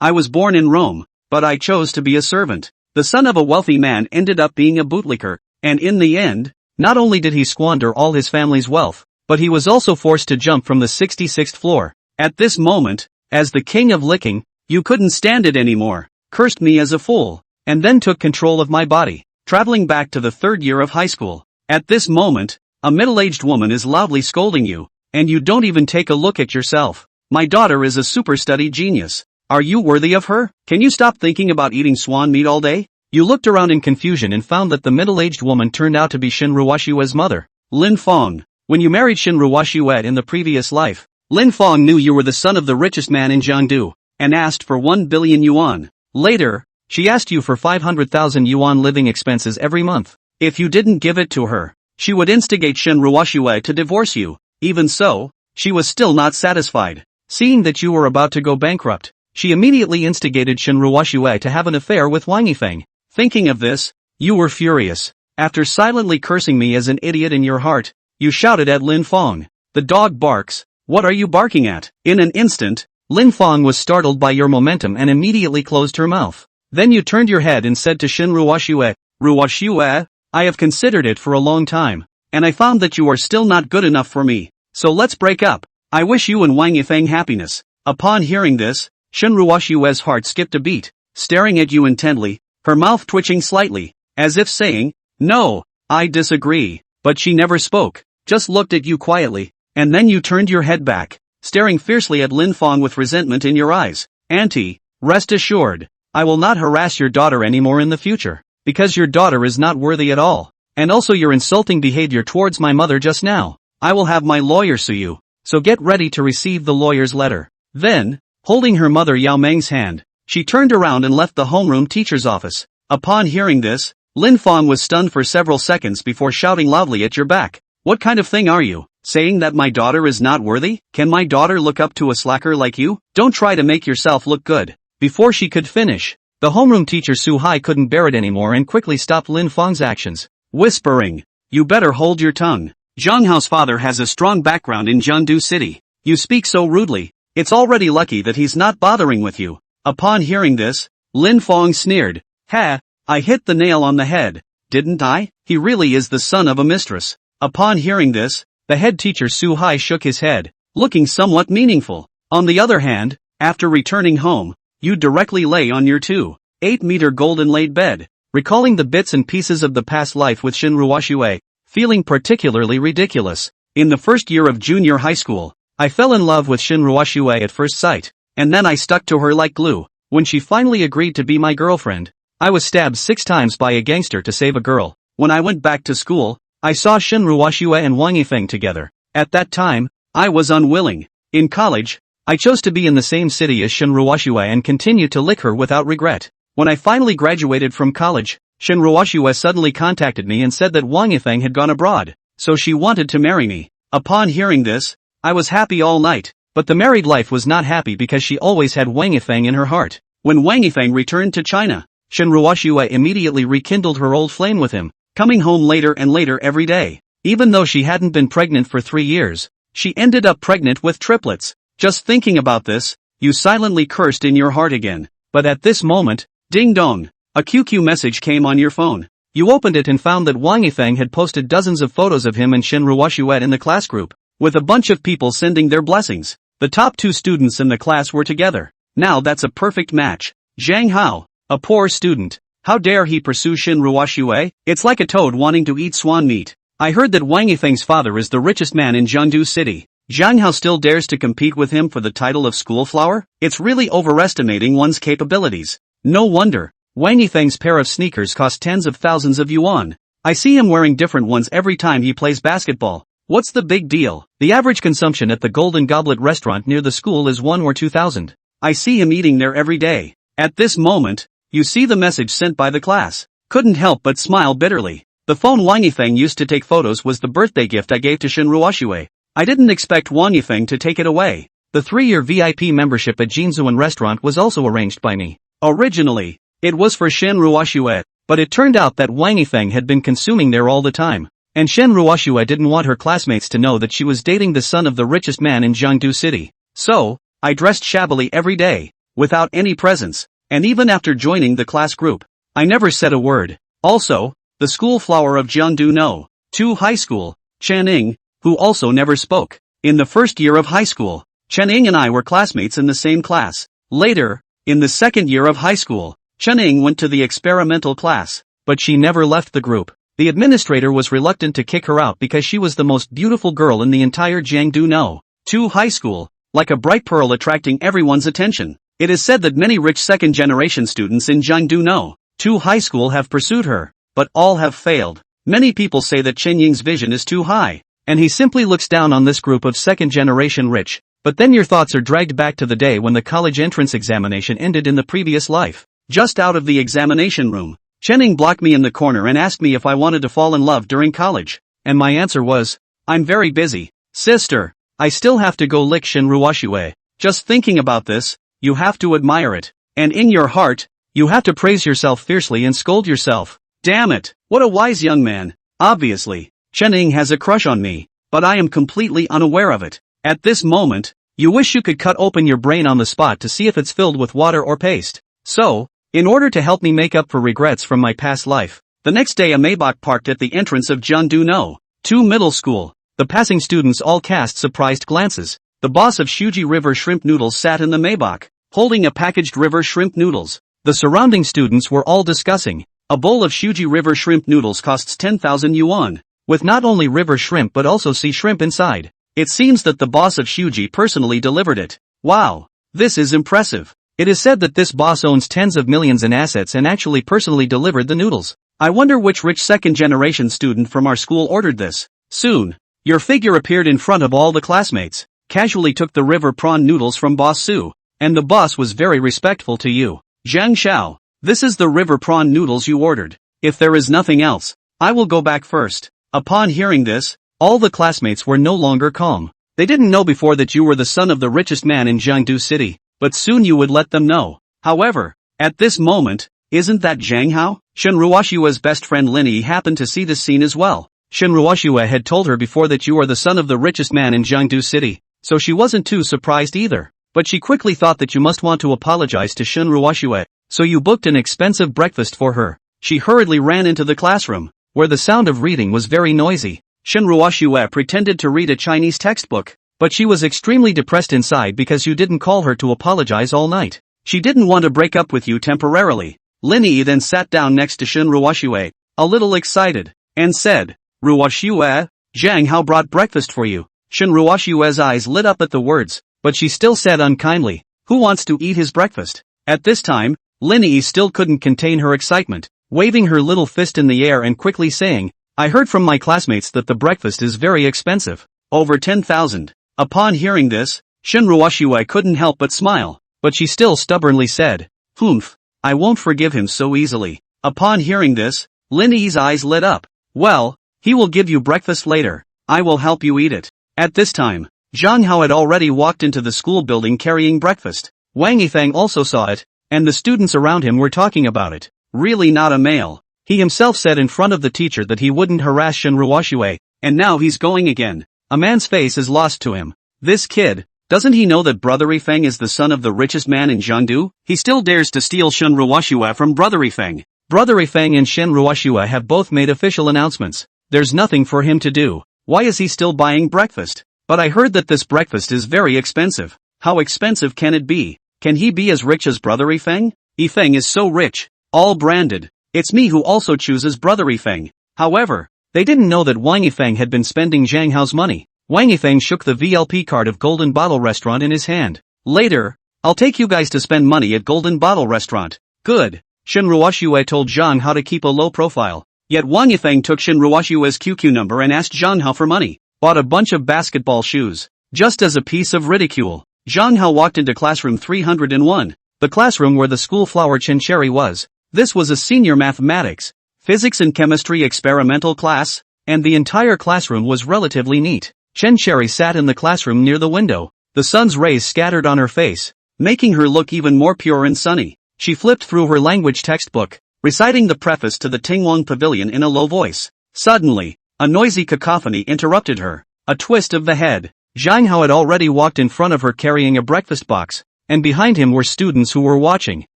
I was born in Rome, but I chose to be a servant. The son of a wealthy man ended up being a bootlicker, and in the end, not only did he squander all his family's wealth, but he was also forced to jump from the 66th floor. At this moment, as the king of licking, you couldn't stand it anymore, cursed me as a fool, and then took control of my body, traveling back to the third year of high school. At this moment, a middle-aged woman is loudly scolding you, and you don't even take a look at yourself. My daughter is a super study genius. Are you worthy of her? Can you stop thinking about eating swan meat all day? You looked around in confusion and found that the middle-aged woman turned out to be Shin Ruoshue's mother, Lin Fong. When you married Shin Ruoshue in the previous life, Lin Fong knew you were the son of the richest man in Jiangdu, and asked for 1 billion yuan. Later, she asked you for 500,000 yuan living expenses every month. If you didn't give it to her, she would instigate Shin Ruoshue to divorce you. Even so, she was still not satisfied. Seeing that you were about to go bankrupt, she immediately instigated Shin Ruoshue to have an affair with Wang Yifeng. Thinking of this, you were furious. After silently cursing me as an idiot in your heart, you shouted at Lin Fong. The dog barks. What are you barking at? In an instant, Lin Fong was startled by your momentum and immediately closed her mouth. Then you turned your head and said to Shin Ruoshue, Ruoshue, I have considered it for a long time, and I found that you are still not good enough for me, so let's break up. I wish you and Wang Yifeng happiness. Upon hearing this, Shin Ruoshue's heart skipped a beat, staring at you intently, her mouth twitching slightly, as if saying, no, I disagree. But she never spoke, just looked at you quietly, and then you turned your head back, staring fiercely at Lin Fong with resentment in your eyes. Auntie, rest assured, I will not harass your daughter anymore in the future, because your daughter is not worthy at all, and also your insulting behavior towards my mother just now. I will have my lawyer sue you, so get ready to receive the lawyer's letter. Then, holding her mother Yao Meng's hand, she turned around and left the homeroom teacher's office. Upon hearing this, Lin Fong was stunned for several seconds before shouting loudly at your back. What kind of thing are you, saying that my daughter is not worthy? Can my daughter look up to a slacker like you? Don't try to make yourself look good. Before she could finish, the homeroom teacher Su Hai couldn't bear it anymore and quickly stopped Lin Fong's actions, whispering, you better hold your tongue. Zhang Hao's father has a strong background in Jiangdu City. You speak so rudely. It's already lucky that he's not bothering with you. Upon hearing this, Lin Fong sneered. Ha, I hit the nail on the head, didn't I? He really is the son of a mistress. Upon hearing this, the head teacher Su Hai shook his head, looking somewhat meaningful. On the other hand, after returning home, you directly lay on your 2.8-meter golden-laid bed, recalling the bits and pieces of the past life with Shin Ruoshue, feeling particularly ridiculous. In the first year of junior high school, I fell in love with Shin Ruoshue at first sight, and then I stuck to her like glue. When she finally agreed to be my girlfriend, I was stabbed 6 times by a gangster to save a girl. When I went back to school, I saw Shin Ruoshue and Wang Yifeng together. At that time, I was unwilling. In college, I chose to be in the same city as Shin Ruoshue and continue to lick her without regret. When I finally graduated from college, Shin Ruoshue suddenly contacted me and said that Wang Yifeng had gone abroad, so she wanted to marry me. Upon hearing this, I was happy all night, but the married life was not happy because she always had Wang Yifeng in her heart. When Wang Yifeng returned to China, Shin Ruoshue immediately rekindled her old flame with him, coming home later and later every day. Even though she hadn't been pregnant for 3 years, she ended up pregnant with triplets. Just thinking about this, you silently cursed in your heart again. But at this moment, ding dong, a QQ message came on your phone. You opened it and found that Wang Yifeng had posted dozens of photos of him and Shin Ruoshue in the class group, with a bunch of people sending their blessings. The top 2 students in the class were together. Now that's a perfect match. Zhang Hao, a poor student. How dare he pursue Shin Ruoshue? It's like a toad wanting to eat swan meat. I heard that Wang Yifeng's father is the richest man in Jiangdu City. Zhang Hao still dares to compete with him for the title of schoolflower? It's really overestimating one's capabilities. No wonder. Wang Yifeng's pair of sneakers cost tens of thousands of yuan. I see him wearing different ones every time he plays basketball. What's the big deal? The average consumption at the Golden Goblet restaurant near the school is 1 or 2,000. I see him eating there every day. At this moment, you see the message sent by the class. Couldn't help but smile bitterly. The phone Wang Yifeng used to take photos was the birthday gift I gave to Shin Ruoshue. I didn't expect Wang Yifeng to take it away. The 3-year VIP membership at Jinzuan restaurant was also arranged by me. Originally, it was for Shin Ruoshue, but it turned out that Wang Yifeng had been consuming there all the time. And Shin Ruoshue didn't want her classmates to know that she was dating the son of the richest man in Jiangdu City. So, I dressed shabbily every day, without any presents, and even after joining the class group, I never said a word. Also, the school flower of Jiangdu No. 2 High School, Chen Ying, who also never spoke. In the first year of high school, Chen Ying and I were classmates in the same class. Later, in the second year of high school, Chen Ying went to the experimental class, but she never left the group. The administrator was reluctant to kick her out because she was the most beautiful girl in the entire Jiangdu No. 2 High School, like a bright pearl attracting everyone's attention. It is said that many rich second-generation students in Jiangdu No. 2 High School have pursued her, but all have failed. Many people say that Chen Ying's vision is too high, and he simply looks down on this group of second-generation rich. But then your thoughts are dragged back to the day when the college entrance examination ended in the previous life. Just out of the examination room, Chen Ying blocked me in the corner and asked me if I wanted to fall in love during college. And my answer was, I'm very busy. Sister, I still have to go lick Shin Ruoxue. Just thinking about this, you have to admire it. And in your heart, you have to praise yourself fiercely and scold yourself. Damn it, what a wise young man. Obviously, Chen Ying has a crush on me, but I am completely unaware of it. At this moment, you wish you could cut open your brain on the spot to see if it's filled with water or paste. So, in order to help me make up for regrets from my past life, the next day a Maybach parked at the entrance of Jiangdu No. 2 Middle School. The passing students all cast surprised glances. The boss of Shuji River Shrimp Noodles sat in the Maybach, holding a packaged river shrimp noodles. The surrounding students were all discussing. A bowl of Shuji River Shrimp Noodles costs 10,000 yuan, with not only river shrimp but also sea shrimp inside. It seems that the boss of Shuji personally delivered it. Wow, this is impressive. It is said that this boss owns tens of millions in assets and actually personally delivered the noodles. I wonder which rich second-generation student from our school ordered this. Soon, your figure appeared in front of all the classmates, casually took the river prawn noodles from Boss Su, and the boss was very respectful to you. Zhang Xiao, this is the river prawn noodles you ordered. If there is nothing else, I will go back first. Upon hearing this, all the classmates were no longer calm. They didn't know before that you were the son of the richest man in Jiangdu City, but soon you would let them know. However, at this moment, isn't that Zhang Hao? Shen Ruoxue's best friend Lin Yi happened to see this scene as well. Shen Ruoxue had told her before that you are the son of the richest man in Jiangdu City, so she wasn't too surprised either. But she quickly thought that you must want to apologize to Shen Ruoxue, so you booked an expensive breakfast for her. She hurriedly ran into the classroom, where the sound of reading was very noisy. Shen Ruoxue pretended to read a Chinese textbook, but she was extremely depressed inside because you didn't call her to apologize all night. She didn't want to break up with you temporarily. Lin Yi then sat down next to Shen Ruoxue, a little excited, and said, Ruoxue, Zhang Hao brought breakfast for you. Shen Ruoxue's eyes lit up at the words, but she still said unkindly, who wants to eat his breakfast? At this time, Lin Yi still couldn't contain her excitement, waving her little fist in the air and quickly saying, I heard from my classmates that the breakfast is very expensive. Over 10,000. Upon hearing this, Shen Ruoxue couldn't help but smile, but she still stubbornly said, Humph, I won't forgive him so easily. Upon hearing this, Lin Yi's eyes lit up. Well, he will give you breakfast later. I will help you eat it. At this time, Zhang Hao had already walked into the school building carrying breakfast. Wang Yifeng also saw it, and the students around him were talking about it. Really not a male. He himself said in front of the teacher that he wouldn't harass Shen Ruoxue, and now he's going again. A man's face is lost to him. This kid, doesn't he know that Brother Yifeng is the son of the richest man in Jiangdu? He still dares to steal Shen Ruoxue from Brother Yifeng. Brother Yifeng and Shen Ruoxue have both made official announcements. There's nothing for him to do. Why is he still buying breakfast? But I heard that this breakfast is very expensive. How expensive can it be? Can he be as rich as Brother Yifeng? Yifeng is so rich. All branded. It's me who also chooses Brother Yifeng. However, they didn't know that Wang Yifeng had been spending Zhang Hao's money. Wang Yifeng shook the VLP card of Golden Bottle Restaurant in his hand. Later, I'll take you guys to spend money at Golden Bottle Restaurant. Good. Shen Ruoxue told Zhang Hao to keep a low profile. Yet Wang Yifeng took Shen Ruoxue's QQ number and asked Zhang Hao for money. Bought a bunch of basketball shoes. Just as a piece of ridicule. Zhang Hao walked into classroom 301. The classroom where the school flower Chen Cherry was. This was a senior mathematics, physics and chemistry experimental class, and the entire classroom was relatively neat. Chen Cherry sat in the classroom near the window. The sun's rays scattered on her face, making her look even more pure and sunny. She flipped through her language textbook, reciting the preface to the Tingwang Pavilion in a low voice. Suddenly, a noisy cacophony interrupted her. A twist of the head. Zhang Hao had already walked in front of her carrying a breakfast box, and behind him were students who were watching.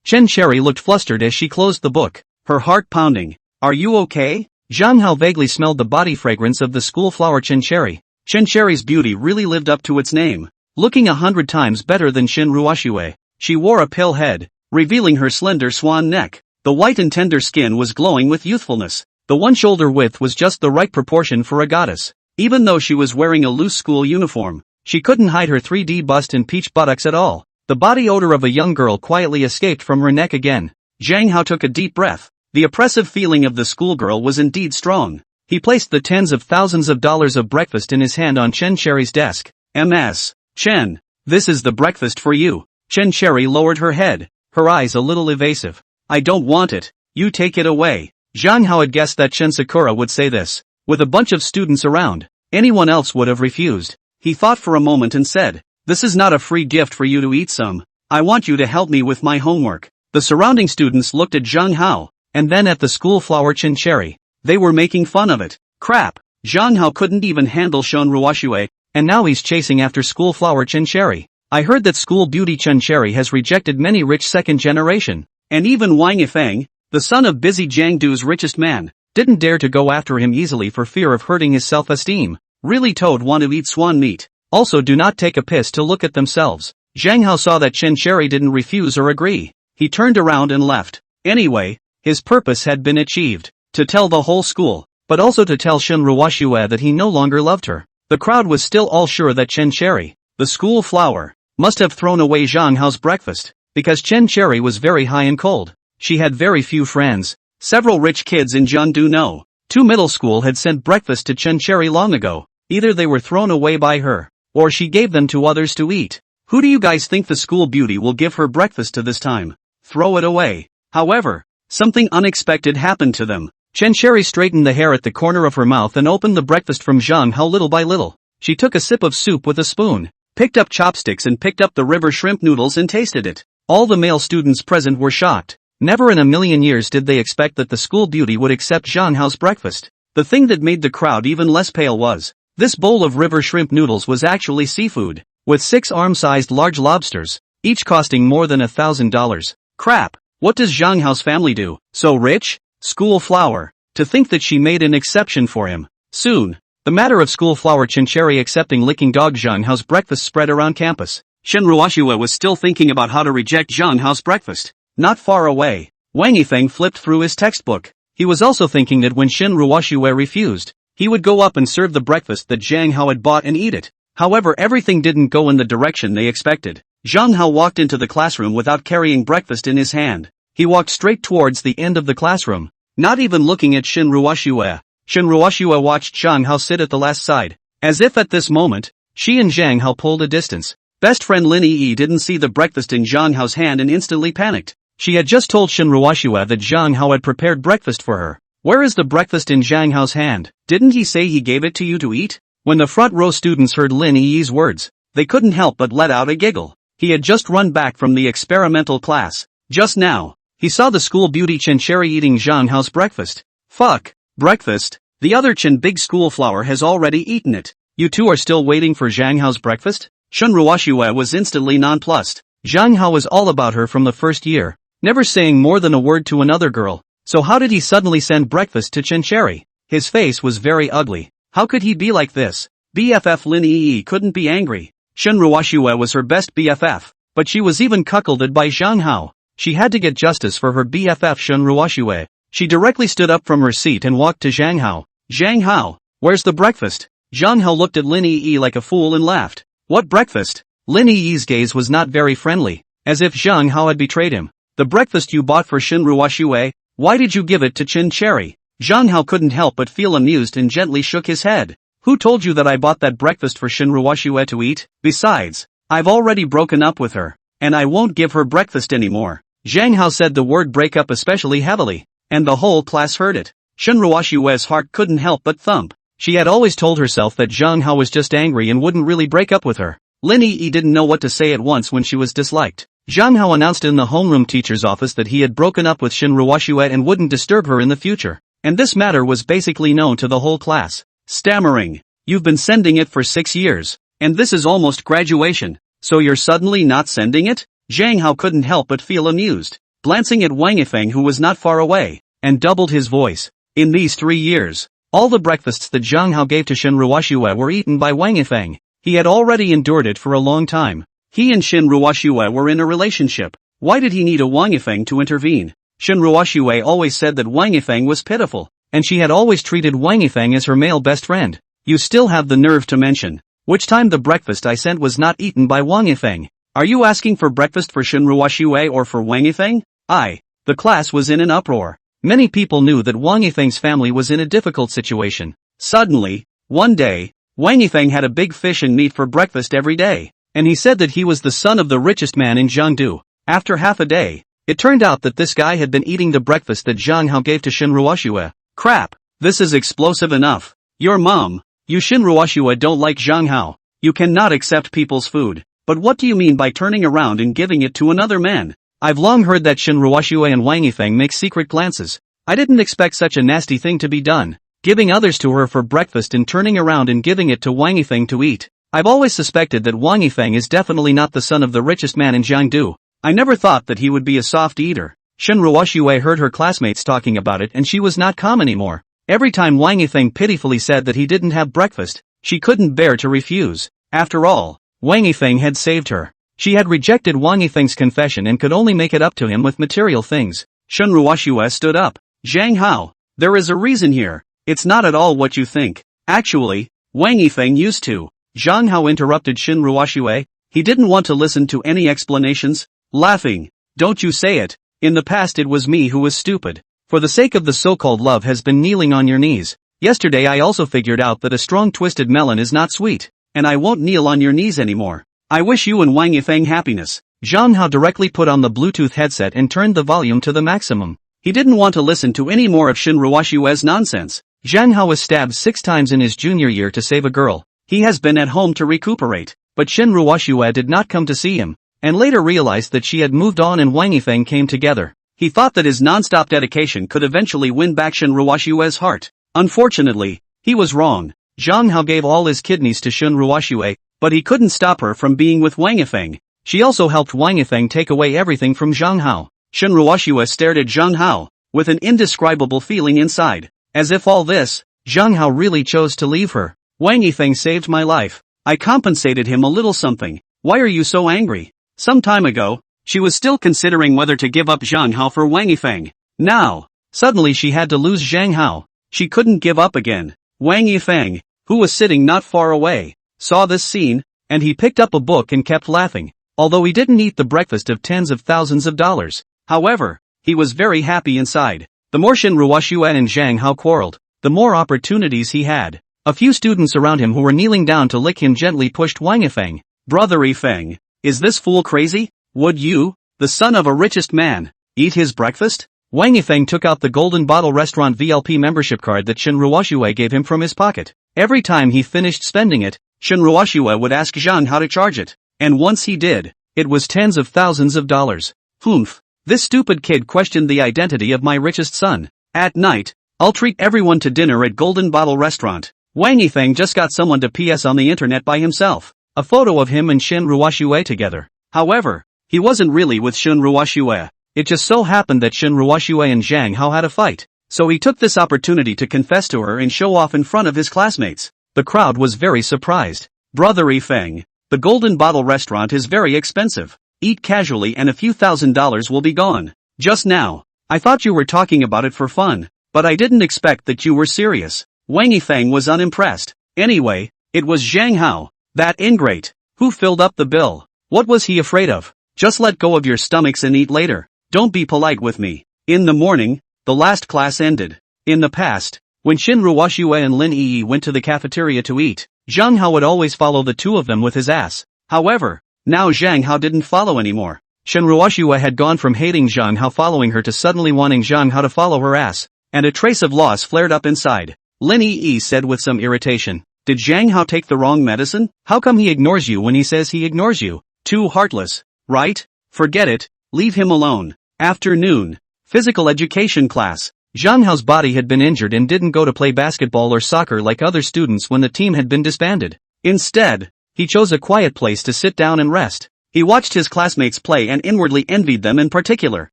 Chen Cherry looked flustered as she closed the book, her heart pounding. Are you okay? Zhang Hao vaguely smelled the body fragrance of the school flower Chen Cherry. Chen Cherry's beauty really lived up to its name, looking 100 times better than Shin Ruoxue. She wore a pale head, revealing her slender swan neck. The white and tender skin was glowing with youthfulness. The one shoulder width was just the right proportion for a goddess. Even though she was wearing a loose school uniform, she couldn't hide her 3D bust and peach buttocks at all. The body odor of a young girl quietly escaped from her neck again. Zhang Hao took a deep breath. The oppressive feeling of the schoolgirl was indeed strong. He placed the tens of thousands of dollars of breakfast in his hand on Chen Cherry's desk. Ms. Chen, this is the breakfast for you. Chen Cherry lowered her head, her eyes a little evasive. I don't want it. You take it away. Zhang Hao had guessed that Chen Sakura would say this. With a bunch of students around, anyone else would have refused. He thought for a moment and said, this is not a free gift for you to eat some. I want you to help me with my homework. The surrounding students looked at Zhang Hao, and then at the school flower Chen Cherry. They were making fun of it. Crap. Zhang Hao couldn't even handle Shin Ruoxue, and now he's chasing after school flower Chen Cherry. I heard that school beauty Chen Cherry has rejected many rich second generation, and even Wang Yifeng, the son of busy Jiangdu's richest man, didn't dare to go after him easily for fear of hurting his self-esteem. Really Toad want to eat swan meat. Also do not take a piss to look at themselves. Zhang Hao saw that Chen Cherry didn't refuse or agree. He turned around and left. Anyway, his purpose had been achieved. To tell the whole school, but also to tell Shin Ruoxue that he no longer loved her. The crowd was still all sure that Chen Cherry, the school flower, must have thrown away Zhang Hao's breakfast, because Chen Cherry was very high and cold. She had very few friends. Several rich kids in Jiangdu know. 2 middle school had sent breakfast to Chen Cherry long ago. Either they were thrown away by her, or she gave them to others to eat. Who do you guys think the school beauty will give her breakfast to this time? Throw it away. However, something unexpected happened to them. Chen Cherry straightened the hair at the corner of her mouth and opened the breakfast from Zhang Hao little by little. She took a sip of soup with a spoon, picked up chopsticks and picked up the river shrimp noodles and tasted it. All the male students present were shocked. Never in a million years did they expect that the school beauty would accept Zhang Hao's breakfast. The thing that made the crowd even less pale was, this bowl of river shrimp noodles was actually seafood, with 6 arm-sized large lobsters, each costing more than $1,000. Crap, what does Zhang Hao's family do? So rich? School flower. To think that she made an exception for him. Soon, the matter of school flower Chen Cherry accepting licking dog Zhang Hao's breakfast spread around campus. Shin Ruoxue was still thinking about how to reject Zhang Hao's breakfast. Not far away, Wang Yifeng flipped through his textbook. He was also thinking that when Shin Ruoxue refused, he would go up and serve the breakfast that Zhang Hao had bought and eat it. However, everything didn't go in the direction they expected. Zhang Hao walked into the classroom without carrying breakfast in his hand. He walked straight towards the end of the classroom, not even looking at Shin Ruoxue. Shin Ruoxue watched Zhang Hao sit at the last side, as if at this moment, she and Zhang Hao pulled a distance. Best friend Lin Yi didn't see the breakfast in Zhang Hao's hand and instantly panicked. She had just told Shin Ruoxue that Zhang Hao had prepared breakfast for her. Where is the breakfast in Zhang Hao's hand? Didn't he say he gave it to you to eat? When the front row students heard Lin Yi's words, they couldn't help but let out a giggle. He had just run back from the experimental class. Just now, he saw the school beauty Chen Cherry eating Zhang Hao's breakfast. Fuck. Breakfast? The other Chen big school flower has already eaten it. You two are still waiting for Zhang Hao's breakfast? Shin Ruoxue was instantly nonplussed. Zhang Hao was all about her from the first year, never saying more than a word to another girl. So how did he suddenly send breakfast to Chen Cherry? His face was very ugly. How could he be like this? BFF Lin Yi couldn't be angry. Shin Ruoxue was her best BFF, but she was even cuckolded by Zhang Hao. She had to get justice for her BFF Shin Ruoxue. She directly stood up from her seat and walked to Zhang Hao. Zhang Hao, where's the breakfast? Zhang Hao looked at Lin Yi like a fool and laughed. What breakfast? Lin Yi's gaze was not very friendly, as if Zhang Hao had betrayed him. The breakfast you bought for Shin Ruoxue? Why did you give it to Chen Cherry? Zhang Hao couldn't help but feel amused and gently shook his head. Who told you that I bought that breakfast for Shin Ruoxue to eat? Besides, I've already broken up with her, and I won't give her breakfast anymore. Zhang Hao said the word break up especially heavily, and the whole class heard it. Shin Ruoxue's heart couldn't help but thump. She had always told herself that Zhang Hao was just angry and wouldn't really break up with her. Lin Yi didn't know what to say at once when she was disliked. Zhang Hao announced in the homeroom teacher's office that he had broken up with Shin Ruoxue and wouldn't disturb her in the future. And this matter was basically known to the whole class. Stammering. You've been sending it for 6 years, and this is almost graduation, so you're suddenly not sending it? Zhang Hao couldn't help but feel amused, glancing at Wang Yifeng who was not far away, and doubled his voice. In these 3 years, all the breakfasts that Zhang Hao gave to Shin Ruoxue were eaten by Wang Yifeng. He had already endured it for a long time. He and Shin Ruoxue were in a relationship. Why did he need a Wang Yifeng to intervene? Shin Ruoxue always said that Wang Yifeng was pitiful, and she had always treated Wang Yifeng as her male best friend. You still have the nerve to mention which time the breakfast I sent was not eaten by Wang Yifeng. Are you asking for breakfast for Shin Ruoxue or for Wang Yifeng? The class was in an uproar. Many people knew that Wang Yifeng's family was in a difficult situation. Suddenly, one day, Wang Yifeng had a big fish and meat for breakfast every day, and he said that he was the son of the richest man in Jiangdu. After half a day, it turned out that this guy had been eating the breakfast that Zhang Hao gave to Shin Ruoxue. Crap, this is explosive enough. Your mom, you Shin Ruoxue don't like Zhang Hao. You cannot accept people's food. But what do you mean by turning around and giving it to another man? I've long heard that Shin Ruoxue and Wang Yifeng make secret glances. I didn't expect such a nasty thing to be done. Giving others to her for breakfast and turning around and giving it to Wang Yifeng to eat. I've always suspected that Wang Yifeng is definitely not the son of the richest man in Jiangdu. I never thought that he would be a soft eater. Shin Ruoxue heard her classmates talking about it and she was not calm anymore. Every time Wang Yifeng pitifully said that he didn't have breakfast, she couldn't bear to refuse. After all, Wang Yifeng had saved her. She had rejected Wang Yifeng's confession and could only make it up to him with material things. Shin Ruoxue stood up. Zhang Hao, there is a reason here. It's not at all what you think. Actually, Wang Yifeng used to. Zhang Hao interrupted Shin Ruoxue. He didn't want to listen to any explanations. Laughing. Don't you say it. In the past it was me who was stupid. For the sake of the so-called love has been kneeling on your knees. Yesterday I also figured out that a strong twisted melon is not sweet. And I won't kneel on your knees anymore. I wish you and Wang Yifeng happiness. Zhang Hao directly put on the Bluetooth headset and turned the volume to the maximum. He didn't want to listen to any more of Shin Ruoxue's nonsense. Zhang Hao was stabbed 6 times in his junior year to save a girl. He has been at home to recuperate. But Shin Ruoxue did not come to see him, and later realized that she had moved on and Wang Yifeng came together. He thought that his non-stop dedication could eventually win back Shin Ruoxue's heart. Unfortunately, he was wrong. Zhang Hao gave all his kidneys to Shin Ruoxue, but he couldn't stop her from being with Wang Yifeng. She also helped Wang Yifeng take away everything from Zhang Hao. Shin Ruoxue stared at Zhang Hao, with an indescribable feeling inside. As if all this, Zhang Hao really chose to leave her. Wang Yifeng saved my life. I compensated him a little something. Why are you so angry? Some time ago, she was still considering whether to give up Zhang Hao for Wang Yifeng. Now, suddenly she had to lose Zhang Hao. She couldn't give up again. Wang Yifeng, who was sitting not far away, saw this scene, and he picked up a book and kept laughing, although he didn't eat the breakfast of tens of thousands of dollars. However, he was very happy inside. The more Shin Ruoxue and Zhang Hao quarreled, the more opportunities he had. A few students around him who were kneeling down to lick him gently pushed Wang Yifeng. Brother Yifeng, is this fool crazy? Would you, the son of a richest man, eat his breakfast? Wang Yifeng took out the Golden Bottle Restaurant VLP membership card that Shin Ruoxue gave him from his pocket. Every time he finished spending it, Shin Ruoxue would ask Zhang Hao to charge it. And once he did, it was tens of thousands of dollars. Humph. This stupid kid questioned the identity of my richest son. At night, I'll treat everyone to dinner at Golden Bottle Restaurant. Wang Yifeng just got someone to PS on the internet by himself. A photo of him and Shin Ruoxue together. However, he wasn't really with Shin Ruoxue. It just so happened that Shin Ruoxue and Zhang Hao had a fight. So he took this opportunity to confess to her and show off in front of his classmates. The crowd was very surprised. Brother Yifeng, the Golden Bottle Restaurant is very expensive. Eat casually and a few $1,000s will be gone. Just now, I thought you were talking about it for fun, but I didn't expect that you were serious. Wang Yifeng was unimpressed. Anyway, it was Zhang Hao, that ingrate, who filled up the bill. What was he afraid of? Just let go of your stomachs and eat later. Don't be polite with me. In the morning, the last class ended. In the past, when Shin Ruoxue and Lin Yi went to the cafeteria to eat, Zhang Hao would always follow the two of them with his ass. However, now Zhang Hao didn't follow anymore. Shin Ruoxue had gone from hating Zhang Hao following her to suddenly wanting Zhang Hao to follow her ass, and a trace of loss flared up inside. Lin Yi said with some irritation, "Did Zhang Hao take the wrong medicine? How come he ignores you when he says he ignores you? Too heartless, right? Forget it, leave him alone." Afternoon. Physical education class. Zhang Hao's body had been injured and didn't go to play basketball or soccer like other students when the team had been disbanded. Instead, he chose a quiet place to sit down and rest. He watched his classmates play and inwardly envied them in particular.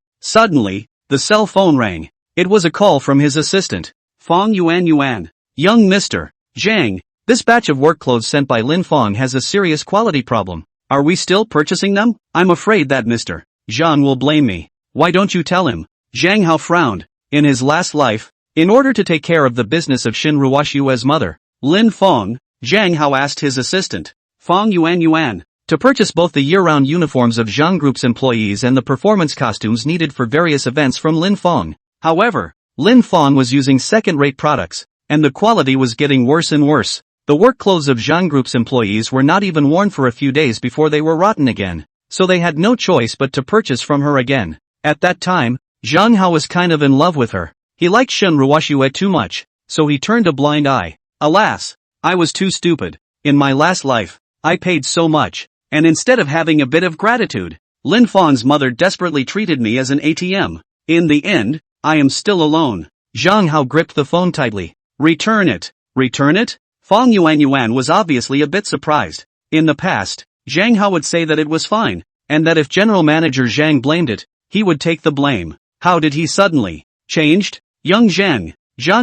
Suddenly, the cell phone rang. It was a call from his assistant. Fong Yuan. Young Mr. Zhang, this batch of work clothes sent by Lin Fong has a serious quality problem. Are we still purchasing them? I'm afraid that Mr. Zhang will blame me. Why don't you tell him? Zhang Hao frowned. In his last life, in order to take care of the business of Xin Ruoxue's mother, Lin Fong, Zhang Hao asked his assistant, Fong Yuan, to purchase both the year-round uniforms of Zhang Group's employees and the performance costumes needed for various events from Lin Fong. However, Lin Fong was using second-rate products, and the quality was getting worse and worse. The work clothes of Zhang Group's employees were not even worn for a few days before they were rotten again, so they had no choice but to purchase from her again. At that time, Zhang Hao was kind of in love with her. He liked Xin Ruoxue too much, so he turned a blind eye. Alas, I was too stupid. In my last life, I paid so much, and instead of having a bit of gratitude, Lin Fong's mother desperately treated me as an ATM. In the end, I am still alone. Zhang Hao gripped the phone tightly. Return it. Return it? Fong Yuan was obviously a bit surprised. In the past, Zhang Hao would say that it was fine, and that if General Manager Zhang blamed it, he would take the blame. How did he suddenly changed? Young Zhang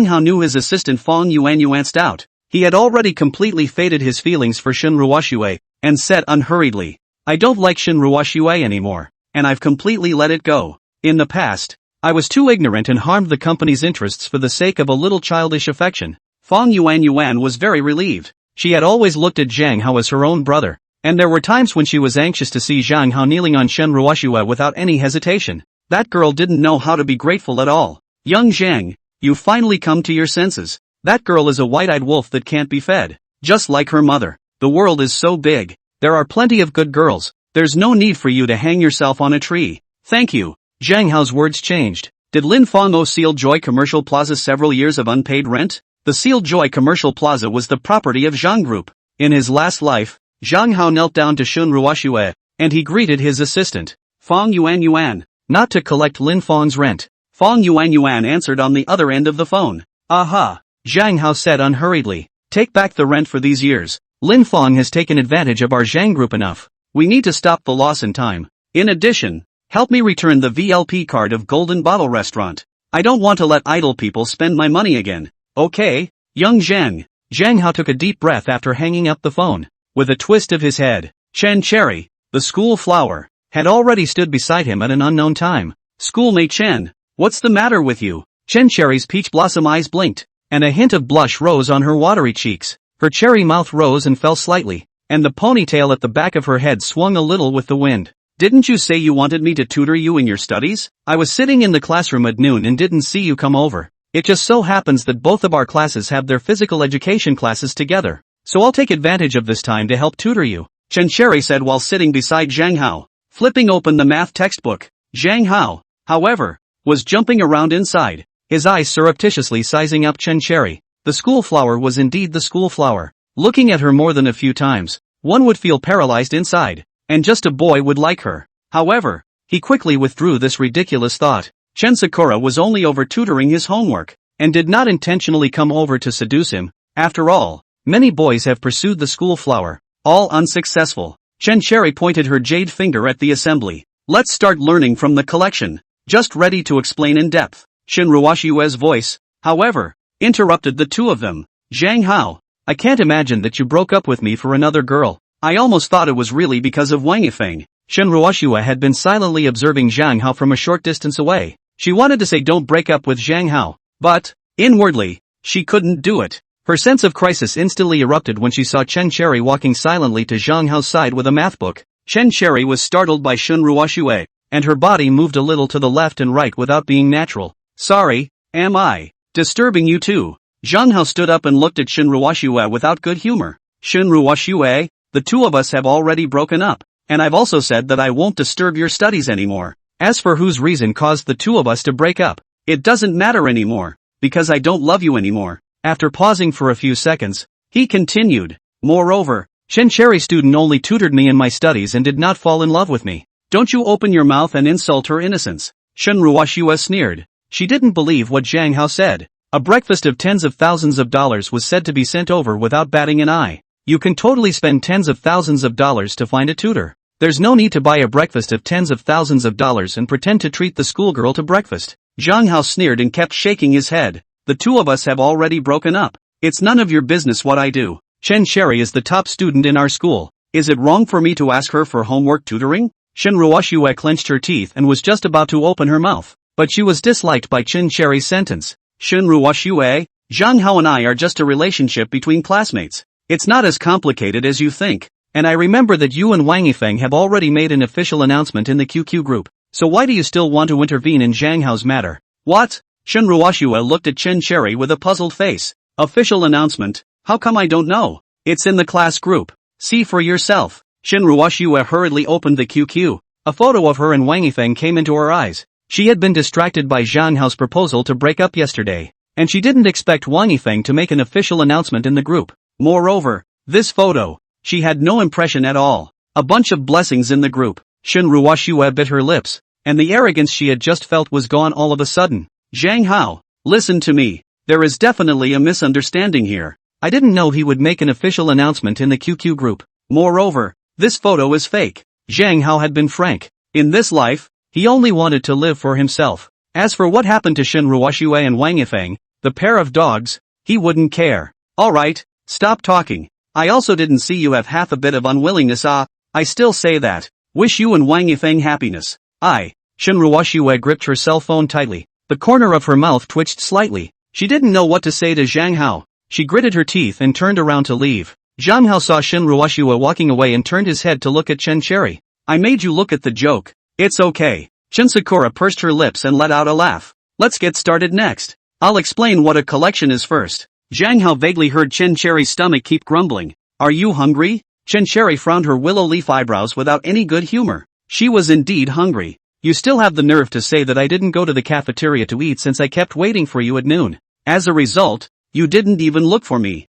Hao knew his assistant Fong Yuan's out. He had already completely faded his feelings for Xin Ruoxue, and said unhurriedly, I don't like Xin Ruoxue anymore, and I've completely let it go. In the past, I was too ignorant and harmed the company's interests for the sake of a little childish affection. Fong Yuan was very relieved. She had always looked at Zhang Hao as her own brother, and there were times when she was anxious to see Zhang Hao kneeling on Xin Ruoxue without any hesitation. That girl didn't know how to be grateful at all. Young Zhang, you've finally come to your senses. That girl is a white-eyed wolf that can't be fed. Just like her mother. The world is so big. There are plenty of good girls. There's no need for you to hang yourself on a tree. Thank you. Zhang Hao's words changed. Did Lin Fong owe Sealed Joy Commercial Plaza several years of unpaid rent? The Sealed Joy Commercial Plaza was the property of Zhang Group. In his last life, Zhang Hao knelt down to Xin Ruoxue, and he greeted his assistant, Fong Yuan, not to collect Lin Fong's rent. Fong Yuan answered on the other end of the phone. Aha! Zhang Hao said unhurriedly. Take back the rent for these years. Lin Fong has taken advantage of our Zhang Group enough. We need to stop the loss in time. In addition, help me return the VLP card of Golden Bottle Restaurant. I don't want to let idle people spend my money again. Okay, young Zhang. Zhang Hao took a deep breath after hanging up the phone. With a twist of his head, Chen Cherry, the school flower, had already stood beside him at an unknown time. Schoolmate Chen, what's the matter with you? Chen Cherry's peach blossom eyes blinked, and a hint of blush rose on her watery cheeks. Her cherry mouth rose and fell slightly, and the ponytail at the back of her head swung a little with the wind. Didn't you say you wanted me to tutor you in your studies? I was sitting in the classroom at noon and didn't see you come over. It just so happens that both of our classes have their physical education classes together, so I'll take advantage of this time to help tutor you, Chen Cherry said while sitting beside Zhang Hao, flipping open the math textbook. Zhang Hao, however, was jumping around inside, his eyes surreptitiously sizing up Chen Cherry. The school flower was indeed the school flower. Looking at her more than a few times, one would feel paralyzed inside, and just a boy would like her. However, he quickly withdrew this ridiculous thought. Chen Sakura was only over tutoring his homework, and did not intentionally come over to seduce him. After all, many boys have pursued the school flower, all unsuccessful. Chen Cherry pointed her jade finger at the assembly. Let's start learning from the collection. Just ready to explain in depth. Xin Ruoxue's voice, however, interrupted the two of them. Zhang Hao, I can't imagine that you broke up with me for another girl. I almost thought it was really because of Wang Yifeng. Xin Ruoxue had been silently observing Zhang Hao from a short distance away. She wanted to say don't break up with Zhang Hao, but, inwardly, she couldn't do it. Her sense of crisis instantly erupted when she saw Chen Cherry walking silently to Zhang Hao's side with a math book. Chen Cherry was startled by Xin Ruoxue, and her body moved a little to the left and right without being natural. Sorry, am I disturbing you too? Zhang Hao stood up and looked at Xin Ruoxue without good humor. Xin Ruoxue, the two of us have already broken up, and I've also said that I won't disturb your studies anymore. As for whose reason caused the two of us to break up, it doesn't matter anymore, because I don't love you anymore. After pausing for a few seconds, he continued. Moreover, Chen Cherry student only tutored me in my studies and did not fall in love with me. Don't you open your mouth and insult her innocence. Xin Ruoxue sneered. She didn't believe what Zhang Hao said. A breakfast of tens of thousands of dollars was said to be sent over without batting an eye. You can totally spend tens of thousands of dollars to find a tutor. There's no need to buy a breakfast of tens of thousands of dollars and pretend to treat the schoolgirl to breakfast. Zhang Hao sneered and kept shaking his head. The two of us have already broken up. It's none of your business what I do. Chen Sherry is the top student in our school. Is it wrong for me to ask her for homework tutoring? Shen Ruoxue clenched her teeth and was just about to open her mouth, but she was disliked by Chen Sherry's sentence. Shen Ruoxue, Zhang Hao and I are just a relationship between classmates. It's not as complicated as you think. And I remember that you and Wang Yifeng have already made an official announcement in the QQ group. So why do you still want to intervene in Zhang Hao's matter? What? Shen Ruoxue looked at Chen Sherry with a puzzled face. Official announcement? How come I don't know? It's in the class group. See for yourself. Shen Ruoxue hurriedly opened the QQ. A photo of her and Wang Yifeng came into her eyes. She had been distracted by Zhang Hao's proposal to break up yesterday, and she didn't expect Wang Yifeng to make an official announcement in the group. Moreover, this photo, she had no impression at all. A bunch of blessings in the group. Shen Ruoxue bit her lips, and the arrogance she had just felt was gone all of a sudden. Zhang Hao, listen to me. There is definitely a misunderstanding here. I didn't know he would make an official announcement in the QQ group. Moreover, this photo is fake. Zhang Hao had been frank. In this life, he only wanted to live for himself. As for what happened to Shen Ruoxue and Wang Yifeng, the pair of dogs, he wouldn't care. Alright, stop talking. I also didn't see you have half a bit of unwillingness. I still say that. Wish you and Wang Yifeng happiness. Shen Ruoxue gripped her cell phone tightly. The corner of her mouth twitched slightly. She didn't know what to say to Zhang Hao. She gritted her teeth and turned around to leave. Zhang Hao saw Shen Ruoxue walking away and turned his head to look at Chen Sherry. I made you look at the joke. It's okay. Chen Sakura pursed her lips and let out a laugh. Let's get started next. I'll explain what a collection is first. Zhang Hao vaguely heard Chen Sherry's stomach keep grumbling. Are you hungry? Chen Sherry frowned her willow leaf eyebrows without any good humor. She was indeed hungry. You still have the nerve to say that I didn't go to the cafeteria to eat since I kept waiting for you at noon. As a result, you didn't even look for me.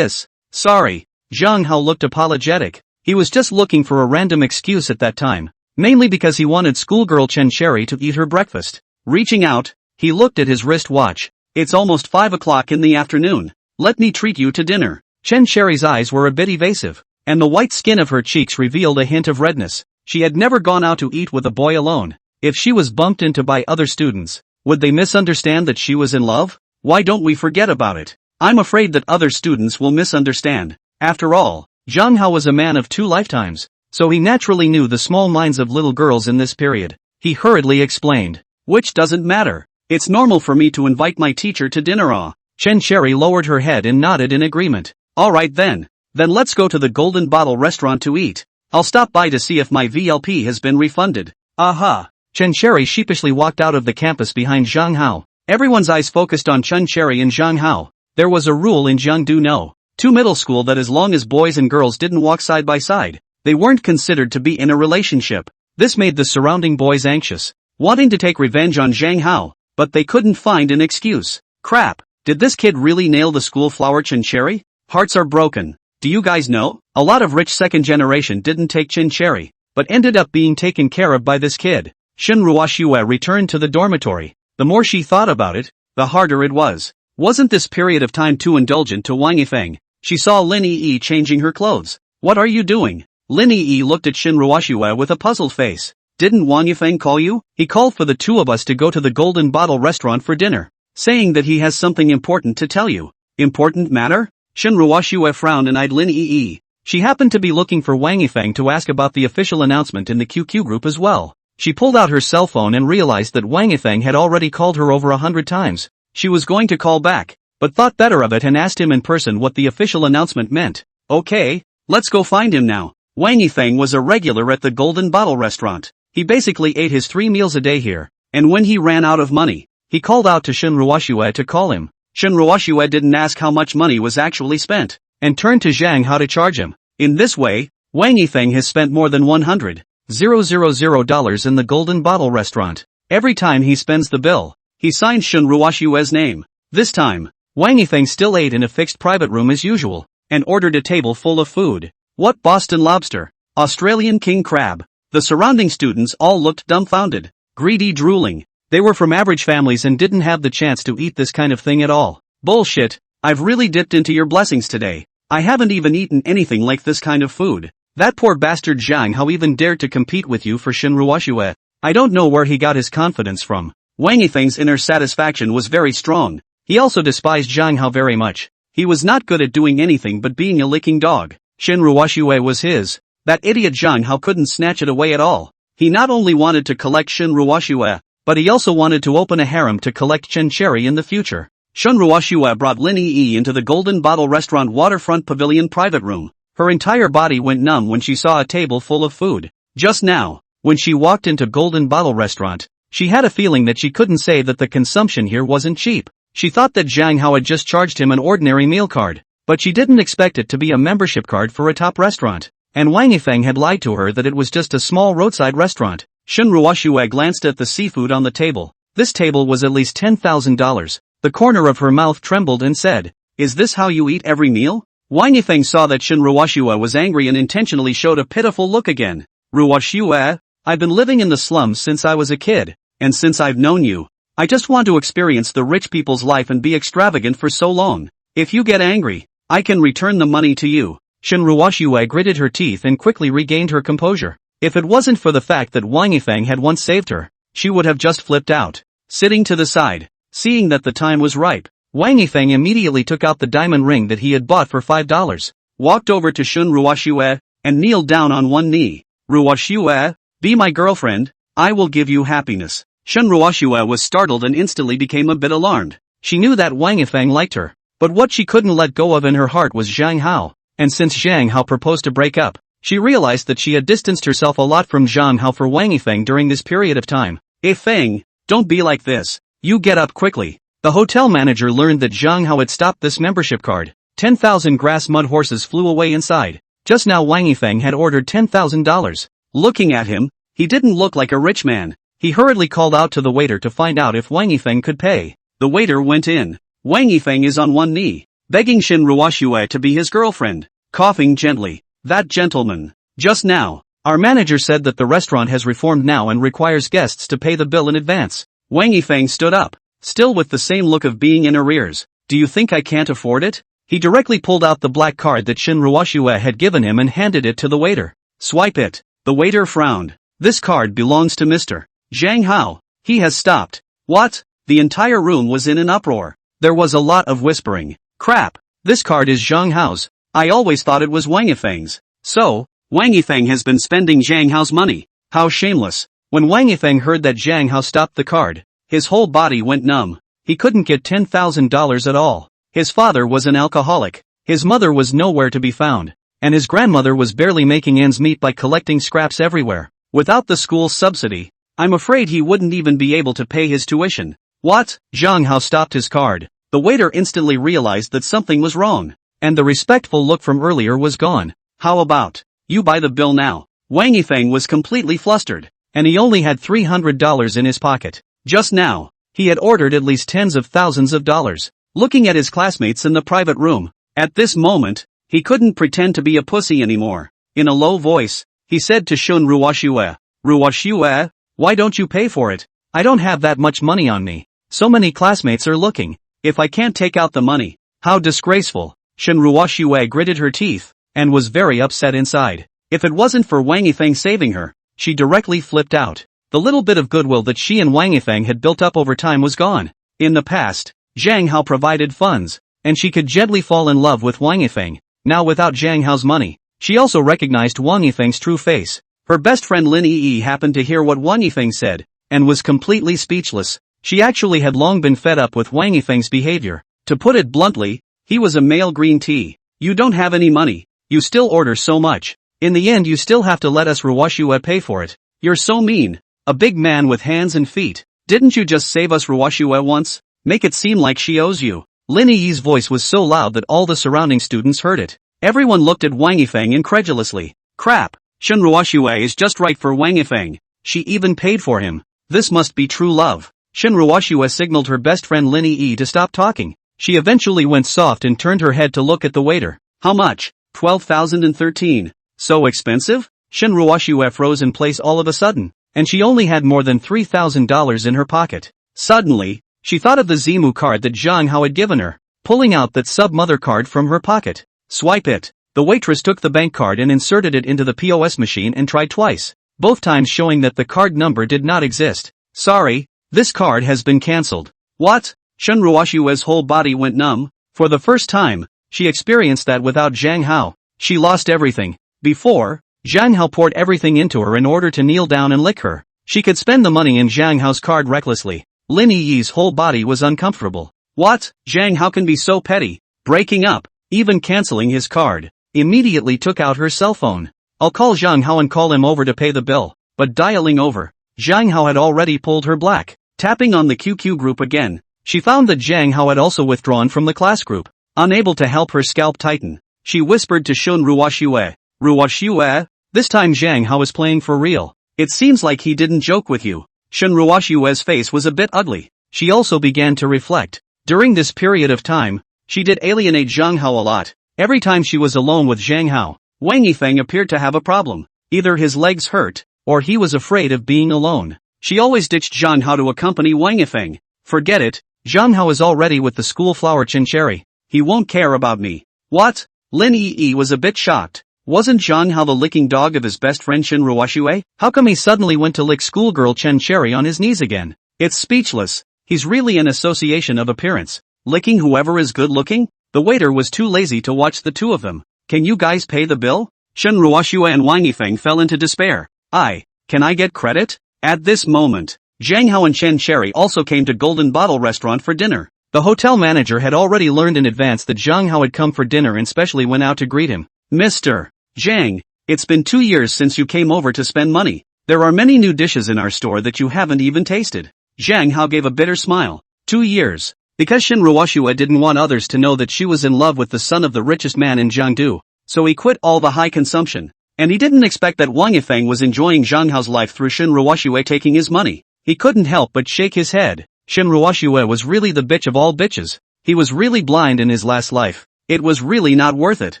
Sorry. Zhang Hao looked apologetic. He was just looking for a random excuse at that time, mainly because he wanted schoolgirl Chen Sherry to eat her breakfast. Reaching out, he looked at his wrist watch. It's almost 5 o'clock in the afternoon. Let me treat you to dinner. Chen Sherry's eyes were a bit evasive, and the white skin of her cheeks revealed a hint of redness. She had never gone out to eat with a boy alone. If she was bumped into by other students, would they misunderstand that she was in love? Why don't we forget about it? I'm afraid that other students will misunderstand. After all, Zhang Hao was a man of 2 lifetimes, so he naturally knew the small minds of little girls in this period. He hurriedly explained. Which doesn't matter. It's normal for me to invite my teacher to dinner. Chen Sherry lowered her head and nodded in agreement. Alright then. Then let's go to the Golden Bottle restaurant to eat. I'll stop by to see if my VLP has been refunded. Aha. Chen Sherry sheepishly walked out of the campus behind Zhang Hao. Everyone's eyes focused on Chen Sherry and Zhang Hao. There was a rule in Jiangdu No. 2 middle school that as long as boys and girls didn't walk side by side, they weren't considered to be in a relationship. This made the surrounding boys anxious, wanting to take revenge on Zhang Hao, but they couldn't find an excuse. Crap, did this kid really nail the school flower Chen Sherry? Hearts are broken. Do you guys know? A lot of rich second generation didn't take Chen Sherry, but ended up being taken care of by this kid. Shen Ruoxue returned to the dormitory. The more she thought about it, the harder it was. Wasn't this period of time too indulgent to Wang Yifeng? She saw Lin Yi changing her clothes. What are you doing? Lin Yi looked at Shen Ruoxue with a puzzled face. Didn't Wang Yifeng call you? He called for the 2 of us to go to the Golden Bottle restaurant for dinner, saying that he has something important to tell you. Important matter? Shen Ruoxue frowned and eyed Lin Yi. She happened to be looking for Wang Yifeng to ask about the official announcement in the QQ group as well. She pulled out her cell phone and realized that Wang Yifeng had already called her over 100 times. She was going to call back, but thought better of it and asked him in person what the official announcement meant. Okay, let's go find him now. Wang Yifeng was a regular at the Golden Bottle restaurant. He basically ate his 3 meals a day here, and when he ran out of money, he called out to Shen Ruoxue to call him. Shen Ruoxue didn't ask how much money was actually spent, and turned to Zhang Hao to charge him. In this way, Wang Yifeng has spent more than $100,000 in the Golden Bottle restaurant. Every time he spends the bill, he signs Shen Ruoxue's name. This time, Wang Yifeng still ate in a fixed private room as usual, and ordered a table full of food. What Boston lobster? Australian king crab? The surrounding students all looked dumbfounded, greedy, drooling. They were from average families and didn't have the chance to eat this kind of thing at all. Bullshit, I've really dipped into your blessings today. I haven't even eaten anything like this kind of food. That poor bastard Zhang Hao even dared to compete with you for Shinruoxue. I don't know where he got his confidence from. Wang Yifeng's inner satisfaction was very strong. He also despised Zhang Hao very much. He was not good at doing anything but being a licking dog. Shinruoxue was his. That idiot Zhang Hao couldn't snatch it away at all. He not only wanted to collect Shinruoxue, but he also wanted to open a harem to collect Chen Cherry in the future. Shinruoxue brought Lin Yi into the Golden Bottle Restaurant Waterfront Pavilion private room. Her entire body went numb when she saw a table full of food. Just now, when she walked into Golden Bottle Restaurant, she had a feeling that she couldn't say that the consumption here wasn't cheap. She thought that Zhang Hao had just charged him an ordinary meal card, but she didn't expect it to be a membership card for a top restaurant. And Wang Yifeng had lied to her that it was just a small roadside restaurant. Shinruoxue glanced at the seafood on the table. This table was at least $10,000. The corner of her mouth trembled and said, "Is this how you eat every meal?" Wang Yifeng saw that Shinruoxue was angry and intentionally showed a pitiful look again. "Ruoxue, I've been living in the slums since I was a kid, and since I've known you, I just want to experience the rich people's life and be extravagant for so long. If you get angry, I can return the money to you." Shinruoxue gritted her teeth and quickly regained her composure. If it wasn't for the fact that Wang Yifeng had once saved her, she would have just flipped out. Sitting to the side, seeing that the time was ripe, Wang Yifeng immediately took out the diamond ring that he had bought for $5, walked over to Shinruoxue, and kneeled down on one knee. "Ruoxue, be my girlfriend, I will give you happiness." Shinruoxue was startled and instantly became a bit alarmed. She knew that Wang Yifeng liked her, but what she couldn't let go of in her heart was Zhang Hao, and since Zhang Hao proposed to break up, she realized that she had distanced herself a lot from Zhang Hao for Wang Yifeng during this period of time. "Feng, don't be like this. You get up quickly." The hotel manager learned that Zhang Hao had stopped this membership card. 10,000 grass mud horses flew away inside. Just now Wang Yifeng had ordered $10,000. Looking at him, he didn't look like a rich man. He hurriedly called out to the waiter to find out if Wang Yifeng could pay. The waiter went in. Wang Yifeng is on one knee, begging Shinruoxue to be his girlfriend, coughing gently. "That gentleman. Just now, our manager said that the restaurant has reformed now and requires guests to pay the bill in advance." Wang Yifeng stood up, still with the same look of being in arrears. "Do you think I can't afford it?" He directly pulled out the black card that Shinruoxue had given him and handed it to the waiter. "Swipe it." The waiter frowned. "This card belongs to Mr. Zhang Hao. He has stopped." "What?" The entire room was in an uproar. There was a lot of whispering. "Crap, this card is Zhang Hao's. I always thought it was Wang Yifeng's." So, Wang Yifeng has been spending Zhang Hao's money. How shameless. When Wang Yifeng heard that Zhang Hao stopped the card, his whole body went numb. He couldn't get $10,000 at all. His father was an alcoholic. His mother was nowhere to be found. And his grandmother was barely making ends meet by collecting scraps everywhere. Without the school's subsidy, I'm afraid he wouldn't even be able to pay his tuition. "What?" Zhang Hao stopped his card. The waiter instantly realized that something was wrong. And the respectful look from earlier was gone. "How about you buy the bill now?" Wang Yifeng was completely flustered, and he only had $300 in his pocket. Just now, he had ordered at least tens of thousands of dollars. Looking at his classmates in the private room, at this moment, he couldn't pretend to be a pussy anymore. In a low voice, he said to Shinruoxue, "Ruoxue, why don't you pay for it? I don't have that much money on me. So many classmates are looking. If I can't take out the money, how disgraceful." Shinruoxue gritted her teeth, and was very upset inside. If it wasn't for Wang Yifeng saving her, she directly flipped out. The little bit of goodwill that she and Wang Yifeng had built up over time was gone. In the past, Zhang Hao provided funds, and she could gently fall in love with Wang Yifeng. Now without Zhang Hao's money, she also recognized Wang Yifeng's true face. Her best friend Lin Yi happened to hear what Wang Yifeng said, and was completely speechless. She actually had long been fed up with Wang Yifeng's behavior. To put it bluntly, he was a male green tea. "You don't have any money. You still order so much. In the end you still have to let us Ruoxue pay for it. You're so mean. A big man with hands and feet. Didn't you just save us Ruoxue once? Make it seem like she owes you." Lin Yi's voice was so loud that all the surrounding students heard it. Everyone looked at Wang Yifeng incredulously. "Crap, Shinruoxue is just right for Wang Yifeng. She even paid for him. This must be true love." Shinruoxue signaled her best friend Lin Yi to stop talking. She eventually went soft and turned her head to look at the waiter. "How much?" 12,013. "So expensive?" Shinruoxue froze in place all of a sudden, and she only had more than $3,000 in her pocket. Suddenly, she thought of the Zimu card that Zhang Hao had given her, pulling out that sub-mother card from her pocket. "Swipe it." The waitress took the bank card and inserted it into the POS machine and tried twice, both times showing that the card number did not exist. Sorry, this card has been cancelled. What? Shun Ruoshue's whole body went numb. For the first time, she experienced that without Zhang Hao. She lost everything. Before, Zhang Hao poured everything into her in order to kneel down and lick her. She could spend the money in Zhang Hao's card recklessly. Lin Yi's whole body was uncomfortable. What? Zhang Hao can be so petty, breaking up, even cancelling his card. Immediately took out her cell phone. I'll call Zhang Hao and call him over to pay the bill, but dialing over, Zhang Hao had already pulled her black. Tapping on the QQ group again, she found that Zhang Hao had also withdrawn from the class group. Unable to help her scalp tighten, she whispered to Shun Ruoshue. Ruoshue? This time Zhang Hao is playing for real. It seems like he didn't joke with you. Shun Ruoshue's face was a bit ugly. She also began to reflect. During this period of time, she did alienate Zhang Hao a lot. Every time she was alone with Zhang Hao, Wang Yifeng appeared to have a problem. Either his legs hurt, or he was afraid of being alone. She always ditched Zhang Hao to accompany Wang Yifeng. Forget it, Zhang Hao is already with the school flower Chincherry. He won't care about me. What? Lin Yi was a bit shocked. Wasn't Zhang Hao the licking dog of his best friend Shin Ruoshue? How come he suddenly went to lick schoolgirl Chincherry on his knees again? It's speechless. He's really an association of appearance. Licking whoever is good looking? The waiter was too lazy to watch the two of them. Can you guys pay the bill? Shun Ruoshue and Wang Yifeng fell into despair. Can I get credit? At this moment, Zhang Hao and Chen Cherry also came to Golden Bottle Restaurant for dinner. The hotel manager had already learned in advance that Zhang Hao had come for dinner and specially went out to greet him. Mr. Zhang, it's been 2 years since you came over to spend money. There are many new dishes in our store that you haven't even tasted. Zhang Hao gave a bitter smile. 2 years. Because Shin Ruoshue didn't want others to know that she was in love with the son of the richest man in Jiangdu, so he quit all the high consumption. And he didn't expect that Wang Yifeng was enjoying Zhang Hao's life through Shin Ruoshue taking his money. He couldn't help but shake his head. Shin Ruoshue was really the bitch of all bitches. He was really blind in his last life. It was really not worth it.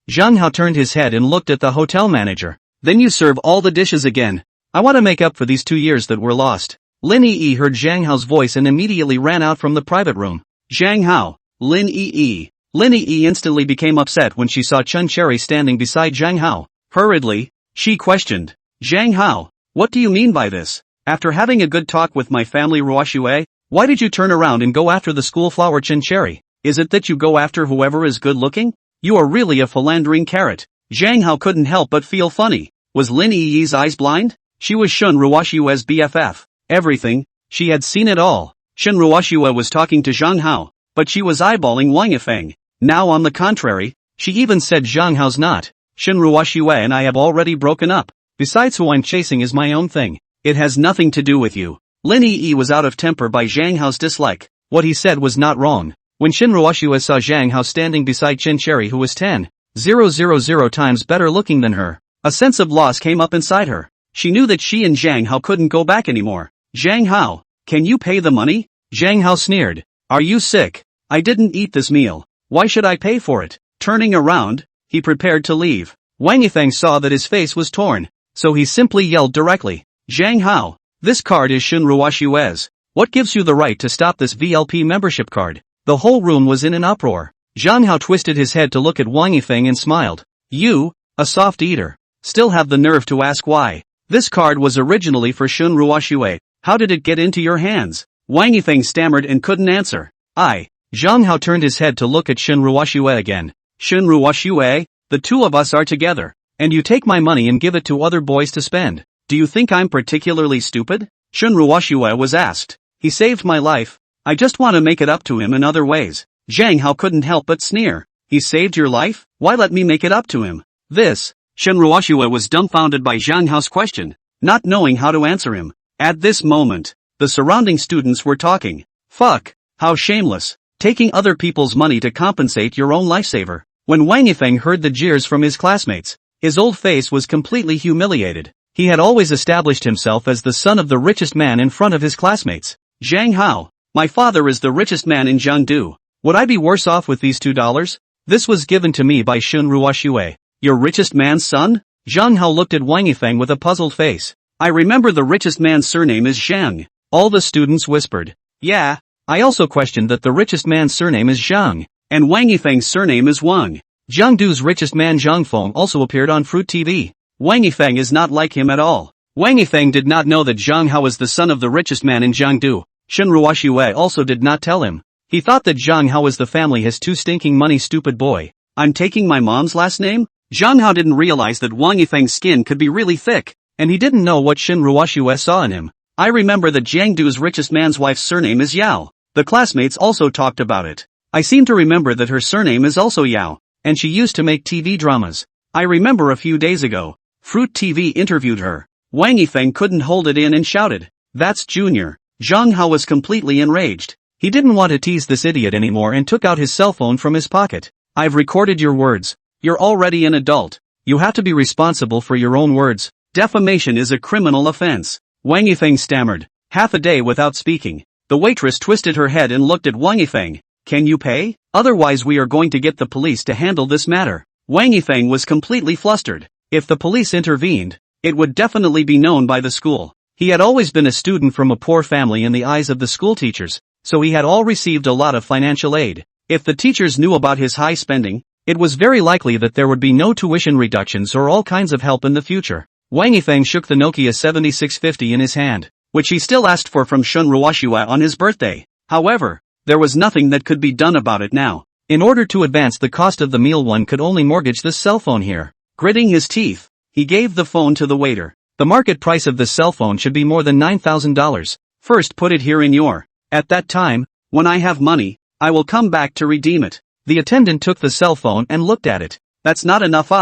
Zhang Hao turned his head and looked at the hotel manager. Then you serve all the dishes again. I want to make up for these 2 years that were lost. Lin Yi heard Zhang Hao's voice and immediately ran out from the private room. Zhang Hao, Lin Yi. Lin Yi instantly became upset when she saw Chen Cherry standing beside Zhang Hao. Hurriedly, she questioned. Zhang Hao, what do you mean by this? After having a good talk with my family Ruoshue, why did you turn around and go after the school flower Chen Cherry? Is it that you go after whoever is good looking? You are really a philandering carrot. Zhang Hao couldn't help but feel funny. Was Lin Yi's eyes blind? She was Shun Ruoshue's BFF. Everything, she had seen it all. Shun Ruoshue was talking to Zhang Hao, but she was eyeballing Wang Yifeng. Now on the contrary, she even said Zhang Hao's not. Shun Ruoshue and I have already broken up. Besides, who I'm chasing is my own thing. It has nothing to do with you. Lin Yi was out of temper by Zhang Hao's dislike. What he said was not wrong. When Shin Ruoshue saw Zhang Hao standing beside Chen Cherry, who was 10,000 times better looking than her, a sense of loss came up inside her. She knew that she and Zhang Hao couldn't go back anymore. Zhang Hao, can you pay the money? Zhang Hao sneered. Are you sick? I didn't eat this meal. Why should I pay for it? Turning around, he prepared to leave. Wang Yifeng saw that his face was torn, so he simply yelled directly. Zhang Hao, this card is Shun Ruoshue's. What gives you the right to stop this VLP membership card? The whole room was in an uproar. Zhang Hao twisted his head to look at Wang Yifeng and smiled. You, a soft eater, still have the nerve to ask why. This card was originally for Shun Ruoshue. How did it get into your hands? Wang Yifeng stammered and couldn't answer. Zhang Hao turned his head to look at Shun Ruoshue again. Shun Ruoshue, the two of us are together, and you take my money and give it to other boys to spend. Do you think I'm particularly stupid? Shun Ruoshue was asked. He saved my life. I just want to make it up to him in other ways. Zhang Hao couldn't help but sneer. He saved your life? Why let me make it up to him? Shun Ruoshue was dumbfounded by Zhang Hao's question, not knowing how to answer him. At this moment, the surrounding students were talking. Fuck, how shameless, taking other people's money to compensate your own lifesaver. When Wang Yifeng heard the jeers from his classmates, his old face was completely humiliated. He had always established himself as the son of the richest man in front of his classmates. Zhang Hao, my father is the richest man in Jiangdu. Would I be worse off with these $2? This was given to me by Shun Ruoshue. Your richest man's son? Zhang Hao looked at Wang Yifeng with a puzzled face. I remember the richest man's surname is Zhang. All the students whispered. Yeah, I also questioned that the richest man's surname is Zhang, and Wang Yifeng's surname is Wang. Jiangdu's richest man Zhang Feng also appeared on Fruit TV. Wang Yifeng is not like him at all. Wang Yifeng did not know that Zhang Hao is the son of the richest man in Jiangdu. Shen Ruoxue also did not tell him. He thought that Zhang Hao is the family has too stinking money stupid boy. I'm taking my mom's last name? Zhang Hao didn't realize that Wang Yifeng's skin could be really thick, and he didn't know what Shen Ruoxue saw in him. I remember that Jiangdu's richest man's wife's surname is Yao. The classmates also talked about it. I seem to remember that her surname is also Yao, and she used to make TV dramas. I remember a few days ago, Fruit TV interviewed her. Wang Yifeng couldn't hold it in and shouted, "That's Junior." Zhang Hao was completely enraged. He didn't want to tease this idiot anymore and took out his cell phone from his pocket. I've recorded your words. You're already an adult. You have to be responsible for your own words. Defamation is a criminal offense. Wang Yifeng stammered, half a day without speaking. The waitress twisted her head and looked at Wang Yifeng. Can you pay? Otherwise we are going to get the police to handle this matter. Wang Yifeng was completely flustered. If the police intervened, it would definitely be known by the school. He had always been a student from a poor family in the eyes of the school teachers, so he had all received a lot of financial aid. If the teachers knew about his high spending, it was very likely that there would be no tuition reductions or all kinds of help in the future. Wang Yifeng shook the Nokia 7650 in his hand, which he still asked for from Shen Ruoxue on his birthday. However, there was nothing that could be done about it now. In order to advance the cost of the meal, one could only mortgage this cell phone here. Gritting his teeth, he gave the phone to the waiter. The market price of this cell phone should be more than $9,000. First put it here in your. At that time, when I have money, I will come back to redeem it. The attendant took the cell phone and looked at it. That's not enough.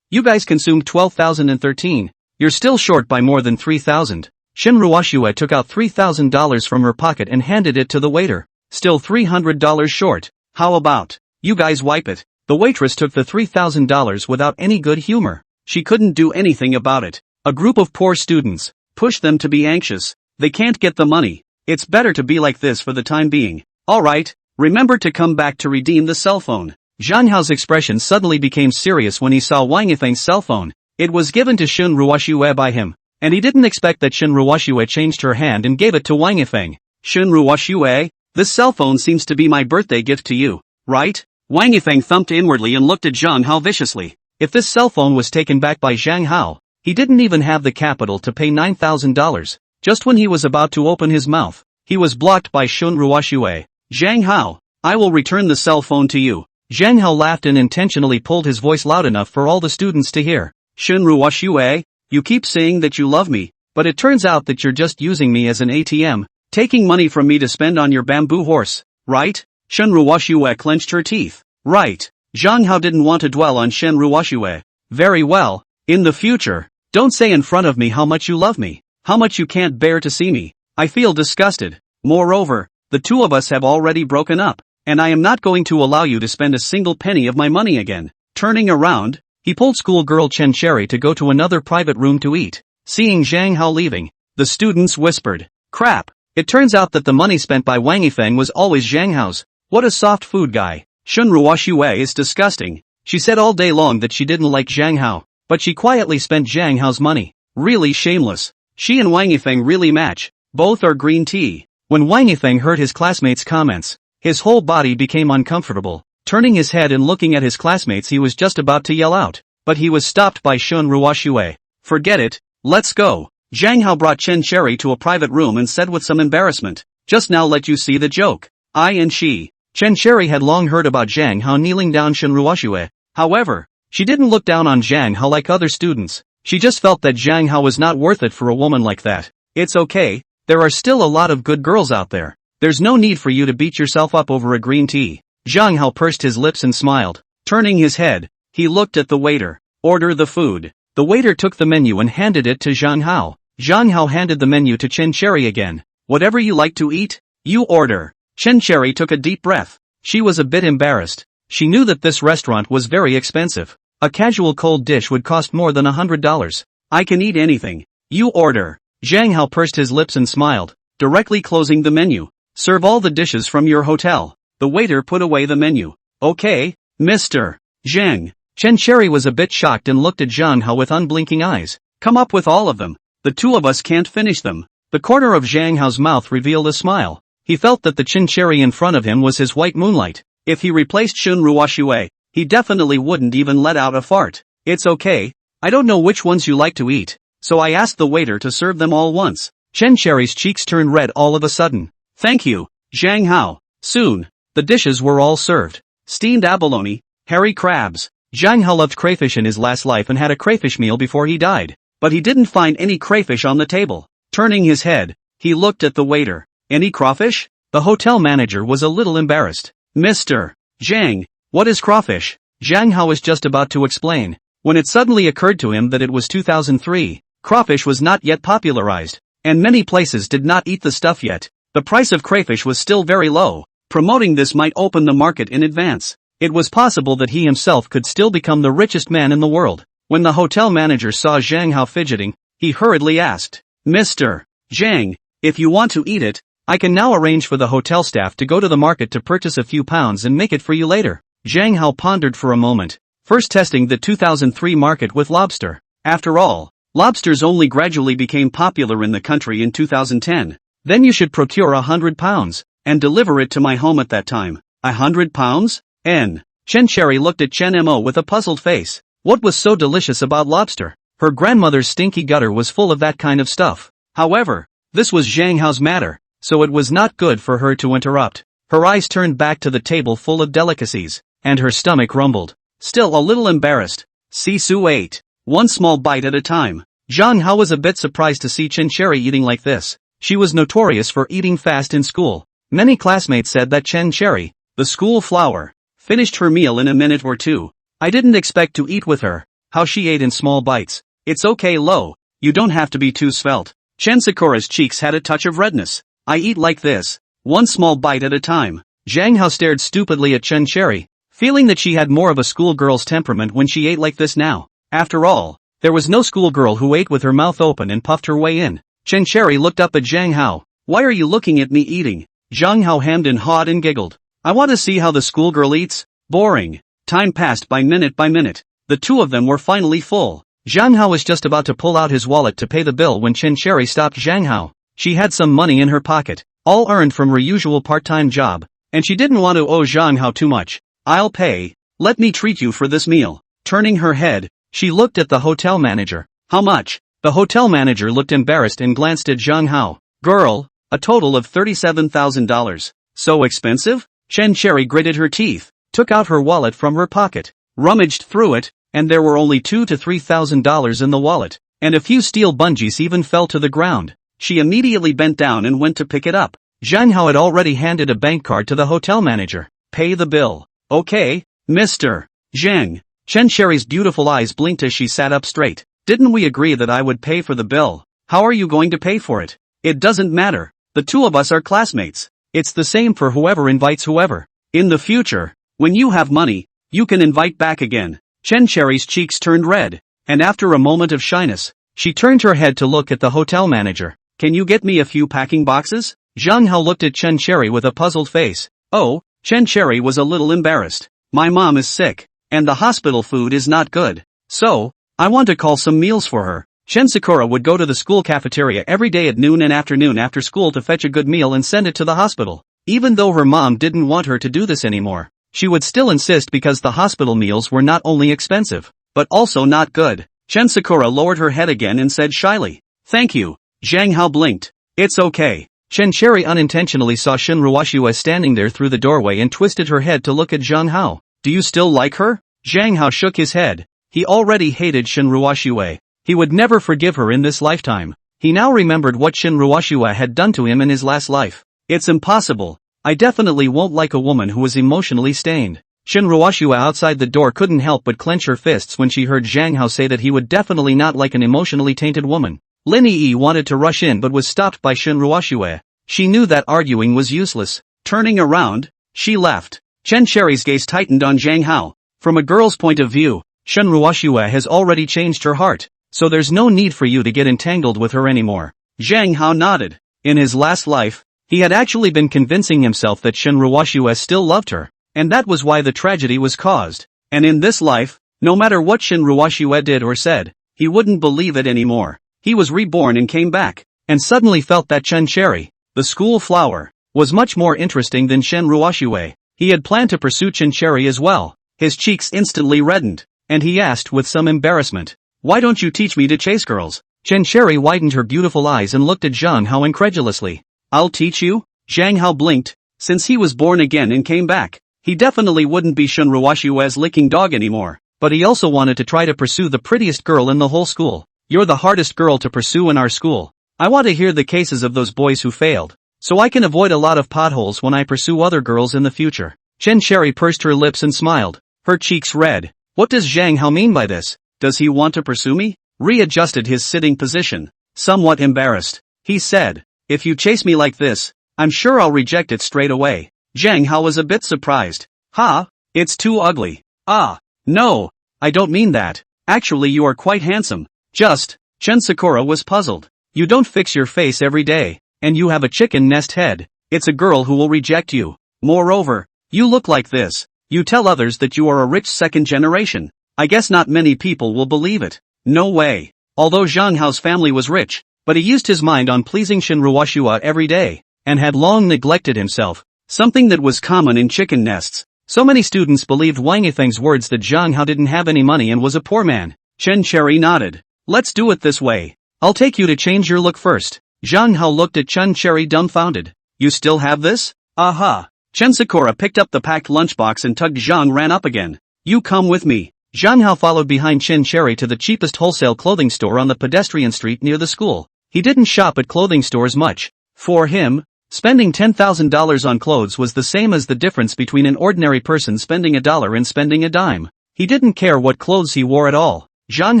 You guys consumed 12,013. You're still short by more than 3,000. Shen Ruoxue took out $3,000 from her pocket and handed it to the waiter. Still $300 short. How about, you guys wipe it? The waitress took the $3,000 without any good humor. She couldn't do anything about it. A group of poor students pushed them to be anxious. They can't get the money. It's better to be like this for the time being. Alright, remember to come back to redeem the cell phone. Zhang Hao's expression suddenly became serious when he saw Wang Yifeng's cell phone. It was given to Shen Ruoxue by him, and he didn't expect that Shen Ruoxue changed her hand and gave it to Wang Yifeng. Shen Ruoxue, this cell phone seems to be my birthday gift to you, right? Wang Yifeng thumped inwardly and looked at Zhang Hao viciously. If this cell phone was taken back by Zhang Hao, he didn't even have the capital to pay $9,000. Just when he was about to open his mouth, he was blocked by Shen Ruoxue. Zhang Hao, I will return the cell phone to you. Zhang Hao laughed and intentionally pulled his voice loud enough for all the students to hear. Shen Ruoxue, you keep saying that you love me, but it turns out that you're just using me as an ATM, taking money from me to spend on your bamboo horse, right? Shen Ruoxue clenched her teeth. Right. Zhang Hao didn't want to dwell on Shen Ruoxue. Very well. In the future, don't say in front of me how much you love me, how much you can't bear to see me. I feel disgusted. Moreover, the two of us have already broken up, and I am not going to allow you to spend a single penny of my money again. Turning around, he pulled schoolgirl Chen Cherry to go to another private room to eat. Seeing Zhang Hao leaving, the students whispered, "Crap, it turns out that the money spent by Wang Yifeng was always Zhang Hao's. What a soft food guy. Shen Ruoxue is disgusting." She said all day long that she didn't like Zhang Hao, but she quietly spent Zhang Hao's money. Really shameless. She and Wang Yifeng really match. Both are green tea. When Wang Yifeng heard his classmates' comments, his whole body became uncomfortable. Turning his head and looking at his classmates, he was just about to yell out, but he was stopped by Shen Ruoxue. "Forget it, let's go." Zhang Hao brought Chen Cherry to a private room and said with some embarrassment, "Just now let you see the joke. I and she." Chen Cherry had long heard about Zhang Hao kneeling down Shen Ruoxue. However, she didn't look down on Zhang Hao like other students. She just felt that Zhang Hao was not worth it for a woman like that. It's okay, there are still a lot of good girls out there. There's no need for you to beat yourself up over a green tea. Zhang Hao pursed his lips and smiled. Turning his head, he looked at the waiter. "Order the food." The waiter took the menu and handed it to Zhang Hao. Zhang Hao handed the menu to Chen Cherry again. "Whatever you like to eat, you order." Chen Cherry took a deep breath. She was a bit embarrassed. She knew that this restaurant was very expensive. A casual cold dish would cost more than $100. "I can eat anything. You order." Zhang Hao pursed his lips and smiled, directly closing the menu. "Serve all the dishes from your hotel." The waiter put away the menu. "Okay, Mr. Zhang." Chen Cherry was a bit shocked and looked at Zhang Hao with unblinking eyes. "Come up with all of them. The two of us can't finish them." The corner of Zhang Hao's mouth revealed a smile. He felt that the Chen Cherry in front of him was his white moonlight. If he replaced Shen Ruoxue, He definitely wouldn't even let out a fart. It's okay. I don't know which ones you like to eat, so I asked the waiter to serve them all once. Chen Cherry's cheeks turned red all of a sudden. Thank you, Zhang Hao. Soon, the dishes were all served. Steamed abalone, hairy crabs. Zhang Hao loved crayfish in his last life and had a crayfish meal before he died. But he didn't find any crayfish on the table. Turning his head, he looked at the waiter. Any crawfish? The hotel manager was a little embarrassed. Mr. Zhang, what is crawfish? Zhang Hao was just about to explain, when it suddenly occurred to him that it was 2003. Crawfish was not yet popularized, and many places did not eat the stuff yet. The price of crayfish was still very low. Promoting this might open the market in advance. It was possible that he himself could still become the richest man in the world. When the hotel manager saw Zhang Hao fidgeting, he hurriedly asked, Mr. Zhang, if you want to eat it, I can now arrange for the hotel staff to go to the market to purchase a few pounds and make it for you later. Zhang Hao pondered for a moment, first testing the 2003 market with lobster. After all, lobsters only gradually became popular in the country in 2010. Then you should procure 100 pounds, and deliver it to my home at that time. 100 pounds? Chen Cherry looked at Chen Mo with a puzzled face. What was so delicious about lobster? Her grandmother's stinky gutter was full of that kind of stuff. However, this was Zhang Hao's matter, so it was not good for her to interrupt. Her eyes turned back to the table full of delicacies, and her stomach rumbled. Still a little embarrassed, Sisu ate, one small bite at a time. Zhang Hao was a bit surprised to see Chen Cherry eating like this. She was notorious for eating fast in school. Many classmates said that Chen Cherry, the school flower, finished her meal in a minute or two. I didn't expect to eat with her. How she ate in small bites. It's okay, Lo, you don't have to be too svelte. Chen Sakura's cheeks had a touch of redness. I eat like this, one small bite at a time. Zhang Hao stared stupidly at Chen Cherry, feeling that she had more of a schoolgirl's temperament when she ate like this now. After all, there was no schoolgirl who ate with her mouth open and puffed her way in. Chen Cherry looked up at Zhang Hao. Why are you looking at me eating? Zhang Hao hemmed and hawed and giggled. I want to see how the schoolgirl eats. Boring. Time passed by minute. The two of them were finally full. Zhang Hao was just about to pull out his wallet to pay the bill when Chen Cherry stopped Zhang Hao. She had some money in her pocket, all earned from her usual part-time job, and she didn't want to owe Zhang Hao too much. I'll pay. Let me treat you for this meal. Turning her head, she looked at the hotel manager. How much? The hotel manager looked embarrassed and glanced at Zhang Hao. Girl, a total of $37,000. So expensive? Chen Cherry gritted her teeth, took out her wallet from her pocket, rummaged through it, and there were only $2,000 to $3,000 in the wallet, and a few steel bungees even fell to the ground. She immediately bent down and went to pick it up. Zhang Hao had already handed a bank card to the hotel manager. Pay the bill. Okay, Mr. Zhang. Chen Cherry's beautiful eyes blinked as she sat up straight. Didn't we agree that I would pay for the bill? How are you going to pay for it? It doesn't matter. The two of us are classmates. It's the same for whoever invites whoever. In the future, when you have money, you can invite back again. Chen Cherry's cheeks turned red, and after a moment of shyness, she turned her head to look at the hotel manager. Can you get me a few packing boxes? Zhang Hao looked at Chen Cherry with a puzzled face. Oh, Chen Cherry was a little embarrassed. My mom is sick, and the hospital food is not good. So, I want to call some meals for her. Chen Sakura would go to the school cafeteria every day at noon and afternoon after school to fetch a good meal and send it to the hospital. Even though her mom didn't want her to do this anymore, she would still insist because the hospital meals were not only expensive, but also not good. Chen Sakura lowered her head again and said shyly, Thank you. Zhang Hao blinked. It's okay. Chen Cherry unintentionally saw Shin Ruoxue standing there through the doorway and twisted her head to look at Zhang Hao. Do you still like her? Zhang Hao shook his head. He already hated Shin Ruoxue. He would never forgive her in this lifetime. He now remembered what Shin Ruoxue had done to him in his last life. It's impossible. I definitely won't like a woman who is emotionally stained. Shin Ruoxue outside the door couldn't help but clench her fists when she heard Zhang Hao say that he would definitely not like an emotionally tainted woman. Lin Yi wanted to rush in but was stopped by Shin Ruoxue. She knew that arguing was useless. Turning around, she left. Chen Cherry's gaze tightened on Zhang Hao. From a girl's point of view, Shin Ruoxue has already changed her heart, so there's no need for you to get entangled with her anymore. Zhang Hao nodded. In his last life, he had actually been convincing himself that Shin Ruoxue still loved her, and that was why the tragedy was caused. And in this life, no matter what Shin Ruoxue did or said, he wouldn't believe it anymore. He was reborn and came back, and suddenly felt that Chen Cherry, the school flower, was much more interesting than Shin Ruoxue. He had planned to pursue Chen Cherry as well, His cheeks instantly reddened, and he asked with some embarrassment, "Why don't you teach me to chase girls?" Chen Cherry widened her beautiful eyes and looked at Zhang Hao incredulously. "I'll teach you?" Zhang Hao blinked. Since he was born again and came back, he definitely wouldn't be Shun Ruoshua's licking dog anymore. But he also wanted to try to pursue the prettiest girl in the whole school. "You're the hardest girl to pursue in our school. I want to hear the cases of those boys who failed, so I can avoid a lot of potholes when I pursue other girls in the future." Chen Cherry pursed her lips and smiled, her cheeks red. What does Zhang Hao mean by this? Does he want to pursue me? Readjusted his sitting position. Somewhat embarrassed, he said, "If you chase me like this, I'm sure I'll reject it straight away." Zhang Hao was a bit surprised. "Ha? It's too ugly." "Ah, no, I don't mean that. Actually you are quite handsome. Just," Chen Sakura was puzzled. "You don't fix your face every day, and you have a chicken nest head. It's a girl who will reject you. Moreover, you look like this. You tell others that you are a rich second generation. I guess not many people will believe it." No way. Although Zhang Hao's family was rich, but he used his mind on pleasing Shin Ruoshua every day, and had long neglected himself, something that was common in chicken nests. So many students believed Wang Yifeng's words that Zhang Hao didn't have any money and was a poor man. Chen Cherry nodded. "Let's do it this way. I'll take you to change your look first." Zhang Hao looked at Chen Cherry dumbfounded. "You still have this?" "Aha." Chen Sakura picked up the packed lunchbox and tugged Zhang Ran up again. "You come with me." Zhang Hao followed behind Chen Cherry to the cheapest wholesale clothing store on the pedestrian street near the school. He didn't shop at clothing stores much. For him, spending $10,000 on clothes was the same as the difference between an ordinary person spending $1 and spending a dime. He didn't care what clothes he wore at all. Zhang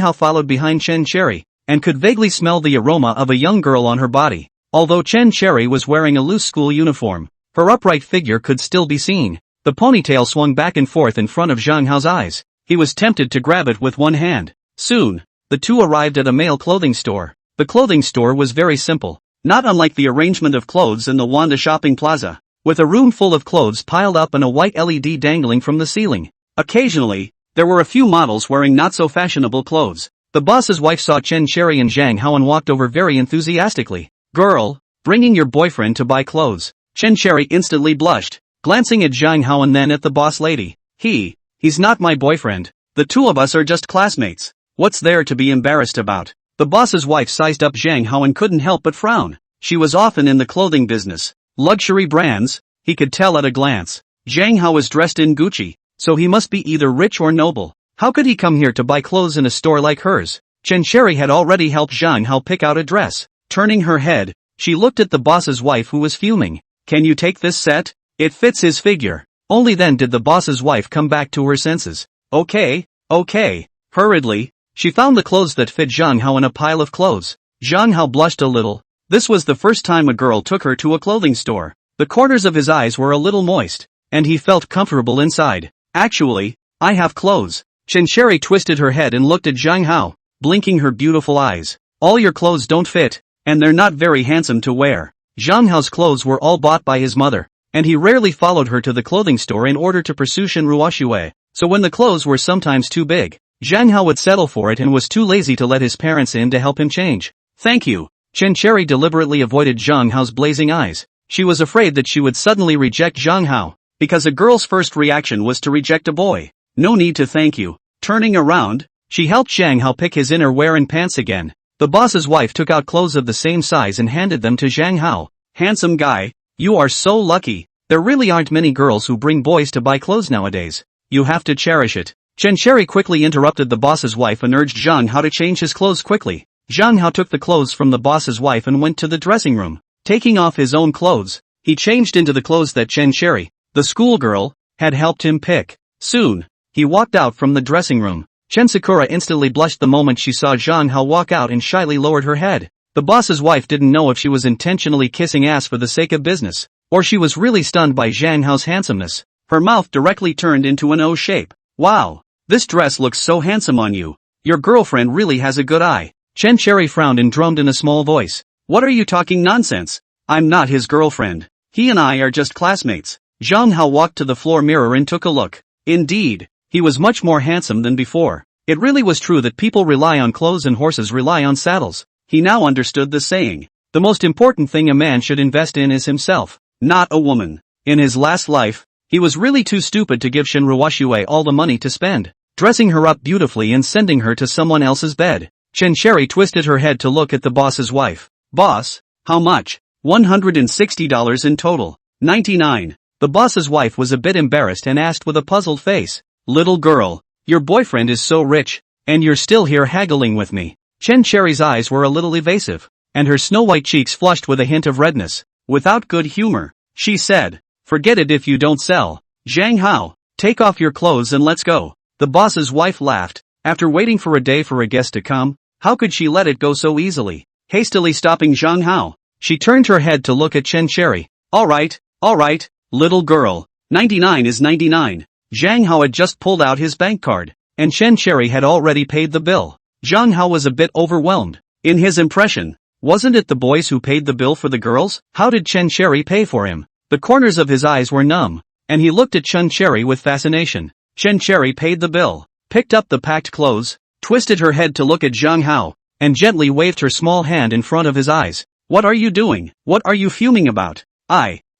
Hao followed behind Chen Cherry, and could vaguely smell the aroma of a young girl on her body. Although Chen Cherry was wearing a loose school uniform, her upright figure could still be seen. The ponytail swung back and forth in front of Zhang Hao's eyes. He was tempted to grab it with one hand. Soon, the two arrived at a male clothing store. The clothing store was very simple, not unlike the arrangement of clothes in the Wanda shopping plaza, with a room full of clothes piled up and a white LED dangling from the ceiling. Occasionally, there were a few models wearing not-so-fashionable clothes. The boss's wife saw Chen Cherry and Zhang Hao and walked over very enthusiastically. "Girl, bringing your boyfriend to buy clothes." Chen Cherry instantly blushed, glancing at Zhang Hao and then at the boss lady. He's not my boyfriend. The two of us are just classmates. What's there to be embarrassed about?" The boss's wife sized up Zhang Hao and couldn't help but frown. She was often in the clothing business. Luxury brands, he could tell at a glance. Zhang Hao was dressed in Gucci, so he must be either rich or noble. How could he come here to buy clothes in a store like hers? Chen Cherry had already helped Zhang Hao pick out a dress. Turning her head, she looked at the boss's wife who was fuming. "Can you take this set? It fits his figure." Only then did the boss's wife come back to her senses. Okay. Hurriedly, she found the clothes that fit Zhang Hao in a pile of clothes. Zhang Hao blushed a little. This was the first time a girl took her to a clothing store. The corners of his eyes were a little moist, and he felt comfortable inside. "Actually, I have clothes." Chen Cherry twisted her head and looked at Zhang Hao, blinking her beautiful eyes. "All your clothes don't fit, and they're not very handsome to wear." Zhang Hao's clothes were all bought by his mother, and he rarely followed her to the clothing store in order to pursue Shin Ruoshue. So when the clothes were sometimes too big, Zhang Hao would settle for it and was too lazy to let his parents in to help him change. "Thank you." Chen Cherry deliberately avoided Zhang Hao's blazing eyes. She was afraid that she would suddenly reject Zhang Hao, because a girl's first reaction was to reject a boy. "No need to thank you." Turning around, she helped Zhang Hao pick his inner wear and pants again. The boss's wife took out clothes of the same size and handed them to Zhang Hao. "Handsome guy, you are so lucky. There really aren't many girls who bring boys to buy clothes nowadays. You have to cherish it." Chen Cherry quickly interrupted the boss's wife and urged Zhang Hao to change his clothes quickly. Zhang Hao took the clothes from the boss's wife and went to the dressing room. Taking off his own clothes, he changed into the clothes that Chen Cherry, the schoolgirl, had helped him pick. Soon, he walked out from the dressing room. Chen Sakura instantly blushed the moment she saw Zhang Hao walk out and shyly lowered her head. The boss's wife didn't know if she was intentionally kissing ass for the sake of business, or she was really stunned by Zhang Hao's handsomeness. Her mouth directly turned into an O shape. "Wow, this dress looks so handsome on you. Your girlfriend really has a good eye." Chen Cherry frowned and drummed in a small voice. "What are you talking nonsense? I'm not his girlfriend. He and I are just classmates." Zhang Hao walked to the floor mirror and took a look. Indeed, he was much more handsome than before. It really was true that people rely on clothes and horses rely on saddles. He now understood the saying. The most important thing a man should invest in is himself, not a woman. In his last life, He was really too stupid to give Shinruoshue all the money to spend, dressing her up beautifully and sending her to someone else's bed. Chen twisted her head to look at the boss's wife. Boss, how much? $160 in total. 99. The boss's wife was a bit embarrassed and asked with a puzzled face. Little girl, your boyfriend is so rich, and you're still here haggling with me. Cherry's eyes were a little evasive, and her snow-white cheeks flushed with a hint of redness. Without good humor, she said, forget it if you don't sell. Zhang Hao, take off your clothes and let's go. The boss's wife laughed. After waiting for a day for a guest to come, how could she let it go so easily? Hastily stopping Zhang Hao, she turned her head to look at Cherry. Alright, little girl. 99 is 99. Zhang Hao had just pulled out his bank card, and Cherry had already paid the bill. Zhang Hao was a bit overwhelmed. In his impression, wasn't it the boys who paid the bill for the girls? How did Cherry pay for him? The corners of his eyes were numb, and he looked at Cherry with fascination. Cherry paid the bill, picked up the packed clothes, twisted her head to look at Zhang Hao, and gently waved her small hand in front of his eyes. What are you doing? What are you fuming about?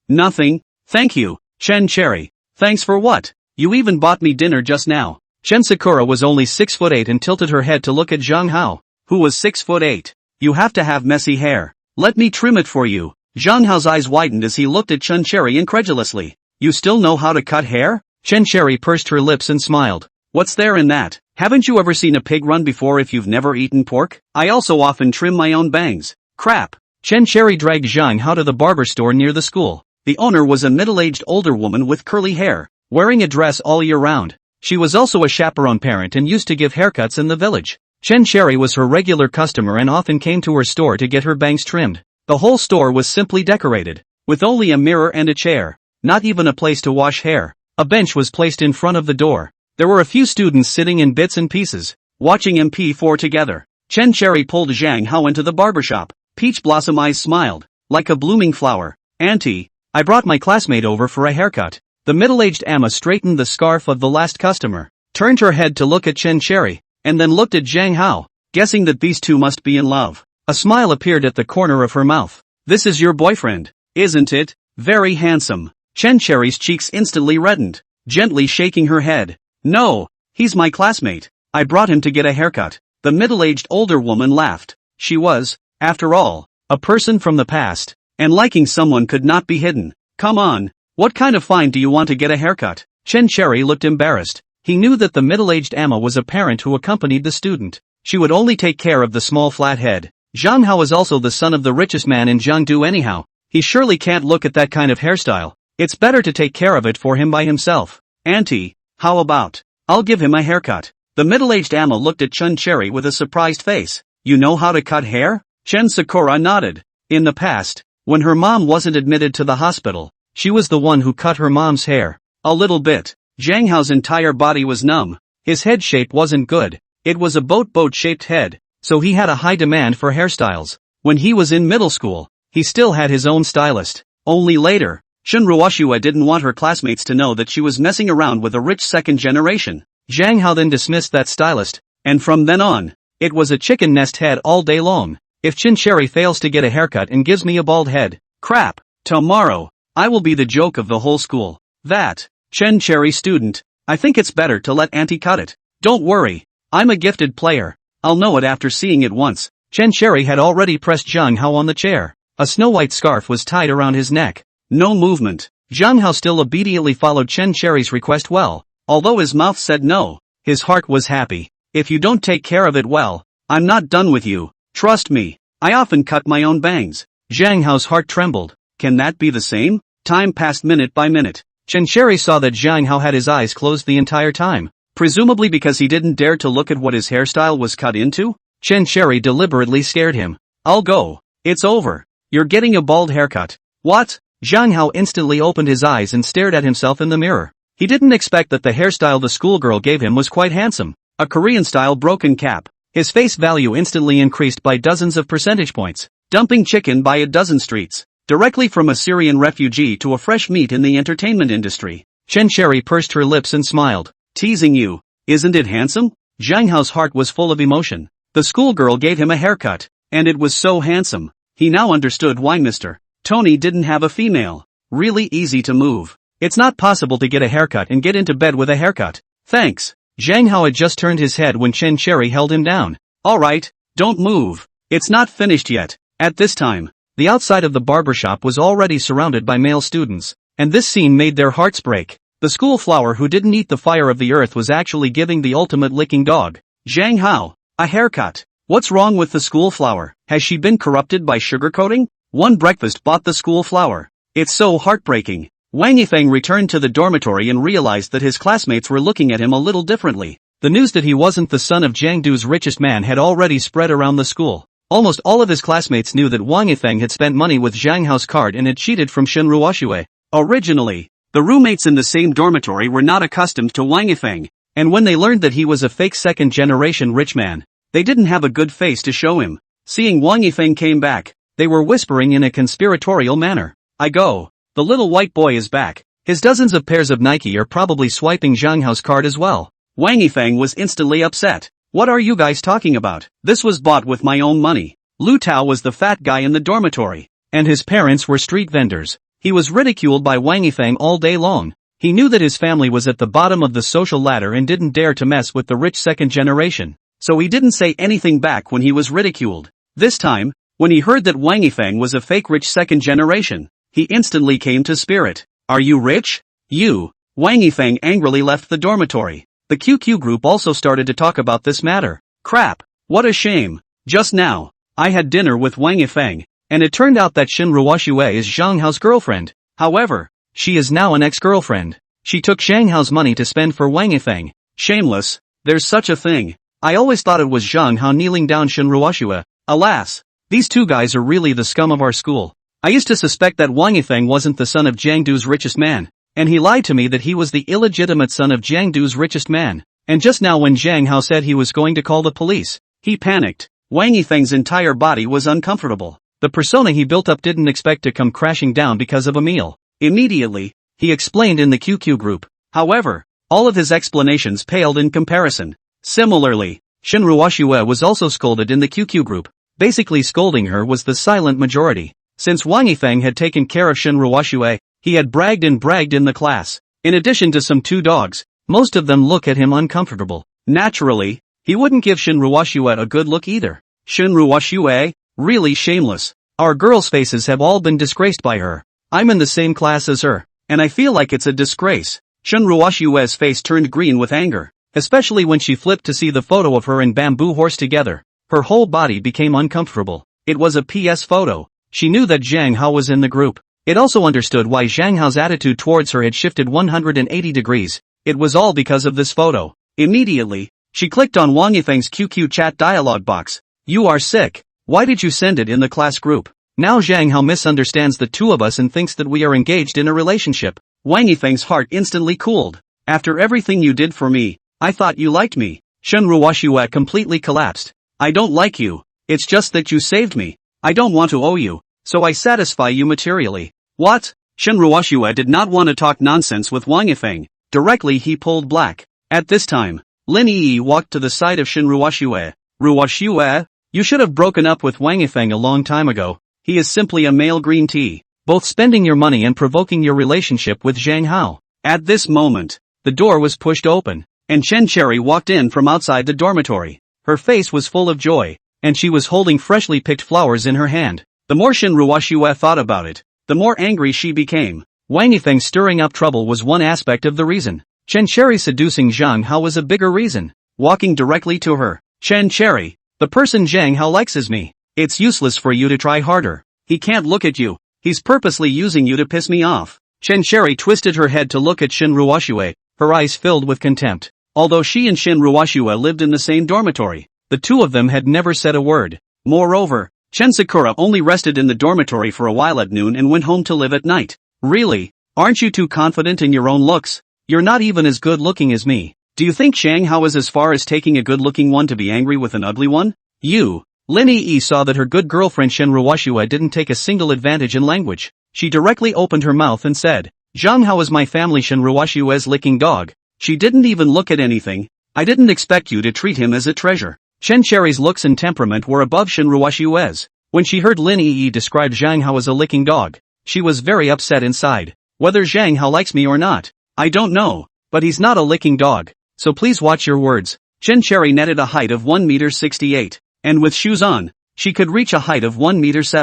Nothing, thank you, Cherry. Thanks for what? You even bought me dinner just now. Sakura was only 6'8" and tilted her head to look at Zhang Hao, who was 6'8". You have to have messy hair. Let me trim it for you. Zhang Hao's eyes widened as he looked at Cherry incredulously. You still know how to cut hair? Cherry pursed her lips and smiled. What's there in that? Haven't you ever seen a pig run before if you've never eaten pork? I also often trim my own bangs. Crap. Cherry dragged Zhang Hao to the barber store near the school. The owner was a middle-aged older woman with curly hair, wearing a dress all year round. She was also a chaperone parent and used to give haircuts in the village. Cherry was her regular customer and often came to her store to get her bangs trimmed. The whole store was simply decorated, with only a mirror and a chair, not even a place to wash hair. A bench was placed in front of the door. There were a few students sitting in bits and pieces, watching MP4 together. Cherry pulled Zhang Hao into the barbershop. Peach Blossom eyes smiled, like a blooming flower. Auntie, I brought my classmate over for a haircut. The middle-aged Amma straightened the scarf of the last customer, turned her head to look at Cherry, and then looked at Zhang Hao, guessing that these two must be in love. A smile appeared at the corner of her mouth. This is your boyfriend, isn't it? Very handsome. Cherry's cheeks instantly reddened, gently shaking her head. No, he's my classmate. I brought him to get a haircut. The middle-aged older woman laughed. She was, after all, a person from the past, and liking someone could not be hidden. Come on, what kind of fine do you want to get a haircut? Cherry looked embarrassed. He knew that the middle-aged Amma was a parent who accompanied the student. She would only take care of the small flat head. Zhang Hao is also the son of the richest man in Jiangdu anyhow. He surely can't look at that kind of hairstyle. It's better to take care of it for him by himself. Auntie, how about, I'll give him a haircut. The middle-aged Amma looked at Cherry with a surprised face. You know how to cut hair? Sakura nodded. In the past, when her mom wasn't admitted to the hospital, she was the one who cut her mom's hair. A little bit. Zhang Hao's entire body was numb. His head shape wasn't good. It was a boat-shaped head, so he had a high demand for hairstyles. When he was in middle school, he still had his own stylist. Only later, Shinruoshue didn't want her classmates to know that she was messing around with a rich second generation. Zhang Hao then dismissed that stylist, and from then on, it was a chicken nest head all day long. If Cherry fails to get a haircut and gives me a bald head, crap, tomorrow, I will be the joke of the whole school. That, Cherry student, I think it's better to let Auntie cut it. Don't worry, I'm a gifted player. I'll know it after seeing it once. Cherry had already pressed Zhang Hao on the chair. A snow-white scarf was tied around his neck. No movement. Zhang Hao still obediently followed Cherry's request well. Although his mouth said no, his heart was happy. If you don't take care of it well, I'm not done with you. Trust me, I often cut my own bangs. Zhang Hao's heart trembled. Can that be the same? Time passed minute by minute. Cherry saw that Zhang Hao had his eyes closed the entire time, presumably because he didn't dare to look at what his hairstyle was cut into. Cherry deliberately scared him. I'll go. It's over. You're getting a bald haircut. What? Zhang Hao instantly opened his eyes and stared at himself in the mirror. He didn't expect that the hairstyle the schoolgirl gave him was quite handsome. A Korean-style broken cap. His face value instantly increased by dozens of percentage points. Dumping chicken by a dozen streets. Directly from a Syrian refugee to a fresh meat in the entertainment industry. Cherry pursed her lips and smiled. Teasing you. Isn't it handsome? Zhang Hao's heart was full of emotion. The schoolgirl gave him a haircut, and it was so handsome. He now understood why Mr. Tony didn't have a female. Really easy to move. It's not possible to get a haircut and get into bed with a haircut. Thanks. Zhang Hao had just turned his head when Chen Cherry held him down. Alright, don't move. It's not finished yet. At this time, the outside of the barbershop was already surrounded by male students, and this scene made their hearts break. The school flower who didn't eat the fire of the earth was actually giving the ultimate licking dog. Zhang Hao, a haircut. What's wrong with the school flower? Has she been corrupted by sugarcoating? One breakfast bought the school flower. It's so heartbreaking. Wang Yifeng returned to the dormitory and realized that his classmates were looking at him a little differently. The news that he wasn't the son of Jiangdu's richest man had already spread around the school. Almost all of his classmates knew that Wang Yifeng had spent money with Zhang Hao's card and had cheated from Shen Ruoxue. Originally, the roommates in the same dormitory were not accustomed to Wang Yifeng, and when they learned that he was a fake second-generation rich man, they didn't have a good face to show him. Seeing Wang Yifeng came back, they were whispering in a conspiratorial manner. I go. The little white boy is back. His dozens of pairs of Nike are probably swiping Zhang Hao's card as well. Wang Yifeng was instantly upset. What are you guys talking about? This was bought with my own money. Lu Tao was the fat guy in the dormitory, and his parents were street vendors. He was ridiculed by Wang Yifeng all day long. He knew that his family was at the bottom of the social ladder and didn't dare to mess with the rich second generation, so he didn't say anything back when he was ridiculed. This time, when he heard that Wang Yifeng was a fake rich second generation, he instantly came to spirit. Are you rich? You. Wang Yifeng angrily left the dormitory. The QQ group also started to talk about this matter. Crap. What a shame. Just now, I had dinner with Wang Yifeng, and it turned out that Shen Ruoxue is Zhang Hao's girlfriend. However, she is now an ex-girlfriend. She took Zhang Hao's money to spend for Wang Yifeng. Shameless. There's such a thing. I always thought it was Zhang Hao kneeling down Shen Ruoxue. Alas. These two guys are really the scum of our school. I used to suspect that Wang Yifeng wasn't the son of Jiangdu's richest man, and he lied to me that he was the illegitimate son of Jiangdu's richest man. And just now when Zhang Hao said he was going to call the police, he panicked. Wang Yifeng's entire body was uncomfortable. The persona he built up didn't expect to come crashing down because of a meal. Immediately, he explained in the QQ group. However, all of his explanations paled in comparison. Similarly, Shen Ruoxue was also scolded in the QQ group. Basically scolding her was the silent majority. Since Wang Yifeng had taken care of Shen Ruoxue, he had bragged in the class. In addition to some two dogs, most of them look at him uncomfortable. Naturally, he wouldn't give Shen Ruoxue a good look either. Shen Ruoxue? Really shameless. Our girls' faces have all been disgraced by her. I'm in the same class as her, and I feel like it's a disgrace. Shen Ruoxue's face turned green with anger, especially when she flipped to see the photo of her and Bamboo Horse together. Her whole body became uncomfortable. It was a PS photo. She knew that Zhang Hao was in the group. It also understood why Zhang Hao's attitude towards her had shifted 180 degrees. It was all because of this photo. Immediately, she clicked on Wang Yifeng's QQ chat dialog box. You are sick. Why did you send it in the class group? Now Zhang Hao misunderstands the two of us and thinks that we are engaged in a relationship. Wang Yifeng's heart instantly cooled. After everything you did for me, I thought you liked me. Shen Ruoxue completely collapsed. I don't like you. It's just that you saved me. I don't want to owe you, so I satisfy you materially. What? Shen Ruoxue did not want to talk nonsense with Wang Yifeng. Directly he pulled black. At this time, Lin Yi walked to the side of Shen Ruoxue. Ruoxue? You should have broken up with Wang Yifeng a long time ago. He is simply a male green tea. Both spending your money and provoking your relationship with Zhang Hao. At this moment, the door was pushed open, and Chen Cherry walked in from outside the dormitory. Her face was full of joy, and she was holding freshly picked flowers in her hand. The more Shen Ruoxue thought about it, the more angry she became. Wang Yifeng stirring up trouble was one aspect of the reason. Chen Cherry seducing Zhang Hao was a bigger reason. Walking directly to her. Chen Cherry, the person Zhang Hao likes is me. It's useless for you to try harder. He can't look at you. He's purposely using you to piss me off. Chen Cherry twisted her head to look at Shen Ruoxue, her eyes filled with contempt. Although she and Shen Ruoxue lived in the same dormitory, the two of them had never said a word. Moreover, Chen Sakura only rested in the dormitory for a while at noon and went home to live at night. Really? Aren't you too confident in your own looks? You're not even as good looking as me. Do you think Zhang Hao is as far as taking a good looking one to be angry with an ugly one? You. Lin Yi saw that her good girlfriend Shen Ruoxue didn't take a single advantage in language. She directly opened her mouth and said, Zhang Hao is my family Shen Ruoxue's licking dog. She didn't even look at anything. I didn't expect you to treat him as a treasure. Chen Cherry's looks and temperament were above Shen Ruoxue's. When she heard Lin Yi describe Zhang Hao as a licking dog, she was very upset inside. Whether Zhang Hao likes me or not, I don't know, but he's not a licking dog, so please watch your words. Chen Cherry netted a height of 1.68 meters, and with shoes on, she could reach a height of 1.7 meters.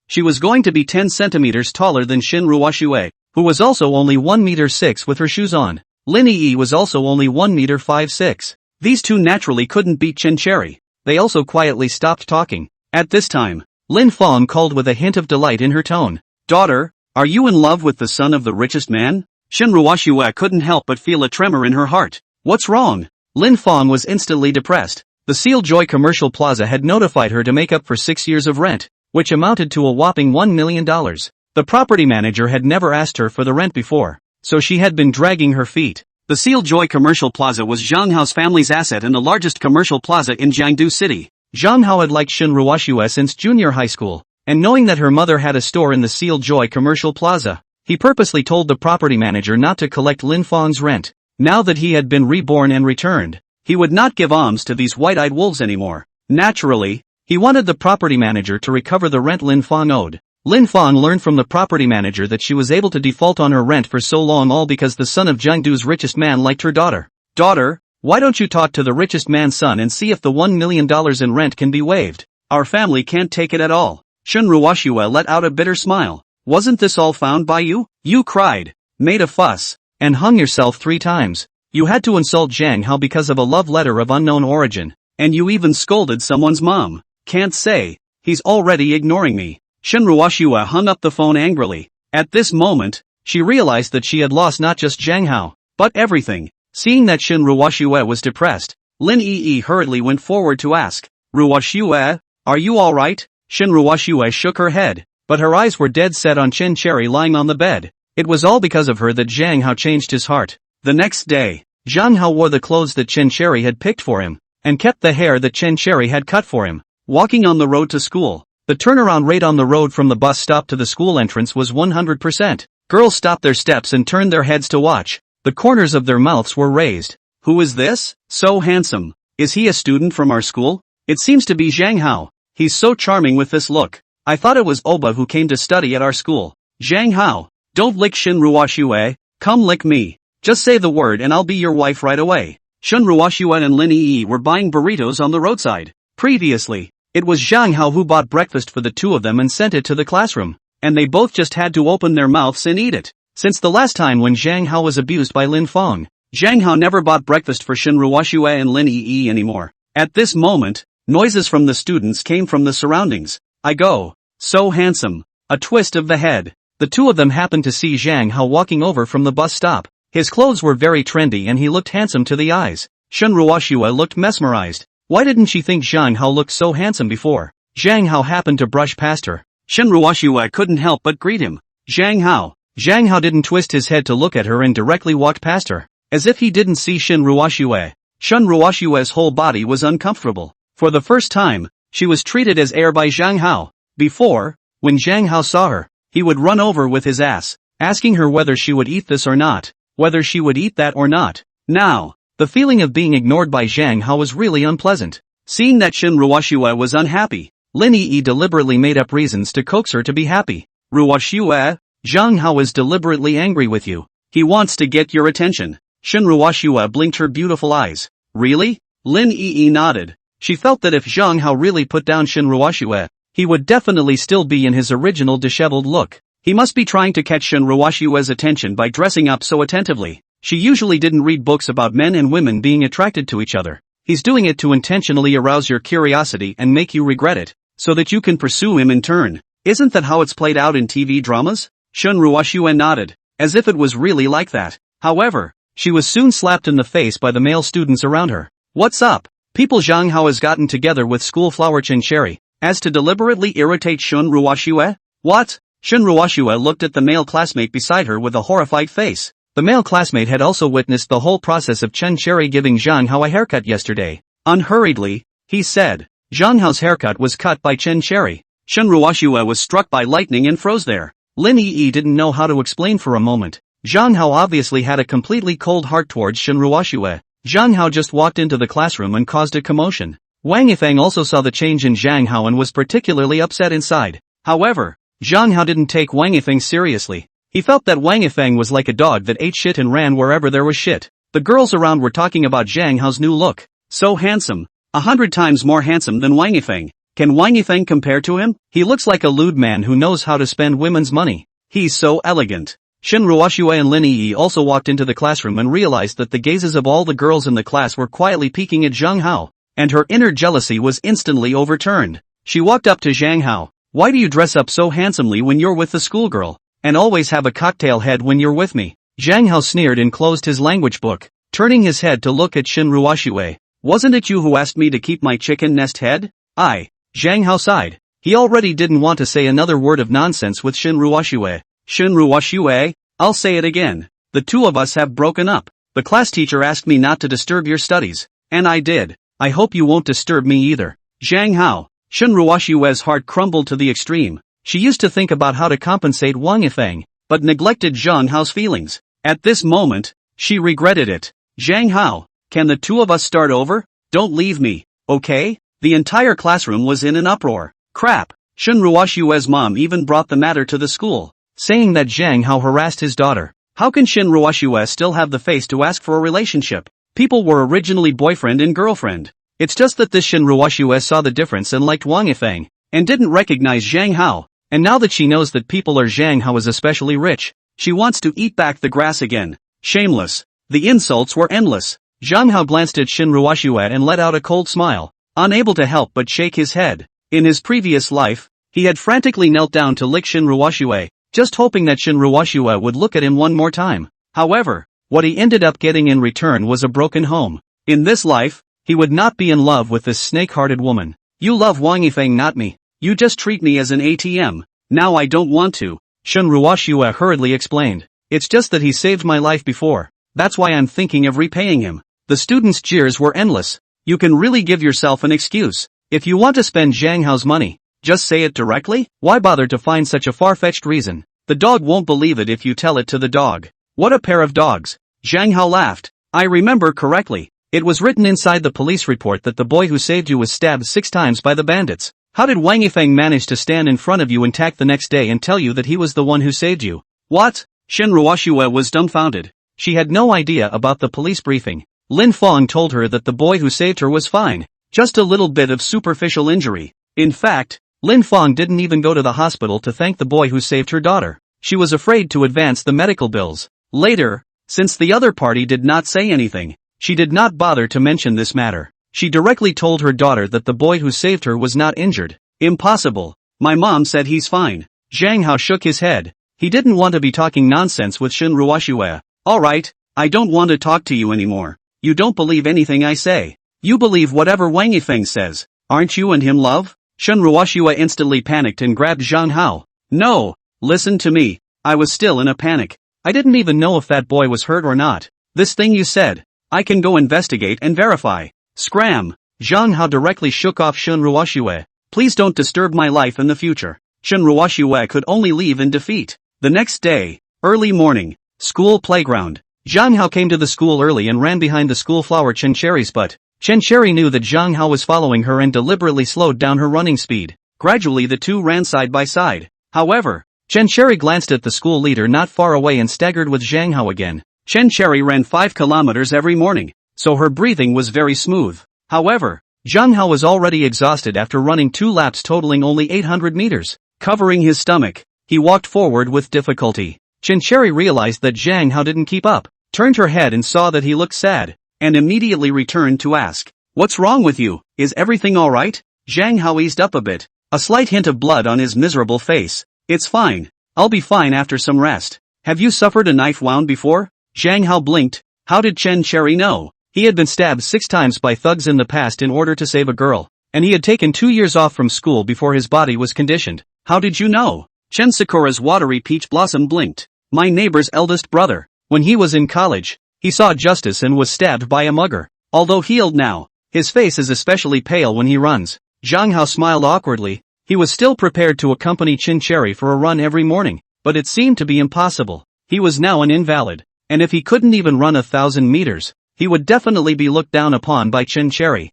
She was going to be 10 centimeters taller than Xin Ruoxue, who was also only 1.6 meters with her shoes on. Lin Yi was also only 1.56 meters. These two naturally couldn't beat Chen Cherry. They also quietly stopped talking. At this time, Lin Fong called with a hint of delight in her tone. Daughter, are you in love with the son of the richest man? Xin Ruoxue couldn't help but feel a tremor in her heart. What's wrong? Lin Fong was instantly depressed. The Seal Joy Commercial Plaza had notified her to make up for 6 years of rent, which amounted to a whopping $1 million. The property manager had never asked her for the rent before, so she had been dragging her feet. The Seal Joy Commercial Plaza was Zhang Hao's family's asset and the largest commercial plaza in Jiangdu City. Zhang Hao had liked Xin Ruoxue since junior high school, and knowing that her mother had a store in the Seal Joy Commercial Plaza, he purposely told the property manager not to collect Lin Fong's rent. Now that he had been reborn and returned, he would not give alms to these white-eyed wolves anymore. Naturally, he wanted the property manager to recover the rent Lin Fong owed. Lin Fong learned from the property manager that she was able to default on her rent for so long all because the son of Jiangdu's richest man liked her daughter. Daughter, why don't you talk to the richest man's son and see if the $1 million in rent can be waived? Our family can't take it at all. Xin Ruoxue let out a bitter smile. Wasn't this all found by you? You cried, made a fuss, and hung yourself 3 times. You had to insult Zhang Hao because of a love letter of unknown origin, and you even scolded someone's mom. Can't say, he's already ignoring me. Xin Ruoxue hung up the phone angrily. At this moment, she realized that she had lost not just Zhang Hao, but everything. Seeing that Xin Ruoxue was depressed, Lin Yi hurriedly went forward to ask, Ruoxue, are you alright? Xin Ruoxue shook her head, but her eyes were dead set on Chen Cherry lying on the bed. It was all because of her that Zhang Hao changed his heart. The next day, Zhang Hao wore the clothes that Chen Cherry had picked for him, and kept the hair that Chen Cherry had cut for him. Walking on the road to school, the turnaround rate on the road from the bus stop to the school entrance was 100%. Girls stopped their steps and turned their heads to watch. The corners of their mouths were raised. Who is this? So handsome. Is he a student from our school? It seems to be Zhang Hao. He's so charming with this look. I thought it was Oba who came to study at our school. Zhang Hao, don't lick Xin Ruoxue, come lick me. Just say the word and I'll be your wife right away. Xin Ruoxue and Lin Yi were buying burritos on the roadside. Previously, it was Zhang Hao who bought breakfast for the two of them and sent it to the classroom, and they both just had to open their mouths and eat it. Since the last time when Zhang Hao was abused by Lin Fong, Zhang Hao never bought breakfast for Xin Ruoxue and Lin Yi anymore. At this moment, noises from the students came from the surroundings. I go, so handsome. A twist of the head. The two of them happened to see Zhang Hao walking over from the bus stop. His clothes were very trendy and he looked handsome to the eyes. Xin Ruoxue looked mesmerized. Why didn't she think Zhang Hao looked so handsome before? Zhang Hao happened to brush past her. Xin Ruoxue couldn't help but greet him. Zhang Hao. Zhang Hao didn't twist his head to look at her and directly walked past her, as if he didn't see Xin Ruoxue. Xin Ruoxue's whole body was uncomfortable. For the first time, she was treated as air by Zhang Hao. Before, when Zhang Hao saw her, he would run over with his ass, asking her whether she would eat this or not, whether she would eat that or not. Now, the feeling of being ignored by Zhang Hao was really unpleasant. Seeing that Xin Ruoxue was unhappy, Lin Yi deliberately made up reasons to coax her to be happy. Ruoxue, Zhang Hao is deliberately angry with you. He wants to get your attention. Xin Ruoxue blinked her beautiful eyes. Really? Lin Yi nodded. She felt that if Zhang Hao really put down Xin Ruoxue, he would definitely still be in his original disheveled look. He must be trying to catch Xin Ruoxue's attention by dressing up so attentively. She usually didn't read books about men and women being attracted to each other. He's doing it to intentionally arouse your curiosity and make you regret it, so that you can pursue him in turn. Isn't that how it's played out in TV dramas? Xin Ruoxue nodded, as if it was really like that. However, she was soon slapped in the face by the male students around her. What's up? People Zhang Hao has gotten together with school flower Chen Cherry, as to deliberately irritate Xin Ruoxue? What? Xin Ruoxue looked at the male classmate beside her with a horrified face. The male classmate had also witnessed the whole process of Chen Cherry giving Zhang Hao a haircut yesterday. Unhurriedly, he said, Zhang Hao's haircut was cut by Chen Cherry. Xin Ruoxue was struck by lightning and froze there. Lin Yi didn't know how to explain for a moment. Zhang Hao obviously had a completely cold heart towards Xin Ruoxue. Zhang Hao just walked into the classroom and caused a commotion. Wang Yifeng also saw the change in Zhang Hao and was particularly upset inside. However, Zhang Hao didn't take Wang Yifeng seriously. He felt that Wang Yifeng was like a dog that ate shit and ran wherever there was shit. The girls around were talking about Zhang Hao's new look. So handsome. 100 times more handsome than Wang Yifeng. Can Wang Yifeng compare to him? He looks like a lewd man who knows how to spend women's money. He's so elegant. Shen Ruoxue and Lin Yi also walked into the classroom and realized that the gazes of all the girls in the class were quietly peeking at Zhang Hao, and her inner jealousy was instantly overturned. She walked up to Zhang Hao. Why do you dress up so handsomely when you're with the schoolgirl, and always have a cocktail head when you're with me? Zhang Hao sneered and closed his language book, turning his head to look at Shen Ruoxue. Wasn't it you who asked me to keep my chicken nest head? Zhang Hao sighed. He already didn't want to say another word of nonsense with Shen Ruoxue. Shen Ruoxue, I'll say it again. The two of us have broken up. The class teacher asked me not to disturb your studies, and I did. I hope you won't disturb me either. Zhang Hao. Shen Ruoxue's heart crumbled to the extreme. She used to think about how to compensate Wang Yifeng, but neglected Zhang Hao's feelings. At this moment, she regretted it. Zhang Hao, can the two of us start over? Don't leave me, okay? The entire classroom was in an uproar. Crap. Shen Ruoxue's mom even brought the matter to the school, saying that Zhang Hao harassed his daughter. How can Shen Ruoxue still have the face to ask for a relationship? People were originally boyfriend and girlfriend. It's just that this Shen Ruoxue saw the difference and liked Wang Yifeng, and didn't recognize Zhang Hao, and now that she knows that people are Zhang Hao is especially rich, she wants to eat back the grass again. Shameless. The insults were endless. Zhang Hao glanced at Shen Ruoxue and let out a cold smile, unable to help but shake his head. In his previous life, he had frantically knelt down to lick Shen Ruoxue, just hoping that Shen Ruoxue would look at him one more time. However, what he ended up getting in return was a broken home. In this life, he would not be in love with this snake-hearted woman. You love Wang Yifeng, not me. You just treat me as an ATM. Now I don't want to. Shen Ruoxue hurriedly explained. It's just that he saved my life before. That's why I'm thinking of repaying him. The students' jeers were endless. You can really give yourself an excuse. If you want to spend Zhang Hao's money, just say it directly. Why bother to find such a far-fetched reason? The dog won't believe it if you tell it to the dog. What a pair of dogs. Zhang Hao laughed. I remember correctly. It was written inside the police report that the boy who saved you was stabbed 6 times by the bandits. How did Wang Yifeng manage to stand in front of you intact the next day and tell you that he was the one who saved you? What? Shen Ruoxue was dumbfounded. She had no idea about the police briefing. Lin Fong told her that the boy who saved her was fine. Just a little bit of superficial injury. In fact, Lin Fong didn't even go to the hospital to thank the boy who saved her daughter. She was afraid to advance the medical bills. Later, since the other party did not say anything, she did not bother to mention this matter. She directly told her daughter that the boy who saved her was not injured. Impossible. My mom said he's fine. Zhang Hao shook his head. He didn't want to be talking nonsense with Shen Ruoxue. Alright, I don't want to talk to you anymore. You don't believe anything I say. You believe whatever Wang Yifeng says. Aren't you and him love? Shen Ruoxue instantly panicked and grabbed Zhang Hao. No, listen to me. I was still in a panic. I didn't even know if that boy was hurt or not. This thing you said, I can go investigate and verify. Scram! Zhang Hao directly shook off Shen Ruoxue. Please don't disturb my life in the future. Shen Ruoxue could only leave in defeat. The next day, early morning, school playground. Zhang Hao came to the school early and ran behind the school flower Chen Cherry's butt. Chen Cherry knew that Zhang Hao was following her and deliberately slowed down her running speed. Gradually the two ran side by side. However, Chen Cherry glanced at the school leader not far away and staggered with Zhang Hao again. Chen Cherry ran 5 kilometers every morning, so her breathing was very smooth. However, Zhang Hao was already exhausted after running 2 laps totaling only 800 meters. Covering his stomach, he walked forward with difficulty. Chen Cherry realized that Zhang Hao didn't keep up, turned her head and saw that he looked sad, and immediately returned to ask, "What's wrong with you? Is everything alright?" Zhang Hao eased up a bit, a slight hint of blood on his miserable face. "It's fine. I'll be fine after some rest. Have you suffered a knife wound before?" Zhang Hao blinked. How did Chen Cherry know? He had been stabbed 6 times by thugs in the past in order to save a girl, and he had taken 2 years off from school before his body was conditioned. How did you know? Chen Sakura's watery peach blossom blinked. My neighbor's eldest brother. When he was in college, he saw justice and was stabbed by a mugger. Although healed now, his face is especially pale when he runs. Zhang Hao smiled awkwardly. He was still prepared to accompany Chen Cherry for a run every morning, but it seemed to be impossible. He was now an invalid, and if he couldn't even run 1,000 meters, he would definitely be looked down upon by Chen Cherry.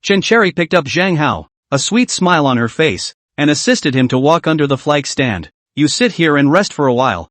Chen Cherry picked up Zhang Hao, a sweet smile on her face, and assisted him to walk under the flag stand. You sit here and rest for a while.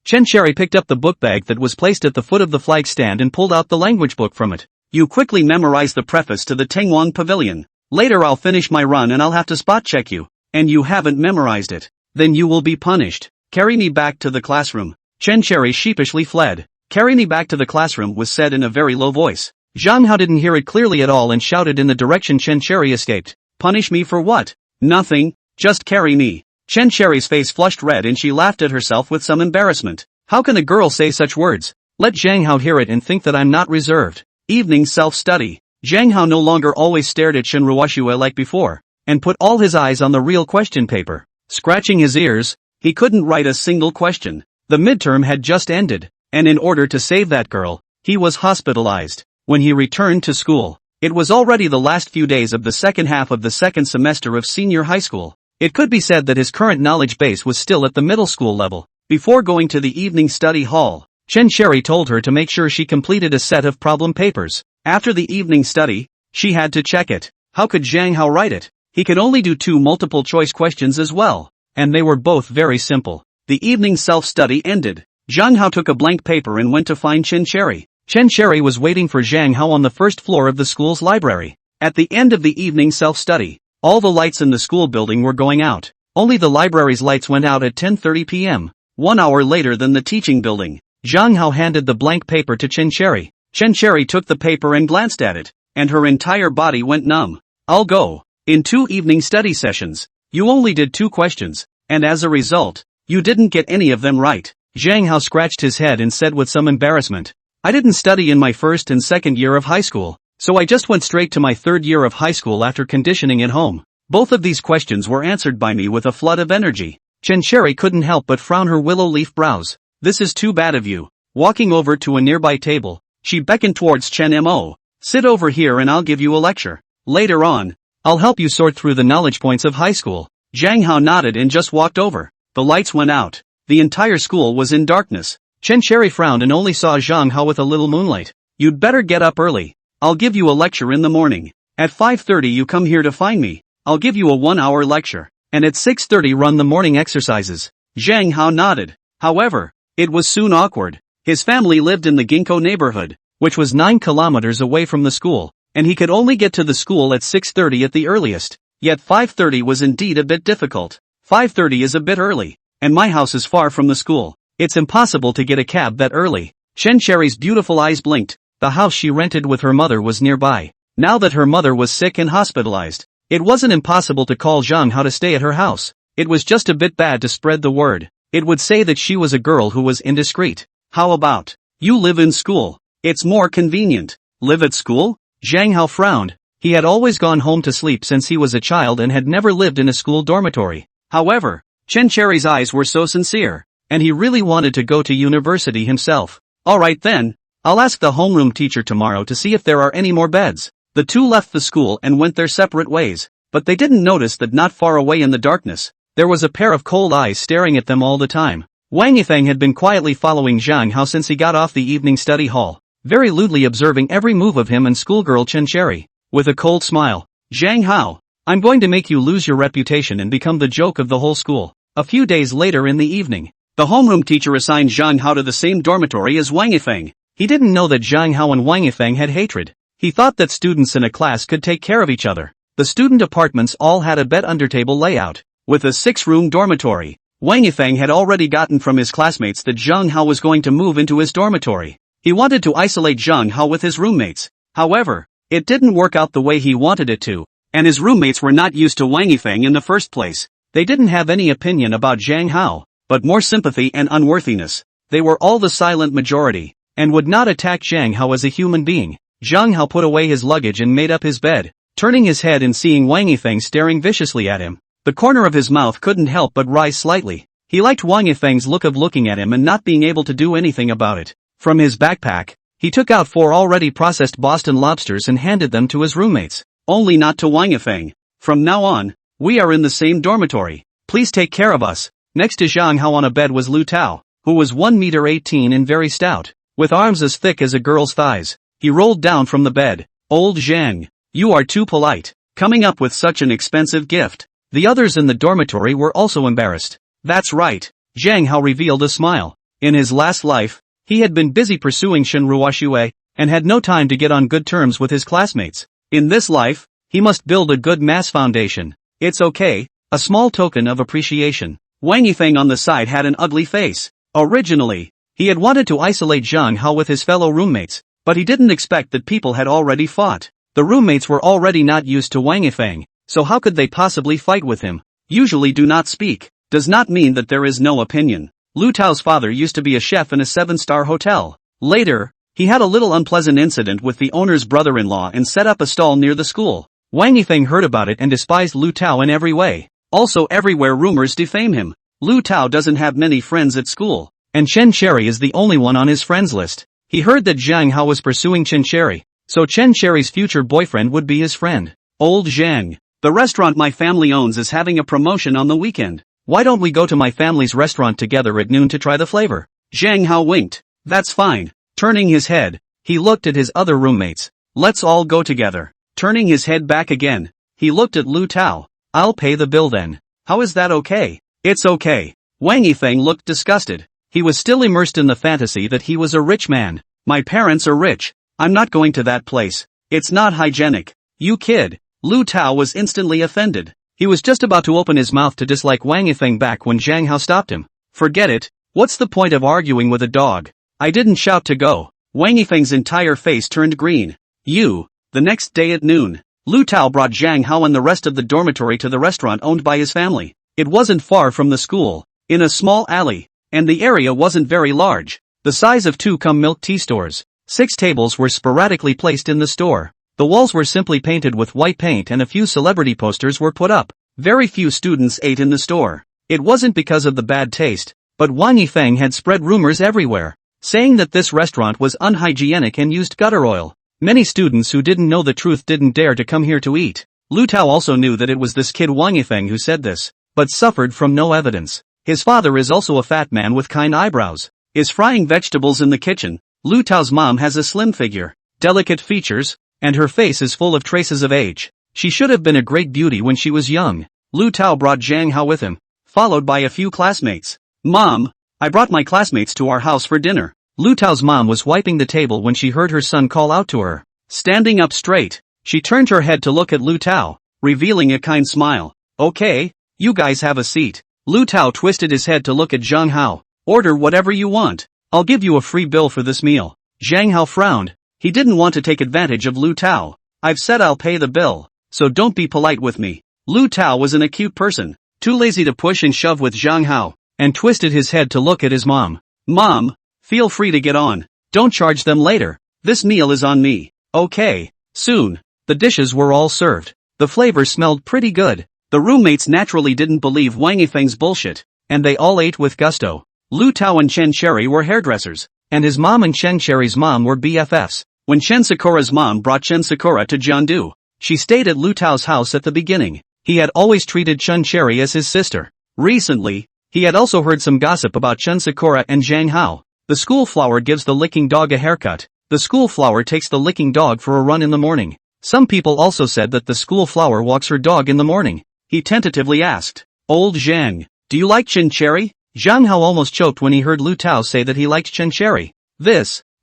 Chen Cherry picked up the book bag that was placed at the foot of the flag stand and pulled out the language book from it. You quickly memorize the preface to the Tengwang Pavilion. Later I'll finish my run and I'll have to spot check you. And you haven't memorized it. Then you will be punished. Carry me back to the classroom. Chen Cherry sheepishly fled. Carry me back to the classroom was said in a very low voice. Zhang Hao didn't hear it clearly at all and shouted in the direction Chen Cherry escaped. Punish me for what? Nothing, just carry me. Chen Cherry's face flushed red and she laughed at herself with some embarrassment. How can a girl say such words? Let Zhang Hao hear it and think that I'm not reserved. Evening self-study. Zhang Hao no longer always stared at Shen Ruoxue like before, and put all his eyes on the real question paper. Scratching his ears, he couldn't write a single question. The midterm had just ended, and in order to save that girl, he was hospitalized. When he returned to school, it was already the last few days of the second half of the second semester of senior high school. It could be said that his current knowledge base was still at the middle school level. Before going to the evening study hall, Chen Cherry told her to make sure she completed a set of problem papers. After the evening study, she had to check it. How could Zhang Hao write it? He could only do 2 multiple choice questions as well, and they were both very simple. The evening self-study ended. Zhang Hao took a blank paper and went to find Chen Cherry. Chen Cherry was waiting for Zhang Hao on the first floor of the school's library. At the end of the evening self-study, all the lights in the school building were going out. Only the library's lights went out at 10:30 p.m., 1 hour later than the teaching building. Zhang Hao handed the blank paper to Chen Cherry. Chen Cherry took the paper and glanced at it, and her entire body went numb. I'll go. In 2 evening study sessions, you only did 2 questions, and as a result, you didn't get any of them right. Zhang Hao scratched his head and said with some embarrassment, I didn't study in my first and second year of high school, so I just went straight to my third year of high school after conditioning at home. Both of these questions were answered by me with a flood of energy. Chen Cherry couldn't help but frown her willow leaf brows. This is too bad of you. Walking over to a nearby table, she beckoned towards Chen Mo. Sit over here and I'll give you a lecture. Later on, I'll help you sort through the knowledge points of high school. Zhang Hao nodded and just walked over. The lights went out. The entire school was in darkness. Chen Cherry frowned and only saw Zhang Hao with a little moonlight. You'd better get up early. I'll give you a lecture in the morning. At 5:30 you come here to find me. I'll give you a 1-hour lecture. And at 6:30 run the morning exercises. Zhang Hao nodded. However, it was soon awkward. His family lived in the Ginkgo neighborhood, which was 9 kilometers away from the school, and he could only get to the school at 6:30 at the earliest. Yet 5:30 was indeed a bit difficult. 5:30 is a bit early, and my house is far from the school. It's impossible to get a cab that early. Chen Cherry's beautiful eyes blinked. The house she rented with her mother was nearby. Now that her mother was sick and hospitalized, it wasn't impossible to call Zhang Hao to stay at her house. It was just a bit bad to spread the word. It would say that she was a girl who was indiscreet. How about, you live in school? It's more convenient. Live at school? Zhang Hao frowned. He had always gone home to sleep since he was a child and had never lived in a school dormitory. However, Chen Cherry's eyes were so sincere, and he really wanted to go to university himself. Alright then, I'll ask the homeroom teacher tomorrow to see if there are any more beds. The two left the school and went their separate ways, but they didn't notice that not far away in the darkness, there was a pair of cold eyes staring at them all the time. Wang Yifeng had been quietly following Zhang Hao since he got off the evening study hall, very lewdly observing every move of him and schoolgirl Chen Cherry. With a cold smile, Zhang Hao, I'm going to make you lose your reputation and become the joke of the whole school. A few days later in the evening, the homeroom teacher assigned Zhang Hao to the same dormitory as Wang Yifeng. He didn't know that Zhang Hao and Wang Yifeng had hatred. He thought that students in a class could take care of each other. The student apartments all had a bed under table layout, with a 6-room dormitory. Wang Yifeng had already gotten from his classmates that Zhang Hao was going to move into his dormitory. He wanted to isolate Zhang Hao with his roommates. However, it didn't work out the way he wanted it to, and his roommates were not used to Wang Yifeng in the first place. They didn't have any opinion about Zhang Hao, but more sympathy and unworthiness. They were all the silent majority, and would not attack Zhang Hao as a human being. Zhang Hao put away his luggage and made up his bed, turning his head and seeing Wang Yifeng staring viciously at him. The corner of his mouth couldn't help but rise slightly. He liked Wang Yifeng's look of looking at him and not being able to do anything about it. From his backpack, he took out 4 already processed Boston lobsters and handed them to his roommates. Only not to Wang Yifeng. From now on, we are in the same dormitory. Please take care of us. Next to Zhang Hao on a bed was Lu Tao, who was 1.18 m and very stout, with arms as thick as a girl's thighs. He rolled down from the bed. Old Zhang, you are too polite, coming up with such an expensive gift. The others in the dormitory were also embarrassed. That's right, Zhang Hao revealed a smile. In his last life, he had been busy pursuing Shen Ruoxue, and had no time to get on good terms with his classmates. In this life, he must build a good mass foundation. It's okay, a small token of appreciation. Wang Yifeng on the side had an ugly face. Originally, he had wanted to isolate Zhang Hao with his fellow roommates, but he didn't expect that people had already fought. The roommates were already not used to Wang Yifeng, so how could they possibly fight with him? Usually do not speak, does not mean that there is no opinion. Lu Tao's father used to be a chef in a 7-star hotel. Later, he had a little unpleasant incident with the owner's brother-in-law and set up a stall near the school. Wang Yifeng heard about it and despised Lu Tao in every way. Also everywhere rumors defame him. Lu Tao doesn't have many friends at school, and Chen Cherry is the only one on his friends list. He heard that Zhang Hao was pursuing Chen Cherry, so Chen Cherry's future boyfriend would be his friend. Old Zhang, the restaurant my family owns is having a promotion on the weekend. Why don't we go to my family's restaurant together at noon to try the flavor? Zhang Hao winked. That's fine. Turning his head, he looked at his other roommates. Let's all go together. Turning his head back again, he looked at Lu Tao. I'll pay the bill then. How is that okay? It's okay. Wang Yifeng looked disgusted. He was still immersed in the fantasy that he was a rich man. My parents are rich. I'm not going to that place. It's not hygienic. You kid. Lu Tao was instantly offended. He was just about to open his mouth to dislike Wang Yifeng back when Zhang Hao stopped him. Forget it. What's the point of arguing with a dog? I didn't shout to go. Wang Yifeng's entire face turned green. The next day at noon, Lu Tao brought Zhang Hao and the rest of the dormitory to the restaurant owned by his family. It wasn't far from the school, in a small alley, and the area wasn't very large. The size of 2 milk tea stores. 6 tables were sporadically placed in the store. The walls were simply painted with white paint and a few celebrity posters were put up. Very few students ate in the store. It wasn't because of the bad taste, but Wang Yifeng had spread rumors everywhere, saying that this restaurant was unhygienic and used gutter oil. Many students who didn't know the truth didn't dare to come here to eat. Lu Tao also knew that it was this kid Wang Yifeng who said this, but suffered from no evidence. His father is also a fat man with kind eyebrows. Is frying vegetables in the kitchen. Lu Tao's mom has a slim figure, delicate features, and her face is full of traces of age. She should have been a great beauty when she was young. Lu Tao brought Zhang Hao with him, followed by a few classmates. Mom, I brought my classmates to our house for dinner. Lu Tao's mom was wiping the table when she heard her son call out to her. Standing up straight, she turned her head to look at Lu Tao, revealing a kind smile. Okay, you guys have a seat. Lu Tao twisted his head to look at Zhang Hao. Order whatever you want. I'll give you a free bill for this meal. Zhang Hao frowned. He didn't want to take advantage of Lu Tao. I've said I'll pay the bill, so don't be polite with me. Lu Tao was an acute person, too lazy to push and shove with Zhang Hao, and twisted his head to look at his mom. Mom, feel free to get on. Don't charge them later. This meal is on me. Okay. Soon, the dishes were all served. The flavor smelled pretty good. The roommates naturally didn't believe Wang Yifeng's bullshit, and they all ate with gusto. Lu Tao and Chen Cherry were hairdressers, and his mom and Chen Cherry's mom were BFFs. When Chen Sakura's mom brought Chen Sakura to Jiandu, she stayed at Lu Tao's house at the beginning. He had always treated Chen Cherry as his sister. Recently, he had also heard some gossip about Chen Sakura and Zhang Hao. The school flower gives the licking dog a haircut. The school flower takes the licking dog for a run in the morning. Some people also said that the school flower walks her dog in the morning. He tentatively asked, Old Zhang, do you like Chen Cherry? Zhang Hao almost choked when he heard Lu Tao say that he liked Chen Cherry.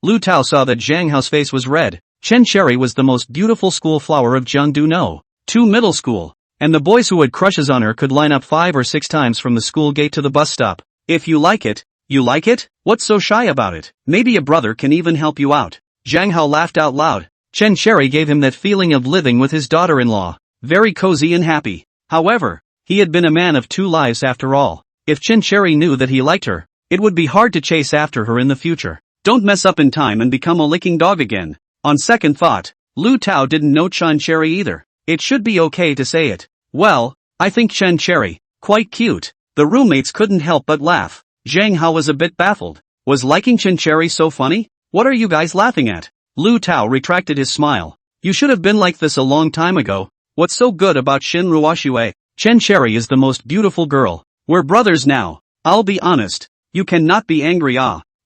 Lu Tao saw that Zhang Hao's face was red. Chen Cherry was the most beautiful school flower of Jiangdu No. 2 middle school, and the boys who had crushes on her could line up 5 or 6 times from the school gate to the bus stop. If you like it, you like it? What's so shy about it? Maybe a brother can even help you out. Zhang Hao laughed out loud. Chen Cherry gave him that feeling of living with his daughter-in-law. Very cozy and happy. However, he had been a man of 2 lives after all. If Chen Cherry knew that he liked her, it would be hard to chase after her in the future. Don't mess up in time and become a licking dog again. On second thought, Lu Tao didn't know Chen Cherry either. It should be okay to say it. Well, I think Chen Cherry, quite cute. The roommates couldn't help but laugh. Zhang Hao was a bit baffled. Was liking Chen Cherry so funny? What are you guys laughing at? Lu Tao retracted his smile. You should have been like this a long time ago. What's so good about Shin Ruoxue? Chen Cherry is the most beautiful girl. We're brothers now. I'll be honest. You cannot be angry.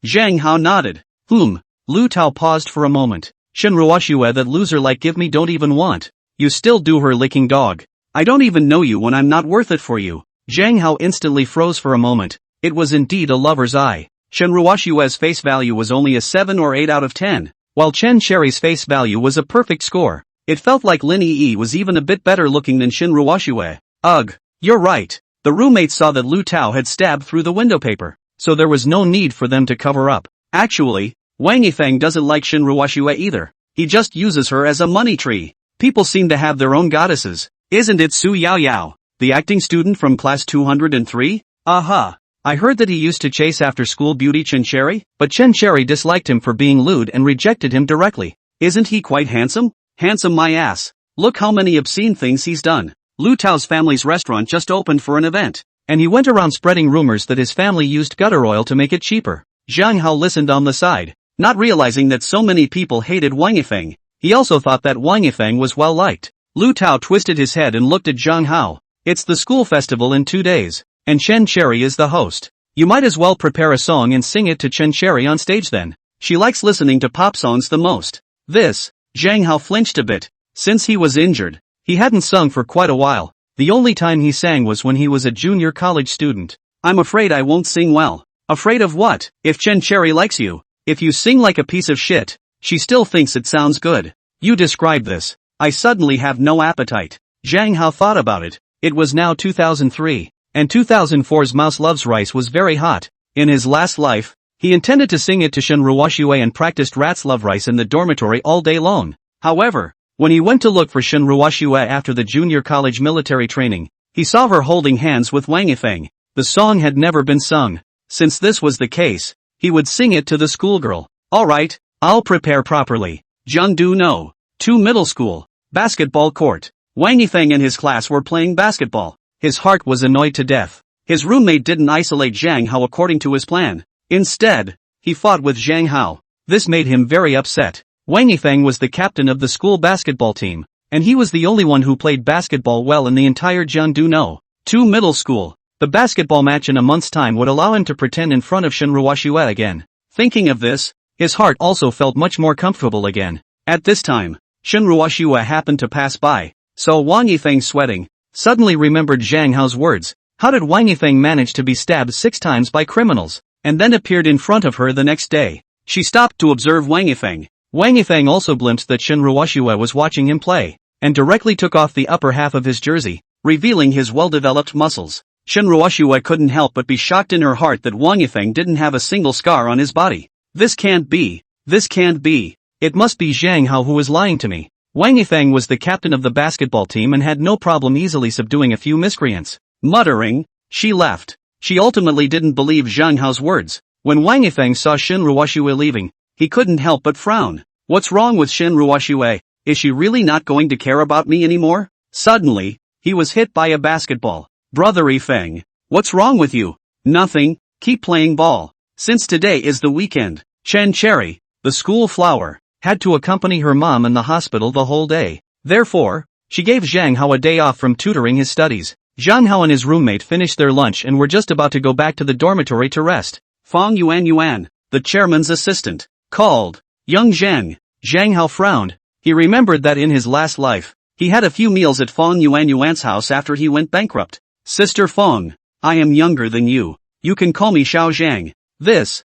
Zhang Hao nodded. Lu Tao paused for a moment. Shin Ruoxue, that loser like give me don't even want. You still do her licking dog. I don't even know you when I'm not worth it for you. Zhang Hao instantly froze for a moment. It was indeed a lover's eye. Shen Ruoshue's face value was only a 7 or 8 out of 10, while Chen Cherry's face value was a perfect score. It felt like Lin Yi was even a bit better looking than Shen Ruoshue. Ugh, you're right. The roommates saw that Lu Tao had stabbed through the window paper, so there was no need for them to cover up. Actually, Wang Yifeng doesn't like Shen Ruoshue either. He just uses her as a money tree. People seem to have their own goddesses. Isn't it Su Yao Yao, the acting student from class 203? Aha. I heard that he used to chase after school beauty Chen Cherry, but Chen Cherry disliked him for being lewd and rejected him directly. Isn't he quite handsome? Handsome my ass. Look how many obscene things he's done. Lu Tao's family's restaurant just opened for an event, and he went around spreading rumors that his family used gutter oil to make it cheaper. Zhang Hao listened on the side, not realizing that so many people hated Wang Yifeng. He also thought that Wang Yifeng was well liked. Lu Tao twisted his head and looked at Zhang Hao. It's the school festival in 2 days, and Chen Cherry is the host. You might as well prepare a song and sing it to Chen Cherry on stage then. She likes listening to pop songs the most. Zhang Hao flinched a bit. Since he was injured, he hadn't sung for quite a while. The only time he sang was when he was a junior college student. I'm afraid I won't sing well. Afraid of what? If Chen Cherry likes you, if you sing like a piece of shit, she still thinks it sounds good. You describe this. I suddenly have no appetite. Zhang Hao thought about it. It was now 2003, and 2004's Mouse Loves Rice was very hot. In his last life, he intended to sing it to Shen Ruoshue and practiced Rats Love Rice in the dormitory all day long. However, when he went to look for Shen Ruoshue after the junior college military training, he saw her holding hands with Wang Yifeng. The song had never been sung. Since this was the case, he would sing it to the schoolgirl. Alright, I'll prepare properly. Jiangdu No. 2 Middle School. Basketball court. Wang Yifeng and his class were playing basketball. His heart was annoyed to death. His roommate didn't isolate Zhang Hao according to his plan. Instead, he fought with Zhang Hao. This made him very upset. Wang Yifeng was the captain of the school basketball team, and he was the only one who played basketball well in the entire Jiangdu No. 2 Middle School. The basketball match in a month's time would allow him to pretend in front of Shen Ruoshue again. Thinking of this, his heart also felt much more comfortable again. At this time, Shen Ruoshue happened to pass by, so Wang Yifeng, sweating, suddenly remembered Zhang Hao's words. How did Wang Yifeng manage to be stabbed 6 times by criminals, and then appeared in front of her the next day? She stopped to observe Wang Yifeng. Wang Yifeng also glimpsed that Shen Ruoshue was watching him play, and directly took off the upper half of his jersey, revealing his well-developed muscles. Shen Ruoshue couldn't help but be shocked in her heart that Wang Yifeng didn't have a single scar on his body. This can't be. This can't be. It must be Zhang Hao who is lying to me. Wang Yifeng was the captain of the basketball team and had no problem easily subduing a few miscreants. Muttering, she left. She ultimately didn't believe Zhang Hao's words. When Wang Yifeng saw Shen Ruoshue leaving, he couldn't help but frown. What's wrong with Shen Ruoshue? Is she really not going to care about me anymore? Suddenly, he was hit by a basketball. Brother Yifeng, what's wrong with you? Nothing, keep playing ball. Since today is the weekend, Chen Cherry, the school flower, had to accompany her mom in the hospital the whole day. Therefore, she gave Zhang Hao a day off from tutoring his studies. Zhang Hao and his roommate finished their lunch and were just about to go back to the dormitory to rest. Fang Yuan, the chairman's assistant, called. Young Zhang. Zhang Hao frowned. He remembered that in his last life, he had a few meals at Fang Yuan's house after he went bankrupt. Sister Fang, I am younger than you. You can call me Xiao Zhang.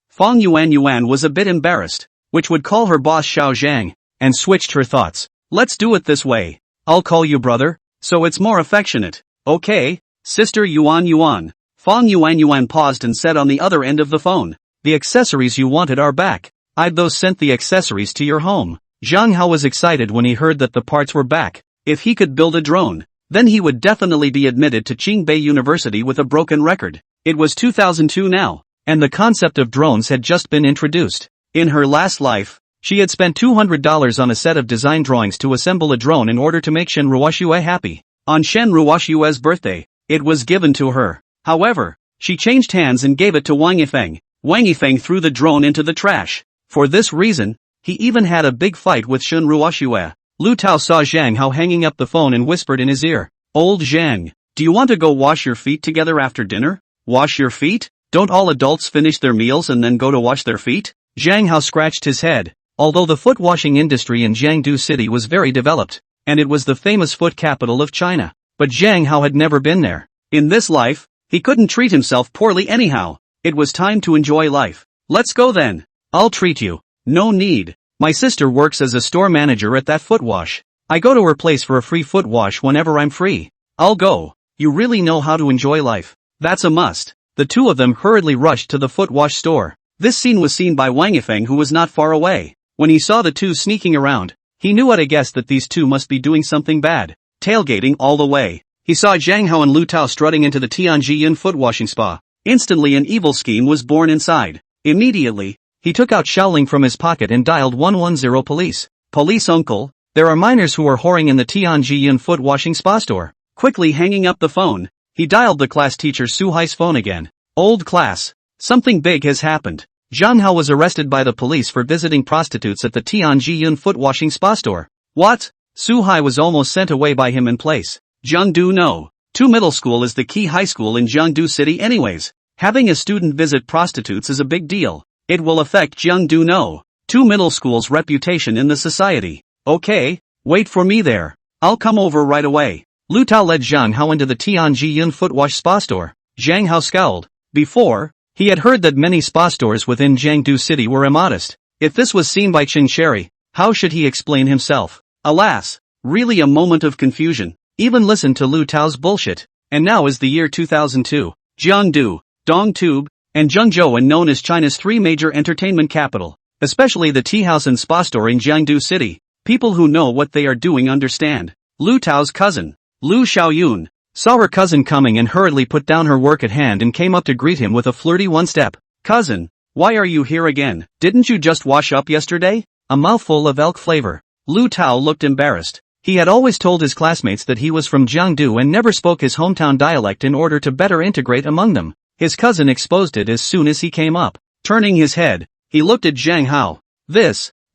Fang Yuan was a bit embarrassed, which would call her boss Xiao Zhang, and switched her thoughts. Let's do it this way. I'll call you brother, so it's more affectionate. Okay, Sister Yuan. Fang Yuan paused and said on the other end of the phone. The accessories you wanted are back. I've those sent the accessories to your home. Zhang Hao was excited when he heard that the parts were back. If he could build a drone, then he would definitely be admitted to Qingbei University with a broken record. It was 2002 now, and the concept of drones had just been introduced. In her last life, she had spent $200 on a set of design drawings to assemble a drone in order to make Shen Ruoshue happy. On Shen Ruoshue's birthday, it was given to her. However, she changed hands and gave it to Wang Yifeng. Wang Yifeng threw the drone into the trash. For this reason, he even had a big fight with Shen Ruoshue. Lu Tao saw Zhang Hao hanging up the phone and whispered in his ear, Old Zhang, do you want to go wash your feet together after dinner? Wash your feet? Don't all adults finish their meals and then go to wash their feet? Zhang Hao scratched his head. Although the foot washing industry in Jiangdu City was very developed, and it was the famous foot capital of China, but Zhang Hao had never been there. In this life, He couldn't treat himself poorly anyhow. It was time to enjoy life. Let's go then. I'll treat you. No need. My sister works as a store manager at that foot wash. I go to her place for a free foot wash whenever I'm free. I'll go. You really know how to enjoy life. That's a must. The two of them hurriedly rushed to the foot wash store. This scene was seen by Wang Yifeng, who was not far away. When he saw the two sneaking around, he knew at a guess that these two must be doing something bad. Tailgating all the way. He saw Zhang Hao and Lu Tao strutting into the Tianjin foot washing spa. Instantly an evil scheme was born inside. Immediately, he took out Xiaoling from his pocket and dialed 110 police. Police uncle, there are minors who are whoring in the Tianjin foot washing spa store. Quickly hanging up the phone, he dialed the class teacher Su Hai's phone again. Old class. Something big has happened. Zhang Hao was arrested by the police for visiting prostitutes at the Tianjin foot washing spa store. What? Su Hai was almost sent away by him in place. Jiangdu no. 2 middle school is the key high school in Jiangdu city anyways. Having a student visit prostitutes is a big deal. It will affect Jiangdu no. 2 middle school's reputation in the society. Okay, wait for me there. I'll come over right away. Lu Tao led Zhang Hao into the Tianjin foot wash spa store. Zhang Hao scowled. Before, he had heard that many spa stores within Jiangdu city were immodest. If this was seen by Chen Sherry, how should he explain himself? Alas, really a moment of confusion. Even listen to Lu Tao's bullshit. And now is the year 2002. Jiangdu, Dongtube, and Zhengzhou are known as China's 3 major entertainment capital. Especially the tea house and spa store in Jiangdu city. People who know what they are doing understand. Lu Tao's cousin, Lu Xiaoyun, saw her cousin coming and hurriedly put down her work at hand and came up to greet him with a flirty one-step. Cousin, why are you here again? Didn't you just wash up yesterday? A mouthful of elk flavor. Lu Tao looked embarrassed. He had always told his classmates that he was from Jiangdu and never spoke his hometown dialect in order to better integrate among them. His cousin exposed it as soon as he came up. Turning his head, he looked at Zhang Hao.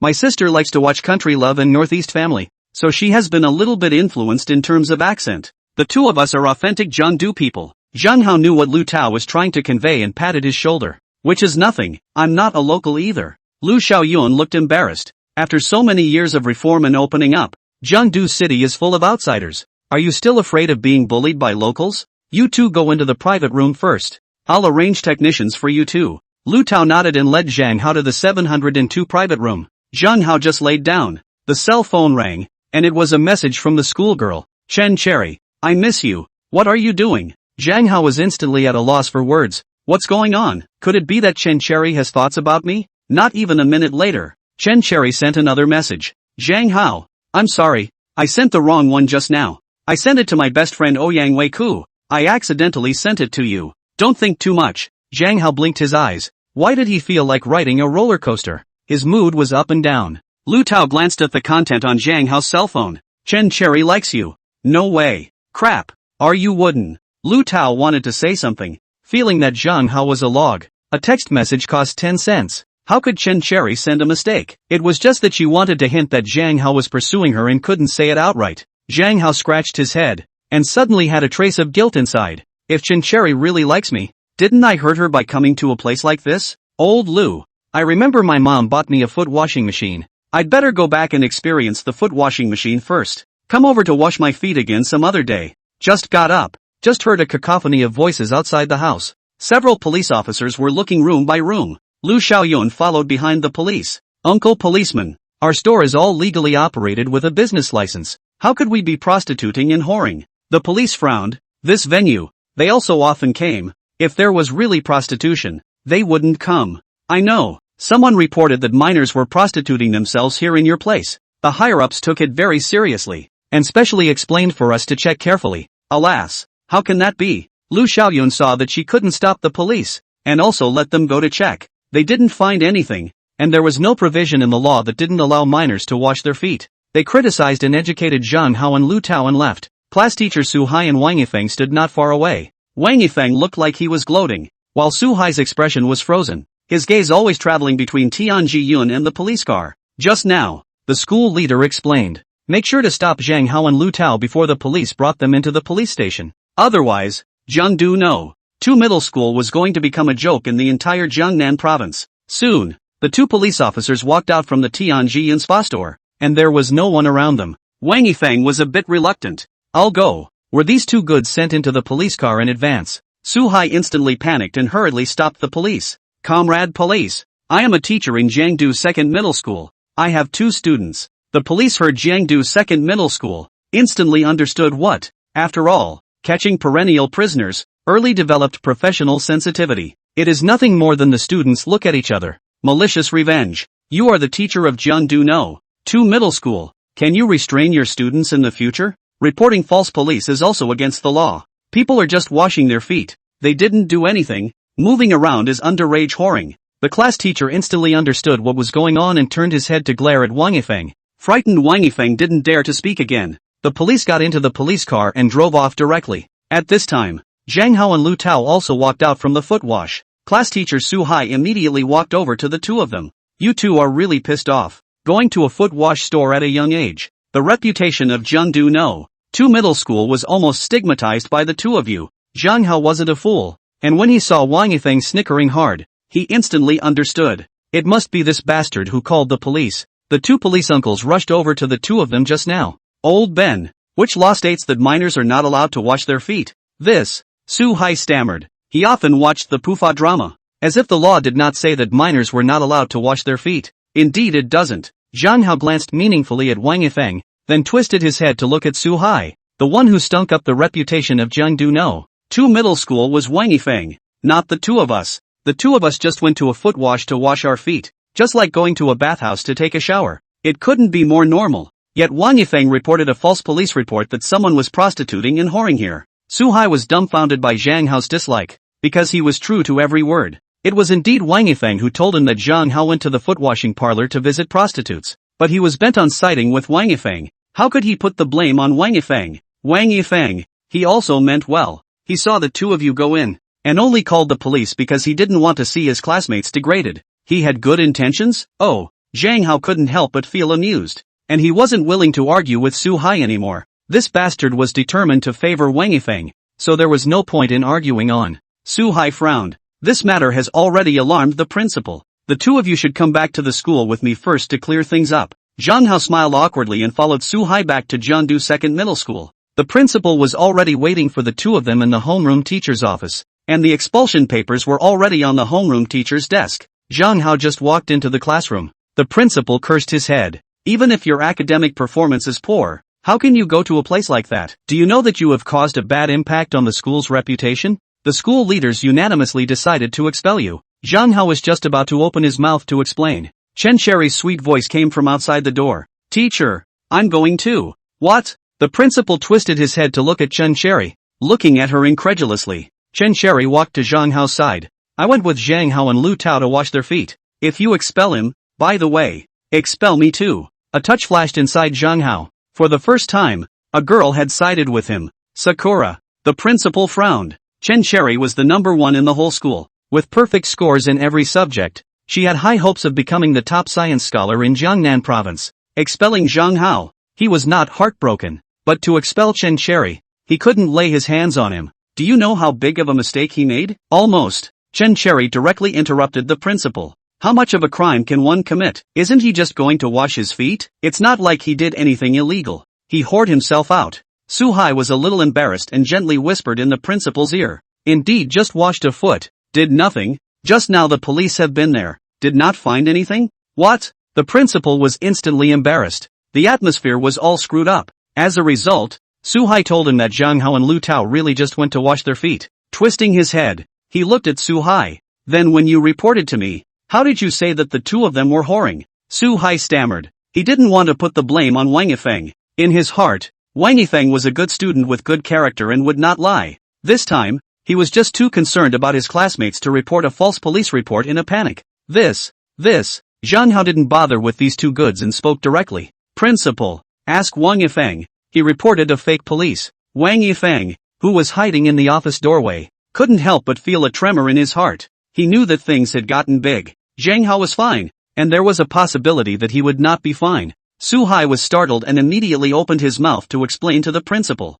My sister likes to watch Country Love and Northeast Family, so she has been a little bit influenced in terms of accent. The two of us are authentic Jiangdu people. Zhang Hao knew what Lu Tao was trying to convey and patted his shoulder. Which is nothing, I'm not a local either. Lu Xiaoyun looked embarrassed. After so many years of reform and opening up, Jiangdu city is full of outsiders. Are you still afraid of being bullied by locals? You two go into the private room first. I'll arrange technicians for you too. Lu Tao nodded and led Zhang Hao to the 702 private room. Zhang Hao just laid down. The cell phone rang, and it was a message from the schoolgirl. Chen Cherry, I miss you. What are you doing? Zhang Hao was instantly at a loss for words. What's going on? Could it be that Chen Cherry has thoughts about me? Not even a minute later, Chen Cherry sent another message. Zhang Hao, I'm sorry, I sent the wrong one just now. I sent it to my best friend Ouyang Weiku. I accidentally sent it to you. Don't think too much. Zhang Hao blinked his eyes. Why did he feel like riding a roller coaster? His mood was up and down. Lu Tao glanced at the content on Zhang Hao's cell phone. Chen Cherry likes you. No way. Crap. Are you wooden? Lu Tao wanted to say something, feeling that Zhang Hao was a log. A text message cost 10 cents. How could Chen Cherry send a mistake? It was just that she wanted to hint that Zhang Hao was pursuing her and couldn't say it outright. Zhang Hao scratched his head, and suddenly had a trace of guilt inside. If Chen Cherry really likes me, didn't I hurt her by coming to a place like this? Old Lu. I remember my mom bought me a foot washing machine. I'd better go back and experience the foot washing machine first. Come over to wash my feet again some other day. Just got up. Just heard a cacophony of voices outside the house. Several police officers were looking room by room. Lu Xiaoyun followed behind the police. Uncle policeman, our store is all legally operated with a business license. How could we be prostituting and whoring? The police frowned. This venue, they also often came. If there was really prostitution, they wouldn't come. I know. Someone reported that minors were prostituting themselves here in your place. The higher-ups took it very seriously, and specially explained for us to check carefully. Alas, how can that be? Lu Xiaoyun saw that she couldn't stop the police, and also let them go to check. They didn't find anything, and there was no provision in the law that didn't allow minors to wash their feet. They criticized and educated Zhang Hao and Lu Tao and left. Class teacher Su Hai and Wang Yifeng stood not far away. Wang Yifeng looked like he was gloating, while Su Hai's expression was frozen, his gaze always traveling between Tianjin and the police car. Just now, the school leader explained. Make sure to stop Zhang Hao and Lu Tao before the police brought them into the police station. Otherwise, Jiangdu no. 2 middle school was going to become a joke in the entire Jiangnan province. Soon, the 2 police officers walked out from the Tianjin spa store, and there was no one around them. Wang Yifeng was a bit reluctant. I'll go. Were these 2 goods sent into the police car in advance? Su Hai instantly panicked and hurriedly stopped the police. Comrade police, I am a teacher in Jiangdu Second Middle School. I have 2 students. The police heard Jiangdu Second Middle School, instantly understood what, after all, catching perennial prisoners, early developed professional sensitivity. It is nothing more than the students look at each other. Malicious revenge. You are the teacher of Jiangdu No. 2 Middle School. Can you restrain your students in the future? Reporting false police is also against the law. People are just washing their feet. They didn't do anything. Moving around is underage whoring. The class teacher instantly understood what was going on and turned his head to glare at Wang Yifeng. Frightened Wang Yifeng didn't dare to speak again. The police got into the police car and drove off directly. At this time, Zhang Hao and Lu Tao also walked out from the foot wash. Class teacher Su Hai immediately walked over to the 2 of them. You 2 are really pissed off. Going to a foot wash store at a young age. The reputation of Jiangdu No. 2 Middle School was almost stigmatized by the 2 of you. Zhang Hao wasn't a fool. And when he saw Wang Yifeng snickering hard, he instantly understood. It must be this bastard who called the police. The 2 police uncles rushed over to the 2 of them just now. Old Ben, which law states that minors are not allowed to wash their feet? This, Su Hai stammered. He often watched the Pufa drama. As if the law did not say that minors were not allowed to wash their feet. Indeed it doesn't. Zhang Hao glanced meaningfully at Wang Yifeng, then twisted his head to look at Su Hai. The one who stunk up the reputation of Jiangdu No. 2 Middle School was Wang Yifeng, not the 2 of us. The 2 of us just went to a foot wash to wash our feet, just like going to a bathhouse to take a shower. It couldn't be more normal. Yet Wang Yifeng reported a false police report that someone was prostituting and whoring here. Su Hai was dumbfounded by Zhang Hao's dislike, because he was true to every word. It was indeed Wang Yifeng who told him that Zhang Hao went to the foot washing parlor to visit prostitutes. But he was bent on siding with Wang Yifeng. How could he put the blame on Wang Yifeng? Wang Yifeng, he also meant well. He saw the 2 of you go in, and only called the police because he didn't want to see his classmates degraded. He had good intentions? Oh, Zhang Hao couldn't help but feel amused. And he wasn't willing to argue with Su Hai anymore. This bastard was determined to favor Wang Yifeng, so there was no point in arguing on. Su Hai frowned. This matter has already alarmed the principal. The 2 of you should come back to the school with me first to clear things up. Zhang Hao smiled awkwardly and followed Su Hai back to Jiangdu Second Middle School. The principal was already waiting for the 2 of them in the homeroom teacher's office, and the expulsion papers were already on the homeroom teacher's desk. Zhang Hao just walked into the classroom. The principal cursed his head. Even if your academic performance is poor, how can you go to a place like that? Do you know that you have caused a bad impact on the school's reputation? The school leaders unanimously decided to expel you. Zhang Hao was just about to open his mouth to explain. Chen Sherry's sweet voice came from outside the door. Teacher, I'm going too. What? The principal twisted his head to look at Chen Sherry, looking at her incredulously. Chen Sherry walked to Zhang Hao's side. I went with Zhang Hao and Lu Tao to wash their feet. If you expel him, by the way, expel me too. A touch flashed inside Zhang Hao. For the first time, a girl had sided with him. Sakura. The principal frowned. Chen Sherry was the number 1 in the whole school. With perfect scores in every subject, she had high hopes of becoming the top science scholar in Jiangnan province. Expelling Zhang Hao, he was not heartbroken. But to expel Chen Sherry, he couldn't lay his hands on him. Do you know how big of a mistake he made? Almost. Chen Sherry directly interrupted the principal. How much of a crime can one commit? Isn't he just going to wash his feet? It's not like he did anything illegal. He whored himself out. Su Hai was a little embarrassed and gently whispered in the principal's ear. Indeed, just washed a foot. Did nothing. Just now the police have been there. Did not find anything? What? The principal was instantly embarrassed. The atmosphere was all screwed up. As a result, Su Hai told him that Zhang Hao and Lu Tao really just went to wash their feet. Twisting his head, he looked at Su Hai. Then when you reported to me, how did you say that the 2 of them were whoring? Su Hai stammered. He didn't want to put the blame on Wang Yifeng. In his heart, Wang Yifeng was a good student with good character and would not lie. This time, he was just too concerned about his classmates to report a false police report in a panic. Zhang Hao didn't bother with these 2 goods and spoke directly. Principal, ask Wang Yifeng. He reported a fake police. Wang Yifeng, who was hiding in the office doorway, couldn't help but feel a tremor in his heart. He knew that things had gotten big. Zhang Hao was fine, and there was a possibility that he would not be fine. Su Hai was startled and immediately opened his mouth to explain to the principal.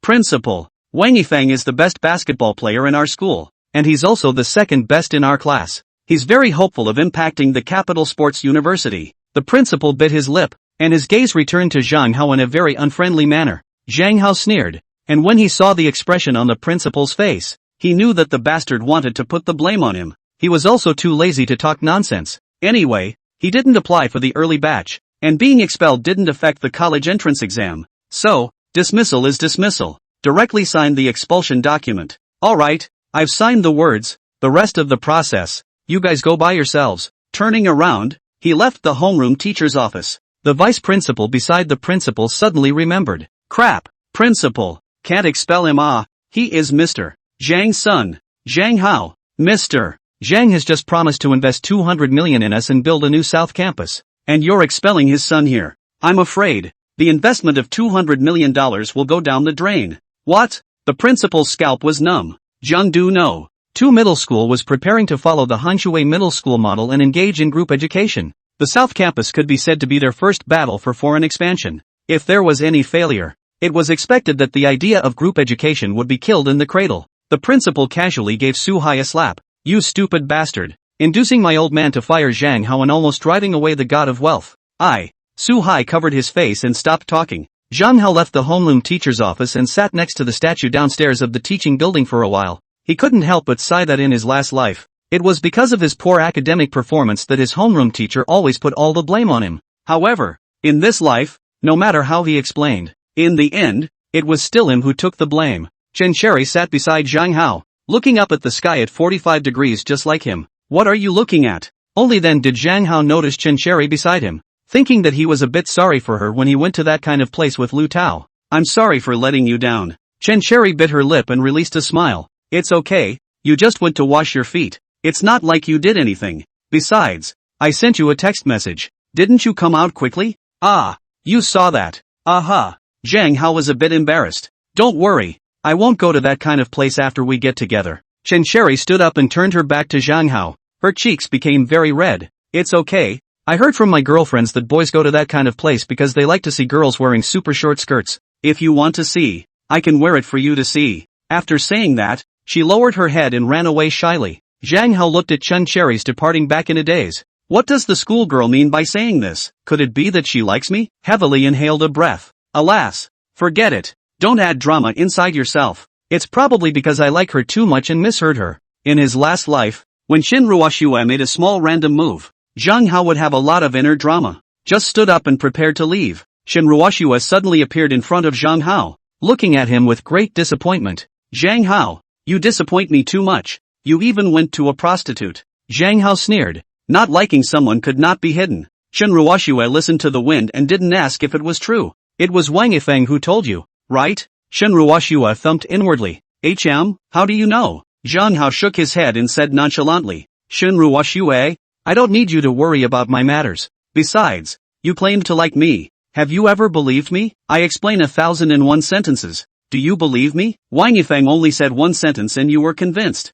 Principal, Wang Yifeng is the best basketball player in our school, and he's also the second best in our class. He's very hopeful of impacting the Capital Sports University. The principal bit his lip, and his gaze returned to Zhang Hao in a very unfriendly manner. Zhang Hao sneered, and when he saw the expression on the principal's face, He knew that the bastard wanted to put the blame on him. He was also too lazy to talk nonsense. Anyway, he didn't apply for the early batch, and being expelled didn't affect the college entrance exam. So, dismissal is dismissal. Directly sign the expulsion document. Alright, I've signed the words, the rest of the process, you guys go by yourselves. Turning around, he left the homeroom teacher's office. The vice principal beside the principal suddenly remembered. Crap, principal, can't expel him. He is Mr. Zhang's son. Zhang Hao. Mr. Zhang has just promised to invest 200 million in us and build a new South Campus. And you're expelling his son here. I'm afraid the investment of $200 million will go down the drain. What? The principal's scalp was numb. Jiangdu No. 2 Middle School was preparing to follow the Hanshui Middle School model and engage in group education. The South Campus could be said to be their first battle for foreign expansion. If there was any failure, it was expected that the idea of group education would be killed in the cradle. The principal casually gave Su Hai a slap. You stupid bastard. Inducing my old man to fire Zhang Hao and almost driving away the god of wealth. Su Hai covered his face and stopped talking. Zhang Hao left the homeroom teacher's office and sat next to the statue downstairs of the teaching building for a while. He couldn't help but sigh that in his last life, it was because of his poor academic performance that his homeroom teacher always put all the blame on him. However, in this life, no matter how he explained, in the end, it was still him who took the blame. Chen Cherry sat beside Zhang Hao, looking up at the sky at 45 degrees just like him. What are you looking at? Only then did Zhang Hao notice Chen Cherry beside him, thinking that he was a bit sorry for her when he went to that kind of place with Lu Tao. I'm sorry for letting you down. Chen Cherry bit her lip and released a smile. It's okay, you just went to wash your feet. It's not like you did anything. Besides, I sent you a text message. Didn't you come out quickly? You saw that. Aha. Zhang Hao was a bit embarrassed. Don't worry, I won't go to that kind of place after we get together. Chen Cherry stood up and turned her back to Zhang Hao. Her cheeks became very red. It's okay. I heard from my girlfriends that boys go to that kind of place because they like to see girls wearing super short skirts. If you want to see, I can wear it for you to see. After saying that, she lowered her head and ran away shyly. Zhang Hao looked at Chen Cherry's departing back in a daze. What does the schoolgirl mean by saying this? Could it be that she likes me? Heavily inhaled a breath. Alas. Forget it. Don't add drama inside yourself. It's probably because I like her too much and misheard her. In his last life, when Shin Ruoxue made a small random move, Zhang Hao would have a lot of inner drama. Just stood up and prepared to leave. Shin Ruoxue suddenly appeared in front of Zhang Hao, looking at him with great disappointment. Zhang Hao, you disappoint me too much. You even went to a prostitute. Zhang Hao sneered. Not liking someone could not be hidden. Shin Ruoxue listened to the wind and didn't ask if it was true. It was Wang Yifeng who told you, right? Shin Ruoxue thumped inwardly. How do you know? Zhang Hao shook his head and said nonchalantly. Shin Ruoxue, I don't need you to worry about my matters. Besides, you claimed to like me. Have you ever believed me? I explain 1,001 sentences. Do you believe me? Wang Yifeng only said one sentence and you were convinced.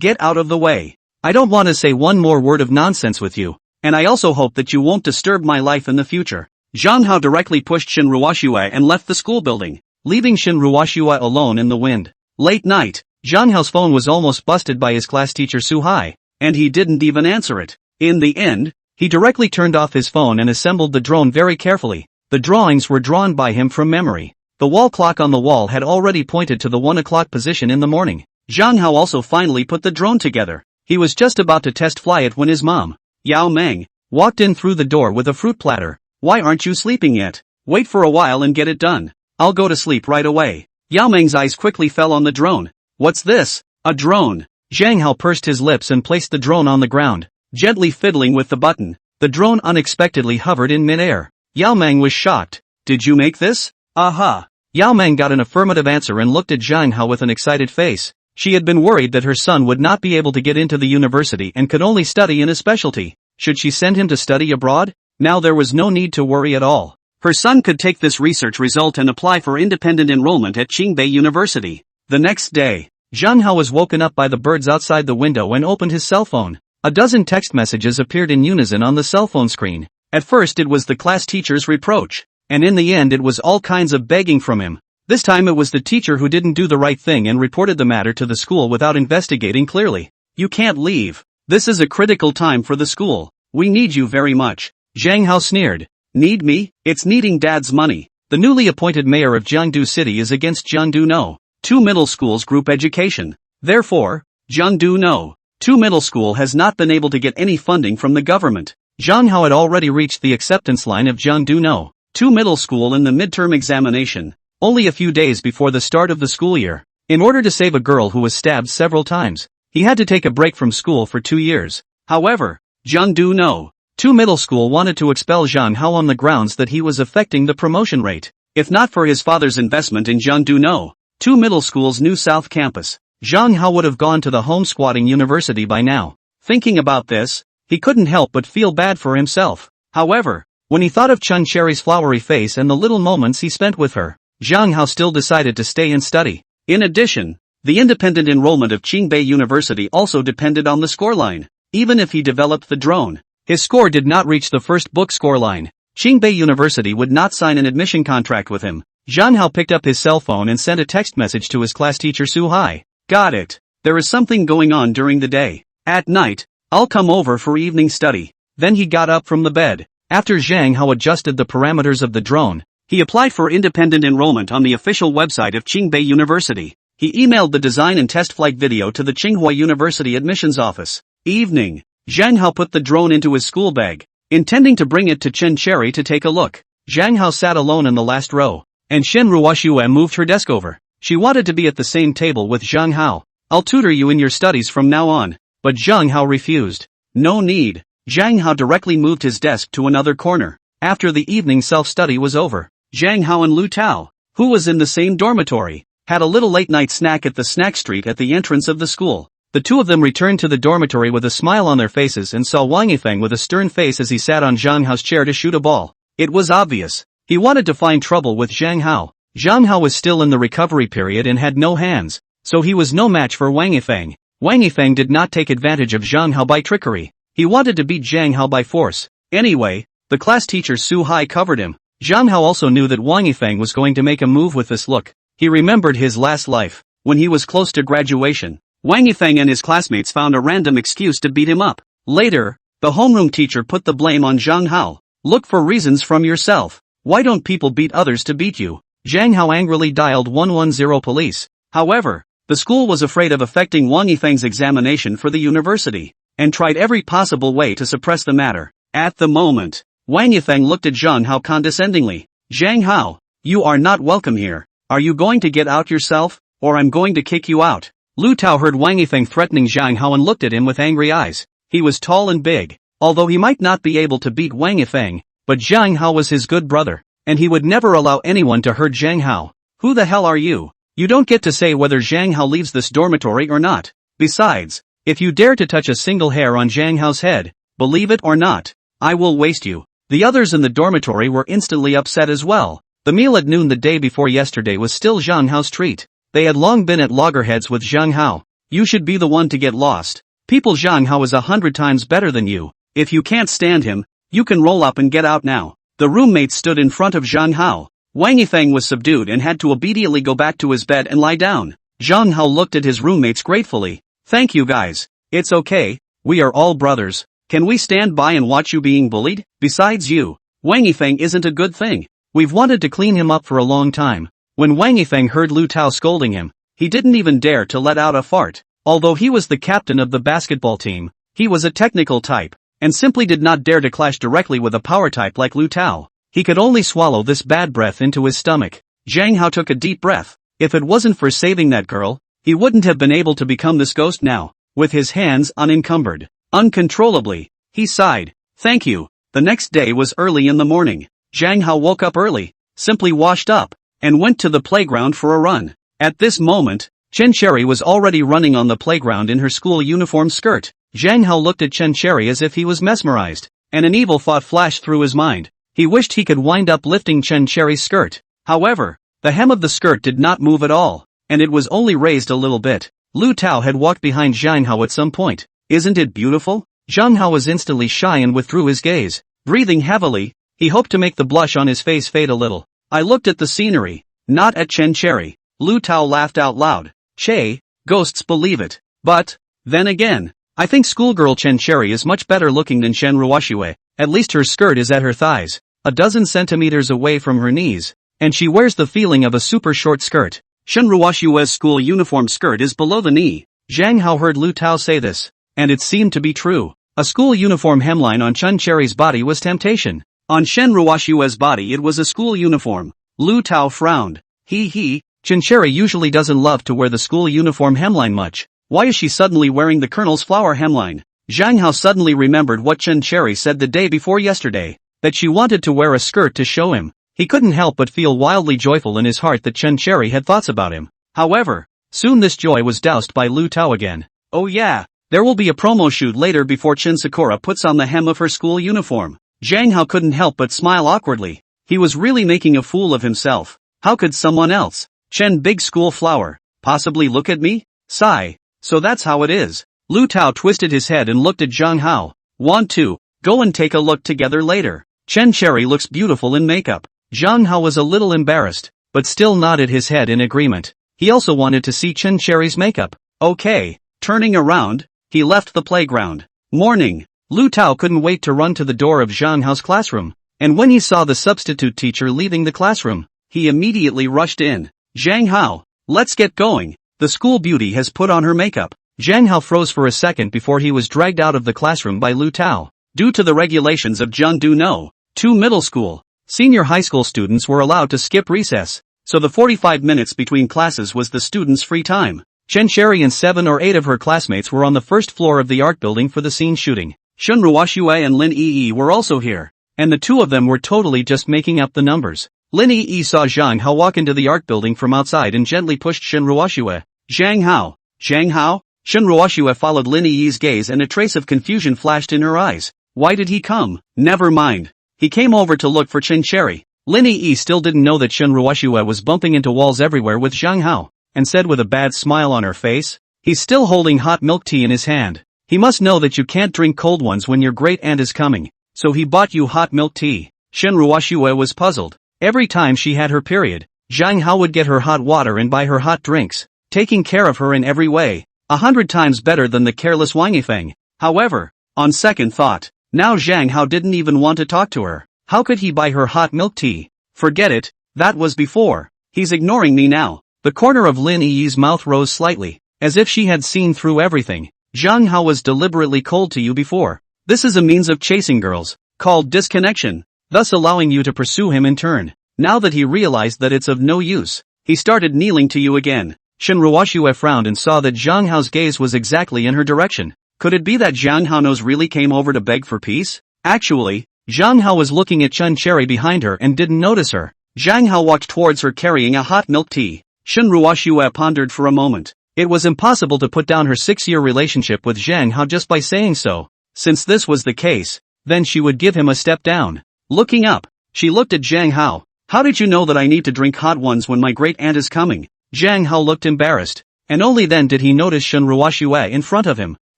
Get out of the way. I don't want to say one more word of nonsense with you, and I also hope that you won't disturb my life in the future. Zhang Hao directly pushed Shin Ruoxue and left the school building, leaving Shin Ruoxue alone in the wind. Late night, Zhang Hao's phone was almost busted by his class teacher Su Hai, and he didn't even answer it. In the end, he directly turned off his phone and assembled the drone very carefully. The drawings were drawn by him from memory. The wall clock on the wall had already pointed to the 1 o'clock position in the morning. Zhang Hao also finally put the drone together. He was just about to test fly it when his mom, Yao Meng, walked in through the door with a fruit platter. Why aren't you sleeping yet? Wait for a while and get it done. I'll go to sleep right away. Yao Meng's eyes quickly fell on the drone. What's this? A drone. Zhang Hao pursed his lips and placed the drone on the ground, gently fiddling with the button. The drone unexpectedly hovered in midair. Yao Meng was shocked. Did you make this? Aha. Yao Meng got an affirmative answer and looked at Zhang Hao with an excited face. She had been worried that her son would not be able to get into the university and could only study in a specialty. Should she send him to study abroad? Now there was no need to worry at all. Her son could take this research result and apply for independent enrollment at Qingbei University. The next day, Zhang Hao was woken up by the birds outside the window and opened his cell phone. A dozen text messages appeared in unison on the cell phone screen. At first it was the class teacher's reproach, and in the end it was all kinds of begging from him. This time it was the teacher who didn't do the right thing and reported the matter to the school without investigating clearly. You can't leave. This is a critical time for the school. We need you very much. Zhang Hao sneered. Need me? It's needing dad's money. The newly appointed mayor of Jiangdu City is against Jiangdu No. 2 middle schools group education. Therefore, Jiangdu No. 2 middle school has not been able to get any funding from the government. Zhang Hao had already reached the acceptance line of Jiangdu No. 2 middle school in the midterm examination, only a few days before the start of the school year. In order to save a girl who was stabbed several times, he had to take a break from school for 2 years. However, Jiangdu No. 2 middle school wanted to expel Zhang Hao on the grounds that he was affecting the promotion rate. If not for his father's investment in Jiangdu No. 2 middle school's new South campus, Zhang Hao would have gone to the home squatting university by now. Thinking about this, he couldn't help but feel bad for himself. However, when he thought of Chun Cherry's flowery face and the little moments he spent with her, Zhang Hao still decided to stay and study. In addition, the independent enrollment of Qingbei University also depended on the scoreline. Even if he developed the drone, his score did not reach the first book scoreline. Qingbei University would not sign an admission contract with him. Zhang Hao picked up his cell phone and sent a text message to his class teacher Su Hai. Got it. There is something going on during the day. At night, I'll come over for evening study. Then he got up from the bed. After Zhang Hao adjusted the parameters of the drone, he applied for independent enrollment on the official website of Qingbei University. He emailed the design and test flight video to the Tsinghua University admissions office. Evening, Zhang Hao put the drone into his school bag, intending to bring it to Chen Cherry to take a look. Zhang Hao sat alone in the last row, and Shen Ruoxue moved her desk over. She wanted to be at the same table with Zhang Hao. I'll tutor you in your studies from now on. But Zhang Hao refused. No need. Zhang Hao directly moved his desk to another corner. After the evening self-study was over, Zhang Hao and Lu Tao, who was in the same dormitory, had a little late-night snack at the snack street at the entrance of the school. The two of them returned to the dormitory with a smile on their faces and saw Wang Yifeng with a stern face as he sat on Zhang Hao's chair to shoot a ball. It was obvious. He wanted to find trouble with Zhang Hao. Zhang Hao was still in the recovery period and had no hands, so he was no match for Wang Yifeng. Wang Yifeng did not take advantage of Zhang Hao by trickery. He wanted to beat Zhang Hao by force. Anyway, the class teacher Su Hai covered him. Zhang Hao also knew that Wang Yifeng was going to make a move with this look. He remembered his last life, when he was close to graduation. Wang Yifeng and his classmates found a random excuse to beat him up. Later, the homeroom teacher put the blame on Zhang Hao. Look for reasons from yourself. Why don't people beat others to beat you? Zhang Hao angrily dialed 110 police. However, the school was afraid of affecting Wang Yifeng's examination for the university, and tried every possible way to suppress the matter. At the moment, Wang Yifeng looked at Zhang Hao condescendingly. Zhang Hao, you are not welcome here. Are you going to get out yourself, or I'm going to kick you out? Lu Tao heard Wang Yifeng threatening Zhang Hao and looked at him with angry eyes. He was tall and big, although he might not be able to beat Wang Yifeng, but Zhang Hao was his good brother, and he would never allow anyone to hurt Zhang Hao. Who the hell are you? You don't get to say whether Zhang Hao leaves this dormitory or not. Besides, if you dare to touch a single hair on Zhang Hao's head, believe it or not, I will waste you. The others in the dormitory were instantly upset as well. The meal at noon the day before yesterday was still Zhang Hao's treat. They had long been at loggerheads with Zhang Hao. You should be the one to get lost. People, Zhang Hao is 100 times better than you. If you can't stand him, you can roll up and get out now. The roommates stood in front of Zhang Hao. Wang Yifeng was subdued and had to obediently go back to his bed and lie down. Zhang Hao looked at his roommates gratefully. Thank you guys. It's okay, we are all brothers. Can we stand by and watch you being bullied? Besides you, Wang Yifeng isn't a good thing. We've wanted to clean him up for a long time. When Wang Yifeng heard Lu Tao scolding him, he didn't even dare to let out a fart. Although he was the captain of the basketball team, he was a technical type, and simply did not dare to clash directly with a power type like Lu Tao. He could only swallow this bad breath into his stomach. Zhang Hao took a deep breath. If it wasn't for saving that girl, he wouldn't have been able to become this ghost now. With his hands unencumbered, uncontrollably, he sighed. Thank you. The next day was early in the morning. Zhang Hao woke up early, simply washed up, and went to the playground for a run. At this moment, Chen Cherry was already running on the playground in her school uniform skirt. Zhang Hao looked at Chen Cherry as if he was mesmerized, and an evil thought flashed through his mind. He wished he could wind up lifting Chen Cherry's skirt. However, the hem of the skirt did not move at all, and it was only raised a little bit. Lu Tao had walked behind Zhang Hao at some point. Isn't it beautiful? Zhang Hao was instantly shy and withdrew his gaze. Breathing heavily, he hoped to make the blush on his face fade a little. I looked at the scenery, not at Chen Cherry. Lu Tao laughed out loud. Che, ghosts believe it. But, then again, I think schoolgirl Chen Cherry is much better looking than Shen Ruoxue. At least her skirt is at her thighs, a dozen centimeters away from her knees, and she wears the feeling of a super short skirt. Shunruoshua's school uniform skirt is below the knee. Zhang Hao heard Lu Tao say this, and it seemed to be true. A school uniform hemline on Chun Cherry's body was temptation. On Shunruoshua's body it was a school uniform. Lu Tao frowned. Chun Cherry usually doesn't love to wear the school uniform hemline much. Why is she suddenly wearing the Colonel's flower hemline? Zhang Hao suddenly remembered what Chun Cherry said the day before yesterday, that she wanted to wear a skirt to show him. He couldn't help but feel wildly joyful in his heart that Chun Cherry had thoughts about him. However, soon this joy was doused by Lu Tao again. Oh yeah, there will be a promo shoot later before Chin Sakura puts on the hem of her school uniform. Zhang Hao couldn't help but smile awkwardly. He was really making a fool of himself. How could someone else? Chen big school flower. Possibly look at me? Sigh. So that's how it is. Lu Tao twisted his head and looked at Zhang Hao. Want to go and take a look together later. Chen Cherry looks beautiful in makeup. Zhang Hao was a little embarrassed, but still nodded his head in agreement. He also wanted to see Chen Cherry's makeup. Okay. Turning around, he left the playground. Morning. Lu Tao couldn't wait to run to the door of Zhang Hao's classroom, and when he saw the substitute teacher leaving the classroom, he immediately rushed in. Zhang Hao, let's get going. The school beauty has put on her makeup. Zhang Hao froze for a second before he was dragged out of the classroom by Lu Tao. Due to the regulations of Jiangdu No. 2 middle school, senior high school students were allowed to skip recess, so the 45 minutes between classes was the students' free time. Chen Cherry and 7 or 8 of her classmates were on the first floor of the art building for the scene shooting. Shunruoshue and Lin Yi were also here, and the two of them were totally just making up the numbers. Lin Yi saw Zhang Hao walk into the art building from outside and gently pushed Shunruoshue. Zhang Hao. Zhang Hao? Shunruoshue followed Lin Yi's gaze and a trace of confusion flashed in her eyes. Why did he come? Never mind. He came over to look for Chen Cherry. Lin Yi still didn't know that Shunruoshue was bumping into walls everywhere with Zhang Hao, and said with a bad smile on her face, he's still holding hot milk tea in his hand. He must know that you can't drink cold ones when your great aunt is coming, so he bought you hot milk tea. Shunruoshue was puzzled. Every time she had her period, Zhang Hao would get her hot water and buy her hot drinks, taking care of her in every way, 100 times better than the careless Wang Yifeng. However, on second thought, now Zhang Hao didn't even want to talk to her. How could he buy her hot milk tea? Forget it, that was before. He's ignoring me now. The corner of Lin Yi's mouth rose slightly, as if she had seen through everything. Zhang Hao was deliberately cold to you before. This is a means of chasing girls, called disconnection, thus allowing you to pursue him in turn. Now that he realized that it's of no use, he started kneeling to you again. Shunruoshue frowned and saw that Zhang Hao's gaze was exactly in her direction. Could it be that Zhang Hao knows really came over to beg for peace? Actually, Zhang Hao was looking at Chun Cherry behind her and didn't notice her. Zhang Hao walked towards her carrying a hot milk tea. Shunruoshue pondered for a moment. It was impossible to put down her 6-year relationship with Zhang Hao just by saying so. Since this was the case, then she would give him a step down. Looking up, she looked at Zhang Hao. How did you know that I need to drink hot ones when my great aunt is coming? Zhang Hao looked embarrassed, and only then did he notice Shunruoshue in front of him.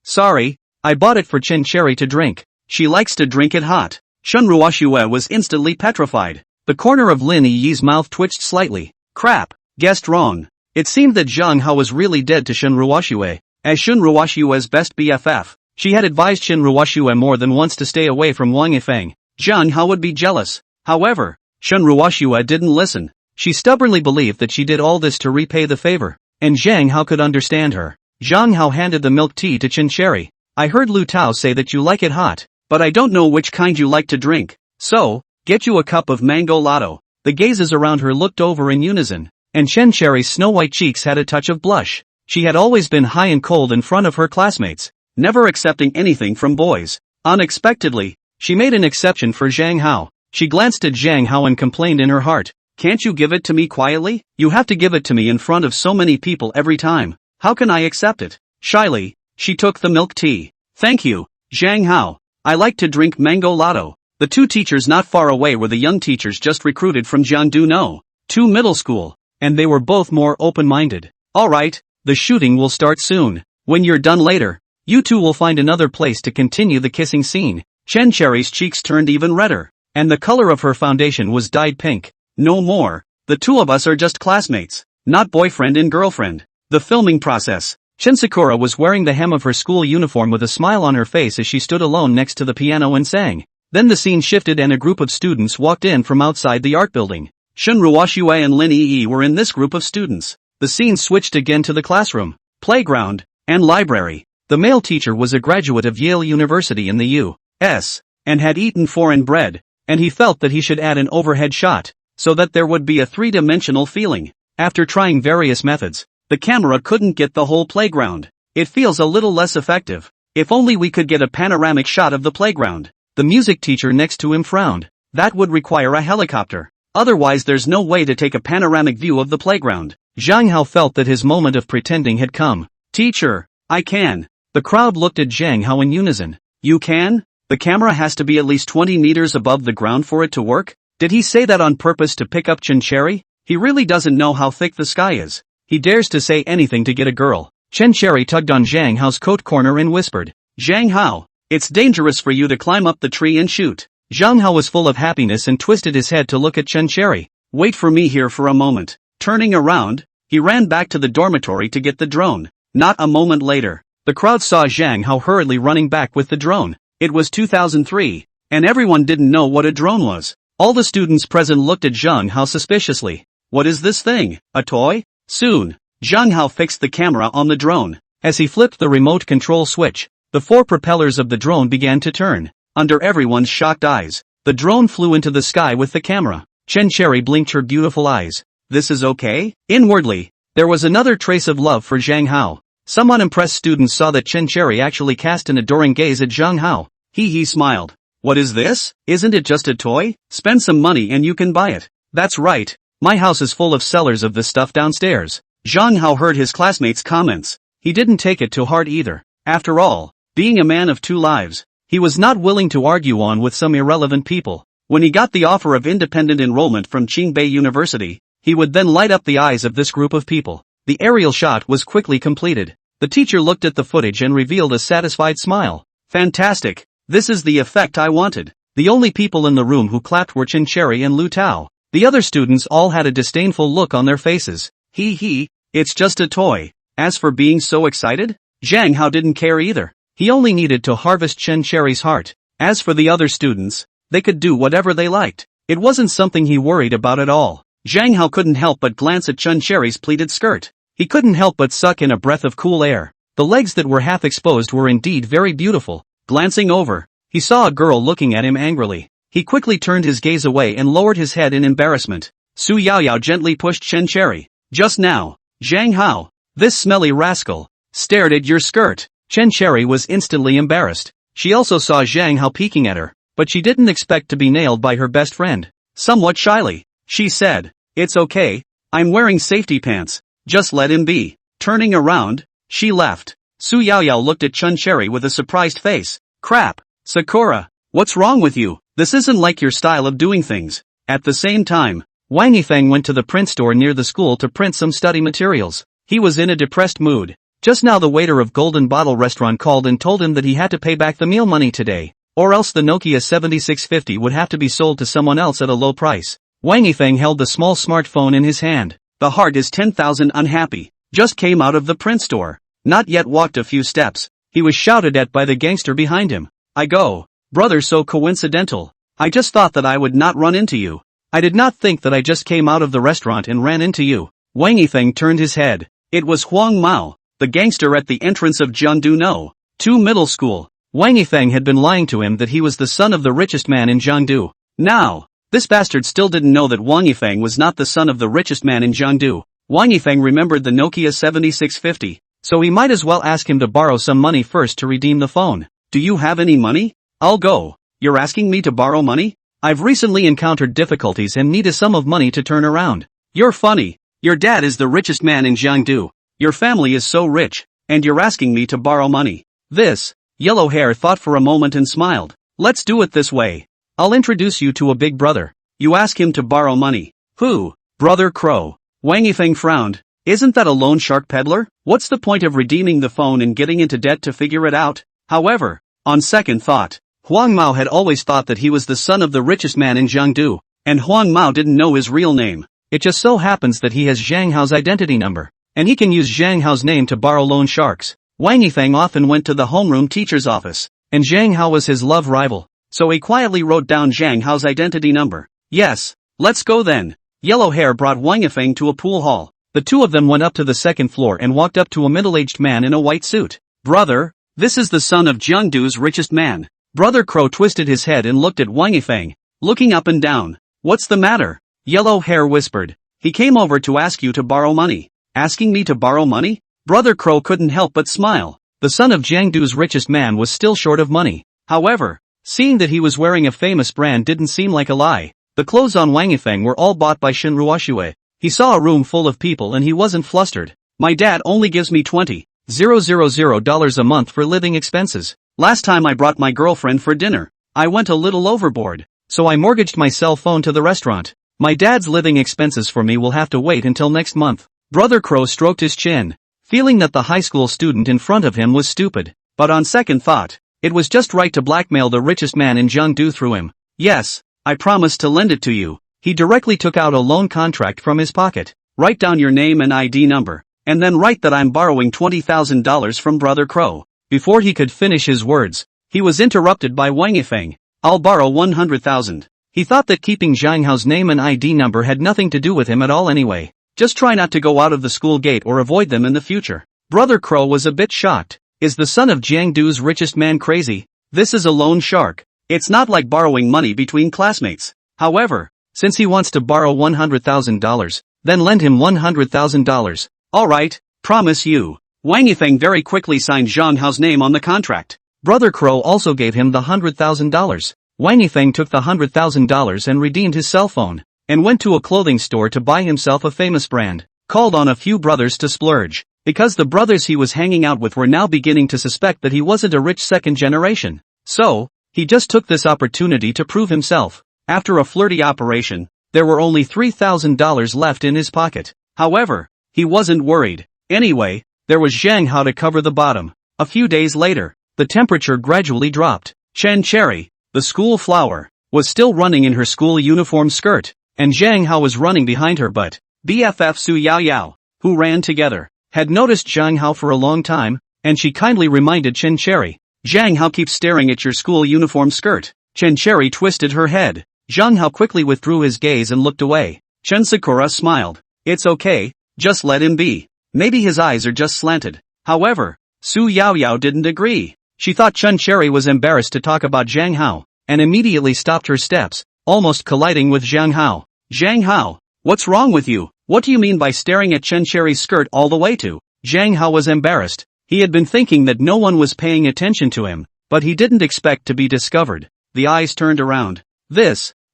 Sorry, I bought it for Chen Cherry to drink. She likes to drink it hot. Shunruoshue was instantly petrified. The corner of Lin Yi's mouth twitched slightly. Crap, guessed wrong. It seemed that Zhang Hao was really dead to Shunruoshue. As Shunruoshue's best BFF, she had advised Shunruoshue more than once to stay away from Wang Yifeng. Zhang Hao would be jealous. However, Shunruoshue didn't listen. She stubbornly believed that she did all this to repay the favor, and Zhang Hao could understand her. Zhang Hao handed the milk tea to Chen Cherry. I heard Lu Tao say that you like it hot, but I don't know which kind you like to drink. So, get you a cup of mango latte. The gazes around her looked over in unison, and Chen Cherry's snow-white cheeks had a touch of blush. She had always been high and cold in front of her classmates, never accepting anything from boys. Unexpectedly, she made an exception for Zhang Hao. She glanced at Zhang Hao and complained in her heart. Can't you give it to me quietly? You have to give it to me in front of so many people every time. How can I accept it? Shyly, she took the milk tea. Thank you, Zhang Hao. I like to drink mango latte. The two teachers not far away were the young teachers just recruited from Jiangdu No. 2 middle school, and they were both more open-minded. Alright, the shooting will start soon. When you're done later, you two will find another place to continue the kissing scene. Chen Cherry's cheeks turned even redder, and the color of her foundation was dyed pink. No more. The two of us are just classmates, not boyfriend and girlfriend. The filming process. Chen Sakura was wearing the hem of her school uniform with a smile on her face as she stood alone next to the piano and sang. Then the scene shifted and a group of students walked in from outside the art building. Shunruoshue and Lin Yi were in this group of students. the scene switched again to the classroom, playground, and library. The male teacher was a graduate of Yale University in the U.S., and had eaten foreign bread, and he felt that he should add an overhead shot, so that there would be a three-dimensional feeling. After trying various methods, the camera couldn't get the whole playground. It feels a little less effective. If only we could get a panoramic shot of the playground. The music teacher next to him frowned. That would require a helicopter. Otherwise there's no way to take a panoramic view of the playground. Zhang Hao felt that his moment of pretending had come. Teacher, I can. The crowd looked at Zhang Hao in unison. You can? The camera has to be at least 20 meters above the ground for it to work? Did he say that on purpose to pick up Chen Cherry? He really doesn't know how thick the sky is. He dares to say anything to get a girl. Chen Cherry tugged on Zhang Hao's coat corner and whispered, Zhang Hao, it's dangerous for you to climb up the tree and shoot. Zhang Hao was full of happiness and twisted his head to look at Chen Cherry. Wait for me here for a moment. Turning around, he ran back to the dormitory to get the drone. Not a moment later, the crowd saw Zhang Hao hurriedly running back with the drone. It was 2003, and everyone didn't know what a drone was. All the students present looked at Zhang Hao suspiciously. What is this thing? A toy? Soon, Zhang Hao fixed the camera on the drone. As he flipped the remote control switch, the four propellers of the drone began to turn. Under everyone's shocked eyes, the drone flew into the sky with the camera. Chen Cherry blinked her beautiful eyes. This is okay? Inwardly, there was another trace of love for Zhang Hao. Some unimpressed students saw that Chen Cherry actually cast an adoring gaze at Zhang Hao. He smiled. What is this? Isn't it just a toy? Spend some money and you can buy it. That's right. My house is full of sellers of this stuff downstairs. Zhang Hao heard his classmates' comments. He didn't take it too hard either. After all, being a man of two lives, he was not willing to argue on with some irrelevant people. When he got the offer of independent enrollment from Qingbei University, he would then light up the eyes of this group of people. The aerial shot was quickly completed. The teacher looked at the footage and revealed a satisfied smile. Fantastic. This is the effect I wanted. The only people in the room who clapped were Chen Cherry and Lu Tao. The other students all had a disdainful look on their faces. It's just a toy. As for being so excited, Zhang Hao didn't care either. He only needed to harvest Chen Cherry's heart. As for the other students, they could do whatever they liked. It wasn't something he worried about at all. Zhang Hao couldn't help but glance at Chen Cherry's pleated skirt. He couldn't help but suck in a breath of cool air. The legs that were half exposed were indeed very beautiful. Glancing over, he saw a girl looking at him angrily. He quickly turned his gaze away and lowered his head in embarrassment. Su Yaoyao gently pushed Chen Cherry. Just now, Zhang Hao, this smelly rascal, stared at your skirt. Chen Cherry was instantly embarrassed. She also saw Zhang Hao peeking at her, but she didn't expect to be nailed by her best friend. Somewhat shyly, she said, It's okay, I'm wearing safety pants, just let him be. Turning around, she left. Su Yaoyao looked at Chen Cherry with a surprised face. Crap, Sakura, what's wrong with you? This isn't like your style of doing things. At the same time, Wang Yifeng went to the print store near the school to print some study materials. He was in a depressed mood. Just now the waiter of Golden Bottle Restaurant called and told him that he had to pay back the meal money today, or else the Nokia 7650 would have to be sold to someone else at a low price. Wang Yifeng held the small smartphone in his hand. The heart is 10,000 unhappy. Just came out of the print store. Not yet walked a few steps. He was shouted at by the gangster behind him. I go. Brother, so coincidental. I just thought that I would not run into you. I did not think that I just came out of the restaurant and ran into you. Wang Yifeng turned his head. It was Huang Mao, the gangster at the entrance of Jiangdu No. 2 Middle School. Wang Yifeng had been lying to him that he was the son of the richest man in Jiangdu. Now, this bastard still didn't know that Wang Yifeng was not the son of the richest man in Jiangdu. Wang Yifeng remembered the Nokia 7650, so he might as well ask him to borrow some money first to redeem the phone. Do you have any money? I'll go. You're asking me to borrow money? I've recently encountered difficulties and need a sum of money to turn around. You're funny. Your dad is the richest man in Jiangdu. Your family is so rich, and you're asking me to borrow money. This, Yellow Hair thought for a moment and smiled. Let's do it this way. I'll introduce you to a big brother. You ask him to borrow money. Who? Brother Crow. Wang Yifeng frowned. Isn't that a loan shark peddler? What's the point of redeeming the phone and getting into debt to figure it out? However, on second thought, Huang Mao had always thought that he was the son of the richest man in Jiangdu, and Huang Mao didn't know his real name. It just so happens that he has Zhang Hao's identity number, and he can use Zhang Hao's name to borrow loan sharks. Wang Yifeng often went to the homeroom teacher's office, and Zhang Hao was his love rival, so he quietly wrote down Zhang Hao's identity number. Yes, let's go then. Yellow Hair brought Wang Yifeng to a pool hall. The two of them went up to the second floor and walked up to a middle-aged man in a white suit. Brother, this is the son of Jiangdu's richest man. Brother Crow twisted his head and looked at Wang Yifeng, looking up and down. What's the matter? Yellow Hair whispered. He came over to ask you to borrow money. Asking me to borrow money? Brother Crow couldn't help but smile. The son of Jiangdu's richest man was still short of money. However, seeing that he was wearing a famous brand didn't seem like a lie. The clothes on Wang Yifeng were all bought by Shinruoxue. He saw a room full of people and he wasn't flustered. My dad only gives me $20,000 a month for living expenses. Last time I brought my girlfriend for dinner, I went a little overboard, so I mortgaged my cell phone to the restaurant. My dad's living expenses for me will have to wait until next month. Brother Crow stroked his chin, feeling that the high school student in front of him was stupid. But on second thought, it was just right to blackmail the richest man in Jiangdu through him. Yes, I promised to lend it to you. He directly took out a loan contract from his pocket. Write down your name and ID number, and then write that I'm borrowing $20,000 from Brother Crow. Before he could finish his words, he was interrupted by Wang Yifeng. I'll borrow 100,000. He thought that keeping Zhang Hao's name and ID number had nothing to do with him at all anyway. Just try not to go out of the school gate or avoid them in the future. Brother Crow was a bit shocked. Is the son of Jiangdu's richest man crazy? This is a loan shark. It's not like borrowing money between classmates. However, since he wants to borrow $100,000, then lend him $100,000. Alright, promise you. Wang Yifeng very quickly signed Zhang Hao's name on the contract. Brother Crow also gave him the $100,000. Wang Yifeng took the $100,000 and redeemed his cell phone, and went to a clothing store to buy himself a famous brand. Called on a few brothers to splurge, because the brothers he was hanging out with were now beginning to suspect that he wasn't a rich second generation. So, he just took this opportunity to prove himself. After a flirty operation, there were only $3,000 left in his pocket. However, he wasn't worried. Anyway, there was Zhang Hao to cover the bottom. A few days later, the temperature gradually dropped. Chen Cherry, the school flower, was still running in her school uniform skirt, and Zhang Hao was running behind her but BFF Su Yaoyao, who ran together, had noticed Zhang Hao for a long time, and she kindly reminded Chen Cherry, Zhang Hao keeps staring at your school uniform skirt. Chen Cherry twisted her head. Zhang Hao quickly withdrew his gaze and looked away. Chen Sakura smiled. It's okay, just let him be. Maybe his eyes are just slanted. However, Su Yaoyao didn't agree. She thought Chen Cherry was embarrassed to talk about Zhang Hao, and immediately stopped her steps, almost colliding with Zhang Hao. Zhang Hao, what's wrong with you? What do you mean by staring at Chen Cherry's skirt all the way to? Zhang Hao was embarrassed. He had been thinking that no one was paying attention to him, but he didn't expect to be discovered. The eyes turned around.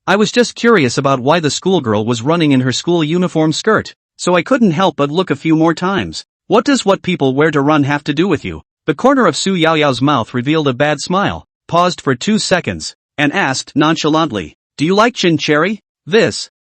I was just curious about why the schoolgirl was running in her school uniform skirt, so I couldn't help but look a few more times. What does what people wear to run have to do with you? The corner of Su Yaoyao's mouth revealed a bad smile, paused for 2 seconds, and asked nonchalantly, do you like Chen Cherry?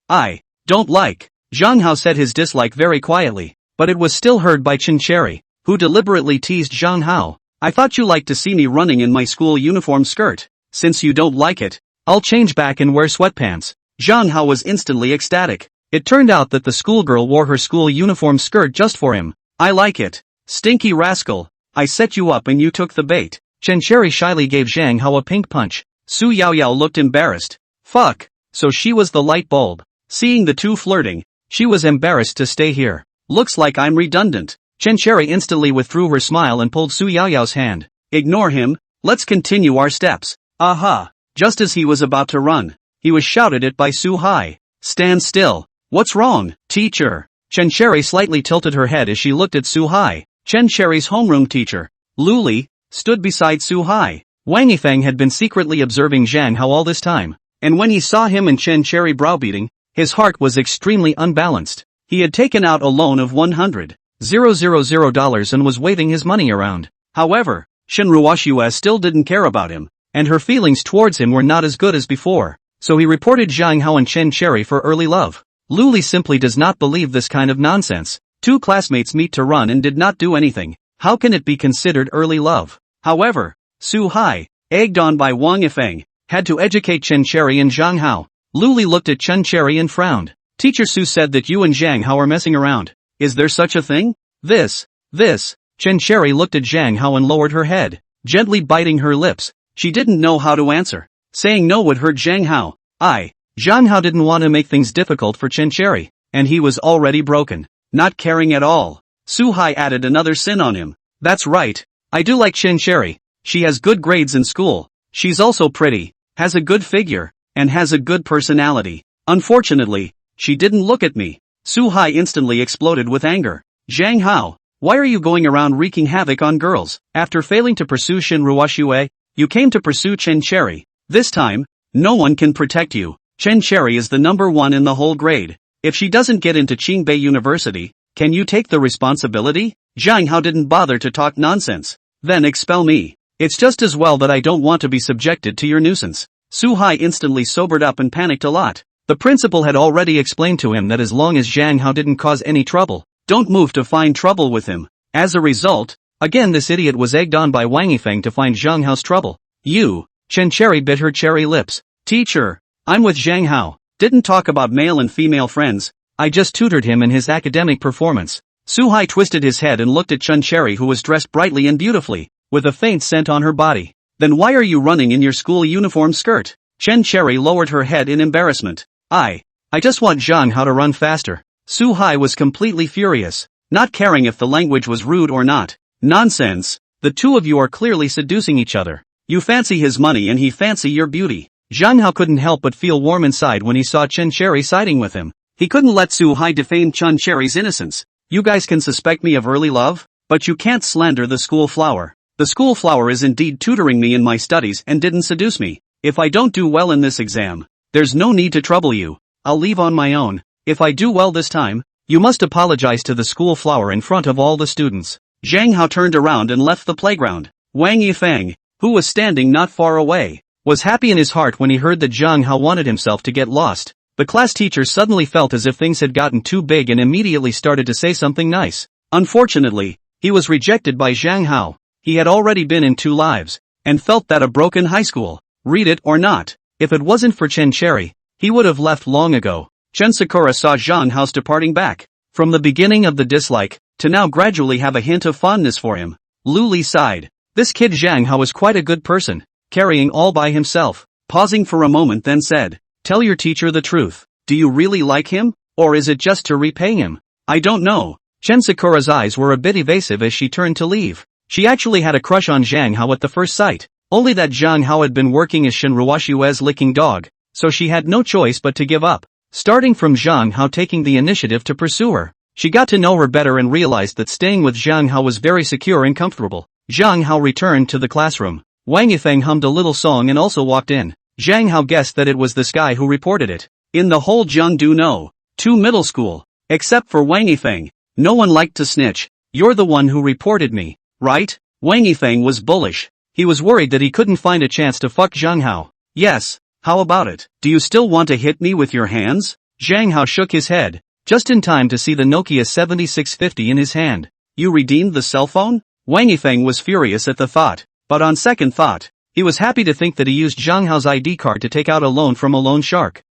I don't like. Zhang Hao said his dislike very quietly, but it was still heard by Chen Cherry, who deliberately teased Zhang Hao. I thought you liked to see me running in my school uniform skirt. Since you don't like it, I'll change back and wear sweatpants. Zhang Hao was instantly ecstatic. It turned out that the schoolgirl wore her school uniform skirt just for him. I like it. Stinky rascal. I set you up and you took the bait. Chen Cherry shyly gave Zhang Hao a pink punch. Su Yaoyao looked embarrassed. Fuck. So she was the light bulb. Seeing the two flirting, she was embarrassed to stay here. Looks like I'm redundant. Chen Cherry instantly withdrew her smile and pulled Su Yaoyao's hand. Ignore him. Let's continue our steps. Aha. Just as he was about to run, he was shouted at by Su Hai. Stand still. What's wrong, teacher? Chen Cherry slightly tilted her head as she looked at Su Hai. Chen Cherry's homeroom teacher, Luli, stood beside Su Hai. Wang Yifeng had been secretly observing Zhang Hao all this time, and when he saw him and Chen Cherry browbeating, his heart was extremely unbalanced. He had taken out a loan of $100,000 and was waving his money around. However, Shinruoxue still didn't care about him, and her feelings towards him were not as good as before, so he reported Zhang Hao and Chen Cherry for early love. Luli simply does not believe this kind of nonsense. Two classmates meet to run and did not do anything. How can it be considered early love? However, Su Hai, egged on by Wang Yifeng, had to educate Chen Cherry and Zhang Hao. Luli looked at Chen Cherry and frowned. Teacher Su said that you and Zhang Hao are messing around. Is there such a thing? Chen Cherry looked at Zhang Hao and lowered her head, gently biting her lips. She didn't know how to answer. Saying no would hurt Zhang Hao. Zhang Hao didn't want to make things difficult for Chen Cherry, and he was already broken. not caring at all. Su-hai added another sin on him. That's right. I do like Chin-cherry. She has good grades in school. She's also pretty, has a good figure, and has a good personality. Unfortunately, she didn't look at me. Su-hai instantly exploded with anger. Zhang Hao, why are you going around wreaking havoc on girls? After failing to pursue Shin Ruoxue, you came to pursue Chen-cherry. This time, no one can protect you. Chen-cherry is the #1 in the whole grade. If she doesn't get into Qingbei University, can you take the responsibility? Zhang Hao didn't bother to talk nonsense. Then expel me. It's just as well that I don't want to be subjected to your nuisance. Su-hai instantly sobered up and panicked a lot. The principal had already explained to him that as long as Zhang Hao didn't cause any trouble, don't move to find trouble with him. As a result, again this idiot was egged on by Wang Yifeng to find Zhang Hao's trouble. You, Chen-cherry bit her cherry lips. Teacher, I'm with Zhang Hao. Didn't talk about male and female friends. I just tutored him in his academic performance. Su-hai twisted his head and looked at Chen-cherry, who was dressed brightly and beautifully, with a faint scent on her body. Then why are you running in your school uniform skirt? Chen-cherry lowered her head in embarrassment. I just want Zhang Hao to run faster. Su-hai was completely furious, not caring if the language was rude or not. Nonsense. The two of you are clearly seducing each other. You fancy his money and he fancy your beauty. Zhang Hao couldn't help but feel warm inside when he saw Chen-cherry siding with him. He couldn't let Su-hai defame Chen-cherry's innocence. You guys can suspect me of early love, but you can't slander the school flower. The school flower is indeed tutoring me in my studies and didn't seduce me. If I don't do well in this exam, there's no need to trouble you. I'll leave on my own. If I do well this time, you must apologize to the school flower in front of all the students. Zhang Hao turned around and left the playground. Wang Yifeng, who was standing not far away, was happy in his heart when he heard that Zhang Hao wanted himself to get lost. The class teacher suddenly felt as if things had gotten too big and immediately started to say something nice. Unfortunately, he was rejected by Zhang Hao. He had already been in 2 lives, and felt that a broken high school. Read it or not. If it wasn't for Chen-cherry, he would have left long ago. Chen Sakura saw Zhang Hao's departing back. From the beginning of the dislike, to now gradually have a hint of fondness for him. Lu Li sighed. This kid Zhang Hao is quite a good person, carrying all by himself. Pausing for a moment then said, tell your teacher the truth. Do you really like him, or is it just to repay him? I don't know. Chen Sakura's eyes were a bit evasive as she turned to leave. She actually had a crush on Zhang Hao at the first sight, only that Zhang Hao had been working as Shin Ruoxue's licking dog, so she had no choice but to give up. Starting from Zhang Hao taking the initiative to pursue her, she got to know her better and realized that staying with Zhang Hao was very secure and comfortable. Zhang Hao returned to the classroom. Wang Yifeng hummed a little song and also walked in. Zhang Hao guessed that it was this guy who reported it. In the whole Jiangdu No. 2 middle school, except for Wang Yifeng, no one liked to snitch. You're the one who reported me, right? Wang Yifeng was bullish. He was worried that he couldn't find a chance to fuck Zhang Hao. Yes, how about it? Do you still want to hit me with your hands? Zhang Hao shook his head, just in time to see the Nokia 7650 in his hand. You redeemed the cell phone? Wang Yifeng was furious at the thought, but on second thought, he was happy to think that he used Zhang Hao's ID card to take out a loan from a loan shark.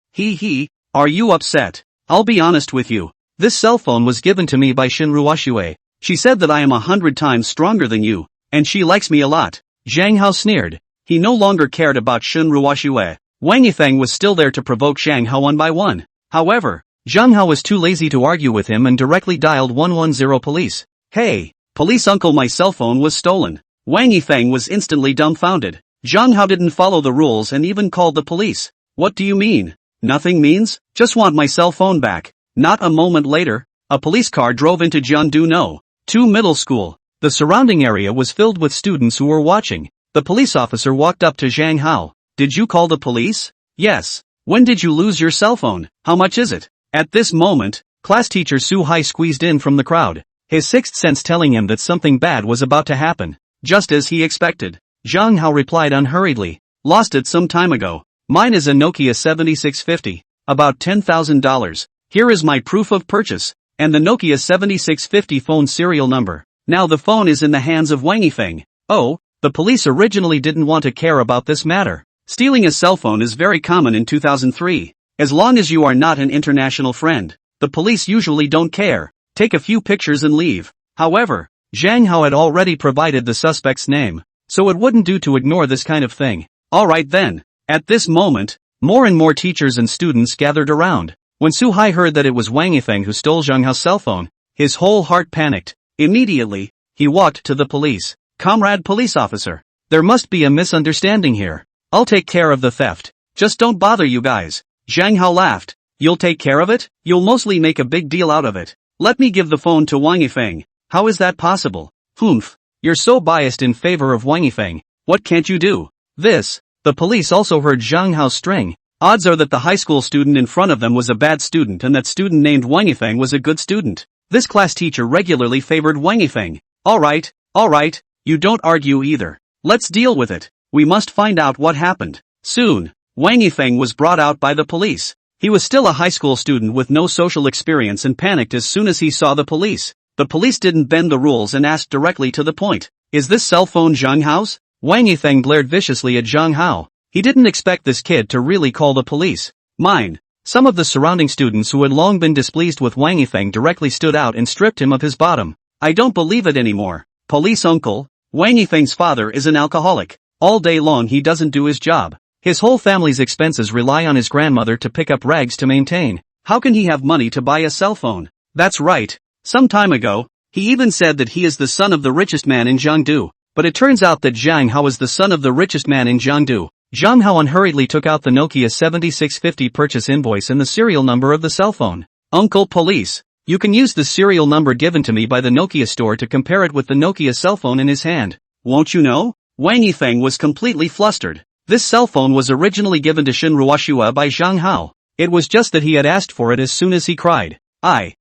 Are you upset? I'll be honest with you. This cell phone was given to me by Shin Ruoxue. She said that I am 100 times stronger than you, and she likes me a lot. Zhang Hao sneered. He no longer cared about Shin Ruoxue. Wang Yifeng was still there to provoke Zhang Hao one by one. However, Zhang Hao was too lazy to argue with him and directly dialed 110 police. Hey, police uncle, my cell phone was stolen. Wang Yifeng was instantly dumbfounded. Zhang Hao didn't follow the rules and even called the police. What do you mean? Nothing means? Just want my cell phone back. Not a moment later, a police car drove into Jiangdu No. 2 middle school. The surrounding area was filled with students who were watching. The police officer walked up to Zhang Hao. Did you call the police? Yes. When did you lose your cell phone? How much is it? At this moment, class teacher Su-hai squeezed in from the crowd, his sixth sense telling him that something bad was about to happen. Just as he expected, Zhang Hao replied unhurriedly. Lost it some time ago. Mine is a Nokia 7650. About $10,000. Here is my proof of purchase, and the Nokia 7650 phone serial number. Now the phone is in the hands of Wang Yifeng. Oh, the police originally didn't want to care about this matter. Stealing a cell phone is very common in 2003. As long as you are not an international friend, the police usually don't care. Take a few pictures and leave. However, Zhang Hao had already provided the suspect's name, so it wouldn't do to ignore this kind of thing. Alright then. At this moment, more and more teachers and students gathered around. When Su-hai heard that it was Wang Yifeng who stole Zhang Hao's cell phone, His whole heart panicked. Immediately, he walked to the police. "Comrade police officer, there must be a misunderstanding here. I'll take care of the theft. Just don't bother you guys." Zhang Hao laughed. "You'll take care of it? You'll mostly make a big deal out of it. Let me give the phone to Wang Yifeng." "How is that possible?" "Humph. You're so biased in favor of Wang Yifeng. What can't you do?" This. The police also heard Zhang Hao's string. Odds are that the high school student in front of them was a bad student and that student named Wang Yifeng was a good student. This class teacher regularly favored Wang Yifeng. Alright, you don't argue either. Let's deal with it. We must find out what happened. Soon, Wang Yifeng was brought out by the police. He was still a high school student with no social experience and panicked as soon as he saw the police. The police didn't bend the rules and asked directly to the point. "Is this cell phone Zhang Hao's?" Wang Yifeng glared viciously at Zhang Hao. He didn't expect this kid to really call the police. "Mine." Some of the surrounding students who had long been displeased with Wang Yifeng directly stood out and stripped him of his bottom. "I don't believe it anymore. Police uncle, Wang Yifeng's father is an alcoholic. All day long he doesn't do his job. His whole family's expenses rely on his grandmother to pick up rags to maintain. How can he have money to buy a cell phone?" "That's right. Some time ago, he even said that he is the son of the richest man in Jiangdu. But it turns out that Zhang Hao is the son of the richest man in Jiangdu." Zhang Hao unhurriedly took out the Nokia 7650 purchase invoice and the serial number of the cell phone. "Uncle Police, you can use the serial number given to me by the Nokia store to compare it with the Nokia cell phone in his hand. Won't you know?" Wang Yifeng was completely flustered. This cell phone was originally given to Shin Ruoxue by Zhang Hao. It was just that he had asked for it as soon as he cried. I.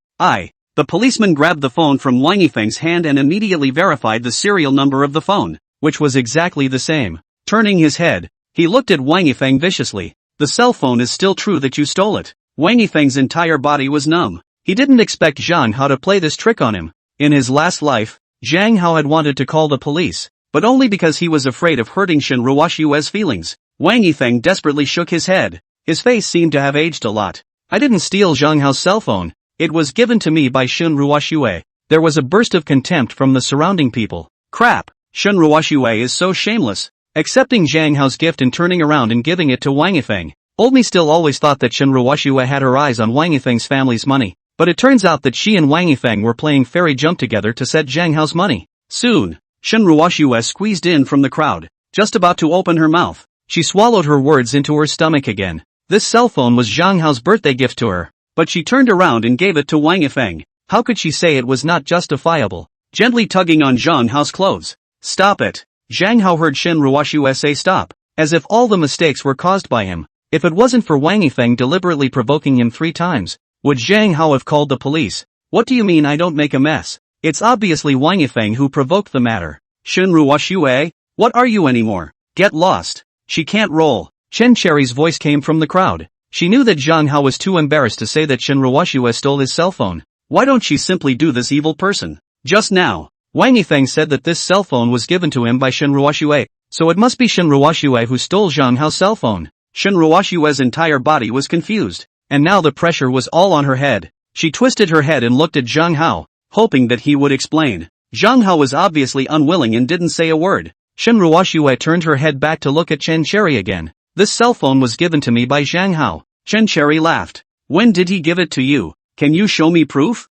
The policeman grabbed the phone from Wang Yifeng's hand and immediately verified the serial number of the phone, which was exactly the same. Turning his head, he looked at Wang Yifeng viciously. "The cell phone is still true that you stole it." Wang Yifeng's entire body was numb. He didn't expect Zhang Hao to play this trick on him. In his last life, Zhang Hao had wanted to call the police, but only because he was afraid of hurting Shin Ruoxue's feelings. Wang Yifeng desperately shook his head. His face seemed to have aged a lot. "I didn't steal Zhang Hao's cell phone. It was given to me by Shin Ruoxue." There was a burst of contempt from the surrounding people. Crap, Shin Ruoxue is so shameless, accepting Zhang Hao's gift and turning around and giving it to Wang Yifeng. Old me still always thought that Shin Ruoxue had her eyes on Wang Yifeng's family's money, but it turns out that she and Wang Yifeng were playing fairy jump together to set Zhang Hao's money. Soon, Shin Ruoxue squeezed in from the crowd, just about to open her mouth. She swallowed her words into her stomach again. This cell phone was Zhang Hao's birthday gift to her. But she turned around and gave it to Wang Yifeng. How could she say it was not justifiable? Gently tugging on Zhang Hao's clothes. "Stop it." Zhang Hao heard Shin Ruoxue say stop, as if all the mistakes were caused by him. If it wasn't for Wang Yifeng deliberately provoking him 3 times, would Zhang Hao have called the police? "What do you mean I don't make a mess? It's obviously Wang Yifeng who provoked the matter." "Shin Ruoxue, what are you anymore? Get lost. She can't roll." Chen Cherry's voice came from the crowd. She knew that Zhang Hao was too embarrassed to say that Shin Ruoxue stole his cell phone. Why don't she simply do this evil person? Just now, Wang Yifeng said that this cell phone was given to him by Shin Ruoxue, so it must be Shin Ruoxue who stole Zhang Hao's cell phone. Shin Ruoxue's entire body was confused, and now the pressure was all on her head. She twisted her head and looked at Zhang Hao, hoping that he would explain. Zhang Hao was obviously unwilling and didn't say a word. Shin Ruoxue turned her head back to look at Chen Cherry again. "This cell phone was given to me by Zhang Hao." Chen Cherry laughed. "When did he give it to you? Can you show me proof?"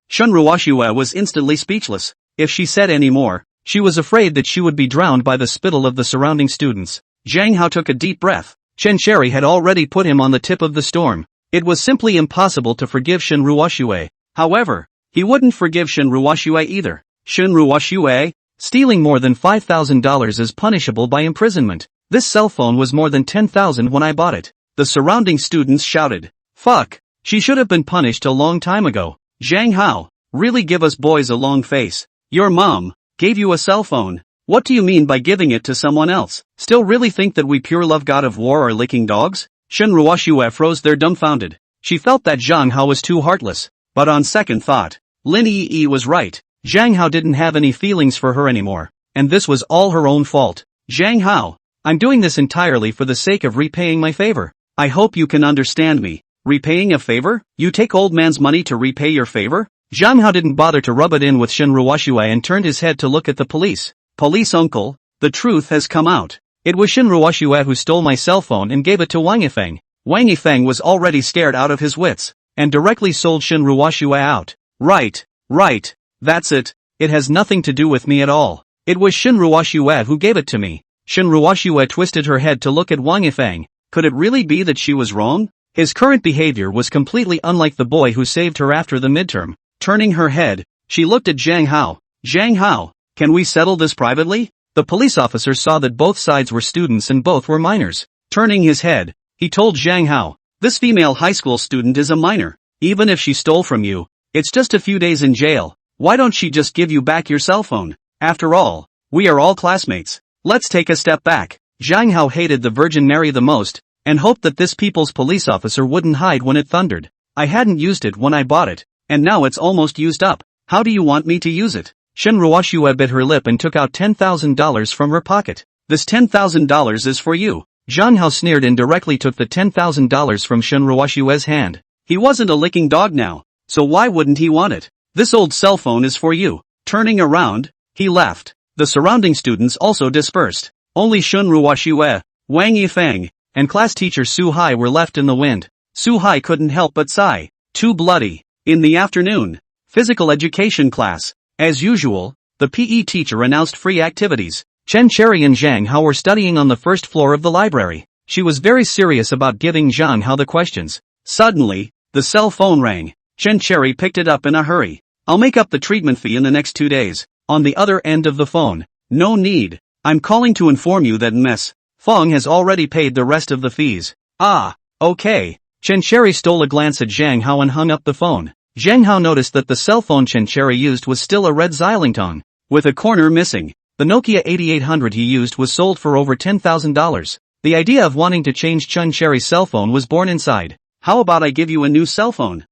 Shin Ruoxue was instantly speechless. If she said any more, she was afraid that she would be drowned by the spittle of the surrounding students. Zhang Hao took a deep breath. Chen Cherry had already put him on the tip of the storm. It was simply impossible to forgive Shin Ruoxue. However, he wouldn't forgive Shin Ruoxue either. Shin Ruoxue? Stealing more than $5,000 is punishable by imprisonment. This cell phone was more than $10,000 when I bought it. The surrounding students shouted. "Fuck, she should have been punished a long time ago." Zhang Hao, really give us boys a long face. Your mom gave you a cell phone. What do you mean by giving it to someone else? Still really think that we pure love God of War are licking dogs? Shin Ruoxue froze there dumbfounded. She felt that Zhang Hao was too heartless, but on second thought, Lin Yi was right. Zhang Hao didn't have any feelings for her anymore, and this was all her own fault. "Zhang Hao, I'm doing this entirely for the sake of repaying my favor. I hope you can understand me. Repaying a favor? You take old man's money to repay your favor?" Zhang Hao didn't bother to rub it in with Shin Ruoxue and turned his head to look at the police. "Police uncle, the truth has come out. It was Shin Ruoxue who stole my cell phone and gave it to Wang Yifeng." Wang Yifeng was already scared out of his wits, and directly sold Shin Ruoxue out. "Right, Right. That's it. It has nothing to do with me at all. It was Shinruoshue who gave it to me. Shinruoshue twisted her head to look at Wang Yifeng. Could it really be that she was wrong? His current behavior was completely unlike the boy who saved her after the midterm. Turning her head, she looked at Zhang Hao. Zhang Hao, can we settle this privately? The police officer saw that both sides were students and both were minors. Turning his head, he told Zhang Hao, this female high school student is a minor. Even if she stole from you, it's just a few days in jail. Why don't she just give you back your cell phone? After all, we are all classmates. Let's take a step back. Zhang Hao hated the Virgin Mary the most, and hoped that this people's police officer wouldn't hide when it thundered. I hadn't used it when I bought it, and now it's almost used up. How do you want me to use it? Shinruoshue bit her lip and took out $10,000 from her pocket. This $10,000 is for you. Zhang Hao sneered and directly took the $10,000 from Shinruoshue's hand. He wasn't a licking dog now, so why wouldn't he want it? This old cell phone is for you. Turning around, he left. The surrounding students also dispersed. Only Shinruoshue, Wang Yifeng, and class teacher Su Hai were left in the wind. Su Hai couldn't help but sigh. Too bloody. In the afternoon, physical education class. As usual, the PE teacher announced free activities. Chen Cherry and Zhang Hao were studying on the first floor of the library. She was very serious about giving Zhang Hao the questions. Suddenly, the cell phone rang. Chen Cherry picked it up in a hurry. I'll make up the treatment fee in the next 2 days. On the other end of the phone. No need. I'm calling to inform you that Ms. Fong has already paid the rest of the fees. Ah, okay. Chen Cherry stole a glance at Zhang Hao and hung up the phone. Zhang Hao noticed that the cell phone Chen Cherry used was still a red Xylingtong, with a corner missing. The Nokia 8800 he used was sold for over $10,000. The idea of wanting to change Chen Cherry's cell phone was born inside. How about I give you a new cell phone?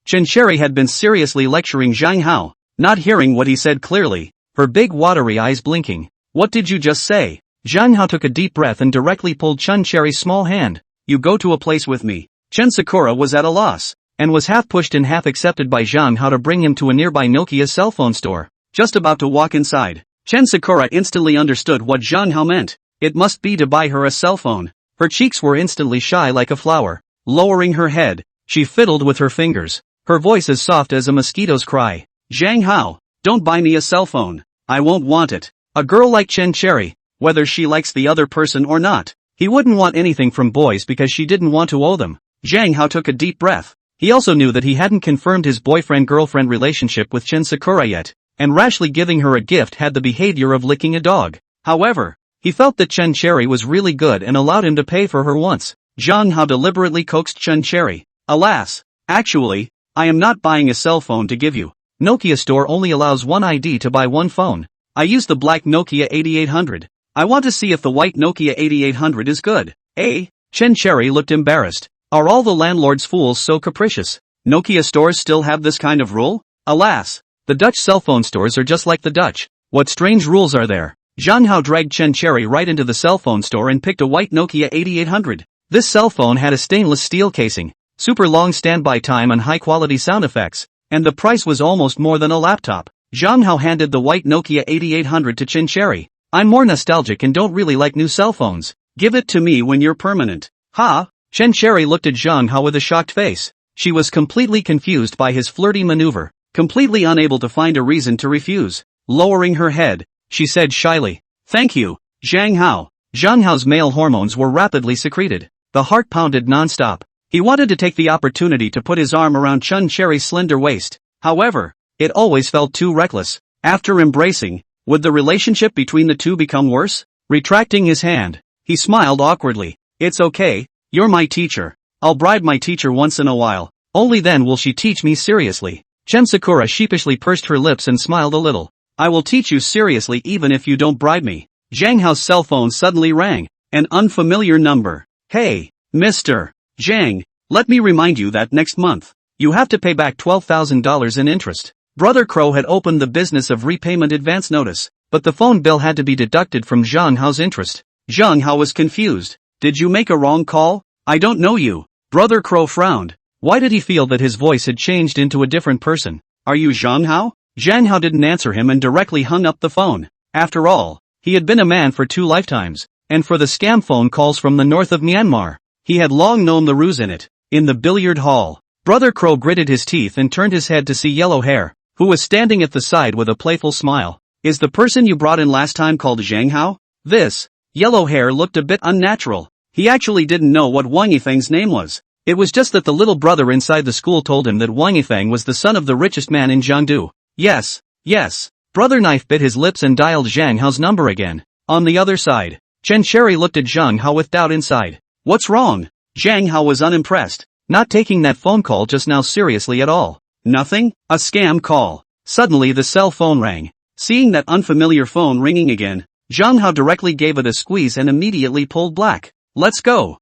Chen Cherry had been seriously lecturing Zhang Hao, not hearing what he said clearly, her big watery eyes blinking. What did you just say? Zhang Hao took a deep breath and directly pulled Chen Cherry's small hand. You go to a place with me. Chen Sakura was at a loss, and was half pushed and half accepted by Zhang Hao to bring him to a nearby Nokia cell phone store. Just about to walk inside, Chen Sakura instantly understood what Zhang Hao meant. It must be to buy her a cell phone. Her cheeks were instantly shy like a flower. Lowering her head, she fiddled with her fingers, her voice as soft as a mosquito's cry. Zhang Hao, don't buy me a cell phone. I won't want it. A girl like Chen Cherry, whether she likes the other person or not, he wouldn't want anything from boys because she didn't want to owe them. Zhang Hao took a deep breath. He also knew that he hadn't confirmed his boyfriend-girlfriend relationship with Chen Sakura yet, and rashly giving her a gift had the behavior of licking a dog. However, he felt that Chen Cherry was really good and allowed him to pay for her once. Zhang Hao deliberately coaxed Chen Cherry. Alas, actually, I am not buying a cell phone to give you. Nokia store only allows one ID to buy one phone. I use the black Nokia 8800. I want to see if the white Nokia 8800 is good. Eh? Chen Cherry looked embarrassed. Are all the landlords fools so capricious? Nokia stores still have this kind of rule? Alas, the Dutch cell phone stores are just like the Dutch. What strange rules are there? Zhang Hao dragged Chen Cherry right into the cell phone store and picked a white Nokia 8800. This cell phone had a stainless steel casing, super long standby time and high quality sound effects, and the price was almost more than a laptop. Zhang Hao handed the white Nokia 8800 to Chen Cherry. I'm more nostalgic and don't really like new cell phones. Give it to me when you're permanent. Ha? Chen Cherry looked at Zhang Hao with a shocked face. She was completely confused by his flirty maneuver, completely unable to find a reason to refuse. Lowering her head, she said shyly, "Thank you, Zhang Hao." Zhang Hao's male hormones were rapidly secreted. The heart pounded non-stop. He wanted to take the opportunity to put his arm around Chen Cherry's slender waist. However, it always felt too reckless. After embracing, would the relationship between the two become worse? Retracting his hand, he smiled awkwardly. It's okay, you're my teacher. I'll bribe my teacher once in a while. Only then will she teach me seriously. Chen Sakura sheepishly pursed her lips and smiled a little. I will teach you seriously even if you don't bribe me. Zhang Hao's cell phone suddenly rang. An unfamiliar number. Hey, Mr. Zhang, let me remind you that next month, you have to pay back $12,000 in interest. Brother Crow had opened the business of repayment advance notice, but the phone bill had to be deducted from Zhang Hao's interest. Zhang Hao was confused. Did you make a wrong call? I don't know you. Brother Crow frowned. Why did he feel that his voice had changed into a different person? Are you Zhang Hao? Zhang Hao didn't answer him and directly hung up the phone. After all, he had been a man for 2 lifetimes, and for the scam phone calls from the north of Myanmar, he had long known the ruse in it. In the billiard hall, Brother Crow gritted his teeth and turned his head to see yellow hair. who was standing at the side with a playful smile. Is the person you brought in last time called Zhang Hao? This yellow hair looked a bit unnatural. He actually didn't know what Wang Yifeng's name was. It was just that the little brother inside the school told him that Wang Yifeng was the son of the richest man in Jiangdu. Yes. Brother Knife bit his lips and dialed Zhang Hao's number again. On the other side, Chen Sherry looked at Zhang Hao with doubt inside. What's wrong? Zhang Hao was unimpressed, not taking that phone call just now seriously at all. Nothing? A scam call. Suddenly the cell phone rang. Seeing that unfamiliar phone ringing again, Zhang Hao directly gave it a squeeze and immediately pulled black. Let's go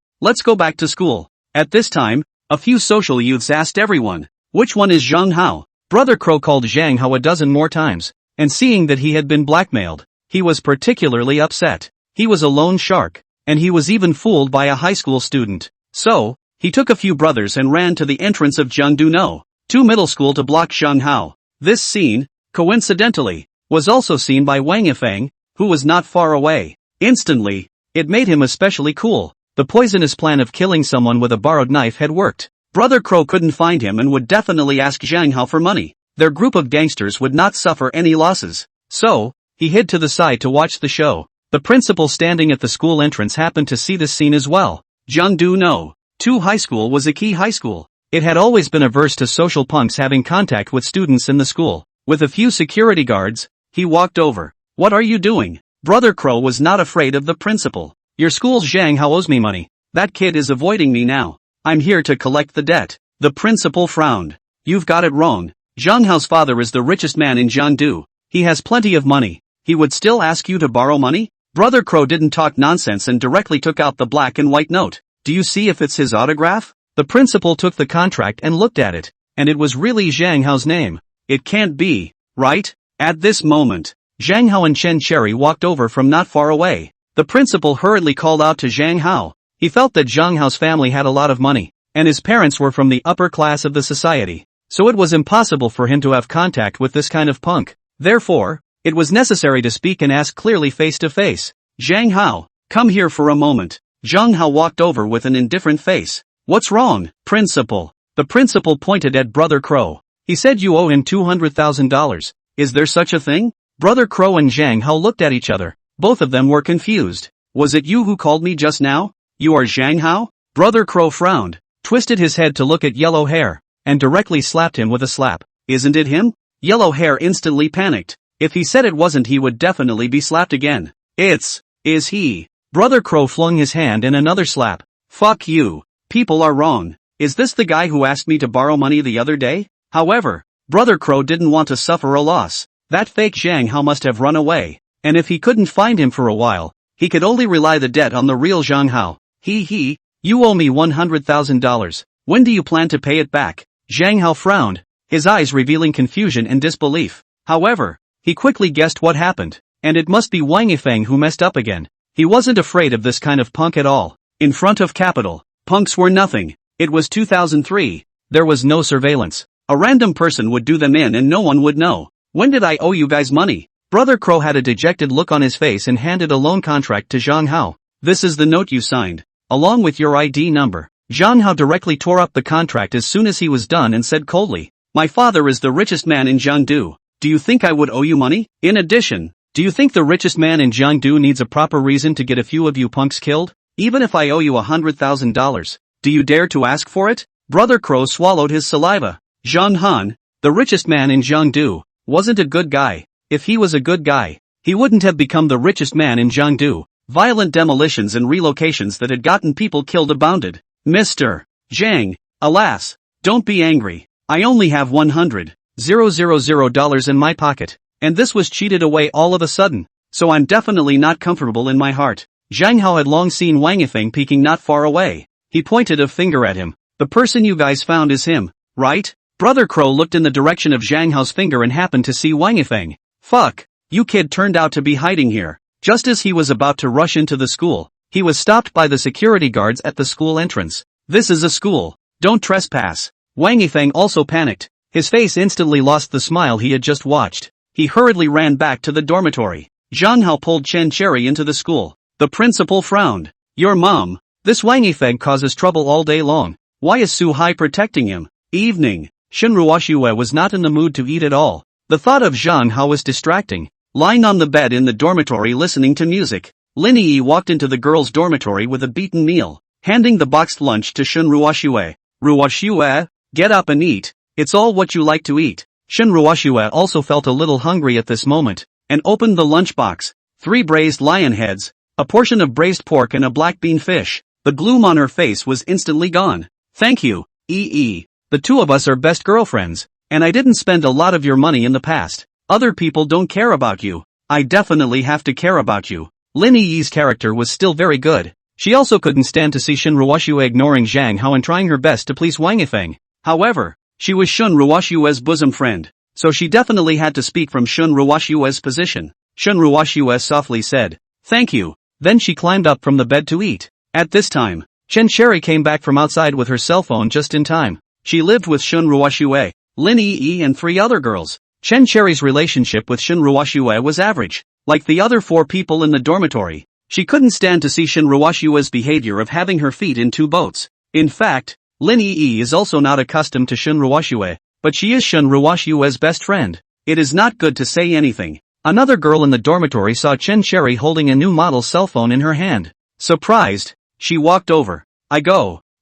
back to school. At this time, a few social youths asked everyone, which one is Zhang Hao? Brother Crow called Zhang Hao a dozen more times, and seeing that he had been blackmailed, he was particularly upset. He was a loan shark, and he was even fooled by a high school student. So, he took a few brothers and ran to the entrance of Jiangdu No. 2 middle school to block Zhang Hao. This scene, coincidentally, was also seen by Wang Yifeng, who was not far away. Instantly, it made him especially cool. The poisonous plan of killing someone with a borrowed knife had worked. Brother Crow couldn't find him and would definitely ask Zhang Hao for money. Their group of gangsters would not suffer any losses. So, he hid to the side to watch the show. The principal standing at the school entrance happened to see this scene as well. Jiangdu No. 2 High School was a key high school. It had always been averse to social punks having contact with students in the school. With a few security guards, he walked over. What are you doing? Brother Crow was not afraid of the principal. Your school's Zhang Hao owes me money. That kid is avoiding me now. I'm here to collect the debt. The principal frowned. You've got it wrong. Zhang Hao's father is the richest man in Jiangdu. He has plenty of money. He would still ask you to borrow money? Brother Crow didn't talk nonsense and directly took out the black and white note. Do you see if it's his autograph? The principal took the contract and looked at it, and it was really Zhang Hao's name. It can't be, right? At this moment, Zhang Hao and Chen Cherry walked over from not far away. The principal hurriedly called out to Zhang Hao. He felt that Zhang Hao's family had a lot of money, and his parents were from the upper class of the society, so it was impossible for him to have contact with this kind of punk. Therefore, it was necessary to speak and ask clearly face to face. Zhang Hao, come here for a moment. Zhang Hao walked over with an indifferent face. What's wrong, principal? The principal pointed at Brother Crow. He said you owe him $200,000. Is there such a thing? Brother Crow and Zhang Hao looked at each other. Both of them were confused. Was it you who called me just now? You are Zhang Hao? Brother Crow frowned, twisted his head to look at Yellow Hair, and directly slapped him with a slap. Isn't it him? Yellow Hair instantly panicked. If he said it wasn't, he would definitely be slapped again. Is he? Brother Crow flung his hand in another slap. Fuck you. People are wrong. Is this the guy who asked me to borrow money the other day? However, Brother Crow didn't want to suffer a loss. That fake Zhang Hao must have run away, and if he couldn't find him for a while, he could only rely the debt on the real Zhang Hao. You owe me $100,000. When do you plan to pay it back? Zhang Hao frowned, his eyes revealing confusion and disbelief. However, he quickly guessed what happened, and it must be Wang Yifeng who messed up again. He wasn't afraid of this kind of punk at all. In front of Capital, punks were nothing. It was 2003. There was no surveillance. A random person would do them in and no one would know. When did I owe you guys money? Brother Crow had a dejected look on his face and handed a loan contract to Zhang Hao. This is the note you signed, along with your ID number. Zhang Hao directly tore up the contract as soon as he was done and said coldly, my father is the richest man in Jiangdu. Do you think I would owe you money? In addition, do you think the richest man in Jiangdu needs a proper reason to get a few of you punks killed? Even if I owe you $100,000, do you dare to ask for it? Brother Crow swallowed his saliva. Zhang Han, the richest man in Jiangdu, wasn't a good guy. If he was a good guy, he wouldn't have become the richest man in Jiangdu. Violent demolitions and relocations that had gotten people killed abounded. Mr. Zhang, alas, don't be angry. I only have $100,000 in my pocket, and this was cheated away all of a sudden, so I'm definitely not comfortable in my heart. Zhang Hao had long seen Wang Yifeng peeking not far away. He pointed a finger at him. The person you guys found is him, right? Brother Crow looked in the direction of Zhang Hao's finger and happened to see Wang Yifeng. Fuck, you kid turned out to be hiding here. Just as he was about to rush into the school, he was stopped by the security guards at the school entrance. This is a school. Don't trespass. Wang Yifeng also panicked. His face instantly lost the smile he had just watched. He hurriedly ran back to the dormitory. Zhang Hao pulled Chen Cherry into the school. The principal frowned. Your mom. This Wang Yifeng causes trouble all day long. Why is Su Hai protecting him? Evening. Shinruoshue was not in the mood to eat at all. The thought of Zhang Hao was distracting. Lying on the bed in the dormitory listening to music, Lin Yi walked into the girls' dormitory with a beaten meal, handing the boxed lunch to Shinruoshue. Ruoshue, get up and eat, it's all what you like to eat. Shinruoshue also felt a little hungry at this moment, and opened the lunchbox. 3 braised lion heads, a portion of braised pork and a black bean fish. The gloom on her face was instantly gone. Thank you, EE. The two of us are best girlfriends, and I didn't spend a lot of your money in the past. Other people don't care about you. I definitely have to care about you. Lin Yi's character was still very good. She also couldn't stand to see Shinruoshue ignoring Zhang Hao and trying her best to please Wang Yifeng. However, she was Shinruoshue's bosom friend, so she definitely had to speak from Shinruoshue's position. Shinruoshue softly said, "Thank you." Then she climbed up from the bed to eat. At this time, Chen Cherry came back from outside with her cell phone just in time. She lived with Shinruoshue, Lin Yi and 3 other girls. Chen Cherry's relationship with Shinruoshue was average. Like the other 4 people in the dormitory, she couldn't stand to see Shinruoshue's behavior of having her feet in 2 boats. In fact, Lin Yi is also not accustomed to Shinruoshue, but she is Shinruoshue's best friend. It is not good to say anything. Another girl in the dormitory saw Chen Cherry holding a new model cell phone in her hand. Surprised, she walked over.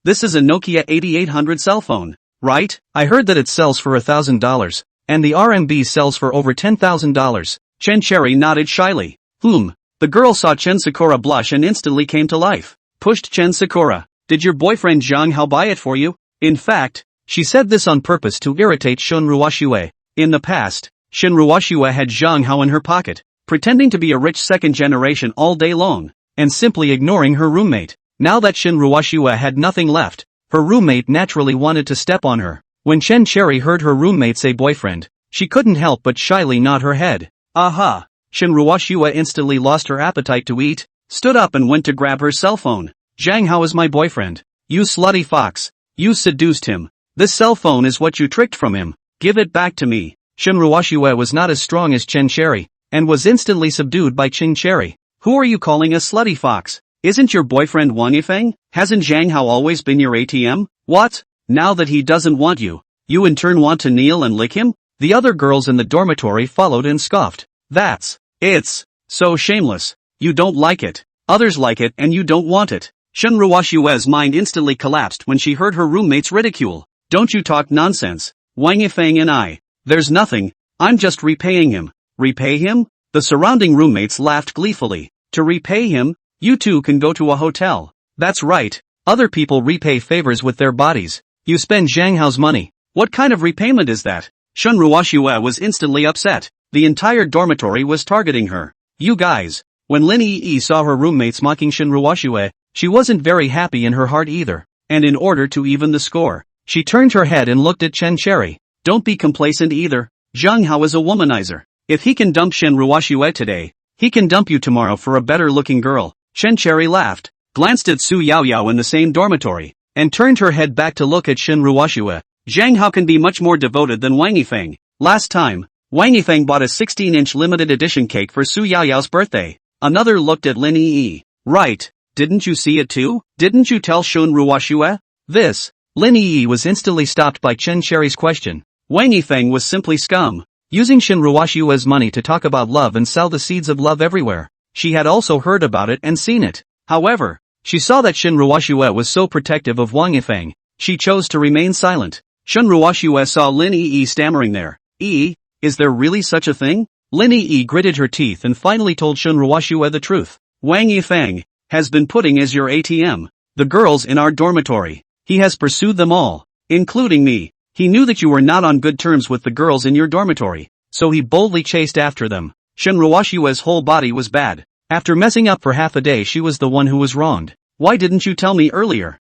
This is a Nokia 8800 cell phone, right? I heard that it sells for $1,000, and the RMB sells for over $10,000. Chen Cherry nodded shyly. The girl saw Chen Sakura blush and instantly came to life. Pushed Chen Sakura. Did your boyfriend Zhang Hao buy it for you? In fact, she said this on purpose to irritate Shinruoshue. In the past, Shinruoshue had Zhang Hao in her pocket, pretending to be a rich second generation all day long, and simply ignoring her roommate. Now that Shinruoshue had nothing left, her roommate naturally wanted to step on her. When Chen Cherry heard her roommate say boyfriend, she couldn't help but shyly nod her head. Aha! Shinruoshue instantly lost her appetite to eat, stood up and went to grab her cell phone. Zhang Hao is my boyfriend. You slutty fox. You seduced him. This cell phone is what you tricked from him. Give it back to me. Shinruoshue was not as strong as Chen Cherry, and was instantly subdued by Chen Cherry. Who are you calling a slutty fox? Isn't your boyfriend Wang Yifeng? Hasn't Zhang Hao always been your ATM? What? Now that he doesn't want you, you in turn want to kneel and lick him? The other girls in the dormitory followed and scoffed. It's so shameless. You don't like it. Others like it and you don't want it. Shinruoshue's mind instantly collapsed when she heard her roommate's ridicule. Don't you talk nonsense. Wang Yifeng and I. There's nothing. I'm just repaying him. Repay him? The surrounding roommates laughed gleefully. To repay him, you two can go to a hotel. That's right. Other people repay favors with their bodies. You spend Zhang Hao's money. What kind of repayment is that? Shinruoshue was instantly upset. The entire dormitory was targeting her. You guys. When Lin Yi saw her roommates mocking Shinruoshue, she wasn't very happy in her heart either. And in order to even the score, she turned her head and looked at Chen Cherry. Don't be complacent either. Zhang Hao is a womanizer. If he can dump Shinruoshue today, he can dump you tomorrow for a better looking girl. Chen Cherry laughed, glanced at Su Yaoyao in the same dormitory, and turned her head back to look at Shinruoshue. Zhang Hao can be much more devoted than Wang Yifeng. Last time, Wang Yifeng bought a 16-inch limited edition cake for Su Yaoyao's birthday. Another looked at Lin Yi. Right, didn't you see it too? Didn't you tell Shinruoshue? This. Lin Yi was instantly stopped by Chen Cherry's question. Wang Yifeng was simply scum, using Shinruoshue's money to talk about love and sow the seeds of love everywhere. She had also heard about it and seen it. However, she saw that Shinruoshue was so protective of Wang Yifeng, she chose to remain silent. Shinruoshue saw Lin Yi stammering there. Is there really such a thing? Lin Yi gritted her teeth and finally told Shinruoshue the truth. Wang Yifeng has been putting as your ATM. The girls in our dormitory. He has pursued them all, including me. He knew that you were not on good terms with the girls in your dormitory, so he boldly chased after them. Shinruoshue's whole body was bad. After messing up for half a day, she was the one who was wronged. Why didn't you tell me earlier?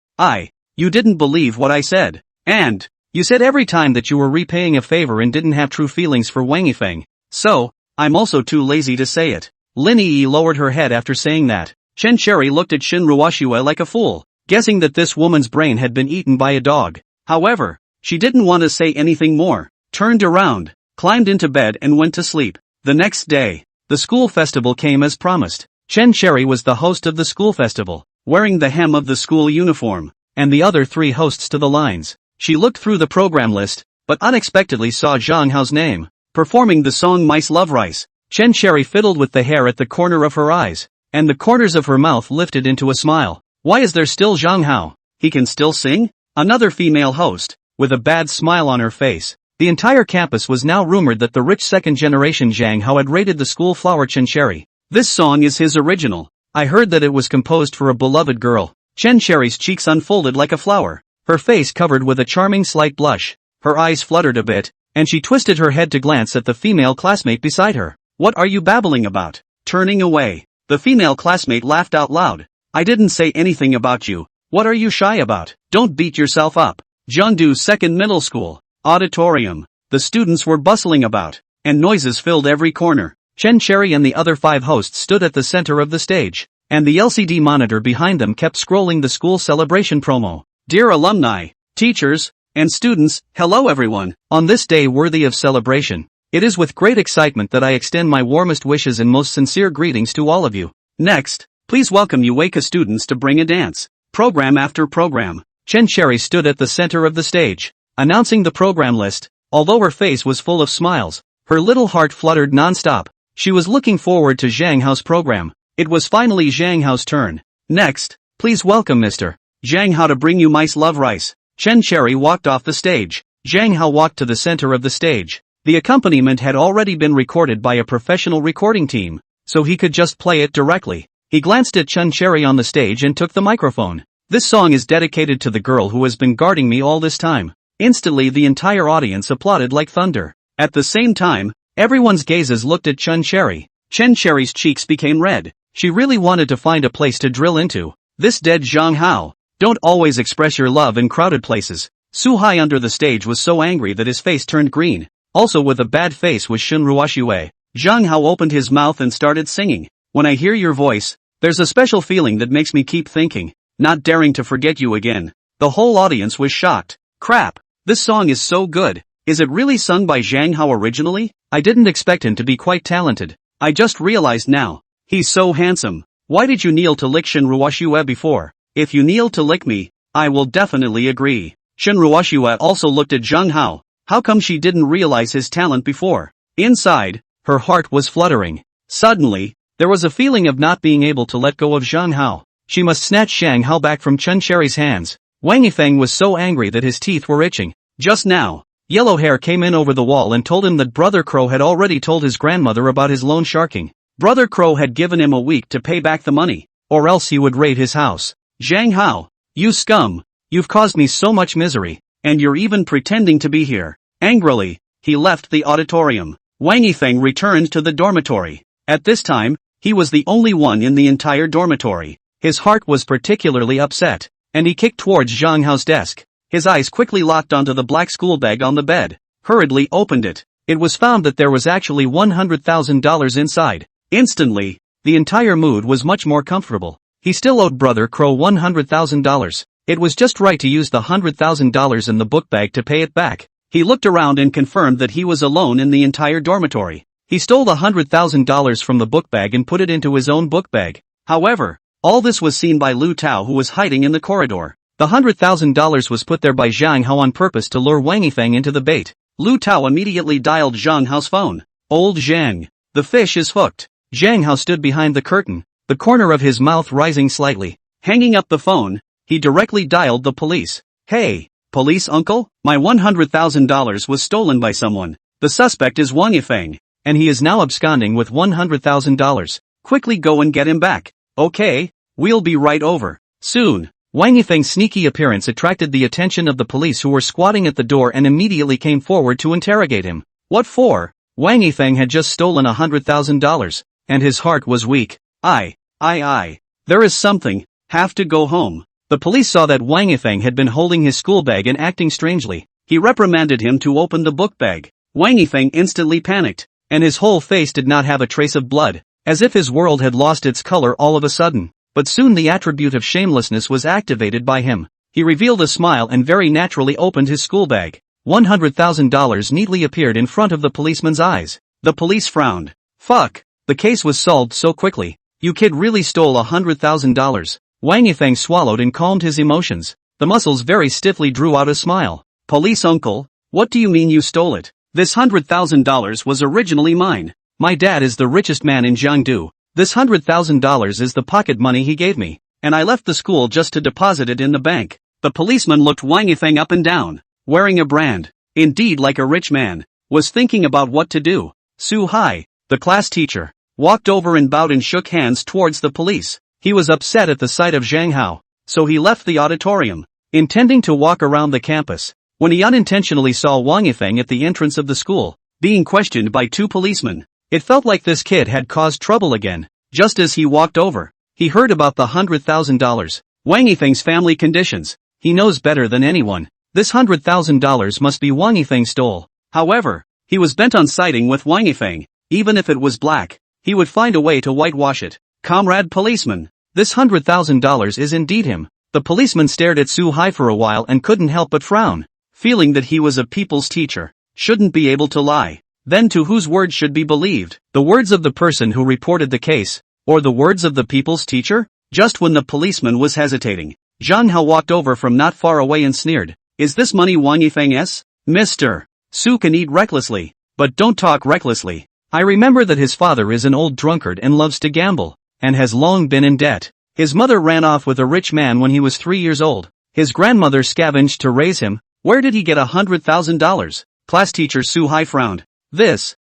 You didn't believe what I said. And you said every time that you were repaying a favor and didn't have true feelings for Wang Yifeng. So, I'm also too lazy to say it. Lin Yi lowered her head after saying that. Chen Cherry looked at Shinruoshue like a fool, guessing that this woman's brain had been eaten by a dog. However, she didn't want to say anything more, turned around, climbed into bed and went to sleep. The next day, the school festival came as promised. Chen Cherry was the host of the school festival, wearing the hem of the school uniform, and the other 3 hosts to the lines. She looked through the program list, but unexpectedly saw Zhang Hao's name, performing the song Mice Love Rice. Chen Cherry fiddled with the hair at the corner of her eyes, and the corners of her mouth lifted into a smile. Why is there still Zhang Hao? He can still sing? Another female host, with a bad smile on her face. The entire campus was now rumored that the rich second-generation Zhang Hao had raided the school flower Chen Cherry. This song is his original. I heard that it was composed for a beloved girl. Chen Cherry's cheeks unfolded like a flower, her face covered with a charming slight blush, her eyes fluttered a bit, and she twisted her head to glance at the female classmate beside her. What are you babbling about? Turning away, the female classmate laughed out loud. I didn't say anything about you. What are you shy about? Don't beat yourself up. Jiangdu Second Middle School. Auditorium. The students were bustling about, and noises filled every corner. Chen Cherry and the other 5 hosts stood at the center of the stage, and the LCD monitor behind them kept scrolling the school celebration promo. Dear alumni, teachers, and students, hello everyone. On this day worthy of celebration, it is with great excitement that I extend my warmest wishes and most sincere greetings to all of you. Next, please welcome Eureka students to bring a dance. Program after program. Chen Cherry stood at the center of the stage, announcing the program list. Although her face was full of smiles, her little heart fluttered non-stop. She was looking forward to Zhang Hao's program. It was finally Zhang Hao's turn. Next, please welcome Mr. Zhang Hao to bring you Mice Love Rice. Chen Cherry walked off the stage. Zhang Hao walked to the center of the stage. The accompaniment had already been recorded by a professional recording team, so he could just play it directly. He glanced at Chen Cherry on the stage and took the microphone. This song is dedicated to the girl who has been guarding me all this time. Instantly the entire audience applauded like thunder. At the same time, everyone's gazes looked at Chen Cherry. Chen Cherry's cheeks became red. She really wanted to find a place to drill into. This dead Zhang Hao. Don't always express your love in crowded places. Su Hai under the stage was so angry that his face turned green. Also with a bad face was Shun Ruoxue. Zhang Hao opened his mouth and started singing. When I hear your voice, there's a special feeling that makes me keep thinking, not daring to forget you again. The whole audience was shocked. Crap, this song is so good. Is it really sung by Zhang Hao originally? I didn't expect him to be quite talented. I just realized now. He's so handsome. Why did you kneel to lick Shun Ruoxue before? If you kneel to lick me, I will definitely agree. Shun Ruoxue also looked at Zhang Hao. How come she didn't realize his talent before? Inside, her heart was fluttering. Suddenly, there was a feeling of not being able to let go of Zhang Hao. She must snatch Zhang Hao back from Chen Cherry's hands. Wang Yifeng was so angry that his teeth were itching. Just now, Yellow Hair came in over the wall and told him that Brother Crow had already told his grandmother about his loan sharking. Brother Crow had given him a week to pay back the money, or else he would raid his house. Zhang Hao, you scum, you've caused me so much misery, and you're even pretending to be here. Angrily, he left the auditorium. Wang Yifeng returned to the dormitory. At this time, he was the only one in the entire dormitory. His heart was particularly upset, and he kicked towards Zhang Hao's desk. His eyes quickly locked onto the black school bag on the bed, hurriedly opened it. It was found that there was actually $100,000 inside. Instantly, the entire mood was much more comfortable. He still owed Brother Crow $100,000. It was just right to use the $100,000 in the book bag to pay it back. He looked around and confirmed that he was alone in the entire dormitory. He stole the $100,000 from the book bag and put it into his own book bag. However, all this was seen by Lu Tao, who was hiding in the corridor. The $100,000 was put there by Zhang Hao on purpose to lure Wang Yifeng into the bait. Lu Tao immediately dialed Zhang Hao's phone. Old Zhang, the fish is hooked. Zhang Hao stood behind the curtain, the corner of his mouth rising slightly. Hanging up the phone, he directly dialed the police. Hey, police uncle, my $100,000 was stolen by someone. The suspect is Wang Yifeng, and he is now absconding with $100,000. Quickly go and get him back. Okay, we'll be right over. Soon. Wang Yifeng's sneaky appearance attracted the attention of the police, who were squatting at the door and immediately came forward to interrogate him. What for? Wang Yifeng had just stolen $100,000, and his heart was weak. There is something, have to go home. The police saw that Wang Yifeng had been holding his school bag and acting strangely. He reprimanded him to open the book bag. Wang Yifeng instantly panicked, and his whole face did not have a trace of blood, as if his world had lost its color all of a sudden. But soon the attribute of shamelessness was activated by him. He revealed a smile and very naturally opened his school bag. $100,000 neatly appeared in front of the policeman's eyes. The police frowned. Fuck, the case was solved so quickly. You kid really stole $100,000. Wang Yifeng swallowed and calmed his emotions. The muscles very stiffly drew out a smile. Police uncle, What do you mean you stole it? This $100,000 was originally mine. My dad is the richest man in Jiangdu. This $100,000 is the pocket money he gave me, and I left the school just to deposit it in the bank. The policeman looked Wang Yifeng up and down, wearing a brand, indeed like a rich man, was thinking about what to do. Su Hai, the class teacher, walked over and bowed and shook hands towards the police. He was upset at the sight of Zhang Hao, so he left the auditorium, intending to walk around the campus, when he unintentionally saw Wang Yifeng at the entrance of the school, being questioned by two policemen. It felt like this kid had caused trouble again. Just as he walked over, he heard about the $100,000. Wang Yifeng's family conditions. He knows better than anyone. This $100,000 must be Wang Yifeng stole. However, he was bent on siding with Wang Yifeng. Even if it was black, he would find a way to whitewash it. Comrade policeman, this $100,000 is indeed him. The policeman stared at Su Hai for a while and couldn't help but frown, feeling that he was a people's teacher, shouldn't be able to lie. Then to whose words should be believed? The words of the person who reported the case, or the words of the people's teacher? Just when the policeman was hesitating, Zhang Hao walked over from not far away and sneered, "Is this money Wang Yifeng's? Mr. Su can eat recklessly, but don't talk recklessly. I remember that his father is an old drunkard and loves to gamble, and has long been in debt. His mother ran off with a rich man when he was 3 years old. His grandmother scavenged to raise him. Where did he get $100,000? Class teacher Su Hai frowned. This,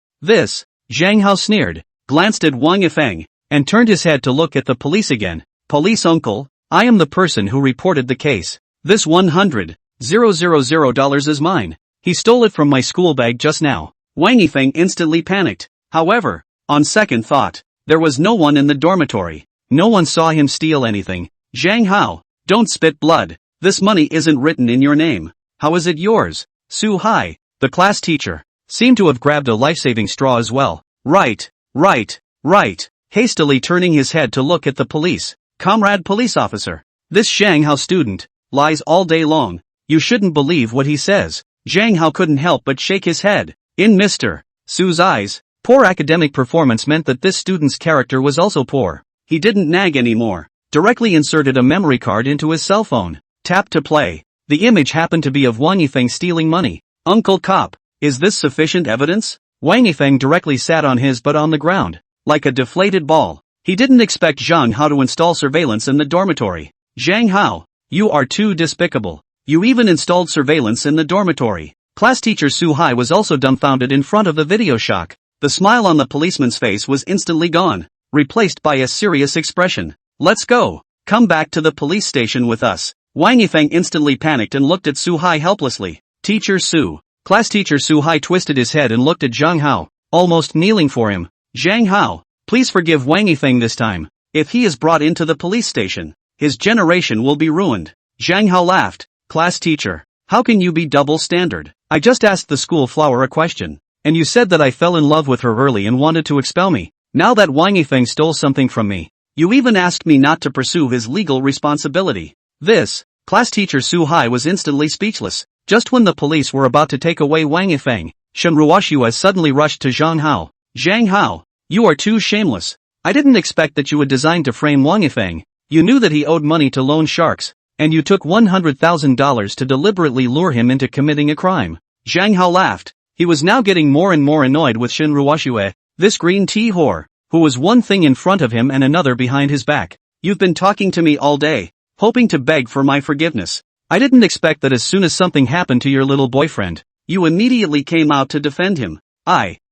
Zhang Hao sneered, glanced at Wang Yifeng, and turned his head to look at the police again. Police uncle, I am the person who reported the case. This $100,000 is mine. He stole it from my school bag just now. Wang Yifeng instantly panicked. However, on second thought, there was no one in the dormitory. No one saw him steal anything. Zhang Hao, don't spit blood. This money isn't written in your name. How is it yours? Su Hai, the class teacher, seemed to have grabbed a life-saving straw as well. Right. Hastily turning his head to look at the police. Comrade police officer, this Zhang Hao student lies all day long. You shouldn't believe what he says. Zhang Hao couldn't help but shake his head. In Mr. Su's eyes, poor academic performance meant that this student's character was also poor. He didn't nag anymore. Directly inserted a memory card into his cell phone. Tap to play. The image happened to be of Wang Yifeng stealing money. Uncle Cop, is this sufficient evidence? Wang Yifeng directly sat on his butt on the ground, like a deflated ball. He didn't expect Zhang Hao to install surveillance in the dormitory. Zhang Hao, you are too despicable. You even installed surveillance in the dormitory. Class teacher Su Hai was also dumbfounded in front of the video shock. The smile on the policeman's face was instantly gone, replaced by a serious expression. Let's go. Come back to the police station with us. Wang Yifeng instantly panicked and looked at Su Hai helplessly. Teacher Su. Class teacher Su Hai twisted his head and looked at Zhang Hao, almost kneeling for him. Zhang Hao, please forgive Wang Yifeng this time. If he is brought into the police station, his generation will be ruined. Zhang Hao laughed. Class teacher, how can you be double standard? I just asked the school flower a question, and you said that I fell in love with her early and wanted to expel me. Now that Wang Yifeng stole something from me, you even asked me not to pursue his legal responsibility. This, class teacher Su Hai was instantly speechless. Just when the police were about to take away Wang Yifeng, Shen Ruoxue suddenly rushed to Zhang Hao. Zhang Hao, you are too shameless. I didn't expect that you would design to frame Wang Yifeng. You knew that he owed money to loan sharks, and you took $100,000 to deliberately lure him into committing a crime. Zhang Hao laughed. He was now getting more and more annoyed with Shen Ruoxue, this green tea whore, who was one thing in front of him and another behind his back. You've been talking to me all day, hoping to beg for my forgiveness. I didn't expect that as soon as something happened to your little boyfriend, you immediately came out to defend him.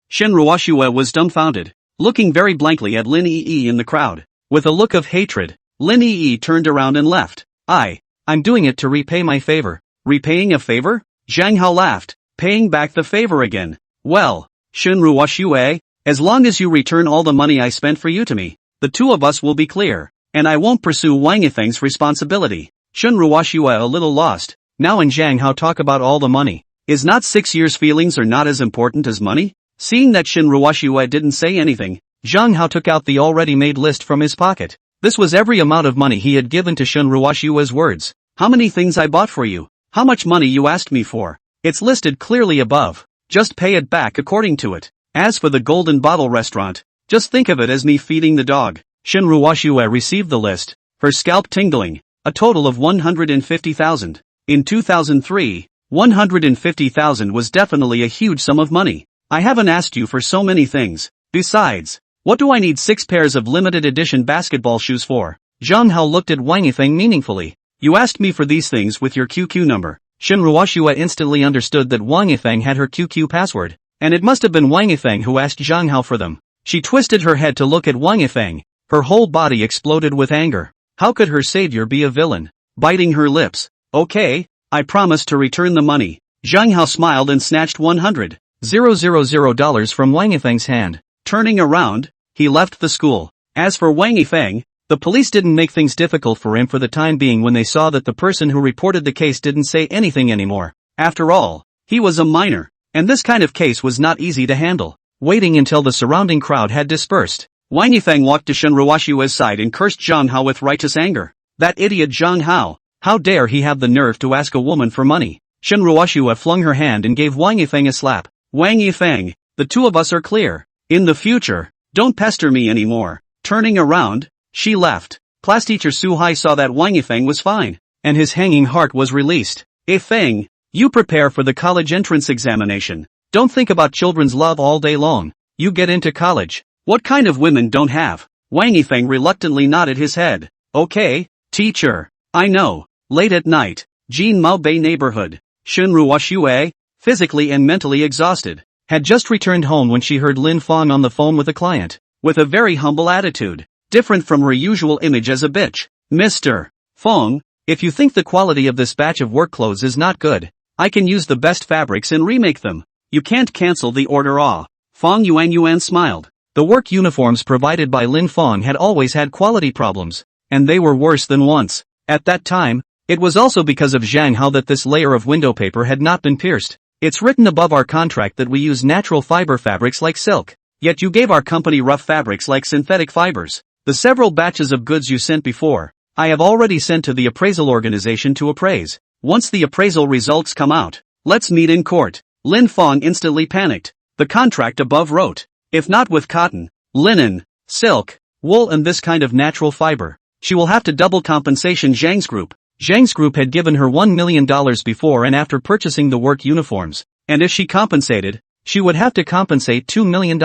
Shen Ruoxue was dumbfounded, looking very blankly at Lin Yi in the crowd. With a look of hatred, Lin Yi turned around and left. I'm doing it to repay my favor. Repaying a favor? Zhang Hao laughed, paying back the favor again. Well, Shen Ruoxue, as long as you return all the money I spent for you to me, the two of us will be clear, and I won't pursue Wang Yifeng's responsibility. Shen Ruoxue a little lost. Now and Zhang Hao talk about all the money. Is not 6 years' feelings are not as important as money? Seeing that Shen Ruoxue didn't say anything, Zhang Hao took out the already made list from his pocket. This was every amount of money he had given to Shen Ruoxue's words. How many things I bought for you? How much money you asked me for? It's listed clearly above. Just pay it back according to it. As for the Golden Bottle restaurant, just think of it as me feeding the dog. Shen Ruoxue received the list, her scalp tingling, a total of 150,000. In 2003, 150,000 was definitely a huge sum of money. I haven't asked you for so many things. Besides, what do I need 6 pairs of limited edition basketball shoes for? Zhang Hao looked at Wang Yifeng meaningfully. You asked me for these things with your QQ number. Shen Ruoxue instantly understood that Wang Yifeng had her QQ password, and it must have been Wang Yifeng who asked Zhang Hao for them. She twisted her head to look at Wang Yifeng. Her whole body exploded with anger. How could her savior be a villain? Biting her lips. Okay, I promise to return the money. Zhang Hao smiled and snatched $100,000 from Wang Yifeng's hand. Turning around, he left the school. As for Wang Yifeng, the police didn't make things difficult for him for the time being when they saw that the person who reported the case didn't say anything anymore. After all, he was a minor, and this kind of case was not easy to handle. Waiting until the surrounding crowd had dispersed, Wang Yifeng walked to Shen Ruoxue's side and cursed Zhang Hao with righteous anger. That idiot Zhang Hao! How dare he have the nerve to ask a woman for money? Shen Ruoxue flung her hand and gave Wang Yifeng a slap. Wang Yifeng, the two of us are clear. In the future, don't pester me anymore. Turning around, she left. Class teacher Su Hai saw that Wang Yifeng was fine, and his hanging heart was released. Yifeng, you prepare for the college entrance examination. Don't think about children's love all day long. You get into college. What kind of women don't have? Wang Yifeng reluctantly nodded his head. Okay, teacher. I know. Late at night, Jin Mao Bei neighborhood. Shen Ruoxue, physically and mentally exhausted, had just returned home when she heard Lin Fong on the phone with a client, with a very humble attitude, different from her usual image as a bitch. Mr. Fong, if you think the quality of this batch of work clothes is not good, I can use the best fabrics and remake them. You can't cancel the order. Fong Yuan smiled. The work uniforms provided by Lin Fong had always had quality problems, and they were worse than once. At that time, it was also because of Zhang Hao that this layer of window paper had not been pierced. It's written above our contract that we use natural fiber fabrics like silk, yet you gave our company rough fabrics like synthetic fibers. The several batches of goods you sent before, I have already sent to the appraisal organization to appraise. Once the appraisal results come out, let's meet in court. Lin Fong instantly panicked. The contract above wrote, if not with cotton, linen, silk, wool and this kind of natural fiber, she will have to double compensation Zhang's group. Zhang's group had given her $1 million before and after purchasing the work uniforms, and if she compensated, she would have to compensate $2 million.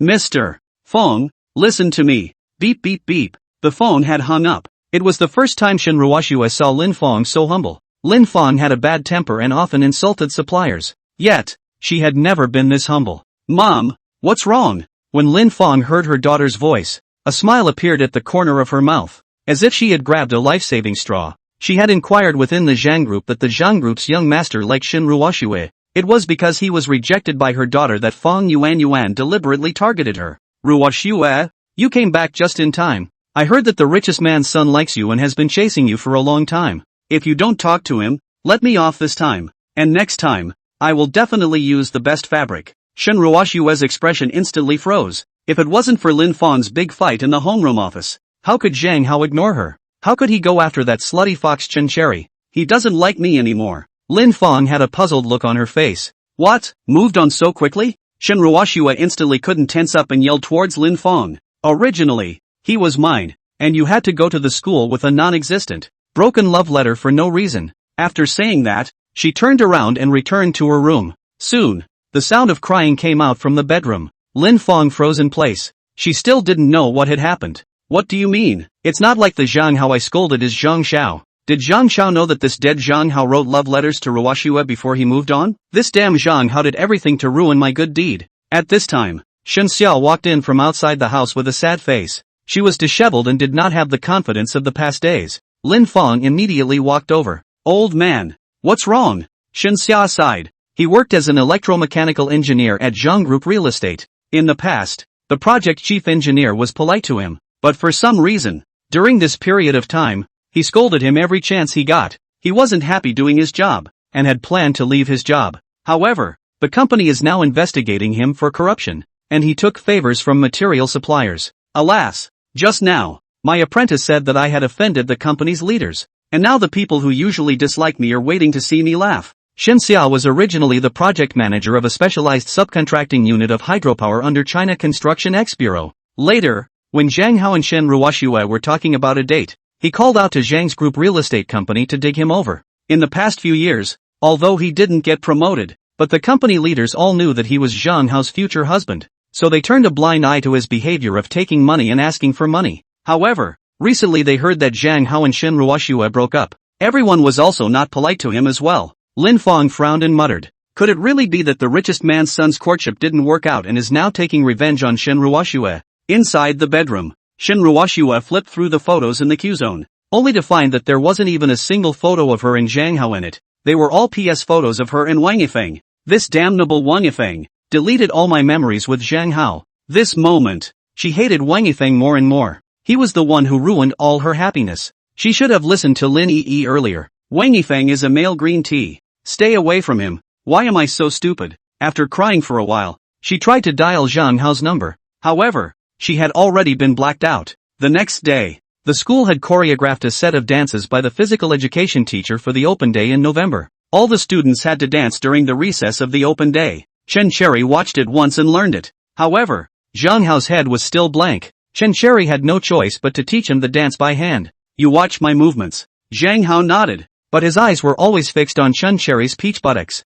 Mr. Fong, listen to me. Beep beep beep. The phone had hung up. It was the first time Shen Ruoxue saw Lin Fong so humble. Lin Fong had a bad temper and often insulted suppliers. Yet, she had never been this humble. Mom, what's wrong? When Lin Fong heard her daughter's voice, a smile appeared at the corner of her mouth, as if she had grabbed a life-saving straw. She had inquired within the Zhang group that the Zhang group's young master liked Shen Ruoxue. It was because he was rejected by her daughter that Fong Yuan deliberately targeted her. Ruoxue, you came back just in time. I heard that the richest man's son likes you and has been chasing you for a long time. If you don't talk to him, let me off this time. And next time, I will definitely use the best fabric. Shen Ruoxue's expression instantly froze. If it wasn't for Lin Fong's big fight in the homeroom office, how could Zhang Hao ignore her? How could he go after that slutty fox Chen Cherry? He doesn't like me anymore. Lin Fong had a puzzled look on her face. What? Moved on so quickly? Shen Ruoxue instantly couldn't tense up and yelled towards Lin Fong. Originally, he was mine, and you had to go to the school with a non-existent, broken love letter for no reason. After saying that, she turned around and returned to her room. Soon, the sound of crying came out from the bedroom. Lin Fong froze in place. She still didn't know what had happened. What do you mean? It's not like the Zhang Hao I scolded is Zhang Xiao. Did Zhang Xiao know that this dead Zhang Hao wrote love letters to Ruoxue before he moved on? This damn Zhang Hao did everything to ruin my good deed. At this time, Shen Xiao walked in from outside the house with a sad face. She was disheveled and did not have the confidence of the past days. Lin Fong immediately walked over. Old man, what's wrong? Shen Xiao sighed. He worked as an electromechanical engineer at Zhang Group Real Estate. In the past, the project chief engineer was polite to him. But for some reason, during this period of time, he scolded him every chance he got. He wasn't happy doing his job, and had planned to leave his job. However, the company is now investigating him for corruption, and he took favors from material suppliers. Alas, just now, my apprentice said that I had offended the company's leaders, and now the people who usually dislike me are waiting to see me laugh. Shen Xiao was originally the project manager of a specialized subcontracting unit of hydropower under China Construction X Bureau. Later, when Zhang Hao and Shen Ruoxue were talking about a date, he called out to Zhang's group real estate company to dig him over. In the past few years, although he didn't get promoted. But the company leaders all knew that he was Zhang Hao's future husband, so they turned a blind eye to his behavior of taking money and asking for money. However, recently they heard that Zhang Hao and Shen Ruoxue broke up. Everyone was also not polite to him as well. Lin Fong frowned and muttered, could it really be that the richest man's son's courtship didn't work out and is now taking revenge on Shen Ruoxue? Inside the bedroom, Shen Ruoxue flipped through the photos in the Q-zone, only to find that there wasn't even a single photo of her and Zhang Hao in it. They were all PS photos of her and Wang Yifeng. This damnable Wang Yifeng deleted all my memories with Zhang Hao. This moment, she hated Wang Yifeng more and more. He was the one who ruined all her happiness. She should have listened to Lin Yi earlier. Wang Yifeng is a male green tea. Stay away from him. Why am I so stupid? After crying for a while, she tried to dial Zhang Hao's number. However, she had already been blacked out. The next day, the school had choreographed a set of dances by the physical education teacher for the open day in November. All the students had to dance during the recess of the open day. Chen Cherry watched it once and learned it. However, Zhang Hao's head was still blank. Chen Cherry had no choice but to teach him the dance by hand. You watch my movements. Zhang Hao nodded, but his eyes were always fixed on Chen Cherry's peach buttocks.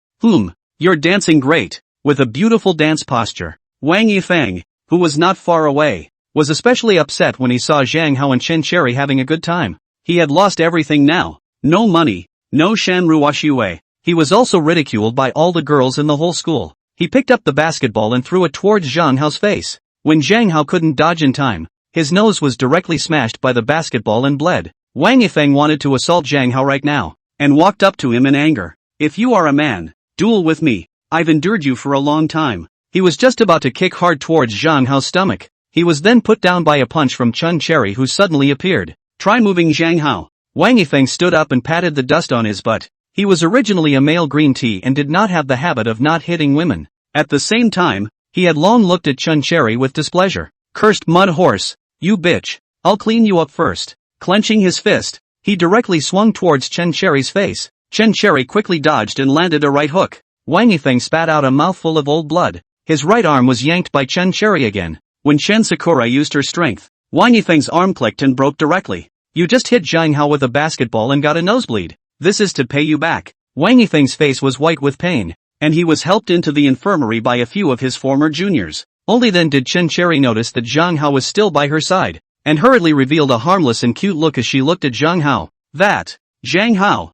You're dancing great, with a beautiful dance posture. Wang Yifeng, who was not far away, was especially upset when he saw Zhang Hao and Chen Cherry having a good time. He had lost everything now. No money, no Shen Ruoxue. He was also ridiculed by all the girls in the whole school. He picked up the basketball and threw it towards Zhang Hao's face. When Zhang Hao couldn't dodge in time, his nose was directly smashed by the basketball and bled. Wang Yifeng wanted to assault Zhang Hao right now, and walked up to him in anger. If you are a man, duel with me. I've endured you for a long time. He was just about to kick hard towards Zhang Hao's stomach. He was then put down by a punch from Chen Cherry, who suddenly appeared. Try moving, Zhang Hao. Wang Yifeng stood up and patted the dust on his butt. He was originally a male green tea and did not have the habit of not hitting women. At the same time, he had long looked at Chen Cherry with displeasure. Cursed mud horse, you bitch. I'll clean you up first. Clenching his fist, he directly swung towards Chen Cherry's face. Chen Cherry quickly dodged and landed a right hook. Wang Yifeng spat out a mouthful of old blood. His right arm was yanked by Chen Cherry again. When Chen Sakura used her strength, Wang Yifeng's arm clicked and broke directly. You just hit Zhang Hao with a basketball and got a nosebleed. This is to pay you back. Wang Yifeng's face was white with pain, and he was helped into the infirmary by a few of his former juniors. Only then did Chen Cherry notice that Zhang Hao was still by her side, and hurriedly revealed a harmless and cute look as she looked at Zhang Hao. That, Zhang Hao,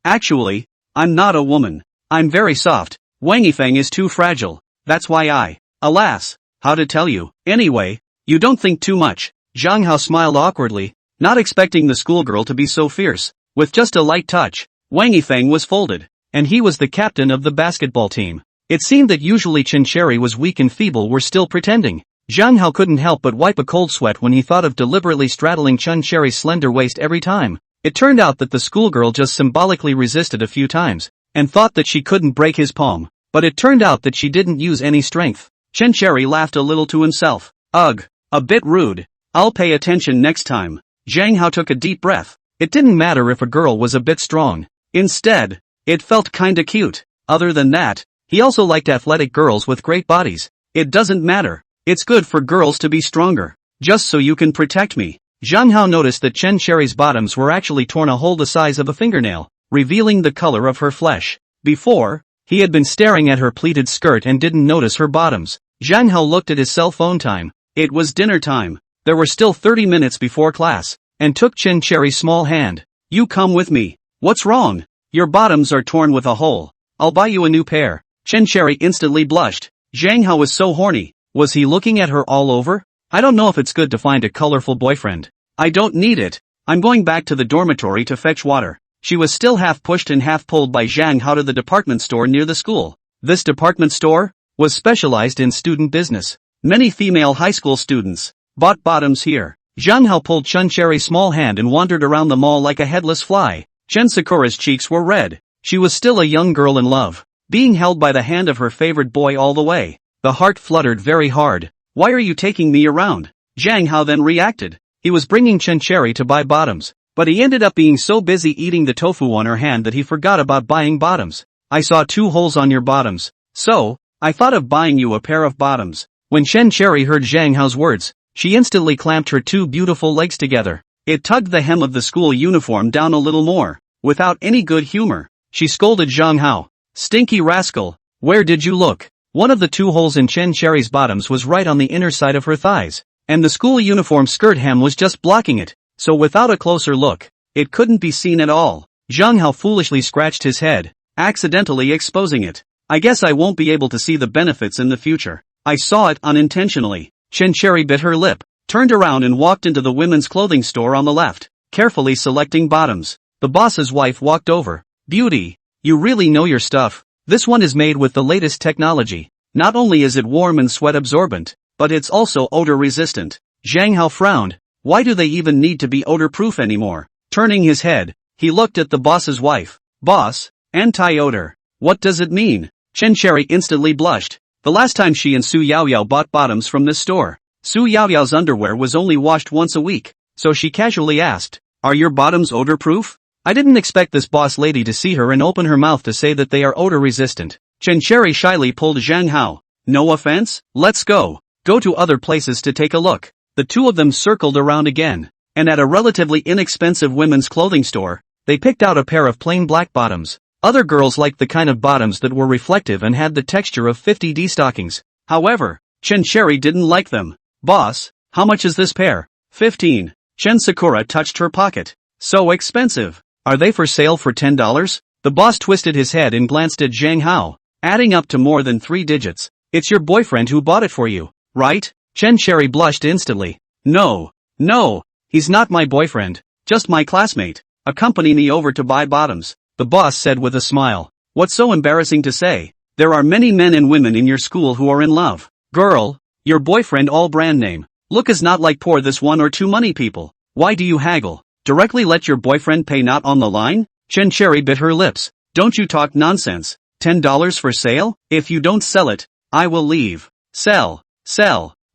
actually, I'm not a woman. I'm very soft. Wang Yifeng is too fragile. That's why alas, how to tell you. Anyway, you don't think too much. Zhang Hao smiled awkwardly, not expecting the schoolgirl to be so fierce. With just a light touch, Wang Yifeng was folded, and he was the captain of the basketball team. It seemed that usually Chen Cherry was weak and feeble were still pretending. Zhang Hao couldn't help but wipe a cold sweat when he thought of deliberately straddling Chen Cherry's slender waist every time. It turned out that the schoolgirl just symbolically resisted a few times, and thought that she couldn't break his palm, but it turned out that she didn't use any strength. Chen Cherry laughed a little to himself. Ugh, a bit rude. I'll pay attention next time. Zhang Hao took a deep breath. It didn't matter if a girl was a bit strong. Instead, it felt kinda cute. Other than that, he also liked athletic girls with great bodies. It doesn't matter. It's good for girls to be stronger. Just so you can protect me. Zhang Hao noticed that Chen Cherry's bottoms were actually torn a hole the size of a fingernail, revealing the color of her flesh. Before, he had been staring at her pleated skirt and didn't notice her bottoms. Zhang Hao looked at his cell phone time. It was dinner time. There were still 30 minutes before class, and took Chen Cherry's small hand. You come with me. What's wrong? Your bottoms are torn with a hole. I'll buy you a new pair. Chen Cherry instantly blushed. Zhang Hao was so horny. Was he looking at her all over? I don't know if it's good to find a colorful boyfriend. I don't need it. I'm going back to the dormitory to fetch water. She was still half pushed and half pulled by Zhang Hao to the department store near the school. This department store was specialized in student business. Many female high school students bought bottoms here. Zhang Hao pulled Chen Cherry's small hand and wandered around the mall like a headless fly. Chen Sakura's cheeks were red. She was still a young girl in love, being held by the hand of her favorite boy all the way. The heart fluttered very hard. Why are you taking me around? Zhang Hao then reacted. He was bringing Chen Cherry to buy bottoms, but he ended up being so busy eating the tofu on her hand that he forgot about buying bottoms. I saw 2 holes on your bottoms, so I thought of buying you a pair of bottoms. When Chen Cherry heard Zhang Hao's words, she instantly clamped her 2 beautiful legs together. It tugged the hem of the school uniform down a little more, without any good humor. she scolded Zhang Hao. Stinky rascal, where did you look? One of the two holes in Chen Cherry's bottoms was right on the inner side of her thighs, and the school uniform skirt hem was just blocking it, so without a closer look, it couldn't be seen at all. Zhang Hao foolishly scratched his head, accidentally exposing it. I guess I won't be able to see the benefits in the future. I saw it unintentionally. Chen Cherry bit her lip, turned around and walked into the women's clothing store on the left, carefully selecting bottoms. The boss's wife walked over. Beauty, you really know your stuff. This one is made with the latest technology. Not only is it warm and sweat absorbent, but it's also odor resistant. Zhang Hao frowned. Why do they even need to be odor proof anymore? Turning his head, he looked at the boss's wife. Boss, anti-odor. What does it mean? Chen Cherry instantly blushed. The last time she and Su Yaoyao bought bottoms from this store, Su Yaoyao's underwear was only washed once a week, so she casually asked, "Are your bottoms odor proof?" I didn't expect this boss lady to see her and open her mouth to say that they are odor resistant. Chen Cherry shyly pulled Zhang Hao. No offense, let's go. Go to other places to take a look. The two of them circled around again, and at a relatively inexpensive women's clothing store, they picked out a pair of plain black bottoms. Other girls liked the kind of bottoms that were reflective and had the texture of 50D stockings. However, Chen Cherry didn't like them. Boss, how much is this pair? 15. Chen Sakura touched her pocket. So expensive. Are they for sale for $10? The boss twisted his head and glanced at Zhang Hao, adding up to more than 3 digits. It's your boyfriend who bought it for you, right? Chen Cherry blushed instantly. No, he's not my boyfriend, just my classmate. Accompany me over to buy bottoms, the boss said with a smile. What's so embarrassing to say? There are many men and women in your school who are in love. Girl, your boyfriend all brand name. Look is not like poor this one or two money people. Why do you haggle? Directly let your boyfriend pay, not on the line? Chen Cherry bit her lips. Don't you talk nonsense. $10 for sale? If you don't sell it, I will leave. Sell.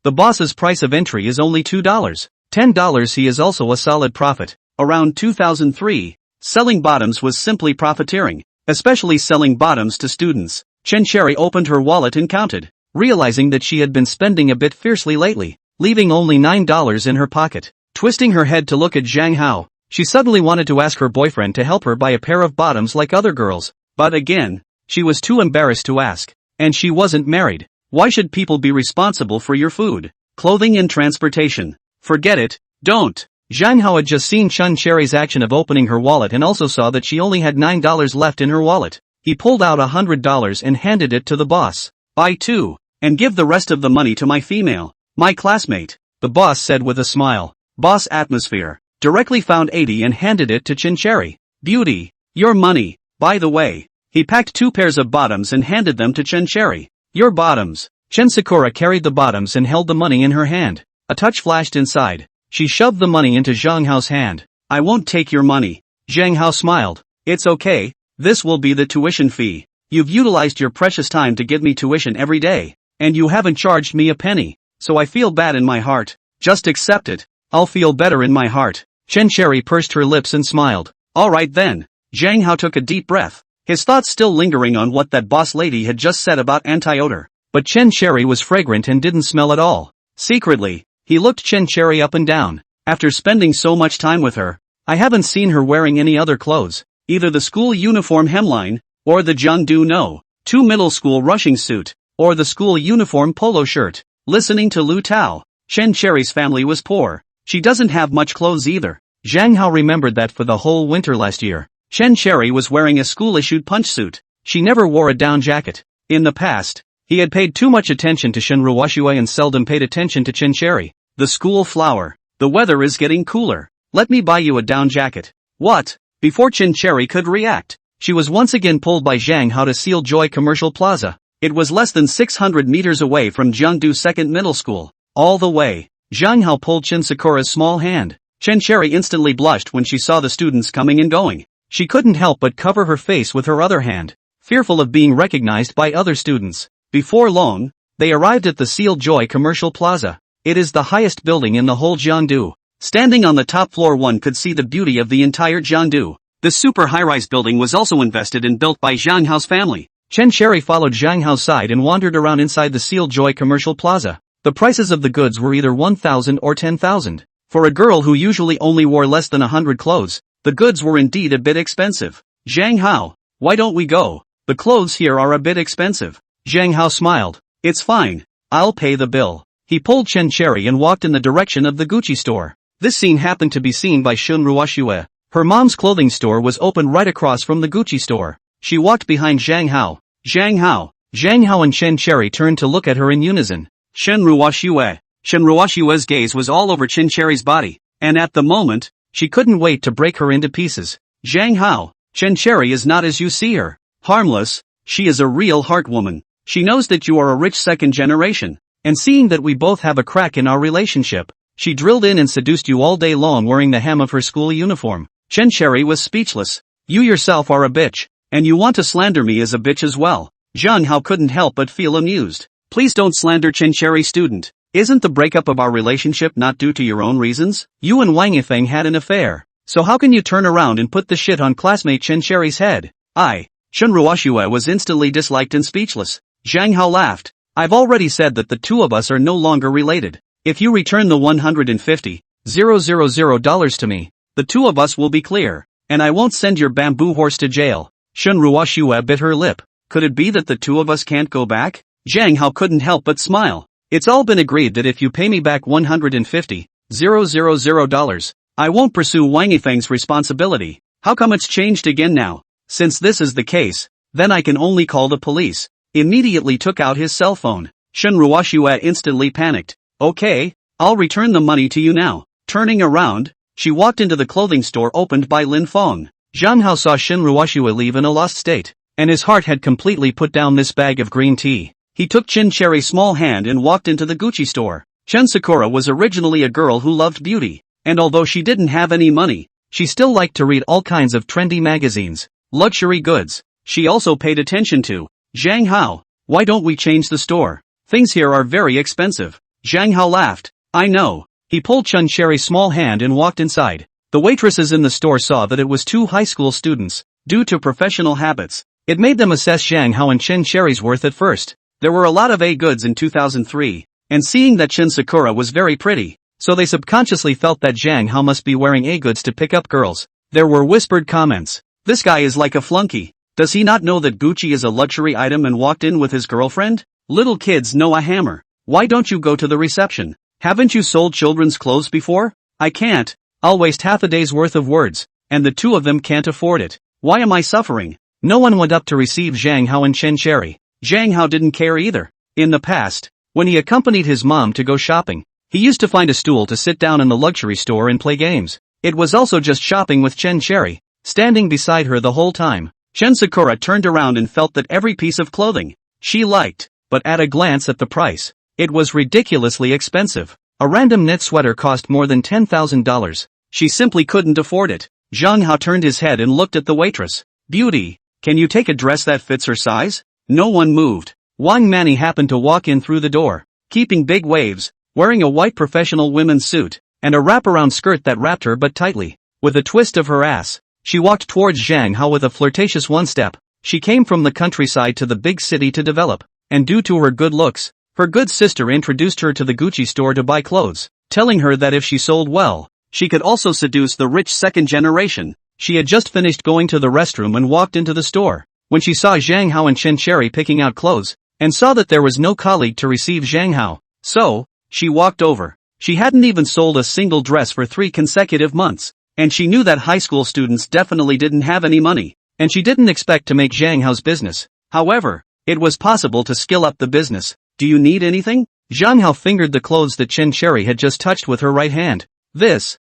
The boss's price of entry is only $2. $10 he is also a solid profit. Around 2003, selling bottoms was simply profiteering, especially selling bottoms to students. Chen Cherry opened her wallet and counted, realizing that she had been spending a bit fiercely lately, leaving only $9 in her pocket. Twisting her head to look at Zhang Hao, she suddenly wanted to ask her boyfriend to help her buy a pair of bottoms like other girls, but again, she was too embarrassed to ask. And she wasn't married. Why should people be responsible for your food, clothing and transportation? Forget it, don't. Zhang Hao had just seen Chen Cherry's action of opening her wallet and also saw that she only had $9 left in her wallet. He pulled out $100 and handed it to the boss. Buy 2, and give the rest of the money to my classmate, the boss said with a smile. Boss atmosphere. Directly found 80 and handed it to Chen Cherry. Beauty, your money. By the way, he packed 2 pairs of bottoms and handed them to Chen Cherry. Your bottoms. Chen Sakura carried the bottoms and held the money in her hand. A touch flashed inside. She shoved the money into Zhang Hao's hand. I won't take your money. Zhang Hao smiled. It's okay, this will be the tuition fee. You've utilized your precious time to give me tuition every day, and you haven't charged me a penny, so I feel bad in my heart. Just accept it. I'll feel better in my heart. Chen Cherry pursed her lips and smiled. Alright then. Zhang Hao took a deep breath, his thoughts still lingering on what that boss lady had just said about anti-odor. But Chen Cherry was fragrant and didn't smell at all. Secretly, he looked Chen Cherry up and down. After spending so much time with her, I haven't seen her wearing any other clothes, either the school uniform hemline, or the Jiangdu No. 2 middle school rushing suit, or the school uniform polo shirt. Listening to Lu Tao, Chen Cherry's family was poor. She doesn't have much clothes either. Zhang Hao remembered that for the whole winter last year, Chen Cherry was wearing a school-issued punch suit. She never wore a down jacket. In the past, he had paid too much attention to Shen Ruoshui and seldom paid attention to Chen Cherry. The school flower. The weather is getting cooler. Let me buy you a down jacket. What? Before Chen Cherry could react, she was once again pulled by Zhang Hao to Seal Joy Commercial Plaza. It was less than 600 meters away from Jiangdu Second Middle School. All the way, Zhang Hao pulled Chen Sakura's small hand. Chen Cherry instantly blushed when she saw the students coming and going. She couldn't help but cover her face with her other hand, fearful of being recognized by other students. Before long, they arrived at the Seal Joy Commercial Plaza. It is the highest building in the whole Jiangdu. Standing on the top floor, one could see the beauty of the entire Jiangdu. The super high-rise building was also invested and built by Zhang Hao's family. Chen Cherry followed Zhang Hao's side and wandered around inside the Seal Joy Commercial Plaza. The prices of the goods were either 1,000 or 10,000. For a girl who usually only wore less than 100 clothes, the goods were indeed a bit expensive. Zhang Hao, Why don't we go? The clothes here are a bit expensive. Zhang Hao smiled. It's fine. I'll pay the bill. He pulled Chen Cherry and walked in the direction of the Gucci store. This scene happened to be seen by Shun Ruoxue. Her mom's clothing store was open right across from the Gucci store. She walked behind Zhang Hao. Zhang Hao. Zhang Hao and Chen Cherry turned to look at her in unison. Shen Ruoxue. Shen Ruoxue's gaze was all over Chen Cherry's body, and at the moment, she couldn't wait to break her into pieces. Zhang Hao. Chen Cherry is not as you see her. Harmless. She is a real heart woman. She knows that you are a rich second generation. And seeing that we both have a crack in our relationship, she drilled in and seduced you all day long wearing the hem of her school uniform. Chen Cherry was speechless. You yourself are a bitch, and you want to slander me as a bitch as well. Zhang Hao couldn't help but feel amused. Please don't slander Chen Cherry, student. Isn't the breakup of our relationship not due to your own reasons? You and Wang Yifeng had an affair. So how can you turn around and put the shit on classmate Chen Cherry's head? Shun Ruoxue was instantly disliked and speechless. Zhang Hao laughed. I've already said that the two of us are no longer related. If you return the $150,000 to me, the two of us will be clear, and I won't send your bamboo horse to jail. Shun Ruoxue bit her lip. Could it be that the two of us can't go back? Zhang Hao couldn't help but smile. It's all been agreed that if you pay me back $150,000, I won't pursue Wang Yifeng's responsibility. How come it's changed again now? Since this is the case, then I can only call the police. Immediately took out his cell phone. Shun Ruoxue instantly panicked. Okay, I'll return the money to you now. Turning around, she walked into the clothing store opened by Lin Feng. Zhang Hao saw Shun Ruoxue leave in a lost state, and his heart had completely put down this bag of green tea. He took Chen Cherry's small hand and walked into the Gucci store. Chen Sakura was originally a girl who loved beauty, and although she didn't have any money, she still liked to read all kinds of trendy magazines, luxury goods. She also paid attention to Zhang Hao. Why don't we change the store? Things here are very expensive. Zhang Hao laughed. I know. He pulled Chen Cherry's small hand and walked inside. The waitresses in the store saw that it was two high school students. Due to professional habits, it made them assess Zhang Hao and Chen Cherry's worth at first. There were a lot of A-goods in 2003, and seeing that Chen Sakura was very pretty, so they subconsciously felt that Zhang Hao must be wearing A-goods to pick up girls. There were whispered comments. This guy is like a flunky. Does he not know that Gucci is a luxury item and walked in with his girlfriend? Little kids know a hammer. Why don't you go to the reception? Haven't you sold children's clothes before? I can't. I'll waste half a day's worth of words, and the two of them can't afford it. Why am I suffering? No one went up to receive Zhang Hao and Chen Cherry. Zhang Hao didn't care either. In the past, when he accompanied his mom to go shopping, he used to find a stool to sit down in the luxury store and play games. It was also just shopping with Chen Cherry, standing beside her the whole time. Chen Sakura turned around and felt that every piece of clothing she liked, but at a glance at the price, it was ridiculously expensive. A random knit sweater cost more than $10,000. She simply couldn't afford it. Zhang Hao turned his head and looked at the waitress. Beauty, can you take a dress that fits her size? No one moved. Wang Mani happened to walk in through the door, keeping big waves, wearing a white professional women's suit, and a wraparound skirt that wrapped her but tightly. With a twist of her ass, she walked towards Zhang Hao with a flirtatious one-step. She came from the countryside to the big city to develop, and due to her good looks, her good sister introduced her to the Gucci store to buy clothes, telling her that if she sold well, she could also seduce the rich second generation. She had just finished going to the restroom and walked into the store, when she saw Zhang Hao and Chen Cherry picking out clothes, and saw that there was no colleague to receive Zhang Hao. So, she walked over. She hadn't even sold a single dress for 3 consecutive months, and she knew that high school students definitely didn't have any money, and she didn't expect to make Zhang Hao's business. However, it was possible to skill up the business. Do you need anything? Zhang Hao fingered the clothes that Chen Cherry had just touched with her right hand. This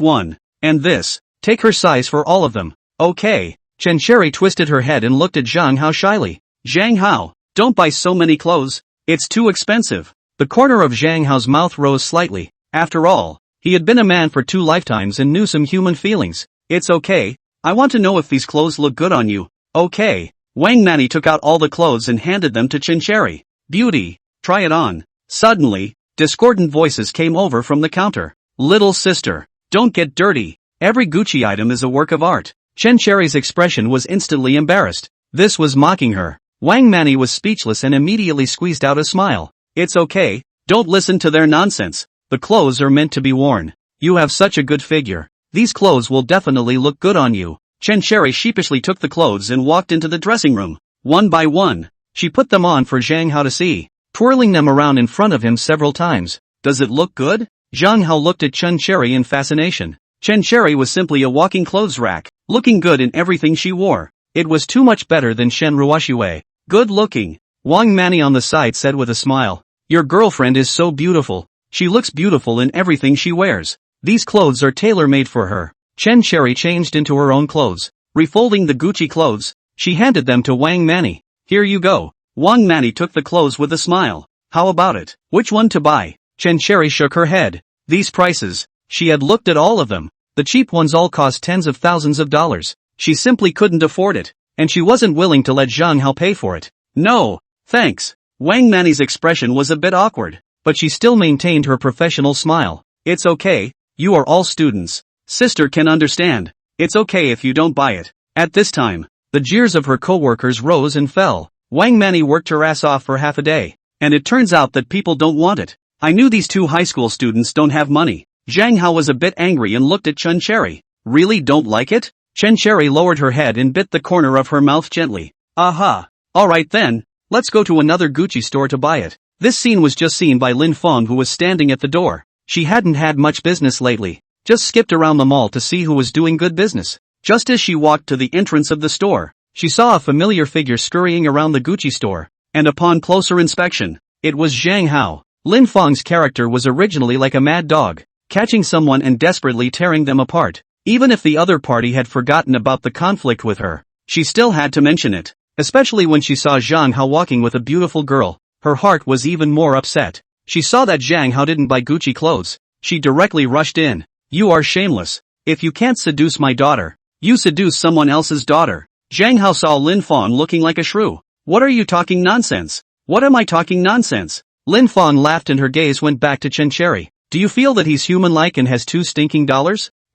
one, and this. Take her size for all of them. Okay. Chen Cherry twisted her head and looked at Zhang Hao shyly. Zhang Hao, don't buy so many clothes. It's too expensive. The corner of Zhang Hao's mouth rose slightly. After all, he had been a man for 2 lifetimes and knew some human feelings. It's okay. I want to know if these clothes look good on you. Okay. Wang Mani took out all the clothes and handed them to Chen Cherry. Beauty, try it on. Suddenly, discordant voices came over from the counter. Little sister, don't get dirty. Every Gucci item is a work of art. Chen Cherry's expression was instantly embarrassed. This was mocking her. Wang Mani was speechless and immediately squeezed out a smile. It's okay, don't listen to their nonsense. The clothes are meant to be worn. You have such a good figure. These clothes will definitely look good on you. Chen Sherry sheepishly took the clothes and walked into the dressing room. One by one, she put them on for Zhang Hao to see, twirling them around in front of him several times. Does it look good? Zhang Hao looked at Chen Sherry in fascination. Chen Sherry was simply a walking clothes rack, looking good in everything she wore. It was too much better than Shen Ruoxue. Good looking. Wang Mani on the side said with a smile. Your girlfriend is so beautiful. She looks beautiful in everything she wears. These clothes are tailor-made for her. Chen Sherry changed into her own clothes. Refolding the Gucci clothes, she handed them to Wang Mani. Here you go. Wang Mani took the clothes with a smile. How about it? Which one to buy? Chen Sherry shook her head. These prices. She had looked at all of them. The cheap ones all cost tens of thousands of dollars. She simply couldn't afford it, and she wasn't willing to let Zhang Hao pay for it. No, thanks. Wang Mani's expression was a bit awkward, but she still maintained her professional smile. It's okay, you are all students. Sister can understand. It's okay if you don't buy it. At this time, the jeers of her co-workers rose and fell. Wang Mani worked her ass off for half a day, and it turns out that people don't want it. I knew these two high school students don't have money. Zhang Hao was a bit angry and looked at Chen Sherry. Really don't like it? Chen Sherry lowered her head and bit the corner of her mouth gently. Aha. Alright then, let's go to another Gucci store to buy it. This scene was just seen by Lin Feng, who was standing at the door. She hadn't had much business lately, just skipped around the mall to see who was doing good business. Just as she walked to the entrance of the store, she saw a familiar figure scurrying around the Gucci store, and upon closer inspection, it was Zhang Hao. Lin Feng's character was originally like a mad dog, catching someone and desperately tearing them apart. Even if the other party had forgotten about the conflict with her, she still had to mention it, especially when she saw Zhang Hao walking with a beautiful girl. Her heart was even more upset. She saw that Zhang Hao didn't buy Gucci clothes. She directly rushed in. You are shameless. If you can't seduce my daughter, you seduce someone else's daughter. Zhang Hao saw Lin Feng looking like a shrew. What are you talking nonsense? What am I talking nonsense? Lin Feng laughed and her gaze went back to Chen Sherry. Do you feel that he's human-like and has $2 stinking?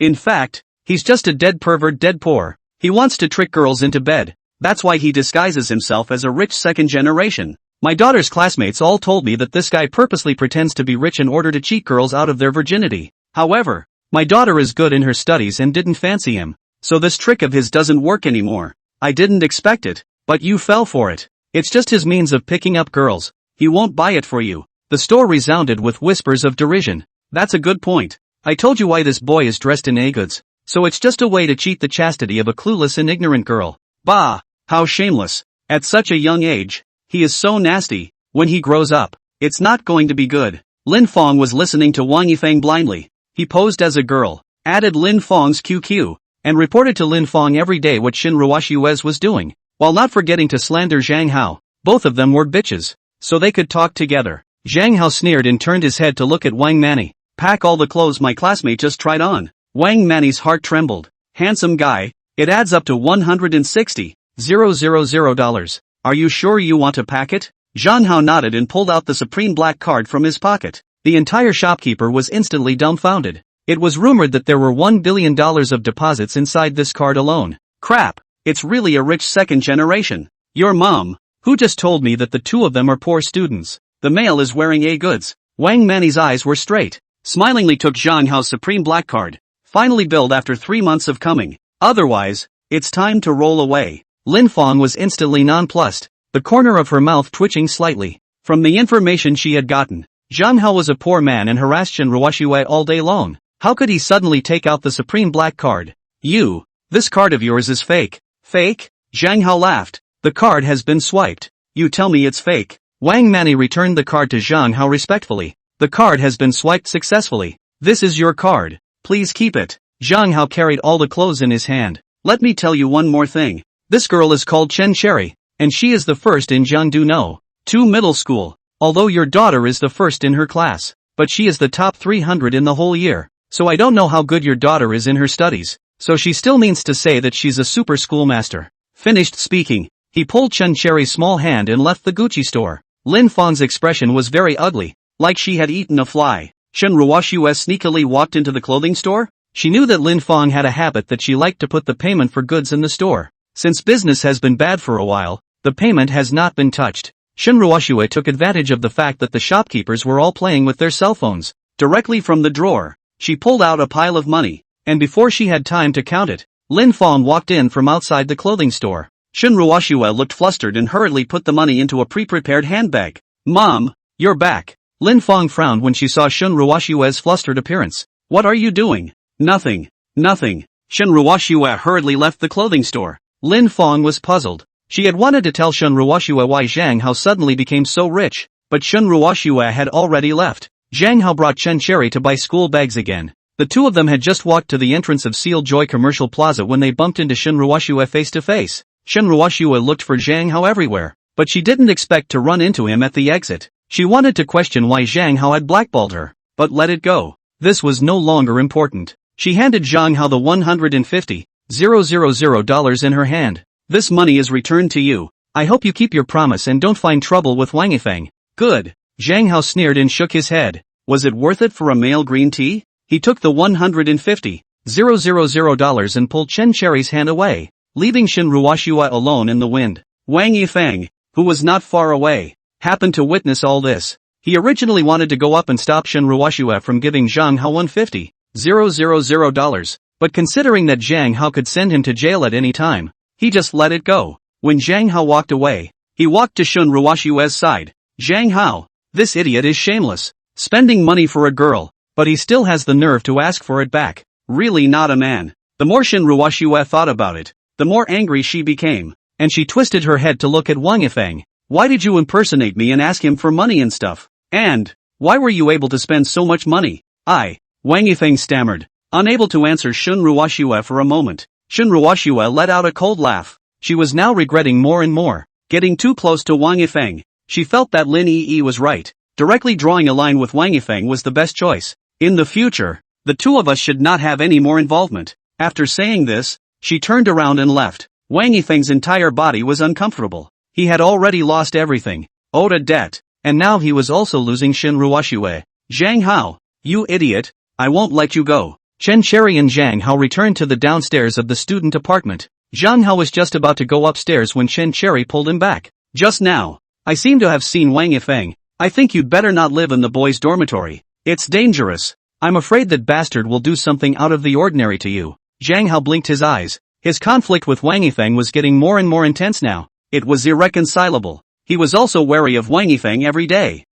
In fact, he's just a dead pervert, dead poor. He wants to trick girls into bed. That's why he disguises himself as a rich second generation. My daughter's classmates all told me that this guy purposely pretends to be rich in order to cheat girls out of their virginity. However, my daughter is good in her studies and didn't fancy him, so this trick of his doesn't work anymore. I didn't expect it, but you fell for it. It's just his means of picking up girls. He won't buy it for you. The store resounded with whispers of derision. That's a good point. I told you why this boy is dressed in A-goods. So it's just a way to cheat the chastity of a clueless and ignorant girl. Bah! How shameless. At such a young age. He is so nasty. When he grows up, it's not going to be good. Lin Feng was listening to Wang Yifeng blindly. He posed as a girl, added Lin Feng's QQ, and reported to Lin Feng every day what Shin Ruoxuez was doing, while not forgetting to slander Zhang Hao. Both of them were bitches, so they could talk together. Zhang Hao sneered and turned his head to look at Wang Mani. Pack all the clothes my classmate just tried on. Wang Mani's heart trembled. Handsome guy, it adds up to $160,000. Are you sure you want to pack it? Zhang Hao nodded and pulled out the supreme black card from his pocket. The entire shopkeeper was instantly dumbfounded. It was rumored that there were $1 billion of deposits inside this card alone. Crap, it's really a rich second generation. Your mom, who just told me that the two of them are poor students. The male is wearing A-goods. Wang Mani's eyes were straight. Smilingly took Zhang Hao's supreme black card. Finally billed after 3 months of coming. Otherwise, it's time to roll away. Lin Feng was instantly nonplussed, the corner of her mouth twitching slightly. From the information she had gotten, Zhang Hao was a poor man and harassed Shen Ruoxue all day long. How could he suddenly take out the supreme black card? This card of yours is fake. Fake? Zhang Hao laughed. The card has been swiped. You tell me it's fake. Wang Mani returned the card to Zhang Hao respectfully. The card has been swiped successfully. This is your card. Please keep it. Zhang Hao carried all the clothes in his hand. Let me tell you one more thing. This girl is called Chen Sherry, and she is the first in Jiangdu No. 2 middle school. Although your daughter is the first in her class, but she is the top 300 in the whole year. So I don't know how good your daughter is in her studies. So she still means to say that she's a super schoolmaster. Finished speaking, he pulled Chen Sherry's small hand and left the Gucci store. Lin Feng's expression was very ugly, like she had eaten a fly. Shen Ruoxue sneakily walked into the clothing store. She knew that Lin Feng had a habit that she liked to put the payment for goods in the store. Since business has been bad for a while, the payment has not been touched. Shen Ruoxue took advantage of the fact that the shopkeepers were all playing with their cell phones. Directly from the drawer, she pulled out a pile of money, and before she had time to count it, Lin Fong walked in from outside the clothing store. Shun Ruoxue looked flustered and hurriedly put the money into a pre-prepared handbag. Mom, you're back. Lin Fong frowned when she saw Shun Ruoxue's flustered appearance. What are you doing? Nothing. Nothing. Shun Ruoxue hurriedly left the clothing store. Lin Fong was puzzled. She had wanted to tell Shun Ruoxue why Zhang Hao suddenly became so rich, but Shun Ruoxue had already left. Zhang Hao brought Chen Cherry to buy school bags again. The two of them had just walked to the entrance of Seal Joy Commercial Plaza when they bumped into Shun Ruoxue face to face. Shun Ruoxue looked for Zhang Hao everywhere, but she didn't expect to run into him at the exit. She wanted to question why Zhang Hao had blackballed her, but let it go. This was no longer important. She handed Zhang Hao the $150,000 in her hand. This money is returned to you. I hope you keep your promise and don't find trouble with Wang Yifeng. Good. Zhang Hao sneered and shook his head. Was it worth it for a male green tea? He took the $150,000 and pulled Chen Cherry's hand away, leaving Shun Ruoxue alone in the wind. Wang Yifeng, who was not far away, happened to witness all this. He originally wanted to go up and stop Shun Ruoxue from giving Zhang Hao $150,000, but considering that Zhang Hao could send him to jail at any time, he just let it go. When Zhang Hao walked away, he walked to Shun Ruoxue's side. Zhang Hao, this idiot is shameless, spending money for a girl, but he still has the nerve to ask for it back. Really not a man. The more Shun Ruoxue thought about it, the more angry she became, and she twisted her head to look at Wang Yifeng. Why did you impersonate me and ask him for money and stuff? And why were you able to spend so much money? Wang Yifeng stammered, unable to answer Shun Ruoxue for a moment. Shun Ruoxue let out a cold laugh. She was now regretting more and more getting too close to Wang Yifeng. She felt that Lin Yi was right. Directly drawing a line with Wang Yifeng was the best choice. In the future, the two of us should not have any more involvement. After saying this, she turned around and left. Wang Yifeng's entire body was uncomfortable. He had already lost everything, owed a debt, and now he was also losing Shun Ruoxue. Zhang Hao, you idiot, I won't let you go. Chen Cherry and Zhang Hao returned to the downstairs of the student apartment. Zhang Hao was just about to go upstairs when Chen Cherry pulled him back. Just now, I seem to have seen Wang Yifeng. I think you'd better not live in the boys' dormitory. It's dangerous. I'm afraid that bastard will do something out of the ordinary to you. Zhang Hao blinked his eyes. His conflict with Wang Yifeng was getting more and more intense now. It was irreconcilable. He was also wary of Wang Yifeng every day.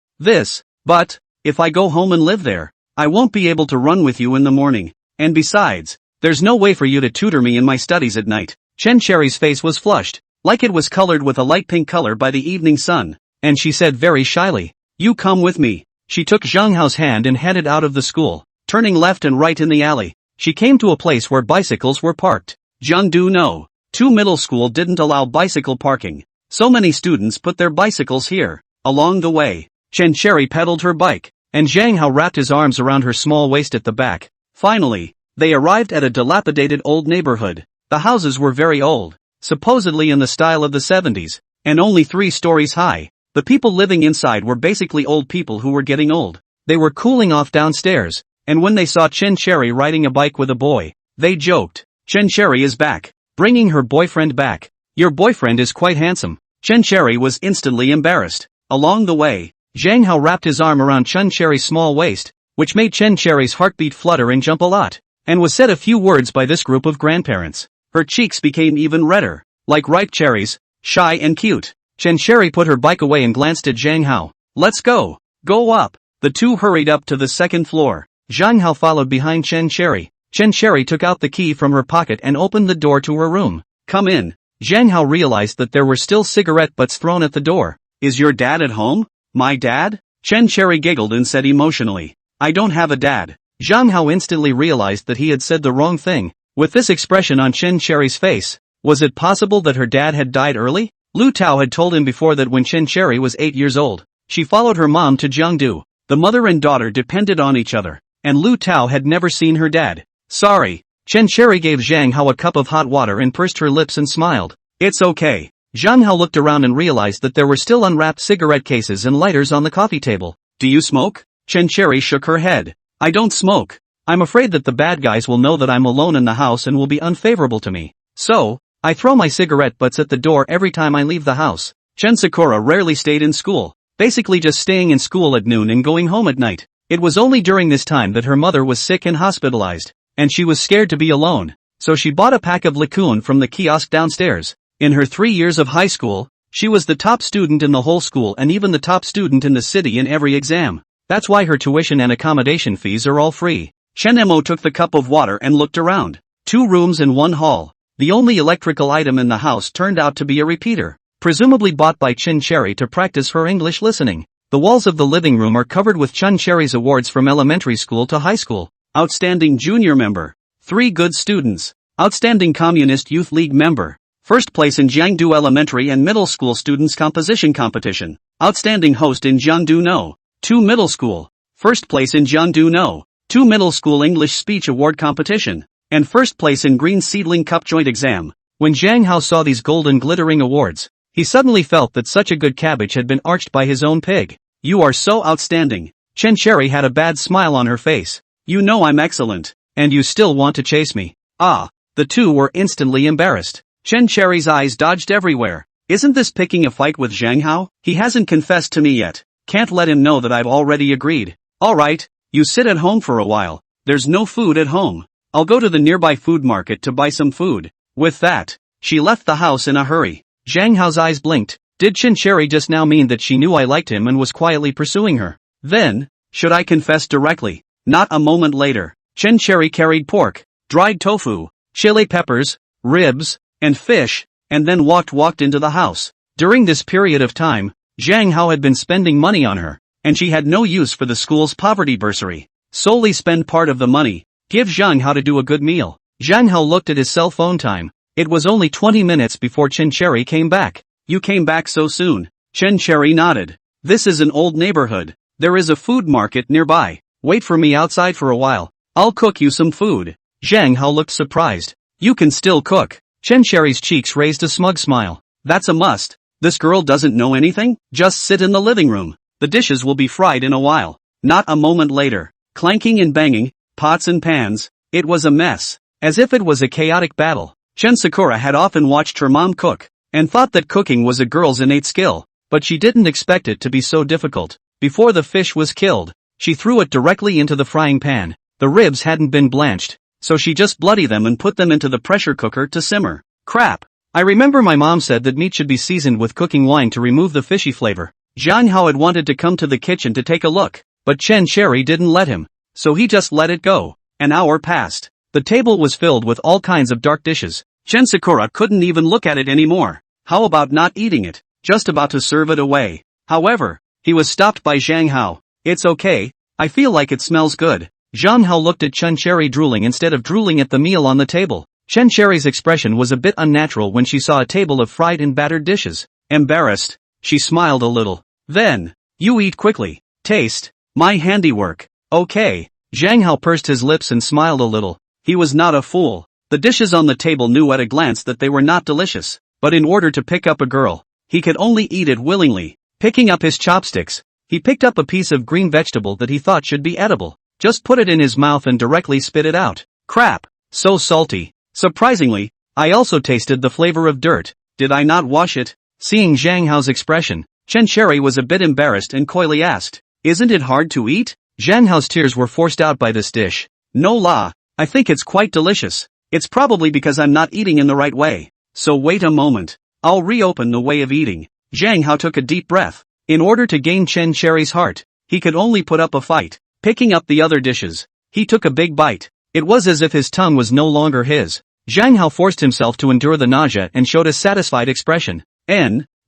But, if I go home and live there, I won't be able to run with you in the morning. And besides, there's no way for you to tutor me in my studies at night. Chen Cherry's face was flushed, like it was colored with a light pink color by the evening sun, and she said very shyly, you come with me. She took Zhang Hao's hand and headed out of the school. Turning left and right in the alley, she came to a place where bicycles were parked. Jiangdu No. 2 middle school didn't allow bicycle parking. So many students put their bicycles here. Along the way, Chen Cherry pedaled her bike, and Zhang Hao wrapped his arms around her small waist at the back. Finally, they arrived at a dilapidated old neighborhood. The houses were very old, supposedly in the style of the 70s, and only 3 stories high. The people living inside were basically old people who were getting old. They were cooling off downstairs, and when they saw Chen Cherry riding a bike with a boy, they joked, Chen Cherry is back, bringing her boyfriend back. Your boyfriend is quite handsome. Chen Cherry was instantly embarrassed. Along the way, Zhang Hao wrapped his arm around Chen Cherry's small waist, which made Chen Cherry's heartbeat flutter and jump a lot, and was said a few words by this group of grandparents. Her cheeks became even redder, like ripe cherries, shy and cute. Chen Cherry put her bike away and glanced at Zhang Hao. Let's go. Go up. The two hurried up to the second floor. Zhang Hao followed behind Chen Cherry. Chen Cherry took out the key from her pocket and opened the door to her room. Come in. Zhang Hao realized that there were still cigarette butts thrown at the door. Is your dad at home? My dad? Chen Cherry giggled and said emotionally. I don't have a dad. Zhang Hao instantly realized that he had said the wrong thing. With this expression on Chen Cherry's face, was it possible that her dad had died early? Lu Tao had told him before that when Chen Cherry was 8 years old, she followed her mom to Jiangdu. The mother and daughter depended on each other, and Lu Tao had never seen her dad. Sorry. Chen Cherry gave Zhang Hao a cup of hot water and pursed her lips and smiled. It's okay. Zhang Hao looked around and realized that there were still unwrapped cigarette cases and lighters on the coffee table. Do you smoke? Chen Cherry shook her head. I don't smoke. I'm afraid that the bad guys will know that I'm alone in the house and will be unfavorable to me. So, I throw my cigarette butts at the door every time I leave the house. Chen Sakura rarely stayed in school, basically just staying in school at noon and going home at night. It was only during this time that her mother was sick and hospitalized, and she was scared to be alone. so she bought a pack of liqueur from the kiosk downstairs. In her 3 years of high school, she was the top student in the whole school and even the top student in the city in every exam. That's why her tuition and accommodation fees are all free. Chen Mo took the cup of water and looked around. 2 rooms and 1 hall. The only electrical item in the house turned out to be a repeater, presumably bought by Chin Cherry to practice her English listening. The walls of the living room are covered with Chin Cherry's awards from elementary school to high school. Outstanding junior member. 3 good students. Outstanding Communist Youth League member. First place in Jiangdu Elementary and Middle School Students Composition Competition. Outstanding host in Jiangdu No. 2 Middle School. First place in Jiangdu No. 2 Middle School English Speech Award Competition. And first place in Green Seedling Cup Joint Exam. When Zhang Hao saw these golden glittering awards, he suddenly felt that such a good cabbage had been arched by his own pig. You are so outstanding. Chen Cherry had a bad smile on her face. You know I'm excellent, and you still want to chase me. Ah, the two were instantly embarrassed. Chen Cherry's eyes dodged everywhere. Isn't this picking a fight with Zhang Hao? He hasn't confessed to me yet. Can't let him know that I've already agreed. Alright, you sit at home for a while. There's no food at home. I'll go to the nearby food market to buy some food. With that, she left the house in a hurry. Zhang Hao's eyes blinked. Did Chen Cherry just now mean that she knew I liked him and was quietly pursuing her? Then, should I confess directly? Not a moment later, Chen Cherry carried pork, dried tofu, chili peppers, ribs, and fish, and then walked into the house. During this period of time, Zhang Hao had been spending money on her, and she had no use for the school's poverty bursary. Solely spend part of the money. Give Zhang Hao to do a good meal. Zhang Hao looked at his cell phone time. It was only 20 minutes before Chen Cherry came back. You came back so soon. Chen Cherry nodded. This is an old neighborhood. There is a food market nearby. Wait for me outside for a while. I'll cook you some food. Zhang Hao looked surprised. You can still cook. Chen Cherry's cheeks raised a smug smile. That's a must. This girl doesn't know anything? Just sit in the living room. The dishes will be fried in a while. Not a moment later. Clanking and banging, pots and pans. It was a mess. As if it was a chaotic battle. Chen Sakura had often watched her mom cook, and thought that cooking was a girl's innate skill, but she didn't expect it to be so difficult. Before the fish was killed, she threw it directly into the frying pan. The ribs hadn't been blanched, so she just bloodied them and put them into the pressure cooker to simmer. Crap! I remember my mom said that meat should be seasoned with cooking wine to remove the fishy flavor. Zhang Hao had wanted to come to the kitchen to take a look, but Chen Cherry didn't let him, so he just let it go. An hour passed. The table was filled with all kinds of dark dishes. Chen Sakura couldn't even look at it anymore. How about not eating it? Just about to serve it away. However, he was stopped by Zhang Hao. It's okay, I feel like it smells good. Zhang Hao looked at Chen Cherry drooling instead of drooling at the meal on the table. Chen Cherry's expression was a bit unnatural when she saw a table of fried and battered dishes. Embarrassed, she smiled a little. Then, you eat quickly. Taste my handiwork. Okay. Zhang Hao pursed his lips and smiled a little. He was not a fool. The dishes on the table knew at a glance that they were not delicious, but in order to pick up a girl, he could only eat it willingly. Picking up his chopsticks, he picked up a piece of green vegetable that he thought should be edible. Just put it in his mouth and directly spit it out. Crap! So salty. Surprisingly, I also tasted the flavor of dirt. Did I not wash it? Seeing Zhang Hao's expression, Chen Cherry was a bit embarrassed and coyly asked, Isn't it hard to eat? Zhang Hao's tears were forced out by this dish. No la, I think it's quite delicious. It's probably because I'm not eating in the right way. So wait a moment. I'll reopen the way of eating. Zhang Hao took a deep breath. In order to gain Chen Cherry's heart, he could only put up a fight. Picking up the other dishes, he took a big bite. It was as if his tongue was no longer his. Zhang Hao forced himself to endure the nausea and showed a satisfied expression.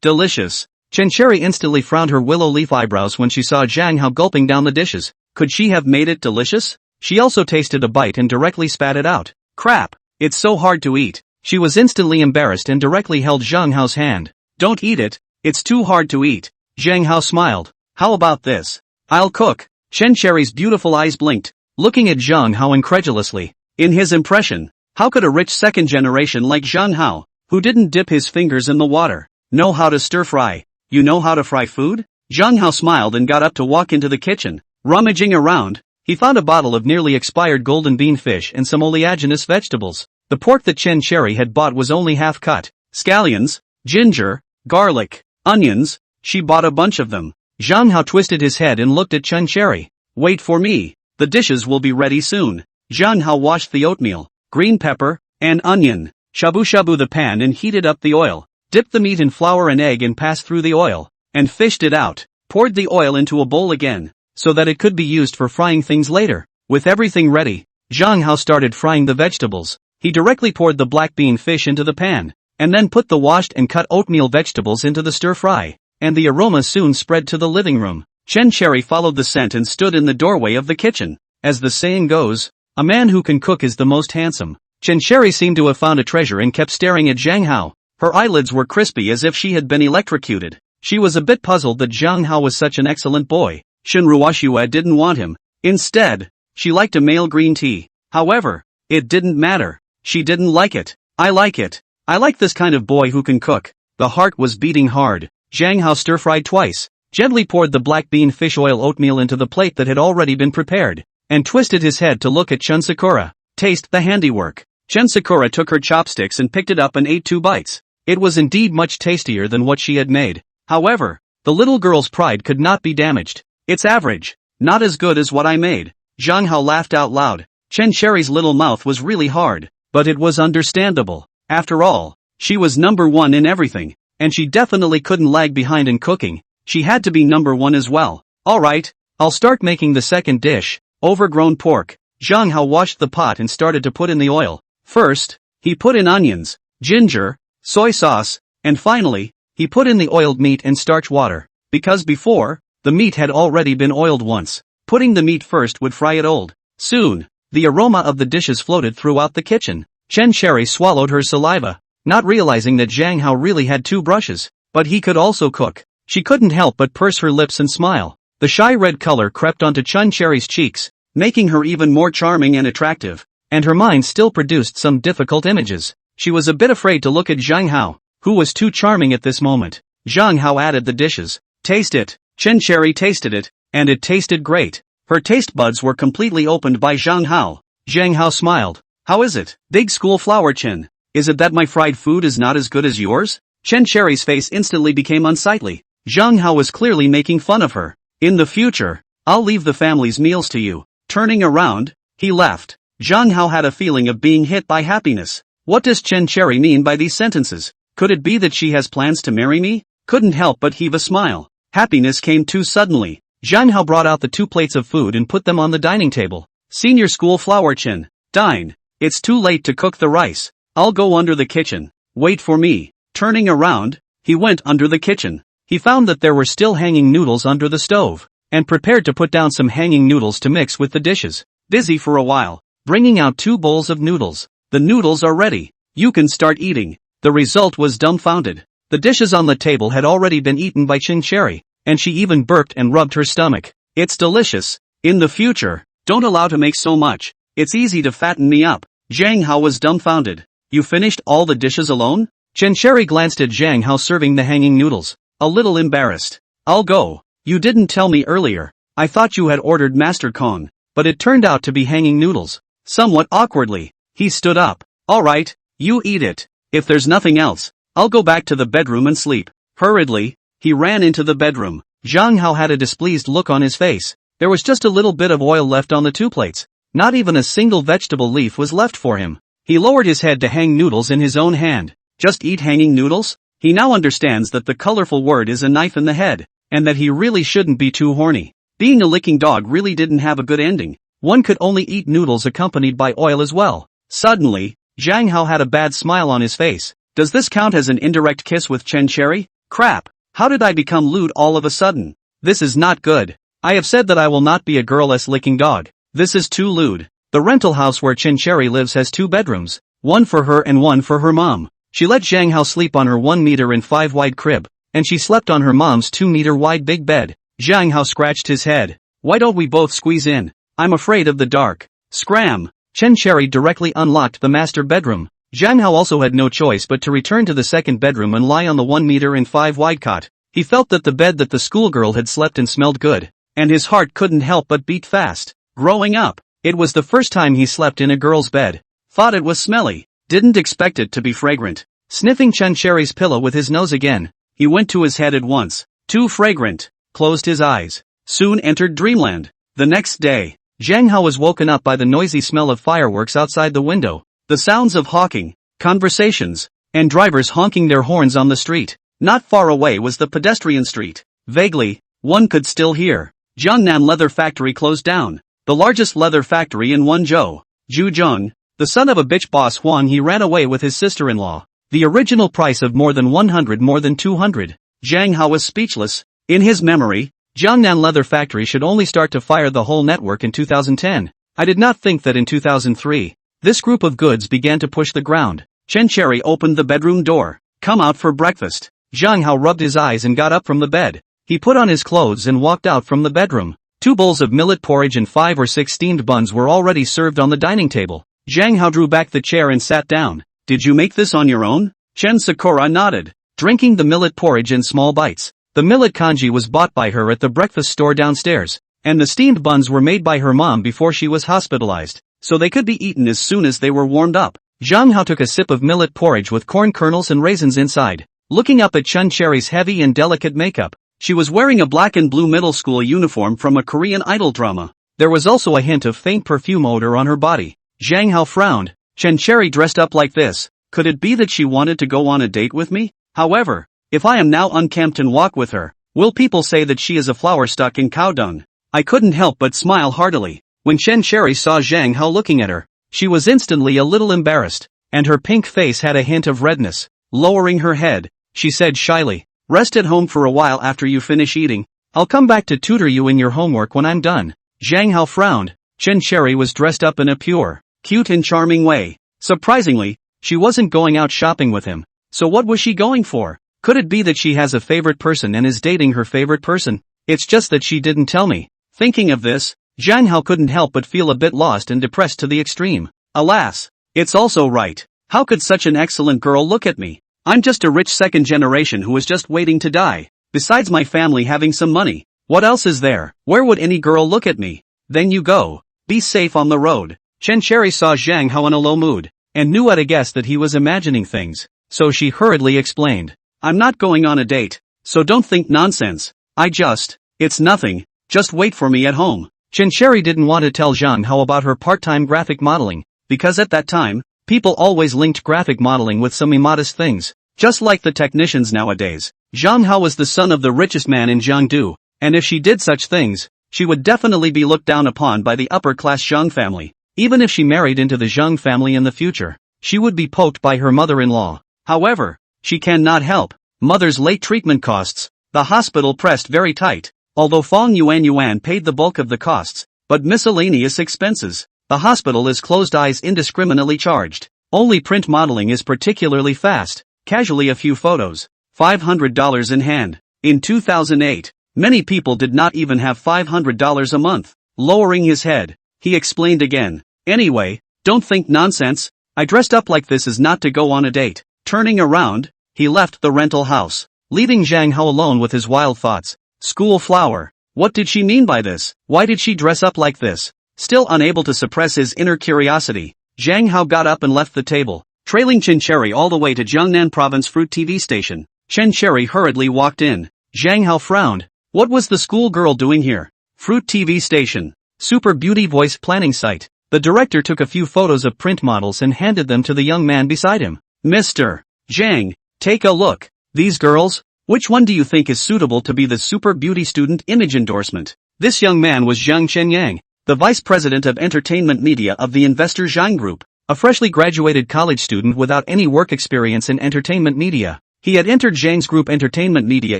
Delicious. Chen Cherry instantly frowned her willow leaf eyebrows when she saw Zhang Hao gulping down the dishes. Could she have made it delicious? She also tasted a bite and directly spat it out. Crap! It's so hard to eat. She was instantly embarrassed and directly held Zhang Hao's hand. Don't eat it. It's too hard to eat. Zhang Hao smiled. How about this? I'll cook. Chen Cherry's beautiful eyes blinked, looking at Zhang Hao incredulously. In his impression, how could a rich second generation like Zhang Hao, who didn't dip his fingers in the water, know how to stir fry? You know how to fry food? Zhang Hao smiled and got up to walk into the kitchen. Rummaging around, he found a bottle of nearly expired golden bean fish and some oleaginous vegetables. The pork that Chen Cherry had bought was only half cut. Scallions, ginger, garlic, onions, she bought a bunch of them. Zhang Hao twisted his head and looked at Chen Cherry. Wait for me. The dishes will be ready soon. Zhang Hao washed the oatmeal, green pepper, An onion. Shabu shabu the pan and heated up the oil. Dipped the meat in flour and egg and passed through the oil. And fished it out. Poured the oil into a bowl again, so that it could be used for frying things later. With everything ready, Zhang Hao started frying the vegetables. He directly poured the black bean fish into the pan, and then put the washed and cut oatmeal vegetables into the stir-fry, and the aroma soon spread to the living room. Chen Cherry followed the scent and stood in the doorway of the kitchen. As the saying goes, a man who can cook is the most handsome. Chen Cherry seemed to have found a treasure and kept staring at Zhang Hao. Her eyelids were crispy as if she had been electrocuted. She was a bit puzzled that Zhang Hao was such an excellent boy. Shen Ruoxue didn't want him. Instead, she liked a male green tea. However, it didn't matter. She didn't like it. I like it. I like this kind of boy who can cook. The heart was beating hard. Zhang Hao stir-fried twice, gently poured the black bean fish oil oatmeal into the plate that had already been prepared, and twisted his head to look at Chun Sakura. Taste the handiwork. Chun Sakura took her chopsticks and picked it up and ate 2 bites. It was indeed much tastier than what she had made. However, the little girl's pride could not be damaged. It's average. Not as good as what I made. Zhang Hao laughed out loud. Chen Cherry's little mouth was really hard, but it was understandable. After all, she was number 1 in everything, and she definitely couldn't lag behind in cooking. She had to be number 1 as well. Alright, I'll start making the second dish, overgrown pork. Zhang Hao washed the pot and started to put in the oil. First, he put in onions, ginger, soy sauce, and finally, he put in the oiled meat and starch water. Because before, the meat had already been oiled once. Putting the meat first would fry it old. Soon, the aroma of the dishes floated throughout the kitchen. Chen Cherry swallowed her saliva, not realizing that Zhang Hao really had 2 brushes, but he could also cook. She couldn't help but purse her lips and smile. The shy red color crept onto Chen Cherry's cheeks, making her even more charming and attractive, and her mind still produced some difficult images. She was a bit afraid to look at Zhang Hao, who was too charming at this moment. Zhang Hao added the dishes. Taste it. Chen Cherry tasted it, and it tasted great. Her taste buds were completely opened by Zhang Hao. Zhang Hao smiled. How is it? Big school flower Chen. Is it that my fried food is not as good as yours? Chen Cherry's face instantly became unsightly. Zhang Hao was clearly making fun of her. In the future, I'll leave the family's meals to you. Turning around, he left. Zhang Hao had a feeling of being hit by happiness. What does Chen Cherry mean by these sentences? Could it be that she has plans to marry me? Couldn't help but heave a smile. Happiness came too suddenly. Zhang Hao brought out the 2 plates of food and put them on the dining table. Senior school flower Chen, dine. It's too late to cook the rice. I'll go under the kitchen. Wait for me. Turning around, he went under the kitchen. He found that there were still hanging noodles under the stove, and prepared to put down some hanging noodles to mix with the dishes. Busy for a while, bringing out 2 bowls of noodles. The noodles are ready. You can start eating. The result was dumbfounded. The dishes on the table had already been eaten by Chen Cherry, and she even burped and rubbed her stomach. It's delicious. In the future, don't allow to make so much. It's easy to fatten me up. Zhang Hao was dumbfounded. You finished all the dishes alone? Chen Cherry glanced at Zhang Hao serving the hanging noodles, a little embarrassed. I'll go. You didn't tell me earlier. I thought you had ordered Master Kong, but it turned out to be hanging noodles. Somewhat awkwardly, he stood up. Alright, you eat it. If there's nothing else, I'll go back to the bedroom and sleep. Hurriedly, he ran into the bedroom. Zhang Hao had a displeased look on his face. There was just a little bit of oil left on the 2 plates. Not even a single vegetable leaf was left for him. He lowered his head to hang noodles in his own hand. Just eat hanging noodles? He now understands that the colorful word is a knife in the head, and that he really shouldn't be too horny. Being a licking dog really didn't have a good ending. One could only eat noodles accompanied by oil as well. Suddenly, Zhang Hao had a bad smile on his face. Does this count as an indirect kiss with Chen Cherry? Crap! How did I become lewd all of a sudden? This is not good. I have said that I will not be a girl-less licking dog. This is too lewd. The rental house where Chen Cherry lives has 2 bedrooms, one for her and one for her mom. She let Zhang Hao sleep on her 1 meter and 5 wide crib, and she slept on her mom's 2 meter wide big bed. Zhang Hao scratched his head. Why don't we both squeeze in? I'm afraid of the dark. Scram! Chen Cherry directly unlocked the master bedroom. Zhang Hao also had no choice but to return to the second bedroom and lie on the 1 meter and 5 wide cot. He felt that the bed that the schoolgirl had slept in smelled good, and his heart couldn't help but beat fast. Growing up, it was the first time he slept in a girl's bed. Thought it was smelly. Didn't expect it to be fragrant. Sniffing Chen Cherry's pillow with his nose again, he went to his head at once. Too fragrant. Closed his eyes. Soon entered dreamland. The next day, Zhang Hao was woken up by the noisy smell of fireworks outside the window. The sounds of hawking, conversations, and drivers honking their horns on the street. Not far away was the pedestrian street. Vaguely, one could still hear. Jiangnan Leather Factory closed down. The largest leather factory in Wenzhou. Zhuzheng, the son of a bitch boss Huang, he ran away with his sister-in-law. The original price of more than 200. Zhang Hao was speechless. In his memory, Jiangnan Leather Factory should only start to fire the whole network in 2010. I did not think that in 2003, this group of goods began to push the ground. Chen Cherry opened the bedroom door. Come out for breakfast. Zhang Hao rubbed his eyes and got up from the bed. He put on his clothes and walked out from the bedroom. 2 bowls of millet porridge and 5 or 6 steamed buns were already served on the dining table. Zhang Hao drew back the chair and sat down. Did you make this on your own? Chen Sakura nodded, drinking the millet porridge in small bites. The millet congee was bought by her at the breakfast store downstairs, and the steamed buns were made by her mom before she was hospitalized, so they could be eaten as soon as they were warmed up. Zhang Hao took a sip of millet porridge with corn kernels and raisins inside, looking up at Chen Cherry's heavy and delicate makeup. She was wearing a black and blue middle school uniform from a Korean idol drama. There was also a hint of faint perfume odor on her body. Zhang Hao frowned. Chen Cherry dressed up like this. Could it be that she wanted to go on a date with me? However, if I am now unkempt and walk with her, will people say that she is a flower stuck in cow dung? I couldn't help but smile heartily. When Chen Cherry saw Zhang Hao looking at her, she was instantly a little embarrassed, and her pink face had a hint of redness. Lowering her head, she said shyly, rest at home for a while after you finish eating. I'll come back to tutor you in your homework when I'm done. Zhang Hao frowned. Chen Cherry was dressed up in a pure, cute and charming way. Surprisingly, she wasn't going out shopping with him. So what was she going for? Could it be that she has a favorite person and is dating her favorite person? It's just that she didn't tell me. Thinking of this, Zhang Hao couldn't help but feel a bit lost and depressed to the extreme. Alas, it's also right. How could such an excellent girl look at me? I'm just a rich second generation who is just waiting to die. Besides my family having some money, what else is there? Where would any girl look at me? Then you go. Be safe on the road. Chen Cherry saw Zhang Hao in a low mood, and knew at a guess that he was imagining things, so she hurriedly explained. I'm not going on a date, so don't think nonsense. It's nothing, just wait for me at home. Chen Cherry didn't want to tell Zhang Hao about her part-time graphic modeling, because at that time, people always linked graphic modeling with some immodest things, just like the technicians nowadays. Zhang Hao was the son of the richest man in Jiangdu, and if she did such things, she would definitely be looked down upon by the upper-class Zhang family. Even if she married into the Zhang family in the future, she would be poked by her mother-in-law. However, she cannot help. Mother's late treatment costs. The hospital pressed very tight. Although Fong Yuan paid the bulk of the costs, but miscellaneous expenses, the hospital is closed eyes indiscriminately charged. Only print modeling is particularly fast. Casually a few photos. $500 in hand. In 2008, many people did not even have $500 a month. Lowering his head, he explained again. Anyway, don't think nonsense. I dressed up like this is not to go on a date. Turning around, he left the rental house, leaving Zhang Hao alone with his wild thoughts. School flower. What did she mean by this? Why did she dress up like this? Still unable to suppress his inner curiosity, Zhang Hao got up and left the table, trailing Chen Cherry all the way to Jiangnan Province Fruit TV station. Chen Cherry hurriedly walked in. Zhang Hao frowned. What was the schoolgirl doing here? Fruit TV station. Super beauty voice planning site. The director took a few photos of print models and handed them to the young man beside him. Mr. Zhang, take a look. These girls? Which one do you think is suitable to be the super beauty student image endorsement? This young man was Zhang Chenyang, the vice president of entertainment media of the investor Zhang Group, a freshly graduated college student without any work experience in entertainment media. He had entered Zhang's group entertainment media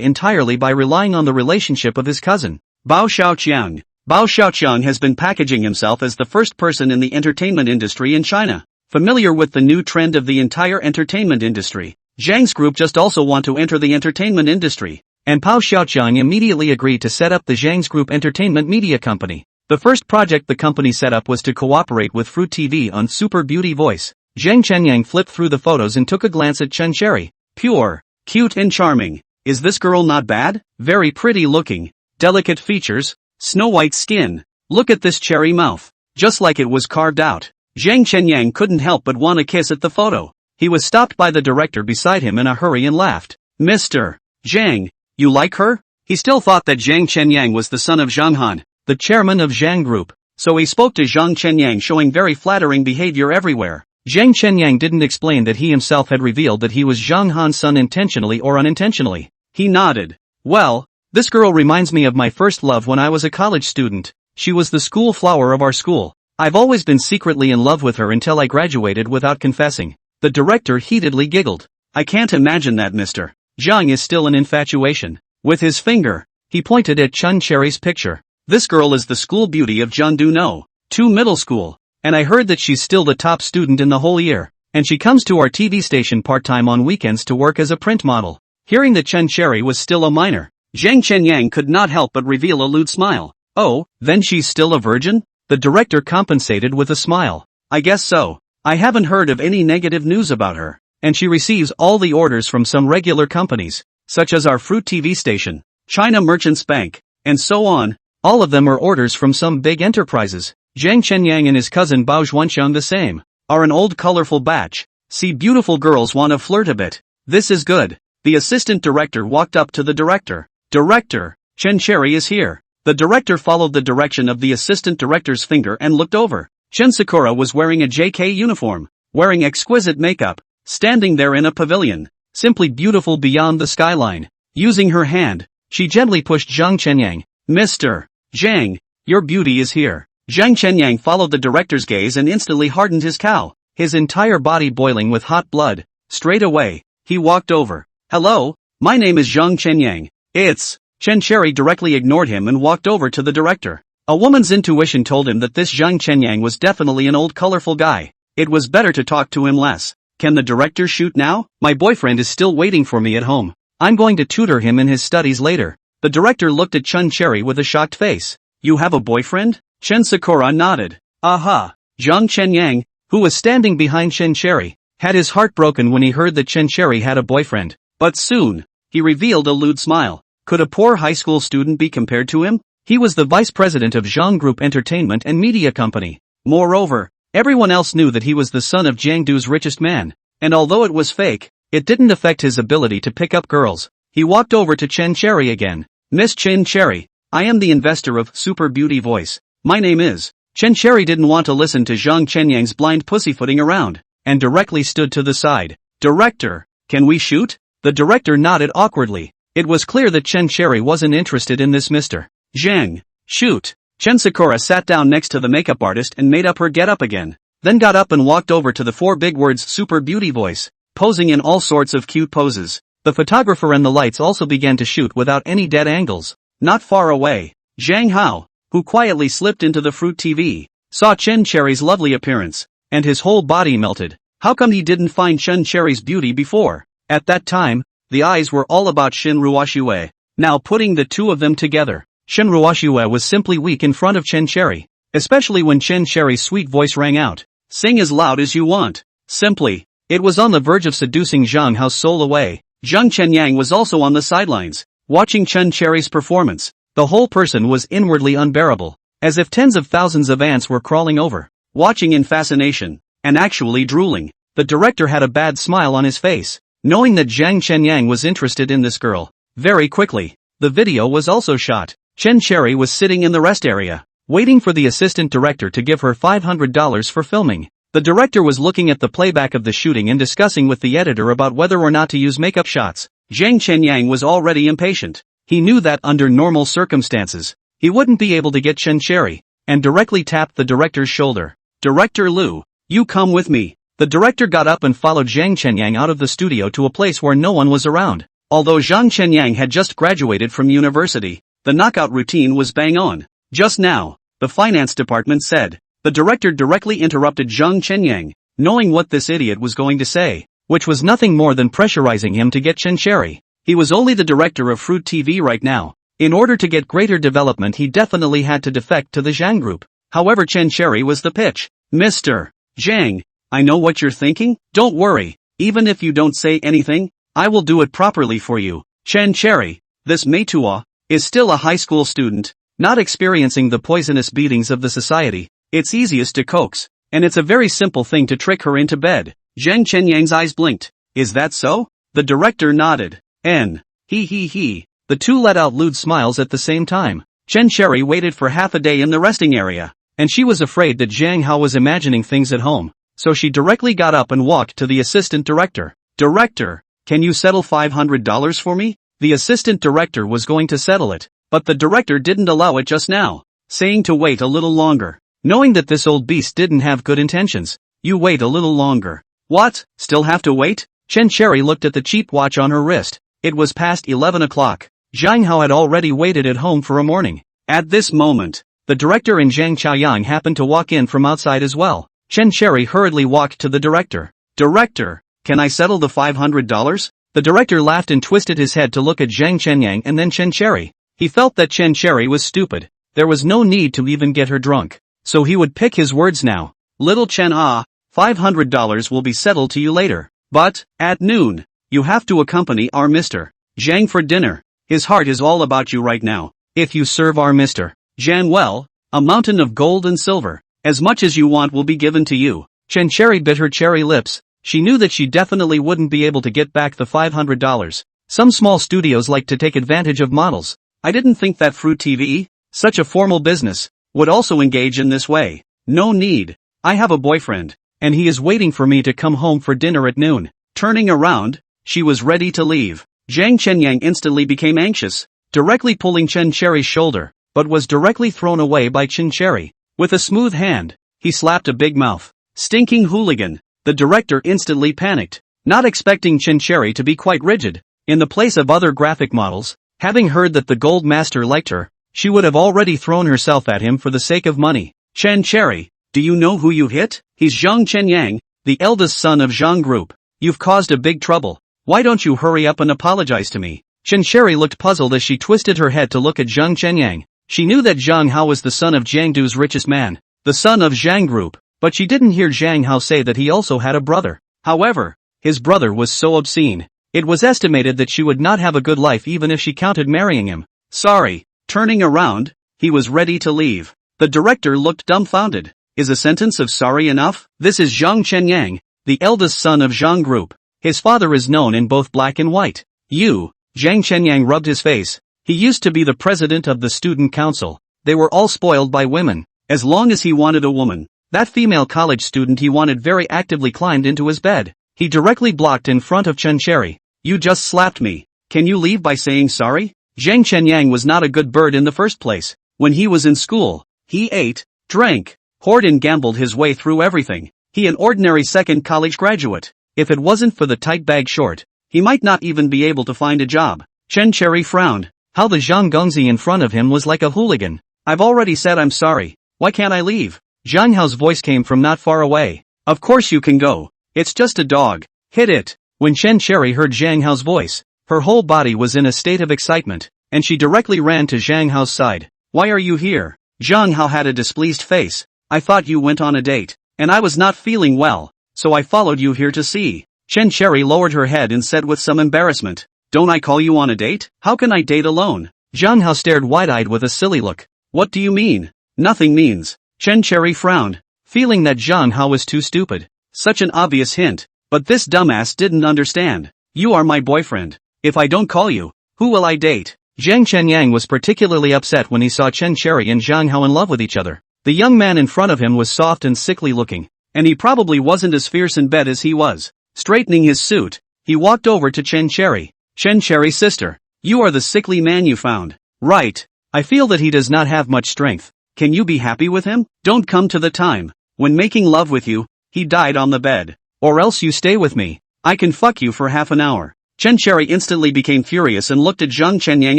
entirely by relying on the relationship of his cousin, Bao Xiaoqiang. Bao Xiaoqiang has been packaging himself as the first person in the entertainment industry in China, familiar with the new trend of the entire entertainment industry. Zhang's group just also want to enter the entertainment industry, and Bao Xiaoqiang immediately agreed to set up the Zhang's Group Entertainment Media Company. The first project the company set up was to cooperate with Fruit TV on Super Beauty Voice. Zhang Chenyang flipped through the photos and took a glance at Chen Cherry. Pure, cute and charming. Is this girl not bad? Very pretty looking. Delicate features, snow white skin. Look at this cherry mouth. Just like it was carved out. Zhang Chenyang couldn't help but want a kiss at the photo. He was stopped by the director beside him in a hurry and laughed. Mr. Zhang, you like her? He still thought that Zhang Chenyang was the son of Zhang Han, the chairman of Zhang Group, so he spoke to Zhang Chenyang showing very flattering behavior everywhere. Zhang Chenyang didn't explain that he himself had revealed that he was Zhang Han's son intentionally or unintentionally. He nodded. Well, this girl reminds me of my first love when I was a college student. She was the school flower of our school. I've always been secretly in love with her until I graduated without confessing. The director heatedly giggled. I can't imagine that, Mr. Zhang is still an infatuation. With his finger, he pointed at Chun Cherry's picture. This girl is the school beauty of Jiangdu No. 2 middle school. And I heard that she's still the top student in the whole year. And she comes to our TV station part-time on weekends to work as a print model. Hearing that Chun Cherry was still a minor, Zhang Chenyang could not help but reveal a lewd smile. Oh, then she's still a virgin? The director compensated with a smile. I guess so. I haven't heard of any negative news about her. And she receives all the orders from some regular companies, such as our Fruit TV station, China Merchants Bank, and so on. All of them are orders from some big enterprises. Zhang Chenyang and his cousin Bao Zhuanxiang the same, are an old colorful batch. See, beautiful girls want to flirt a bit. This is good. The assistant director walked up to the director. Director, Chun Cherry is here. The director followed the direction of the assistant director's finger and looked over. Chun Sakura was wearing a JK uniform, wearing exquisite makeup, standing there in a pavilion, simply beautiful beyond the skyline. Using her hand, she gently pushed Zhang Chenyang. Mr. Zhang, your beauty is here. Zhang Chenyang followed the director's gaze and instantly hardened his cow, his entire body boiling with hot blood. Straight away, he walked over. Hello, my name is Zhang Chenyang. It's... Chun Cherry directly ignored him and walked over to the director. A woman's intuition told him that this Zhang Chenyang was definitely an old colorful guy. It was better to talk to him less. Can the director shoot now? My boyfriend is still waiting for me at home. I'm going to tutor him in his studies later. The director looked at Chun Cherry with a shocked face. You have a boyfriend? Chun Sakura nodded. Aha. Zhang Chenyang, who was standing behind Chun Cherry, had his heart broken when he heard that Chun Cherry had a boyfriend. But soon, he revealed a lewd smile. Could a poor high school student be compared to him? He was the vice president of Zhang Group Entertainment and Media Company. Moreover, everyone else knew that he was the son of Jiangdu's richest man. And although it was fake, it didn't affect his ability to pick up girls. He walked over to Chun Cherry again. Miss Chun Cherry, I am the investor of Super Beauty Voice. My name is... Chun Cherry didn't want to listen to Zhang Chenyang's blind pussyfooting around, and directly stood to the side. Director, can we shoot? The director nodded awkwardly. It was clear that Chun Cherry wasn't interested in this Mr. Zhang. Shoot. Chun Sakura sat down next to the makeup artist and made up her get-up again, then got up and walked over to the 4 big words Super Beauty Voice, posing in all sorts of cute poses. The photographer and the lights also began to shoot without any dead angles. Not far away, Zhang Hao, who quietly slipped into the Fruit TV, saw Chun Cherry's lovely appearance, and his whole body melted. How come he didn't find Chun Cherry's beauty before? At that time, the eyes were all about Shin Ruoxue. Now putting the two of them together, Shin Ruoxue was simply weak in front of Chun Cherry, especially when Chun Cherry's sweet voice rang out. Sing as loud as you want. Simply, it was on the verge of seducing Zhang Hao's soul away. Zhang Chenyang was also on the sidelines, watching Chun Cherry's performance. The whole person was inwardly unbearable, as if tens of thousands of ants were crawling over, watching in fascination, and actually drooling. The director had a bad smile on his face, knowing that Zhang Chenyang was interested in this girl. Very quickly, the video was also shot. Chun Cherry was sitting in the rest area, waiting for the assistant director to give her $500 for filming. The director was looking at the playback of the shooting and discussing with the editor about whether or not to use makeup shots. Zhang Chenyang was already impatient. He knew that under normal circumstances, he wouldn't be able to get Chun Cherry, and directly tapped the director's shoulder. Director Liu, you come with me. The director got up and followed Zhang Chenyang out of the studio to a place where no one was around. Although Zhang Chenyang had just graduated from university, the knockout routine was bang on. Just now, the finance department said. The director directly interrupted Zhang Chenyang, knowing what this idiot was going to say, which was nothing more than pressurizing him to get Chun Cherry. He was only the director of Fruit TV right now. In order to get greater development, he definitely had to defect to the Zhang Group. However, Chun Cherry was the pitch. Mr. Zhang, I know what you're thinking. Don't worry, even if you don't say anything, I will do it properly for you. Chun Cherry, this Meitua, is still a high school student, not experiencing the poisonous beatings of the society. It's easiest to coax, and it's a very simple thing to trick her into bed. Zhang Chenyang's eyes blinked. Is that so? The director nodded. He. The two let out lewd smiles at the same time. Chun Cherry waited for half a day in the resting area, and she was afraid that Zhang Hao was imagining things at home. so she directly got up and walked to the assistant director. Director, can you settle $500 for me? The assistant director was going to settle it, but the director didn't allow it just now, saying to wait a little longer. Knowing that this old beast didn't have good intentions, you wait a little longer. What? Still have to wait? Chen Cherry looked at the cheap watch on her wrist. It was past 11 o'clock. Zhang Hao had already waited at home for a morning. At this moment, the director and Zhang Chaoyang happened to walk in from outside as well. Chen Cherry hurriedly walked to the director. Director, can I settle the $500? The director laughed and twisted his head to look at Zhang Chenyang and then Chen Cherry. He felt that Chen Cherry was stupid. There was no need to even get her drunk. So he would pick his words now. Little Chen $500 will be settled to you later. But, at noon, you have to accompany our Mr. Zhang for dinner. His heart is all about you right now. If you serve our Mr. Zhang well, a mountain of gold and silver, as much as you want will be given to you. Chen Cherry bit her cherry lips. She knew that she definitely wouldn't be able to get back the $500. Some small studios like to take advantage of models. I didn't think that Fruit TV, such a formal business, would also engage in this way. No need. I have a boyfriend, and he is waiting for me to come home for dinner at noon. Turning around, she was ready to leave. Zhang Chenyang instantly became anxious, directly pulling Chen Cherry's shoulder, but was directly thrown away by Chen Cherry. With a smooth hand, he slapped a big mouth. Stinking hooligan. The director instantly panicked, not expecting Chen Cherry to be quite rigid. In the place of other graphic models, having heard that the gold master liked her, she would have already thrown herself at him for the sake of money. Chen Cherry, do you know who you hit? He's Zhang Chenyang, the eldest son of Zhang Group. You've caused a big trouble. Why don't you hurry up and apologize to me? Chen Cherry looked puzzled as she twisted her head to look at Zhang Chenyang. She knew that Zhang Hao was the son of Jiangdu's richest man, the son of Zhang Group, but she didn't hear Zhang Hao say that he also had a brother. However, his brother was so obscene. It was estimated that she would not have a good life even if she counted marrying him. Sorry. Turning around, he was ready to leave. The director looked dumbfounded. Is a sentence of sorry enough? This is Zhang Chenyang, the eldest son of Zhang Group. His father is known in both black and white. Zhang Chenyang rubbed his face. He used to be the president of the student council. They were all spoiled by women. As long as he wanted a woman, that female college student he wanted very actively climbed into his bed. He directly blocked in front of Chen Cherry. You just slapped me. Can you leave by saying sorry? Zhang Chenyang was not a good bird in the first place. When he was in school, he ate, drank, hoarded and gambled his way through everything. He an ordinary second college graduate. If it wasn't for the tight bag short, he might not even be able to find a job. Chen Cherry frowned. How the Zhang Gongzi in front of him was like a hooligan. I've already said I'm sorry. Why can't I leave? Zhang Hao's voice came from not far away. Of course you can go. It's just a dog. Hit it. When Chen Cherry heard Zhang Hao's voice, her whole body was in a state of excitement, and she directly ran to Zhang Hao's side. Why are you here? Zhang Hao had a displeased face. I thought you went on a date, and I was not feeling well, so I followed you here to see. Chen Cherry lowered her head and said with some embarrassment, don't I call you on a date? How can I date alone? Zhang Hao stared wide-eyed with a silly look. What do you mean? Nothing means. Chen Cherry frowned, feeling that Zhang Hao was too stupid. Such an obvious hint, but this dumbass didn't understand. You are my boyfriend. If I don't call you, who will I date? Zhang Chenyang was particularly upset when he saw Chen Cherry and Zhang Hao in love with each other. The young man in front of him was soft and sickly looking, and he probably wasn't as fierce in bed as he was. Straightening his suit, he walked over to Chen Cherry. Chen Cherry's sister, you are the sickly man you found. Right. I feel that he does not have much strength. Can you be happy with him? Don't come to the time when making love with you, he died on the bed. Or else you stay with me. I can fuck you for half an hour. Chen Cherry instantly became furious and looked at Zhang Chenyang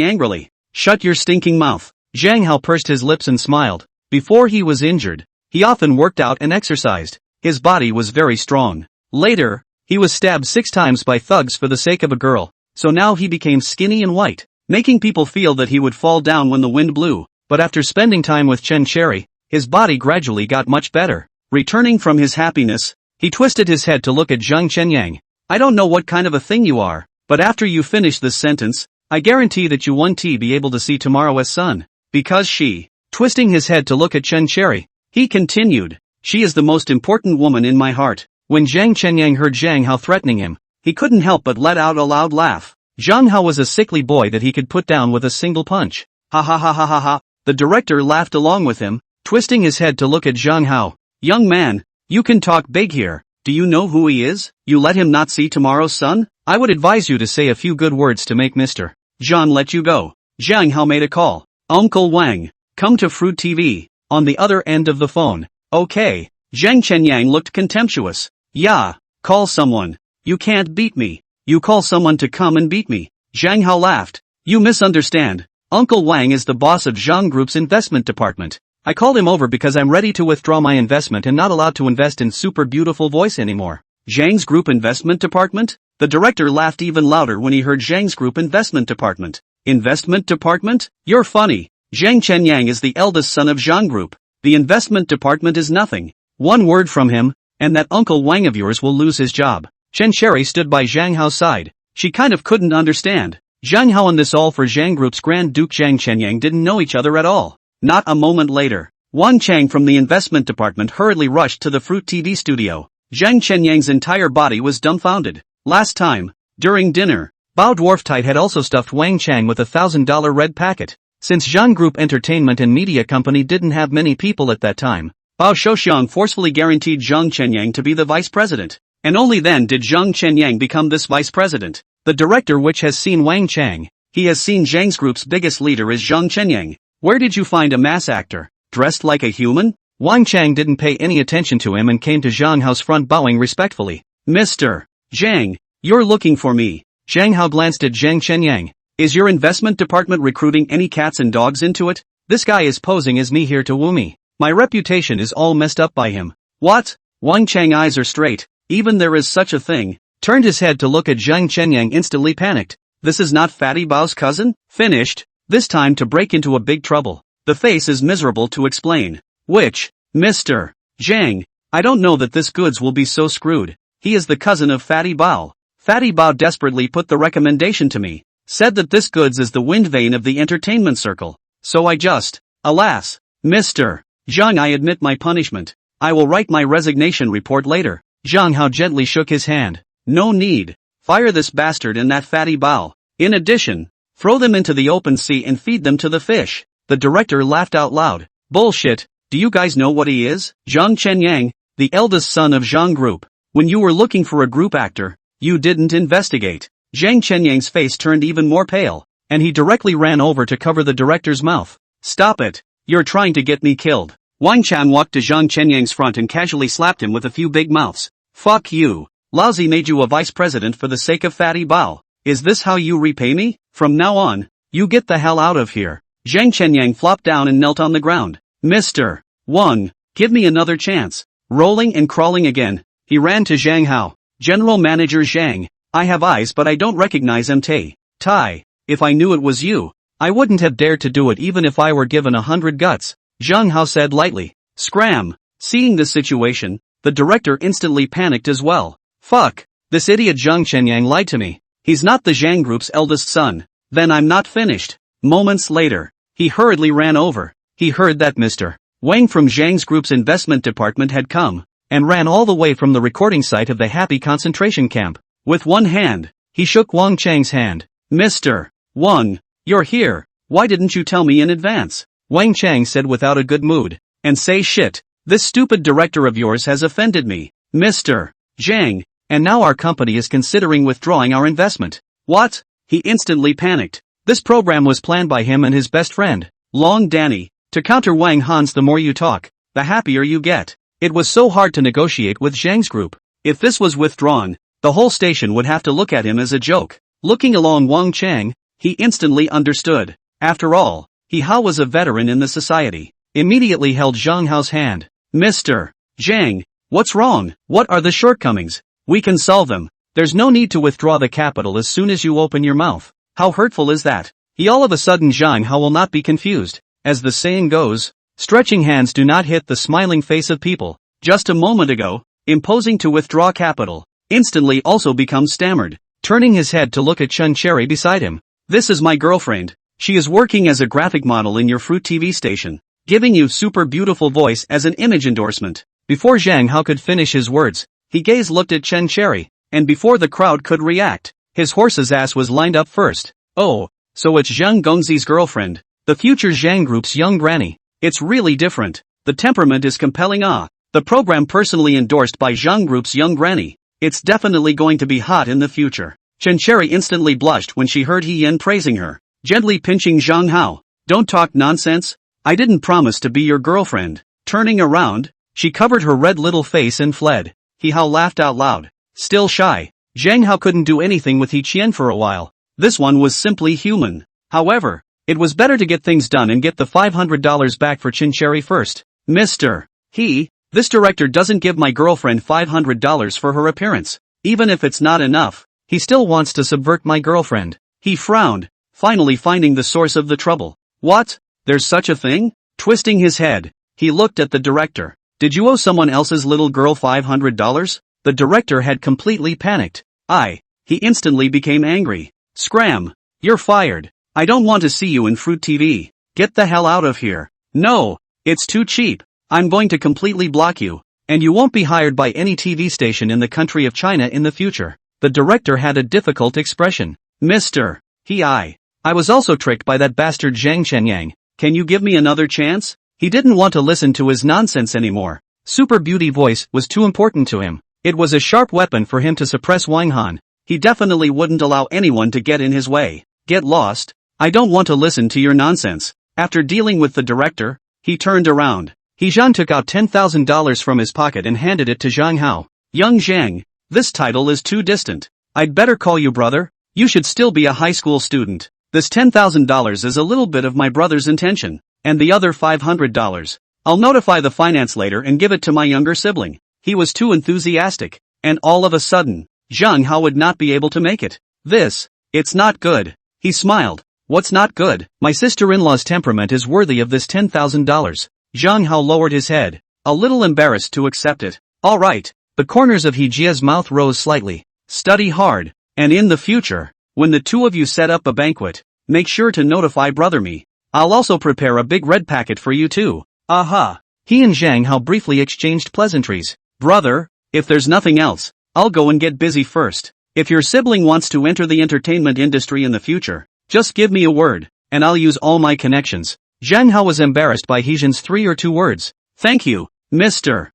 angrily. Shut your stinking mouth. Zhang Hao pursed his lips and smiled. Before he was injured, he often worked out and exercised. His body was very strong. Later, he was stabbed 6 times by thugs for the sake of a girl, so now he became skinny and white, making people feel that he would fall down when the wind blew. But after spending time with Chen Cherry, his body gradually got much better. Returning from his happiness, he twisted his head to look at Zhang Chenyang. I don't know what kind of a thing you are, but after you finish this sentence, I guarantee that you won't be able to see tomorrow's sun. Because she, twisting his head to look at Chen Cherry, he continued, she is the most important woman in my heart. When Zhang Chenyang heard Zhang Hao threatening him, he couldn't help but let out a loud laugh. Zhang Hao was a sickly boy that he could put down with a single punch. Ha ha ha ha ha ha. The director laughed along with him, twisting his head to look at Zhang Hao. Young man, You can talk big here. Do you know who he is? You let him not see tomorrow's sun? I would advise you to say a few good words to make Mr. John let you go. Zhang Hao made a call. Uncle Wang, come to Fruit TV. On the other end of the phone. Okay. Zhang Chenyang looked contemptuous. Yeah, call someone. You can't beat me. You call someone to come and beat me. Zhang Hao laughed. You misunderstand. Uncle Wang is the boss of Zhang Group's investment department. I called him over because I'm ready to withdraw my investment and not allowed to invest in Super Beautiful Voice anymore. Zhang's Group Investment Department? The director laughed even louder when he heard Zhang's Group Investment Department. Investment Department? You're funny. Zhang Chenyang is the eldest son of Zhang Group. The investment department is nothing. One word from him, and that Uncle Wang of yours will lose his job. Chen Sherry stood by Zhang Hao's side. She kind of couldn't understand. Zhang Hao and this all for Zhang Group's Grand Duke Zhang Chenyang didn't know each other at all. Not a moment later, Wang Chang from the investment department hurriedly rushed to the Fruit TV studio. Zhang Chenyang's entire body was dumbfounded. Last time, during dinner, Bao Dwarftite had also stuffed Wang Chang with $1,000 red packet. Since Zhang Group Entertainment and Media Company didn't have many people at that time, Bao Shouxiang forcefully guaranteed Zhang Chenyang to be the vice president. And only then did Zhang Chenyang become this vice president. The director which has seen Wang Chang, he has seen Zhang's group's biggest leader is Zhang Chenyang. Where did you find a mass actor, dressed like a human? Wang Chang didn't pay any attention to him and came to Zhang Hao's front bowing respectfully. Mr. Zhang, you're looking for me. Zhang Hao glanced at Zhang Chenyang. Is your investment department recruiting any cats and dogs into it? This guy is posing as me here to woo me. My reputation is all messed up by him. What? Wang Chang eyes are straight. Even there is such a thing. Turned his head to look at Zhang Chenyang, instantly panicked. This is not Fatty Bao's cousin? Finished. This time to break into a big trouble. The face is miserable to explain. Which? Mr. Zhang. I don't know that this goods will be so screwed. He is the cousin of Fatty Bao. Fatty Bao desperately put the recommendation to me. Said that this goods is the wind vane of the entertainment circle. So I just, alas. Mr. Zhang, I admit my punishment. I will write my resignation report later. Zhang Hao gently shook his hand. No need. Fire this bastard and that Fatty Bao. In addition, throw them into the open sea and feed them to the fish. The director laughed out loud. Bullshit. Do you guys know what he is? Zhang Chenyang, the eldest son of Zhang Group. When you were looking for a group actor, you didn't investigate. Zhang Chenyang's face turned even more pale, and he directly ran over to cover the director's mouth. Stop it. You're trying to get me killed. Wang Chan walked to Zhang Chenyang's front and casually slapped him with a few big mouths. Fuck you. Lousy made you a vice president for the sake of Fatty Bao. Is this how you repay me? From now on, you get the hell out of here. Zhang Chenyang flopped down and knelt on the ground. Mr. Wang, give me another chance. Rolling and crawling again, he ran to Zhang Hao. General Manager Zhang, I have eyes but I don't recognize MT. Tai, if I knew it was you, I wouldn't have dared to do it even if I were given 100 guts. Zhang Hao said lightly. Scram. Seeing the situation, the director instantly panicked as well. Fuck, this idiot Zhang Chenyang lied to me. He's not the Zhang Group's eldest son. Then I'm not finished. Moments later, he hurriedly ran over. He heard that Mr. Wang from Zhang's Group's investment department had come, and ran all the way from the recording site of the Happy Concentration Camp. With one hand, he shook Wang Chang's hand. Mr. Wang, you're here. Why didn't you tell me in advance? Wang Chang said without a good mood. And say shit. This stupid director of yours has offended me. Mr. Zhang, and now our company is considering withdrawing our investment. What? He instantly panicked. This program was planned by him and his best friend, Long Danny, to counter Wang Han's the more you talk, the happier you get. It was so hard to negotiate with Zhang's group. If this was withdrawn, the whole station would have to look at him as a joke. Looking along Wang Chang, he instantly understood. After all, he Hao was a veteran in the society. Immediately held Zhang Hao's hand. Mr. Zhang, what's wrong? What are the shortcomings? We can solve them. There's no need to withdraw the capital as soon as you open your mouth. How hurtful is that? He all of a sudden Zhang Hao will not be confused. As the saying goes, stretching hands do not hit the smiling face of people. Just a moment ago, imposing to withdraw capital, instantly also becomes stammered, turning his head to look at Chun Cherry beside him. This is my girlfriend. She is working as a graphic model in your Fruit TV station, giving you Super Beautiful Voice as an image endorsement. Before Zhang Hao could finish his words, he looked at Chen Cherry, and before the crowd could react, his horse's ass was lined up first. Oh, so it's Zhang Gongzi's girlfriend, the future Zhang Group's young granny. It's really different. The temperament is compelling. The program personally endorsed by Zhang Group's young granny. It's definitely going to be hot in the future. Chen Cherry instantly blushed when she heard He Yan praising her, gently pinching Zhang Hao. Don't talk nonsense. I didn't promise to be your girlfriend. Turning around, she covered her red little face and fled. He Hao laughed out loud. Still shy, Zhang Hao couldn't do anything with He Qian for a while. This one was simply human. However, it was better to get things done and get the $500 back for Chen Cherry first. Mr. This director doesn't give my girlfriend $500 for her appearance. Even if it's not enough, he still wants to subvert my girlfriend. He frowned, finally finding the source of the trouble. What? There's such a thing? Twisting his head, he looked at the director. Did you owe someone else's little girl $500? The director had completely panicked. He instantly became angry. Scram! You're fired. I don't want to see you in Fruit TV. Get the hell out of here. No, it's too cheap. I'm going to completely block you, and you won't be hired by any TV station in the country of China in the future. The director had a difficult expression. Mr. I was also tricked by that bastard Zhang Chenyang. Can you give me another chance? He didn't want to listen to his nonsense anymore. Super Beauty voice was too important to him. It was a sharp weapon for him to suppress Wang Han. He definitely wouldn't allow anyone to get in his way. Get lost. I don't want to listen to your nonsense. After dealing with the director, he turned around. He Zhang took out $10,000 from his pocket and handed it to Zhang Hao. Young Zhang, this title is too distant. I'd better call you brother. You should still be a high school student. This $10,000 is a little bit of my brother's intention, and the other $500. I'll notify the finance later and give it to my younger sibling. He was too enthusiastic, and all of a sudden, Zhang Hao would not be able to make it. It's not good. He smiled. What's not good? My sister-in-law's temperament is worthy of this $10,000. Zhang Hao lowered his head, a little embarrassed to accept it. All right. The corners of He Jia's mouth rose slightly. Study hard, and in the future, when the two of you set up a banquet, make sure to notify brother me. I'll also prepare a big red packet for you too. Aha. He and Zhang Hao briefly exchanged pleasantries. Brother, if there's nothing else, I'll go and get busy first. If your sibling wants to enter the entertainment industry in the future, just give me a word, and I'll use all my connections. Zhang Hao was embarrassed by He Jian's 3 or 2 words. Thank you, Mr.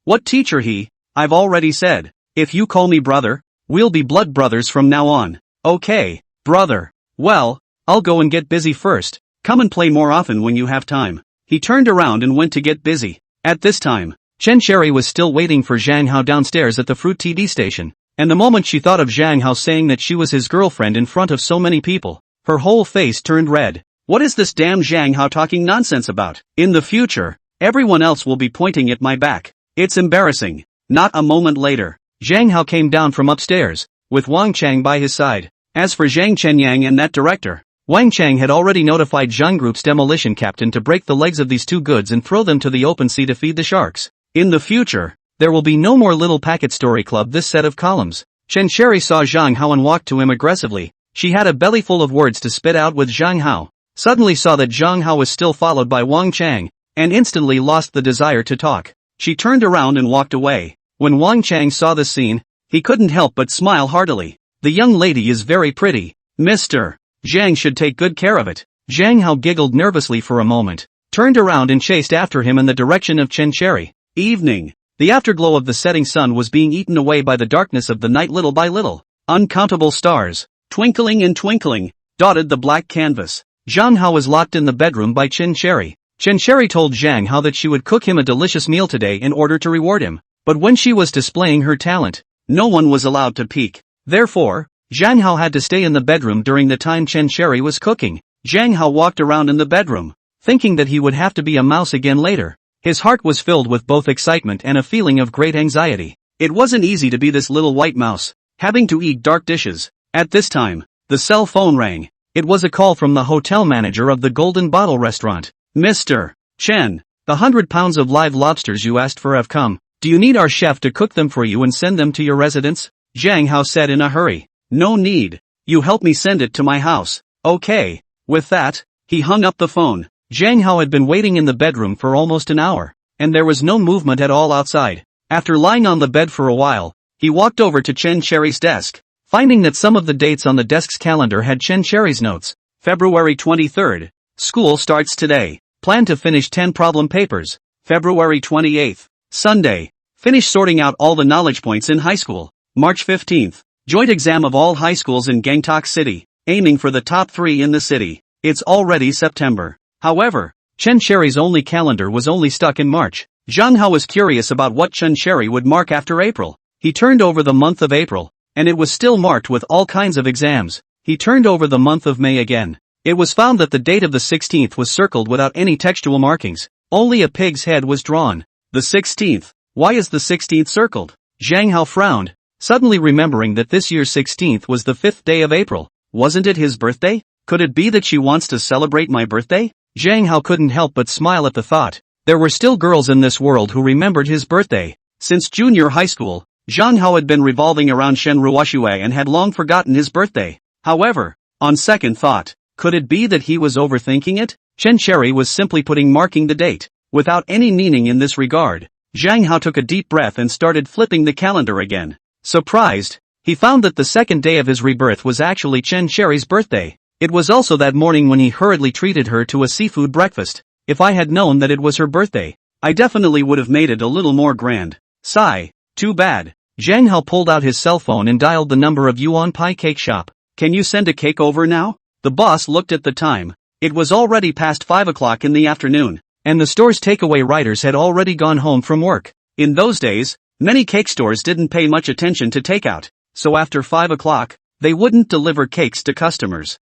What teacher he? I've already said. If you call me brother, we'll be blood brothers from now on. Okay, brother. Well, I'll go and get busy first. Come and play more often when you have time. He turned around and went to get busy. At this time, Chen Cherry was still waiting for Zhang Hao downstairs at the Fruit TV station, and the moment she thought of Zhang Hao saying that she was his girlfriend in front of so many people, her whole face turned red. What is this damn Zhang Hao talking nonsense about? In the future, everyone else will be pointing at my back. It's embarrassing. Not a moment later, Zhang Hao came down from upstairs, with Wang Chang by his side. As for Zhang Chenyang and that director, Wang Chang had already notified Zhang Group's demolition captain to break the legs of these two goods and throw them to the open sea to feed the sharks. In the future, there will be no more Little Packet Story Club this set of columns. Chen Cherry saw Zhang Hao and walked to him aggressively. She had a belly full of words to spit out with Zhang Hao. Suddenly saw that Zhang Hao was still followed by Wang Chang, and instantly lost the desire to talk. She turned around and walked away. When Wang Chang saw the scene, he couldn't help but smile heartily. The young lady is very pretty. Mr. Zhang should take good care of it. Zhang Hao giggled nervously for a moment, turned around and chased after him in the direction of Chen Cherry. Evening. The afterglow of the setting sun was being eaten away by the darkness of the night. Little by little, uncountable stars, twinkling and twinkling, dotted the black canvas. Zhang Hao was locked in the bedroom by Chen Cherry. Chen Cherry told Zhang Hao that she would cook him a delicious meal today in order to reward him. But when she was displaying her talent, no one was allowed to peek. Therefore, Zhang Hao had to stay in the bedroom during the time Chen Cherry was cooking. Zhang Hao walked around in the bedroom, thinking that he would have to be a mouse again later. His heart was filled with both excitement and a feeling of great anxiety. It wasn't easy to be this little white mouse, having to eat dark dishes. At this time, the cell phone rang. It was a call from the hotel manager of the Golden Bottle restaurant. Mr. Chen, the 100 pounds of live lobsters you asked for have come. Do you need our chef to cook them for you and send them to your residence? Zhang Hao said in a hurry. No need. You help me send it to my house. Okay. With that, he hung up the phone. Zhang Hao had been waiting in the bedroom for almost an hour, and there was no movement at all outside. After lying on the bed for a while, he walked over to Chen Cherry's desk, finding that some of the dates on the desk's calendar had Chen Cherry's notes. February 23rd. School starts today. Plan to finish 10 problem papers. February 28th. Sunday. Finish sorting out all the knowledge points in high school. March 15th. Joint exam of all high schools in Gangtok City, aiming for the top 3 in the city. It's already September. However, Chen Cherry's only calendar was only stuck in March. Zhang Hao was curious about what Chen Cherry would mark after April. He turned over the month of April, and it was still marked with all kinds of exams. He turned over the month of May again. It was found that the date of the 16th was circled without any textual markings. Only a pig's head was drawn. The 16th. Why is the 16th circled? Zhang Hao frowned, suddenly remembering that this year's 16th was the 5th day of April. Wasn't it his birthday? Could it be that she wants to celebrate my birthday? Zhang Hao couldn't help but smile at the thought. There were still girls in this world who remembered his birthday. Since junior high school, Zhang Hao had been revolving around Shen Ruoxue and had long forgotten his birthday. However, on second thought, could it be that he was overthinking it? Chen Cherry was simply marking the date, without any meaning in this regard. Zhang Hao took a deep breath and started flipping the calendar again. Surprised, he found that the second day of his rebirth was actually Chen Cherry's birthday. It was also that morning when he hurriedly treated her to a seafood breakfast. If I had known that it was her birthday, I definitely would have made it a little more grand. Sigh. Too bad. Zhang Hao pulled out his cell phone and dialed the number of Yuan Pie Cake Shop. Can you send a cake over now? The boss looked at the time. It was already past 5 o'clock in the afternoon, and the store's takeaway riders had already gone home from work. In those days, many cake stores didn't pay much attention to takeout, so after 5 o'clock, they wouldn't deliver cakes to customers.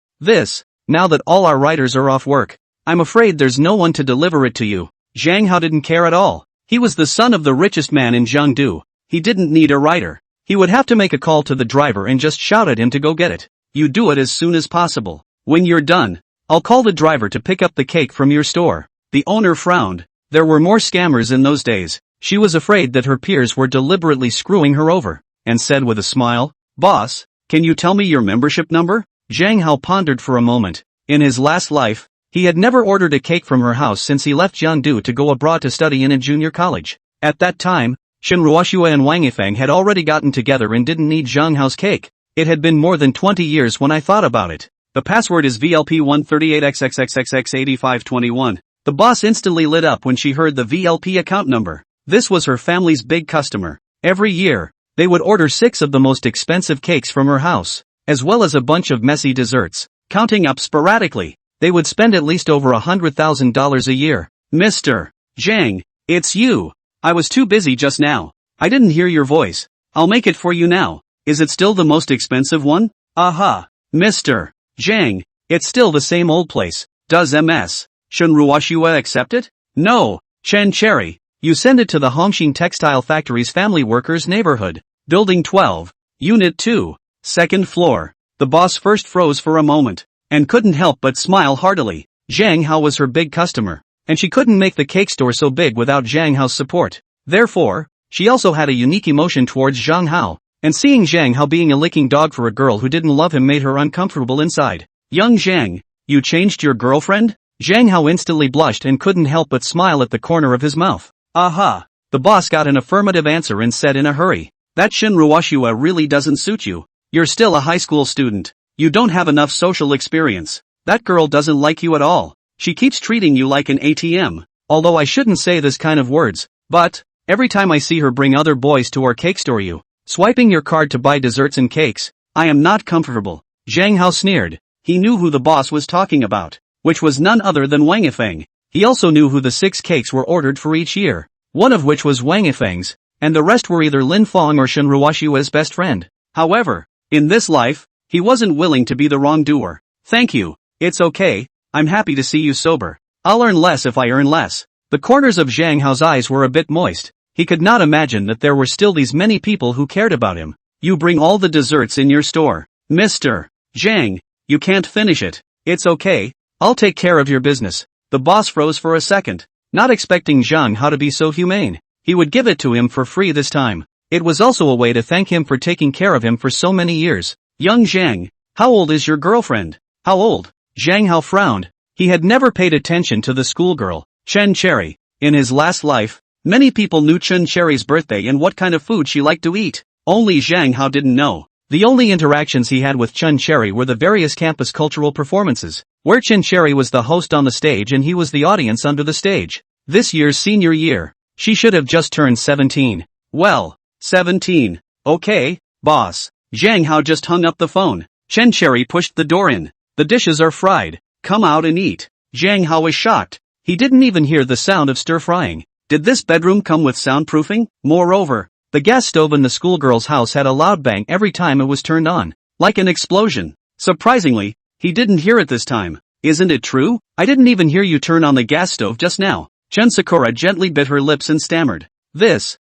Now that all our riders are off work, I'm afraid there's no one to deliver it to you. Zhang Hao didn't care at all. He was the son of the richest man in Jiangdu. He didn't need a rider. He would have to make a call to the driver and just shout at him to go get it. You do it as soon as possible. When you're done, I'll call the driver to pick up the cake from your store. The owner frowned. There were more scammers in those days. She was afraid that her peers were deliberately screwing her over, and said with a smile, "Boss, can you tell me your membership number?" Zhang Hao pondered for a moment. In his last life, he had never ordered a cake from her house since he left Jiangdu to go abroad to study in a junior college. At that time, Shen Ruoxue and Wang Yifeng had already gotten together and didn't need Zhang Hao's cake. It had been more than 20 years when I thought about it. The password is VLP138XXXXX8521. The boss instantly lit up when she heard the VLP account number. This was her family's big customer. Every year, they would order 6 of the most expensive cakes from her house, as well as a bunch of messy desserts. Counting up sporadically, they would spend at least over $100,000 a year. Mr. Zhang, it's you. I was too busy just now. I didn't hear your voice. I'll make it for you now. Is it still the most expensive one? Aha. Mr. Zhang, it's still the same old place. Does Ms. Shen Ruoxue accept it? No. Chen Cherry, you send it to the Hongxin Textile Factory's Family Workers Neighborhood. Building 12. Unit 2. Second floor. The boss first froze for a moment, and couldn't help but smile heartily. Zhang Hao was her big customer, and she couldn't make the cake store so big without Zhang Hao's support. Therefore, she also had a unique emotion towards Zhang Hao, and seeing Zhang Hao being a licking dog for a girl who didn't love him made her uncomfortable inside. Young Zhang, you changed your girlfriend? Zhang Hao instantly blushed and couldn't help but smile at the corner of his mouth. Aha! The boss got an affirmative answer and said in a hurry, that Shen Ruoxue really doesn't suit you. You're still a high school student. You don't have enough social experience. That girl doesn't like you at all. She keeps treating you like an ATM. Although I shouldn't say this kind of words, but every time I see her bring other boys to our cake store swiping your card to buy desserts and cakes, I am not comfortable. Zhang Hao sneered. He knew who the boss was talking about, which was none other than Wang Yifeng. He also knew who the 6 cakes were ordered for each year, one of which was Wang Yifeng's, and the rest were either Lin Fong or Shen Ruoxue's best friend. However, in this life, he wasn't willing to be the wrongdoer. Thank you. It's okay. I'm happy to see you sober. I'll earn less if I earn less. The corners of Zhang Hao's eyes were a bit moist. He could not imagine that there were still these many people who cared about him. You bring all the desserts in your store. Mr. Zhang, you can't finish it. It's okay. I'll take care of your business. The boss froze for a second, not expecting Zhang Hao to be so humane. He would give it to him for free this time. It was also a way to thank him for taking care of him for so many years. Young Zhang, how old is your girlfriend? How old? Zhang Hao frowned. He had never paid attention to the schoolgirl, Chen Cherry. In his last life, many people knew Chen Cherry's birthday and what kind of food she liked to eat. Only Zhang Hao didn't know. The only interactions he had with Chen Cherry were the various campus cultural performances, where Chen Cherry was the host on the stage and he was the audience under the stage. This year's senior year, She should have just turned 17. Well, 17. Okay, boss. Zhang Hao just hung up the phone. Chen Cherry pushed the door in. The dishes are fried. Come out and eat. Zhang Hao was shocked. He didn't even hear the sound of stir-frying. Did this bedroom come with soundproofing? Moreover, the gas stove in the schoolgirl's house had a loud bang every time it was turned on. Like an explosion. Surprisingly, he didn't hear it this time. Isn't it true? I didn't even hear you turn on the gas stove just now. Chen Sakura gently bit her lips and stammered. This.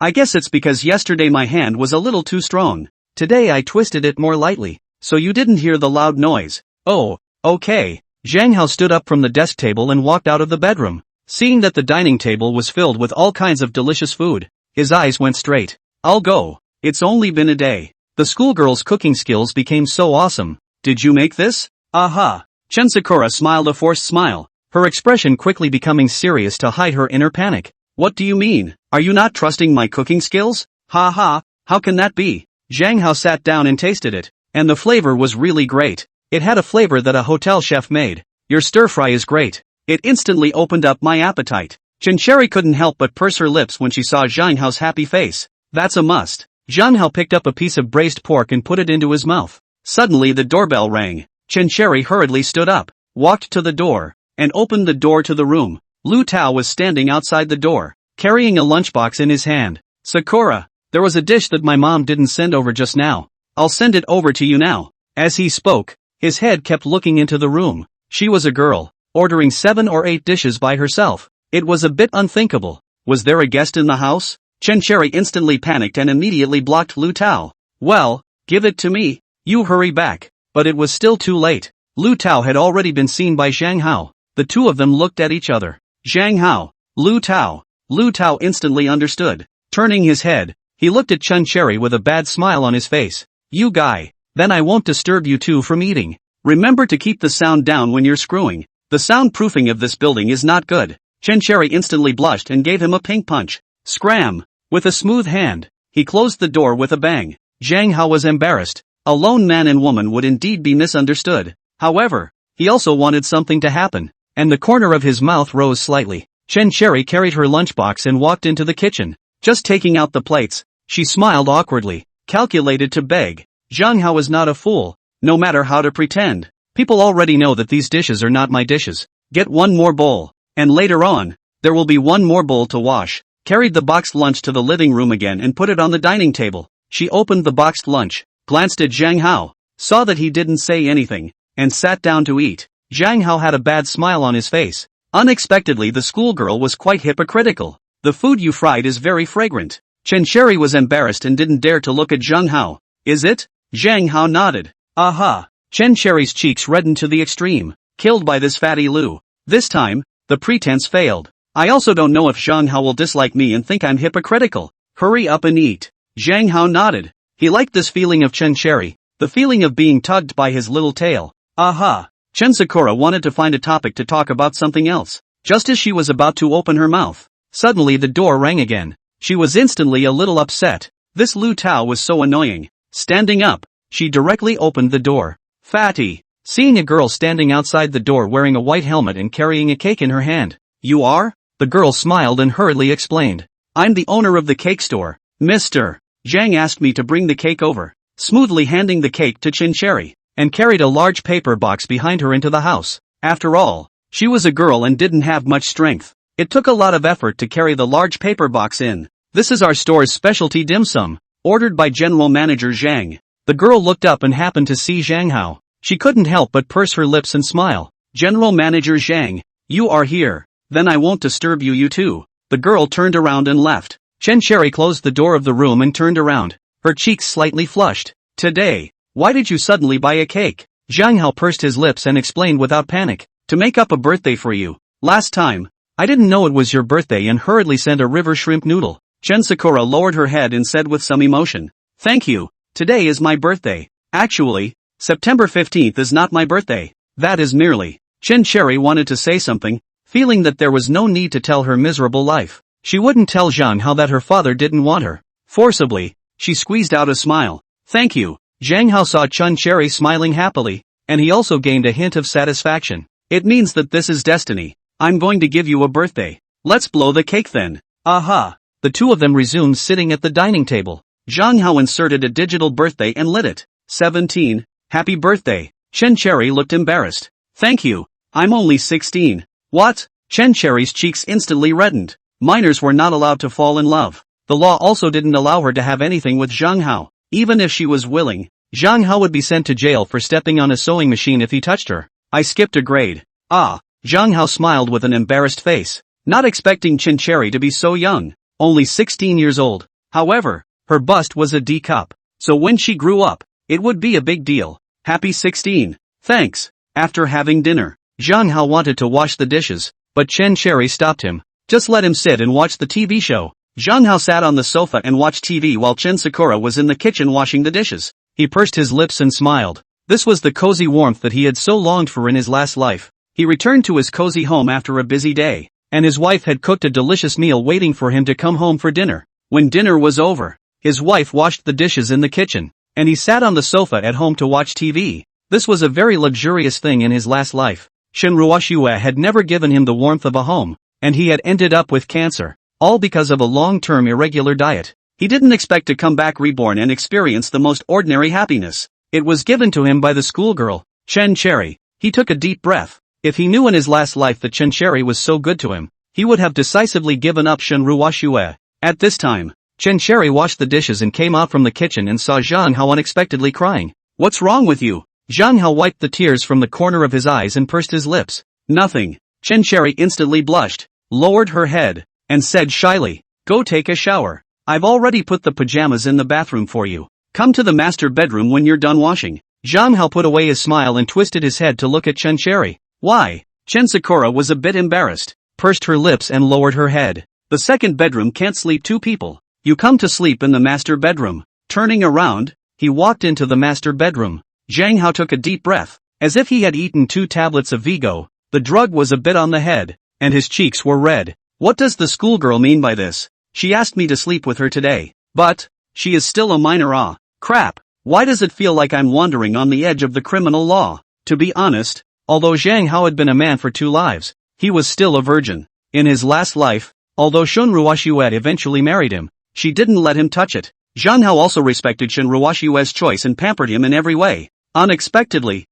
I guess it's because yesterday my hand was a little too strong. Today I twisted it more lightly. So you didn't hear the loud noise. Oh, okay. Zhang Hao stood up from the desk table and walked out of the bedroom. Seeing that the dining table was filled with all kinds of delicious food, his eyes went straight. I'll go. It's only been a day. The schoolgirl's cooking skills became so awesome. Did you make this? Aha. Chen Sakura smiled a forced smile, her expression quickly becoming serious to hide her inner panic. What do you mean? Are you not trusting my cooking skills? Ha ha, how can that be? Zhang Hao sat down and tasted it, and the flavor was really great. It had a flavor that a hotel chef made. Your stir-fry is great. It instantly opened up my appetite. Chen Cherry couldn't help but purse her lips when she saw Zhang Hao's happy face. That's a must. Zhang Hao picked up a piece of braised pork and put it into his mouth. Suddenly the doorbell rang. Chen Cherry hurriedly stood up, walked to the door, and opened the door to the room. Lu Tao was standing outside the door, carrying a lunchbox in his hand. Sakura, there was a dish that my mom didn't send over just now. I'll send it over to you now. As he spoke, his head kept looking into the room. She was a girl, ordering 7 or 8 dishes by herself. It was a bit unthinkable. Was there a guest in the house? Chen Cherry instantly panicked and immediately blocked Lu Tao. Well, give it to me. You hurry back. But it was still too late. Lu Tao had already been seen by Zhang Hao. The two of them looked at each other. Zhang Hao, Lu Tao. Lu Tao instantly understood. Turning his head, he looked at Chen Cherry with a bad smile on his face. You guy. Then I won't disturb you two from eating. Remember to keep the sound down when you're screwing. The soundproofing of this building is not good. Chen Cherry instantly blushed and gave him a pink punch. Scram! With a smooth hand, he closed the door with a bang. Zhang Hao was embarrassed. A lone man and woman would indeed be misunderstood. However, he also wanted something to happen, and the corner of his mouth rose slightly. Chen Cherry carried her lunchbox and walked into the kitchen. Just taking out the plates, she smiled awkwardly, calculated to beg. Zhang Hao is not a fool, no matter how to pretend. People already know that these dishes are not my dishes. Get one more bowl, and later on, there will be one more bowl to wash. Carried the boxed lunch to the living room again and put it on the dining table. She opened the boxed lunch, glanced at Zhang Hao, saw that he didn't say anything, and sat down to eat. Zhang Hao had a bad smile on his face. Unexpectedly the schoolgirl was quite hypocritical. The food you fried is very fragrant. Chen Cherry was embarrassed and didn't dare to look at Zhang Hao. Is it? Zhang Hao nodded. Aha! Chen Cherry's cheeks reddened to the extreme, killed by this fatty Lu. This time, the pretense failed. I also don't know if Zhang Hao will dislike me and think I'm hypocritical. Hurry up and eat. Zhang Hao nodded. He liked this feeling of Chen Cherry, the feeling of being tugged by his little tail. Aha! Chen Sakura wanted to find a topic to talk about something else. Just as she was about to open her mouth, suddenly the door rang again. She was instantly a little upset. This Lu Tao was so annoying. Standing up, she directly opened the door. Fatty! Seeing a girl standing outside the door wearing a white helmet and carrying a cake in her hand. You are? The girl smiled and hurriedly explained. I'm the owner of the cake store. Mr. Zhang asked me to bring the cake over, smoothly handing the cake to Chen Cherry, and carried a large paper box behind her into the house. After all, she was a girl and didn't have much strength. It took a lot of effort to carry the large paper box in. This is our store's specialty dim sum, ordered by General Manager Zhang. The girl looked up and happened to see Zhang Hao. She couldn't help but purse her lips and smile. General Manager Zhang, you are here. Then I won't disturb you too. The girl turned around and left. Chen Cherry closed the door of the room and turned around, her cheeks slightly flushed. Today, why did you suddenly buy a cake? Zhang Hao pursed his lips and explained without panic. To make up a birthday for you. Last time, I didn't know it was your birthday and hurriedly sent a river shrimp noodle. Chen Sakura lowered her head and said with some emotion. Thank you. Today is my birthday. Actually, September 15th is not my birthday. That is merely. Chen Cherry wanted to say something, feeling that there was no need to tell her miserable life. She wouldn't tell Zhang Hao that her father didn't want her. Forcibly, she squeezed out a smile. Thank you. Zhang Hao saw Chen Cherry smiling happily, and he also gained a hint of satisfaction. It means that this is destiny. I'm going to give you a birthday. let's blow the cake then. Aha! The two of them resumed sitting at the dining table. Zhang Hao inserted a digital birthday and lit it. 17. Happy birthday. Chen Cherry looked embarrassed. Thank you. I'm only 16. What? Chen Cherry's cheeks instantly reddened. Minors were not allowed to fall in love. The law also didn't allow her to have anything with Zhang Hao. Even if she was willing, Zhang Hao would be sent to jail for stepping on a sewing machine if he touched her. I skipped a grade. Ah. Zhang Hao smiled with an embarrassed face, not expecting Chen Cherry to be so young, only 16 years old. However, her bust was a D cup, so when she grew up, it would be a big deal. Happy 16. Thanks. After having dinner, Zhang Hao wanted to wash the dishes, but Chen Cherry stopped him. Just let him sit and watch the TV show. Zhang Hao sat on the sofa and watched TV while Chen Sakura was in the kitchen washing the dishes. He pursed his lips and smiled. This was the cozy warmth that he had so longed for in his last life. He returned to his cozy home after a busy day, and his wife had cooked a delicious meal waiting for him to come home for dinner. When dinner was over, his wife washed the dishes in the kitchen, and he sat on the sofa at home to watch TV. This was a very luxurious thing in his last life. Shen Ruoxue had never given him the warmth of a home, and he had ended up with cancer, all because of a long-term irregular diet. He didn't expect to come back reborn and experience the most ordinary happiness. It was given to him by the schoolgirl, Chen Cherry. He took a deep breath. If he knew in his last life that Chen Cherry was so good to him, he would have decisively given up Shen Ruoxue. At this time, Chen Cherry washed the dishes and came out from the kitchen and saw Zhang Hao unexpectedly crying. What's wrong with you? Zhang Hao wiped the tears from the corner of his eyes and pursed his lips. Nothing. Chen Cherry instantly blushed, lowered her head, and said shyly, go take a shower. I've already put the pajamas in the bathroom for you. Come to the master bedroom when you're done washing. Zhang Hao put away his smile and twisted his head to look at Chen Cherry. Why? Chen Sakura was a bit embarrassed, pursed her lips and lowered her head. The second bedroom can't sleep two people. You come to sleep in the master bedroom. Turning around, he walked into the master bedroom. Zhang Hao took a deep breath, as if he had eaten 2 tablets of Vigo. The drug was a bit on the head, and his cheeks were red. What does the schoolgirl mean by this? She asked me to sleep with her today. But, she is still a minor. Ah, crap. Why does it feel like I'm wandering on the edge of the criminal law? To be honest, although Zhang Hao had been a man for 2 lives, he was still a virgin. In his last life, although Shen Ruoxue eventually married him, she didn't let him touch it. Zhang Hao also respected Shen Ruoxue's choice and pampered him in every way. Unexpectedly,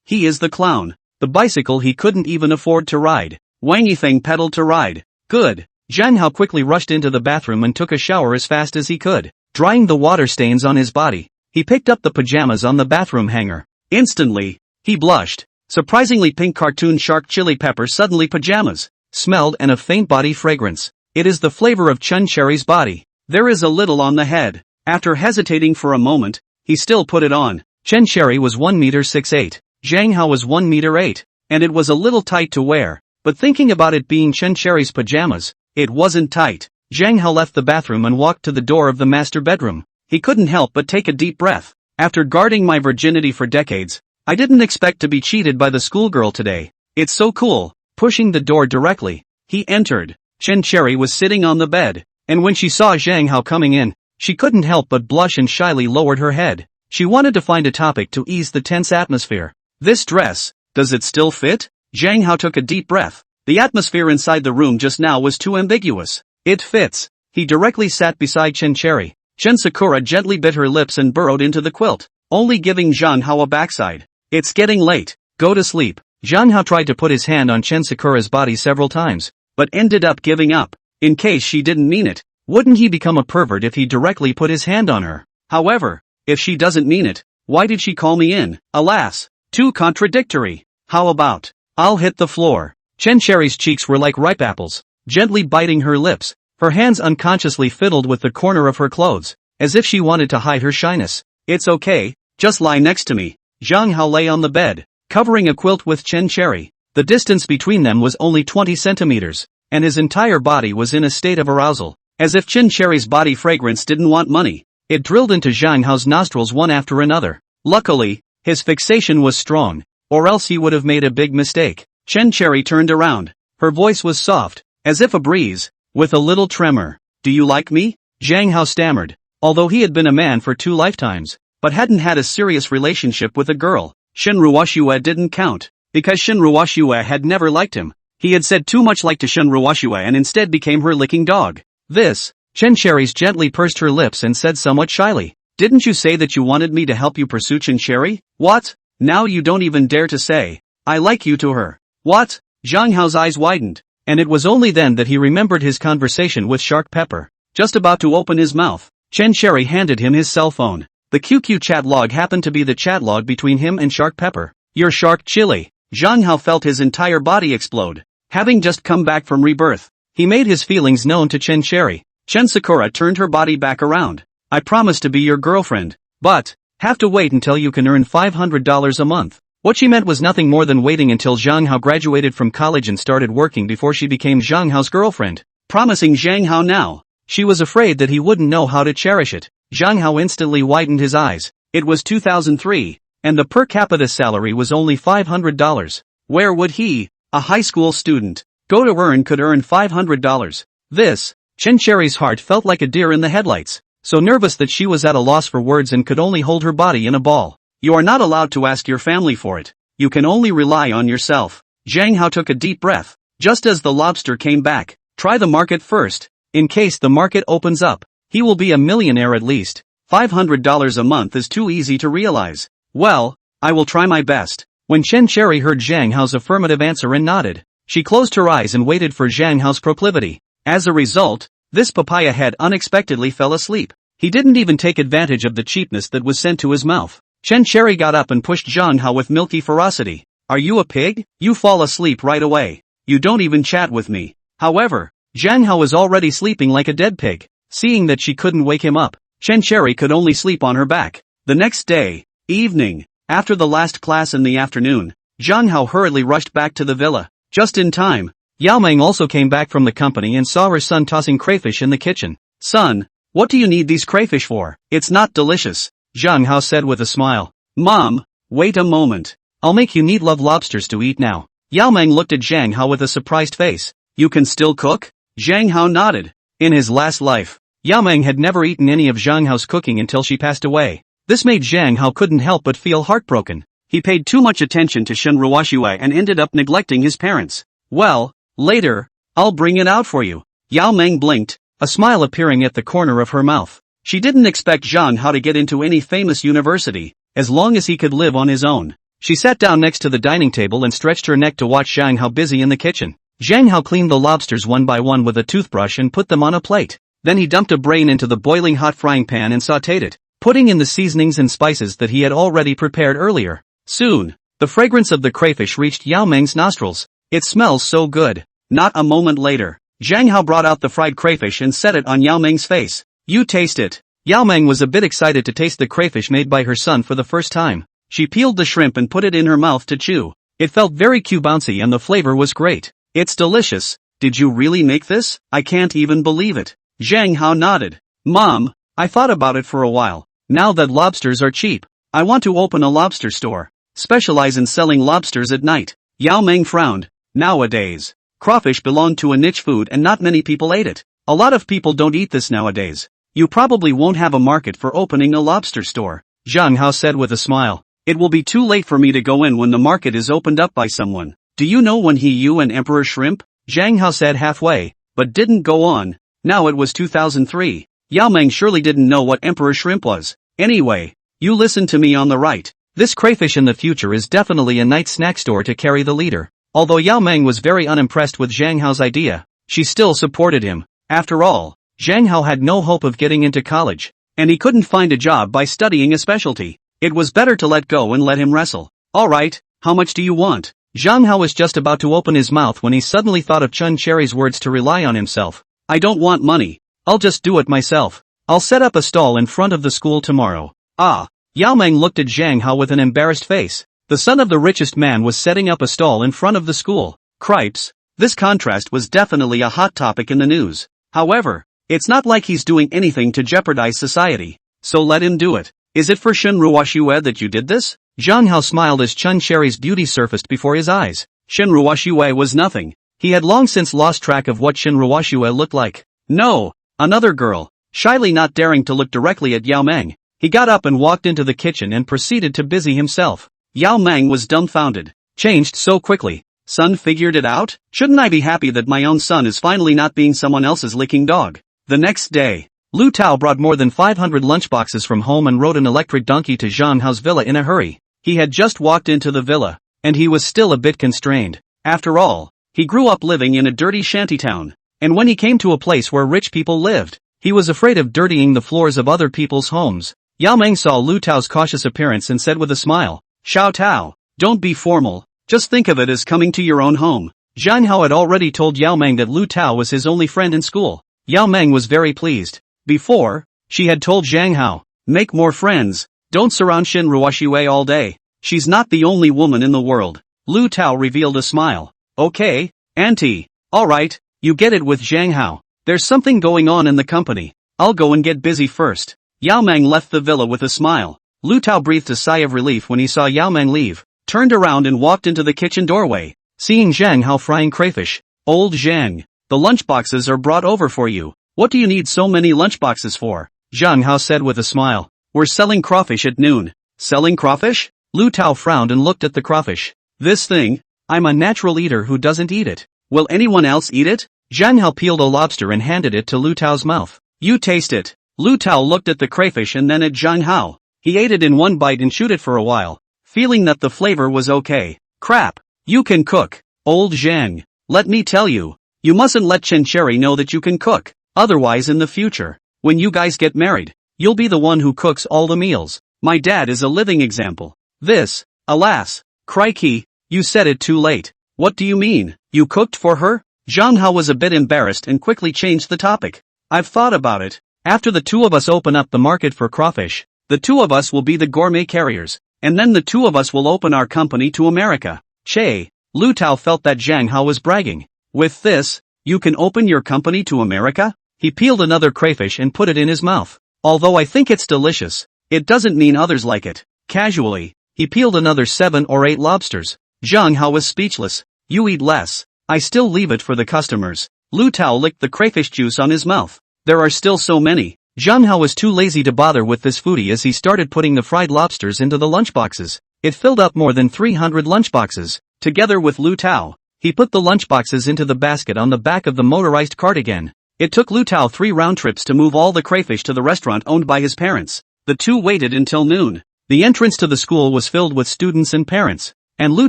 he is the clown. The bicycle he couldn't even afford to ride. Wang Yifeng pedaled to ride. Good. Zhang Hao quickly rushed into the bathroom and took a shower as fast as he could, drying the water stains on his body. He picked up the pajamas on the bathroom hanger. Instantly, he blushed. Surprisingly pink cartoon shark chili pepper suddenly pajamas, smelled and a faint body fragrance. It is the flavor of Chen Cherry's body. There is a little on the head. After hesitating for a moment, he still put it on. Chen Cherry was 1 meter 6'8". Zhang Hao was 1 meter 8, and it was a little tight to wear. But thinking about it being Chen Cherry's pajamas, it wasn't tight. Zhang Hao left the bathroom and walked to the door of the master bedroom. He couldn't help but take a deep breath. After guarding my virginity for decades, I didn't expect to be cheated by the schoolgirl today. It's so cool. Pushing the door directly, he entered. Chen Cherry was sitting on the bed, and when she saw Zhang Hao coming in, she couldn't help but blush and shyly lowered her head. She wanted to find a topic to ease the tense atmosphere. This dress, does it still fit? Zhang Hao took a deep breath. The atmosphere inside the room just now was too ambiguous. It fits. He directly sat beside Chen Cherry. Chen Sakura gently bit her lips and burrowed into the quilt, only giving Zhang Hao a backside. It's getting late. Go to sleep. Zhang Hao tried to put his hand on Chen Sakura's body several times, but ended up giving up. In case she didn't mean it, wouldn't he become a pervert if he directly put his hand on her? However, if she doesn't mean it, why did she call me in? Alas, too contradictory. How about, I'll hit the floor. Chen Cherry's cheeks were like ripe apples, gently biting her lips. Her hands unconsciously fiddled with the corner of her clothes, as if she wanted to hide her shyness. It's okay, just lie next to me. Zhang Hao lay on the bed, covering a quilt with Chen Cherry. The distance between them was only 20 centimeters, and his entire body was in a state of arousal. As if Chen Cherry's body fragrance didn't want money, it drilled into Zhang Hao's nostrils one after another. Luckily, his fixation was strong, or else he would have made a big mistake. Chen Cherry turned around. Her voice was soft, as if a breeze, with a little tremor. Do you like me? Zhang Hao stammered. Although he had been a man for 2 lifetimes, but hadn't had a serious relationship with a girl, Shen Ruoxue didn't count, because Shen Ruoxue had never liked him. He had said too much like to Shun Ruoshue and instead became her licking dog. This, Chen Cherries gently pursed her lips and said somewhat shyly, "Didn't you say that you wanted me to help you pursue Chen Cherry? What? Now you don't even dare to say, I like you to her. What?" Zhang Hao's eyes widened, and it was only then that he remembered his conversation with Shark Pepper. Just about to open his mouth, Chen Cherry handed him his cell phone. The QQ chat log happened to be the chat log between him and Shark Pepper. "Your shark chili." Zhang Hao felt his entire body explode. Having just come back from rebirth, he made his feelings known to Chen Cherry. Chen Sakura turned her body back around. "I promise to be your girlfriend, but have to wait until you can earn $500 a month." What she meant was nothing more than waiting until Zhang Hao graduated from college and started working before she became Zhang Hao's girlfriend. Promising Zhang Hao now, she was afraid that he wouldn't know how to cherish it. Zhang Hao instantly widened his eyes. It was 2003, and the per capita salary was only $500. Where would he, a high school student, go to earn $500? This, Chen Cherry's heart felt like a deer in the headlights, so nervous that she was at a loss for words and could only hold her body in a ball. "You are not allowed to ask your family for it. You can only rely on yourself." Zhang Hao took a deep breath, just as the lobster came back. "Try the market first. In case the market opens up, he will be a millionaire at least. $500 a month is too easy to realize." "Well, I will try my best." When Chen Cherry heard Zhang Hao's affirmative answer and nodded, she closed her eyes and waited for Zhang Hao's proclivity. As a result, this papaya head unexpectedly fell asleep. He didn't even take advantage of the cheapness that was sent to his mouth. Chen Cherry got up and pushed Zhang Hao with milky ferocity. "Are you a pig? You fall asleep right away. You don't even chat with me." However, Zhang Hao was already sleeping like a dead pig. Seeing that she couldn't wake him up, Chen Cherry could only sleep on her back. The next day, evening, after the last class in the afternoon, Zhang Hao hurriedly rushed back to the villa. Just in time, Yao Meng also came back from the company and saw her son tossing crayfish in the kitchen. "Son, what do you need these crayfish for? It's not delicious," Zhang Hao said with a smile. "Mom, wait a moment. I'll make you neat love lobsters to eat now." Yao Meng looked at Zhang Hao with a surprised face. "You can still cook?" Zhang Hao nodded. In his last life, Yao Meng had never eaten any of Zhang Hao's cooking until she passed away. This made Zhang Hao couldn't help but feel heartbroken. He paid too much attention to Shun Ruoshue and ended up neglecting his parents. "Well, later, I'll bring it out for you." Yao Meng blinked, a smile appearing at the corner of her mouth. She didn't expect Zhang Hao to get into any famous university, as long as he could live on his own. She sat down next to the dining table and stretched her neck to watch Zhang Hao busy in the kitchen. Zhang Hao cleaned the lobsters one by one with a toothbrush and put them on a plate. Then he dumped a brain into the boiling hot frying pan and sautéed it, putting in the seasonings and spices that he had already prepared earlier. Soon, the fragrance of the crayfish reached Yao Meng's nostrils. "It smells so good." Not a moment later, Zhang Hao brought out the fried crayfish and set it on Yao Meng's face. "You taste it." Yao Meng was a bit excited to taste the crayfish made by her son for the first time. She peeled the shrimp and put it in her mouth to chew. It felt very bouncy and the flavor was great. "It's delicious. Did you really make this? I can't even believe it." Zhang Hao nodded. "Mom, I thought about it for a while. Now that lobsters are cheap, I want to open a lobster store. Specialize in selling lobsters at night." Yao Meng frowned. Nowadays, crawfish belonged to a niche food and not many people ate it. A lot of people don't eat this nowadays. "You probably won't have a market for opening a lobster store," Zhang Hao said with a smile. "It will be too late for me to go in when the market is opened up by someone. Do you know when you and Emperor Shrimp?" Zhang Hao said halfway, but didn't go on. Now it was 2003. Yao Meng surely didn't know what Emperor Shrimp was. "Anyway, you listen to me on the right. This crayfish in the future is definitely a night snack store to carry the leader." Although Yao Meng was very unimpressed with Zhang Hao's idea, she still supported him. After all, Zhang Hao had no hope of getting into college, and he couldn't find a job by studying a specialty. It was better to let go and let him wrestle. "Alright, how much do you want?" Zhang Hao was just about to open his mouth when he suddenly thought of Chen Cherry's words to rely on himself. "I don't want money. I'll just do it myself. I'll set up a stall in front of the school tomorrow." "Ah." Yao Meng looked at Zhang Hao with an embarrassed face. The son of the richest man was setting up a stall in front of the school. Cripes. This contrast was definitely a hot topic in the news. However, it's not like he's doing anything to jeopardize society, so let him do it. "Is it for Shun Ruoshue that you did this?" Zhang Hao smiled as Chen Cherry's beauty surfaced before his eyes. Shun Ruoshue was nothing. He had long since lost track of what Shun Ruoshue looked like. "No, another girl." Shyly not daring to look directly at Yao Meng, he got up and walked into the kitchen and proceeded to busy himself. Yao Meng was dumbfounded. Changed so quickly. Son figured it out? Shouldn't I be happy that my own son is finally not being someone else's licking dog? The next day, Lu Tao brought more than 500 lunchboxes from home and rode an electric donkey to Zhang Hao's villa in a hurry. He had just walked into the villa, and he was still a bit constrained. After all, he grew up living in a dirty shantytown, and when he came to a place where rich people lived, he was afraid of dirtying the floors of other people's homes. Yao Meng saw Lu Tao's cautious appearance and said with a smile, "Xiao Tao, don't be formal, just think of it as coming to your own home." Zhang Hao had already told Yao Meng that Lu Tao was his only friend in school. Yao Meng was very pleased. Before, she had told Zhang Hao, "Make more friends, don't surround Xin Ruoxue all day. She's not the only woman in the world." Lu Tao revealed a smile. "Okay, auntie, alright, you get it with Zhang Hao. There's something going on in the company. I'll go and get busy first." Yao Meng left the villa with a smile. Lu Tao breathed a sigh of relief when he saw Yao Meng leave, turned around and walked into the kitchen doorway, seeing Zhang Hao frying crayfish. "Old Zhang, the lunchboxes are brought over for you. What do you need so many lunchboxes for?" Zhang Hao said with a smile. "We're selling crawfish at noon." "Selling crawfish?" Lu Tao frowned and looked at the crawfish. "This thing? I'm a natural eater who doesn't eat it. Will anyone else eat it?" Zhang Hao peeled a lobster and handed it to Lu Tao's mouth. "You taste it." Lu Tao looked at the crayfish and then at Zhang Hao. He ate it in one bite and chewed it for a while, feeling that the flavor was okay. "Crap, you can cook, old Zhang. Let me tell you, you mustn't let Chen Cherry know that you can cook. Otherwise in the future, when you guys get married, you'll be the one who cooks all the meals. My dad is a living example." This, alas, crikey, you said it too late. "What do you mean, you cooked for her?" Zhang Hao was a bit embarrassed and quickly changed the topic. "I've thought about it. After the two of us open up the market for crawfish, the two of us will be the gourmet carriers, and then the two of us will open our company to America." Che, Lu Tao felt that Zhang Hao was bragging. "With this, you can open your company to America?" He peeled another crayfish and put it in his mouth. "Although I think it's delicious, it doesn't mean others like it." Casually, he peeled another 7 or 8 lobsters. Zhang Hao was speechless. "You eat less. I still leave it for the customers." Lu Tao licked the crayfish juice on his mouth. "There are still so many." Zhang Hao was too lazy to bother with this foodie as he started putting the fried lobsters into the lunchboxes. It filled up more than 300 lunchboxes. Together with Lu Tao, he put the lunchboxes into the basket on the back of the motorized cart again. It took Lu Tao 3 round trips to move all the crayfish to the restaurant owned by his parents. The two waited until noon. The entrance to the school was filled with students and parents, and Lu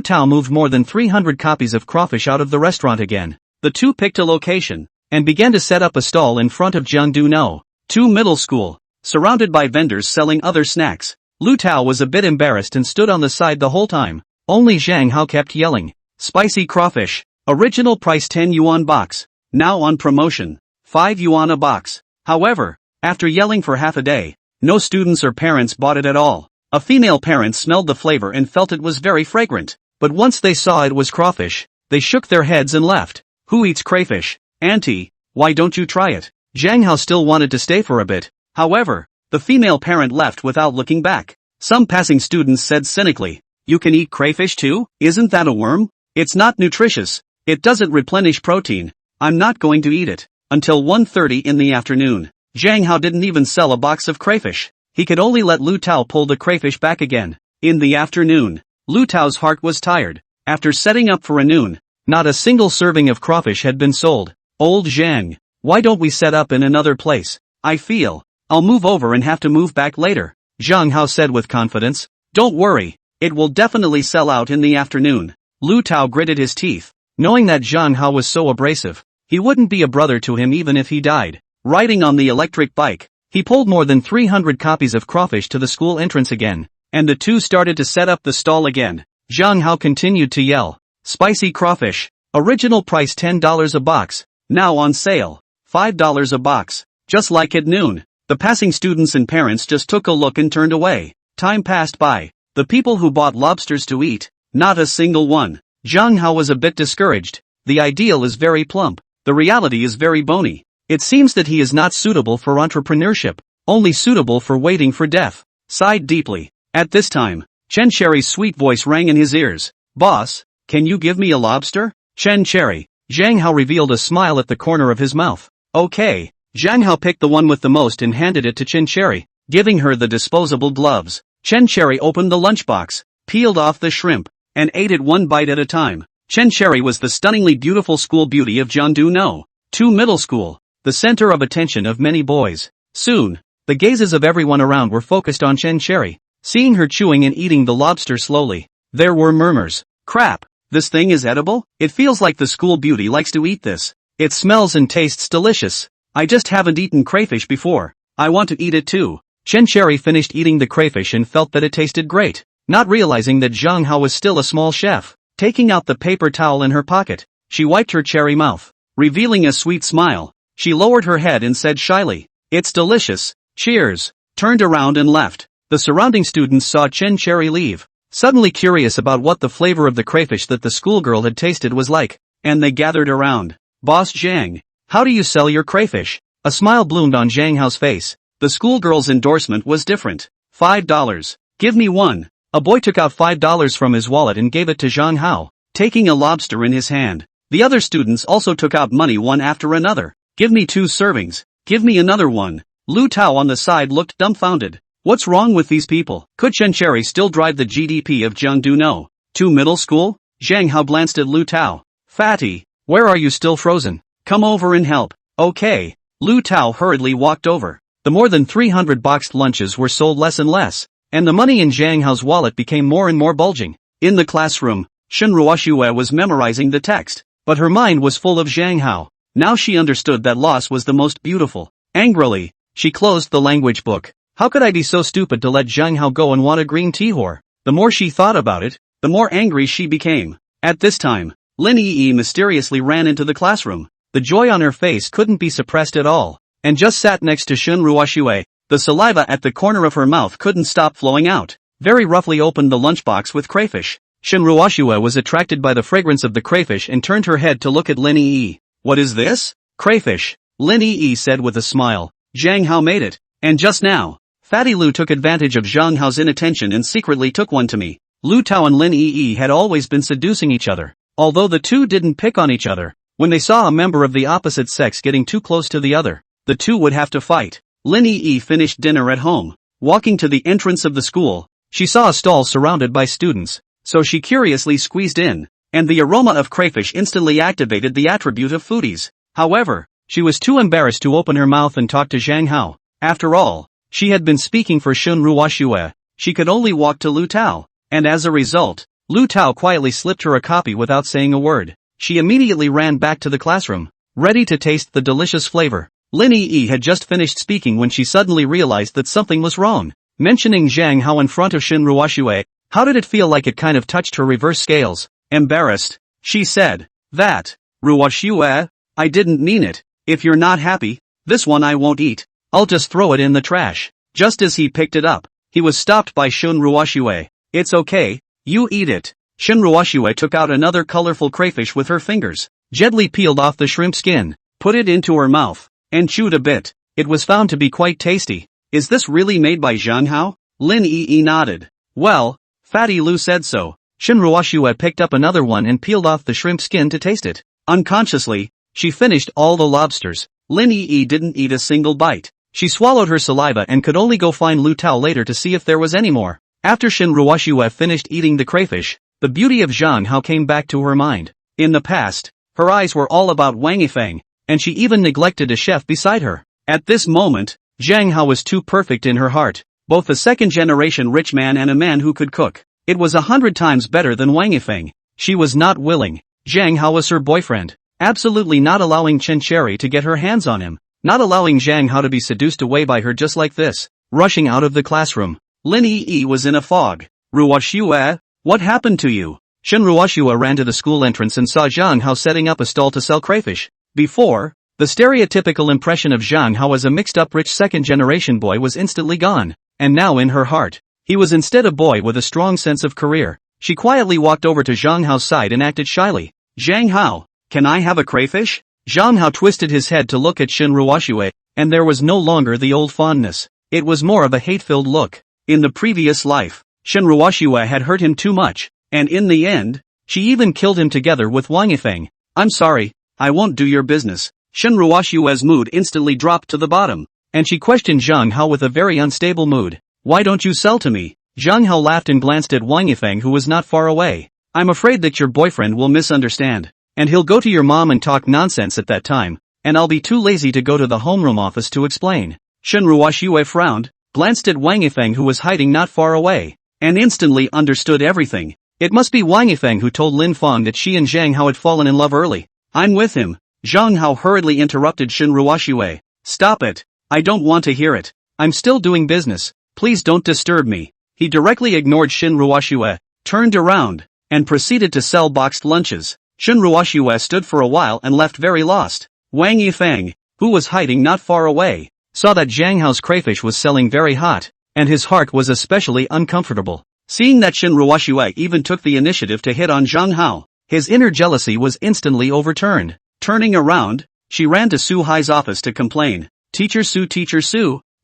Tao moved more than 300 copies of crawfish out of the restaurant again. The two picked a location, and began to set up a stall in front of Jiangdu No. 2 Middle School, surrounded by vendors selling other snacks. Lu Tao was a bit embarrassed and stood on the side the whole time. Only Zhang Hao kept yelling, "Spicy crawfish, original price 10 yuan box, now on promotion, 5 yuan a box." However, after yelling for half a day, no students or parents bought it at all. A female parent smelled the flavor and felt it was very fragrant, but once they saw it was crawfish, they shook their heads and left. "Who eats crayfish? Auntie, why don't you try it?" Zhang Hao still wanted to stay for a bit. However, the female parent left without looking back. Some passing students said cynically, "You can eat crayfish too? Isn't that a worm? It's not nutritious. It doesn't replenish protein. I'm not going to eat it." Until 1:30 in the afternoon, Zhang Hao didn't even sell a box of crayfish. He could only let Lu Tao pull the crayfish back again. In the afternoon, Lu Tao's heart was tired. After setting up for a noon, not a single serving of crawfish had been sold. "Old Zhang, why don't we set up in another place? I feel I'll move over and have to move back later," Zhang Hao said with confidence. "Don't worry, it will definitely sell out in the afternoon." Lu Tao gritted his teeth, knowing that Zhang Hao was so abrasive. He wouldn't be a brother to him even if he died. Riding on the electric bike, he pulled more than 300 copies of crawfish to the school entrance again, and the two started to set up the stall again. Zhang Hao continued to yell, "Spicy crawfish, original price $10 a box, now on sale, $5 a box." Just like at noon, the passing students and parents just took a look and turned away. Time passed by. The people who bought lobsters to eat, not a single one. Zhang Hao was a bit discouraged. The ideal is very plump. The reality is very bony. It seems that he is not suitable for entrepreneurship, only suitable for waiting for death. Sighed deeply. At this time, Chen Cherry's sweet voice rang in his ears. "Boss, can you give me a lobster?" "Chen Cherry." Zhang Hao revealed a smile at the corner of his mouth. "Okay." Zhang Hao picked the one with the most and handed it to Chen Cherry, giving her the disposable gloves. Chen Cherry opened the lunchbox, peeled off the shrimp, and ate it one bite at a time. Chen Cherry was the stunningly beautiful school beauty of Jiangdu No. 2 Middle School, the center of attention of many boys. Soon, the gazes of everyone around were focused on Chen Cherry, seeing her chewing and eating the lobster slowly. There were murmurs. Crap, this thing is edible? It feels like the school beauty likes to eat this. It smells and tastes delicious. I just haven't eaten crayfish before. I want to eat it too. Chen Cherry finished eating the crayfish and felt that it tasted great, not realizing that Zhang Hao was still a small chef. Taking out the paper towel in her pocket, she wiped her cherry mouth. Revealing a sweet smile, she lowered her head and said shyly, "It's delicious, cheers," turned around and left. The surrounding students saw Chen Cherry leave, suddenly curious about what the flavor of the crayfish that the schoolgirl had tasted was like, and they gathered around. "Boss Zhang, how do you sell your crayfish?" A smile bloomed on Zhang Hao's face. The schoolgirl's endorsement was different. $5. Give me one. A boy took out $5 from his wallet and gave it to Zhang Hao, taking a lobster in his hand. The other students also took out money one after another. "Give me 2 servings. Give me another one." Lu Tao on the side looked dumbfounded. What's wrong with these people? Could Chen Cherry still drive the GDP of Jiangdu No. 2 Middle School? Zhang Hao glanced at Lu Tao. "Fatty, where are you still frozen? Come over and help." "Okay." Lu Tao hurriedly walked over. The more than 300 boxed lunches were sold less and less, and the money in Zhang Hao's wallet became more and more bulging. In the classroom, Shen Ruoxue was memorizing the text, but her mind was full of Zhang Hao. Now she understood that loss was the most beautiful. Angrily, she closed the language book. How could I be so stupid to let Zhang Hao go and want a green tea whore? The more she thought about it, the more angry she became. At this time, Lin Yi mysteriously ran into the classroom. The joy on her face couldn't be suppressed at all, and just sat next to Shen Ruoxue. The saliva at the corner of her mouth couldn't stop flowing out. Very roughly opened the lunchbox with crayfish. Shen Ruoxue was attracted by the fragrance of the crayfish and turned her head to look at Lin Yi. "What is this?" "Crayfish," Lin Yi said with a smile. "Zhang Hao made it. And just now, Fatty Lu took advantage of Zhang Hao's inattention and secretly took one to me." Lu Tao and Lin Yi had always been seducing each other, although the two didn't pick on each other. When they saw a member of the opposite sex getting too close to the other, the two would have to fight. Lin Yi finished dinner at home. Walking to the entrance of the school, she saw a stall surrounded by students, so she curiously squeezed in, and the aroma of crayfish instantly activated the attribute of foodies. However, she was too embarrassed to open her mouth and talk to Zhang Hao. After all, she had been speaking for Shen Ruoxue. She could only walk to Lu Tao, and as a result, Lu Tao quietly slipped her a copy without saying a word. She immediately ran back to the classroom, ready to taste the delicious flavor. Lin Yi had just finished speaking when she suddenly realized that something was wrong. Mentioning Zhang Hao in front of Shen Ruoxue, how did it feel like it kind of touched her reverse scales? Embarrassed, she said, "That, Ruoxue, I didn't mean it. If you're not happy, this one I won't eat. I'll just throw it in the trash." Just as he picked it up, he was stopped by Shen Ruoxue. "It's okay, you eat it." Shen Ruoxue took out another colorful crayfish with her fingers, gently peeled off the shrimp skin, put it into her mouth, and chewed a bit. It was found to be quite tasty. "Is this really made by Zhang Hao?" Lin Yi nodded. "Well, Fatty Lu said so." Shen Ruoxue picked up another one and peeled off the shrimp skin to taste it. Unconsciously, she finished all the lobsters. Lin Yi didn't eat a single bite. She swallowed her saliva and could only go find Lu Tao later to see if there was any more. After Shen Ruoxue finished eating the crayfish, the beauty of Zhang Hao came back to her mind. In the past, her eyes were all about Wang Yifeng, and she even neglected a chef beside her. At this moment, Zhang Hao was too perfect in her heart, both a second-generation rich man and a man who could cook. It was 100 times better than Wang Yifeng. She was not willing. Zhang Hao was her boyfriend, absolutely not allowing Chen Cherry to get her hands on him, not allowing Zhang Hao to be seduced away by her just like this. Rushing out of the classroom, Lin Yi was in a fog. "Ruoxue, what happened to you?" Shen Ruoxue ran to the school entrance and saw Zhang Hao setting up a stall to sell crayfish. Before, the stereotypical impression of Zhang Hao as a mixed-up rich second-generation boy was instantly gone, and now in her heart, he was instead a boy with a strong sense of career. She quietly walked over to Zhang Hao's side and acted shyly. "Zhang Hao, can I have a crayfish?" Zhang Hao twisted his head to look at Shen Ruoxue, and there was no longer the old fondness. It was more of a hate-filled look. In the previous life, Shen Ruoxue had hurt him too much, and in the end, she even killed him together with Wang Yifeng. "I'm sorry, I won't do your business." Shen Ruoxue's mood instantly dropped to the bottom, and she questioned Zhang Hao with a very unstable mood. "Why don't you sell to me?" Zhang Hao laughed and glanced at Wang Yifeng, who was not far away. I'm afraid that your boyfriend will misunderstand. And he'll go to your mom and talk nonsense at that time, and I'll be too lazy to go to the homeroom office to explain. Shen Ruoxue frowned, glanced at Wang Yifeng who was hiding not far away, and instantly understood everything. It must be Wang Yifeng who told Lin Feng that she and Zhang Hao had fallen in love early. I'm with him. Zhang Hao hurriedly interrupted Shen Ruoxue. Stop it. I don't want to hear it. I'm still doing business. Please don't disturb me. He directly ignored Shen Ruoxue, turned around, and proceeded to sell boxed lunches. Shen Ruoxue stood for a while and left very lost. Wang Yifeng, who was hiding not far away, saw that Zhang Hao's crayfish was selling very hot, and his heart was especially uncomfortable. Seeing that Shen Ruoxue even took the initiative to hit on Zhang Hao, his inner jealousy was instantly overturned. Turning around, she ran to Su Hai's office to complain. Teacher Su,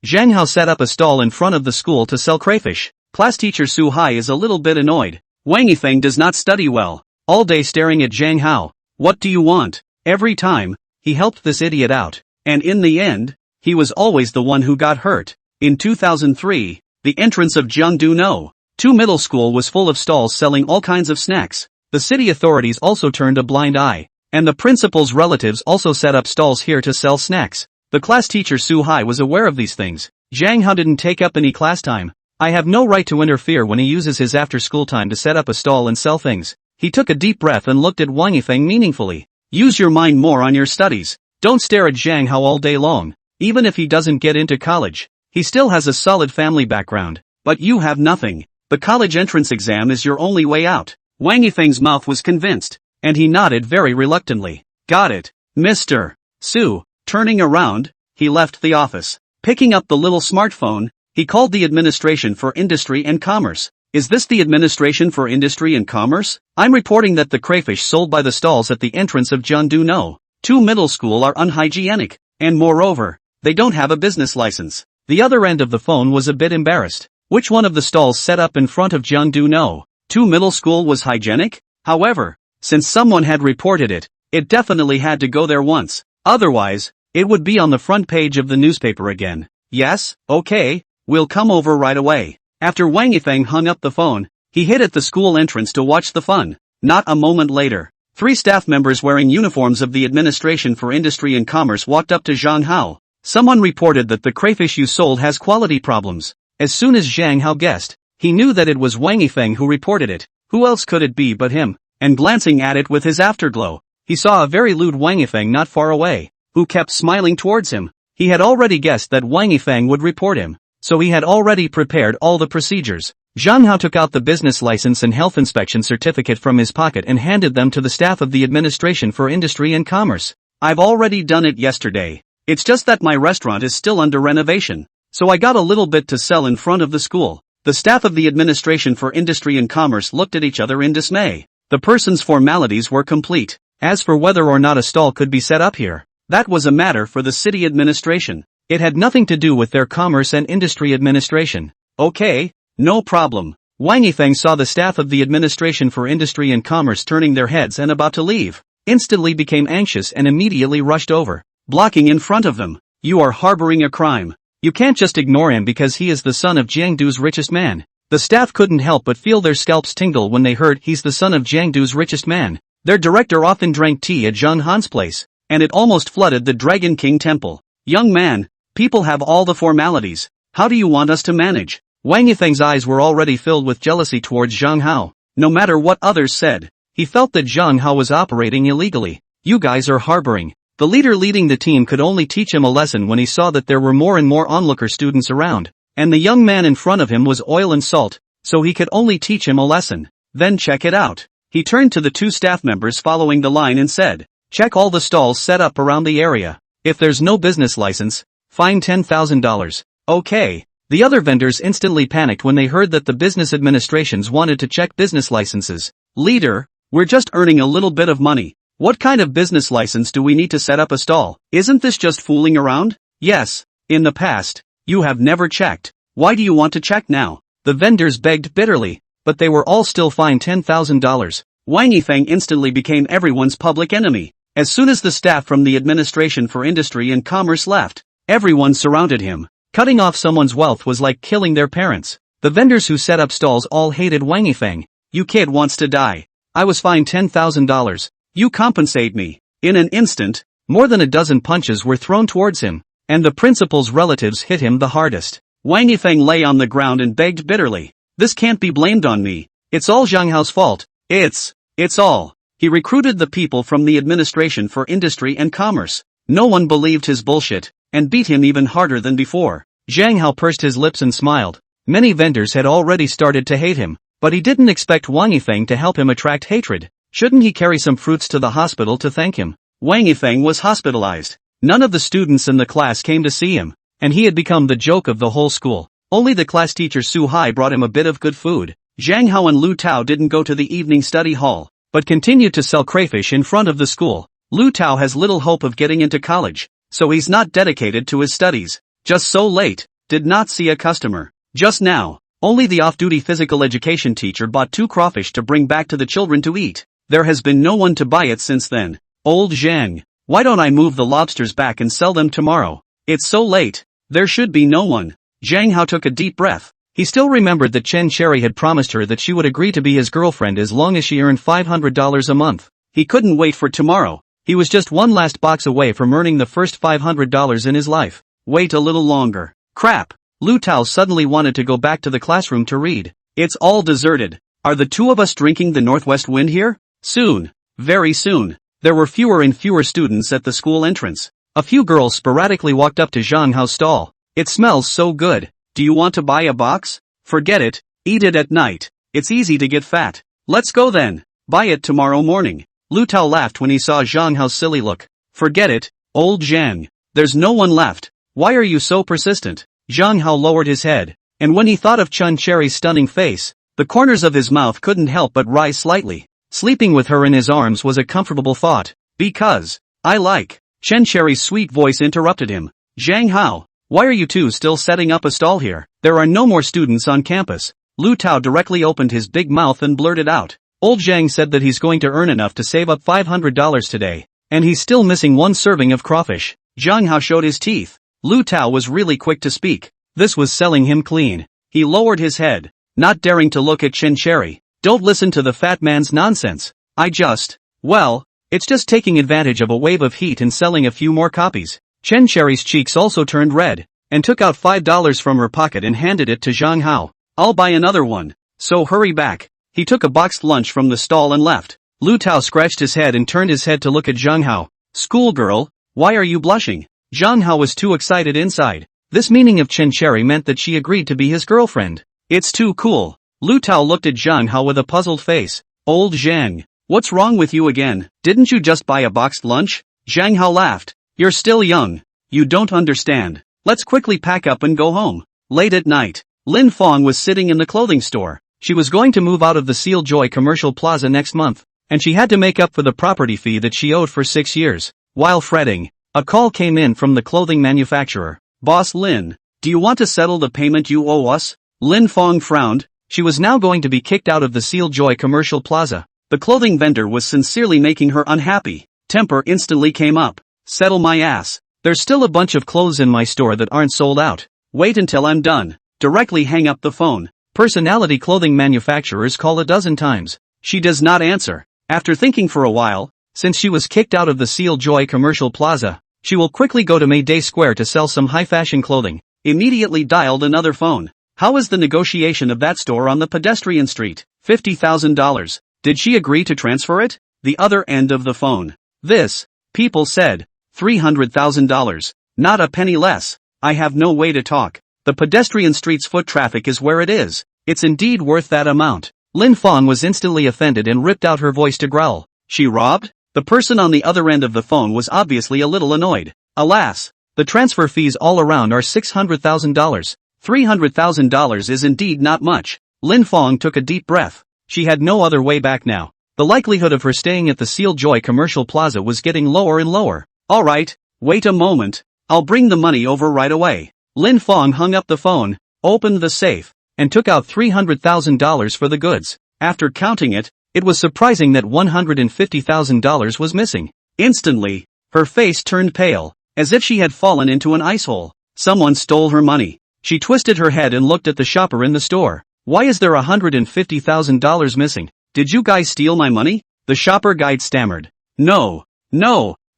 Zhang Hao set up a stall in front of the school to sell crayfish. Class teacher Su Hai is a little bit annoyed. Wang Yifeng does not study well, all day staring at Zhang Hao. What do you want? Every time, he helped this idiot out, and in the end, he was always the one who got hurt. In 2003, the entrance of Jiangdu No. 2 middle school was full of stalls selling all kinds of snacks. The city authorities also turned a blind eye, and the principal's relatives also set up stalls here to sell snacks. The class teacher Su Hai was aware of these things. Zhang Hao didn't take up any class time. I have no right to interfere when he uses his after-school time to set up a stall and sell things. He took a deep breath and looked at Wang Yifeng meaningfully. Use your mind more on your studies. Don't stare at Zhang Hao all day long. Even if he doesn't get into college, he still has a solid family background. But you have nothing. The college entrance exam is your only way out. Wang Yifeng's mouth was convinced, and he nodded very reluctantly. Got it, Mr. Su. Turning around, he left the office. Picking up the little smartphone, he called the Administration for Industry and Commerce. Is this the Administration for Industry and Commerce? I'm reporting that the crayfish sold by the stalls at the entrance of Jiangdu No. 2 middle school are unhygienic, and moreover, they don't have a business license. The other end of the phone was a bit embarrassed. Which one of the stalls set up in front of Jiangdu No. 2 middle school was hygienic? However, since someone had reported it, it definitely had to go there once. Otherwise, it would be on the front page of the newspaper again. Yes, okay, we'll come over right away. After Wang Yifeng hung up the phone, he hid at the school entrance to watch the fun. Not a moment later, 3 staff members wearing uniforms of the Administration for Industry and Commerce walked up to Zhang Hao. Someone reported that the crayfish you sold has quality problems. As soon as Zhang Hao guessed, he knew that it was Wang Yifeng who reported it. Who else could it be but him? And glancing at it with his afterglow, he saw a very lewd Wang Yifeng not far away, who kept smiling towards him. He had already guessed that Wang Yifeng would report him, so he had already prepared all the procedures. Zhang Hao took out the business license and health inspection certificate from his pocket and handed them to the staff of the Administration for Industry and Commerce. I've already done it yesterday. It's just that my restaurant is still under renovation, so I got a little bit to sell in front of the school. The staff of the Administration for Industry and Commerce looked at each other in dismay. The person's formalities were complete. As for whether or not a stall could be set up here, that was a matter for the city administration. It had nothing to do with their commerce and industry administration. Okay, no problem. Wang Yifeng saw the staff of the Administration for Industry and Commerce turning their heads and about to leave. Instantly became anxious and immediately rushed over, blocking in front of them. You are harboring a crime. You can't just ignore him because he is the son of Jiangdu's richest man. The staff couldn't help but feel their scalps tingle when they heard he's the son of Jiangdu's richest man. Their director often drank tea at Zhang Han's place, and it almost flooded the Dragon King temple. Young man, people have all the formalities. How do you want us to manage? Wang Yifeng's eyes were already filled with jealousy towards Zhang Hao. No matter what others said, he felt that Zhang Hao was operating illegally. You guys are harboring. The leader leading the team could only teach him a lesson when he saw that there were more and more onlooker students around, and the young man in front of him was oil and salt, so he could only teach him a lesson. Then check it out. He turned to the 2 staff members following the line and said, check all the stalls set up around the area. If there's no business license, fine $10,000. Okay. The other vendors instantly panicked when they heard that the business administrations wanted to check business licenses. Leader, we're just earning a little bit of money. What kind of business license do we need to set up a stall? Isn't this just fooling around? Yes, in the past, you have never checked. Why do you want to check now? The vendors begged bitterly, but they were all still fined $10,000. Wang Yifeng instantly became everyone's public enemy. As soon as the staff from the Administration for Industry and Commerce left, everyone surrounded him. Cutting off someone's wealth was like killing their parents. The vendors who set up stalls all hated Wang Yifeng. You kid wants to die. I was fined $10,000. You compensate me. In an instant, more than a dozen punches were thrown towards him, and the principal's relatives hit him the hardest. Wang Yifeng lay on the ground and begged bitterly. This can't be blamed on me. It's all Zhang Hao's fault. It's all. He recruited the people from the administration for industry and commerce. No one believed his bullshit, and beat him even harder than before. Zhang Hao pursed his lips and smiled. Many vendors had already started to hate him, but he didn't expect Wang Yifeng to help him attract hatred. Shouldn't he carry some fruits to the hospital to thank him? Wang Yifeng was hospitalized. None of the students in the class came to see him, and he had become the joke of the whole school. Only the class teacher Su Hai brought him a bit of good food. Zhang Hao and Lu Tao didn't go to the evening study hall, but continued to sell crayfish in front of the school. Lu Tao has little hope of getting into college, so he's not dedicated to his studies. Just so late, did not see a customer. Just now, only the off-duty physical education teacher bought 2 crawfish to bring back to the children to eat. There has been no one to buy it since then. Old Zhang, why don't I move the lobsters back and sell them tomorrow? It's so late. There should be no one. Zhang Hao took a deep breath. He still remembered that Chen Cherry had promised her that she would agree to be his girlfriend as long as she earned $500 a month. He couldn't wait for tomorrow. He was just one last box away from earning the first $500 in his life. Wait a little longer. Crap. Lu Tao suddenly wanted to go back to the classroom to read. It's all deserted. Are the two of us drinking the northwest wind here? Soon. Very soon. There were fewer and fewer students at the school entrance. A few girls sporadically walked up to Zhang Hao's stall. It smells so good. Do you want to buy a box? Forget it. Eat it at night. It's easy to get fat. Let's go then. Buy it tomorrow morning. Lu Tao laughed when he saw Zhang Hao's silly look. Forget it, old Zhang. There's no one left. Why are you so persistent? Zhang Hao lowered his head, and when he thought of Chen Cherry's stunning face, the corners of his mouth couldn't help but rise slightly. Sleeping with her in his arms was a comfortable thought. Because I like. Chen Cherry's sweet voice interrupted him. Zhang Hao, why are you two still setting up a stall here? There are no more students on campus. Lu Tao directly opened his big mouth and blurted out. Old Zhang said that he's going to earn enough to save up $500 today, and he's still missing 1 serving of crawfish. Zhang Hao showed his teeth. Lu Tao was really quick to speak. This was selling him clean. He lowered his head, not daring to look at Chen Cherry. Don't listen to the fat man's nonsense. It's just taking advantage of a wave of heat and selling a few more copies. Chen Cherry's cheeks also turned red, and took out $5 from her pocket and handed it to Zhang Hao. I'll buy another one, so hurry back. He took a boxed lunch from the stall and left. Lu Tao scratched his head and turned his head to look at Zhang Hao. Schoolgirl, why are you blushing? Zhang Hao was too excited inside. This meaning of Chen Cherry meant that she agreed to be his girlfriend. It's too cool. Lu Tao looked at Zhang Hao with a puzzled face. Old Zhang, what's wrong with you again? Didn't you just buy a boxed lunch? Zhang Hao laughed. You're still young. You don't understand. Let's quickly pack up and go home. Late at night, Lin Fong was sitting in the clothing store. She was going to move out of the Seal Joy Commercial Plaza next month, and she had to make up for the property fee that she owed for 6 years. While fretting, a call came in from the clothing manufacturer. Boss Lin, do you want to settle the payment you owe us? Lin Fong frowned. She was now going to be kicked out of the Seal Joy Commercial Plaza. The clothing vendor was sincerely making her unhappy. Temper instantly came up. Settle my ass. There's still a bunch of clothes in my store that aren't sold out. Wait until I'm done. Directly hang up the phone. Personality clothing manufacturers call a dozen times. She does not answer. After thinking for a while, since she was kicked out of the Seal Joy Commercial Plaza, she will quickly go to Mayday Square to sell some high-fashion clothing. Immediately dialed another phone. How is the negotiation of that store on the pedestrian street? $50,000. Did she agree to transfer it? The other end of the phone. This, people said. $300,000. Not a penny less. I have no way to talk. The pedestrian street's foot traffic is where it is. It's indeed worth that amount. Lin Fong was instantly offended and ripped out her voice to growl. She robbed? The person on the other end of the phone was obviously a little annoyed. Alas, the transfer fees all around are $600,000. $300,000 is indeed not much. Lin Fong took a deep breath. She had no other way back now. The likelihood of her staying at the Seal Joy Commercial Plaza was getting lower and lower. Alright, wait a moment. I'll bring the money over right away. Lin Fong hung up the phone, opened the safe, and took out $300,000 for the goods. After counting it, it was surprising that $150,000 was missing. Instantly, her face turned pale, as if she had fallen into an ice hole. Someone stole her money. She twisted her head and looked at the shopper in the store. Why is there $150,000 missing? Did you guys steal my money? The shopper guide stammered. No,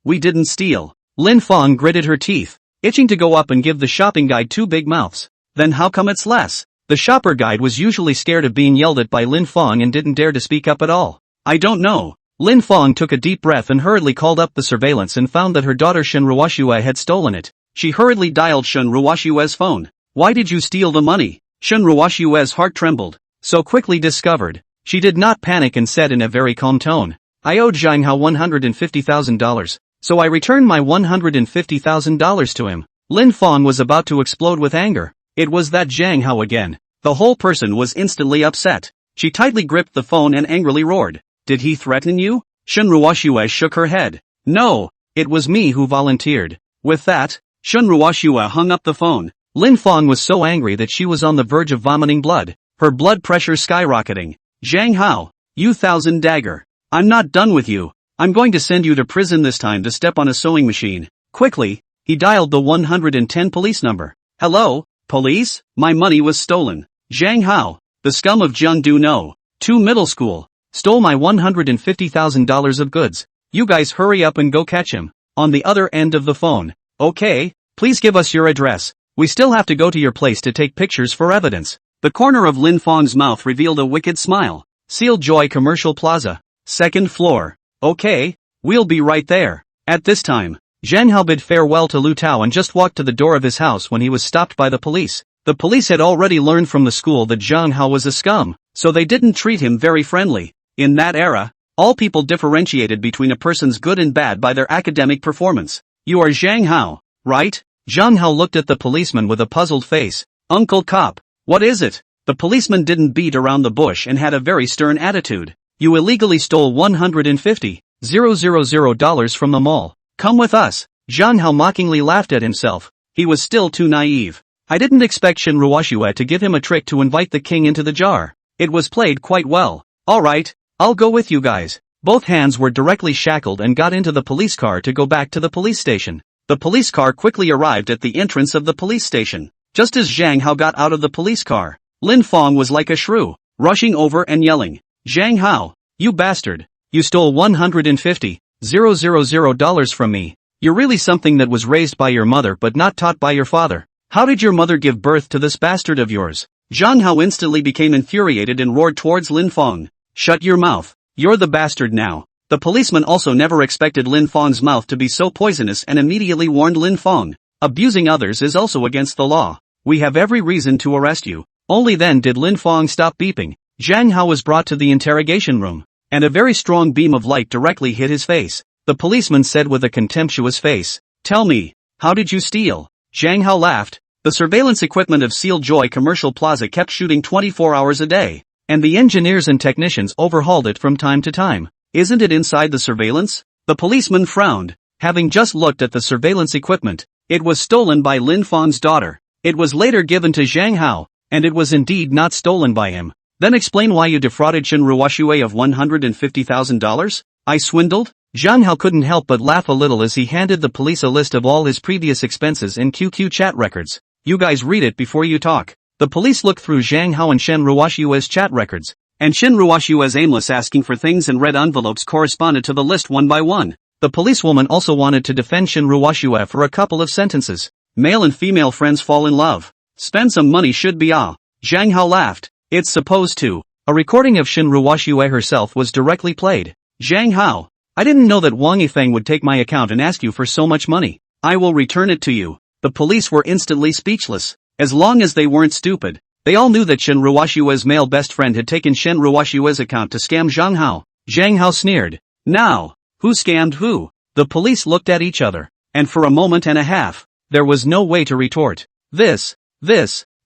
we didn't steal. Lin Fong gritted her teeth, itching to go up and give the shopping guide two big mouths. Then how come it's less? The shopper guide was usually scared of being yelled at by Lin Fong and didn't dare to speak up at all. I don't know. Lin Fong took a deep breath and hurriedly called up the surveillance and found that her daughter Shen Ruoxue had stolen it. She hurriedly dialed Shen Ruoxue's phone. Why did you steal the money? Shen Ruoxue's heart trembled. So quickly discovered. She did not panic and said in a very calm tone. I owed Zhang Hao $150,000, so I returned my $150,000 to him. Lin Fong was about to explode with anger. It was that Zhang Hao again. The whole person was instantly upset. She tightly gripped the phone and angrily roared. Did he threaten you? Shen Ruoxue shook her head. No, it was me who volunteered. With that, Shen Ruoxue hung up the phone. Lin Fong was so angry that she was on the verge of vomiting blood, her blood pressure skyrocketing. Zhang Hao, you thousand dagger. I'm not done with you. I'm going to send you to prison this time to step on a sewing machine. Quickly, he dialed the 110 police number. Hello, police? My money was stolen. Zhang Hao, the scum of Jiangdu No. 2 Middle School, stole my $150,000 of goods. You guys hurry up and go catch him. On the other end of the phone. Okay, please give us your address. We still have to go to your place to take pictures for evidence. The corner of Lin Fong's mouth revealed a wicked smile. Seal Joy Commercial Plaza. 2nd floor. Okay, we'll be right there. At this time, Zhang Hao bid farewell to Lu Tao and just walked to the door of his house when he was stopped by the police. The police had already learned from the school that Zhang Hao was a scum, so they didn't treat him very friendly. In that era, all people differentiated between a person's good and bad by their academic performance. You are Zhang Hao, right? Zhang Hao looked at the policeman with a puzzled face. Uncle Cop, what is it? The policeman didn't beat around the bush and had a very stern attitude. You illegally stole $150,000 from the mall. Come with us. Zhang Hao mockingly laughed at himself. He was still too naive. I didn't expect Shen Ruoxue to give him a trick to invite the king into the jar. It was played quite well. Alright, I'll go with you guys. Both hands were directly shackled and got into the police car to go back to the police station. The police car quickly arrived at the entrance of the police station. Just as Zhang Hao got out of the police car, Lin Fong was like a shrew, rushing over and yelling. Zhang Hao, you bastard. You stole $150,000 from me. You're really something that was raised by your mother but not taught by your father. How did your mother give birth to this bastard of yours? Zhang Hao instantly became infuriated and roared towards Lin Fong. Shut your mouth. You're the bastard now. The policeman also never expected Lin Fong's mouth to be so poisonous and immediately warned Lin Fong. Abusing others is also against the law. We have every reason to arrest you. Only then did Lin Fong stop beeping. Zhang Hao was brought to the interrogation room, and a very strong beam of light directly hit his face. The policeman said with a contemptuous face, Tell me, how did you steal? Zhang Hao laughed. The surveillance equipment of Seal Joy Commercial Plaza kept shooting 24 hours a day, and the engineers and technicians overhauled it from time to time. Isn't it inside the surveillance? The policeman frowned. Having just looked at the surveillance equipment, it was stolen by Lin Fong's daughter. It was later given to Zhang Hao, and it was indeed not stolen by him. Then explain why you defrauded Shen Ruoxue of $150,000? I swindled? Zhang Hao couldn't help but laugh a little as he handed the police a list of all his previous expenses in QQ chat records. You guys read it before you talk. The police looked through Zhang Hao and Shen Ruoxue's chat records, and Shen Ruoxue's aimless asking for things in red envelopes corresponded to the list one by one. The policewoman also wanted to defend Shen Ruoxue for a couple of sentences. Male and female friends fall in love. Spend some money should be ah. Zhang Hao laughed. It's supposed to. A recording of Shen Ruoxue herself was directly played. Zhang Hao, I didn't know that Wang Yifeng would take my account and ask you for so much money. I will return it to you. The police were instantly speechless. As long as they weren't stupid, they all knew that Shen Ruoxue's male best friend had taken Shen Ruoxue's account to scam Zhang Hao. Zhang Hao sneered. Now, who scammed who? The police looked at each other, and for a moment and a half, there was no way to retort. This,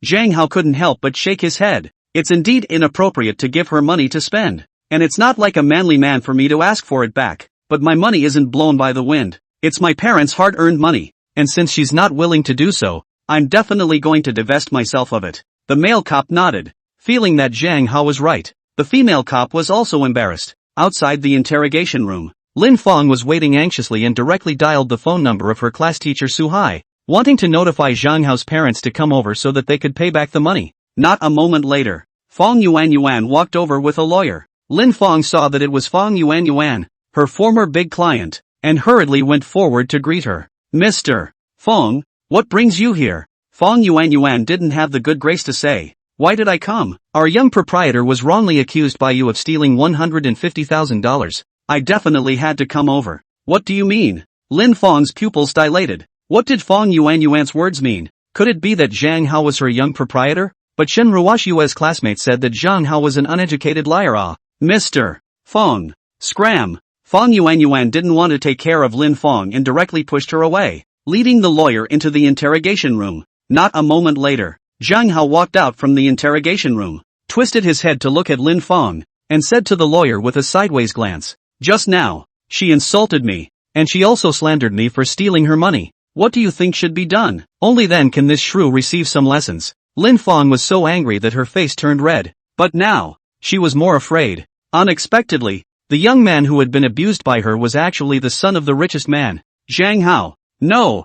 Zhang Hao couldn't help but shake his head. It's indeed inappropriate to give her money to spend. And it's not like a manly man for me to ask for it back, but my money isn't blown by the wind. It's my parents' hard-earned money, and since she's not willing to do so, I'm definitely going to divest myself of it. The male cop nodded, feeling that Zhang Hao was right. The female cop was also embarrassed. Outside the interrogation room, Lin Fong was waiting anxiously and directly dialed the phone number of her class teacher Su Hai, wanting to notify Zhang Hao's parents to come over so that they could pay back the money. Not a moment later, Fong Yuan walked over with a lawyer. Lin Fong saw that it was Fong Yuan, her former big client, and hurriedly went forward to greet her. Mr. Fong, what brings you here? Fong Yuan didn't have the good grace to say, why did I come? Our young proprietor was wrongly accused by you of stealing $150,000. I definitely had to come over. What do you mean? Lin Fong's pupils dilated. What did Fong Yuan's words mean? Could it be that Zhang Hao was her young proprietor? But Shen Ruoshue's classmates said that Zhang Hao was an uneducated liar. Mr. Fong. Scram. Fong Yuan didn't want to take care of Lin Fong and directly pushed her away, leading the lawyer into the interrogation room. Not a moment later, Zhang Hao walked out from the interrogation room, twisted his head to look at Lin Fong, and said to the lawyer with a sideways glance, just now, she insulted me, and she also slandered me for stealing her money. What do you think should be done? Only then can this shrew receive some lessons. Lin Fong was so angry that her face turned red, but now, she was more afraid. Unexpectedly, the young man who had been abused by her was actually the son of the richest man. Zhang Hao. No,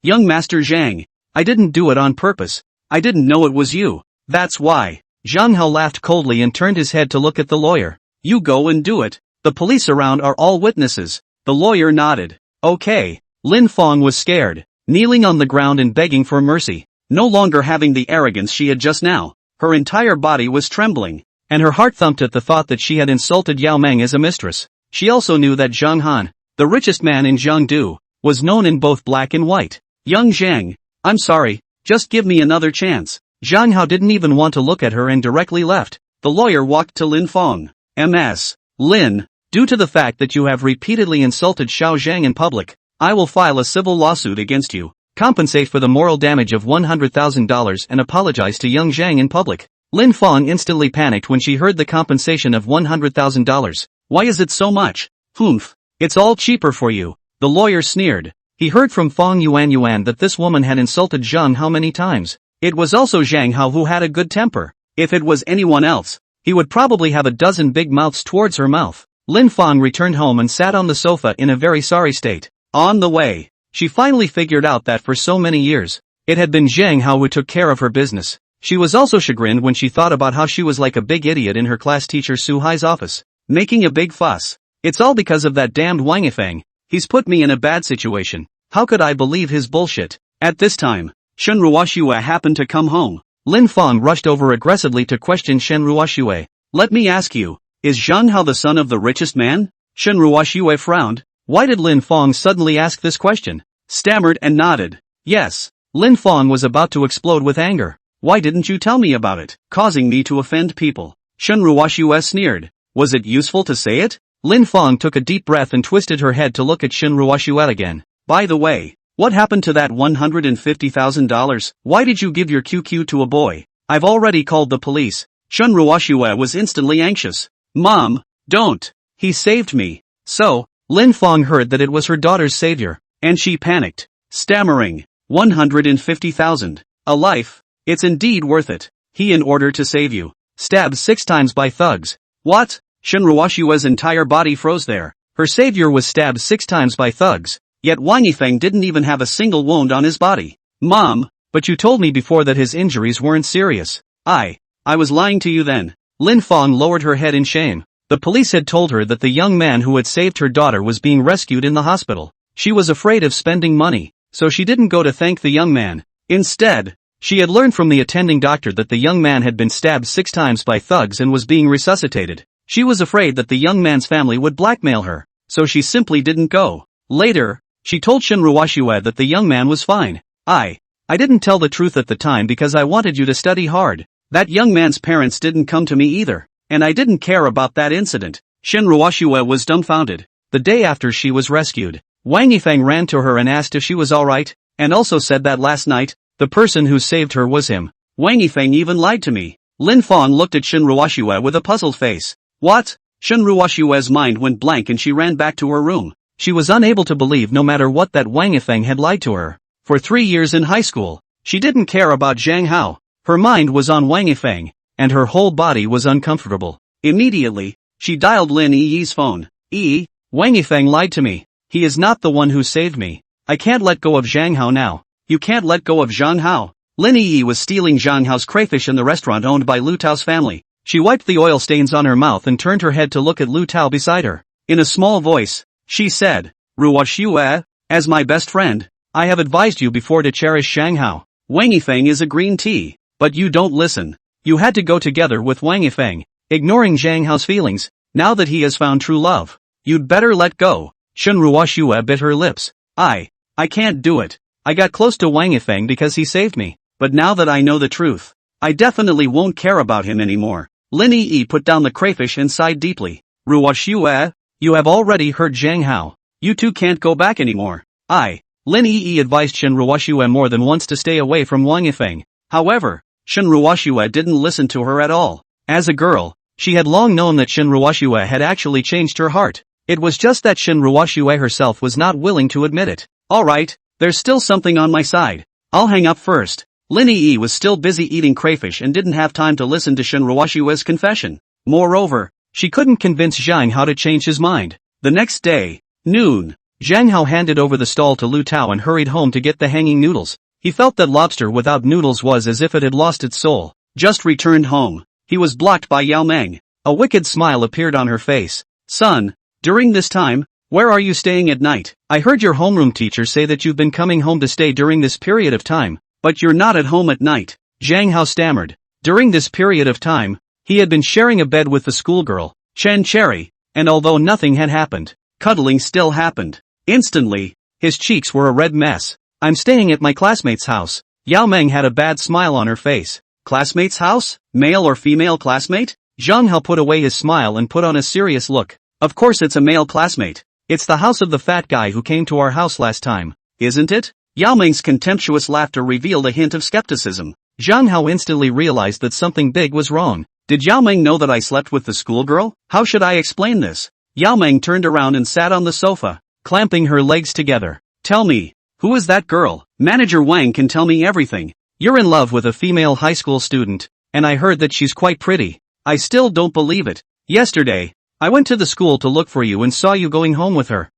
young Master Zhang. I didn't do it on purpose. I didn't know it was you. That's why. Zhang Hao laughed coldly and turned his head to look at the lawyer. You go and do it. The police around are all witnesses. The lawyer nodded. Okay. Lin Fong was scared, kneeling on the ground and begging for mercy. No longer having the arrogance she had just now. Her entire body was trembling, and her heart thumped at the thought that she had insulted Yao Meng as a mistress. She also knew that Zhang Han, the richest man in Jiangdu, was known in both black and white. Young Zhang, I'm sorry, just give me another chance. Zhang Hao didn't even want to look at her and directly left. The lawyer walked to Lin Fong. Ms. Lin, due to the fact that you have repeatedly insulted Xiao Zhang in public, I will file a civil lawsuit against you, compensate for the moral damage of $100,000 and apologize to young Zhang in public. Lin Fong instantly panicked when she heard the compensation of $100,000. Why is it so much? Humph. It's all cheaper for you. The lawyer sneered. He heard from Fong Yuan that this woman had insulted Zhang Hao many times. It was also Zhang Hao who had a good temper. If it was anyone else, he would probably have a dozen big mouths towards her mouth. Lin Fong returned home and sat on the sofa in a very sorry state. On the way, she finally figured out that for so many years, it had been Zhang Hao who took care of her business. She was also chagrined when she thought about how she was like a big idiot in her class teacher Su Hai's office, making a big fuss. It's all because of that damned Wang Yifeng. He's put me in a bad situation. How could I believe his bullshit? At this time, Shen Ruoshue happened to come home. Lin Fong rushed over aggressively to question Shen Ruoshue. Let me ask you, is Zhang Hao the son of the richest man? Shen Ruoshue frowned. Why did Lin Fong suddenly ask this question? Stammered and nodded. Yes. Lin Fong was about to explode with anger. Why didn't you tell me about it, causing me to offend people? Shen Ruoshue sneered. Was it useful to say it? Lin Fong took a deep breath and twisted her head to look at Shen Ruoshue again. By the way, what happened to that $150,000? Why did you give your QQ to a boy? I've already called the police. Shen Ruoshue was instantly anxious. Mom, don't. He saved me. So, Lin Fong heard that it was her daughter's savior, and she panicked, stammering, 150,000. A life? It's indeed worth it. He in order to save you. Stabbed 6 times by thugs. What? Shen Ruoshue's entire body froze there. Her savior was stabbed 6 times by thugs, yet Wang Yifeng didn't even have a single wound on his body. Mom, but you told me before that his injuries weren't serious. I was lying to you then. Lin Fong lowered her head in shame. The police had told her that the young man who had saved her daughter was being rescued in the hospital. She was afraid of spending money, so she didn't go to thank the young man. Instead, she had learned from the attending doctor that the young man had been stabbed 6 times by thugs and was being resuscitated. She was afraid that the young man's family would blackmail her, so she simply didn't go. Later, she told Shen Ruoshue that the young man was fine. I didn't tell the truth at the time because I wanted you to study hard. That young man's parents didn't come to me either, and I didn't care about that incident. Shen Ruoshue was dumbfounded. The day after she was rescued, Wang Yifeng ran to her and asked if she was alright, and also said that last night, the person who saved her was him. Wang Yifeng even lied to me. Lin Fong looked at Shen Ruoshue with a puzzled face. What? Shen Ruoshue's mind went blank and she ran back to her room. She was unable to believe no matter what that Wang Yifeng had lied to her. For 3 years in high school, she didn't care about Zhang Hao. Her mind was on Wang Yifeng, and her whole body was uncomfortable. Immediately, she dialed Lin Yi's phone. Wang Yifeng lied to me. He is not the one who saved me. I can't let go of Zhang Hao now. You can't let go of Zhang Hao. Lin Yi was stealing Zhang Hao's crayfish in the restaurant owned by Lu Tao's family. She wiped the oil stains on her mouth and turned her head to look at Lu Tao beside her. In a small voice, she said, Ruoxue, as my best friend, I have advised you before to cherish Shanghao. Wang Yifeng is a green tea, but you don't listen. You had to go together with Wang Yifeng, ignoring Zhang Hao's feelings. Now that he has found true love, you'd better let go. Shen Ruoxue bit her lips. I can't do it. I got close to Wang Yifeng because he saved me, but now that I know the truth, I definitely won't care about him anymore. Lin Yi put down the crayfish and sighed deeply. Ruoxue, you have already hurt Zhang Hao. You two can't go back anymore. Lin Yi advised Shen Ruoxue more than once to stay away from Wang Yifeng. However, Shen Ruoxue didn't listen to her at all. As a girl, she had long known that Shen Ruoxue had actually changed her heart. It was just that Shen Ruoxue herself was not willing to admit it. Alright, there's still something on my side. I'll hang up first. Lin Yi was still busy eating crayfish and didn't have time to listen to Shen Ruoxue's confession. Moreover, she couldn't convince Zhang Hao to change his mind. The next day, noon, Zhang Hao handed over the stall to Lu Tao and hurried home to get the hanging noodles. He felt that lobster without noodles was as if it had lost its soul. Just returned home, he was blocked by Yao Meng. A wicked smile appeared on her face. Son, during this time, where are you staying at night? I heard your homeroom teacher say that you've been coming home to stay during this period of time, but you're not at home at night. Zhang Hao stammered. During this period of time, he had been sharing a bed with the schoolgirl, Chen Cherry, and although nothing had happened, cuddling still happened. Instantly, his cheeks were a red mess. I'm staying at my classmate's house. Yao Meng had a bad smile on her face. Classmate's house? Male or female classmate? Zhang Hao put away his smile and put on a serious look. Of course it's a male classmate. It's the house of the fat guy who came to our house last time, isn't it? Yao Meng's contemptuous laughter revealed a hint of skepticism. Zhang Hao instantly realized that something big was wrong. Did Yao Meng know that I slept with the schoolgirl? How should I explain this? Yao Meng turned around and sat on the sofa, clamping her legs together. Tell me, who is that girl? Manager Wang can tell me everything. You're in love with a female high school student, and I heard that she's quite pretty. I still don't believe it. Yesterday, I went to the school to look for you and saw you going home with her.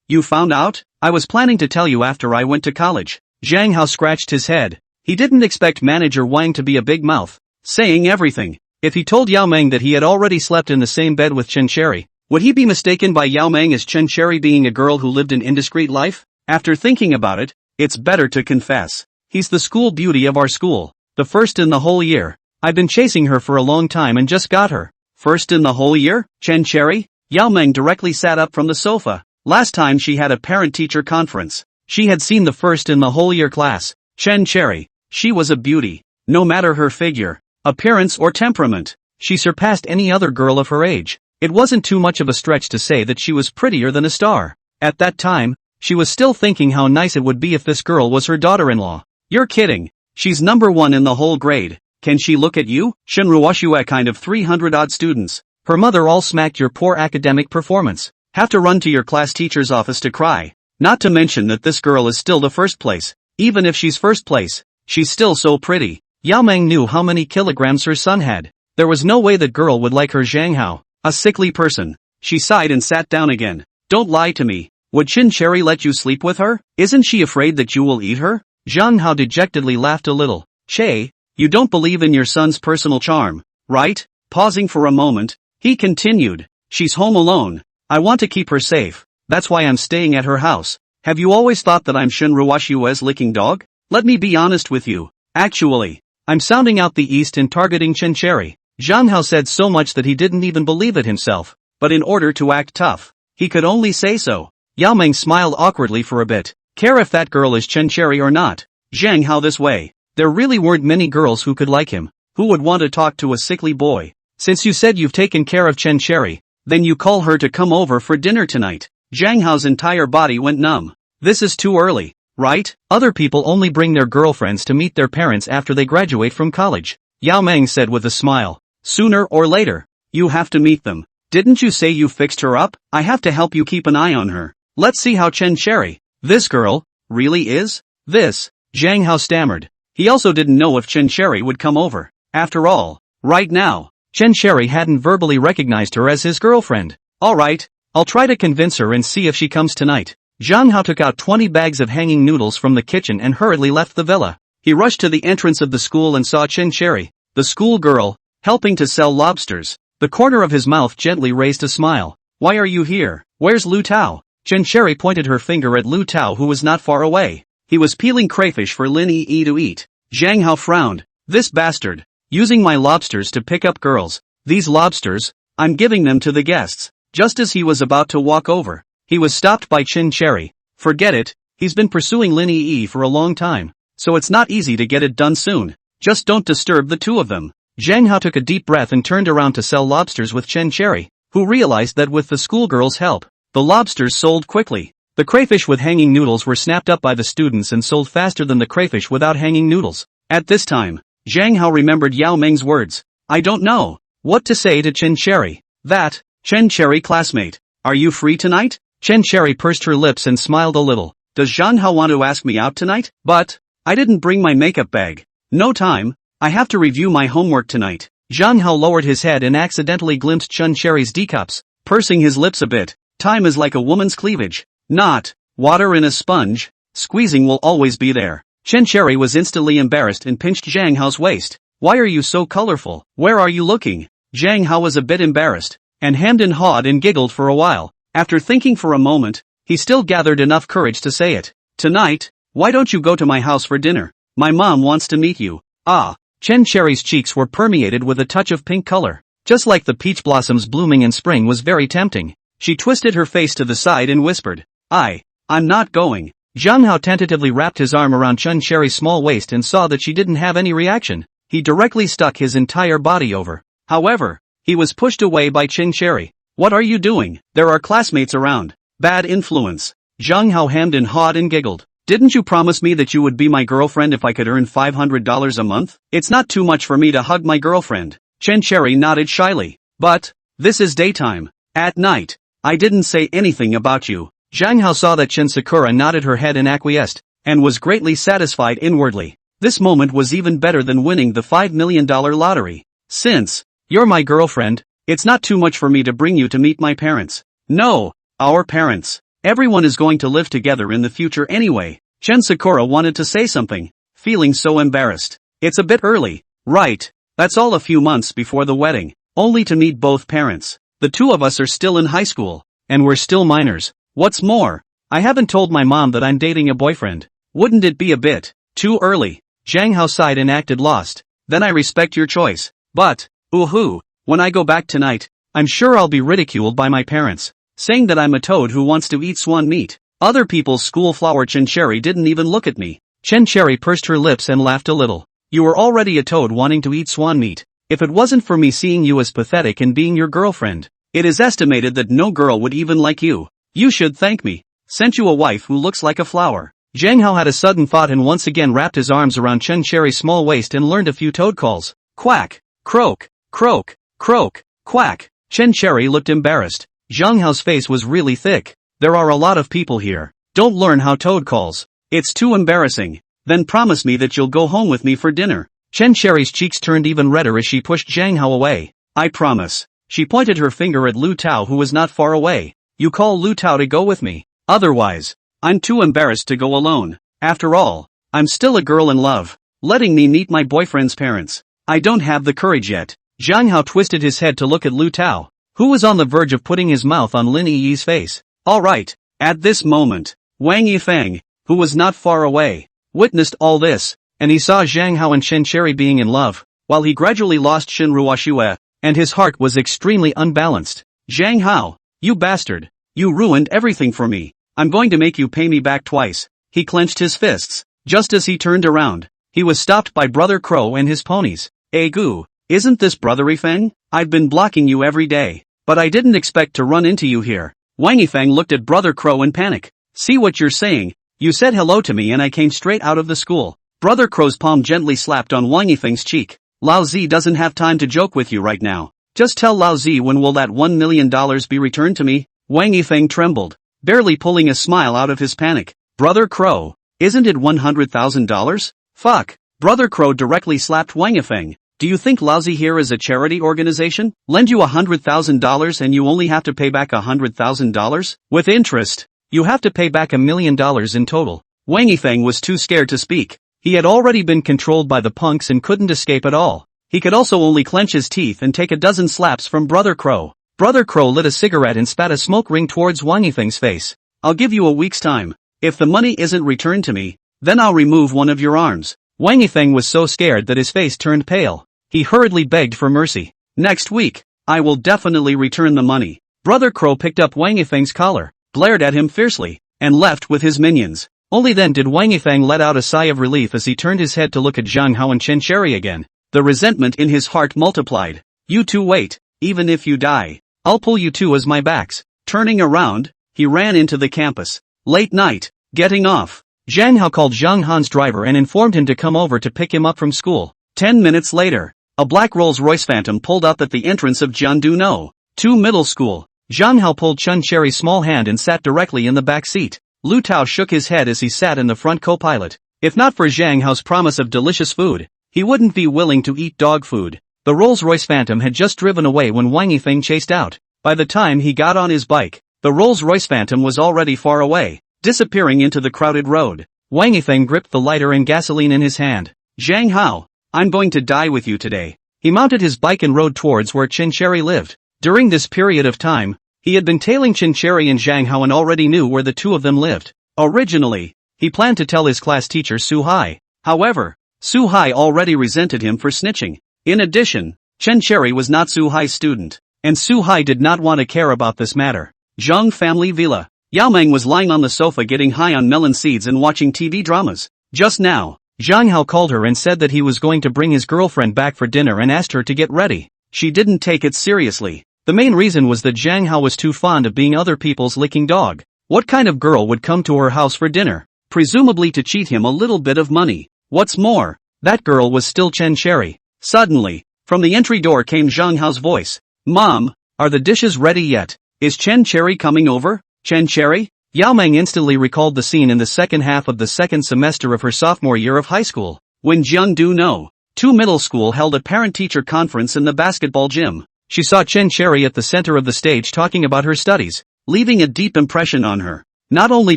You found out? I was planning to tell you after I went to college. Zhang Hao scratched his head. He didn't expect Manager Wang to be a big mouth, saying everything. If he told Yao Meng that he had already slept in the same bed with Chen Cherry, would he be mistaken by Yao Meng as Chen Cherry being a girl who lived an indiscreet life? After thinking about it, it's better to confess. He's the school beauty of our school. The first in the whole year. I've been chasing her for a long time and just got her. First in the whole year? Chen Cherry? Yao Meng directly sat up from the sofa. Last time she had a parent-teacher conference, she had seen the first in the whole year class, Chen Cherry. She was a beauty. No matter her figure, appearance or temperament, she surpassed any other girl of her age. It wasn't too much of a stretch to say that she was prettier than a star. At that time, she was still thinking how nice it would be if this girl was her daughter-in-law. You're kidding. She's number one in the whole grade. Can she look at you? Shen Ruoxue kind of 300-odd students. Her mother all smacked your poor academic performance. Have to run to your class teacher's office to cry. Not to mention that this girl is still the first place. Even if she's first place, she's still so pretty. Yao Meng knew how many kilograms her son had. There was no way that girl would like her Zhang Hao. A sickly person. She sighed and sat down again. Don't lie to me. Would Chen Cherry let you sleep with her? Isn't she afraid that you will eat her? Zhang Hao dejectedly laughed a little. Che, you don't believe in your son's personal charm, right? Pausing for a moment, he continued. She's home alone. I want to keep her safe. That's why I'm staying at her house. Have you always thought that I'm Shen Ruoxue's licking dog? Let me be honest with you. Actually, I'm sounding out the east and targeting Chen Cherry. Zhang Hao said so much that he didn't even believe it himself, but in order to act tough, he could only say so. Yao Meng smiled awkwardly for a bit. Care if that girl is Chen Cherry or not. Zhang Hao this way. There really weren't many girls who could like him. Who would want to talk to a sickly boy? Since you said you've taken care of Chen Cherry, then you call her to come over for dinner tonight. Zhang Hao's entire body went numb. This is too early, right? Other people only bring their girlfriends to meet their parents after they graduate from college. Yao Meng said with a smile. Sooner or later, you have to meet them. Didn't you say you fixed her up? I have to help you keep an eye on her. Let's see how Chen Cherry, this girl, really is? This, Zhang Hao stammered. He also didn't know if Chen Cherry would come over. After all, right now, Chen Cherry hadn't verbally recognized her as his girlfriend. Alright, I'll try to convince her and see if she comes tonight. Zhang Hao took out 20 bags of hanging noodles from the kitchen and hurriedly left the villa. He rushed to the entrance of the school and saw Chen Cherry, the school girl, helping to sell lobsters. The corner of his mouth gently raised a smile. Why are you here? Where's Lu Tao? Chen Sherry pointed her finger at Lu Tao, who was not far away. He was peeling crayfish for Lin Yi to eat. Zhang Hao frowned. This bastard. Using my lobsters to pick up girls. These lobsters, I'm giving them to the guests. Just as he was about to walk over, he was stopped by Chen Sherry. Forget it, he's been pursuing Lin Yi for a long time, so it's not easy to get it done soon. Just don't disturb the two of them. Zhang Hao took a deep breath and turned around to sell lobsters with Chen Sherry, who realized that with the schoolgirl's help, the lobsters sold quickly. The crayfish with hanging noodles were snapped up by the students and sold faster than the crayfish without hanging noodles. At this time, Zhang Hao remembered Yao Meng's words. I don't know what to say to Chen Sherry. That, Chen Sherry classmate, are you free tonight? Chen Sherry pursed her lips and smiled a little. Does Zhang Hao want to ask me out tonight? But, I didn't bring my makeup bag. No time, I have to review my homework tonight. Zhang Hao lowered his head and accidentally glimpsed Chen Sherry's D-cups, pursing his lips a bit. Time is like a woman's cleavage. Not water in a sponge. Squeezing will always be there. Chen Sherry was instantly embarrassed and pinched Zhang Hao's waist. Why are you so colorful? Where are you looking? Zhang Hao was a bit embarrassed, and hemmed and hawed and giggled for a while. After thinking for a moment, he still gathered enough courage to say it. Tonight, why don't you go to my house for dinner? My mom wants to meet you. Ah. Chen Sherry's cheeks were permeated with a touch of pink color. Just like the peach blossoms blooming in spring was very tempting. She twisted her face to the side and whispered, I'm not going. Zhang Hao tentatively wrapped his arm around Chen Sherry's small waist and saw that she didn't have any reaction. He directly stuck his entire body over. However, he was pushed away by Chen Sherry. What are you doing? There are classmates around. Bad influence. Zhang Hao hemmed and hawed and giggled. Didn't you promise me that you would be my girlfriend if I could earn $500 a month? It's not too much for me to hug my girlfriend. Chen Sherry nodded shyly. But, this is daytime. At night. I didn't say anything about you. Zhang Hao saw that Chen Sakura nodded her head and acquiesced, and was greatly satisfied inwardly. This moment was even better than winning the $5 million lottery. Since you're my girlfriend, it's not too much for me to bring you to meet my parents. No, our parents. Everyone is going to live together in the future anyway. Chen Sakura wanted to say something, feeling so embarrassed. It's a bit early, right? That's all a few months before the wedding, only to meet both parents. The two of us are still in high school, and we're still minors. What's more, I haven't told my mom that I'm dating a boyfriend. Wouldn't it be a bit too early? Zhang Hao sighed and acted lost. Then I respect your choice. But, when I go back tonight, I'm sure I'll be ridiculed by my parents, saying that I'm a toad who wants to eat swan meat. Other people's school flower Chen Sherry didn't even look at me. Chen Sherry pursed her lips and laughed a little. You were already a toad wanting to eat swan meat. If it wasn't for me seeing you as pathetic and being your girlfriend, it is estimated that no girl would even like you. You should thank me. Sent you a wife who looks like a flower. Zhang Hao had a sudden thought and once again wrapped his arms around Chen Sherry's small waist and learned a few toad calls. Quack, croak, croak, croak, quack. Chen Sherry looked embarrassed. Zhang Hao's face was really thick. There are a lot of people here. Don't learn how toad calls. It's too embarrassing. Then promise me that you'll go home with me for dinner. Chen Sherry's cheeks turned even redder as she pushed Zhang Hao away. I promise. She pointed her finger at Lu Tao, who was not far away. You call Lu Tao to go with me. Otherwise, I'm too embarrassed to go alone. After all, I'm still a girl in love. Letting me meet my boyfriend's parents. I don't have the courage yet. Zhang Hao twisted his head to look at Lu Tao, who was on the verge of putting his mouth on Lin Yi's face. Alright. At this moment, Wang Yifeng, who was not far away, witnessed all this, and he saw Zhang Hao and Chen Sherry being in love, while he gradually lost Shinruo Shue, and his heart was extremely unbalanced. Zhang Hao, you bastard. You ruined everything for me. I'm going to make you pay me back twice. He clenched his fists. Just as he turned around, he was stopped by Brother Crow and his ponies. Goo, isn't this Brother Yifeng? I've been blocking you every day, but I didn't expect to run into you here. Wang Yifeng looked at Brother Crow in panic. See what you're saying? You said hello to me and I came straight out of the school. Brother Crow's palm gently slapped on Wang Yifeng's cheek. Lao Zi doesn't have time to joke with you right now. Just tell Lao Zi when will that $1 million be returned to me? Wang Yifeng trembled, barely pulling a smile out of his panic. Brother Crow, isn't it $100,000? Fuck. Brother Crow directly slapped Wang Yifeng. Do you think Lao Zi here is a charity organization? Lend you $100,000 and you only have to pay back $100,000? With interest, you have to pay back $1 million in total. Wang Yifeng was too scared to speak. He had already been controlled by the punks and couldn't escape at all. He could also only clench his teeth and take a dozen slaps from Brother Crow. Brother Crow lit a cigarette and spat a smoke ring towards Wang Yifeng's face. I'll give you a week's time. If the money isn't returned to me, then I'll remove one of your arms. Wang Yifeng was so scared that his face turned pale. He hurriedly begged for mercy. Next week, I will definitely return the money. Brother Crow picked up Wang Yifeng's collar, glared at him fiercely, and left with his minions. Only then did Wang Yifeng let out a sigh of relief as he turned his head to look at Zhang Hao and Chen Cherry again. The resentment in his heart multiplied. You two wait, even if you die, I'll pull you two as my backs. Turning around, he ran into the campus. Late night, getting off. Zhang Hao called Zhang Han's driver and informed him to come over to pick him up from school. 10 minutes later, a black Rolls-Royce Phantom pulled up at the entrance of Jiandu No. 2 Middle School. Zhang Hao pulled Chen Cherry's small hand and sat directly in the back seat. Lu Tao shook his head as he sat in the front co-pilot. If not for Zhang Hao's promise of delicious food, he wouldn't be willing to eat dog food. The Rolls-Royce Phantom had just driven away when Wang Yifeng chased out. By the time he got on his bike, the Rolls-Royce Phantom was already far away, disappearing into the crowded road. Wang Yifeng gripped the lighter and gasoline in his hand. Zhang Hao, I'm going to die with you today. He mounted his bike and rode towards where Chen Cherry lived. During this period of time, he had been tailing Chen Cherry and Zhang Hao and already knew where the two of them lived. Originally, he planned to tell his class teacher Su Hai. However, Su Hai already resented him for snitching. In addition, Chen Cherry was not Su Hai's student, and Su Hai did not want to care about this matter. Zhang Family Villa. Yao Meng was lying on the sofa getting high on melon seeds and watching TV dramas. Just now, Zhang Hao called her and said that he was going to bring his girlfriend back for dinner and asked her to get ready. She didn't take it seriously. The main reason was that Zhang Hao was too fond of being other people's licking dog. What kind of girl would come to her house for dinner? Presumably to cheat him a little bit of money. What's more, that girl was still Chen Cherry. Suddenly, from the entry door came Zhang Hao's voice. Mom, are the dishes ready yet? Is Chen Cherry coming over? Chen Cherry? Yao Meng instantly recalled the scene in the second half of the second semester of her sophomore year of high school, when Jiandu No. 2 Middle School held a parent-teacher conference in the basketball gym. She saw Chen Cherry at the center of the stage talking about her studies, leaving a deep impression on her. Not only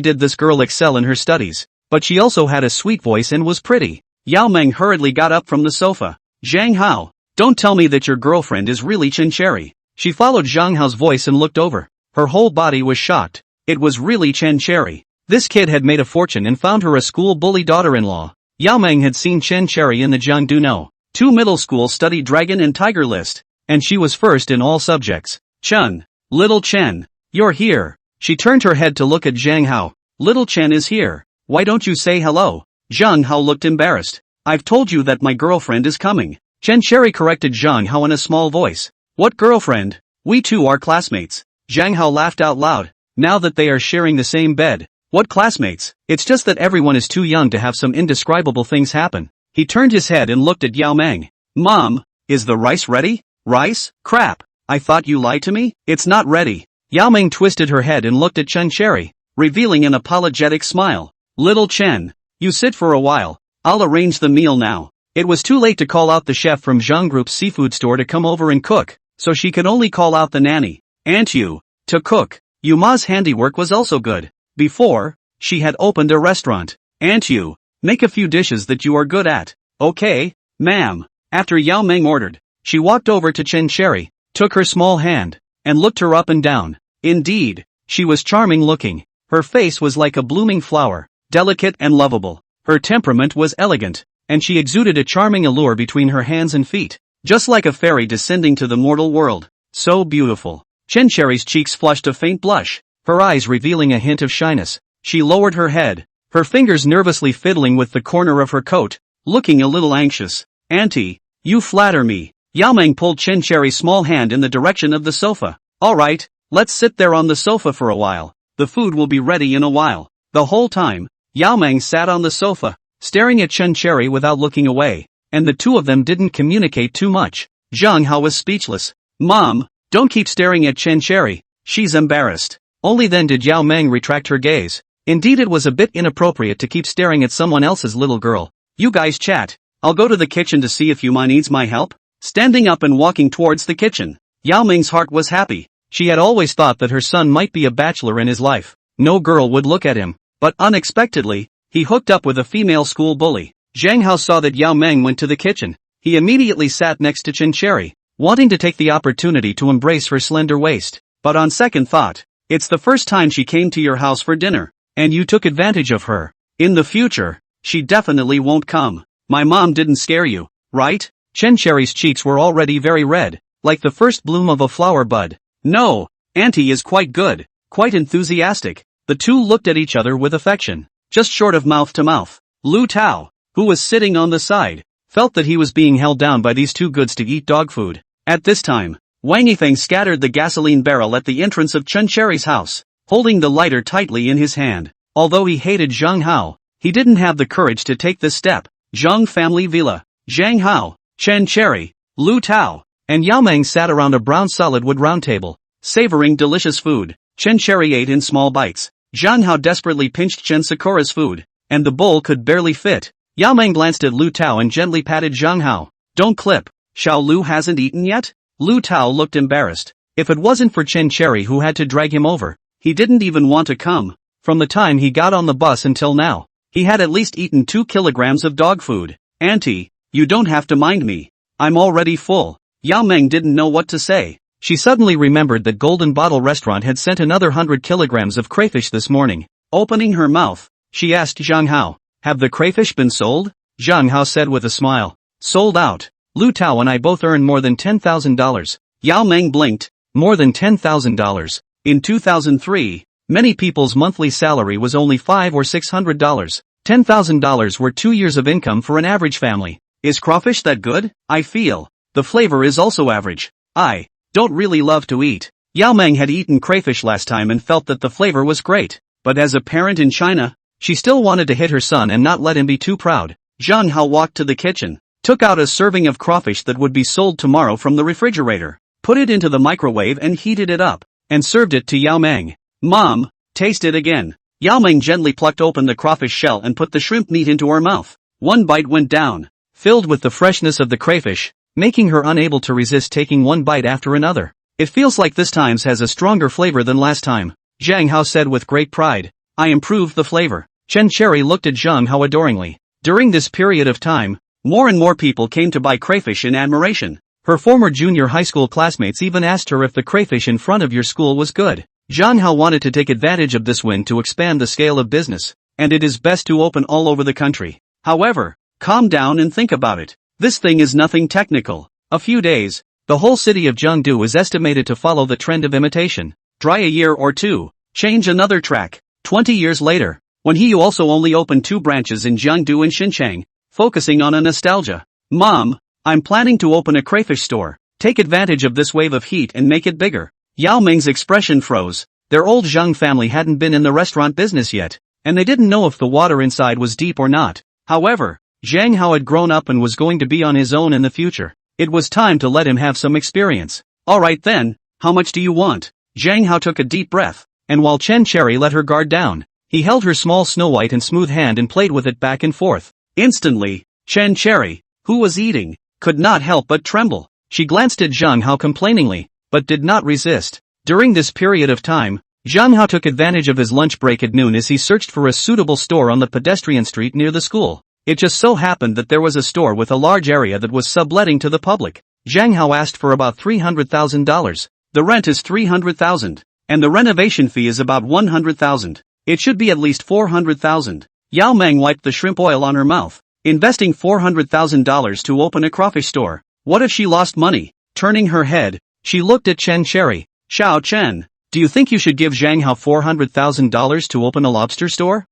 did this girl excel in her studies, but she also had a sweet voice and was pretty. Yao Meng hurriedly got up from the sofa. Zhang Hao, don't tell me that your girlfriend is really Chen Cherry. She followed Zhang Hao's voice and looked over. Her whole body was shocked. It was really Chen Cherry. This kid had made a fortune and found her a school bully daughter-in-law. Yao Meng had seen Chen Cherry in the Jiandu No. 2 Middle School study Dragon and Tiger list, and she was first in all subjects. Chen, little Chen, you're here. She turned her head to look at Zhang Hao. Little Chen is here. Why don't you say hello? Zhang Hao looked embarrassed. I've told you that my girlfriend is coming. Chen Cherry corrected Zhang Hao in a small voice. What girlfriend? We two are classmates. Zhang Hao laughed out loud. Now that they are sharing the same bed. What classmates? It's just that everyone is too young to have some indescribable things happen. He turned his head and looked at Yao Meng. Mom, is the rice ready? Rice? Crap. I thought you lied to me? It's not ready. Yao Meng twisted her head and looked at Chen Cherry, revealing an apologetic smile. Little Chen, you sit for a while. I'll arrange the meal now. It was too late to call out the chef from Zhang Group's seafood store to come over and cook, so she could only call out the nanny, Aunt Yu, to cook. Yu Ma's handiwork was also good. Before, she had opened a restaurant. Aunt Yu, make a few dishes that you are good at. Okay, ma'am. After Yao Meng ordered, she walked over to Chen Cherry, took her small hand, and looked her up and down. Indeed, she was charming looking. Her face was like a blooming flower, delicate and lovable. Her temperament was elegant, and she exuded a charming allure between her hands and feet, just like a fairy descending to the mortal world. So beautiful. Chen Cherry's cheeks flushed a faint blush, her eyes revealing a hint of shyness. She lowered her head, her fingers nervously fiddling with the corner of her coat, looking a little anxious. Auntie, you flatter me. Yao Meng pulled Chen Cherry's small hand in the direction of the sofa. Alright, let's sit there on the sofa for a while. The food will be ready in a while. The whole time, Yao Meng sat on the sofa, staring at Chen Cherry without looking away, and the two of them didn't communicate too much. Zhang Hao was speechless. Mom, don't keep staring at Chen Cherry. She's embarrassed. Only then did Yao Meng retract her gaze. Indeed, it was a bit inappropriate to keep staring at someone else's little girl. You guys chat. I'll go to the kitchen to see if Yuma needs my help. Standing up and walking towards the kitchen, Yao Meng's heart was happy. She had always thought that her son might be a bachelor in his life. No girl would look at him. But unexpectedly, he hooked up with a female school bully. Zhang Hao saw that Yao Meng went to the kitchen. He immediately sat next to Chen Cherry, wanting to take the opportunity to embrace her slender waist. But on second thought, it's the first time she came to your house for dinner, and you took advantage of her. In the future, she definitely won't come. My mom didn't scare you, right? Chen Cherry's cheeks were already very red, like the first bloom of a flower bud. No, Auntie is quite good, quite enthusiastic. The two looked at each other with affection, just short of mouth to mouth. Lu Tao, who was sitting on the side, felt that he was being held down by these two goods to eat dog food. At this time, Wang Yifeng scattered the gasoline barrel at the entrance of Chen Cherry's house, holding the lighter tightly in his hand. Although he hated Zhang Hao, he didn't have the courage to take this step. Zhang family villa, Zhang Hao, Chen Cherry, Lu Tao, and Yao Meng sat around a brown solid wood round table, savoring delicious food. Chen Cherry ate in small bites. Zhang Hao desperately pinched Chen Sakura's food, and the bowl could barely fit. Yao Meng glanced at Lu Tao and gently patted Zhang Hao. Don't clip, Xiao Lu hasn't eaten yet? Lu Tao looked embarrassed. If it wasn't for Chen Cherry who had to drag him over, he didn't even want to come. From the time he got on the bus until now, he had at least eaten 2 kilograms of dog food. Auntie, you don't have to mind me. I'm already full. Yao Meng didn't know what to say. She suddenly remembered that Golden Bottle Restaurant had sent another 100 kilograms of crayfish this morning. Opening her mouth, she asked Zhang Hao, have the crayfish been sold? Zhang Hao said with a smile. Sold out. Lu Tao and I both earn more than $10,000. Yao Meng blinked. More than $10,000. In 2003, many people's monthly salary was only $500 or $600. $10,000 were 2 years of income for an average family. Is crawfish that good? I feel. The flavor is also average. I don't really love to eat. Yao Meng had eaten crayfish last time and felt that the flavor was great. But as a parent in China, she still wanted to hit her son and not let him be too proud. Zhang Hao walked to the kitchen, took out a serving of crawfish that would be sold tomorrow from the refrigerator, put it into the microwave and heated it up, and served it to Yao Meng. Mom, taste it again. Yao Meng gently plucked open the crawfish shell and put the shrimp meat into her mouth. One bite went down, filled with the freshness of the crayfish, making her unable to resist taking one bite after another. It feels like this time's has a stronger flavor than last time, Zhang Hao said with great pride. I improved the flavor. Chen Cherry looked at Zhang Hao adoringly. During this period of time, more and more people came to buy crayfish in admiration. Her former junior high school classmates even asked her if the crayfish in front of your school was good. Zhang Hao wanted to take advantage of this win to expand the scale of business, and it is best to open all over the country. However, calm down and think about it. This thing is nothing technical. A few days, the whole city of Jiangdu is estimated to follow the trend of imitation. Dry a year or two, change another track. 20 years later, when he also only opened 2 branches in Jiangdu and Xinjiang, focusing on a nostalgia. Mom, I'm planning to open a crayfish store. Take advantage of this wave of heat and make it bigger. Yao Meng's expression froze. Their old Zhang family hadn't been in the restaurant business yet, and they didn't know if the water inside was deep or not. However, Zhang Hao had grown up and was going to be on his own in the future. It was time to let him have some experience. Alright then, how much do you want? Zhang Hao took a deep breath, and while Chen Cherry let her guard down, he held her small snow-white and smooth hand and played with it back and forth. Instantly, Chen Cherry, who was eating, could not help but tremble. She glanced at Zhang Hao complainingly, but did not resist. During this period of time, Zhang Hao took advantage of his lunch break at noon as he searched for a suitable store on the pedestrian street near the school. It just so happened that there was a store with a large area that was subletting to the public. Zhang Hao asked for about $300,000. The rent is $300,000, and the renovation fee is about $100,000. It should be at least $400,000. Yao Meng wiped the shrimp oil on her mouth. Investing $400,000 to open a crawfish store. What if she lost money? Turning her head, she looked at Chen Cherry. Xiao Chen, do you think you should give Zhang Hao $400,000 to open a lobster store?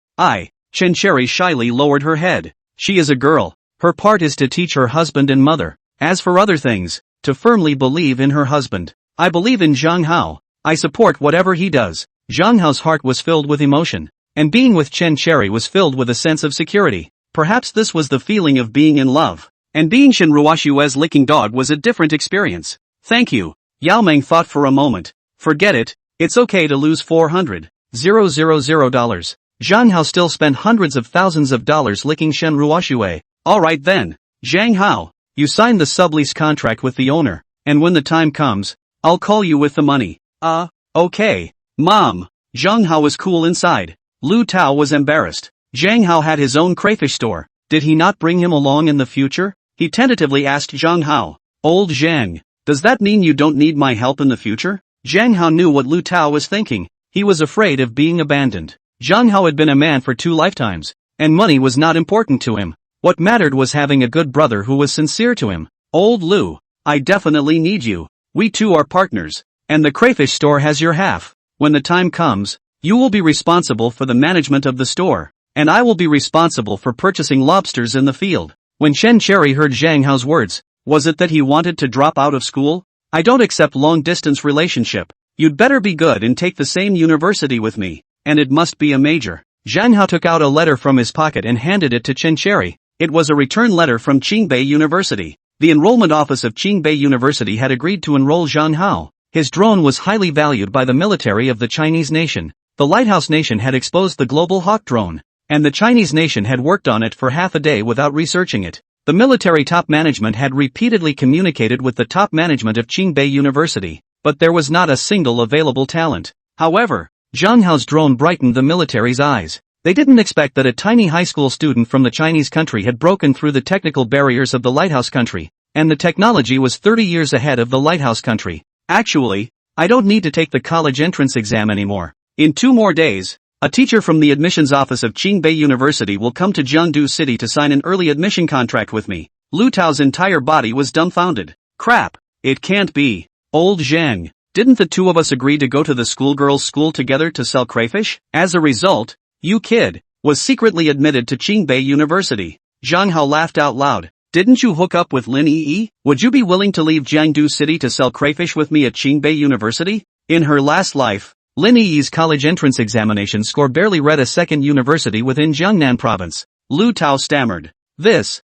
Chen Cherry shyly lowered her head. She is a girl. Her part is to teach her husband and mother. As for other things, to firmly believe in her husband. I believe in Zhang Hao. I support whatever he does. Zhang Hao's heart was filled with emotion, and being with Chen Cherry was filled with a sense of security. Perhaps this was the feeling of being in love. And being Shen Ruoshue's licking dog was a different experience. Thank you. Yao Meng thought for a moment. Forget it, it's okay to lose $400,000. Zhang Hao still spent hundreds of thousands of dollars licking Shen Ruoshue. Alright then, Zhang Hao, you signed the sublease contract with the owner, and when the time comes, I'll call you with the money. Okay. Mom. Zhang Hao was cool inside. Lu Tao was embarrassed. Zhang Hao had his own crayfish store. Did he not bring him along in the future? He tentatively asked Zhang Hao. Old Zhang, does that mean you don't need my help in the future? Zhang Hao knew what Lu Tao was thinking. He was afraid of being abandoned. Zhang Hao had been a man for 2 lifetimes, and money was not important to him. What mattered was having a good brother who was sincere to him. Old Lu, I definitely need you. We two are partners, and the crayfish store has your half. When the time comes, you will be responsible for the management of the store, and I will be responsible for purchasing lobsters in the field. When Chen Cherry heard Zhang Hao's words, was it that he wanted to drop out of school? I don't accept long-distance relationship. You'd better be good and take the same university with me, and it must be a major. Zhang Hao took out a letter from his pocket and handed it to Chen Cherry. It was a return letter from Qingbei University. The enrollment office of Qingbei University had agreed to enroll Zhang Hao. His drone was highly valued by the military of the Chinese nation. The Lighthouse Nation had exposed the Global Hawk drone, and the Chinese nation had worked on it for half a day without researching it. The military top management had repeatedly communicated with the top management of Qingbei University, but there was not a single available talent. However, Zhang Hao's drone brightened the military's eyes. They didn't expect that a tiny high school student from the Chinese country had broken through the technical barriers of the Lighthouse country, and the technology was 30 years ahead of the Lighthouse country. Actually, I don't need to take the college entrance exam anymore. In 2 more days, a teacher from the admissions office of Qingbei University will come to Jiangdu City to sign an early admission contract with me. Lu Tao's entire body was dumbfounded. Crap, it can't be. Old Zhang, didn't the 2 of us agree to go to the schoolgirls' school together to sell crayfish? As a result, you kid, was secretly admitted to Qingbei University. Zhang Hao laughed out loud. Didn't you hook up with Lin Yi? Would you be willing to leave Jiangdu City to sell crayfish with me at Qingbei University? In her last life, Lin Yi's college entrance examination score barely read a second university within Jiangnan province. Lu Tao stammered. This.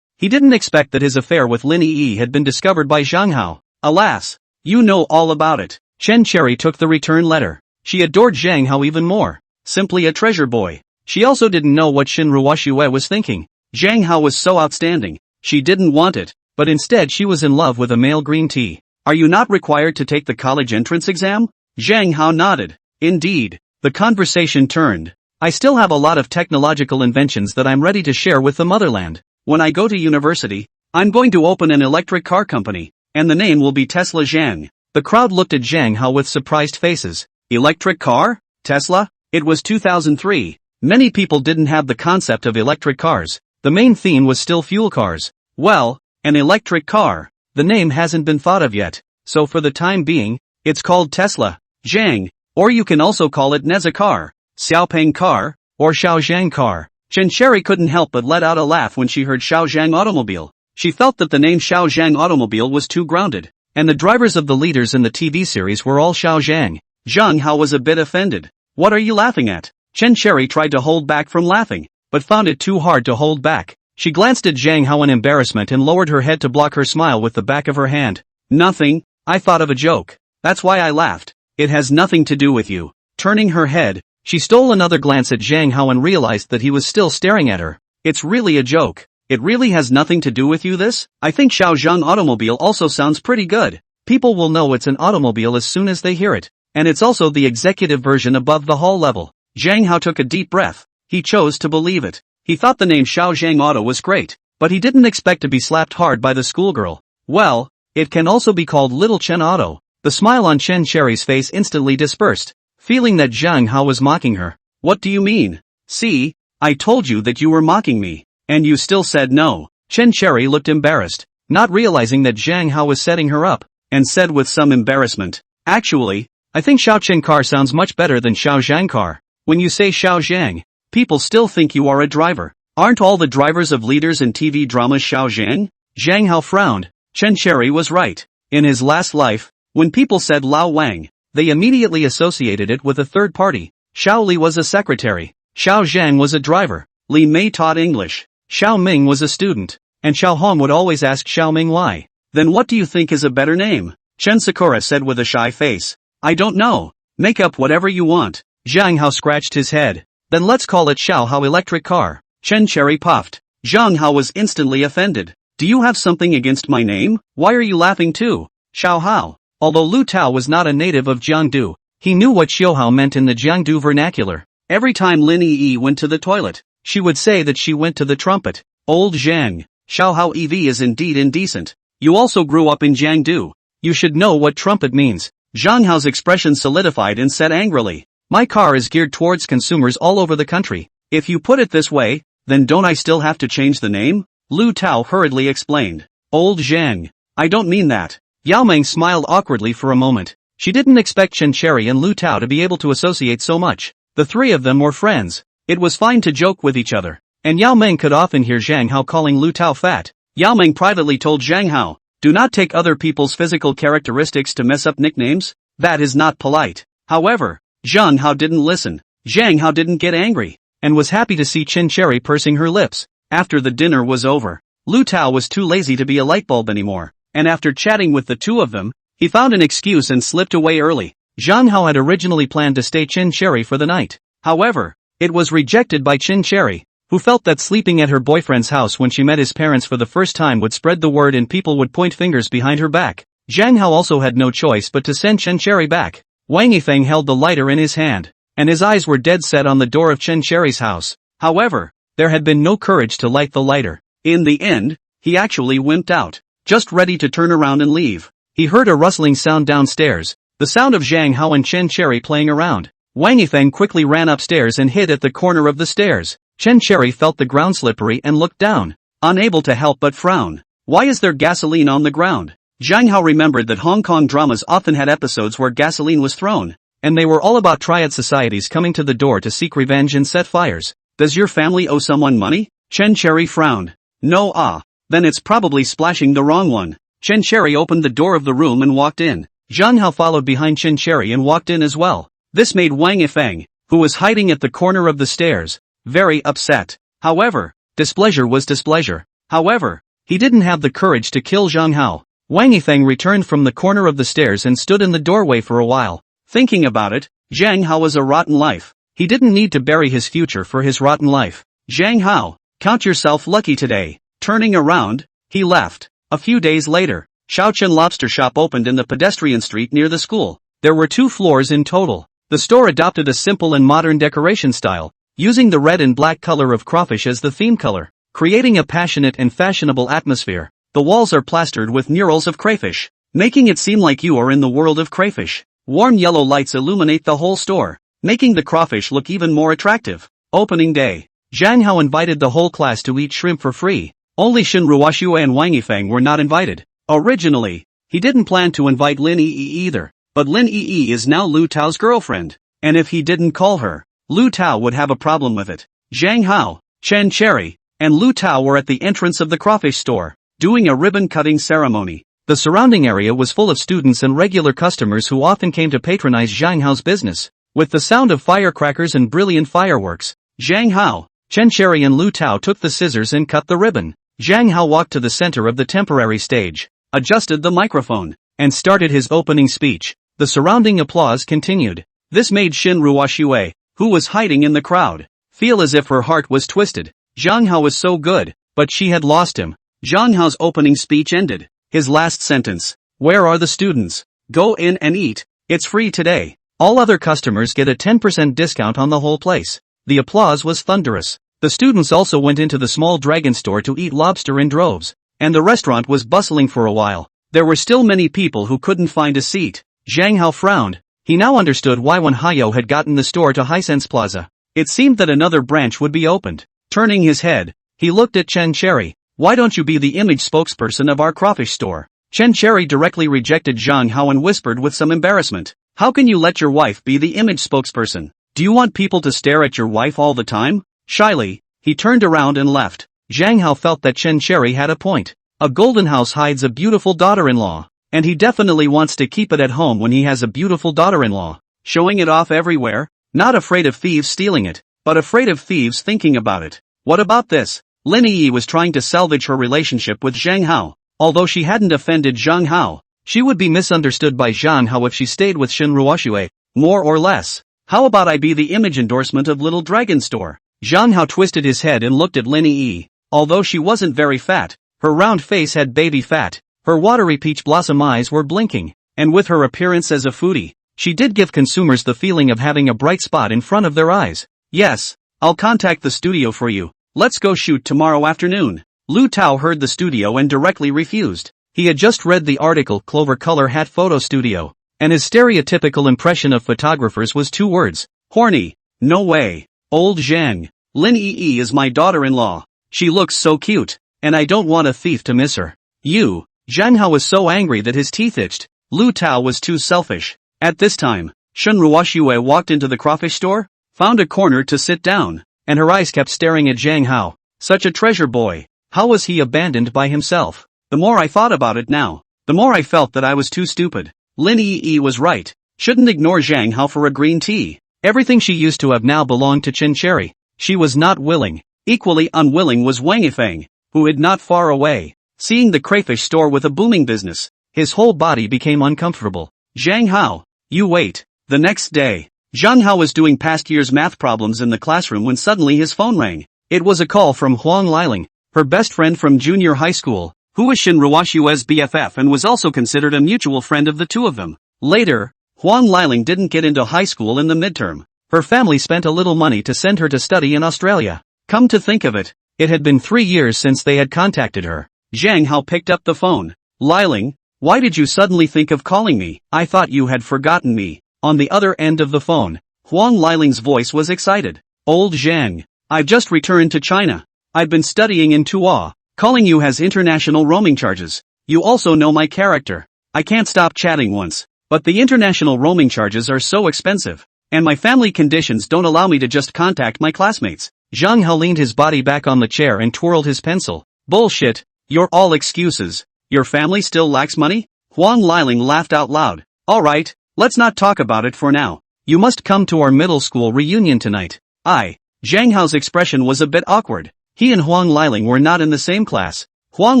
He didn't expect that his affair with Lin Yi had been discovered by Zhang Hao. Alas, you know all about it. Chen Cherry took the return letter. She adored Zhang Hao even more. Simply a treasure boy. She also didn't know what Xin Ruoxue was thinking. Zhang Hao was so outstanding. She didn't want it, but instead she was in love with a male green tea. Are you not required to take the college entrance exam? Zhang Hao nodded. Indeed. The conversation turned. I still have a lot of technological inventions that I'm ready to share with the motherland. When I go to university, I'm going to open an electric car company, and the name will be Tesla Zhang. The crowd looked at Zhang Hao with surprised faces. Electric car? Tesla? It was 2003. Many people didn't have the concept of electric cars. The main theme was still fuel cars. Well, an electric car. The name hasn't been thought of yet, so for the time being, it's called Tesla Zhang, or you can also call it Neza car, Xiaopeng car, or Xiaozhang car. Chen Cherry couldn't help but let out a laugh when she heard Xiaozhang automobile. She felt that the name Xiaozhang automobile was too grounded, and the drivers of the leaders in the TV series were all Xiaozhang. Zhang Hao was a bit offended. What are you laughing at? Chen Cherry tried to hold back from laughing, but found it too hard to hold back. She glanced at Zhang Hao in embarrassment and lowered her head to block her smile with the back of her hand. Nothing, I thought of a joke. That's why I laughed. It has nothing to do with you. Turning her head, she stole another glance at Zhang Hao and realized that he was still staring at her. It's really a joke. It really has nothing to do with you this? I think Xiaozhang automobile also sounds pretty good. People will know it's an automobile as soon as they hear it. And it's also the executive version above the hall level. Zhang Hao took a deep breath. He chose to believe it. He thought the name Xiaozhang Auto was great, but he didn't expect to be slapped hard by the schoolgirl. Well, it can also be called Little Chen Auto. The smile on Chen Cherry's face instantly dispersed, feeling that Zhang Hao was mocking her. What do you mean? See, I told you that you were mocking me, and you still said no. Chen Cherry looked embarrassed, not realizing that Zhang Hao was setting her up, and said with some embarrassment, actually, I think Xiaocheng car sounds much better than Xiaozhang car. When you say Xiaozhang, people still think you are a driver. Aren't all the drivers of leaders in TV dramas Xiaozhang? Zhang Hao frowned. Chen Cherry was right. In his last life, when people said Lao Wang, they immediately associated it with a third party. Xiao Li was a secretary. Xiao Zhang was a driver. Li Mei taught English. Xiao Ming was a student. And Xiao Hong would always ask Xiao Ming why. Then what do you think is a better name? Chen Sakura said with a shy face. I don't know. Make up whatever you want. Zhang Hao scratched his head. Then let's call it Xiao Hao electric car. Chen Cherry puffed. Zhang Hao was instantly offended. Do you have something against my name? Why are you laughing too? Xiao Hao. Although Lu Tao was not a native of Jiangdu, he knew what Xiao Hao meant in the Jiangdu vernacular. Every time Lin Yi went to the toilet, she would say that she went to the trumpet. Old Zhang, Xiao Hao EV is indeed indecent. You also grew up in Jiangdu. You should know what trumpet means. Zhang Hao's expression solidified and said angrily. My car is geared towards consumers all over the country. If you put it this way, then don't I still have to change the name? Lu Tao hurriedly explained. Old Zhang. I don't mean that. Yao Meng smiled awkwardly for a moment. She didn't expect Chen Cherry and Lu Tao to be able to associate so much. The three of them were friends. It was fine to joke with each other. And Yao Meng could often hear Zhang Hao calling Lu Tao fat. Yao Meng privately told Zhang Hao, do not take other people's physical characteristics to mess up nicknames. That is not polite. However, Zhang Hao didn't listen. Zhang Hao didn't get angry, and was happy to see Chen Cherry pursing her lips. After the dinner was over, Lu Tao was too lazy to be a light bulb anymore, and after chatting with the two of them, he found an excuse and slipped away early. Zhang Hao had originally planned to stay Chen Cherry for the night. However, it was rejected by Chen Cherry, who felt that sleeping at her boyfriend's house when she met his parents for the first time would spread the word and people would point fingers behind her back. Zhang Hao also had no choice but to send Chen Cherry back. Wang Yifeng held the lighter in his hand, and his eyes were dead set on the door of Chen Cherry's house. However, there had been no courage to light the lighter. In the end, he actually wimped out, just ready to turn around and leave. He heard a rustling sound downstairs, the sound of Zhang Hao and Chen Cherry playing around. Wang Yifeng quickly ran upstairs and hid at the corner of the stairs. Chen Cherry felt the ground slippery and looked down, unable to help but frown. Why is there gasoline on the ground? Zhang Hao remembered that Hong Kong dramas often had episodes where gasoline was thrown, and they were all about triad societies coming to the door to seek revenge and set fires. Does your family owe someone money? Chen Cherry frowned. No, then it's probably splashing the wrong one. Chen Cherry opened the door of the room and walked in. Zhang Hao followed behind Chen Cherry and walked in as well. This made Wang Yifeng, who was hiding at the corner of the stairs, very upset. However, displeasure was displeasure. However, he didn't have the courage to kill Zhang Hao. Wang Yifeng returned from the corner of the stairs and stood in the doorway for a while. Thinking about it, Zhang Hao was a rotten life. He didn't need to bury his future for his rotten life. Zhang Hao, count yourself lucky today. Turning around, he left. A few days later, Shaochen Lobster Shop opened in the pedestrian street near the school. There were 2 floors in total. The store adopted a simple and modern decoration style, using the red and black color of crawfish as the theme color, creating a passionate and fashionable atmosphere. The walls are plastered with murals of crayfish, making it seem like you are in the world of crayfish. Warm yellow lights illuminate the whole store, making the crawfish look even more attractive. Opening day. Zhang Hao invited the whole class to eat shrimp for free. Only Xin Ruoxue and Wang Yifeng were not invited. Originally, he didn't plan to invite Lin Yi either, but Lin Yi is now Lu Tao's girlfriend, and if he didn't call her, Lu Tao would have a problem with it. Zhang Hao, Chen Cherry, and Lu Tao were at the entrance of the crawfish store, doing a ribbon-cutting ceremony. The surrounding area was full of students and regular customers who often came to patronize Zhang Hao's business. With the sound of firecrackers and brilliant fireworks, Zhang Hao, Chen Cherry and Lu Tao took the scissors and cut the ribbon. Zhang Hao walked to the center of the temporary stage, adjusted the microphone, and started his opening speech. The surrounding applause continued. This made Xin Ruoxue, who was hiding in the crowd, feel as if her heart was twisted. Zhang Hao was so good, but she had lost him. Zhang Hao's opening speech ended. His last sentence. Where are the students? Go in and eat. It's free today. All other customers get a 10% discount on the whole place. The applause was thunderous. The students also went into the small dragon store to eat lobster in droves, and the restaurant was bustling for a while. There were still many people who couldn't find a seat. Zhang Hao frowned. He now understood why Wan Haiyou had gotten the store to Hisense Plaza. It seemed that another branch would be opened. Turning his head, he looked at Chen Cherry. Why don't you be the image spokesperson of our crawfish store? Chen Cherry directly rejected Zhang Hao and whispered with some embarrassment. How can you let your wife be the image spokesperson? Do you want people to stare at your wife all the time? Shyly, he turned around and left. Zhang Hao felt that Chen Cherry had a point. A golden house hides a beautiful daughter-in-law, and he definitely wants to keep it at home when he has a beautiful daughter-in-law. Showing it off everywhere, not afraid of thieves stealing it, but afraid of thieves thinking about it. What about this? Lin Yi was trying to salvage her relationship with Zhang Hao. Although she hadn't offended Zhang Hao, she would be misunderstood by Zhang Hao if she stayed with Xin Ruoxue, more or less. How about I be the image endorsement of Little Dragon Store? Zhang Hao twisted his head and looked at Lin Yi. Although she wasn't very fat, her round face had baby fat, her watery peach blossom eyes were blinking, and with her appearance as a foodie, she did give consumers the feeling of having a bright spot in front of their eyes. Yes, I'll contact the studio for you. Let's go shoot tomorrow afternoon. Lu Tao heard the studio and directly refused. He had just read the article Clover Color Hat Photo Studio, and his stereotypical impression of photographers was 2 words. Horny. No way. Old Zhang. Lin Yi is my daughter-in-law. She looks so cute, and I don't want a thief to miss her. You. Zhang Hao was so angry that his teeth itched. Lu Tao was too selfish. At this time, Shun Ruoxue walked into the crawfish store, found a corner to sit down, and her eyes kept staring at Zhang Hao. Such a treasure boy. How was he abandoned by himself? The more I thought about it now, the more I felt that I was too stupid. Lin Yi was right. Shouldn't ignore Zhang Hao for a green tea. Everything she used to have now belonged to Qin Cherry. She was not willing. Equally unwilling was Wang Yifeng, who hid not far away. Seeing the crayfish store with a booming business, his whole body became uncomfortable. Zhang Hao, you wait. The next day, Zhang Hao was doing past year's math problems in the classroom when suddenly his phone rang. It was a call from Huang Liling, her best friend from junior high school, who was Shin Ruoxue's BFF and was also considered a mutual friend of the two of them. Later, Huang Liling didn't get into high school in the midterm. Her family spent a little money to send her to study in Australia. Come to think of it, it had been 3 years since they had contacted her. Zhang Hao picked up the phone. Liling, why did you suddenly think of calling me? I thought you had forgotten me. On the other end of the phone, Huang Liling's voice was excited. Old Zhang, I've just returned to China. I've been studying in Tuo. Calling you has international roaming charges. You also know my character. I can't stop chatting once. But the international roaming charges are so expensive. And my family conditions don't allow me to just contact my classmates. Zhang Hao leaned his body back on the chair and twirled his pencil. Bullshit. You're all excuses. Your family still lacks money? Huang Liling laughed out loud. Alright, let's not talk about it for now. You must come to our middle school reunion tonight. Zhang Hao's expression was a bit awkward. He and Huang Liling were not in the same class. Huang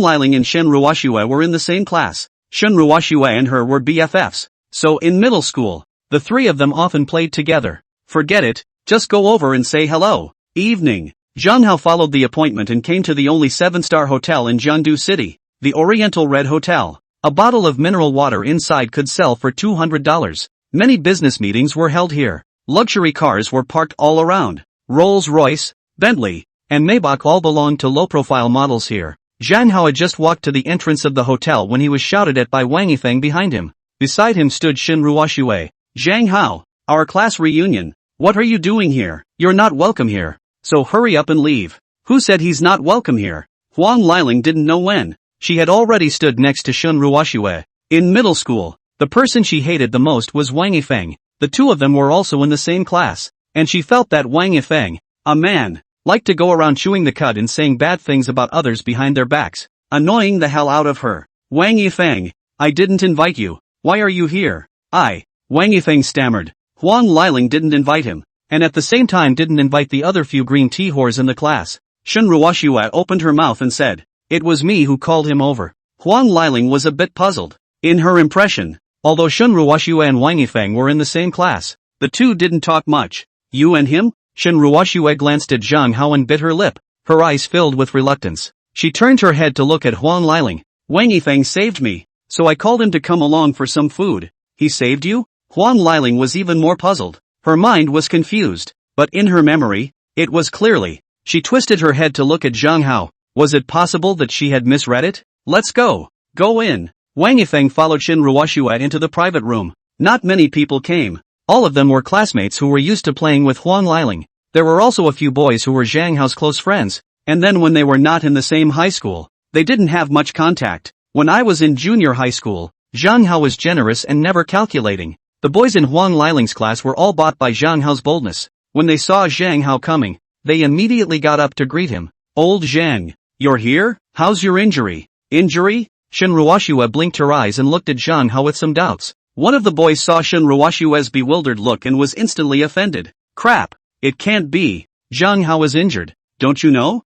Liling and Shen Ruoxue were in the same class. Shen Ruoxue and her were BFFs. So in middle school, the 3 of them often played together. Forget it, just go over and say hello. Evening. Zhang Hao followed the appointment and came to the only 7-star hotel in Jiangdu City, the Oriental Red Hotel. A bottle of mineral water inside could sell for $200. Many business meetings were held here. Luxury cars were parked all around. Rolls-Royce, Bentley, and Maybach all belonged to low-profile models here. Zhang Hao had just walked to the entrance of the hotel when he was shouted at by Wang Yifeng behind him. Beside him stood Shin Ruoxue. Zhang Hao, our class reunion. What are you doing here? You're not welcome here. So hurry up and leave. Who said he's not welcome here? Huang Liling didn't know when. She had already stood next to Shun Ruoxue. In middle school, the person she hated the most was Wang Yifeng. The 2 of them were also in the same class. And she felt that Wang Yifeng, a man, liked to go around chewing the cud and saying bad things about others behind their backs, annoying the hell out of her. Wang Yifeng, I didn't invite you. Why are you here? Wang Yifeng stammered. Huang Liling didn't invite him, and at the same time didn't invite the other few green tea whores in the class. Shun Ruoxue opened her mouth and said, it was me who called him over. Huang Liling was a bit puzzled. In her impression, although Shun Ruoxue and Wang Yifeng were in the same class, the 2 didn't talk much. You and him? Shin Ruoxue glanced at Zhang Hao and bit her lip, her eyes filled with reluctance. She turned her head to look at Huang Liling. Wang Yifeng saved me, so I called him to come along for some food. He saved you? Huang Liling was even more puzzled. Her mind was confused, but in her memory, it was clearly. She twisted her head to look at Zhang Hao. Was it possible that she had misread it? Let's go. Go in. Wang Yifeng followed Shin Ruoxue into the private room. Not many people came. All of them were classmates who were used to playing with Huang Liling. There were also a few boys who were Zhang Hao's close friends, and then when they were not in the same high school, they didn't have much contact. When I was in junior high school, Zhang Hao was generous and never calculating. The boys in Huang Liling's class were all bought by Zhang Hao's boldness. When they saw Zhang Hao coming, they immediately got up to greet him. Old Zhang, you're here? How's your injury? Injury? Shin Ruoxue blinked her eyes and looked at Zhang Hao with some doubts. One of the boys saw Shin Ruoxue's bewildered look and was instantly offended. Crap, it can't be. Zhang Hao is injured. Don't you know?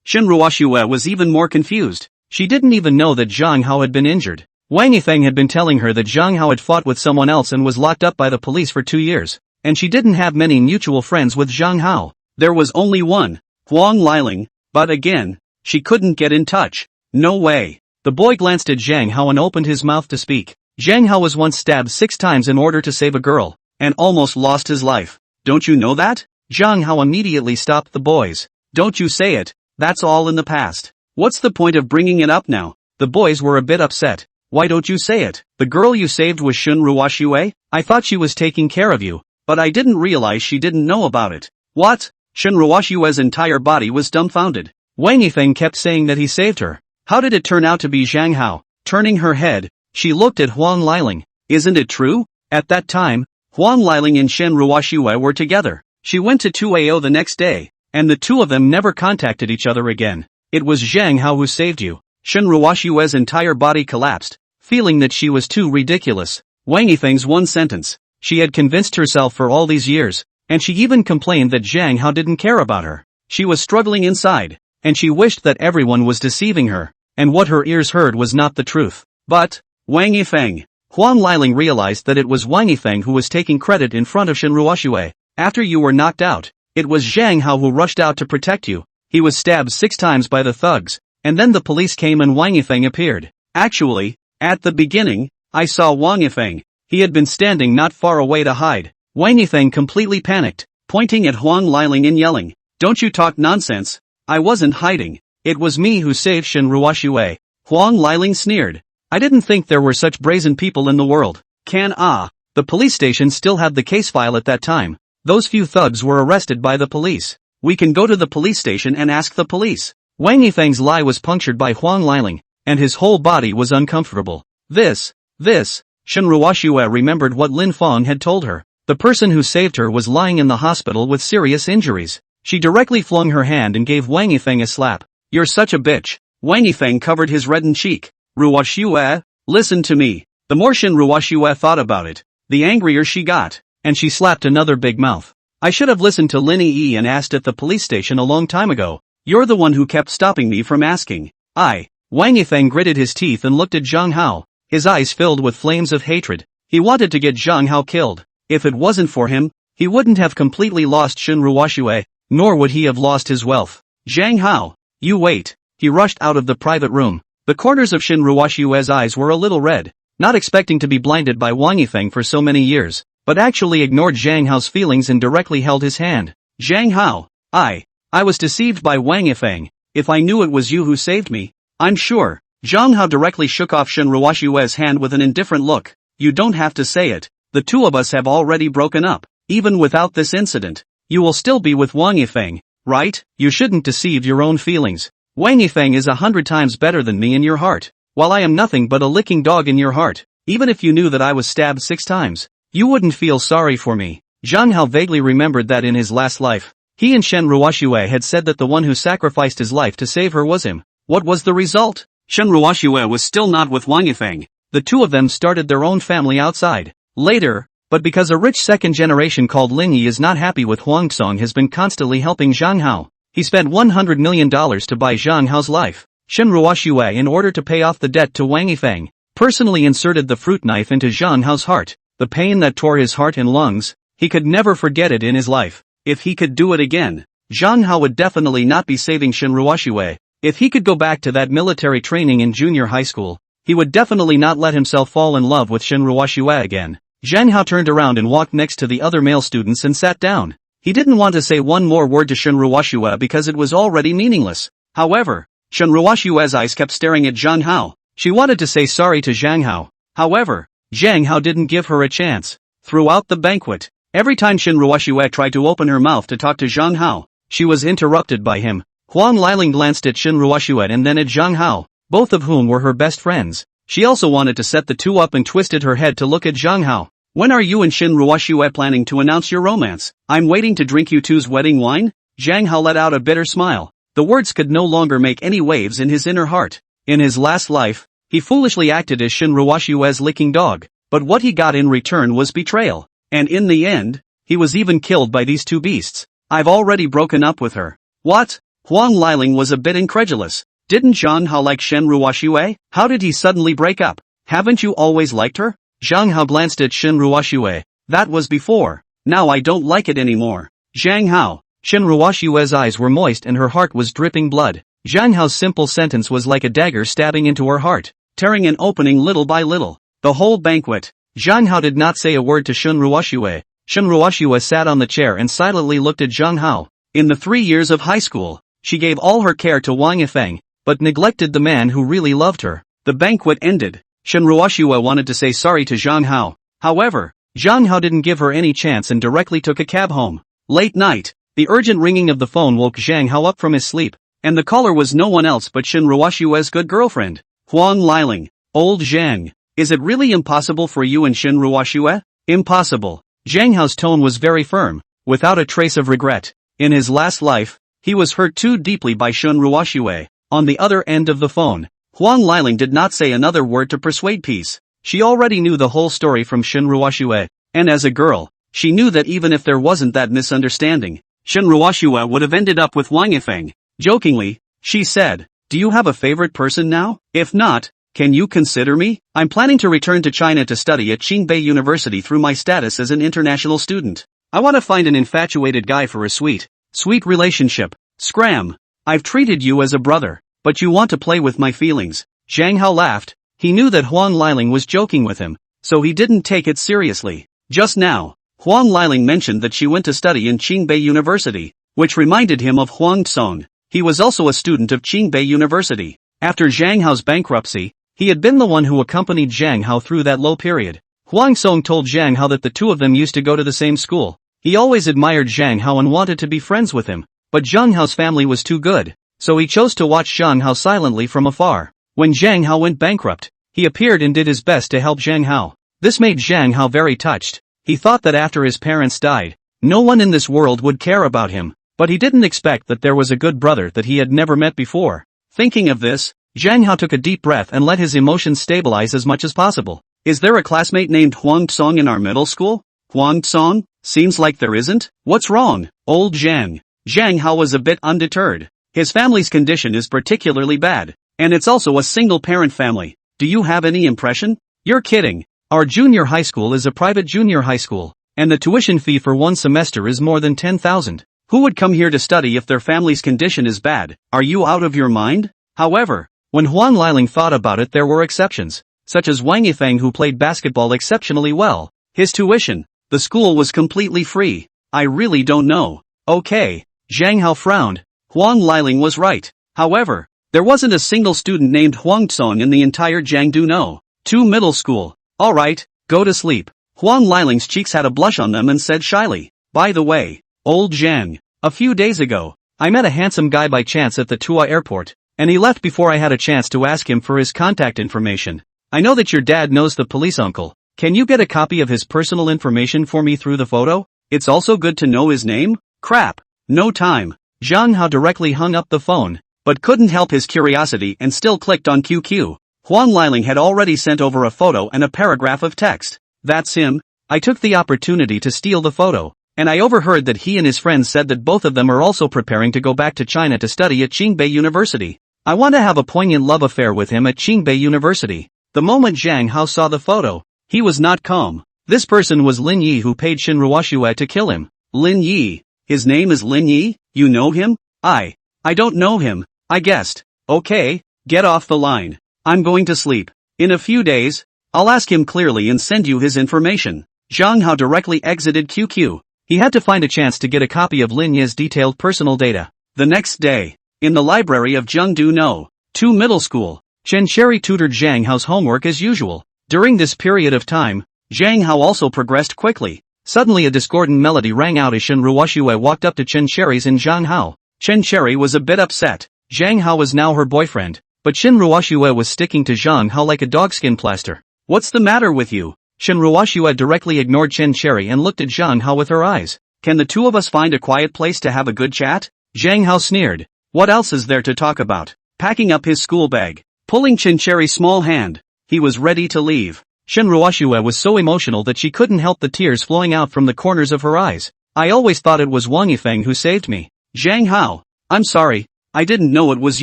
Shin Ruoxue was even more confused. She didn't even know that Zhang Hao had been injured. Wang Yifeng had been telling her that Zhang Hao had fought with someone else and was locked up by the police for 2 years, and she didn't have many mutual friends with Zhang Hao. There was only one, Huang Liling, but again, she couldn't get in touch. No way. The boy glanced at Zhang Hao and opened his mouth to speak. Zhang Hao was once stabbed 6 times in order to save a girl, and almost lost his life. Don't you know that? Zhang Hao immediately stopped the boys. Don't you say it, that's all in the past. What's the point of bringing it up now? The boys were a bit upset. Why don't you say it? The girl you saved was Shun Ruoshue? I thought she was taking care of you, but I didn't realize she didn't know about it. What? Shun Ruoshue's entire body was dumbfounded. Wang Yifeng kept saying that he saved her. How did it turn out to be Zhang Hao? Turning her head, she looked at Huang Liling. Isn't it true? At that time, Huang Liling and Shen Ruoshue were together. She went to 2AO the next day, and the two of them never contacted each other again. It was Zhang Hao who saved you. Shen Ruoshue's entire body collapsed, feeling that she was too ridiculous. Wang Yifeng's one sentence. She had convinced herself for all these years, and she even complained that Zhang Hao didn't care about her. She was struggling inside, and she wished that everyone was deceiving her, and what her ears heard was not the truth. But, Wang Yifeng. Huang Liling realized that it was Wang Yifeng who was taking credit in front of Shen Ruoshue. After you were knocked out, it was Zhang Hao who rushed out to protect you. He was stabbed 6 times by the thugs, and then the police came and Wang Yifeng appeared. Actually, at the beginning, I saw Wang Yifeng. He had been standing not far away to hide. Wang Yifeng completely panicked, pointing at Huang Liling and yelling, "Don't you talk nonsense. I wasn't hiding. It was me who saved Shen Ruoshue." Huang Liling sneered. I didn't think there were such brazen people in the world. The police station still had the case file at that time. Those few thugs were arrested by the police. We can go to the police station and ask the police. Wang Yifeng's lie was punctured by Huang Liling, and his whole body was uncomfortable. Shen Ruoshue remembered what Lin Fong had told her. The person who saved her was lying in the hospital with serious injuries. She directly flung her hand and gave Wang Yifeng a slap. "You're such a bitch." Wang Yifeng covered his reddened cheek. "Ruoshue, listen to me." The more Shen Ruoshue thought about it, the angrier she got, and she slapped another big mouth. "I should have listened to Lin Yi and asked at the police station a long time ago. You're the one who kept stopping me from asking." Wang Yifeng gritted his teeth and looked at Zhang Hao, his eyes filled with flames of hatred. He wanted to get Zhang Hao killed. If it wasn't for him, he wouldn't have completely lost Shen Ruoshue, nor would he have lost his wealth. "Zhang Hao, you wait." He rushed out of the private room. The corners of Shen Ruoshue's eyes were a little red, not expecting to be blinded by Wang Yifeng for so many years, but actually ignored Zhang Hao's feelings and directly held his hand. "Zhang Hao, I was deceived by Wang Yifeng. If I knew it was you who saved me, I'm sure." Zhang Hao directly shook off Shen Ruoshue's hand with an indifferent look. "You don't have to say it. The two of us have already broken up. Even without this incident, you will still be with Wang Yifeng, right? You shouldn't deceive your own feelings. Wang Yifeng is 100 times better than me in your heart, while I am nothing but a licking dog in your heart. Even if you knew that I was stabbed 6 times, you wouldn't feel sorry for me." Zhang Hao vaguely remembered that in his last life, he and Shen Ruoshue had said that the one who sacrificed his life to save her was him. What was the result? Shen Ruoshue was still not with Wang Yifeng. The two of them started their own family outside. Later, but because a rich second generation called Lin Yi is not happy with Huang Song has been constantly helping Zhang Hao, he spent $100 million to buy Zhang Hao's life. Shen Ruoshue, in order to pay off the debt to Wang Yifeng, personally inserted the fruit knife into Zhang Hao's heart. The pain that tore his heart and lungs, he could never forget it in his life. If he could do it again, Zhang Hao would definitely not be saving Shen Ruoshue. If he could go back to that military training in junior high school, he would definitely not let himself fall in love with Shen Ruoshue again. Zhang Hao turned around and walked next to the other male students and sat down. He didn't want to say one more word to Shen Ruoshue because it was already meaningless. However, Shen Ruoshue's eyes kept staring at Zhang Hao. She wanted to say sorry to Zhang Hao. However, Zhang Hao didn't give her a chance. Throughout the banquet, every time Shen Ruoshue tried to open her mouth to talk to Zhang Hao, she was interrupted by him. Huang Liling glanced at Shen Ruoshue and then at Zhang Hao, both of whom were her best friends. She also wanted to set the two up and twisted her head to look at Zhang Hao. "When are you and Shen Ruoshue planning to announce your romance? I'm waiting to drink you two's wedding wine?" Zhang Hao let out a bitter smile. The words could no longer make any waves in his inner heart. In his last life, he foolishly acted as Shen Ruoshue's licking dog, but what he got in return was betrayal. And in the end, he was even killed by these two beasts. "I've already broken up with her." "What?" Huang Liling was a bit incredulous. "Didn't Zhang Hao like Shen Ruoshue? How did he suddenly break up? Haven't you always liked her?" Zhang Hao glanced at Shen Ruoshue. "That was before. Now I don't like it anymore." "Zhang Hao." Shen Ruoshue's eyes were moist and her heart was dripping blood. Zhang Hao's simple sentence was like a dagger stabbing into her heart, tearing and opening little by little. The whole banquet, Zhang Hao did not say a word to Shen Ruoshue. Shen Ruoshue sat on the chair and silently looked at Zhang Hao. In the 3 years of high school, she gave all her care to Wang Yifeng, but neglected the man who really loved her. The banquet ended. Shen Ruoxue wanted to say sorry to Zhang Hao. However, Zhang Hao didn't give her any chance and directly took a cab home. Late night, the urgent ringing of the phone woke Zhang Hao up from his sleep, and the caller was no one else but Shen Ruoxue's good girlfriend, Huang Liling. Old Zhang, is it really impossible for you and Shen Ruoxue? Impossible. Zhang Hao's tone was very firm, without a trace of regret. In his last life, he was hurt too deeply by Shen Ruoxue. On the other end of the phone, Huang Liling did not say another word to persuade peace. She already knew the whole story from Shen Ruoxue, and as a girl, she knew that even if there wasn't that misunderstanding, Shen Ruoxue would have ended up with Wang Yifeng. Jokingly, she said, "Do you have a favorite person now? If not, can you consider me? I'm planning to return to China to study at Qingbei University through my status as an international student. I want to find an infatuated guy for a sweet relationship. Scram. I've treated you as a brother, but you want to play with my feelings." Zhang Hao laughed. He knew that Huang Liling was joking with him, so he didn't take it seriously. Just now, Huang Liling mentioned that she went to study in Qingbei University, which reminded him of Huang Tsong. He was also a student of Qingbei University. After Zhang Hao's bankruptcy, he had been the one who accompanied Zhang Hao through that low period. Huang Song told Zhang Hao that the two of them used to go to the same school. He always admired Zhang Hao and wanted to be friends with him, but Zhang Hao's family was too good, so he chose to watch Zhang Hao silently from afar. When Zhang Hao went bankrupt, he appeared and did his best to help Zhang Hao. This made Zhang Hao very touched. He thought that after his parents died, no one in this world would care about him, but he didn't expect that there was a good brother that he had never met before. Thinking of this, Zhang Hao took a deep breath and let his emotions stabilize as much as possible. Is there a classmate named Huang Tsong in our middle school? Huang Tsong? Seems like there isn't. What's wrong? Old Zhang. Zhang Hao was a bit undeterred. His family's condition is particularly bad, and it's also a single-parent family. Do you have any impression? You're kidding. Our junior high school is a private junior high school, and the tuition fee for one semester is more than 10,000. Who would come here to study if their family's condition is bad? Are you out of your mind? However, when Huang Liling thought about it, there were exceptions, such as Wang Yifeng, who played basketball exceptionally well. His tuition, the school was completely free. I really don't know. Okay. Zhang Hao frowned. Huang Liling was right. However, there wasn't a single student named Huang Tsong in the entire Jiangdu No. 2 middle school. Alright, go to sleep. Huang Liling's cheeks had a blush on them and said shyly, "By the way, old Zhang, a few days ago, I met a handsome guy by chance at the Tua airport, and he left before I had a chance to ask him for his contact information. I know that your dad knows the police uncle. Can you get a copy of his personal information for me through the photo? It's also good to know his name." Crap. No time. Zhang Hao directly hung up the phone, but couldn't help his curiosity and still clicked on QQ. Huang Liling had already sent over a photo and a paragraph of text. That's him. I took the opportunity to steal the photo, and I overheard that he and his friends said that both of them are also preparing to go back to China to study at Qingbei University. I want to have a poignant love affair with him at Qingbei University. The moment Zhang Hao saw the photo, he was not calm. This person was Lin Yi, who paid Shen Ruoxue to kill him. Lin Yi. His name is Lin Yi? You know him? I don't know him. I guessed. Okay, get off the line. I'm going to sleep. In a few days, I'll ask him clearly and send you his information. Zhang Hao directly exited QQ. He had to find a chance to get a copy of Lin Yi's detailed personal data. The next day, in the library of Jiangdu No. 2 middle school, Chen Sherry tutored Zhang Hao's homework as usual. During this period of time, Zhang Hao also progressed quickly. Suddenly a discordant melody rang out as Shen Ruoxue walked up to Chen Sherry's and Zhang Hao. Chen Sherry was a bit upset. Zhang Hao was now her boyfriend, but Shen Ruoxue was sticking to Zhang Hao like a dogskin plaster. What's the matter with you? Shen Ruoxue directly ignored Chen Sherry and looked at Zhang Hao with her eyes. Can the two of us find a quiet place to have a good chat? Zhang Hao sneered. What else is there to talk about? Packing up his school bag, pulling Chen Sherry's small hand, he was ready to leave. Shen Ruoxue was so emotional that she couldn't help the tears flowing out from the corners of her eyes. I always thought it was Wang Yifeng who saved me. Zhang Hao, I'm sorry, I didn't know it was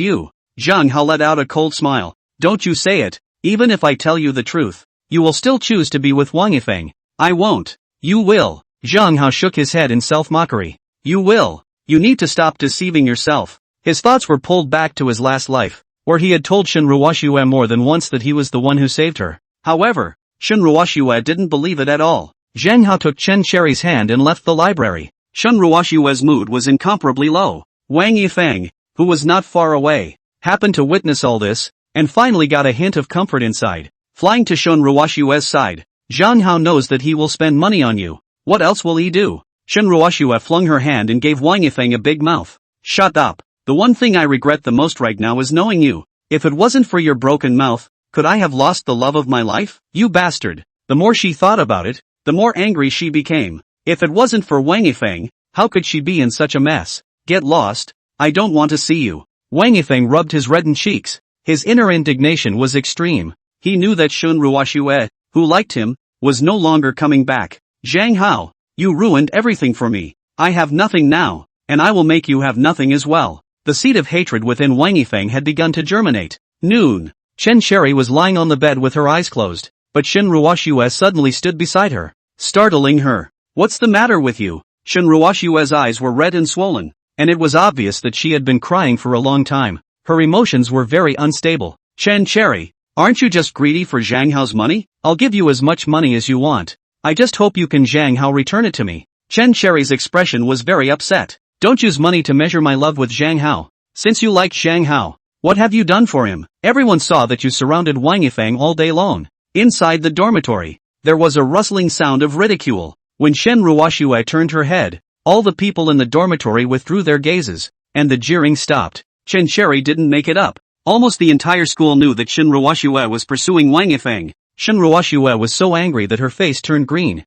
you. Zhang Hao let out a cold smile. Don't you say it. Even if I tell you the truth, you will still choose to be with Wang Yifeng. I won't. You will. Zhang Hao shook his head in self-mockery. You will. You need to stop deceiving yourself. His thoughts were pulled back to his last life, where he had told Shen Ruoxue more than once that he was the one who saved her. However, Shen Ruoxue didn't believe it at all. Zhang Hao took Chen Sherry's hand and left the library. Shen Ruoxue's mood was incomparably low. Wang Yifeng, who was not far away, happened to witness all this, and finally got a hint of comfort inside. Flying to Shun Ruoshue's side. Zhang Hao knows that he will spend money on you. What else will he do? Shun Ruoshue flung her hand and gave Wang Yifeng a big mouth. Shut up. The one thing I regret the most right now is knowing you. If it wasn't for your broken mouth, could I have lost the love of my life? You bastard. The more she thought about it, the more angry she became. If it wasn't for Wang Yifeng, how could she be in such a mess? Get lost. I don't want to see you. Wang Yifeng rubbed his reddened cheeks. His inner indignation was extreme. He knew that Shun Ruoshue, who liked him, was no longer coming back. Zhang Hao, you ruined everything for me. I have nothing now, and I will make you have nothing as well. The seed of hatred within Wang Yifeng had begun to germinate. Noon. Chen Sherry was lying on the bed with her eyes closed, but Shun Ruoshue suddenly stood beside her, startling her. What's the matter with you? Shun Ruoshue's eyes were red and swollen, and it was obvious that she had been crying for a long time. Her emotions were very unstable. Chen Cherry, aren't you just greedy for Zhang Hao's money? I'll give you as much money as you want. I just hope you can Zhang Hao return it to me. Chen Cherry's expression was very upset. Don't use money to measure my love with Zhang Hao. Since you like Zhang Hao, what have you done for him? Everyone saw that you surrounded Wang Yifeng all day long. Inside the dormitory, there was a rustling sound of ridicule. When Shen Ruoshue turned her head, all the people in the dormitory withdrew their gazes, and the jeering stopped. Chen Sherry didn't make it up. Almost the entire school knew that Shen Ruoshue was pursuing Wang Yifeng. Shen Ruoshue was so angry that her face turned green.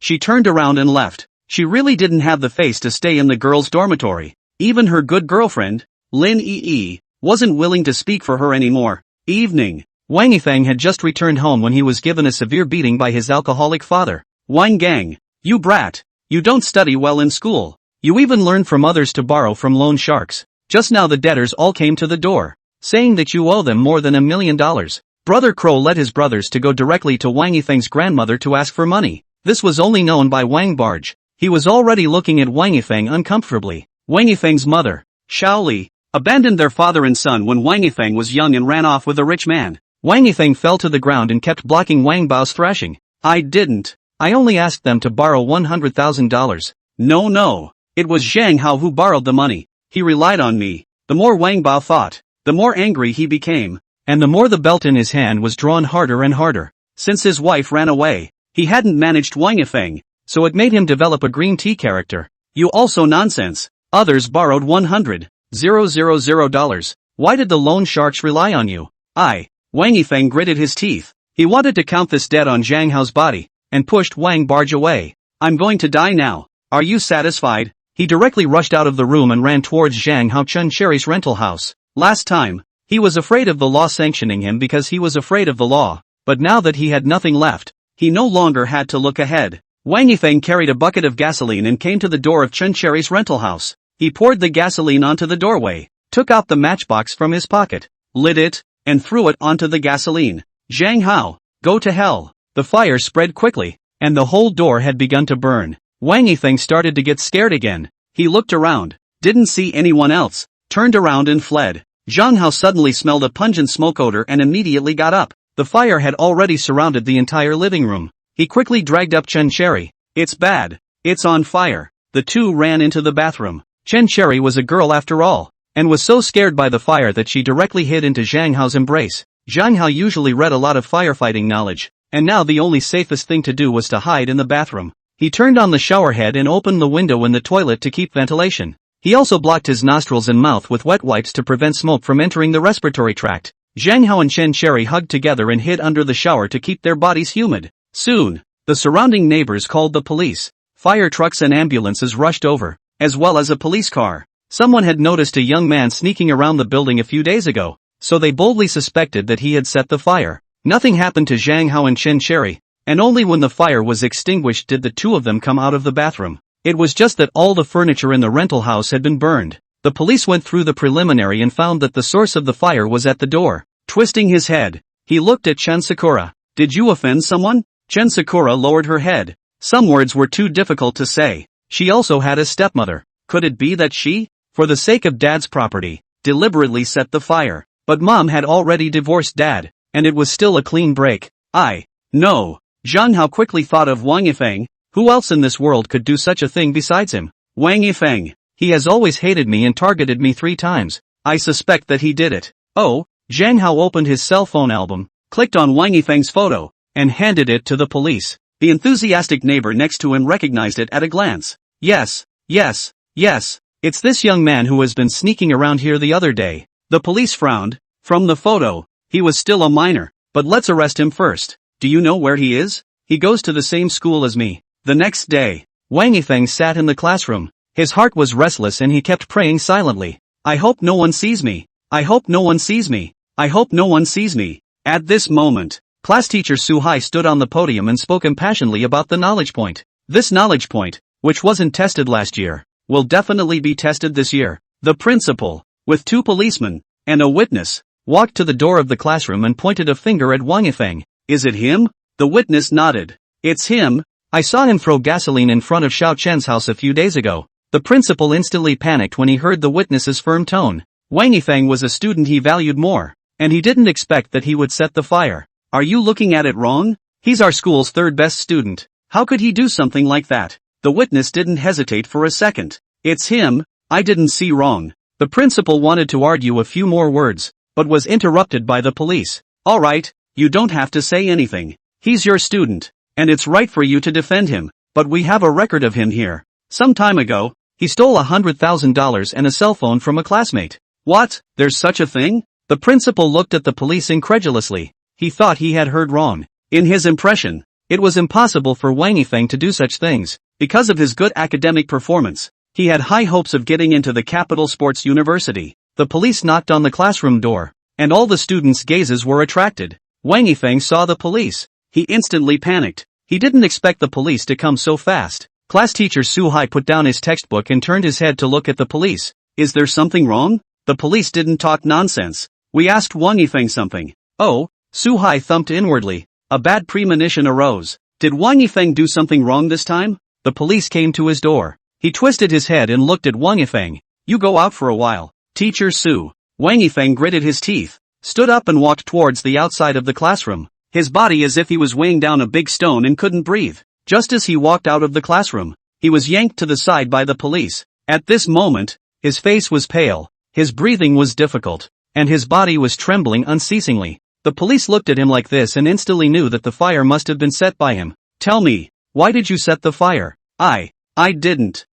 She turned around and left. She really didn't have the face to stay in the girls' dormitory. Even her good girlfriend, Lin Yi, wasn't willing to speak for her anymore. Evening. Wang Yifeng had just returned home when he was given a severe beating by his alcoholic father. Wang Gang, you brat. You don't study well in school. You even learn from others to borrow from loan sharks. Just now the debtors all came to the door, saying that you owe them more than $1 million. Brother Crow led his brothers to go directly to Wang Yifeng's grandmother to ask for money. This was only known by Wang Barge. He was already looking at Wang Yifeng uncomfortably. Wang Yifeng's mother, Shaoli, abandoned their father and son when Wang Yifeng was young and ran off with a rich man. Wang Yifeng fell to the ground and kept blocking Wang Bao's thrashing. I didn't. I only asked them to borrow $100,000. No. It was Zhang Hao who borrowed the money. He relied on me. The more Wang Bao thought, the more angry he became, and the more the belt in his hand was drawn harder and harder. Since his wife ran away, he hadn't managed Wang Yifeng, so it made him develop a green tea character. You also nonsense. Others borrowed $100,000. Why did the loan sharks rely on you? Wang Yifeng gritted his teeth. He wanted to count this debt on Zhang Hao's body, and pushed Wang Barge away. I'm going to die now. Are you satisfied? He directly rushed out of the room and ran towards Zhang Hao Chen Cherry's rental house. Last time, he was afraid of the law sanctioning him because he was afraid of the law, but now that he had nothing left, he no longer had to look ahead. Wang Yifeng carried a bucket of gasoline and came to the door of Chen Cherry's rental house. He poured the gasoline onto the doorway, took out the matchbox from his pocket, lit it, and threw it onto the gasoline. Zhang Hao, go to hell. The fire spread quickly, and the whole door had begun to burn. Wang Yifeng started to get scared again. He looked around, didn't see anyone else, turned around and fled. Zhang Hao suddenly smelled a pungent smoke odor and immediately got up. The fire had already surrounded the entire living room. He quickly dragged up Chen Cherry. It's bad. It's on fire. The two ran into the bathroom. Chen Cherry was a girl after all, and was so scared by the fire that she directly hid into Zhang Hao's embrace. Zhang Hao usually read a lot of firefighting knowledge, and now the only safest thing to do was to hide in the bathroom. He turned on the shower head and opened the window in the toilet to keep ventilation. He also blocked his nostrils and mouth with wet wipes to prevent smoke from entering the respiratory tract. Zhang Hao and Chen Cherry hugged together and hid under the shower to keep their bodies humid. Soon, the surrounding neighbors called the police. Fire trucks and ambulances rushed over, as well as a police car. Someone had noticed a young man sneaking around the building a few days ago, so they boldly suspected that he had set the fire. Nothing happened to Zhang Hao and Chen Cherry, and only when the fire was extinguished did the two of them come out of the bathroom. It was just that all the furniture in the rental house had been burned. The police went through the preliminary and found that the source of the fire was at the door. Twisting his head, he looked at Chen Sakura. Did you offend someone? Chen Sakura lowered her head. Some words were too difficult to say. She also had a stepmother. Could it be that she, for the sake of Dad's property, deliberately set the fire? But Mom had already divorced Dad, and it was still a clean break. No. Zhang Hao quickly thought of Wang Yifeng. Who else in this world could do such a thing besides him? Wang Yifeng. He has always hated me and targeted me 3 times. I suspect that he did it. Oh, Zhang Hao opened his cell phone album, clicked on Wang Yifeng's photo, and handed it to the police. The enthusiastic neighbor next to him recognized it at a glance. Yes, yes, yes, it's this young man who has been sneaking around here the other day. The police frowned. From the photo, he was still a minor, but let's arrest him first. Do you know where he is? He goes to the same school as me. The next day, Wang Yifeng sat in the classroom. His heart was restless and he kept praying silently. I hope no one sees me. I hope no one sees me. I hope no one sees me. At this moment, class teacher Su Hai stood on the podium and spoke impassionedly about the knowledge point. This knowledge point, which wasn't tested last year, will definitely be tested this year. The principal, with 2 policemen and a witness, walked to the door of the classroom and pointed a finger at Wang Yifeng. Is it him? The witness nodded. It's him. I saw him throw gasoline in front of Xiao Chen's house a few days ago. The principal instantly panicked when he heard the witness's firm tone. Wang Yifeng was a student he valued more, and he didn't expect that he would set the fire. Are you looking at it wrong? He's our school's 3rd best student. How could he do something like that? The witness didn't hesitate for a second. It's him. I didn't see wrong. The principal wanted to argue a few more words, but was interrupted by the police. All right, you don't have to say anything. He's your student, and it's right for you to defend him, but we have a record of him here. Some time ago, he stole $100,000 and a cell phone from a classmate. What? There's such a thing? The principal looked at the police incredulously. He thought he had heard wrong. In his impression, it was impossible for Wang Yifeng to do such things. Because of his good academic performance, he had high hopes of getting into the Capital Sports University. The police knocked on the classroom door, and all the students' gazes were attracted. Wang Yifeng saw the police. He instantly panicked. He didn't expect the police to come so fast. Class teacher Su Hai put down his textbook and turned his head to look at the police. Is there something wrong? The police didn't talk nonsense. We asked Wang Yifeng something. Oh, Su Hai thumped inwardly. A bad premonition arose. Did Wang Yifeng do something wrong this time? The police came to his door. He twisted his head and looked at Wang Yifeng. You go out for a while. Teacher Su. Wang Yifeng gritted his teeth, stood up and walked towards the outside of the classroom. His body as if he was weighing down a big stone and couldn't breathe. Just as he walked out of the classroom, he was yanked to the side by the police. At this moment, his face was pale, his breathing was difficult, and his body was trembling unceasingly. The police looked at him like this and instantly knew that the fire must have been set by him. Tell me, why did you set the fire? I didn't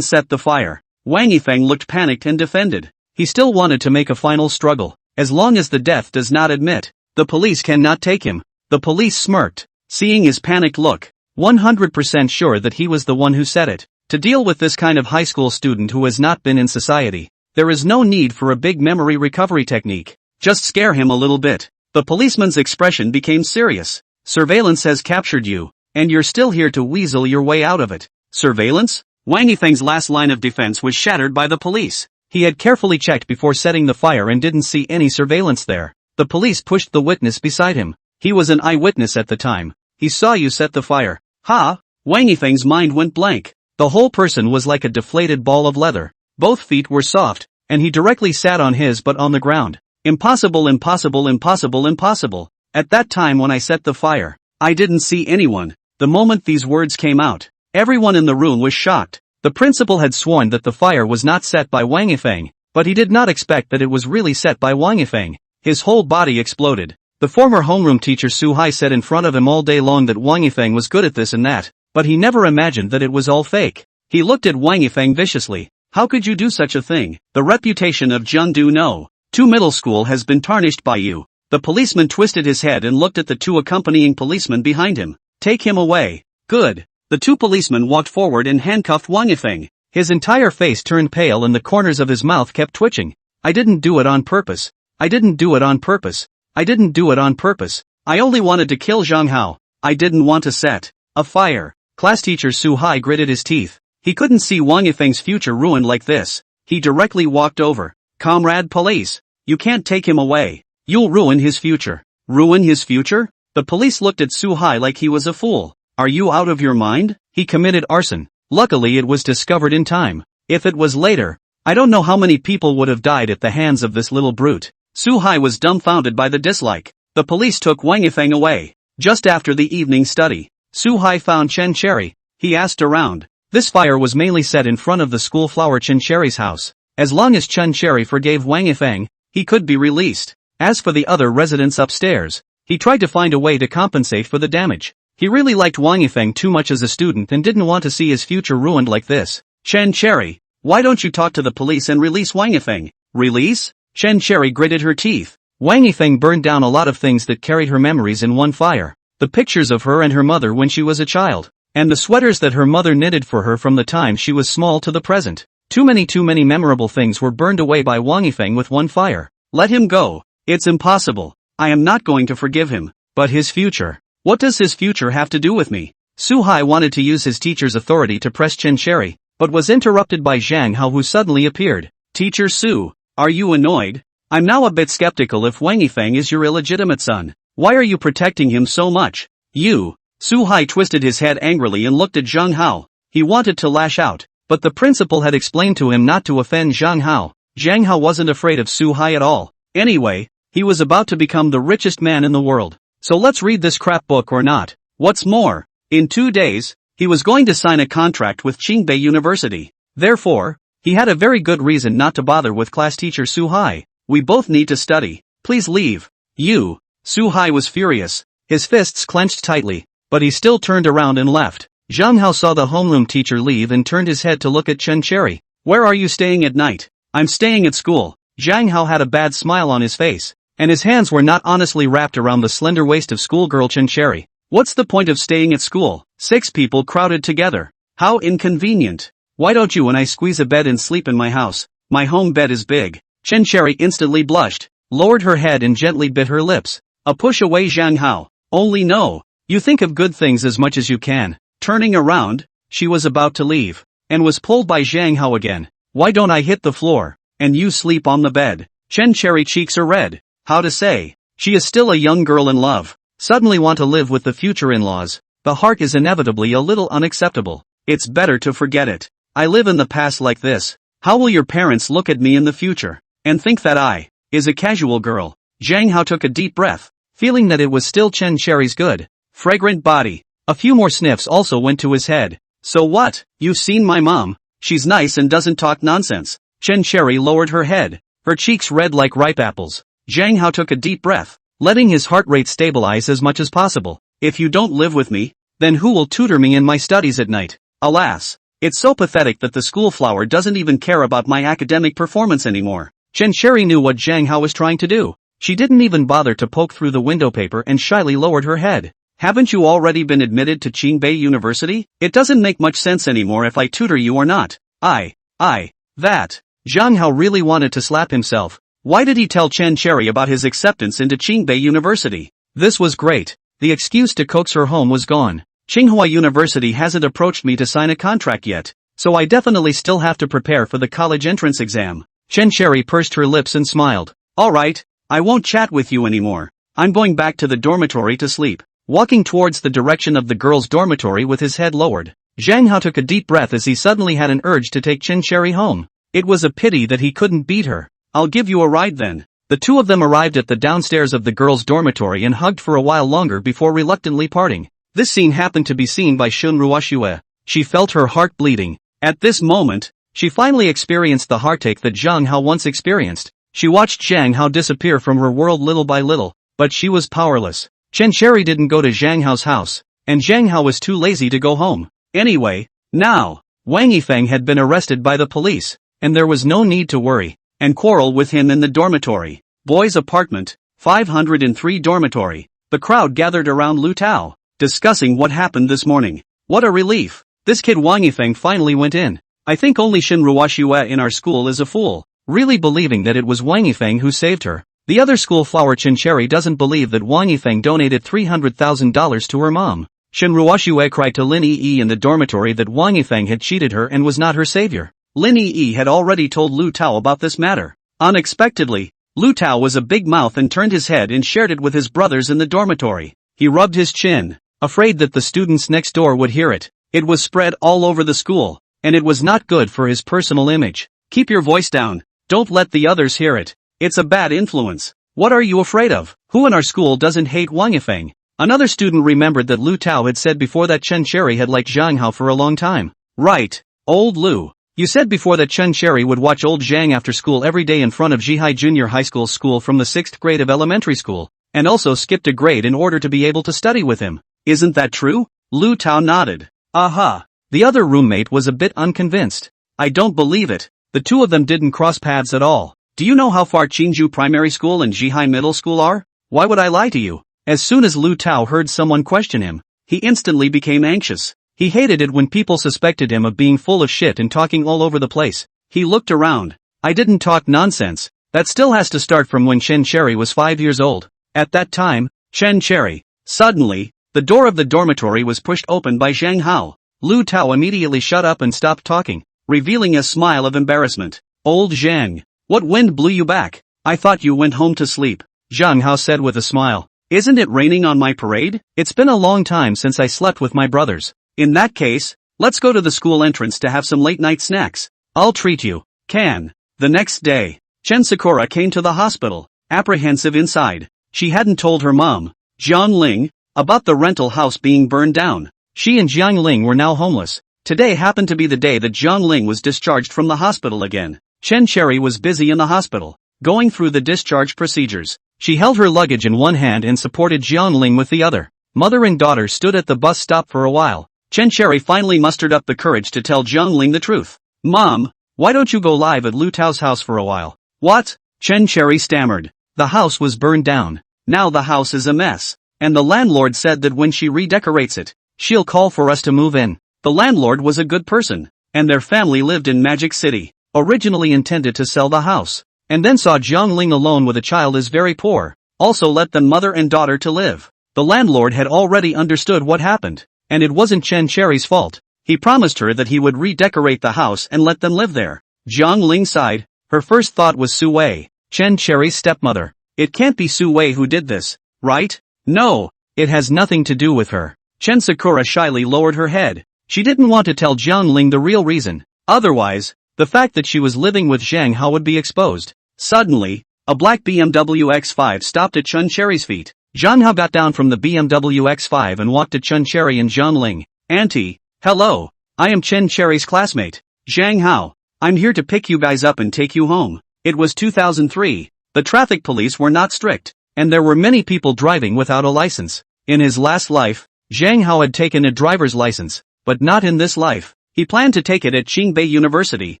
set the fire. Wang Yifeng looked panicked and defended. He still wanted to make a final struggle. As long as the death does not admit, the police cannot take him. The police smirked, seeing his panicked look. 100% sure that he was the one who said it. To deal with this kind of high school student who has not been in society, there is no need for a big memory recovery technique. Just scare him a little bit. The policeman's expression became serious. Surveillance has captured you, and you're still here to weasel your way out of it. Surveillance? Wang Yifeng's last line of defense was shattered by the police. He had carefully checked before setting the fire and didn't see any surveillance there. The police pushed the witness beside him. He was an eyewitness at the time. He saw you set the fire. Ha! Wang Yifeng's mind went blank. The whole person was like a deflated ball of leather. Both feet were soft, and he directly sat on his butt on the ground. Impossible, impossible, impossible, impossible. At that time when I set the fire, I didn't see anyone. The moment these words came out, everyone in the room was shocked. The principal had sworn that the fire was not set by Wang Yifeng, but he did not expect that it was really set by Wang Yifeng. His whole body exploded. The former homeroom teacher Su Hai said in front of him all day long that Wang Yifeng was good at this and that, but he never imagined that it was all fake. He looked at Wang Yifeng viciously. How could you do such a thing? The reputation of Jiangdu No. 2 Middle School has been tarnished by you. The policeman twisted his head and looked at the 2 accompanying policemen behind him. Take him away. Good. The 2 policemen walked forward and handcuffed Wang Yifeng. His entire face turned pale and the corners of his mouth kept twitching. I didn't do it on purpose. I didn't do it on purpose. I didn't do it on purpose. I only wanted to kill Zhang Hao. I didn't want to set a fire. Class teacher Su Hai gritted his teeth. He couldn't see Wang Yifeng's future ruined like this. He directly walked over. Comrade police, you can't take him away. You'll ruin his future. Ruin his future? The police looked at Su Hai like he was a fool. Are you out of your mind? He committed arson. Luckily it was discovered in time. If it was later, I don't know how many people would have died at the hands of this little brute. Su Hai was dumbfounded by the dislike. The police took Wang Yifeng away. Just after the evening study, Su Hai found Chen Cherry. He asked around. This fire was mainly set in front of the school flower Chen Cherry's house. As long as Chen Cherry forgave Wang Yifeng, he could be released. As for the other residents upstairs, he tried to find a way to compensate for the damage. He really liked Wang Yifeng too much as a student and didn't want to see his future ruined like this. Chen Cherry, why don't you talk to the police and release Wang Yifeng? Release? Chen Cherry gritted her teeth. Wang Yifeng burned down a lot of things that carried her memories in one fire. The pictures of her and her mother when she was a child. And the sweaters that her mother knitted for her from the time she was small to the present. Too many memorable things were burned away by Wang Yifeng with one fire. Let him go. It's impossible. I am not going to forgive him. But his future. What does his future have to do with me? Su Hai wanted to use his teacher's authority to press Chen Cherry, but was interrupted by Zhang Hao, who suddenly appeared. Teacher Su, are you annoyed? I'm now a bit skeptical if Wang Yifeng is your illegitimate son. Why are you protecting him so much? You. Su Hai twisted his head angrily and looked at Zhang Hao. He wanted to lash out, but the principal had explained to him not to offend Zhang Hao. Zhang Hao wasn't afraid of Su Hai at all. Anyway, he was about to become the richest man in the world. So let's read this crap book or not. What's more, in 2 days, he was going to sign a contract with Qingbei University. Therefore, he had a very good reason not to bother with class teacher Su Hai. We both need to study. Please leave. You. Su Hai was furious. His fists clenched tightly, but he still turned around and left. Zhang Hao saw the homeroom teacher leave and turned his head to look at Chen Cherry. Where are you staying at night? I'm staying at school. Zhang Hao had a bad smile on his face, and his hands were not honestly wrapped around the slender waist of schoolgirl Chen Cherry. What's the point of staying at school? 6 people crowded together. How inconvenient. Why don't you and I squeeze a bed and sleep in my house? My home bed is big. Chen Cherry instantly blushed, lowered her head and gently bit her lips. A push away Zhang Hao. Only no. You think of good things as much as you can. Turning around, she was about to leave, and was pulled by Zhang Hao again. Why don't I hit the floor, and you sleep on the bed? Chen Cherry cheeks are red. How to say? She is still a young girl in love. Suddenly want to live with the future in-laws. The heart is inevitably a little unacceptable. It's better to forget it. I live in the past like this. How will your parents look at me in the future, and think that I is a casual girl? Zhang Hao took a deep breath, feeling that it was still Chen Cherry's good, fragrant body. A few more sniffs also went to his head. So what? You've seen my mom. She's nice and doesn't talk nonsense. Chen Cherry lowered her head, her cheeks red like ripe apples. Zhang Hao took a deep breath, letting his heart rate stabilize as much as possible. If you don't live with me, then who will tutor me in my studies at night? Alas, it's so pathetic that the school flower doesn't even care about my academic performance anymore. Chen Cherry knew what Zhang Hao was trying to do. She didn't even bother to poke through the window paper and shyly lowered her head. Haven't you already been admitted to Qingbei University? It doesn't make much sense anymore if I tutor you or not. That. Zhang Hao really wanted to slap himself. Why did he tell Chen Cherry about his acceptance into Qingbei University? This was great. The excuse to coax her home was gone. Tsinghua University hasn't approached me to sign a contract yet, so I definitely still have to prepare for the college entrance exam. Chen Cherry pursed her lips and smiled. Alright, I won't chat with you anymore. I'm going back to the dormitory to sleep. Walking towards the direction of the girls' dormitory with his head lowered, Zhang Hao took a deep breath as he suddenly had an urge to take Chen Cherry home. It was a pity that he couldn't beat her. I'll give you a ride then. The two of them arrived at the downstairs of the girls' dormitory and hugged for a while longer before reluctantly parting. This scene happened to be seen by Shun Ruoxue. She felt her heart bleeding. At this moment, she finally experienced the heartache that Zhang Hao once experienced. She watched Zhang Hao disappear from her world little by little, but she was powerless. Chen Cherry didn't go to Zhang Hao's house, and Zhang Hao was too lazy to go home. Anyway, now, Wang Yifeng had been arrested by the police, and there was no need to worry and quarrel with him in the dormitory. Boys' apartment, 503 dormitory. The crowd gathered around Lu Tao, discussing what happened this morning. What a relief. This kid Wang Yifeng finally went in. I think only Shin Ruoxue in our school is a fool, really believing that it was Wang Yifeng who saved her. The other school flower Chen Cherry doesn't believe that Wang Yifeng donated $300,000 to her mom. Shin Ruoxue cried to Lin Yi in the dormitory that Wang Yifeng had cheated her and was not her savior. Lin Yi had already told Lu Tao about this matter. Unexpectedly, Lu Tao was a big mouth and turned his head and shared it with his brothers in the dormitory. He rubbed his chin, afraid that the students next door would hear it. It was spread all over the school, and it was not good for his personal image. Keep your voice down. Don't let the others hear it. It's a bad influence. What are you afraid of? Who in our school doesn't hate Wang Yifeng? Another student remembered that Lu Tao had said before that Chen Cherry had liked Zhang Hao for a long time. Right, old Lu. You said before that Chen Cherry would watch old Zhang after school every day in front of Zhihai Junior High School from the 6th grade of elementary school, and also skipped a grade in order to be able to study with him. Isn't that true? Lu Tao nodded. Aha. The other roommate was a bit unconvinced. I don't believe it. The two of them didn't cross paths at all. Do you know how far Qingju Primary School and Zhihai Middle School are? Why would I lie to you? As soon as Lu Tao heard someone question him, he instantly became anxious. He hated it when people suspected him of being full of shit and talking all over the place. He looked around. I didn't talk nonsense. That still has to start from when Chen Cherry was 5 years old. At that time, Chen Cherry. Suddenly, the door of the dormitory was pushed open by Zhang Hao. Lu Tao immediately shut up and stopped talking, revealing a smile of embarrassment. Old Zhang, what wind blew you back? I thought you went home to sleep. Zhang Hao said with a smile. Isn't it raining on my parade? It's been a long time since I slept with my brothers. In that case, let's go to the school entrance to have some late-night snacks. I'll treat you. Can. The next day, Chen Sakura came to the hospital, apprehensive inside. She hadn't told her mom, Jiang Ling, about the rental house being burned down. She and Jiang Ling were now homeless. Today happened to be the day that Jiang Ling was discharged from the hospital again. Chen Cherry was busy in the hospital, going through the discharge procedures. She held her luggage in one hand and supported Jiang Ling with the other. Mother and daughter stood at the bus stop for a while. Chen Cherry finally mustered up the courage to tell Jiang Ling the truth. Mom, why don't you go live at Lu Tao's house for a while? What? Chen Cherry stammered. The house was burned down. Now the house is a mess. And the landlord said that when she redecorates it, she'll call for us to move in. The landlord was a good person, and their family lived in Magic City, originally intended to sell the house, and then saw Jiang Ling alone with a child is very poor, also let them mother and daughter to live. The landlord had already understood what happened, and it wasn't Chen Cherry's fault. He promised her that he would redecorate the house and let them live there. Jiang Ling sighed. Her first thought was Su Wei, Chen Cherry's stepmother. It can't be Su Wei who did this, right? No, it has nothing to do with her. Chen Sakura shyly lowered her head. She didn't want to tell Jiang Ling the real reason. Otherwise, the fact that she was living with Zhang Hao would be exposed. Suddenly, a black BMW X5 stopped at Chen Cherry's feet. Zhang Hao got down from the BMW X5 and walked to Chen Cherry and Jiang Ling. Auntie, hello, I am Chen Cherry's classmate, Zhang Hao. I'm here to pick you guys up and take you home. It was 2003. The traffic police were not strict, and there were many people driving without a license. In his last life, Zhang Hao had taken a driver's license, but not in this life. He planned to take it at Qingbei University,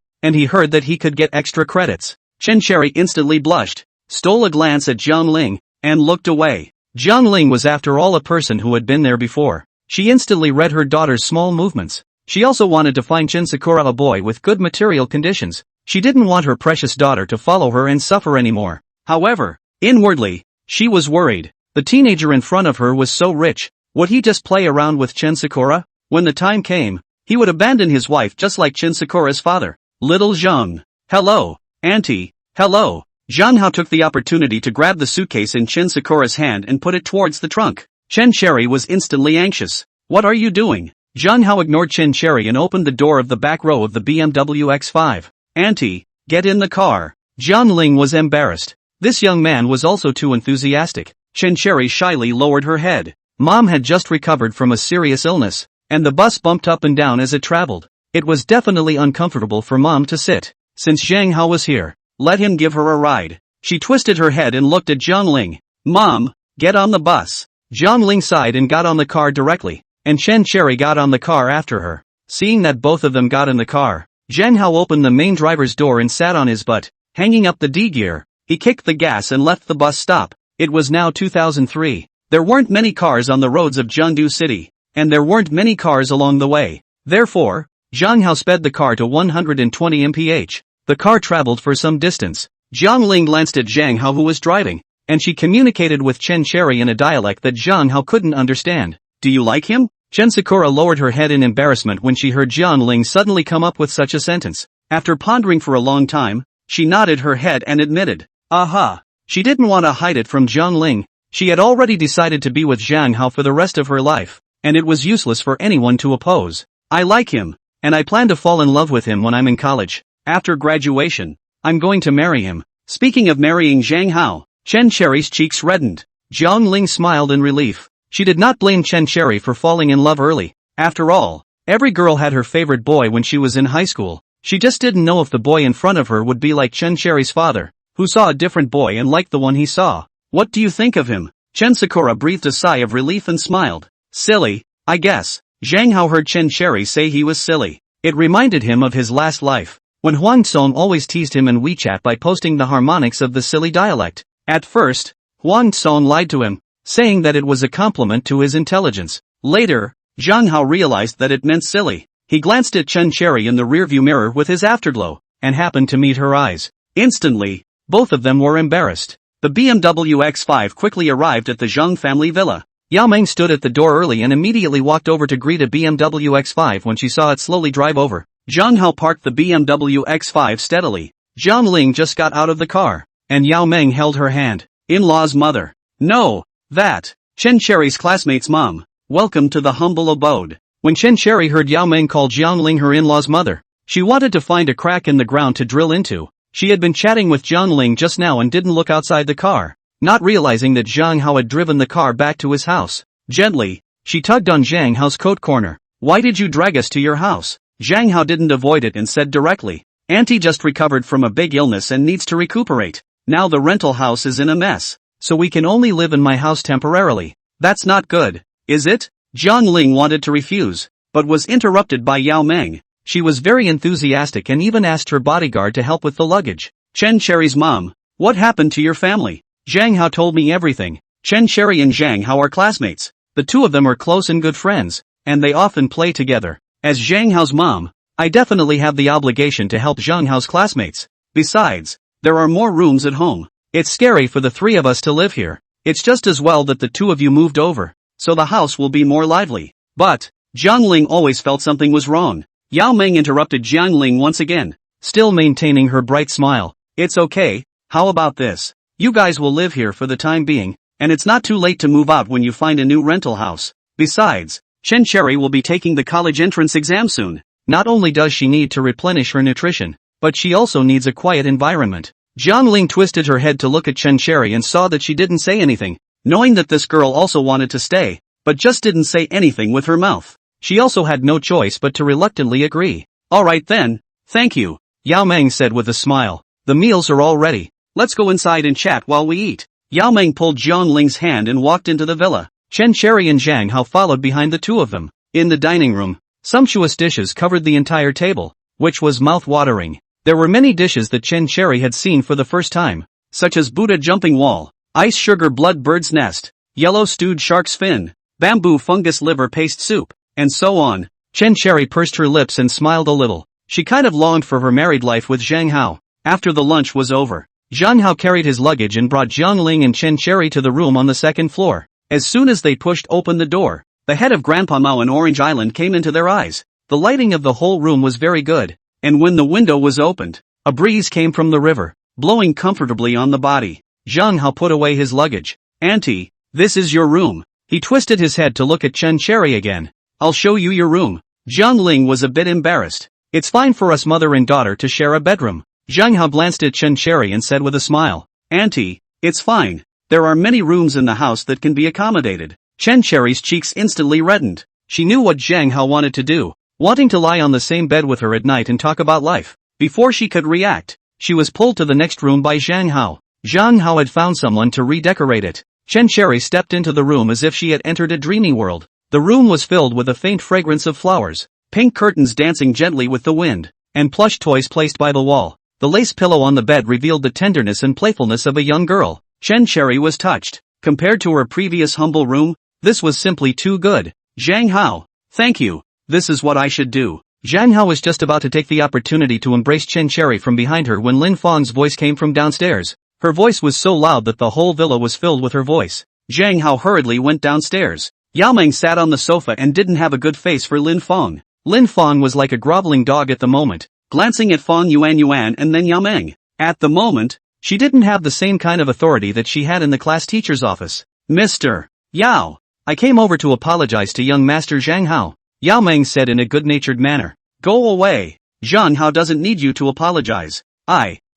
and he heard that he could get extra credits. Chen Cherry instantly blushed, stole a glance at Jiang Ling, and looked away. Jiang Ling was after all a person who had been there before. She instantly read her daughter's small movements. She also wanted to find Chen Sakura a boy with good material conditions. She didn't want her precious daughter to follow her and suffer anymore. However, inwardly, she was worried. The teenager in front of her was so rich. Would he just play around with Chen Sakura? When the time came, he would abandon his wife just like Chen Sakura's father. Little Zhang. Hello, Auntie. Hello. Zhang Hao took the opportunity to grab the suitcase in Chen Sakura's hand and put it towards the trunk. Chen Cherry was instantly anxious. What are you doing? Zhang Hao ignored Chen Cherry and opened the door of the back row of the BMW X5. Auntie, get in the car. Jiang Ling was embarrassed. This young man was also too enthusiastic. Chen Cherry shyly lowered her head. Mom had just recovered from a serious illness, and the bus bumped up and down as it traveled. It was definitely uncomfortable for Mom to sit. Since Zhang Hao was here, let him give her a ride. She twisted her head and looked at Jiang Ling. Mom, get on the bus. Jiang Ling sighed and got on the car directly, and Chen Cherry got on the car after her. Seeing that both of them got in the car, Zhang Hao opened the main driver's door and sat on his butt, hanging up the D gear. He kicked the gas and left the bus stop. It was now 2003. There weren't many cars on the roads of Jiangdu City, and there weren't many cars along the way. Therefore, Zhang Hao sped the car to 120 mph. The car traveled for some distance. Jiang Ling glanced at Zhang Hao who was driving, and she communicated with Chen Cherry in a dialect that Zhang Hao couldn't understand. Do you like him? Chen Sakura lowered her head in embarrassment when she heard Jiang Ling suddenly come up with such a sentence. After pondering for a long time, she nodded her head and admitted, aha. She didn't want to hide it from Jiang Ling. She had already decided to be with Zhang Hao for the rest of her life, and it was useless for anyone to oppose. I like him, and I plan to fall in love with him when I'm in college. After graduation, I'm going to marry him. Speaking of marrying Zhang Hao, Chen Cherry's cheeks reddened. Jiang Ling smiled in relief. She did not blame Chen Cherry for falling in love early. After all, every girl had her favorite boy when she was in high school. She just didn't know if the boy in front of her would be like Chen Cherry's father, who saw a different boy and liked the one he saw. What do you think of him? Chen Sakura breathed a sigh of relief and smiled. Silly, I guess. Zhang Hao heard Chen Cherry say he was silly. It reminded him of his last life, when Huang Song always teased him in WeChat by posting the harmonics of the silly dialect. At first, Huang Song lied to him, saying that it was a compliment to his intelligence. Later, Zhang Hao realized that it meant silly. He glanced at Chen Cherry in the rearview mirror with his afterglow, and happened to meet her eyes. Instantly, both of them were embarrassed. The BMW X5 quickly arrived at the Zhang family villa. Yao Meng stood at the door early and immediately walked over to greet a BMW X5 when she saw it slowly drive over. Zhang Hao parked the BMW X5 steadily. Zhang Ling just got out of the car, and Yao Meng held her hand. In-law's mother. No, that. Chen Cherry's classmate's mom. Welcome to the humble abode. When Chen Cherry heard Yao Meng call Jiang Ling her in-law's mother, she wanted to find a crack in the ground to drill into. She had been chatting with Jiang Ling just now and didn't look outside the car, not realizing that Zhang Hao had driven the car back to his house. Gently, she tugged on Zhang Hao's coat corner. Why did you drag us to your house? Zhang Hao didn't avoid it and said directly. Auntie just recovered from a big illness and needs to recuperate. Now the rental house is in a mess, so we can only live in my house temporarily. That's not good, is it? Jiang Ling wanted to refuse, but was interrupted by Yao Meng. She was very enthusiastic and even asked her bodyguard to help with the luggage. Chen Cherry's mom, what happened to your family? Zhang Hao told me everything. Chen Cherry and Zhang Hao are classmates. The two of them are close and good friends, and they often play together. As Zhang Hao's mom, I definitely have the obligation to help Zhang Hao's classmates. Besides, there are more rooms at home. It's scary for the three of us to live here. It's just as well that the two of you moved over, so the house will be more lively. But, Jiang Ling always felt something was wrong. Yao Meng interrupted Jiang Ling once again, still maintaining her bright smile. It's okay, how about this? You guys will live here for the time being, and it's not too late to move out when you find a new rental house. Besides, Chen Cherry will be taking the college entrance exam soon. Not only does she need to replenish her nutrition, but she also needs a quiet environment. Jiang Ling twisted her head to look at Chen Cherry and saw that she didn't say anything, knowing that this girl also wanted to stay, but just didn't say anything with her mouth. She also had no choice but to reluctantly agree. Alright then, thank you, Yao Meng said with a smile. The meals are all ready. Let's go inside and chat while we eat. Yao Meng pulled Jiang Ling's hand and walked into the villa. Chen Cherry and Zhang Hao followed behind the two of them. In the dining room, sumptuous dishes covered the entire table, which was mouth-watering. There were many dishes that Chen Cherry had seen for the first time, such as Buddha jumping wall, ice sugar blood bird's nest, yellow stewed shark's fin, bamboo fungus liver paste soup, and so on. Chen Cherry pursed her lips and smiled a little. She kind of longed for her married life with Zhang Hao. After the lunch was over, Zhang Hao carried his luggage and brought Jiang Ling and Chen Cherry to the room on the second floor. As soon as they pushed open the door, the head of Grandpa Mao and Orange Island came into their eyes. The lighting of the whole room was very good, and when the window was opened, a breeze came from the river, blowing comfortably on the body. Zhang Hao put away his luggage. Auntie, this is your room. He twisted his head to look at Chen Cherry again. I'll show you your room. Jiang Ling was a bit embarrassed. It's fine for us mother and daughter to share a bedroom. Zhang Hao glanced at Chen Cherry and said with a smile. Auntie, it's fine. There are many rooms in the house that can be accommodated. Chen Cherry's cheeks instantly reddened. She knew what Zhang Hao wanted to do, wanting to lie on the same bed with her at night and talk about life. Before she could react, she was pulled to the next room by Zhang Hao. Zhang Hao had found someone to redecorate it. Chen Cherry stepped into the room as if she had entered a dreamy world. The room was filled with a faint fragrance of flowers, pink curtains dancing gently with the wind, and plush toys placed by the wall. The lace pillow on the bed revealed the tenderness and playfulness of a young girl. Chen Cherry was touched. Compared to her previous humble room, this was simply too good. Zhang Hao, thank you. This is what I should do. Zhang Hao was just about to take the opportunity to embrace Chen Cherry from behind her when Lin Fang's voice came from downstairs. Her voice was so loud that the whole villa was filled with her voice. Zhang Hao hurriedly went downstairs. Yao Meng sat on the sofa and didn't have a good face for Lin Fang. Lin Fang was like a groveling dog at the moment, glancing at Fang Yuan and then Yao Meng. At the moment, she didn't have the same kind of authority that she had in the class teacher's office. Mr. Yao, I came over to apologize to young Master Zhang Hao, Yao Meng said in a good-natured manner. Go away. Zhang Hao doesn't need you to apologize.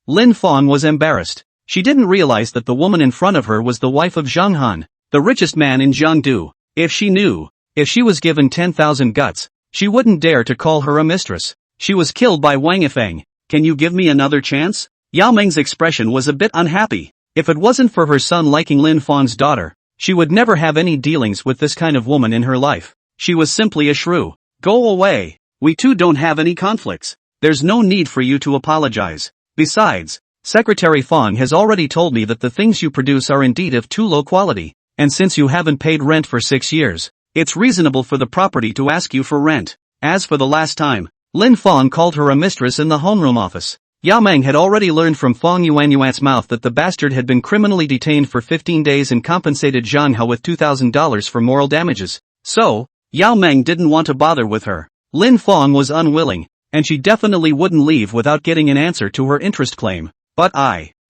Lin Fang was embarrassed. She didn't realize that the woman in front of her was the wife of Zhang Han, the richest man in Jiangdu. If she knew, if she was given 10,000 guts, she wouldn't dare to call her a mistress. She was killed by Wang Yifeng. Can you give me another chance? Yao Meng's expression was a bit unhappy. If it wasn't for her son liking Lin Fang's daughter, she would never have any dealings with this kind of woman in her life. She was simply a shrew. Go away. We two don't have any conflicts. There's no need for you to apologize. Besides, Secretary Fang has already told me that the things you produce are indeed of too low quality, and since you haven't paid rent for 6 years, it's reasonable for the property to ask you for rent. As for the last time, Lin Fang called her a mistress in the homeroom office. Yao Meng had already learned from Fang Yuanyuan's mouth that the bastard had been criminally detained for 15 days and compensated Zhang Hao with $2,000 for moral damages. So, Yao Meng didn't want to bother with her. Lin Fang was unwilling, and she definitely wouldn't leave without getting an answer to her interest claim. But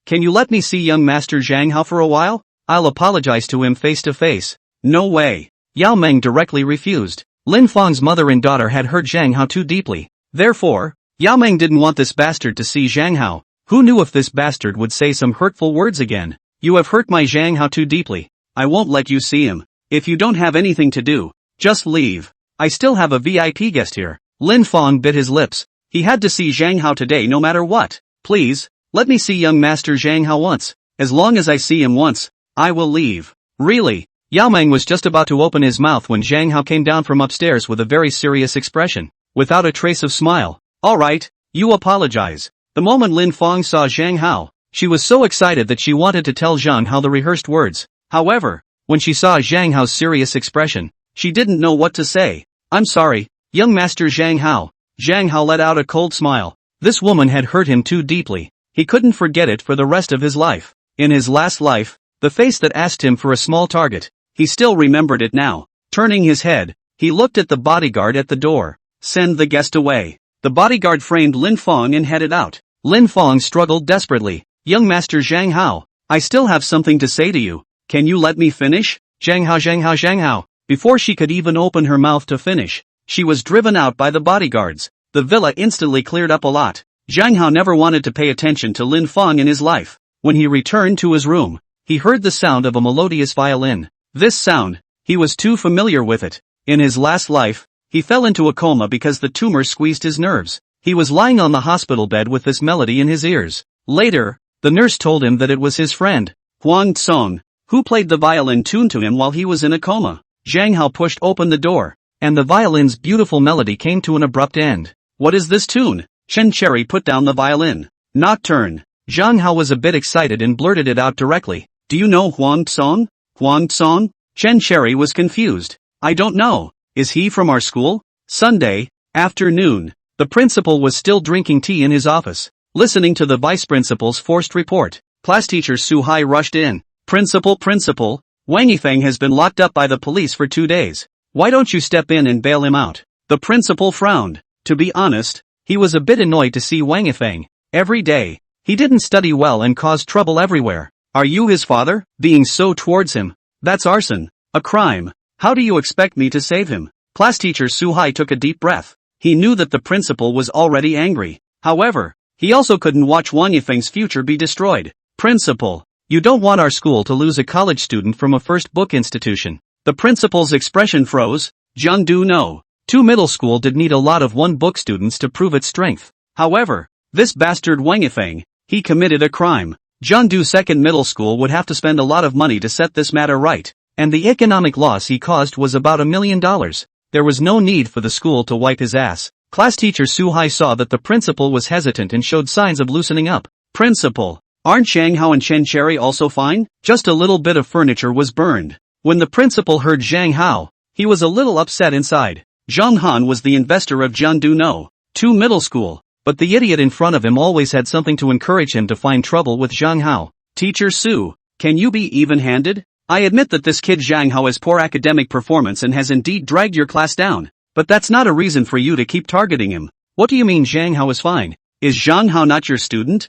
can you let me see young Master Zhang Hao for a while? I'll apologize to him face to face. No way. Yao Meng directly refused. Lin Fang's mother and daughter had hurt Zhang Hao too deeply. Therefore, Yao Meng didn't want this bastard to see Zhang Hao. Who knew if this bastard would say some hurtful words again? You have hurt my Zhang Hao too deeply. I won't let you see him. If you don't have anything to do, just leave. I still have a VIP guest here. Lin Fang bit his lips. He had to see Zhang Hao today no matter what. Please, let me see young Master Zhang Hao once. As long as I see him once, I will leave. Really? Yao Meng was just about to open his mouth when Zhang Hao came down from upstairs with a very serious expression, without a trace of smile. Alright, you apologize. The moment Lin Fang saw Zhang Hao, she was so excited that she wanted to tell Zhang Hao the rehearsed words. However, when she saw Zhang Hao's serious expression, she didn't know what to say. I'm sorry, young Master Zhang Hao. Zhang Hao let out a cold smile. This woman had hurt him too deeply. He couldn't forget it for the rest of his life. In his last life, the face that asked him for a small target, he still remembered it now. Turning his head, he looked at the bodyguard at the door. Send the guest away. The bodyguard framed Lin Fang and headed out. Lin Fang struggled desperately. Young Master Zhang Hao, I still have something to say to you. Can you let me finish? Zhang Hao, Zhang Hao, Zhang Hao. Before she could even open her mouth to finish, she was driven out by the bodyguards. The villa instantly cleared up a lot. Zhang Hao never wanted to pay attention to Lin Fang in his life. When he returned to his room, he heard the sound of a melodious violin. This sound, he was too familiar with it. In his last life, he fell into a coma because the tumor squeezed his nerves. He was lying on the hospital bed with this melody in his ears. Later, the nurse told him that it was his friend, Huang Tsong, who played the violin tune to him while he was in a coma. Zhang Hao pushed open the door, and the violin's beautiful melody came to an abrupt end. What is this tune? Chen Cherry put down the violin. Nocturne. Zhang Hao was a bit excited and blurted it out directly. Do you know Huang Tsong? Huang Tsong? Chen Cherry was confused. I don't know. Is he from our school? Sunday afternoon. The principal was still drinking tea in his office, listening to the vice principal's forced report. Class teacher Su Hai rushed in. Principal, Wang Yifeng has been locked up by the police for 2 days. Why don't you step in and bail him out? The principal frowned. To be honest, he was a bit annoyed to see Wang Yifeng. Every day, he didn't study well and caused trouble everywhere. Are you his father? Being so towards him? That's arson. A crime. How do you expect me to save him? Class teacher Su Hai took a deep breath. He knew that the principal was already angry. However, he also couldn't watch Wang Yifeng's future be destroyed. Principal, you don't want our school to lose a college student from a first book institution. The principal's expression froze. Jiangdu no. 2 middle school did need a lot of 1 book students to prove its strength. However, this bastard Wang Yifeng, he committed a crime. Jiangdu second middle school would have to spend a lot of money to set this matter right, and the economic loss he caused was about $1 million. There was no need for the school to wipe his ass. Class teacher Su Hai saw that the principal was hesitant and showed signs of loosening up. Principal, aren't Zhang Hao and Chen Cherry also fine? Just a little bit of furniture was burned. When the principal heard Zhang Hao, he was a little upset inside. Zhang Han was the investor of Jiangdu No. 2 middle school, but the idiot in front of him always had something to encourage him to find trouble with Zhang Hao. Teacher Su, can you be even-handed? I admit that this kid Zhang Hao has poor academic performance and has indeed dragged your class down, but that's not a reason for you to keep targeting him. What do you mean Zhang Hao is fine? Is Zhang Hao not your student?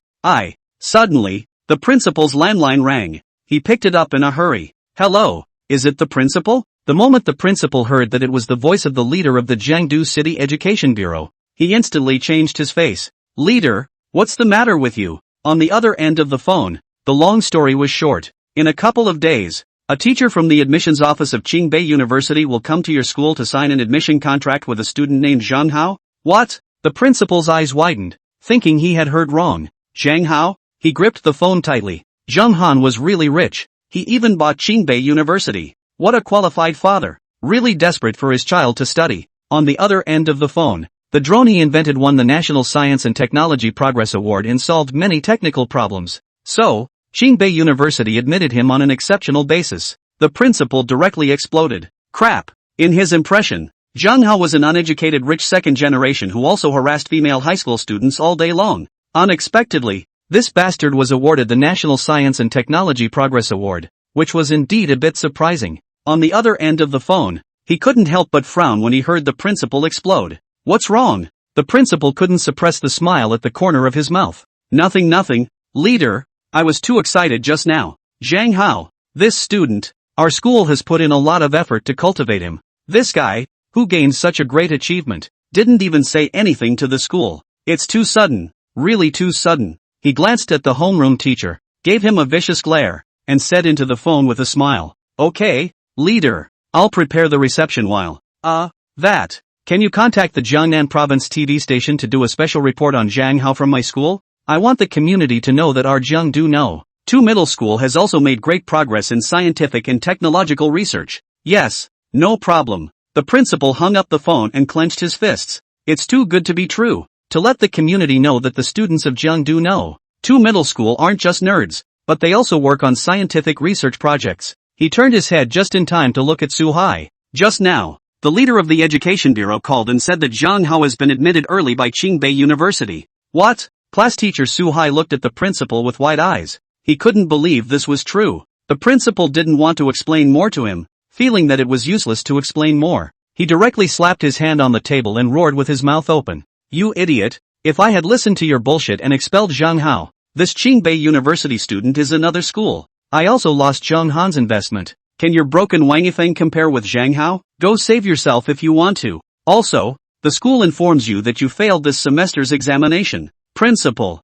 Suddenly, the principal's landline rang. He picked it up in a hurry. Hello, is it the principal? The moment the principal heard that it was the voice of the leader of the Jiangdu City Education Bureau, he instantly changed his face. Leader, what's the matter with you? On the other end of the phone, the long story was short. In a couple of days, a teacher from the admissions office of Qingbei University will come to your school to sign an admission contract with a student named Zhang Hao. What? The principal's eyes widened, thinking he had heard wrong. Zhang Hao? He gripped the phone tightly. Zhang Han was really rich. He even bought Qingbei University. What a qualified father. Really desperate for his child to study. On the other end of the phone, the drone he invented won the National Science and Technology Progress Award and solved many technical problems. So, Qingbei University admitted him on an exceptional basis. The principal directly exploded. Crap. In his impression, Zhang Hao was an uneducated rich second generation who also harassed female high school students all day long. Unexpectedly, this bastard was awarded the National Science and Technology Progress Award, which was indeed a bit surprising. On the other end of the phone, he couldn't help but frown when he heard the principal explode. What's wrong? The principal couldn't suppress the smile at the corner of his mouth. Nothing, leader, I was too excited just now. Zhang Hao, this student, our school has put in a lot of effort to cultivate him. This guy, who gained such a great achievement, didn't even say anything to the school. It's too sudden, really too sudden. He glanced at the homeroom teacher, gave him a vicious glare, and said into the phone with a smile, "Okay, leader, I'll prepare the reception while, can you contact the Jiangnan Province TV station to do a special report on Zhang Hao from my school? I want the community to know that our Jiangdu No. 2 Middle School has also made great progress in scientific and technological research." Yes, no problem. The principal hung up the phone and clenched his fists. It's too good to be true. To let the community know that the students of Jiangdu No. 2 Middle School aren't just nerds, but they also work on scientific research projects. He turned his head just in time to look at Su Hai. Just now, the leader of the Education Bureau called and said that Zhang Hao has been admitted early by Qingbei University. What? Class teacher Su Hai looked at the principal with wide eyes. He couldn't believe this was true. The principal didn't want to explain more to him, feeling that it was useless to explain more. He directly slapped his hand on the table and roared with his mouth open. You idiot, if I had listened to your bullshit and expelled Zhang Hao, this Qingbei University student is another school. I also lost Zhang Han's investment. Can your broken Wang Yifeng compare with Zhang Hao? Go save yourself if you want to. Also, the school informs you that you failed this semester's examination. Principal.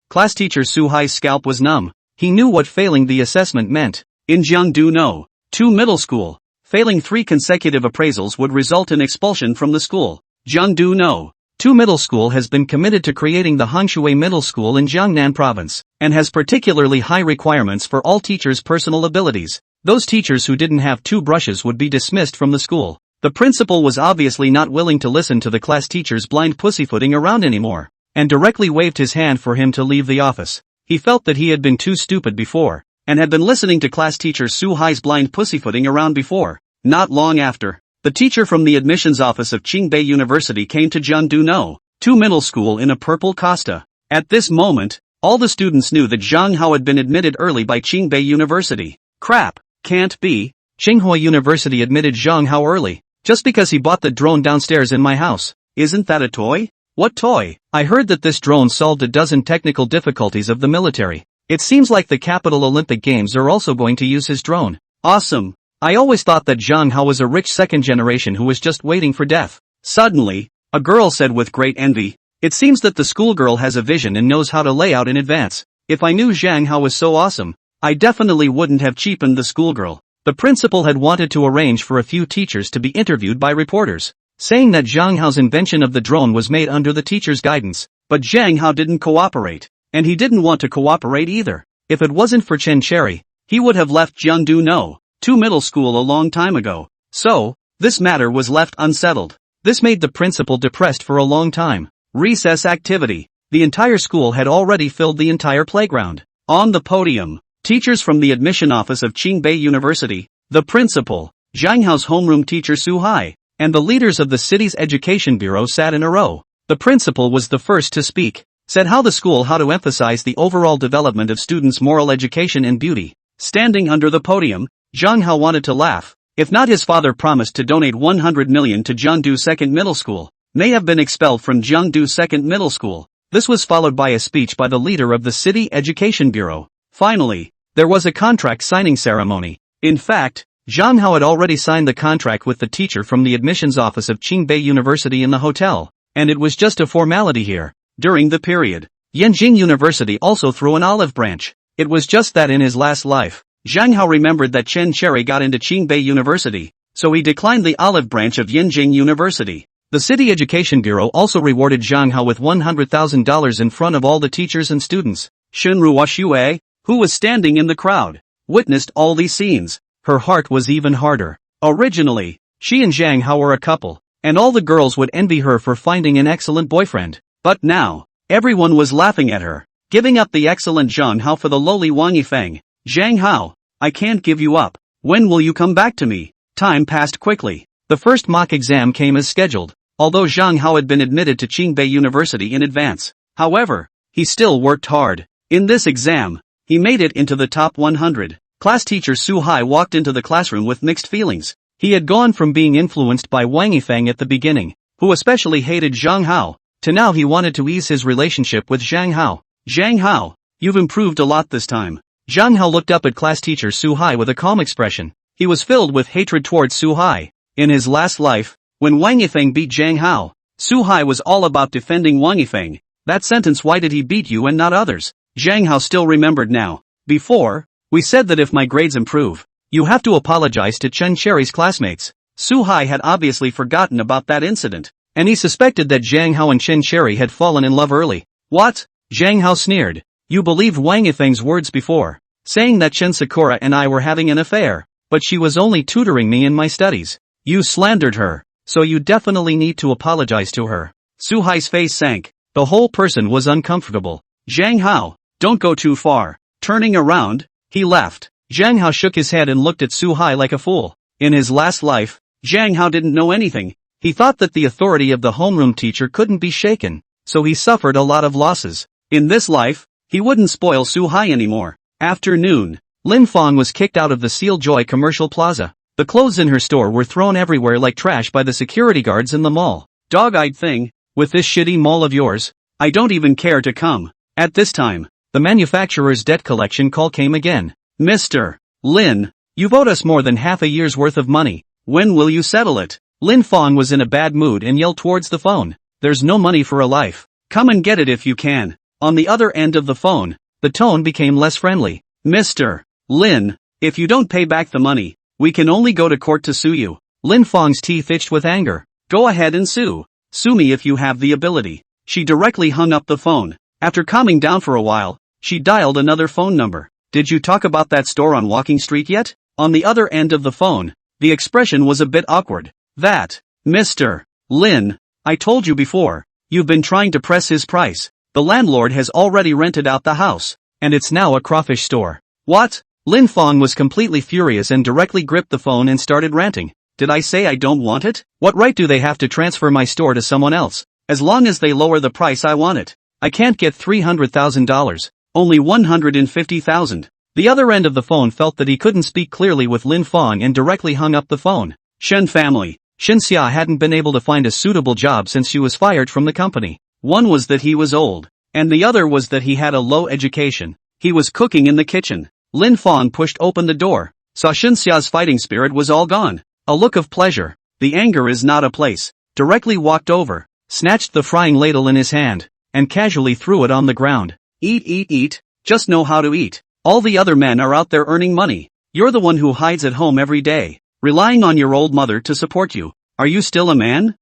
Class teacher Su Hai's scalp was numb. He knew what failing the assessment meant. In Jiangdu No. 2 Middle School, failing 3 consecutive appraisals would result in expulsion from the school. Jiangdu No. 2 Middle School has been committed to creating the Hongshui Middle School in Jiangnan Province, and has particularly high requirements for all teachers' personal abilities. Those teachers who didn't have 2 brushes would be dismissed from the school. The principal was obviously not willing to listen to the class teacher's blind pussyfooting around anymore, and directly waved his hand for him to leave the office. He felt that he had been too stupid before, and had been listening to class teacher Su Hai's blind pussyfooting around before. Not long after, the teacher from the admissions office of Qingbei University came to Jiangdu No. 2 Middle School in a purple Costa. At this moment, all the students knew that Zhang Hao had been admitted early by Qingbei University. Crap, can't be. Tsinghua University admitted Zhang Hao early, just because he bought the drone downstairs in my house. Isn't that a toy? What toy? I heard that this drone solved a dozen technical difficulties of the military. It seems like the Capital Olympic Games are also going to use his drone. Awesome. I always thought that Zhang Hao was a rich second generation who was just waiting for death. Suddenly, a girl said with great envy, "It seems that the schoolgirl has a vision and knows how to lay out in advance. If I knew Zhang Hao was so awesome, I definitely wouldn't have cheapened the schoolgirl." The principal had wanted to arrange for a few teachers to be interviewed by reporters, saying that Zhang Hao's invention of the drone was made under the teacher's guidance, but Zhang Hao didn't cooperate, and he didn't want to cooperate either. If it wasn't for Chen Cherry, he would have left Jiangdu No. 2 Middle School a long time ago. So, this matter was left unsettled. This made the principal depressed for a long time. Recess activity. The entire school had already filled the entire playground. On the podium, teachers from the admission office of Qingbei University, the principal, Zhang Hao's homeroom teacher Su Hai, and the leaders of the city's education bureau sat in a row. The principal was the first to speak, said how the school how to emphasize the overall development of students' moral education and beauty. Standing under the podium, Zhang Hao wanted to laugh. If not, his father promised to donate 100 million to Jiangdu Second Middle School, may have been expelled from Jiangdu Second Middle School. This was followed by a speech by the leader of the City Education Bureau. Finally, there was a contract signing ceremony. In fact, Zhang Hao had already signed the contract with the teacher from the admissions office of Qingbei University in the hotel, and it was just a formality here. During the period, Yanjing University also threw an olive branch. It was just that in his last life, Zhang Hao remembered that Chen Cherry got into Qingbei University, so he declined the olive branch of Yanjing University. The City Education Bureau also rewarded Zhang Hao with $100,000 in front of all the teachers and students. Shenruo Xue, who was standing in the crowd, witnessed all these scenes. Her heart was even harder. Originally, she and Zhang Hao were a couple, and all the girls would envy her for finding an excellent boyfriend. But now, everyone was laughing at her, giving up the excellent Zhang Hao for the lowly Wang Yifeng. Zhang Hao, I can't give you up. When will you come back to me? Time passed quickly. The first mock exam came as scheduled, although Zhang Hao had been admitted to Qingbei University in advance. However, he still worked hard. In this exam, he made it into the top 100. Class teacher Su Hai walked into the classroom with mixed feelings. He had gone from being influenced by Wang Yifeng at the beginning, who especially hated Zhang Hao, to now he wanted to ease his relationship with Zhang Hao. Zhang Hao, you've improved a lot this time. Zhang Hao looked up at class teacher Su Hai with a calm expression. He was filled with hatred towards Su Hai. In his last life, when Wang Yifeng beat Zhang Hao, Su Hai was all about defending Wang Yifeng. That sentence, why did he beat you and not others? Zhang Hao still remembered now. Before, we said that if my grades improve, you have to apologize to Chen Cherry's classmates. Su Hai had obviously forgotten about that incident, and he suspected that Zhang Hao and Chen Cherry had fallen in love early. What? Zhang Hao sneered. You believed Wang Yifeng's words before, saying that Chen Sakura and I were having an affair, but she was only tutoring me in my studies. You slandered her, so you definitely need to apologize to her. Su Hai's face sank. The whole person was uncomfortable. Zhang Hao, don't go too far. Turning around, he left. Zhang Hao shook his head and looked at Su Hai like a fool. In his last life, Zhang Hao didn't know anything. He thought that the authority of the homeroom teacher couldn't be shaken, so he suffered a lot of losses. In this life, he wouldn't spoil Su Hai anymore. After noon, Lin Fong was kicked out of the Seal Joy Commercial Plaza. The clothes in her store were thrown everywhere like trash by the security guards in the mall. Dog-eyed thing, with this shitty mall of yours, I don't even care to come. At this time, the manufacturer's debt collection call came again. Mr. Lin, you've owed us more than half a year's worth of money. When will you settle it? Lin Fong was in a bad mood and yelled towards the phone. There's no money for a life. Come and get it if you can. On the other end of the phone, the tone became less friendly. Mr. Lin, if you don't pay back the money, we can only go to court to sue you. Lin Fong's teeth itched with anger. Go ahead and sue. Sue me if you have the ability. She directly hung up the phone. After calming down for a while, she dialed another phone number. Did you talk about that store on Walking Street yet? On the other end of the phone, the expression was a bit awkward. That, Mr. Lin, I told you before, you've been trying to press his price. The landlord has already rented out the house, and it's now a crawfish store. What? Lin Fong was completely furious and directly gripped the phone and started ranting. Did I say I don't want it? What right do they have to transfer my store to someone else? As long as they lower the price, I want it. I can't get $300,000. Only $150,000. The other end of the phone felt that he couldn't speak clearly with Lin Fong and directly hung up the phone. Shen family. Shen Xia hadn't been able to find a suitable job since she was fired from the company. One was that he was old, and the other was that he had a low education. He was cooking in the kitchen. Lin Fong pushed open the door, saw Shen Xia's fighting spirit was all gone. A look of pleasure, the anger is not a place, directly walked over, snatched the frying ladle in his hand, and casually threw it on the ground. Eat, eat, eat, just know how to eat. All the other men are out there earning money. You're the one who hides at home every day, relying on your old mother to support you. Are you still a man?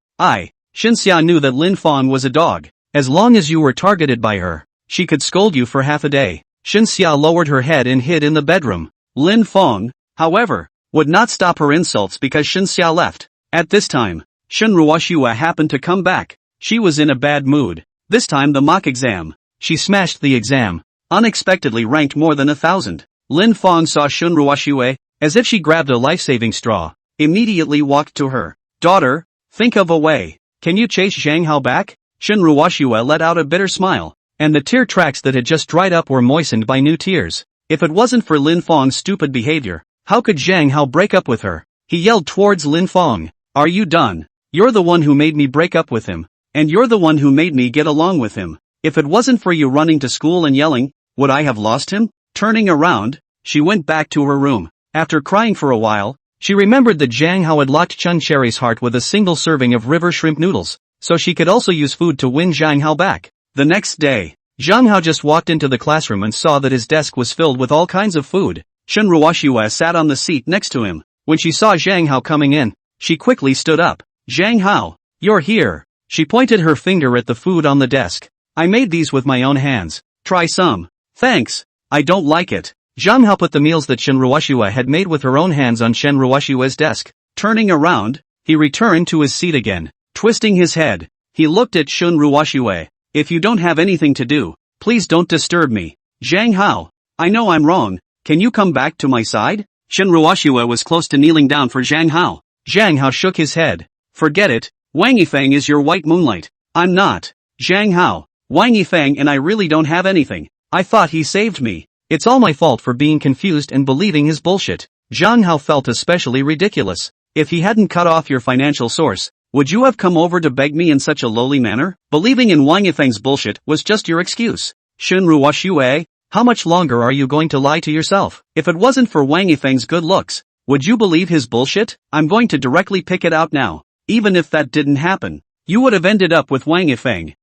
Shen Xia knew that Lin Fong was a dog. As long as you were targeted by her, she could scold you for half a day. Shen Xia lowered her head and hid in the bedroom. Lin Fong, however, would not stop her insults because Shen Xia left. At this time, Shenruo Xue happened to come back. She was in a bad mood. This time the mock exam. She smashed the exam. Unexpectedly ranked more than 1,000. Lin Fong saw Shenruo Xue, as if she grabbed a life-saving straw, immediately walked to her. Daughter, think of a way. Can you chase Zhang Hao back? Shenruo Xue let out a bitter smile, and the tear tracks that had just dried up were moistened by new tears. If it wasn't for Lin Fong's stupid behavior, how could Zhang Hao break up with her? He yelled towards Lin Fong. Are you done? You're the one who made me break up with him, and you're the one who made me get along with him. If it wasn't for you running to school and yelling, would I have lost him? Turning around, she went back to her room. After crying for a while, she remembered that Zhang Hao had locked Chen Cherry's heart with a single serving of river shrimp noodles, so she could also use food to win Zhang Hao back. The next day, Zhang Hao just walked into the classroom and saw that his desk was filled with all kinds of food. Shenruo Xue sat on the seat next to him. When she saw Zhang Hao coming in, she quickly stood up. Zhang Hao, You're here. She pointed her finger at the food on the desk. I made these with my own hands. Try some. Thanks. I don't like it. Zhang Hao put the meals that Shen Ruoxue had made with her own hands on Shen Ruoxue's desk. Turning around, he returned to his seat again. Twisting his head, he looked at Shen Ruoxue. If you don't have anything to do, please don't disturb me. Zhang Hao, I know I'm wrong. Can you come back to my side? Shen Ruoxue was close to kneeling down for Zhang Hao. Zhang Hao shook his head. Forget it. Wang Yifeng is your white moonlight. I'm not. Zhang Hao, Wang Yifeng and I really don't have anything. I thought he saved me. It's all my fault for being confused and believing his bullshit. Zhang Hao felt especially ridiculous. If he hadn't cut off your financial source, would you have come over to beg me in such a lowly manner? Believing in Wang Yifeng's bullshit was just your excuse. Shen Ruoxue, how much longer are you going to lie to yourself? If it wasn't for Wang Yifeng's good looks, would you believe his bullshit? I'm going to directly pick it out now. Even if that didn't happen, you would have ended up with Wang Yifeng.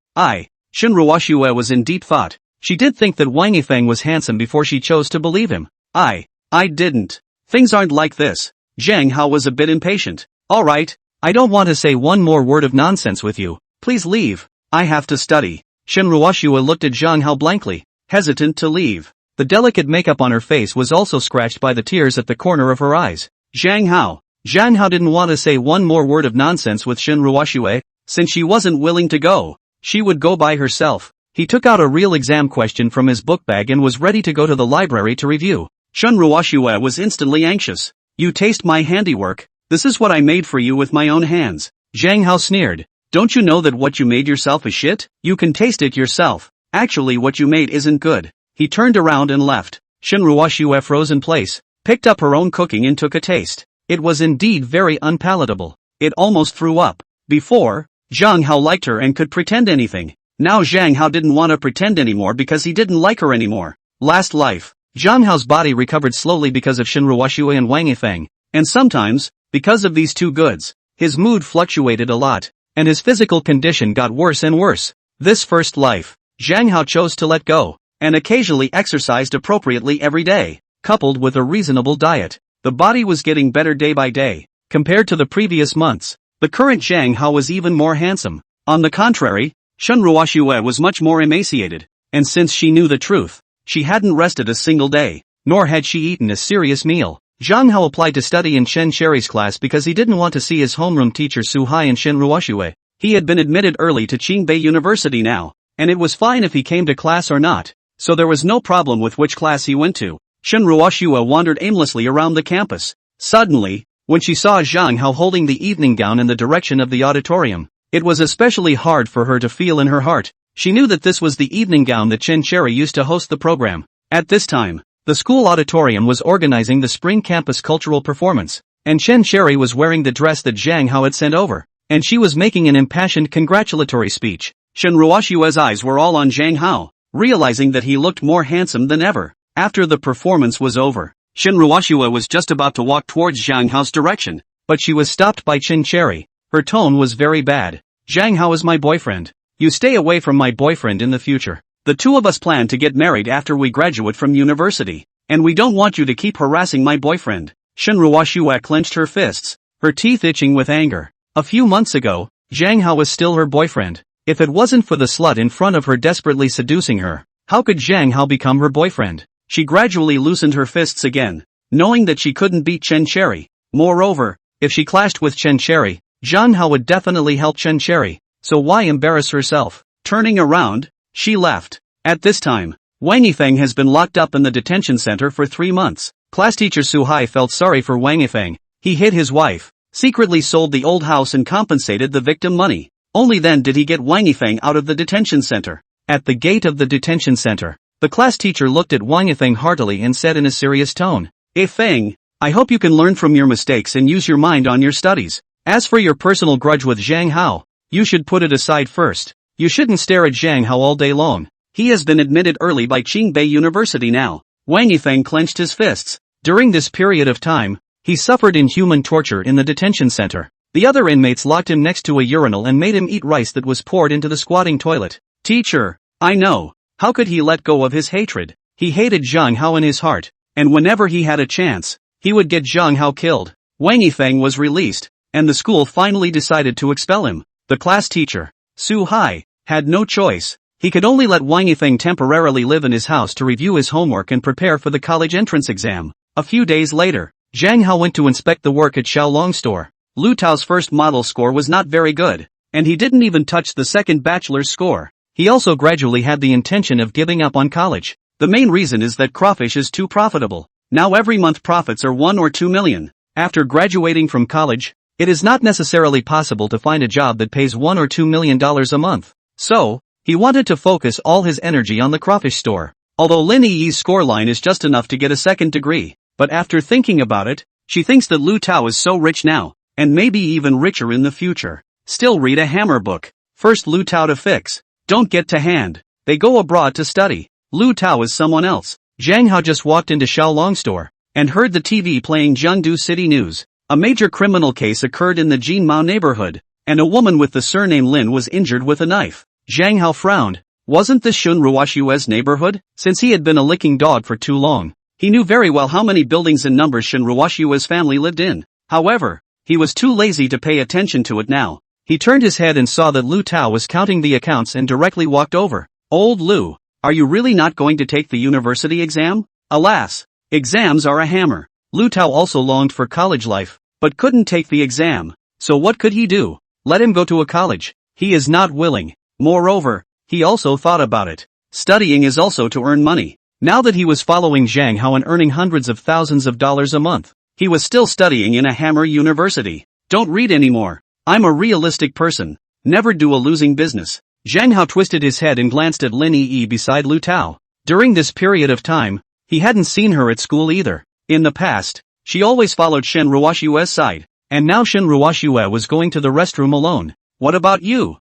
Shen Ruoxue was in deep thought. She did think that Wang Yifeng was handsome before she chose to believe him. I didn't. Things aren't like this. Zhang Hao was a bit impatient. Alright, I don't want to say one more word of nonsense with you. Please leave. I have to study. Shen Ruoxue looked at Zhang Hao blankly, hesitant to leave. The delicate makeup on her face was also scratched by the tears at the corner of her eyes. Zhang Hao didn't want to say one more word of nonsense with Shen Ruoxue. Since she wasn't willing to go, she would go by herself. He took out a real exam question from his book bag and was ready to go to the library to review. Shen Ruoxue was instantly anxious. You taste my handiwork. This is what I made for you with my own hands. Zhang Hao sneered. Don't you know that what you made yourself is shit? You can taste it yourself. Actually what you made isn't good. He turned around and left. Shen Ruoxue froze in place, picked up her own cooking and took a taste. It was indeed very unpalatable. It almost threw up. Before, Zhang Hao liked her and could pretend anything. Now Zhang Hao didn't want to pretend anymore because he didn't like her anymore. Last life, Zhang Hao's body recovered slowly because of Shen Ruoxue and Wang Yifeng. And sometimes, because of these two goods, his mood fluctuated a lot, and his physical condition got worse and worse. This first life, Zhang Hao chose to let go, and occasionally exercised appropriately every day, coupled with a reasonable diet. The body was getting better day by day. Compared to the previous months, the current Zhang Hao was even more handsome. On the contrary, Shen Ruoxue was much more emaciated, and since she knew the truth, she hadn't rested a single day, nor had she eaten a serious meal. Zhang Hao applied to study in Chen Sherry's class because he didn't want to see his homeroom teacher Su Hai and Shen Ruoxue. He had been admitted early to Qingbei University now, and it was fine if he came to class or not, so there was no problem with which class he went to. Shen Ruoxue wandered aimlessly around the campus. Suddenly, when she saw Zhang Hao holding the evening gown in the direction of the auditorium, it was especially hard for her to feel in her heart. She knew that this was the evening gown that Chen Sherry used to host the program. At this time, the school auditorium was organizing the spring campus cultural performance, and Chen Sherry was wearing the dress that Zhang Hao had sent over, and she was making an impassioned congratulatory speech. Shen Ruoxue's eyes were all on Zhang Hao, realizing that he looked more handsome than ever. After the performance was over, Shen Ruoxue was just about to walk towards Zhang Hao's direction, but she was stopped by Chen Sherry. Her tone was very bad. Zhang Hao is my boyfriend. You stay away from my boyfriend in the future. The two of us plan to get married after we graduate from university, and we don't want you to keep harassing my boyfriend. Shen Ruoxue clenched her fists, her teeth itching with anger. A few months ago, Zhang Hao was still her boyfriend. If it wasn't for the slut in front of her desperately seducing her, how could Zhang Hao become her boyfriend? She gradually loosened her fists again, knowing that she couldn't beat Chen Sherry. Moreover, if she clashed with Chen Sherry, Zhang Hao would definitely help Chen Sherry, so why embarrass herself? Turning around, she left. At this time, Wang Yifeng has been locked up in the detention center for 3 months. Class teacher Su Hai felt sorry for Wang Yifeng. He hid his wife, secretly sold the old house and compensated the victim money. Only then did he get Wang Yifeng out of the detention center. At the gate of the detention center, the class teacher looked at Wang Yifeng heartily and said in a serious tone, Yifeng, I hope you can learn from your mistakes and use your mind on your studies. As for your personal grudge with Zhang Hao, you should put it aside first. You shouldn't stare at Zhang Hao all day long. He has been admitted early by Qingbei University now. Wang Yifeng clenched his fists. During this period of time, he suffered inhuman torture in the detention center. The other inmates locked him next to a urinal and made him eat rice that was poured into the squatting toilet. Teacher, I know. How could he let go of his hatred? He hated Zhang Hao in his heart, and whenever he had a chance, he would get Zhang Hao killed. Wang Yifeng was released, and the school finally decided to expel him. The class teacher, Su Hai, had no choice. He could only let Wang Yifeng temporarily live in his house to review his homework and prepare for the college entrance exam. A few days later, Zhang Hao went to inspect the work at Xiaolong store. Lu Tao's first model score was not very good, and he didn't even touch the second bachelor's score. He also gradually had the intention of giving up on college. The main reason is that crawfish is too profitable. Now every month profits are 1 or 2 million. After graduating from college, it is not necessarily possible to find a job that pays $1 or $2 million a month. So, he wanted to focus all his energy on the crawfish store. Although Lin Yi's scoreline is just enough to get a second degree, but after thinking about it, she thinks that Lu Tao is so rich now, and maybe even richer in the future. Still read a hammer book. First Lu Tao to fix. Don't get to hand. They go abroad to study. Lu Tao is someone else. Zhang Hao just walked into Xiaolong store, and heard the TV playing Jiangdu City News. A major criminal case occurred in the Jinmao neighborhood, and a woman with the surname Lin was injured with a knife. Zhang Hao frowned. Wasn't this Shun Ruoshue's neighborhood? Since he had been a licking dog for too long, he knew very well how many buildings and numbers Shun Ruoshue's family lived in. However, he was too lazy to pay attention to it now. He turned his head and saw that Lu Tao was counting the accounts and directly walked over. Old Lu, are you really not going to take the university exam? Alas, exams are a hammer. Lu Tao also longed for college life, but couldn't take the exam. So what could he do? Let him go to a college. He is not willing. Moreover, he also thought about it. Studying is also to earn money. Now that he was following Zhang Hao and earning hundreds of thousands of dollars a month, he was still studying in a hammer university. Don't read anymore. I'm a realistic person. Never do a losing business. Zhang Hao twisted his head and glanced at Lin Yi beside Lu Tao. During this period of time, he hadn't seen her at school either. In the past, she always followed Shen Ruoshue's side, and now Shen Ruoshue was going to the restroom alone. What about you?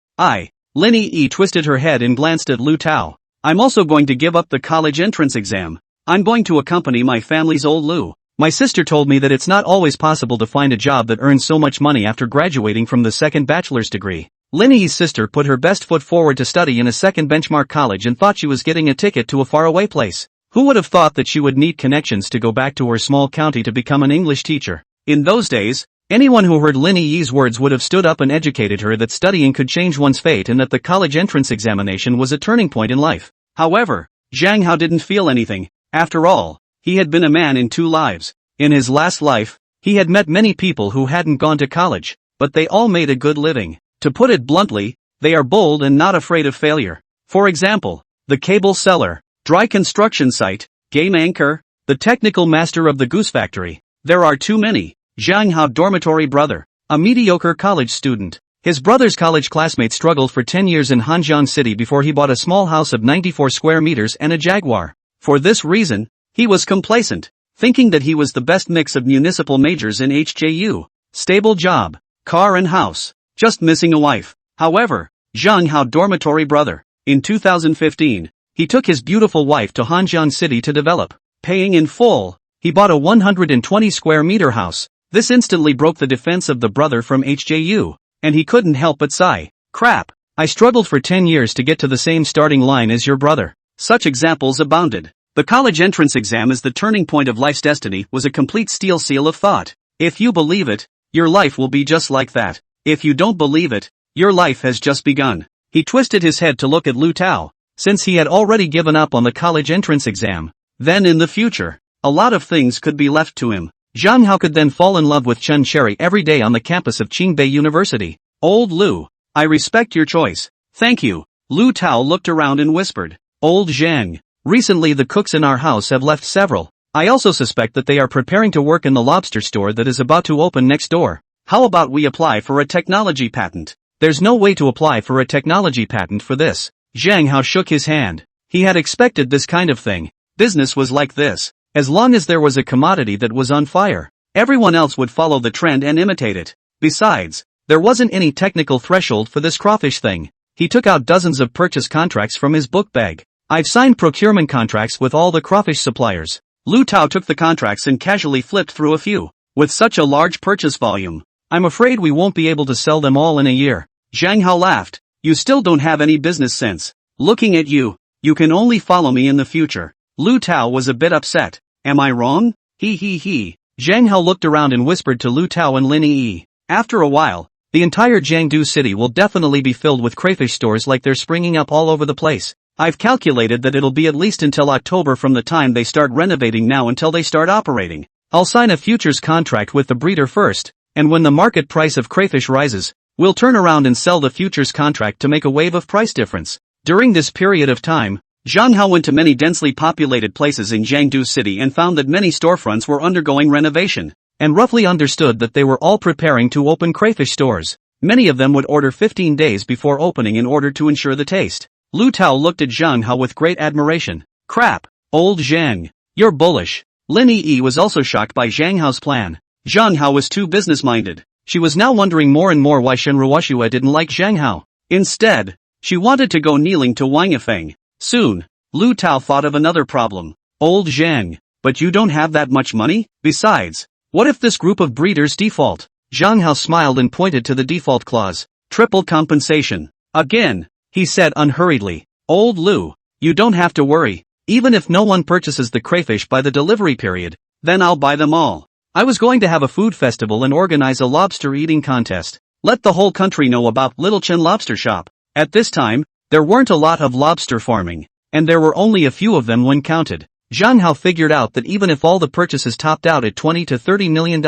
Lin Yi twisted her head and glanced at Lu Tao. I'm also going to give up the college entrance exam. I'm going to accompany my family's old Lu. My sister told me that it's not always possible to find a job that earns so much money after graduating from the second bachelor's degree. Lin Yi's sister put her best foot forward to study in a second benchmark college and thought she was getting a ticket to a faraway place. Who would have thought that she would need connections to go back to her small county to become an English teacher? In those days, anyone who heard Lin Yi's words would have stood up and educated her that studying could change one's fate and that the college entrance examination was a turning point in life. However, Zhang Hao didn't feel anything. After all, he had been a man in 2 lives. In his last life, he had met many people who hadn't gone to college, but they all made a good living. To put it bluntly, they are bold and not afraid of failure. For example, the cable seller, dry construction site, game anchor, the technical master of the goose factory. There are too many. Zhang Hao dormitory brother, a mediocre college student. His brother's college classmate struggled for 10 years in Hanjiang City before he bought a small house of 94 square meters and a Jaguar. For this reason, he was complacent, thinking that he was the best mix of municipal majors in HJU. Stable job, car and house, just missing a wife. However, Zhang Hao dormitory brother, in 2015, he took his beautiful wife to Hanjiang City to develop. Paying in full, he bought a 120 square meter house. This instantly broke the defense of the brother from HJU, and he couldn't help but sigh. Crap, I struggled for 10 years to get to the same starting line as your brother. Such examples abounded. The college entrance exam as the turning point of life's destiny was a complete steel seal of thought. If you believe it, your life will be just like that. If you don't believe it, your life has just begun. He twisted his head to look at Lu Tao, since he had already given up on the college entrance exam. Then in the future, a lot of things could be left to him. Zhang Hao could then fall in love with Chen Cherry every day on the campus of Qingbei University. Old Lu, I respect your choice. Thank you. Lu Tao looked around and whispered. Old Zhang, recently the cooks in our house have left several. I also suspect that they are preparing to work in the lobster store that is about to open next door. How about we apply for a technology patent? There's no way to apply for a technology patent for this. Zhang Hao shook his hand. He had expected this kind of thing. Business was like this. As long as there was a commodity that was on fire, everyone else would follow the trend and imitate it. Besides, there wasn't any technical threshold for this crawfish thing. He took out dozens of purchase contracts from his book bag. I've signed procurement contracts with all the crawfish suppliers. Lu Tao took the contracts and casually flipped through a few. With such a large purchase volume, I'm afraid we won't be able to sell them all in a year. Zhang Hao laughed. You still don't have any business sense. Looking at you, you can only follow me in the future. Lu Tao was a bit upset. Am I wrong? He. Zhang Hao looked around and whispered to Lu Tao and Lin Yi. After a while, The entire Jiangdu city will definitely be filled with crayfish stores like they're springing up all over the place. I've calculated that it'll be at least until October from the time they start renovating now until they start operating. I'll sign a futures contract with the breeder first, and when the market price of crayfish rises, we'll turn around and sell the futures contract to make a wave of price difference. During this period of time, Zhang Hao went to many densely populated places in Jiangdu city and found that many storefronts were undergoing renovation, and roughly understood that they were all preparing to open crayfish stores. Many of them would order 15 days before opening in order to ensure the taste. Lu Tao looked at Zhang Hao with great admiration. Crap, old Zhang, you're bullish. Lin Yi was also shocked by Zhang Hao's plan. Zhang Hao was too business-minded. She was now wondering more and more why Shen Ruoxue didn't like Zhang Hao. Instead, she wanted to go kneeling to Wang Yifeng. Soon, Lu Tao thought of another problem. Old Zhang, but you don't have that much money? Besides, what if this group of breeders default? Zhang Hao smiled and pointed to the default clause. Triple compensation. Again, he said unhurriedly. Old Lu, you don't have to worry. Even if no one purchases the crayfish by the delivery period, then I'll buy them all. I was going to have a food festival and organize a lobster eating contest. Let the whole country know about Little Chen Lobster Shop. At this time, there weren't a lot of lobster farming, and there were only a few of them when counted. Zhang Hao figured out that even if all the purchases topped out at $20 to $30 million,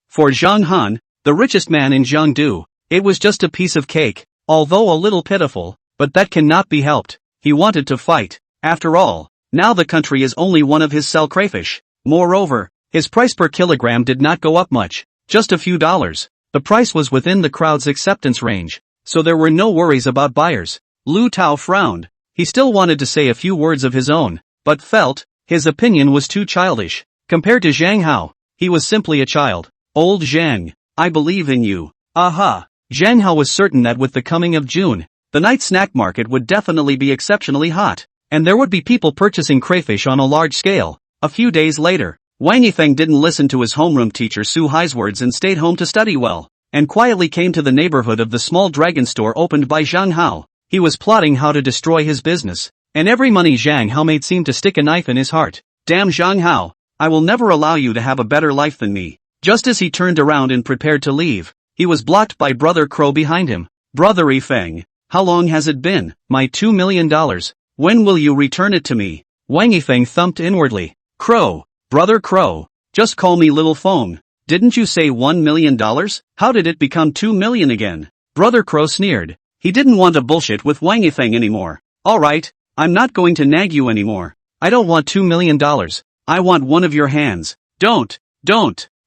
for Zhang Han, the richest man in Jiangdu, it was just a piece of cake. Although a little pitiful, but that cannot be helped. He wanted to fight. After all, now the country is only one of his sell crayfish. Moreover, his price per kilogram did not go up much, just a few dollars. The price was within the crowd's acceptance range, so there were no worries about buyers. Lu Tao frowned. He still wanted to say a few words of his own, but felt his opinion was too childish. Compared to Zhang Hao, he was simply a child. Old Zhang, I believe in you. Aha! Zhang Hao was certain that with the coming of June, the night snack market would definitely be exceptionally hot, and there would be people purchasing crayfish on a large scale. A few days later, Wang Yifeng didn't listen to his homeroom teacher Su Hai's words and stayed home to study well, and quietly came to the neighborhood of the small dragon store opened by Zhang Hao. He was plotting how to destroy his business, and every money Zhang Hao made seemed to stick a knife in his heart. Damn Zhang Hao, I will never allow you to have a better life than me. Just as he turned around and prepared to leave, he was blocked by Brother Crow behind him. Brother Yifeng, how long has it been? My $2 million. When will you return it to me? Wang Yifeng thumped inwardly. Crow, Brother Crow, just call me Little Feng. Didn't you say $1 million? How did it become 2 million again? Brother Crow sneered. He didn't want to bullshit with Wang Yifeng anymore. Alright, I'm not going to nag you anymore. I don't want $2 million. I want one of your hands. Don't.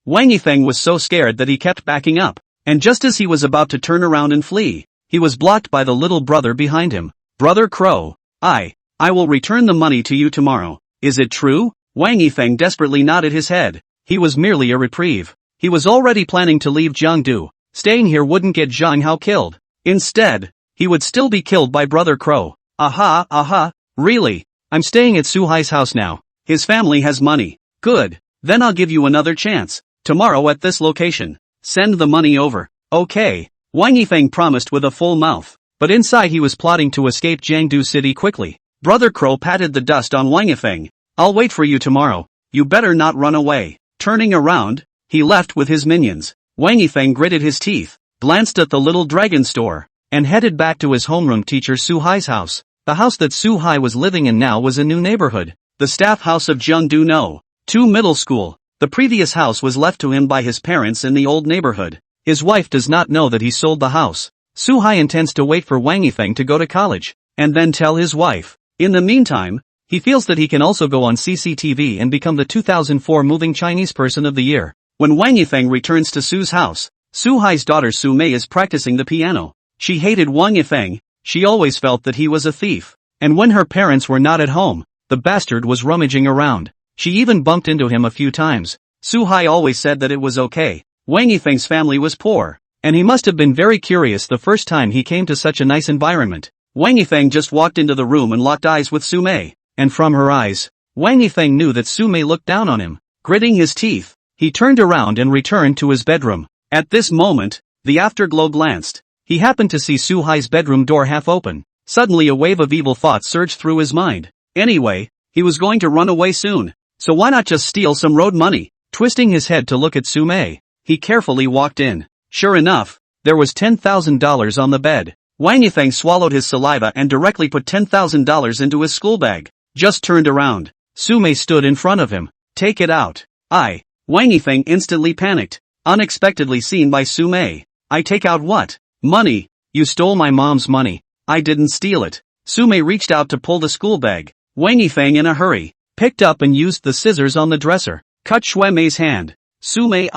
Wang Yifeng was so scared that he kept backing up. And just as he was about to turn around and flee, he was blocked by the little brother behind him. Brother Crow, I will return the money to you tomorrow. Is it true? Wang Yifeng desperately nodded his head. He was merely a reprieve. He was already planning to leave Jiangdu. Staying here wouldn't get Zhang Hao killed. Instead, he would still be killed by Brother Crow. Aha, really? I'm staying at Su Hai's house now. His family has money. Good. Then I'll give you another chance. Tomorrow at this location. Send the money over. Okay. Wang Yifeng promised with a full mouth, but inside he was plotting to escape Jiangdu city quickly. Brother Crow patted the dust on Wang Yifeng. I'll wait for you tomorrow. You better not run away. Turning around, he left with his minions. Wang Yifeng gritted his teeth, glanced at the little dragon store, and headed back to his homeroom teacher Su Hai's house. The house that Su Hai was living in now was a new neighborhood, the staff house of Jiangdu No. 2 Middle School. The previous house was left to him by his parents in the old neighborhood. His wife does not know that he sold the house. Su Hai intends to wait for Wang Yifeng to go to college, and then tell his wife. In the meantime, he feels that he can also go on CCTV and become the 2004 Moving Chinese Person of the Year. When Wang Yifeng returns to Su's house, Su Hai's daughter Su Mei is practicing the piano. She hated Wang Yifeng. She always felt that he was a thief. And when her parents were not at home, the bastard was rummaging around. She even bumped into him a few times. Su Hai always said that it was okay. Wang Yifeng's family was poor, and he must have been very curious the first time he came to such a nice environment. Wang Yifeng just walked into the room and locked eyes with Su Mei, and from her eyes, Wang Yifeng knew that Su Mei looked down on him. Gritting his teeth, he turned around and returned to his bedroom. At this moment, the afterglow glanced. He happened to see Su Hai's bedroom door half open. Suddenly a wave of evil thoughts surged through his mind. Anyway, he was going to run away soon, so why not just steal some road money? Twisting his head to look at Su Mei, he carefully walked in. Sure enough, There was $10,000 on the bed. Wang Yifeng swallowed his saliva and directly put $10,000 into his school bag. Just turned around. Su Mei stood in front of him. Take it out. Wang Yifeng instantly panicked. Unexpectedly seen by Su Mei. I take out what? Money. You stole my mom's money. I didn't steal it. Su Mei reached out to pull the school bag. Wang Yifeng in a hurry. Picked up and used the scissors on the dresser. Cut Shui Mei's hand. Su Mei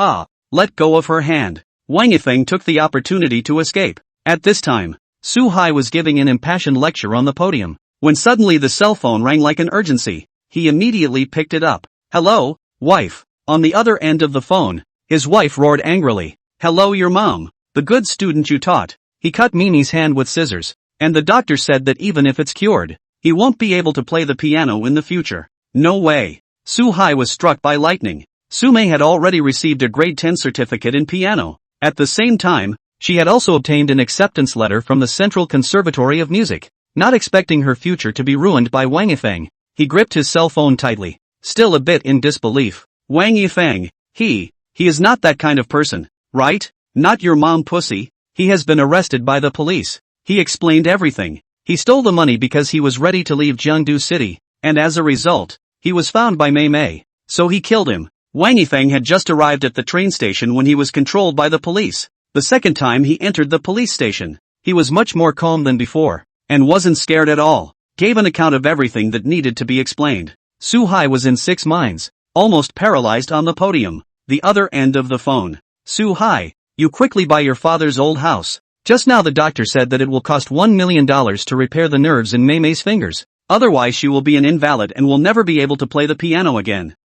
let go of her hand. Wang Yifeng took the opportunity to escape. At this time, Su Hai was giving an impassioned lecture on the podium, when suddenly the cell phone rang like an urgency. He immediately picked it up. Hello, wife. On the other end of the phone, his wife roared angrily. Hello, your mom. The good student you taught. He cut Mimi's hand with scissors, and the doctor said that even if it's cured, he won't be able to play the piano in the future. No way. Su Hai was struck by lightning. Su Mei had already received a grade 10 certificate in piano. At the same time, she had also obtained an acceptance letter from the Central Conservatory of Music. Not expecting her future to be ruined by Wang Yifeng, he gripped his cell phone tightly, still a bit in disbelief. Wang Yifeng, he is not that kind of person, right? Not your mom pussy. He has been arrested by the police. He explained everything. He stole the money because he was ready to leave Jiangdu City, and as a result, he was found by Mei Mei. So he killed him. Wang Yifeng had just arrived at the train station when he was controlled by the police. The second time he entered the police station, he was much more calm than before, and wasn't scared at all. Gave an account of everything that needed to be explained. Su Hai was in six minds, almost paralyzed on the podium. The other end of the phone. Su Hai, you quickly buy your father's old house. Just now the doctor said that it will cost $1 million to repair the nerves in Mei Mei's fingers. Otherwise she will be an invalid and will never be able to play the piano again.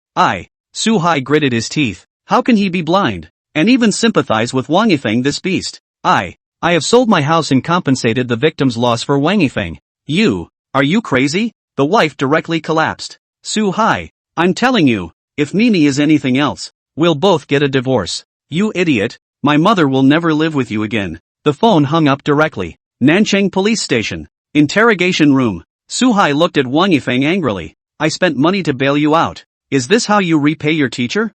Su Hai gritted his teeth. How can he be blind? And even sympathize with Wang Yifeng, this beast. I have sold my house and compensated the victim's loss for Wang Yifeng. Are you crazy? The wife directly collapsed. Su Hai, I'm telling you, if Mimi is anything else, we'll both get a divorce. You idiot, my mother will never live with you again. The phone hung up directly. Nanchang Police Station. Interrogation room. Su Hai looked at Wang Yifeng angrily. I spent money to bail you out. Is this how you repay your teacher?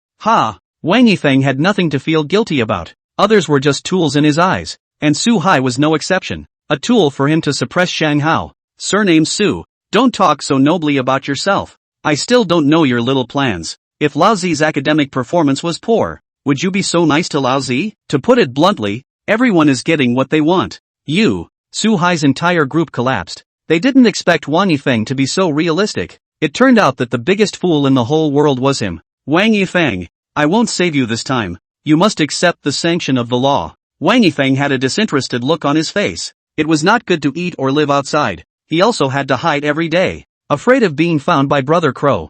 Wang Yifeng had nothing to feel guilty about. Others were just tools in his eyes, and Su Hai was no exception. A tool for him to suppress Shang Hao. Surname Su, don't talk so nobly about yourself. I still don't know your little plans. If Lao Zi's academic performance was poor, would you be so nice to Lao Zi? To put it bluntly, everyone is getting what they want. Su Hai's entire group collapsed. They didn't expect Wang Yifeng to be so realistic. It turned out that the biggest fool in the whole world was him. Wang Yifeng, I won't save you this time. You must accept the sanction of the law. Wang Yifeng had a disinterested look on his face. It was not good to eat or live outside. He also had to hide every day, afraid of being found by Brother Crow.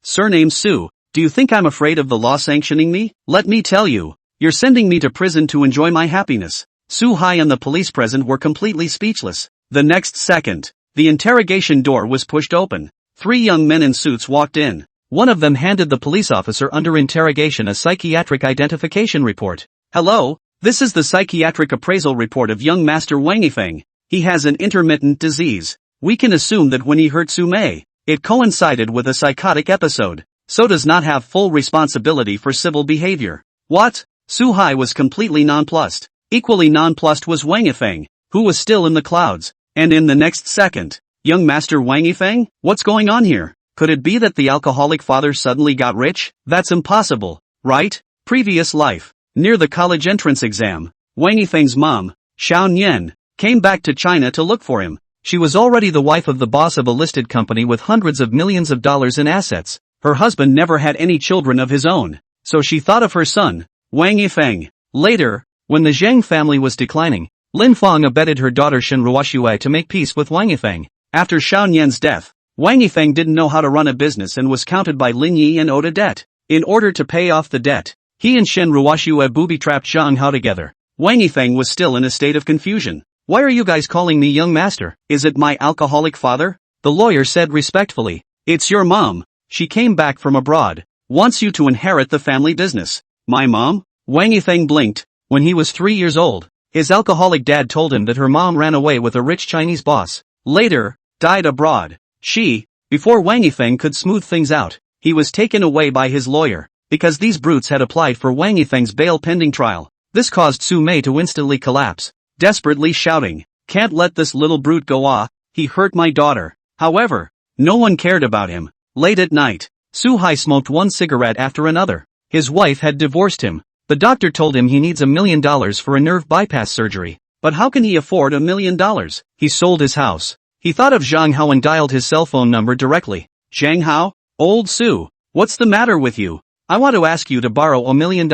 Surname Su, do you think I'm afraid of the law sanctioning me? Let me tell you, you're sending me to prison to enjoy my happiness. Su Hai and the police present were completely speechless. The next second, the interrogation door was pushed open. 3 young men in suits walked in. One of them handed the police officer under interrogation a psychiatric identification report. Hello, this is the psychiatric appraisal report of young Master Wang Yifeng. He has an intermittent disease. We can assume that when he hurt Su Mei, it coincided with a psychotic episode, so does not have full responsibility for civil behavior. What? Su Hai was completely nonplussed. Equally nonplussed was Wang Yifeng, who was still in the clouds, and in the next second, young Master Wang Yifeng, what's going on here? Could it be that the alcoholic father suddenly got rich? That's impossible, right? Previous life. Near the college entrance exam, Wang Yifeng's mom, Xiao Nian, came back to China to look for him. She was already the wife of the boss of a listed company with hundreds of millions of dollars in assets. Her husband never had any children of his own, so she thought of her son, Wang Yifeng. Later, when the Zheng family was declining, Lin Fang abetted her daughter Shen Ruoxue to make peace with Wang Yifeng. After Xiao Nian's death, Wang Yifeng didn't know how to run a business and was counted by Lin Yi and owed a debt. In order to pay off the debt, he and Shen Ruoxue booby-trapped Zhang Hao together. Wang Yifeng was still in a state of confusion. Why are you guys calling me young master? Is it my alcoholic father? The lawyer said respectfully. It's your mom. She came back from abroad. Wants you to inherit the family business. My mom? Wang Yifeng blinked. When he was 3 years old, his alcoholic dad told him that her mom ran away with a rich Chinese boss. Later, died abroad. Before Wang Yifeng could smooth things out, he was taken away by his lawyer, because these brutes had applied for Wang Yifeng's bail pending trial. This caused Su Mei to instantly collapse, desperately shouting, "Can't let this little brute go he hurt my daughter." However, no one cared about him. Late at night, Su Hai smoked one cigarette after another. His wife had divorced him. The doctor told him he needs $1 million for a nerve bypass surgery. But how can he afford $1 million? He sold his house. He thought of Zhang Hao and dialed his cell phone number directly. "Zhang Hao? Old Su, what's the matter with you? I want to ask you to borrow $1 million.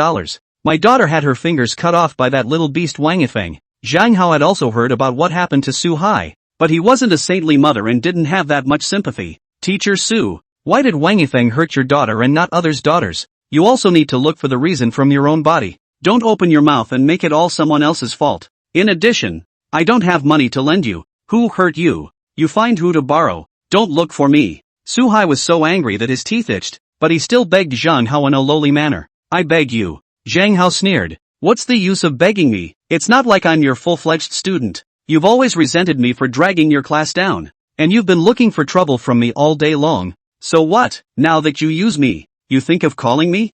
My daughter had her fingers cut off by that little beast Wang Yifeng." Zhang Hao had also heard about what happened to Su Hai, but he wasn't a saintly mother and didn't have that much sympathy. "Teacher Su, why did Wang Yifeng hurt your daughter and not others' daughters? You also need to look for the reason from your own body. Don't open your mouth and make it all someone else's fault. In addition, I don't have money to lend you. Who hurt you? You find who to borrow. Don't look for me." Su Hai was so angry that his teeth itched, but he still begged Zhang Hao in a lowly manner. "I beg you." Zhang Hao sneered. "What's the use of begging me? It's not like I'm your full-fledged student. You've always resented me for dragging your class down. And you've been looking for trouble from me all day long. So what, now that you use me, you think of calling me?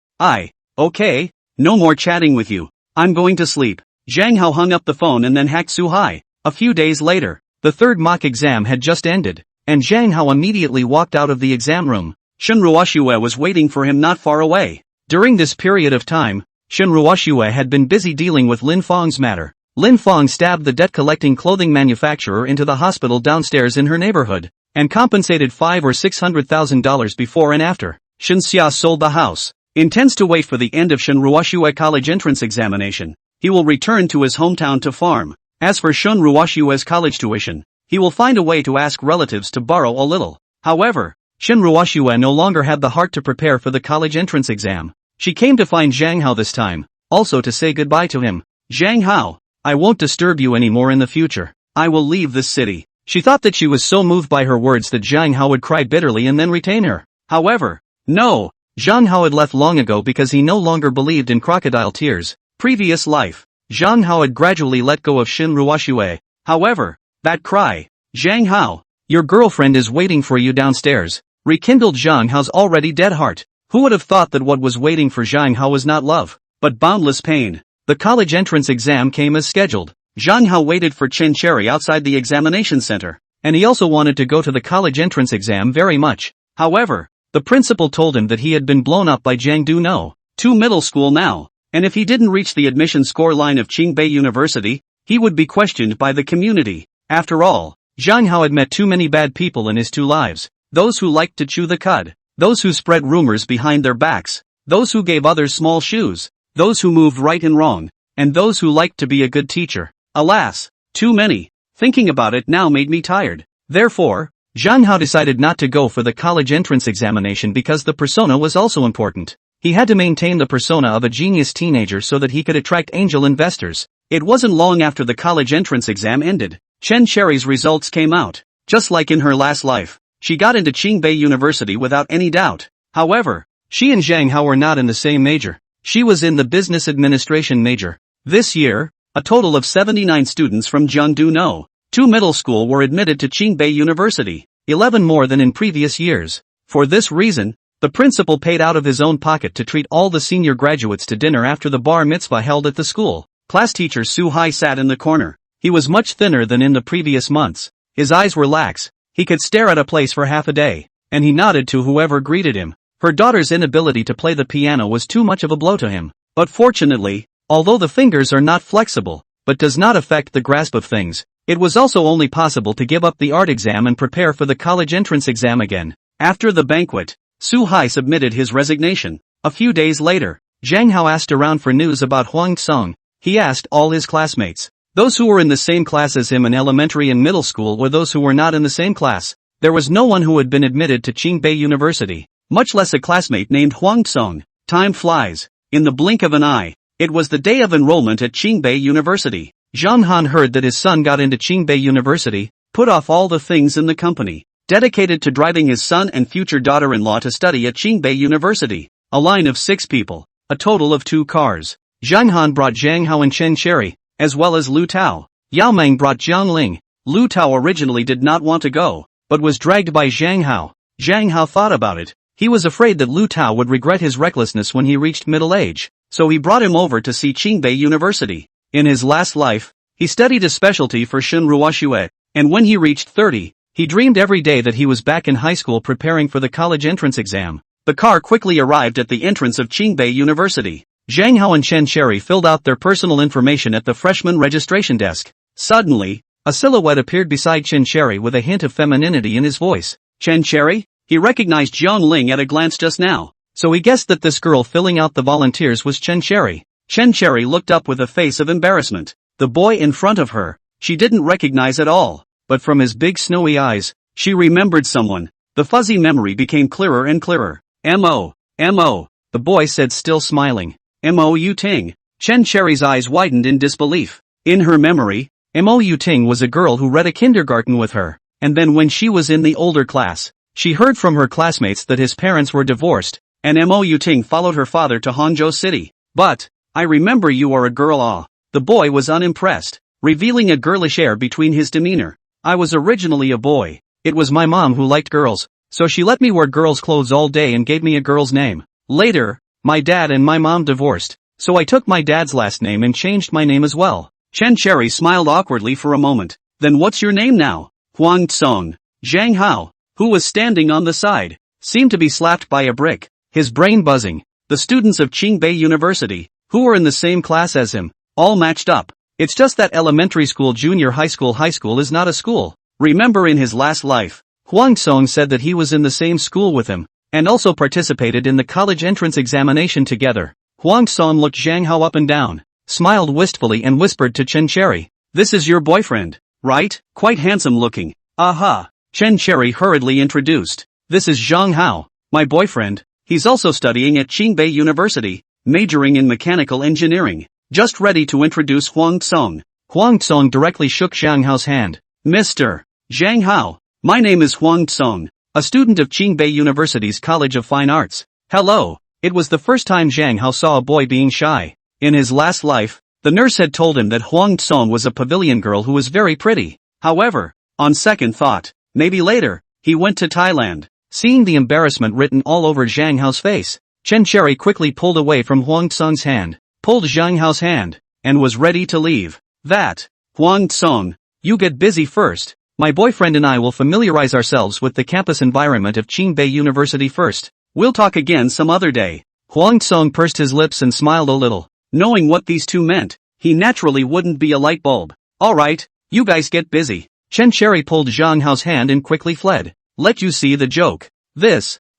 Okay, no more chatting with you. I'm going to sleep." Zhang Hao hung up the phone and then hacked Su Hai. A few days later, the third mock exam had just ended, and Zhang Hao immediately walked out of the exam room. Shen Ruoxue was waiting for him not far away. During this period of time, Shen Ruoxue had been busy dealing with Lin Feng's matter. Lin Feng stabbed the debt-collecting clothing manufacturer into the hospital downstairs in her neighborhood, and compensated $500,000 or $600,000 before and after. Shen Xia sold the house, intends to wait for the end of Shen Ruoxue college entrance examination. He will return to his hometown to farm. As for Shen Ruoxue's college tuition, he will find a way to ask relatives to borrow a little. However, Shen Ruoxue no longer had the heart to prepare for the college entrance exam. She came to find Zhang Hao this time, also to say goodbye to him. "Zhang Hao, I won't disturb you anymore in the future. I will leave this city." She thought that she was so moved by her words that Zhang Hao would cry bitterly and then retain her. However, no, Zhang Hao had left long ago because he no longer believed in crocodile tears. Previous life, Zhang Hao had gradually let go of Shen Ruoxue. However, that cry, "Zhang Hao, your girlfriend is waiting for you downstairs," rekindled Zhang Hao's already dead heart. Who would have thought that what was waiting for Zhang Hao was not love, but boundless pain? The college entrance exam came as scheduled. Zhang Hao waited for Chen Cherry outside the examination center, and he also wanted to go to the college entrance exam very much. However, the principal told him that he had been blown up by Jiang Duno, to middle school now, and if he didn't reach the admission score line of Qingbei University, he would be questioned by the community. After all, Zhang Hao had met too many bad people in his 2 lives. Those who liked to chew the cud, those who spread rumors behind their backs, those who gave others small shoes, those who moved right and wrong, and those who liked to be a good teacher. Alas, too many. Thinking about it now made me tired. Therefore, Zhang Hao decided not to go for the college entrance examination because the persona was also important. He had to maintain the persona of a genius teenager so that he could attract angel investors. It wasn't long after the college entrance exam ended. Chen Cherry's results came out. Just like in her last life, she got into Qingbei University without any doubt. However, she and Zhang Hao were not in the same major. She was in the business administration major. This year, a total of 79 students from Jiangdu No. 2 middle school were admitted to Qingbei University, 11 more than in previous years. For this reason, the principal paid out of his own pocket to treat all the senior graduates to dinner after the bar mitzvah held at the school. Class teacher Su Hai sat in the corner. He was much thinner than in the previous months. His eyes were lax. He could stare at a place for half a day, and he nodded to whoever greeted him. Her daughter's inability to play the piano was too much of a blow to him. But fortunately, although the fingers are not flexible, but does not affect the grasp of things, it was also only possible to give up the art exam and prepare for the college entrance exam again. After the banquet, Su Hai submitted his resignation. A few days later, Zhang Hao asked around for news about Huang Tsong. He asked all his classmates, those who were in the same class as him in elementary and middle school or those who were not in the same class. There was no one who had been admitted to Qingbei University, much less a classmate named Huang Tsong. Time flies. In the blink of an eye, it was the day of enrollment at Qingbei University. Zhang Han heard that his son got into Qingbei University, put off all the things in the company, dedicated to driving his son and future daughter-in-law to study at Qingbei University. A line of 6 people, a total of 2 cars. Zhang Han brought Zhang Hao and Chen Cherry, as well as Lu Tao. Yao Meng brought Jiang Ling. Lu Tao originally did not want to go, but was dragged by Zhang Hao. Zhang Hao thought about it. He was afraid that Lu Tao would regret his recklessness when he reached middle age, so he brought him over to see Qingbei University. In his last life, he studied a specialty for Shunruoshui, and when he reached 30, he dreamed every day that he was back in high school preparing for the college entrance exam. The car quickly arrived at the entrance of Qingbei University. Zhang Hao and Chen Cherry filled out their personal information at the freshman registration desk. Suddenly, a silhouette appeared beside Chen Cherry with a hint of femininity in his voice. Chen Cherry? He recognized Jiang Ling at a glance just now, so he guessed that this girl filling out the volunteers was Chen Cherry. Chen Cherry looked up with a face of embarrassment. The boy in front of her, she didn't recognize at all, but from his big snowy eyes, she remembered someone. The fuzzy memory became clearer and clearer. M.O. The boy said, still smiling. M.O. Yu Ting. Chen Cherry's eyes widened in disbelief. In her memory, M.O. Yu Ting was a girl who read a kindergarten with her, and then when she was in the older class, she heard from her classmates that his parents were divorced, and M.O. Yu Ting followed her father to Hangzhou City. But, I remember you are a girl. The boy was unimpressed, revealing a girlish air between his demeanor. I was originally a boy. It was my mom who liked girls, so she let me wear girls' clothes all day and gave me a girl's name. Later, my dad and my mom divorced, so I took my dad's last name and changed my name as well. Chen Cherry smiled awkwardly for a moment. Then what's your name now? Huang Tsong. Zhang Hao, who was standing on the side, seemed to be slapped by a brick, his brain buzzing. The students of Qingbei University, who were in the same class as him, all matched up. It's just that elementary school, junior high school is not a school. Remember, in his last life, Huang Song said that he was in the same school with him, and also participated in the college entrance examination together. Huang Song looked Zhang Hao up and down, smiled wistfully and whispered to Chen Cherry, "This is your boyfriend, right? Quite handsome looking." "Aha." Chen Cherry hurriedly introduced. "This is Zhang Hao, my boyfriend. He's also studying at Qingbei University, majoring in mechanical engineering." Just ready to introduce Huang Song, Huang Song directly shook Zhang Hao's hand. "Mr. Zhang Hao, my name is Huang Song, a student of Qingbei University's College of Fine Arts." "Hello." It was the first time Zhang Hao saw a boy being shy. In his last life, the nurse had told him that Huang Song was a pavilion girl who was very pretty. However, on second thought, maybe later, he went to Thailand. Seeing the embarrassment written all over Zhang Hao's face, Chen Cherry quickly pulled away from Huang Song's hand, pulled Zhang Hao's hand, and was ready to leave. "That, Huang Song, you get busy first. My boyfriend and I will familiarize ourselves with the campus environment of Qingbei University first. We'll talk again some other day." Huang Song pursed his lips and smiled a little. Knowing what these two meant, he naturally wouldn't be a light bulb. "Alright, you guys get busy." Chen Cherry pulled Zhang Hao's hand and quickly fled. "Let you see the joke."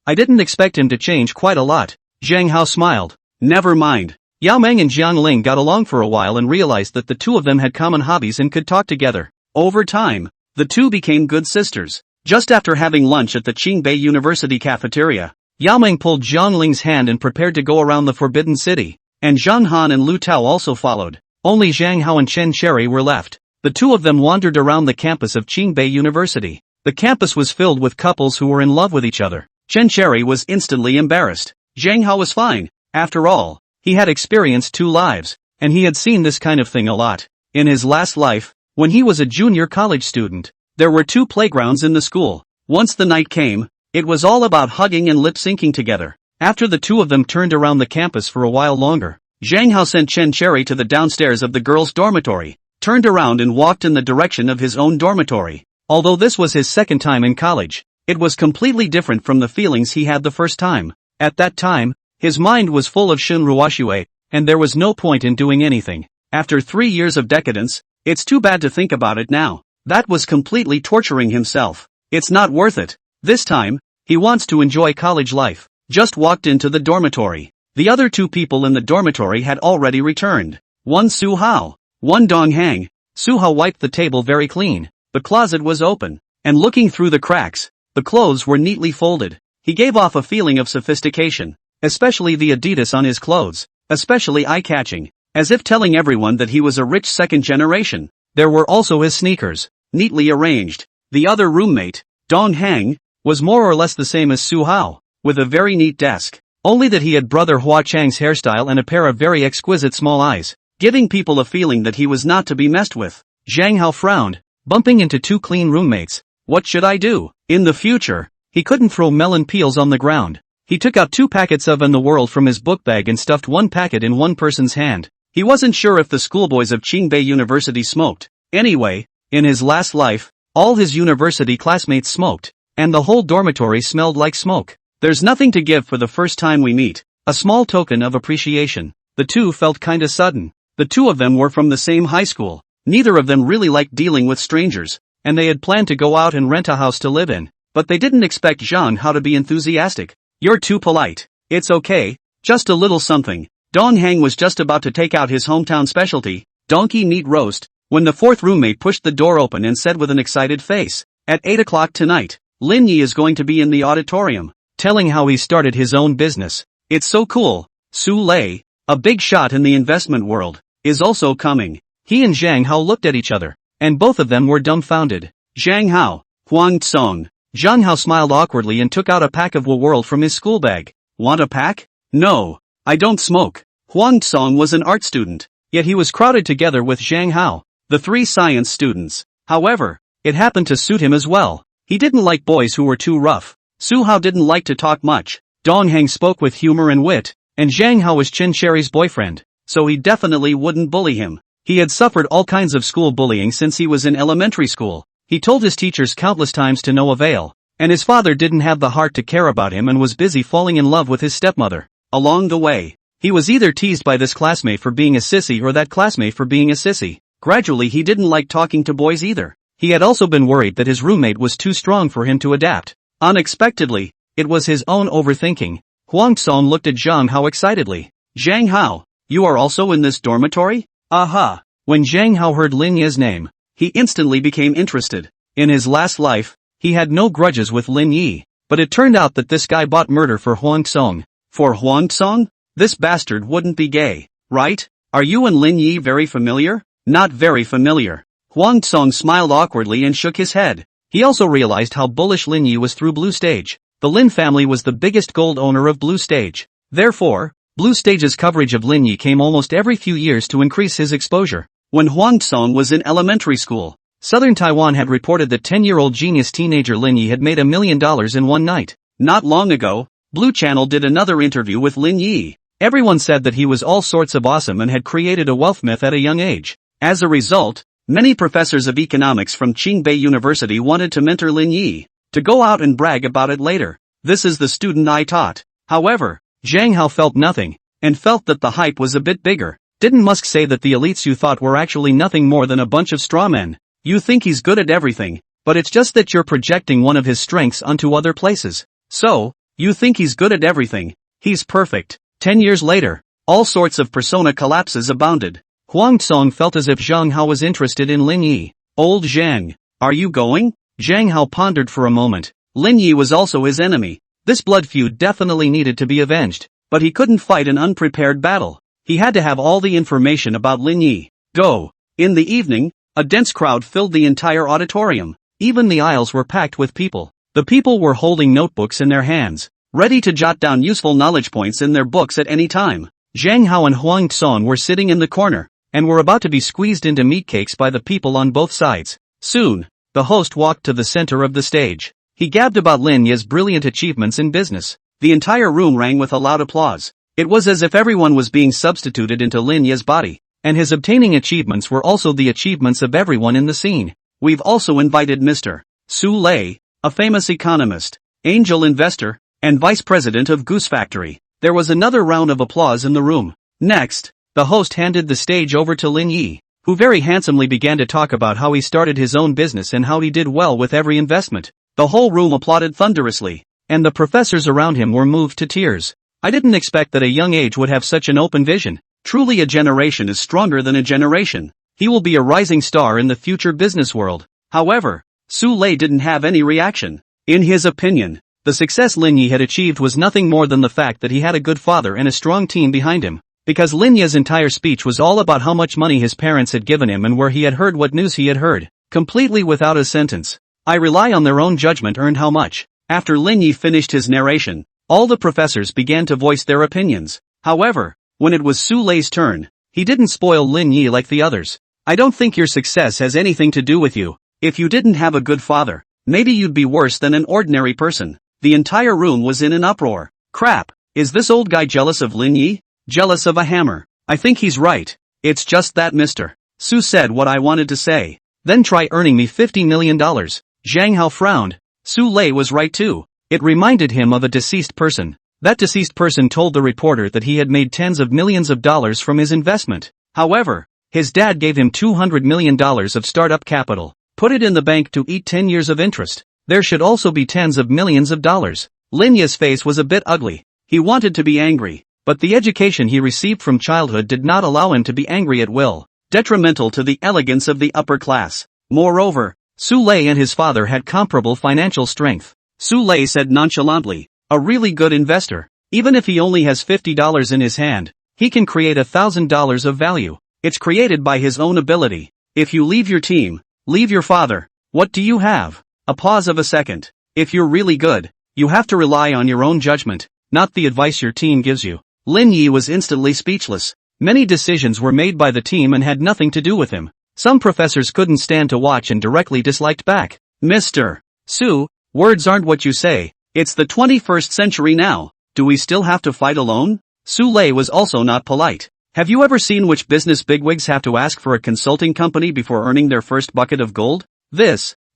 I didn't expect him to change quite a lot. Zhang Hao smiled. "Never mind." Yao Meng and Jiang Ling got along for a while and realized that the two of them had common hobbies and could talk together. Over time, the two became good sisters. Just after having lunch at the Qingbei University cafeteria, Yao Meng pulled Jiang Ling's hand and prepared to go around the Forbidden City, and Zhang Han and Lu Tao also followed. Only Zhang Hao and Chen Cherry were left. The two of them wandered around the campus of Qingbei University. The campus was filled with couples who were in love with each other. Chen Cherry was instantly embarrassed. Zhang Hao was fine. After all, he had experienced 2 lives, and he had seen this kind of thing a lot. In his last life, when he was a junior college student, there were 2 playgrounds in the school. Once the night came, it was all about hugging and lip-syncing together. After the two of them turned around the campus for a while longer, Zhang Hao sent Chen Cherry to the downstairs of the girls' dormitory, turned around and walked in the direction of his own dormitory. Although this was his second time in college, it was completely different from the feelings he had the first time. At that time, his mind was full of Shunruoshui, and there was no point in doing anything. After 3 years of decadence, it's too bad to think about it now. That was completely torturing himself. It's not worth it. This time, he wants to enjoy college life. Just walked into the dormitory. The other 2 people in the dormitory had already returned. One Su Hao, one Dong Hang. Su Hao wiped the table very clean. The closet was open, and looking through the cracks, the clothes were neatly folded. He gave off a feeling of sophistication. Especially the Adidas on his clothes, especially eye-catching, as if telling everyone that he was a rich second generation. There were also his sneakers, neatly arranged. The other roommate, Dong Hang, was more or less the same as Su Hao, with a very neat desk, only that he had brother Hua Chang's hairstyle and a pair of very exquisite small eyes, giving people a feeling that he was not to be messed with. Zhang Hao frowned, bumping into 2 clean roommates. What should I do? In the future, he couldn't throw melon peels on the ground. He took out 2 packets of In the World from his book bag and stuffed 1 packet in one person's hand. He wasn't sure if the schoolboys of Qingbei University smoked. Anyway, in his last life, all his university classmates smoked, and the whole dormitory smelled like smoke. There's nothing to give for the first time we meet. A small token of appreciation. The 2 felt kinda sudden. The 2 of them were from the same high school. Neither of them really liked dealing with strangers, and they had planned to go out and rent a house to live in. But they didn't expect Zhang Hao to be enthusiastic. You're too polite. It's okay, just a little something. Dong Hang was just about to take out his hometown specialty, donkey meat roast, when the 4th roommate pushed the door open and said with an excited face, "At 8 o'clock tonight, Lin Yi is going to be in the auditorium, telling how he started his own business. It's so cool. Su Lei, a big shot in the investment world, is also coming." He and Zhang Hao looked at each other, and both of them were dumbfounded. Zhang Hao, Huang Tsong. Zhang Hao smiled awkwardly and took out a pack of World from his school bag. Want a pack? No, I don't smoke. Huang Tsong was an art student, yet he was crowded together with Zhang Hao, the 3 science students. However, it happened to suit him as well. He didn't like boys who were too rough. Su Hao didn't like to talk much. Dong Hang spoke with humor and wit, and Zhang Hao was Chen Cherry's boyfriend, so he definitely wouldn't bully him. He had suffered all kinds of school bullying since he was in elementary school. He told his teachers countless times to no avail, and his father didn't have the heart to care about him and was busy falling in love with his stepmother. Along the way, he was either teased by this classmate for being a sissy or that classmate for being a sissy. Gradually he didn't like talking to boys either. He had also been worried that his roommate was too strong for him to adapt. Unexpectedly, it was his own overthinking. Huang Song looked at Zhang Hao excitedly. Zhang Hao, you are also in this dormitory? Aha! When Zhang Hao heard Lin Yi's name, he instantly became interested. In his last life, he had no grudges with Lin Yi, but it turned out that this guy bought murder for Huang Song. For Huang Song? This bastard wouldn't be gay, right? Are you and Lin Yi very familiar? Not very familiar. Huang Song smiled awkwardly and shook his head. He also realized how bullish Lin Yi was through Blue Stage. The Lin family was the biggest gold owner of Blue Stage. Therefore, Blue Stage's coverage of Lin Yi came almost every few years to increase his exposure. When Huang Song was in elementary school, Southern Taiwan had reported that 10-year-old genius teenager Lin Yi had made $1 million in one night. Not long ago, Blue Channel did another interview with Lin Yi. Everyone said that he was all sorts of awesome and had created a wealth myth at a young age. As a result, many professors of economics from Qingbei University wanted to mentor Lin Yi, to go out and brag about it later. This is the student I taught. However, Zhang Hao felt nothing, and felt that the hype was a bit bigger. Didn't Musk say that the elites you thought were actually nothing more than a bunch of straw men? You think he's good at everything, but it's just that you're projecting one of his strengths onto other places. So, you think he's good at everything. He's perfect. 10 years later, all sorts of persona collapses abounded. Huang Song felt as if Zhang Hao was interested in Lin Yi. Old Zhang, are you going? Zhang Hao pondered for a moment. Lin Yi was also his enemy. This blood feud definitely needed to be avenged, but he couldn't fight an unprepared battle. He had to have all the information about Lin Yi. Go. In the evening, a dense crowd filled the entire auditorium. Even the aisles were packed with people. The people were holding notebooks in their hands, ready to jot down useful knowledge points in their books at any time. Zhang Hao and Huang Song were sitting in the corner, and were about to be squeezed into meat cakes by the people on both sides. Soon, the host walked to the center of the stage. He gabbed about Lin Yi's brilliant achievements in business. The entire room rang with a loud applause. It was as if everyone was being substituted into Lin Yi's body, and his obtaining achievements were also the achievements of everyone in the scene. We've also invited Mr. Su Lei, a famous economist, angel investor, and vice president of Goose Factory. There was another round of applause in the room. Next, the host handed the stage over to Lin Yi, who very handsomely began to talk about how he started his own business and how he did well with every investment. The whole room applauded thunderously, and the professors around him were moved to tears. I didn't expect that a young age would have such an open vision. Truly a generation is stronger than a generation. He will be a rising star in the future business world. However, Su Lei didn't have any reaction. In his opinion, the success Lin Yi had achieved was nothing more than the fact that he had a good father and a strong team behind him. Because Lin Yi's entire speech was all about how much money his parents had given him and where he had heard what news he had heard, completely without a sentence. I rely on their own judgment earned how much. After Lin Yi finished his narration, all the professors began to voice their opinions. However, when it was Su Lei's turn, he didn't spoil Lin Yi like the others. I don't think your success has anything to do with you. If you didn't have a good father, maybe you'd be worse than an ordinary person. The entire room was in an uproar. Crap, is this old guy jealous of Lin Yi? Jealous of a hammer? I think he's right. It's just that Mr. Su said what I wanted to say. Then try earning me $50 million. Zhang Hao frowned. Su Lei was right too. It reminded him of a deceased person. That deceased person told the reporter that he had made tens of millions of dollars from his investment. However, his dad gave him $200 million of startup capital. Put it in the bank to eat 10 years of interest. There should also be tens of millions of dollars. Lin Yi's face was a bit ugly. He wanted to be angry, but the education he received from childhood did not allow him to be angry at will, detrimental to the elegance of the upper class. Moreover, Su Lei and his father had comparable financial strength. Su Lei said nonchalantly, a really good investor. Even if he only has $50 in his hand, he can create $1,000 of value. It's created by his own ability. If you leave your team, leave your father, what do you have? A pause of a second. If you're really good, you have to rely on your own judgment, not the advice your team gives you. Lin Yi was instantly speechless. Many decisions were made by the team and had nothing to do with him. Some professors couldn't stand to watch and directly disliked back. Mr. Su, words aren't what you say. It's the 21st century now. Do we still have to fight alone? Su Lei was also not polite. Have you ever seen which business bigwigs have to ask for a consulting company before earning their first bucket of gold?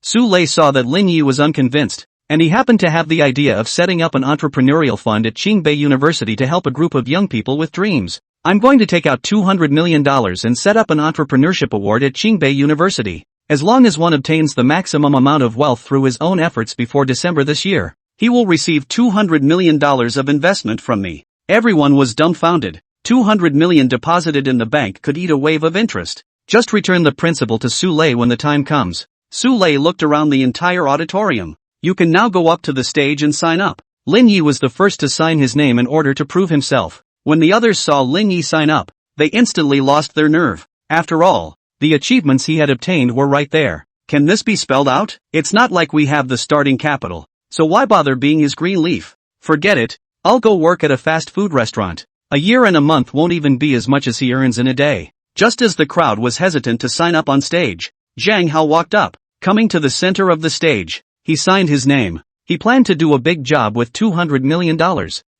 Su Lei saw that Lin Yi was unconvinced, and he happened to have the idea of setting up an entrepreneurial fund at Qingbei University to help a group of young people with dreams. I'm going to take out $200 million and set up an entrepreneurship award at Qingbei University. As long as one obtains the maximum amount of wealth through his own efforts before December this year, he will receive $200 million of investment from me. Everyone was dumbfounded. $200 million deposited in the bank could eat a wave of interest. Just return the principal to Su Lei when the time comes. Su Lei looked around the entire auditorium. You can now go up to the stage and sign up. Lin Yi was the first to sign his name in order to prove himself. When the others saw Lin Yi sign up, they instantly lost their nerve. After all, the achievements he had obtained were right there. Can this be spelled out? It's not like we have the starting capital, so why bother being his green leaf? Forget it, I'll go work at a fast food restaurant. A year and a month won't even be as much as he earns in a day. Just as the crowd was hesitant to sign up on stage, Zhang Hao walked up. Coming to the center of the stage, he signed his name. He planned to do a big job with $200 million.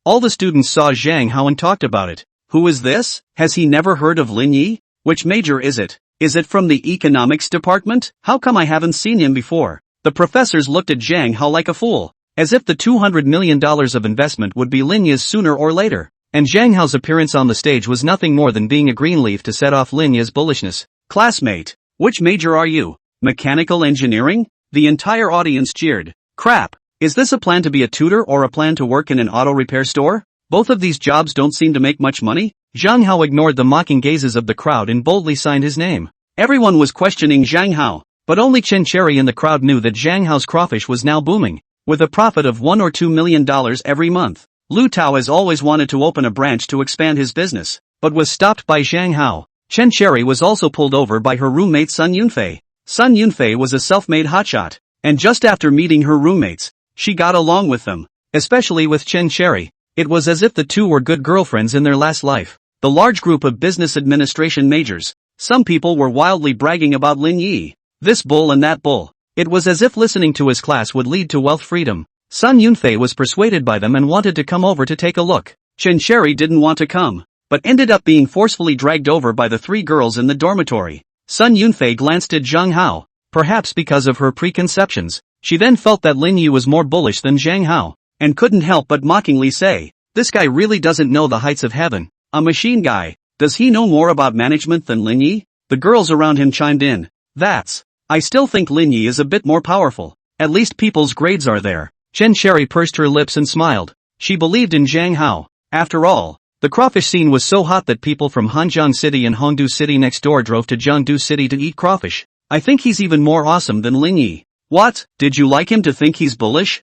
All the students saw Zhang Hao and talked about it. Who is this? Has he never heard of Lin Yi? Which major is it? Is it from the economics department? How come I haven't seen him before? The professors looked at Zhang Hao like a fool, as if the $200 million of investment would be Lin Yi's sooner or later. And Zhang Hao's appearance on the stage was nothing more than being a green leaf to set off Lin Yi's bullishness. Classmate, which major are you? Mechanical engineering? The entire audience cheered. Crap, is this a plan to be a tutor or a plan to work in an auto repair store? Both of these jobs don't seem to make much money. Zhang Hao ignored the mocking gazes of the crowd and boldly signed his name. Everyone was questioning Zhang Hao, but only Chen Cherry in the crowd knew that Zhang Hao's crawfish was now booming, with a profit of $1 or $2 million every month. Lu Tao has always wanted to open a branch to expand his business, but was stopped by Zhang Hao. Chen Cherry was also pulled over by her roommate Sun Yunfei. Sun Yunfei was a self-made hotshot, and just after meeting her roommates, she got along with them, especially with Chen Cherry. It was as if the two were good girlfriends in their last life. The large group of business administration majors, some people were wildly bragging about Lin Yi, this bull and that bull. It was as if listening to his class would lead to wealth freedom. Sun Yunfei was persuaded by them and wanted to come over to take a look. Chen Cherry didn't want to come, but ended up being forcefully dragged over by the three girls in the dormitory. Sun Yunfei glanced at Zhang Hao, perhaps because of her preconceptions. She then felt that Lin Yi was more bullish than Zhang Hao, and couldn't help but mockingly say, this guy really doesn't know the heights of heaven. A machine guy, does he know more about management than Lin Yi? The girls around him chimed in. I still think Lin Yi is a bit more powerful. At least people's grades are there. Chen Cherry pursed her lips and smiled. She believed in Zhang Hao. After all, the crawfish scene was so hot that people from Hanjiang City and Hongdu City next door drove to Jiangdu City to eat crawfish. I think he's even more awesome than Lin Yi. What, did you like him to think he's bullish?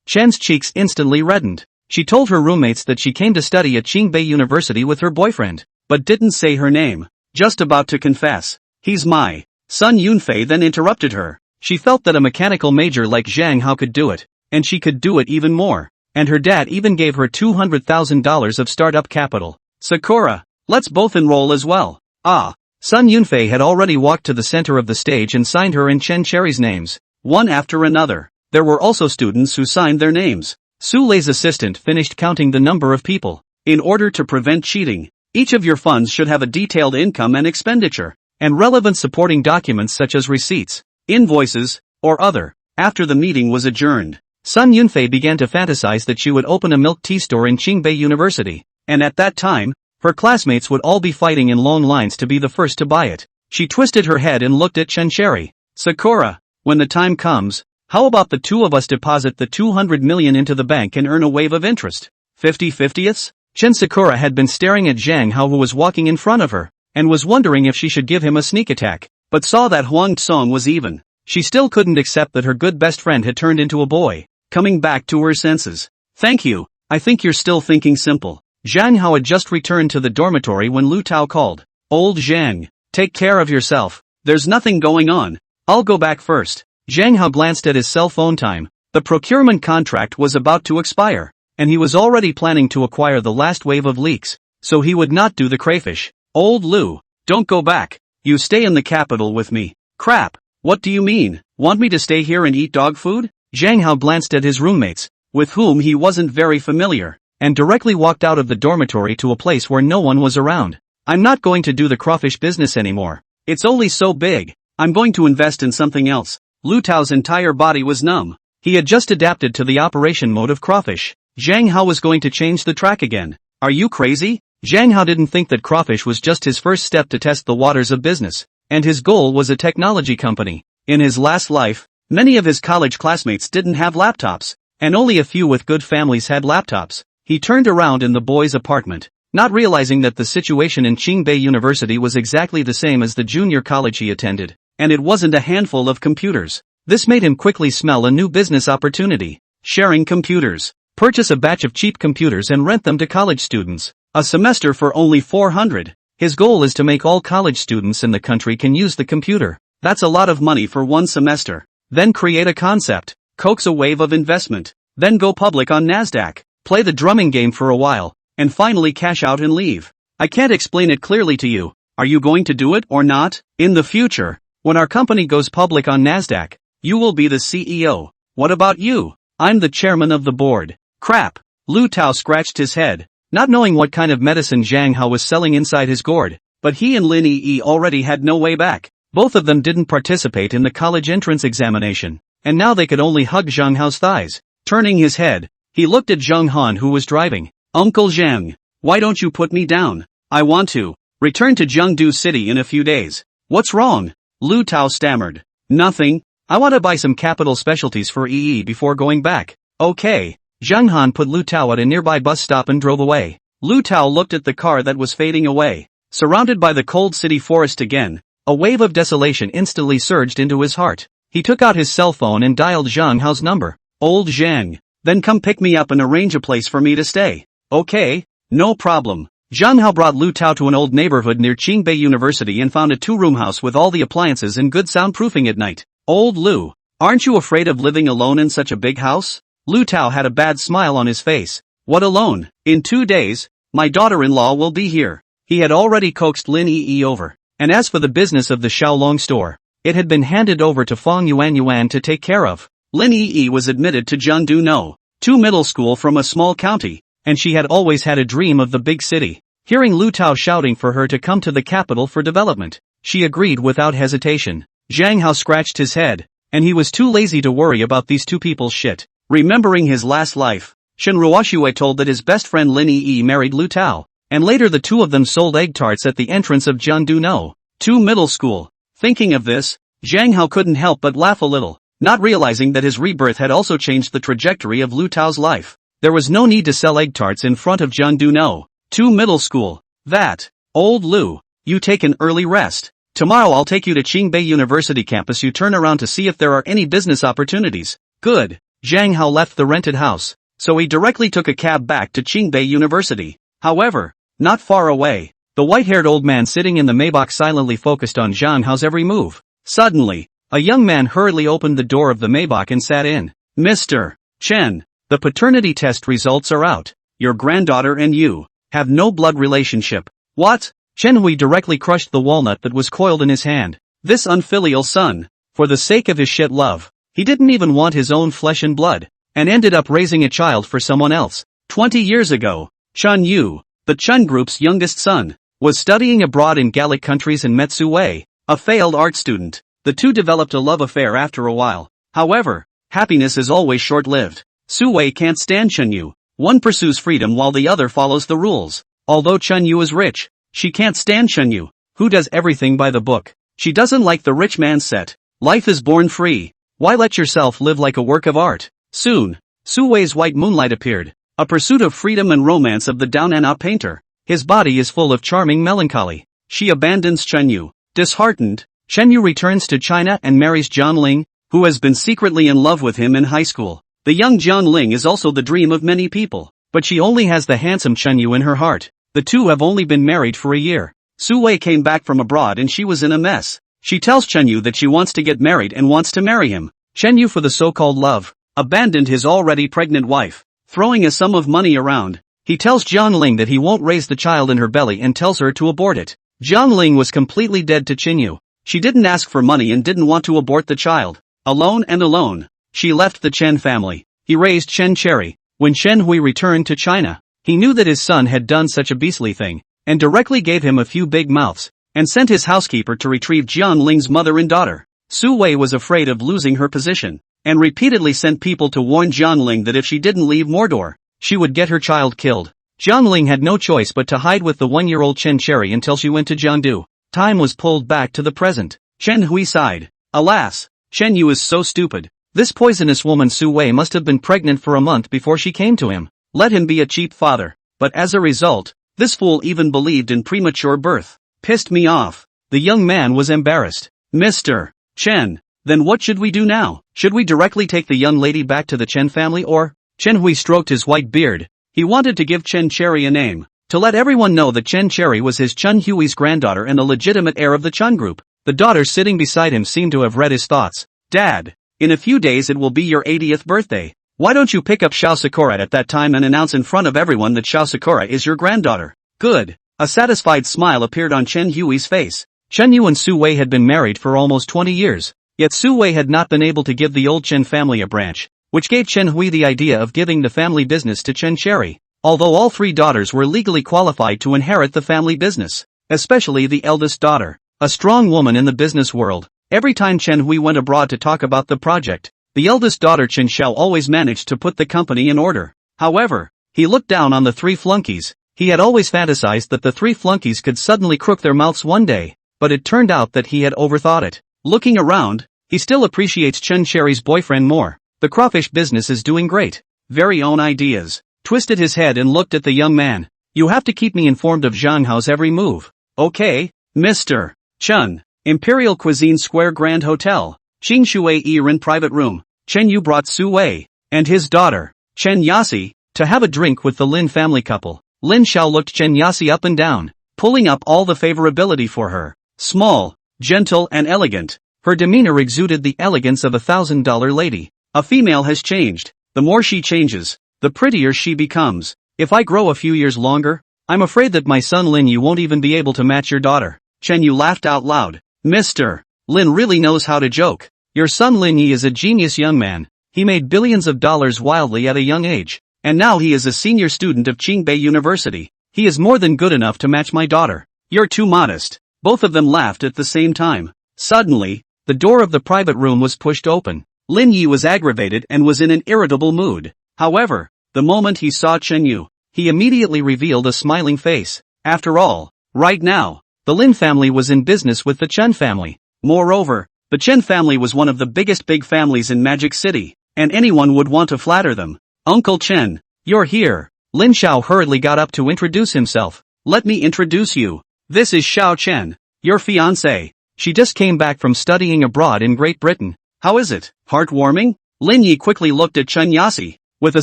Chen's cheeks instantly reddened. She told her roommates that she came to study at Qingbei University with her boyfriend, but didn't say her name. Just about to confess. He's my. Sun Yunfei then interrupted her. She felt that a mechanical major like Zhang Hao could do it, and she could do it even more. And her dad even gave her $200,000 of startup capital. Sakura, let's both enroll as well. Sun Yunfei had already walked to the center of the stage and signed her and Chen Cherry's names, one after another. There were also students who signed their names. Su Lei's assistant finished counting the number of people. In order to prevent cheating, each of your funds should have a detailed income and expenditure, and relevant supporting documents such as receipts, invoices, or other. After the meeting was adjourned, Sun Yunfei began to fantasize that she would open a milk tea store in Qingbei University, and at that time, her classmates would all be fighting in long lines to be the first to buy it. She twisted her head and looked at Chen Cherry. Sakura, when the time comes, how about the two of us deposit the 200 million into the bank and earn a wave of interest? 50/50ths? Chen Sakura had been staring at Zhang Hao, who was walking in front of her, and was wondering if she should give him a sneak attack, but saw that Huang Tsong was even. She still couldn't accept that her good best friend had turned into a boy. Coming back to her senses. Thank you, I think you're still thinking simple. Zhang Hao had just returned to the dormitory when Lu Tao called. Old Zhang, take care of yourself. There's nothing going on. I'll go back first. Zhang Hao glanced at his cell phone time. The procurement contract was about to expire, and he was already planning to acquire the last wave of leaks, so he would not do the crayfish. Old Lu, don't go back. You stay in the capital with me. Crap, what do you mean? Want me to stay here and eat dog food? Zhang Hao glanced at his roommates, with whom he wasn't very familiar, and directly walked out of the dormitory to a place where no one was around. I'm not going to do the crawfish business anymore. It's only so big. I'm going to invest in something else. Lu Tao's entire body was numb. He had just adapted to the operation mode of crawfish. Zhang Hao was going to change the track again. Are you crazy? Zhang Hao didn't think that crawfish was just his first step to test the waters of business, and his goal was a technology company. In his last life, many of his college classmates didn't have laptops, and only a few with good families had laptops. He turned around in the boys' apartment, not realizing that the situation in Qingbei University was exactly the same as the junior college he attended, and it wasn't a handful of computers. This made him quickly smell a new business opportunity. Sharing computers. Purchase a batch of cheap computers and rent them to college students. A semester for only 400. His goal is to make all college students in the country can use the computer. That's a lot of money for one semester. Then create a concept, coax a wave of investment, then go public on Nasdaq, play the drumming game for a while, and finally cash out and leave. I can't explain it clearly to you. Are you going to do it or not? In the future, when our company goes public on Nasdaq, you will be the CEO. What about you? I'm the chairman of the board. Crap. Lu Tao scratched his head, not knowing what kind of medicine Zhang Hao was selling inside his gourd, but he and Lin Yi already had no way back. Both of them didn't participate in the college entrance examination, and now they could only hug Zhang Hao's thighs. Turning his head, he looked at Zheng Han, who was driving. Uncle Zhang, why don't you put me down? I want to return to Jiangdu City in a few days. What's wrong? Lu Tao stammered. Nothing. I want to buy some capital specialties for EE before going back. Okay. Zheng Han put Lu Tao at a nearby bus stop and drove away. Lu Tao looked at the car that was fading away. Surrounded by the cold city forest again, a wave of desolation instantly surged into his heart. He took out his cell phone and dialed Zhang Hao's number. Old Zhang, then come pick me up and arrange a place for me to stay. Okay, no problem. Zhang Hao brought Lu Tao to an old neighborhood near Qingbei University and found a two-room house with all the appliances and good soundproofing at night. Old Lu, aren't you afraid of living alone in such a big house? Lu Tao had a bad smile on his face. What alone? In 2 days, my daughter-in-law will be here. He had already coaxed Lin Yi over. And as for the business of the Xiaolong store, it had been handed over to Fang Yuan to take care of. Lin Yi was admitted to Jiangdu No. 2 middle school from a small county, and she had always had a dream of the big city. Hearing Lu Tao shouting for her to come to the capital for development, she agreed without hesitation. Zhang Hao scratched his head, and he was too lazy to worry about these two people's shit. Remembering his last life, Shen Ruoxue told that his best friend Lin Yi married Lu Tao, and later the two of them sold egg tarts at the entrance of Jiangdu No. 2 middle school. Thinking of this, Zhang Hao couldn't help but laugh a little, not realizing that his rebirth had also changed the trajectory of Lu Tao's life. There was no need to sell egg tarts in front of Jiangdu No. 2 middle school. That. Old Lu, you take an early rest. Tomorrow I'll take you to Qingbei University campus. You turn around to see if there are any business opportunities. Good. Zhang Hao left the rented house, so he directly took a cab back to Qingbei University. However, not far away, the white-haired old man sitting in the Maybach silently focused on Zhang Hao's every move. Suddenly, a young man hurriedly opened the door of the Maybach and sat in. Mr. Chen, the paternity test results are out. Your granddaughter and you have no blood relationship. What? Chen Hui directly crushed the walnut that was coiled in his hand. This unfilial son, for the sake of his shit love, he didn't even want his own flesh and blood. and ended up raising a child for someone else. 20 years ago, Chun Yu, the Chun group's youngest son, was studying abroad in Gallic countries and met Su-wei, a failed art student. The two developed a love affair after a while. However, happiness is always short-lived. Su-wei can't stand Chun Yu. One pursues freedom while the other follows the rules. Although Chun Yu is rich, she can't stand Chun Yu, who does everything by the book. She doesn't like the rich man's set. Life is born free. Why let yourself live like a work of art? Soon, Su-wei's White Moonlight appeared, a pursuit of freedom and romance of the down-and-out painter. His body is full of charming melancholy. She abandons Chun Yu. Disheartened, Chun Yu returns to China and marries John Ling, who has been secretly in love with him in high school. The young John Ling is also the dream of many people, but she only has the handsome Chun Yu in her heart. The two have only been married for a year. Su-wei came back from abroad and she was in a mess. She tells Chun Yu that she wants to get married and wants to marry him. Chun Yu, for the so-called love, abandoned his already pregnant wife, throwing a sum of money around. He tells John Ling that he won't raise the child in her belly and tells her to abort it. John Ling was completely dead to Chun Yu. She didn't ask for money and didn't want to abort the child. Alone, she left the Chen family. He raised Chen Cherry. When Chen Hui returned to China, he knew that his son had done such a beastly thing, and directly gave him a few big mouths, and sent his housekeeper to retrieve John Ling's mother and daughter. Su-wei was afraid of losing her position, and repeatedly sent people to warn John Ling that if she didn't leave Mordor, she would get her child killed. John Ling had no choice but to hide with the one-year-old Chen Cherry until she went to Jiangdu. Time was pulled back to the present. Chen Hui sighed. Alas, Chen Yu is so stupid. This poisonous woman Su-wei must have been pregnant for a month before she came to him. Let him be a cheap father. But as a result, this fool even believed in premature birth. Pissed me off. The young man was embarrassed. Mr. Chen, then what should we do now? Should we directly take the young lady back to the Chen family or? Chen Hui stroked his white beard. He wanted to give Chen Cherry a name, to let everyone know that Chen Cherry was his Chun Hui's granddaughter and the legitimate heir of the Chun group. The daughter sitting beside him seemed to have read his thoughts. Dad, in a few days it will be your 80th birthday. Why don't you pick up Xiao Sakura at that time and announce in front of everyone that Xiao Sakura is your granddaughter? Good. A satisfied smile appeared on Chen Hui's face. Chen Yu and Su-wei had been married for almost 20 years, yet Su-wei had not been able to give the old Chen family a branch, which gave Chen Hui the idea of giving the family business to Chen Cherry. Although all three daughters were legally qualified to inherit the family business, especially the eldest daughter, a strong woman in the business world. Every time Chen Hui went abroad to talk about the project, the eldest daughter Chen Xiao always managed to put the company in order. However, he looked down on the three flunkies. He had always fantasized that the three flunkies could suddenly crook their mouths one day, but it turned out that he had overthought it. Looking around, he still appreciates Chen Cherry's boyfriend more. The crawfish business is doing great. Very own ideas. Twisted his head and looked at the young man. You have to keep me informed of Zhang Hao's every move. Okay, Mr. Chun. Imperial Cuisine Square Grand Hotel. Qing Shui Yiren private room. Chen Yu brought Su-wei and his daughter, Chen Yasi, to have a drink with the Lin family couple. Lin Xiao looked Chen Yasi up and down, pulling up all the favorability for her. Small, gentle and elegant. Her demeanor exuded the elegance of $1,000 lady. A female has changed. The more she changes, the prettier she becomes. If I grow a few years longer, I'm afraid that my son Lin Yu won't even be able to match your daughter. Chen Yu laughed out loud. Mr. Lin really knows how to joke. Your son Lin Yi is a genius young man. He made billions of dollars wildly at a young age, and now he is a senior student of Qingbei University. He is more than good enough to match my daughter. You're too modest. Both of them laughed at the same time. Suddenly, the door of the private room was pushed open. Lin Yi was aggravated and was in an irritable mood. However, the moment he saw Chen Yu, he immediately revealed a smiling face. After all, right now, the Lin family was in business with the Chen family. Moreover, the Chen family was one of the biggest big families in Magic City, and anyone would want to flatter them. Uncle Chen, you're here. Lin Xiao hurriedly got up to introduce himself. Let me introduce you. This is Xiao Chen, your fiancé. She just came back from studying abroad in Great Britain. How is it? Heartwarming? Lin Yi quickly looked at Chen Yasi, with a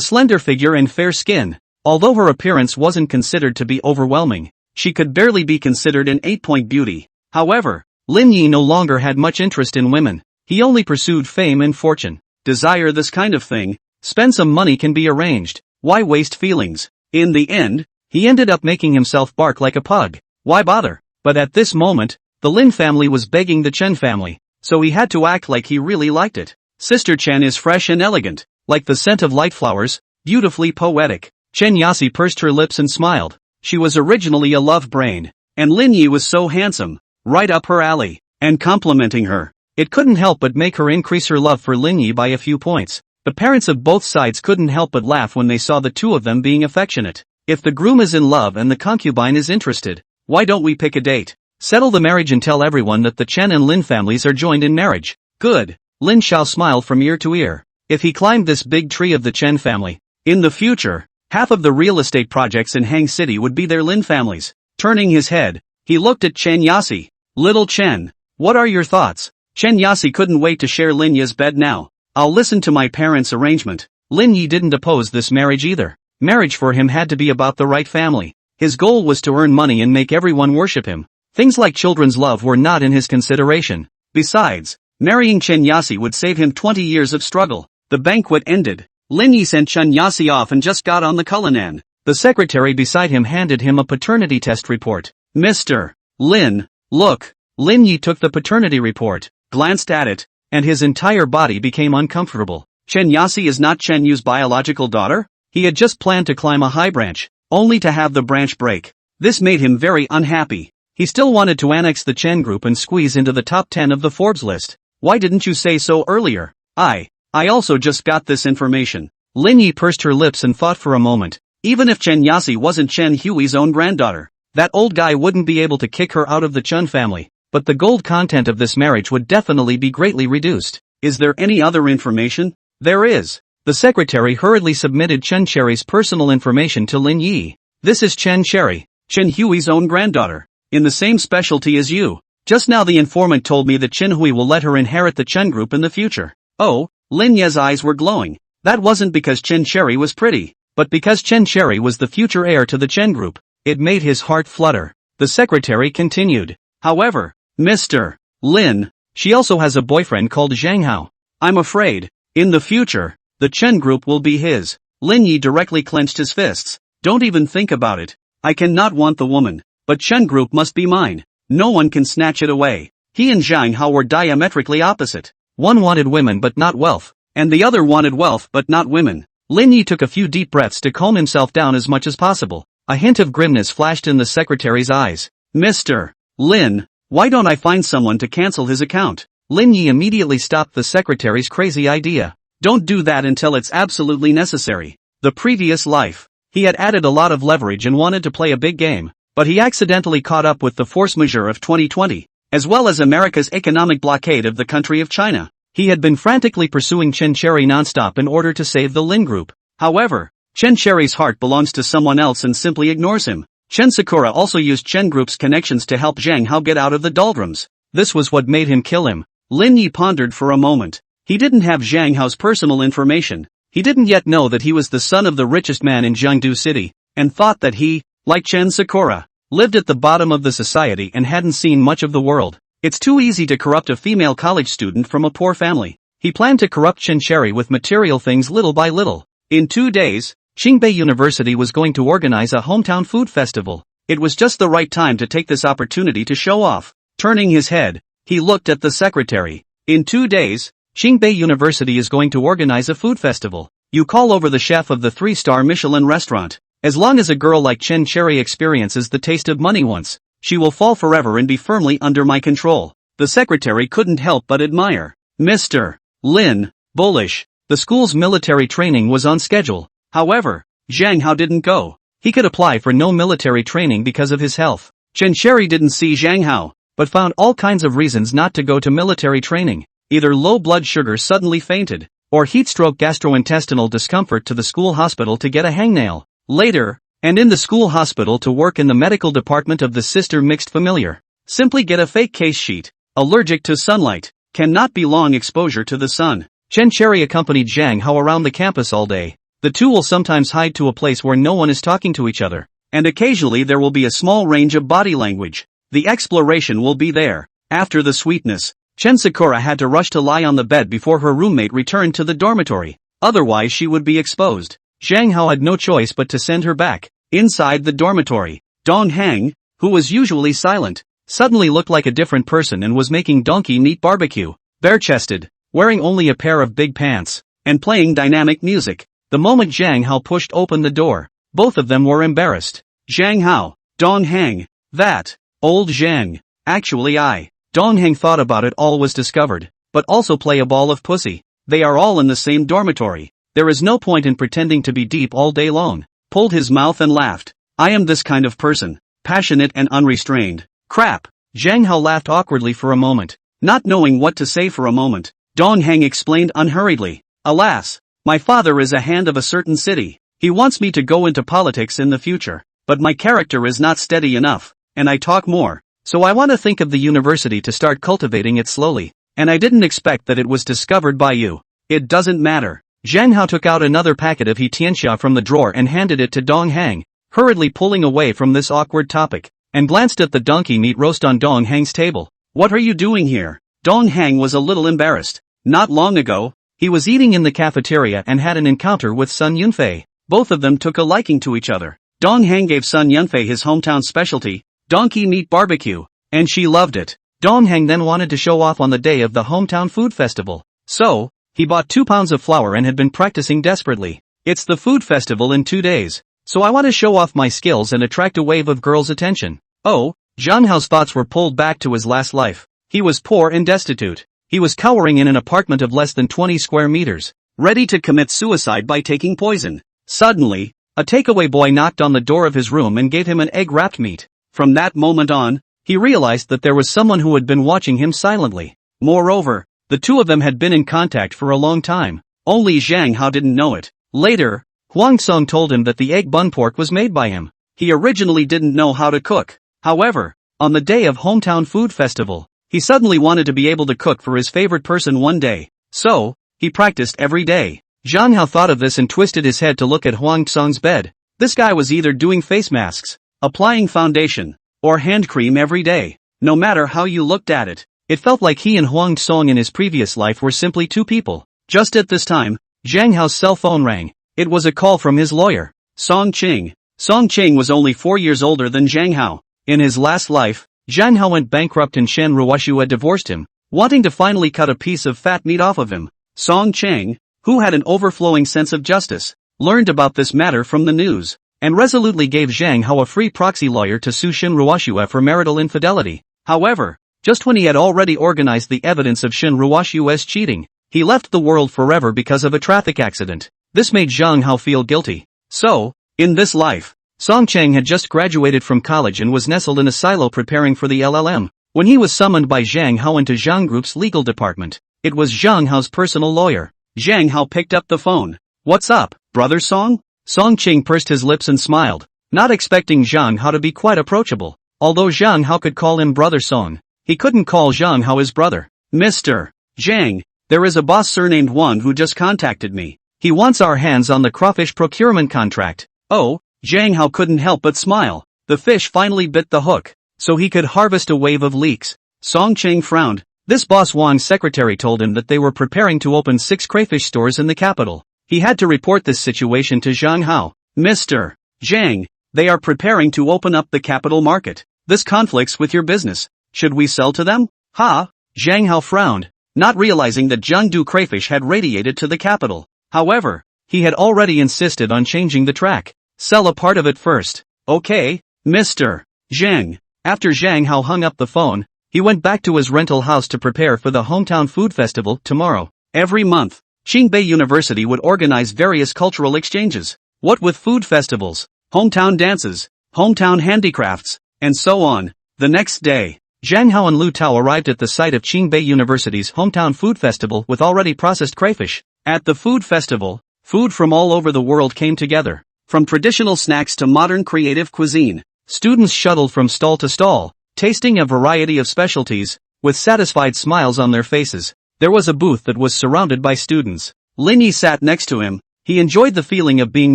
slender figure and fair skin. Although her appearance wasn't considered to be overwhelming, she could barely be considered an 8-point beauty. However, Lin Yi no longer had much interest in women. He only pursued fame and fortune. Desire this kind of thing, spend some money can be arranged. Why waste feelings? In the end, he ended up making himself bark like a pug. Why bother? But at this moment, the Lin family was begging the Chen family, so he had to act like he really liked it. Sister Chen is fresh and elegant. like the scent of light flowers, beautifully poetic. Chen Yasi pursed her lips and smiled. She was originally a love brain, and Lin Yi was so handsome, right up her alley, and complimenting her. It couldn't help but make her increase her love for Lin Yi by a few points. The parents of both sides couldn't help but laugh when they saw the two of them being affectionate. If the groom is in love and the concubine is interested, why don't we pick a date? Settle the marriage and tell everyone that the Chen and Lin families are joined in marriage. Good. Lin Xiao smiled from ear to ear. If he climbed this big tree of the Chen family, in the future, half of the real estate projects in Hang City would be their Lin families. Turning his head, he looked at Chen Yasi. Little Chen, what are your thoughts? Chen Yasi couldn't wait to share Lin Yi's bed now. I'll listen to my parents' arrangement. Lin Yi didn't oppose this marriage either. Marriage for him had to be about the right family. His goal was to earn money and make everyone worship him. Things like children's love were not in his consideration. Besides, marrying Chen Yasi would save him 20 years of struggle. The banquet ended. Lin Yi sent Chen Yasi off and just got on the Cullinan. The secretary beside him handed him a paternity test report. Mr. Lin, look. Lin Yi took the paternity report, glanced at it, and his entire body became uncomfortable. Chen Yasi is not Chen Yu's biological daughter? He had just planned to climb a high branch, only to have the branch break. This made him very unhappy. He still wanted to annex the Chen group and squeeze into the top 10 of the Forbes list. Why didn't you say so earlier? I also just got this information. Lin Yi pursed her lips and thought for a moment. Even if Chen Yasi wasn't Chen Hui's own granddaughter, that old guy wouldn't be able to kick her out of the Chen family. But the gold content of this marriage would definitely be greatly reduced. Is there any other information? There is. The secretary hurriedly submitted Chen Cherry's personal information to Lin Yi. This is Chen Cherry, Chen Hui's own granddaughter, in the same specialty as you. Just now the informant told me that Chen Hui will let her inherit the Chen group in the future. Oh, Lin Ye's eyes were glowing. That wasn't because Chen Cherry was pretty, but because Chen Cherry was the future heir to the Chen group. It made his heart flutter. The secretary continued. However, Mr. Lin, she also has a boyfriend called Zhang Hao. I'm afraid, in the future, the Chen group will be his. Lin Yi directly clenched his fists. Don't even think about it. I cannot want the woman, but Chen group must be mine. No one can snatch it away. He and Zhang Hao were diametrically opposite. One wanted women but not wealth, and the other wanted wealth but not women. Lin Yi took a few deep breaths to calm himself down as much as possible. A hint of grimness flashed in the secretary's eyes. Mr. Lin, why don't I find someone to cancel his account? Lin Yi immediately stopped the secretary's crazy idea. Don't do that until it's absolutely necessary. The previous life, he had added a lot of leverage and wanted to play a big game, but he accidentally caught up with the force majeure of 2020, as well as America's economic blockade of the country of China. He had been frantically pursuing Chen Cherry nonstop in order to save the Lin group. However, Chen Cherry's heart belongs to someone else and simply ignores him. Chen Sakura also used Chen Group's connections to help Zhang Hao get out of the doldrums. This was what made him kill him. Lin Yi pondered for a moment. He didn't have Zhang Hao's personal information. He didn't yet know that he was the son of the richest man in Jiangdu City, and thought that he, like Chen Sakura, lived at the bottom of the society and hadn't seen much of the world. It's too easy to corrupt a female college student from a poor family. He planned to corrupt Chen Cherry with material things little by little. In 2 days, Qingbei University was going to organize a hometown food festival. It was just the right time to take this opportunity to show off. Turning his head, he looked at the secretary. In 2 days, Qingbei University is going to organize a food festival. You call over the chef of the 3-star Michelin restaurant. As long as a girl like Chen Cherry experiences the taste of money once, she will fall forever and be firmly under my control. The secretary couldn't help but admire. Mr. Lin, bullish. The school's military training was on schedule. However, Zhang Hao didn't go. He could apply for no military training because of his health. Chen Cherry didn't see Zhang Hao, but found all kinds of reasons not to go to military training. Either low blood sugar suddenly fainted, or heatstroke gastrointestinal discomfort to the school hospital to get a hangnail. Later, and in the school hospital to work in the medical department of the sister mixed familiar. Simply get a fake case sheet. Allergic to sunlight. Cannot be long exposure to the sun. Chen Cherry accompanied Zhang Hao around the campus all day. The two will sometimes hide to a place where no one is talking to each other, and occasionally there will be a small range of body language. The exploration will be there. After the sweetness, Chen Sakura had to rush to lie on the bed before her roommate returned to the dormitory. Otherwise she would be exposed. Zhang Hao had no choice but to send her back. Inside the dormitory, Dong Hang, who was usually silent, suddenly looked like a different person and was making donkey meat barbecue. Bare-chested, wearing only a pair of big pants, and playing dynamic music. The moment Zhang Hao pushed open the door, both of them were embarrassed. Zhang Hao, Dong Heng, that, old Zhang. Actually Dong Heng thought about it all was discovered, but also play a ball of pussy. They are all in the same dormitory. There is no point in pretending to be deep all day long. Pulled his mouth and laughed. I am this kind of person, passionate and unrestrained. Crap. Zhang Hao laughed awkwardly for a moment, not knowing what to say for a moment. Dong Heng explained unhurriedly. Alas, my father is a hand of a certain city. He wants me to go into politics in the future, but my character is not steady enough, and I talk more. So I want to think of the university to start cultivating it slowly, and I didn't expect that it was discovered by you. It doesn't matter. Zhang Hao took out another packet of Tianxia from the drawer and handed it to Dong Heng, hurriedly pulling away from this awkward topic, and glanced at the donkey meat roast on Dong Heng's table. What are you doing here? Dong Heng was a little embarrassed. Not long ago, he was eating in the cafeteria and had an encounter with Sun Yunfei. Both of them took a liking to each other. Dong Heng gave Sun Yunfei his hometown specialty, donkey meat barbecue, and she loved it. Dong Heng then wanted to show off on the day of the hometown food festival. So, he bought 2 pounds of flour and had been practicing desperately. It's the food festival in 2 days, so I want to show off my skills and attract a wave of girls' attention. Oh, Zhang Hao's thoughts were pulled back to his last life. He was poor and destitute. He was cowering in an apartment of less than 20 square meters, ready to commit suicide by taking poison. Suddenly, a takeaway boy knocked on the door of his room and gave him an egg-wrapped meat. From that moment on, he realized that there was someone who had been watching him silently. Moreover, the two of them had been in contact for a long time. Only Zhang Hao didn't know it. Later, Huang Song told him that the egg bun pork was made by him. He originally didn't know how to cook. However, on the day of hometown food festival, he suddenly wanted to be able to cook for his favorite person one day. So, he practiced every day. Zhang Hao thought of this and twisted his head to look at Huang Song's bed. This guy was either doing face masks, applying foundation, or hand cream every day. No matter how you looked at it, it felt like he and Huang Song in his previous life were simply two people. Just at this time, Zhang Hao's cell phone rang. It was a call from his lawyer, Song Qing. Song Qing was only 4 years older than Zhang Hao. In his last life, Zhang Hao went bankrupt and Shen Ruoxue divorced him, wanting to finally cut a piece of fat meat off of him. Song Qing, who had an overflowing sense of justice, learned about this matter from the news, and resolutely gave Zhang Hao a free proxy lawyer to sue Shen Ruoxue for marital infidelity. However, just when he had already organized the evidence of Shen Ruoxue's cheating, he left the world forever because of a traffic accident. This made Zhang Hao feel guilty. So, in this life, Song Cheng had just graduated from college and was nestled in a silo preparing for the LLM. When he was summoned by Zhang Hao into Zhang Group's legal department, it was Zhang Hao's personal lawyer. Zhang Hao picked up the phone. What's up, brother Song? Song Cheng pursed his lips and smiled, not expecting Zhang Hao to be quite approachable. Although Zhang Hao could call him brother Song, he couldn't call Zhang Hao his brother. Mr. Zhang, there is a boss surnamed Wan who just contacted me. He wants our hands on the crawfish procurement contract. Oh, Zhang Hao couldn't help but smile. The fish finally bit the hook, so he could harvest a wave of leeks. Song Cheng frowned. This boss Wang's secretary told him that they were preparing to open 6 crayfish stores in the capital. He had to report this situation to Zhang Hao. Mr. Zhang, they are preparing to open up the capital market. This conflicts with your business. Should we sell to them? Ha! Zhang Hao frowned, not realizing that Jiangdu crayfish had radiated to the capital. However, he had already insisted on changing the track. Sell a part of it first. Okay, Mr. Zhang. After Zhang Hao hung up the phone, he went back to his rental house to prepare for the hometown food festival tomorrow. Every month, Qingbei University would organize various cultural exchanges. What with food festivals, hometown dances, hometown handicrafts, and so on. The next day, Zhang Hao and Lu Tao arrived at the site of Qingbei University's hometown food festival with already processed crayfish. At the food festival, food from all over the world came together. From traditional snacks to modern creative cuisine, students shuttled from stall to stall, tasting a variety of specialties, with satisfied smiles on their faces. There was a booth that was surrounded by students. Lin Yi sat next to him. He enjoyed the feeling of being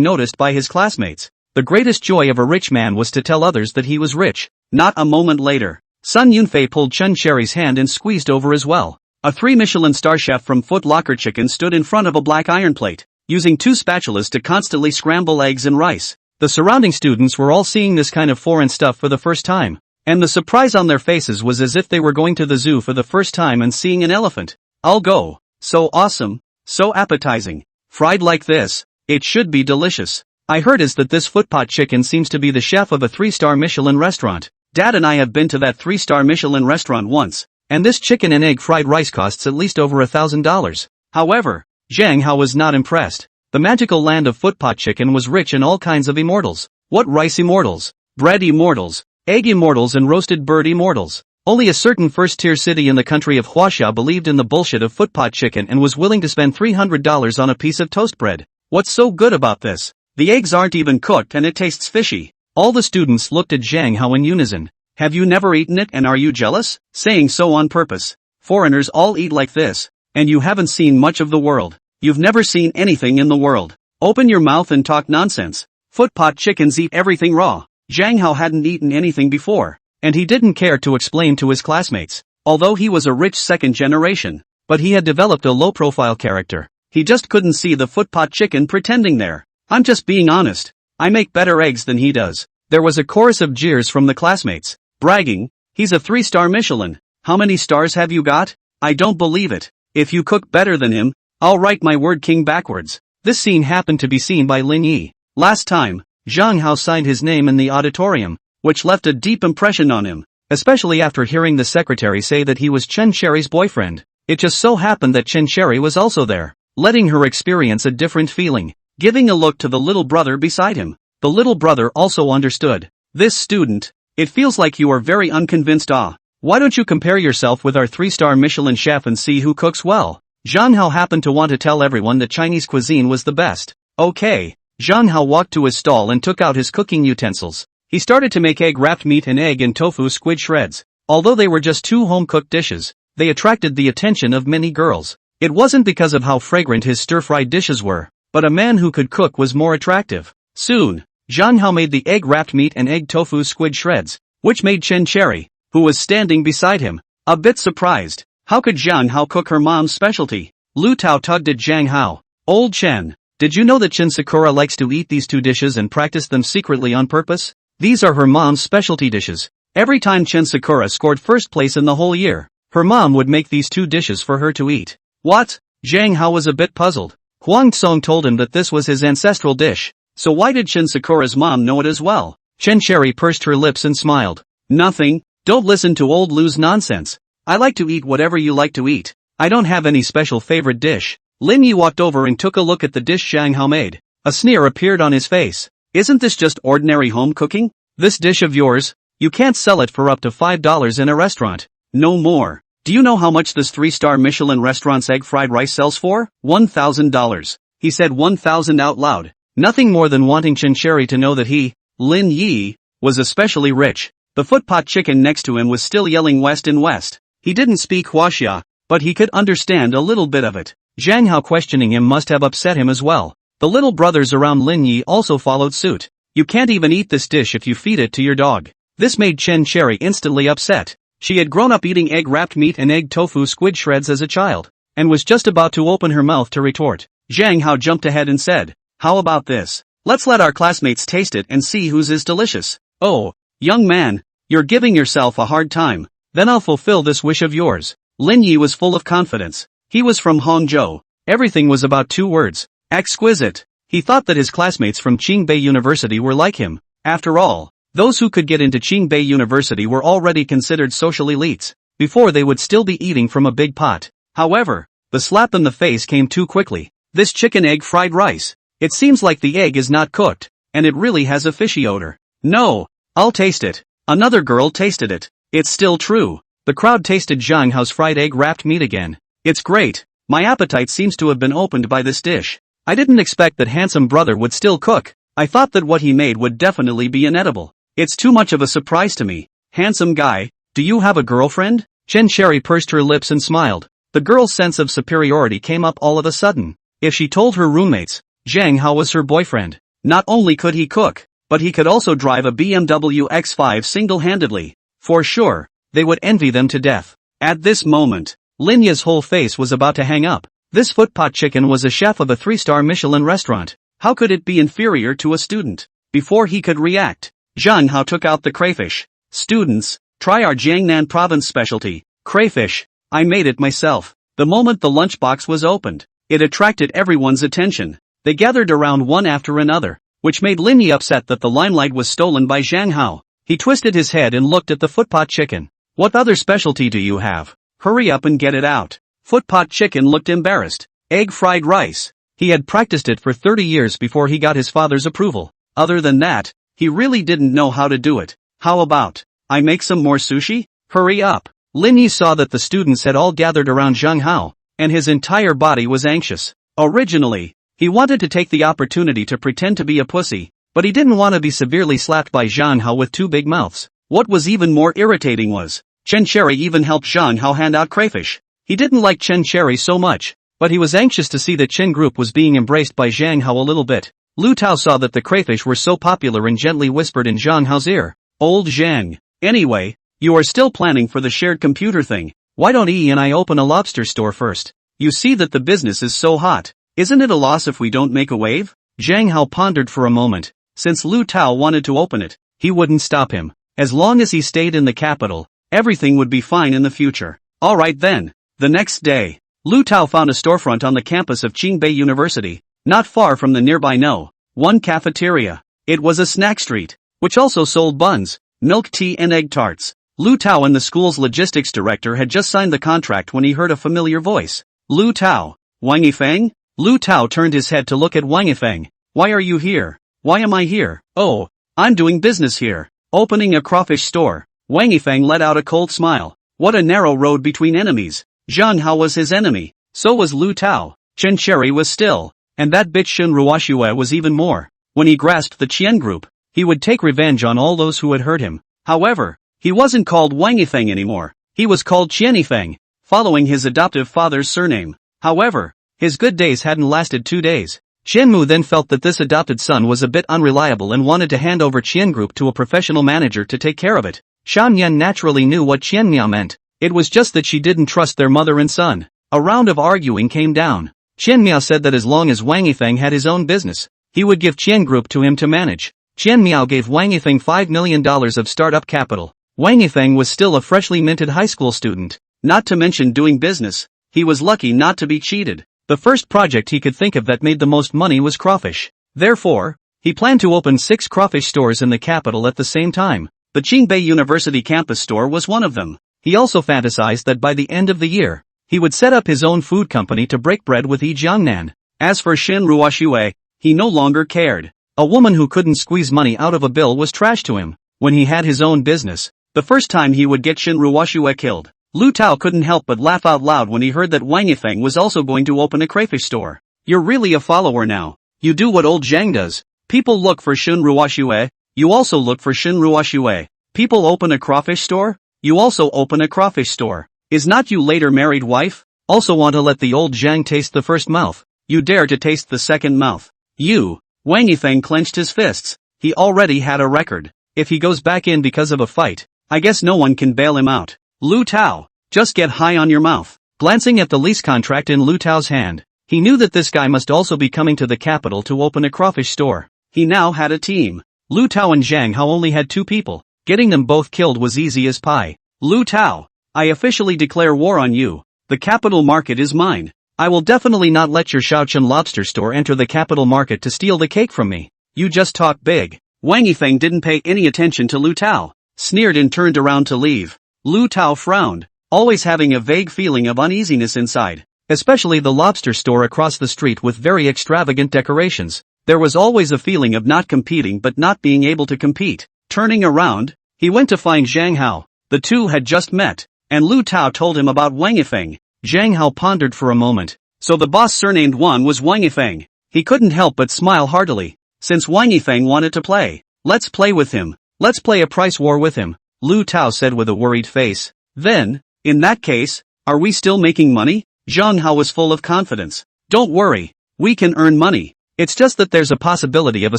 noticed by his classmates. The greatest joy of a rich man was to tell others that he was rich. Not a moment later, Sun Yunfei pulled Chen Cherry's hand and squeezed over as well. A 3 Michelin star chef from Foot Locker Chicken stood in front of a black iron plate, using 2 spatulas to constantly scramble eggs and rice. The surrounding students were all seeing this kind of foreign stuff for the first time, and the surprise on their faces was as if they were going to the zoo for the first time and seeing an elephant. I'll go. So awesome. So appetizing. Fried like this, it should be delicious. I heard is that this footpot chicken seems to be the chef of a 3-star Michelin restaurant. Dad and I have been to that 3-star Michelin restaurant once, and this chicken and egg fried rice costs at least over $1,000. However, Zhang Hao was not impressed. The magical land of footpot chicken was rich in all kinds of immortals. What rice immortals, bread immortals, egg immortals and roasted bird immortals. Only a certain first-tier city in the country of Huaxia believed in the bullshit of footpot chicken and was willing to spend $300 on a piece of toast bread. What's so good about this? The eggs aren't even cooked and it tastes fishy. All the students looked at Zhang Hao in unison. Have you never eaten it and are you jealous? Saying so on purpose. Foreigners all eat like this, and you haven't seen much of the world. You've never seen anything in the world. Open your mouth and talk nonsense. Footpot chickens eat everything raw. Zhang Hao hadn't eaten anything before, and he didn't care to explain to his classmates. Although he was a rich second generation, but he had developed a low-profile character. He just couldn't see the footpot chicken pretending there. I'm just being honest. I make better eggs than he does. There was a chorus of jeers from the classmates, bragging, he's a 3-star Michelin. How many stars have you got? I don't believe it. If you cook better than him, I'll write my word king backwards. This scene happened to be seen by Lin Yi. Last time, Zhang Hao signed his name in the auditorium, which left a deep impression on him, especially after hearing the secretary say that he was Chen Sherry's boyfriend. It just so happened that Chen Sherry was also there, letting her experience a different feeling. Giving a look to the little brother beside him, the little brother also understood. This student, it feels like you are very unconvinced. Why don't you compare yourself with our 3-star Michelin chef and see who cooks well? Zhang Hao happened to want to tell everyone that Chinese cuisine was the best. Okay. Zhang Hao walked to his stall and took out his cooking utensils. He started to make egg-wrapped meat and egg and tofu squid shreds. Although they were just 2 home-cooked dishes, they attracted the attention of many girls. It wasn't because of how fragrant his stir-fried dishes were, but a man who could cook was more attractive. Soon, Zhang Hao made the egg-wrapped meat and egg tofu squid shreds, which made Chen Cherry, who was standing beside him, a bit surprised. How could Zhang Hao cook her mom's specialty? Lu Tao tugged at Zhang Hao. Old Chen, did you know that Chen Sakura likes to eat these 2 dishes and practice them secretly on purpose? These are her mom's specialty dishes. Every time Chen Sakura scored first place in the whole year, her mom would make these 2 dishes for her to eat. What? Zhang Hao was a bit puzzled. Huang Tsong told him that this was his ancestral dish, so why did Chen Sakura's mom know it as well? Chen Cherry pursed her lips and smiled. Nothing, don't listen to old Lu's nonsense. I like to eat whatever you like to eat. I don't have any special favorite dish. Lin Yi walked over and took a look at the dish Zhang Hao made. A sneer appeared on his face. Isn't this just ordinary home cooking? This dish of yours? You can't sell it for up to $5 in a restaurant. No more. Do you know how much this 3-star Michelin restaurant's egg fried rice sells for? $1,000. He said 1,000 out loud. Nothing more than wanting Chen Cherry to know that he, Lin Yi, was especially rich. The footpot chicken next to him was still yelling west and west. He didn't speak Huaxia, but he could understand a little bit of it. Zhang Hao questioning him must have upset him as well. The little brothers around Lin Yi also followed suit. You can't even eat this dish if you feed it to your dog. This made Chen Cherry instantly upset. She had grown up eating egg-wrapped meat and egg tofu squid shreds as a child, and was just about to open her mouth to retort. Zhang Hao jumped ahead and said, how about this? Let's let our classmates taste it and see whose is delicious. Oh, young man, you're giving yourself a hard time. Then I'll fulfill this wish of yours. Lin Yi was full of confidence. He was from Hangzhou. Everything was about 2 words. Exquisite. He thought that his classmates from Qingbei University were like him. After all, those who could get into Qingbei University were already considered social elites, before they would still be eating from a big pot. However, the slap in the face came too quickly. This chicken egg fried rice. It seems like the egg is not cooked, and it really has a fishy odor. No, I'll taste it. Another girl tasted it. It's still true. The crowd tasted Zhang Hao's fried egg-wrapped meat again. It's great. My appetite seems to have been opened by this dish. I didn't expect that handsome brother would still cook. I thought that what he made would definitely be inedible. It's too much of a surprise to me. Handsome guy, do you have a girlfriend? Chen Cherry pursed her lips and smiled. The girl's sense of superiority came up all of a sudden. If she told her roommates, Zhang Hao was her boyfriend, not only could he cook, but he could also drive a BMW X5 single-handedly. For sure, they would envy them to death. At this moment, Lin Yi's whole face was about to hang up. This footpot chicken was a chef of a 3-star Michelin restaurant. How could it be inferior to a student? Before he could react, Zhang Hao took out the crayfish. Students, try our Jiangnan province specialty, crayfish. I made it myself. The moment the lunchbox was opened, It attracted everyone's attention. They gathered around one after another, which made Lin Yi upset that the limelight was stolen by Zhang Hao. He twisted his head and looked at the footpot chicken. What other specialty do you have? Hurry up and get it out. Footpot chicken looked embarrassed. Egg fried rice. He had practiced it for 30 years before he got his father's approval. Other than that, he really didn't know how to do it. How about, I make some more sushi? Hurry up. Lin Yi saw that the students had all gathered around Zhang Hao, and his entire body was anxious. Originally, he wanted to take the opportunity to pretend to be a pussy, but he didn't want to be severely slapped by Zhang Hao with two big mouths. What was even more irritating was, Chen Cherry even helped Zhang Hao hand out crayfish. He didn't like Chen Cherry so much, but he was anxious to see that Chen Group was being embraced by Zhang Hao a little bit. Lu Tao saw that the crayfish were so popular and gently whispered in Zhang Hao's ear. Old Zhang. Anyway, you are still planning for the shared computer thing. Why don't Yi and I open a lobster store first? You see that the business is so hot. Isn't it a loss if we don't make a wave? Zhang Hao pondered for a moment. Since Lu Tao wanted to open it, he wouldn't stop him. As long as he stayed in the capital, everything would be fine in the future. Alright then. The next day, Lu Tao found a storefront on the campus of Qingbei University, not far from the nearby No.1 cafeteria. It was a snack street, which also sold buns, milk tea and egg tarts. Lu Tao and the school's logistics director had just signed the contract when he heard a familiar voice. Lu Tao. Wang Yifeng? Lu Tao turned his head to look at Wang Yifeng. Why are you here? Why am I here? Oh, I'm doing business here. Opening a crawfish store. Wang Yifeng let out a cold smile. What a narrow road between enemies. Zhang Hao was his enemy. So was Lu Tao. Chen Cherry was still. And that bitch Shun Ruoxue was even more. When he grasped the Qian group, he would take revenge on all those who had hurt him. However, he wasn't called Wang Yifeng anymore. He was called Qian Yifeng, following his adoptive father's surname. However, his good days hadn't lasted 2 days. Qianmu then felt that this adopted son was a bit unreliable and wanted to hand over Qian Group to a professional manager to take care of it. Shan Yan naturally knew what Qian Miao meant. It was just that she didn't trust their mother and son. A round of arguing came down. Qian Miao said that as long as Wang Yifeng had his own business, he would give Qian Group to him to manage. Qian Miao gave Wang Yifeng $5 million of startup capital. Wang Yifeng was still a freshly minted high school student. Not to mention doing business, he was lucky not to be cheated. The first project he could think of that made the most money was crawfish. Therefore, he planned to open 6 crawfish stores in the capital at the same time. The Qingbei University campus store was one of them. He also fantasized that by the end of the year, he would set up his own food company to break bread with Yi Jiangnan. As for Shin Ruoxue, he no longer cared. A woman who couldn't squeeze money out of a bill was trash to him. When he had his own business, the first time he would get Shin Ruoxue killed. Lu Tao couldn't help but laugh out loud when he heard that Wang Yifeng was also going to open a crayfish store. You're really a follower now. You do what old Zhang does. People look for Shin Ruoxue. You also look for Shin Ruoxue. People open a crawfish store. You also open a crawfish store. Is not you later married wife? Also want to let the old Zhang taste the first mouth. You dare to taste the second mouth. You. Wang Yifeng clenched his fists. He already had a record. If he goes back in because of a fight, I guess no one can bail him out. Lu Tao, just get high on your mouth. Glancing at the lease contract in Lu Tao's hand, he knew that this guy must also be coming to the capital to open a crawfish store. He now had a team. Lu Tao and Zhang Hao only had 2 people. Getting them both killed was easy as pie. Lu Tao, I officially declare war on you. The capital market is mine. I will definitely not let your Shaochun lobster store enter the capital market to steal the cake from me. You just talk big. Wang Yifeng didn't pay any attention to Lu Tao, sneered and turned around to leave. Lu Tao frowned, always having a vague feeling of uneasiness inside, especially the lobster store across the street with very extravagant decorations. There was always a feeling of not competing but not being able to compete. Turning around, he went to find Zhang Hao. The two had just met, and Lu Tao told him about Wang Yifeng. Zhang Hao pondered for a moment. So the boss surnamed one was Wang Yifeng. He couldn't help but smile heartily. Since Wang Yifeng wanted to play, let's play with him. Let's play a price war with him, Lu Tao said with a worried face. Then, in that case, are we still making money? Zhang Hao was full of confidence. Don't worry, we can earn money. It's just that there's a possibility of a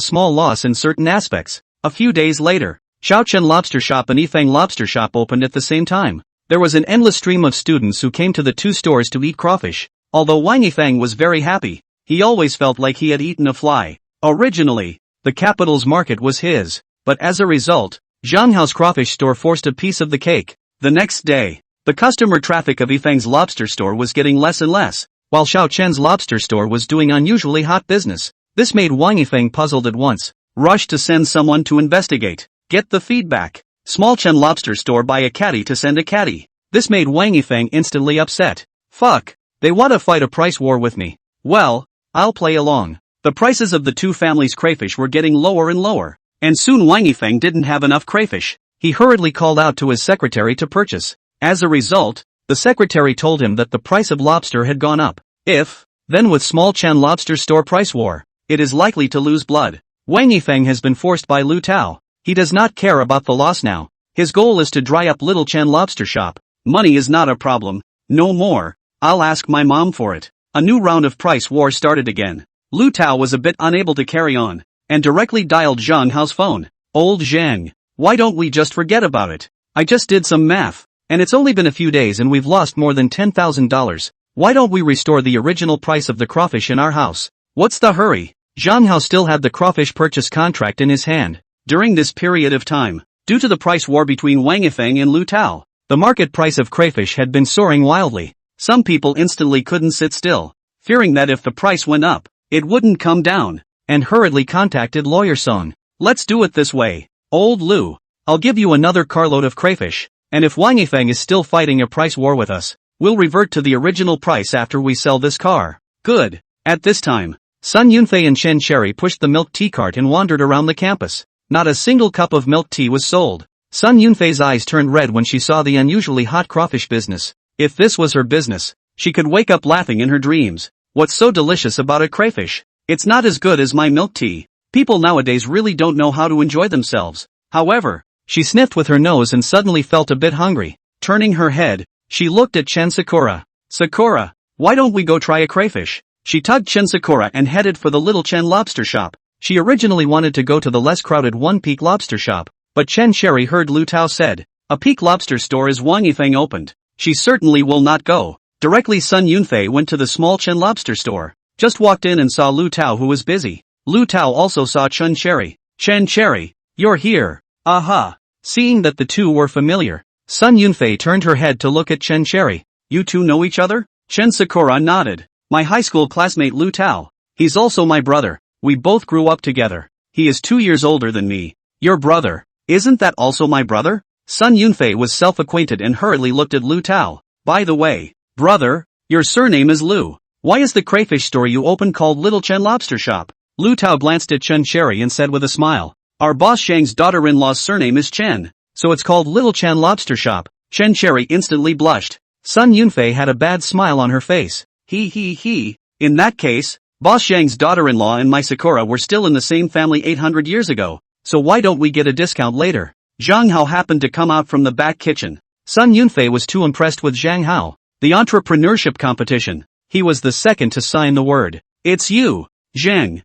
small loss in certain aspects. A few days later, Shaochun Lobster Shop and Yifeng Lobster Shop opened at the same time. There was an endless stream of students who came to the 2 stores to eat crawfish. Although Wang Yifeng was very happy, he always felt like he had eaten a fly. Originally, the capital's market was his, but as a result, Zhang Hao's crawfish store forced a piece of the cake. The next day, the customer traffic of Yifeng's lobster store was getting less and less. while Xiao Chen's lobster store was doing unusually hot business. This made Wang Yifeng puzzled at once. Rush to send someone to investigate. Get the feedback. Small Chen lobster store buy a caddy to send a caddy. This made Wang Yifeng instantly upset. Fuck. They want to fight a price war with me. Well, I'll play along. The prices of the two families' crayfish were getting lower and lower. And soon Wang Yifeng didn't have enough crayfish. He hurriedly called out to his secretary to purchase. As a result, the secretary told him that the price of lobster had gone up. Then with Small Chen lobster store price war, it is likely to lose blood. Wang Yifeng has been forced by Lu Tao. He does not care about the loss now. His goal is to dry up Little Chen lobster shop. Money is not a problem. No more. I'll ask my mom for it. A new round of price war started again. Lu Tao was a bit unable to carry on, and directly dialed Zhang Hao's phone. Old Zhang, why don't we just forget about it? I just did some math, and it's only been a few days and we've lost more than $10,000. Why don't we restore the original price of the crawfish in our house? What's the hurry? Zhang Hao still had the crawfish purchase contract in his hand. During this period of time, due to the price war between Wang Yifeng and Lu Tao, the market price of crayfish had been soaring wildly. Some people instantly couldn't sit still, fearing that if the price went up, it wouldn't come down, and hurriedly contacted Lawyer Song. Let's do it this way. Old Lu, I'll give you another carload of crayfish, and if Wang Yifeng is still fighting a price war with us, we'll revert to the original price after we sell this car. Good. At this time, Sun Yunfei and Chen Cherry pushed the milk tea cart and wandered around the campus. Not a single cup of milk tea was sold. Sun Yunfei's eyes turned red when she saw the unusually hot crawfish business. If this was her business, she could wake up laughing in her dreams. What's so delicious about a crayfish? It's not as good as my milk tea. People nowadays really don't know how to enjoy themselves. However, she sniffed with her nose and suddenly felt a bit hungry. Turning her head, she looked at Chen Sakura. Sakura, why don't we go try a crayfish? She tugged Chen Sakura and headed for the Little Chen lobster shop. She originally wanted to go to the less crowded One Peak lobster shop, but Chen Cherry heard Lu Tao said, a Peak lobster store is Wang Yifeng opened. She certainly will not go. Directly Sun Yunfei went to the Small Chen lobster store. Just walked in and saw Lu Tao who was busy. Lu Tao also saw Chen Cherry. Chen Cherry, you're here. Aha. Seeing that the two were familiar, Sun Yunfei turned her head to look at Chen Cherry. You two know each other? Chen Sakura nodded. My high school classmate Lu Tao. He's also my brother. We both grew up together. He is 2 years older than me. Your brother. Isn't that also my brother? Sun Yunfei was self-acquainted and hurriedly looked at Lu Tao. By the way, brother, your surname is Lu. Why is the crayfish store you opened called Little Chen Lobster Shop? Lu Tao glanced at Chen Cherry and said with a smile. Our boss Shang's daughter-in-law's surname is Chen, so it's called Little Chen Lobster Shop. Chen Cherry instantly blushed. Sun Yunfei had a bad smile on her face. He. In that case, Boss Shang's daughter-in-law and my Sakura were still in the same family 800 years ago, so why don't we get a discount later? Zhang Hao happened to come out from the back kitchen. Sun Yunfei was too impressed with Zhang Hao. The entrepreneurship competition. He was the second to sign the word. It's you, Zhang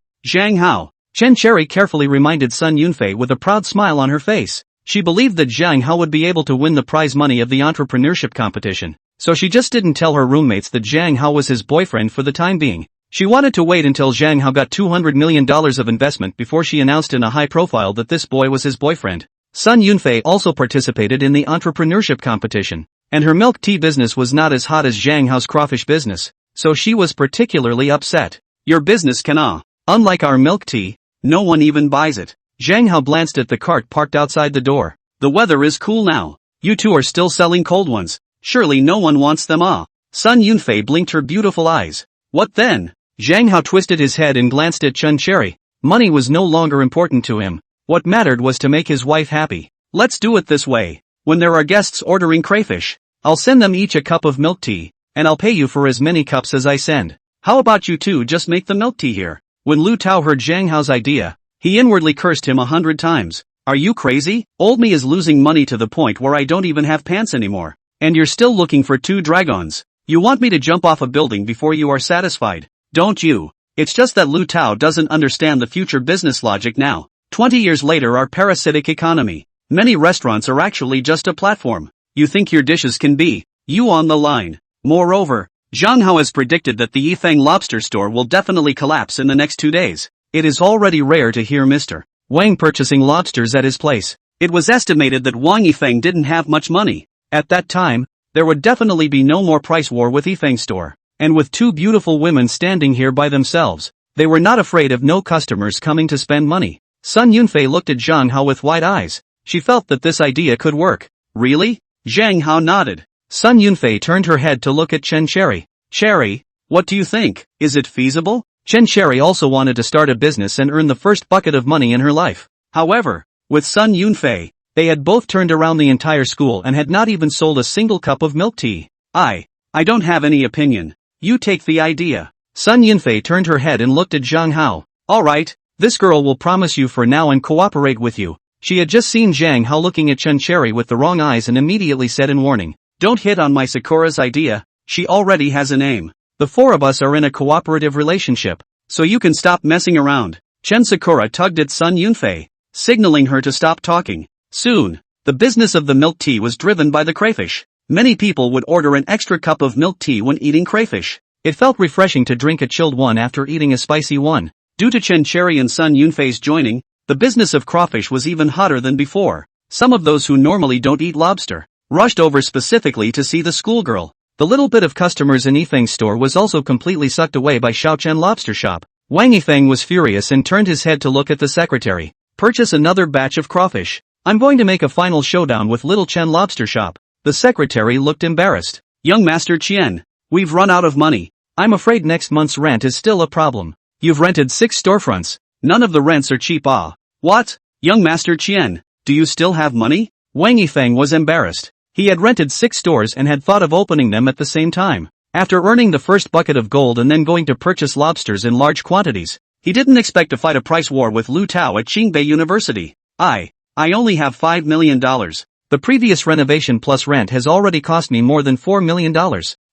Hao. Chen Cherry carefully reminded Sun Yunfei with a proud smile on her face. She believed that Zhang Hao would be able to win the prize money of the entrepreneurship competition, so she just didn't tell her roommates that Zhang Hao was his boyfriend for the time being. She wanted to wait until Zhang Hao got $200 million of investment before she announced in a high profile that this boy was his boyfriend. Sun Yunfei also participated in the entrepreneurship competition, and her milk tea business was not as hot as Zhang Hao's crawfish business, so she was particularly upset. Your business cannot. Unlike our milk tea, no one even buys it. Zhang Hao glanced at the cart parked outside the door. The weather is cool now. You two are still selling cold ones. Surely no one wants them Sun Yunfei blinked her beautiful eyes. What then? Zhang Hao twisted his head and glanced at Chen Cherry. Money was no longer important to him. What mattered was to make his wife happy. Let's do it this way. When there are guests ordering crayfish, I'll send them each a cup of milk tea, and I'll pay you for as many cups as I send. How about you two just make the milk tea here? When Lu Tao heard Zhang Hao's idea, he inwardly cursed him 100 times. Are you crazy? Old me is losing money to the point where I don't even have pants anymore. And you're still looking for 2 dragons. You want me to jump off a building before you are satisfied, don't you? It's just that Lu Tao doesn't understand the future business logic now. 20 years later, our parasitic economy. Many restaurants are actually just a platform. You think your dishes can be you on the line. Moreover, Zhang Hao has predicted that the Yifeng lobster store will definitely collapse in the next 2 days. It is already rare to hear Mr. Wang purchasing lobsters at his place. It was estimated that Wang Yifeng didn't have much money. At that time, there would definitely be no more price war with Yifeng store. and with two beautiful women standing here by themselves, they were not afraid of no customers coming to spend money. Sun Yunfei looked at Zhang Hao with wide eyes. She felt that this idea could work. Really? Zhang Hao nodded. Sun Yunfei turned her head to look at Chen Cherry. Cherry, what do you think? Is it feasible? Chen Cherry also wanted to start a business and earn the first bucket of money in her life. However, with Sun Yunfei, they had both turned around the entire school and had not even sold a single cup of milk tea. I don't have any opinion. You take the idea. Sun Yunfei turned her head and looked at Zhang Hao. Alright, this girl will promise you for now and cooperate with you. She had just seen Zhang Hao looking at Chen Cherry with the wrong eyes and immediately said in warning, "Don't hit on my Sakura's idea, she already has a name. The four of us are in a cooperative relationship, so you can stop messing around." Chen Sakura tugged at Sun Yunfei, signaling her to stop talking. Soon, the business of the milk tea was driven by the crayfish. Many people would order an extra cup of milk tea when eating crayfish. It felt refreshing to drink a chilled one after eating a spicy one. Due to Chen Cherry and Sun Yunfei's joining, the business of crawfish was even hotter than before. Some of those who normally don't eat lobster rushed over specifically to see the schoolgirl. The little bit of customers in Yifeng's store was also completely sucked away by Shaochen Lobster Shop. Wang Yifeng was furious and turned his head to look at the secretary. "Purchase another batch of crawfish. I'm going to make a final showdown with Little Chen Lobster Shop." The secretary looked embarrassed. "Young Master Qian, we've run out of money. I'm afraid next month's rent is still a problem. You've rented 6 storefronts. None of the rents are cheap." What? Young Master Qian, do you still have money? Wang Yifeng was embarrassed. He had rented 6 stores and had thought of opening them at the same time. After earning the first bucket of gold and then going to purchase lobsters in large quantities, he didn't expect to fight a price war with Lu Tao at Qingbei University. I only have $5 million. The previous renovation plus rent has already cost me more than $4 million.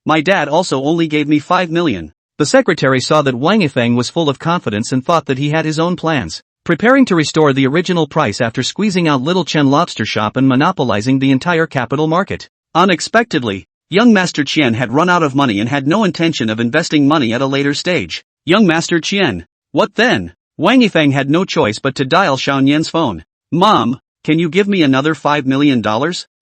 My dad also only gave me $5 million. The secretary saw that Wang Yifeng was full of confidence and thought that he had his own plans, preparing to restore the original price after squeezing out Little Chen Lobster Shop and monopolizing the entire capital market. Unexpectedly, young Master Qian had run out of money and had no intention of investing money at a later stage. Young Master Qian, what then? Wang Yifeng had no choice but to dial Xiao Nian's phone. "Mom, can you give me another $5 million?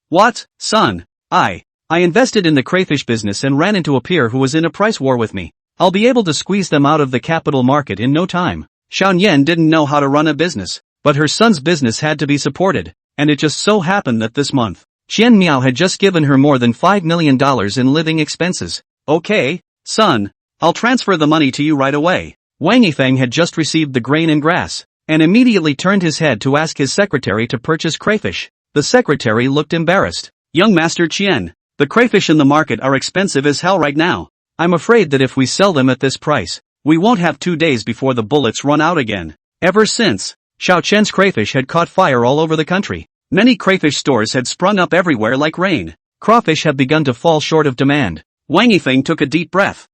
What, son? I invested in the crayfish business and ran into a peer who was in a price war with me. I'll be able to squeeze them out of the capital market in no time." Xiao Nian didn't know how to run a business, but her son's business had to be supported, and it just so happened that this month, Qian Miao had just given her more than $5 million in living expenses. "Okay, son, I'll transfer the money to you right away." Wang Yifeng had just received the grain and grass, and immediately turned his head to ask his secretary to purchase crayfish. The secretary looked embarrassed. "Young Master Qian, the crayfish in the market are expensive as hell right now. I'm afraid that if we sell them at this price, we won't have 2 days before the bullets run out again." Ever since, Shaochen's crayfish had caught fire all over the country. Many crayfish stores had sprung up everywhere like rain. Crawfish had begun to fall short of demand. Wang Yifeng took a deep breath.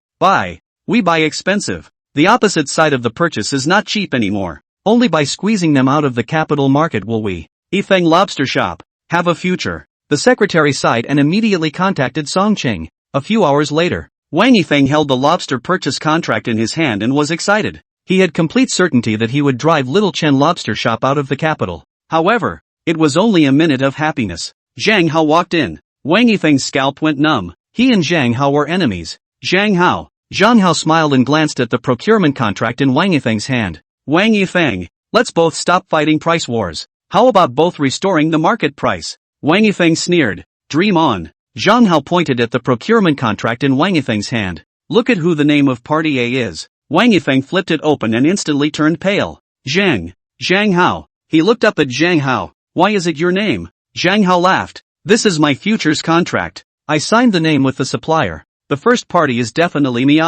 We buy expensive. The opposite side of the purchase is not cheap anymore. Only by squeezing them out of the capital market will we, Yifeng Lobster Shop, have a future. The secretary sighed and immediately contacted Song Cheng. A few hours later, Wang Yifeng held the lobster purchase contract in his hand and was excited. He had complete certainty that he would drive Little Chen Lobster Shop out of the capital. However, it was only a minute of happiness. Zhang Hao walked in. Wang Yifeng's scalp went numb. He and Zhang Hao were enemies. Zhang Hao smiled and glanced at the procurement contract in Wang Yifeng's hand. "Wang Yifeng, let's both stop fighting price wars. How about both restoring the market price?" Wang Yifeng sneered. "Dream on." Zhang Hao pointed at the procurement contract in Wang Yifeng's hand. "Look at who the name of Party A is." Wang Yifeng flipped it open and instantly turned pale. Zhang Hao. He looked up at Zhang Hao. "Why is it your name?" Zhang Hao laughed. "This is my futures contract. I signed the name with the supplier. The first party is definitely me.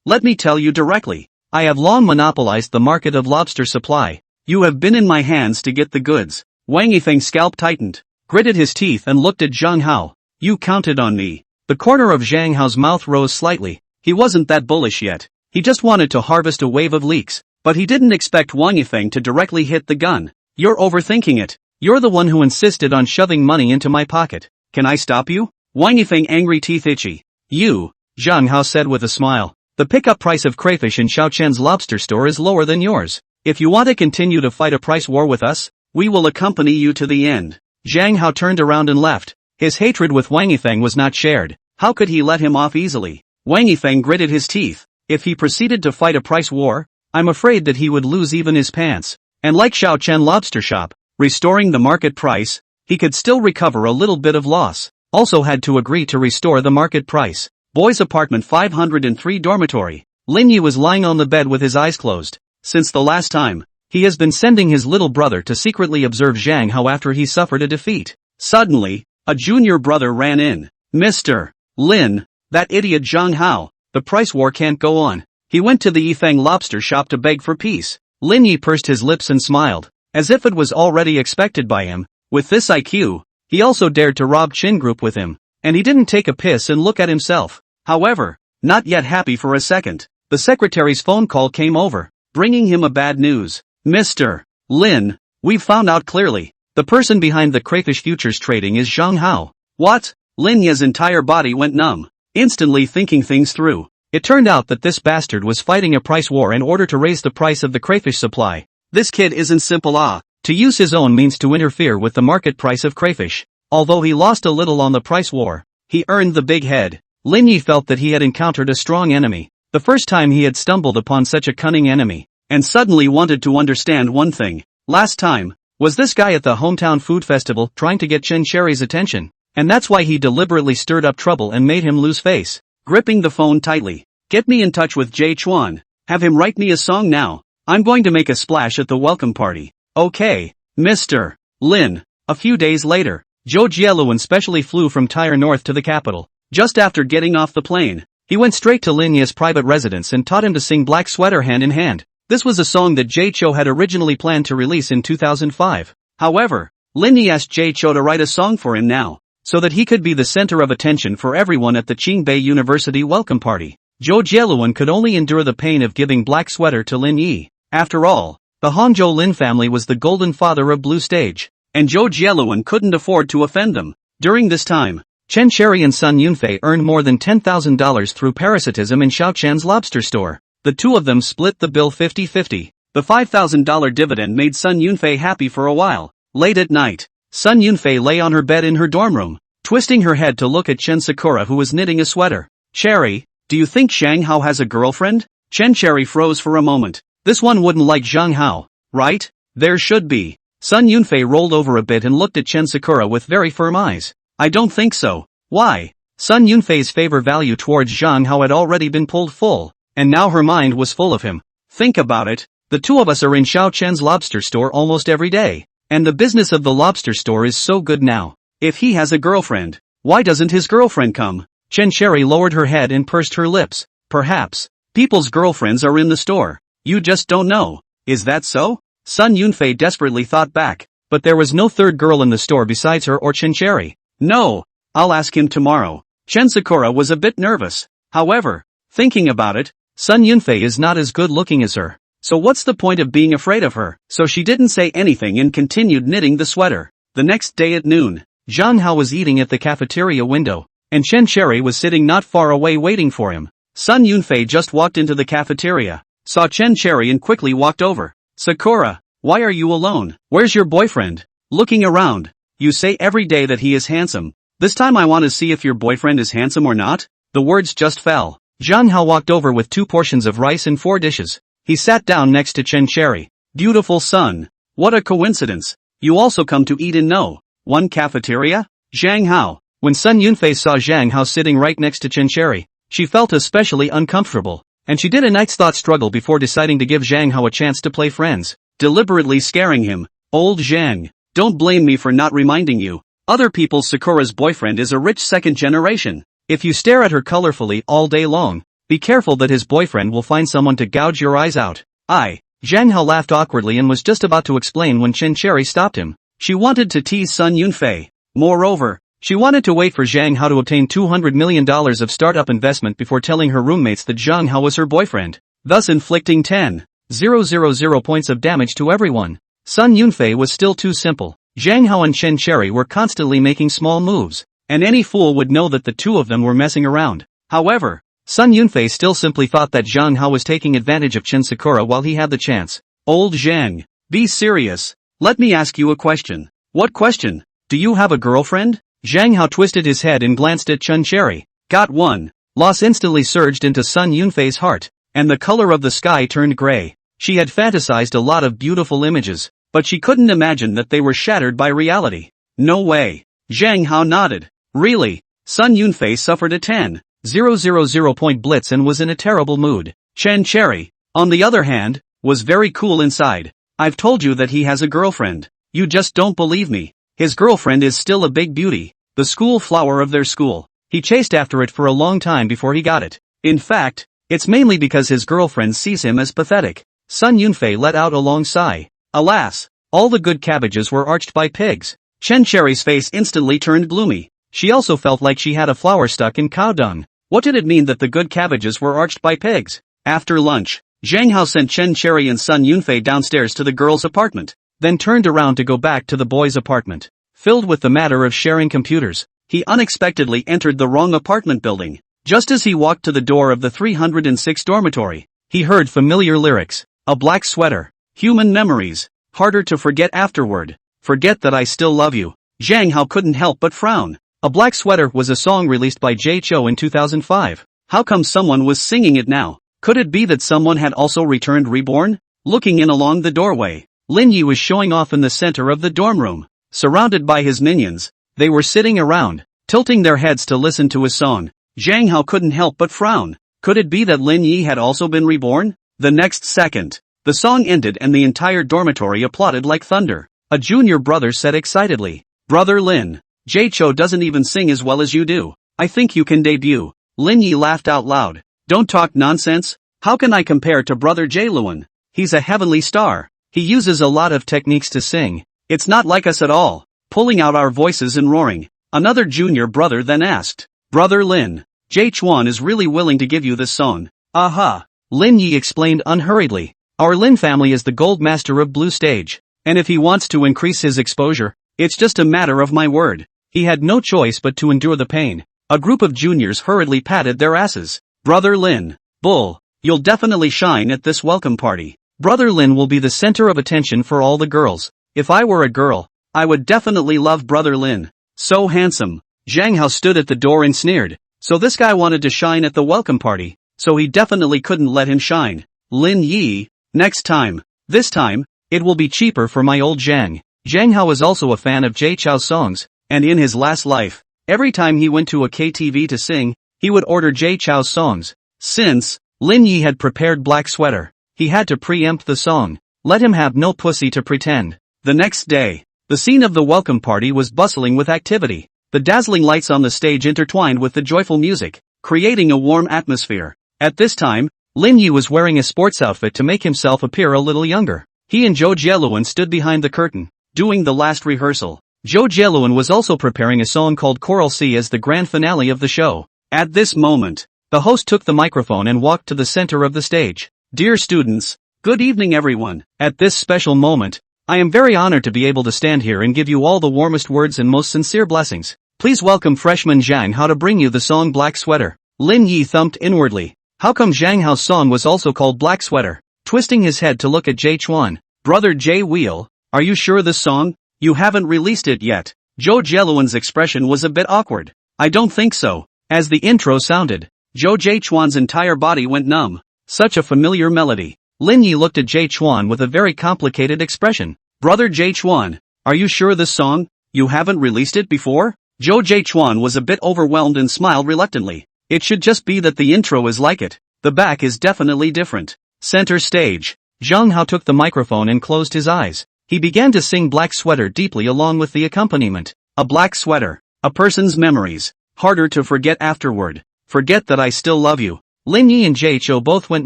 Let me tell you directly. I have long monopolized the market of lobster supply. You have been in my hands to get the goods." Wang Yifeng's scalp tightened, gritted his teeth and looked at Zhang Hao. "You counted on me." The corner of Zhang Hao's mouth rose slightly. He wasn't that bullish yet. He just wanted to harvest a wave of leaks. But he didn't expect Wang Yifeng to directly hit the gun. "You're overthinking it. You're the one who insisted on shoving money into my pocket. Can I stop you?" Wang Yifeng angry teeth itchy. "You," Zhang Hao said with a smile. "The pickup price of crayfish in Shaochen's lobster store is lower than yours. If you want to continue to fight a price war with us, we will accompany you to the end." Zhang Hao turned around and left. His hatred with Wang Yifeng was not shared. How could he let him off easily? Wang Yifeng gritted his teeth. If he proceeded to fight a price war, I'm afraid that he would lose even his pants. And like Xiao Chen Lobster Shop, restoring the market price, he could still recover a little bit of loss. Also had to agree to restore the market price. Boys' apartment 503 dormitory. Lin Yi was lying on the bed with his eyes closed. Since the last time, he has been sending his little brother to secretly observe Zhang Hao after he suffered a defeat. Suddenly, a junior brother ran in. Mr. Lin, that idiot Zhang Hao, the price war can't go on. He went to the Yifeng lobster shop to beg for peace. Lin Yi pursed his lips and smiled, as if it was already expected by him. With this IQ, he also dared to rob Chin Group with him. And he didn't take a piss and look at himself. However, not yet happy for a second, the secretary's phone call came over, bringing him a bad news. Mr. Lin, we've found out clearly. The person behind the crayfish futures trading is Zhang Hao. What? Lin Yi's entire body went numb, instantly thinking things through. It turned out that this bastard was fighting a price war in order to raise the price of the crayfish supply. This kid isn't simple to use his own means to interfere with the market price of crayfish. Although he lost a little on the price war, he earned the big head. Lin Yi felt that he had encountered a strong enemy, the first time he had stumbled upon such a cunning enemy, and suddenly wanted to understand one thing. Last time, was this guy at the hometown food festival trying to get Chen Cherry's attention? And that's why he deliberately stirred up trouble and made him lose face. Gripping the phone tightly. Get me in touch with Jay Chuan. Have him write me a song now. I'm going to make a splash at the welcome party. Okay, Mr. Lin. A few days later, Zhou Jieluan specially flew from Tyre North to the capital. Just after getting off the plane, he went straight to Lin Yi's private residence and taught him to sing Black Sweater Hand in Hand. This was a song that Jay Chou had originally planned to release in 2005. However, Lin Yi asked Jay Chou to write a song for him now, so that he could be the center of attention for everyone at the Qingbei University welcome party. Zhou Jieluan could only endure the pain of giving Black Sweater to Lin Yi. After all, the Hangzhou Lin family was the golden father of Blue Stage, and Zhou Jieluan couldn't afford to offend them. During this time, Chen Cherry and Sun Yunfei earned more than $10,000 through parasitism in Xiao Chen's lobster store. The two of them split the bill 50-50. The $5,000 dividend made Sun Yunfei happy for a while. Late at night, Sun Yunfei lay on her bed in her dorm room, twisting her head to look at Chen Sakura, who was knitting a sweater. Cherry, do you think Zhang Hao has a girlfriend? Chen Cherry froze for a moment. This one wouldn't like Zhang Hao, right? There should be. Sun Yunfei rolled over a bit and looked at Chen Sakura with very firm eyes. I don't think so. Why? Sun Yunfei's favor value towards Zhang Hao had already been pulled full, and now her mind was full of him. Think about it. The two of us are in Xiao Chen's lobster store almost every day, and the business of the lobster store is so good now. If he has a girlfriend, why doesn't his girlfriend come? Chen Cherry lowered her head and pursed her lips. Perhaps people's girlfriends are in the store. You just don't know. Is that so? Sun Yunfei desperately thought back, but there was no third girl in the store besides her or Chen Cherry. No, I'll ask him tomorrow. Chen Sakura was a bit nervous. However, thinking about it, Sun Yunfei is not as good looking as her. So what's the point of being afraid of her? So she didn't say anything and continued knitting the sweater. The next day at noon, Zhang Hao was eating at the cafeteria window, and Chen Cherry was sitting not far away waiting for him. Sun Yunfei just walked into the cafeteria, saw Chen Cherry and quickly walked over. Sakura, why are you alone? Where's your boyfriend? Looking around. You say every day that he is handsome. This time I want to see if your boyfriend is handsome or not. The words just fell. Zhang Hao walked over with 2 portions of rice and 4 dishes. He sat down next to Chen Cherry. Beautiful son. What a coincidence. You also come to eat in no one cafeteria? Zhang Hao. When Sun Yunfei saw Zhang Hao sitting right next to Chen Cherry, she felt especially uncomfortable, and she did a night's thought struggle before deciding to give Zhang Hao a chance to play friends, deliberately scaring him. Old Zhang, don't blame me for not reminding you. Other people's Sakura's boyfriend is a rich second generation. If you stare at her colorfully all day long, be careful that his boyfriend will find someone to gouge your eyes out. Zhang Hao laughed awkwardly and was just about to explain when Chen Cherry stopped him. She wanted to tease Sun Yunfei. Moreover, she wanted to wait for Zhang Hao to obtain $200 million of startup investment before telling her roommates that Zhang Hao was her boyfriend, thus inflicting 10,000 points of damage to everyone. Sun Yunfei was still too simple. Zhang Hao and Chen Cherry were constantly making small moves, and any fool would know that the two of them were messing around. However, Sun Yunfei still simply thought that Zhang Hao was taking advantage of Chen Sakura while he had the chance. Old Zhang, be serious. Let me ask you a question. What question? Do you have a girlfriend? Zhang Hao twisted his head and glanced at Chen Cherry. Got one. Loss instantly surged into Sun Yunfei's heart, and the color of the sky turned gray. She had fantasized a lot of beautiful images, but she couldn't imagine that they were shattered by reality. No way. Zhang Hao nodded. Really? Sun Yunfei suffered a 10,000 point blitz and was in a terrible mood. Chen Cherry, on the other hand, was very cool inside. I've told you that he has a girlfriend. You just don't believe me. His girlfriend is still a big beauty, the school flower of their school. He chased after it for a long time before he got it. In fact, it's mainly because his girlfriend sees him as pathetic. Sun Yunfei let out a long sigh. Alas, all the good cabbages were arched by pigs. Chen Cherry's face instantly turned gloomy. She also felt like she had a flower stuck in cow dung. What did it mean that the good cabbages were arched by pigs? After lunch, Zhang Hao sent Chen Cherry and Sun Yunfei downstairs to the girls' apartment, then turned around to go back to the boys' apartment. Filled with the matter of sharing computers, he unexpectedly entered the wrong apartment building. Just as he walked to the door of the 306 dormitory, he heard familiar lyrics. A black sweater. Human memories. Harder to forget afterward. Forget that I still love you. Zhang Hao couldn't help but frown. A Black Sweater was a song released by Jay Chou in 2005. How come someone was singing it now? Could it be that someone had also returned reborn? Looking in along the doorway, Lin Yi was showing off in the center of the dorm room. Surrounded by his minions, they were sitting around, tilting their heads to listen to his song. Zhang Hao couldn't help but frown. Could it be that Lin Yi had also been reborn? The next second, the song ended and the entire dormitory applauded like thunder. A junior brother said excitedly, "Brother Lin, Jay Chou doesn't even sing as well as you do. I think you can debut." Lin Yi laughed out loud. "Don't talk nonsense. How can I compare to brother Jay Luan? He's a heavenly star. He uses a lot of techniques to sing. It's not like us at all, pulling out our voices and roaring." Another junior brother then asked, "Brother Lin, Jay Chuan is really willing to give you this song." "Aha." Lin Yi explained unhurriedly. "Our Lin family is the gold master of blue stage, and if he wants to increase his exposure, it's just a matter of my word." He had no choice but to endure the pain. A group of juniors hurriedly patted their asses. "Brother Lin, Bull, you'll definitely shine at this welcome party. Brother Lin will be the center of attention for all the girls. If I were a girl, I would definitely love Brother Lin. So handsome." Zhang Hao stood at the door and sneered. So this guy wanted to shine at the welcome party, so he definitely couldn't let him shine. Lin Yi, next time. This time, it will be cheaper for my old Zhang. Zhang Hao was also a fan of Jay Chou's songs, and in his last life, every time he went to a KTV to sing, he would order Jay Chou's songs. Since Lin Yi had prepared Black Sweater, he had to preempt the song. Let him have no pussy to pretend. The next day, the scene of the welcome party was bustling with activity. The dazzling lights on the stage intertwined with the joyful music, creating a warm atmosphere. At this time, Lin Yi was wearing a sports outfit to make himself appear a little younger. He and Zhou Jieluan stood behind the curtain, doing the last rehearsal. Zhou Jieluan was also preparing a song called Coral Sea as the grand finale of the show. At this moment, the host took the microphone and walked to the center of the stage. "Dear students, good evening everyone. At this special moment, I am very honored to be able to stand here and give you all the warmest words and most sincere blessings. Please welcome freshman Zhang Hao to bring you the song Black Sweater." Lin Yi thumped inwardly. How come Zhang Hao's song was also called Black Sweater? Twisting his head to look at Jay Chuan. "Brother Jay Wheel, are you sure this song? You haven't released it yet." Zhou Jieluan's expression was a bit awkward. "I don't think so." As the intro sounded, Zhou Jay Chuan's entire body went numb. Such a familiar melody. Lin Yi looked at Jay Chuan with a very complicated expression. "Brother Jay Chuan, are you sure this song? You haven't released it before?" Zhou Jay Chuan was a bit overwhelmed and smiled reluctantly. "It should just be that the intro is like it. The back is definitely different." Center stage. Zhang Hao took the microphone and closed his eyes. He began to sing Black Sweater deeply along with the accompaniment. A black sweater. A person's memories. Harder to forget afterward. Forget that I still love you. Lin Yi and Jay Chou both went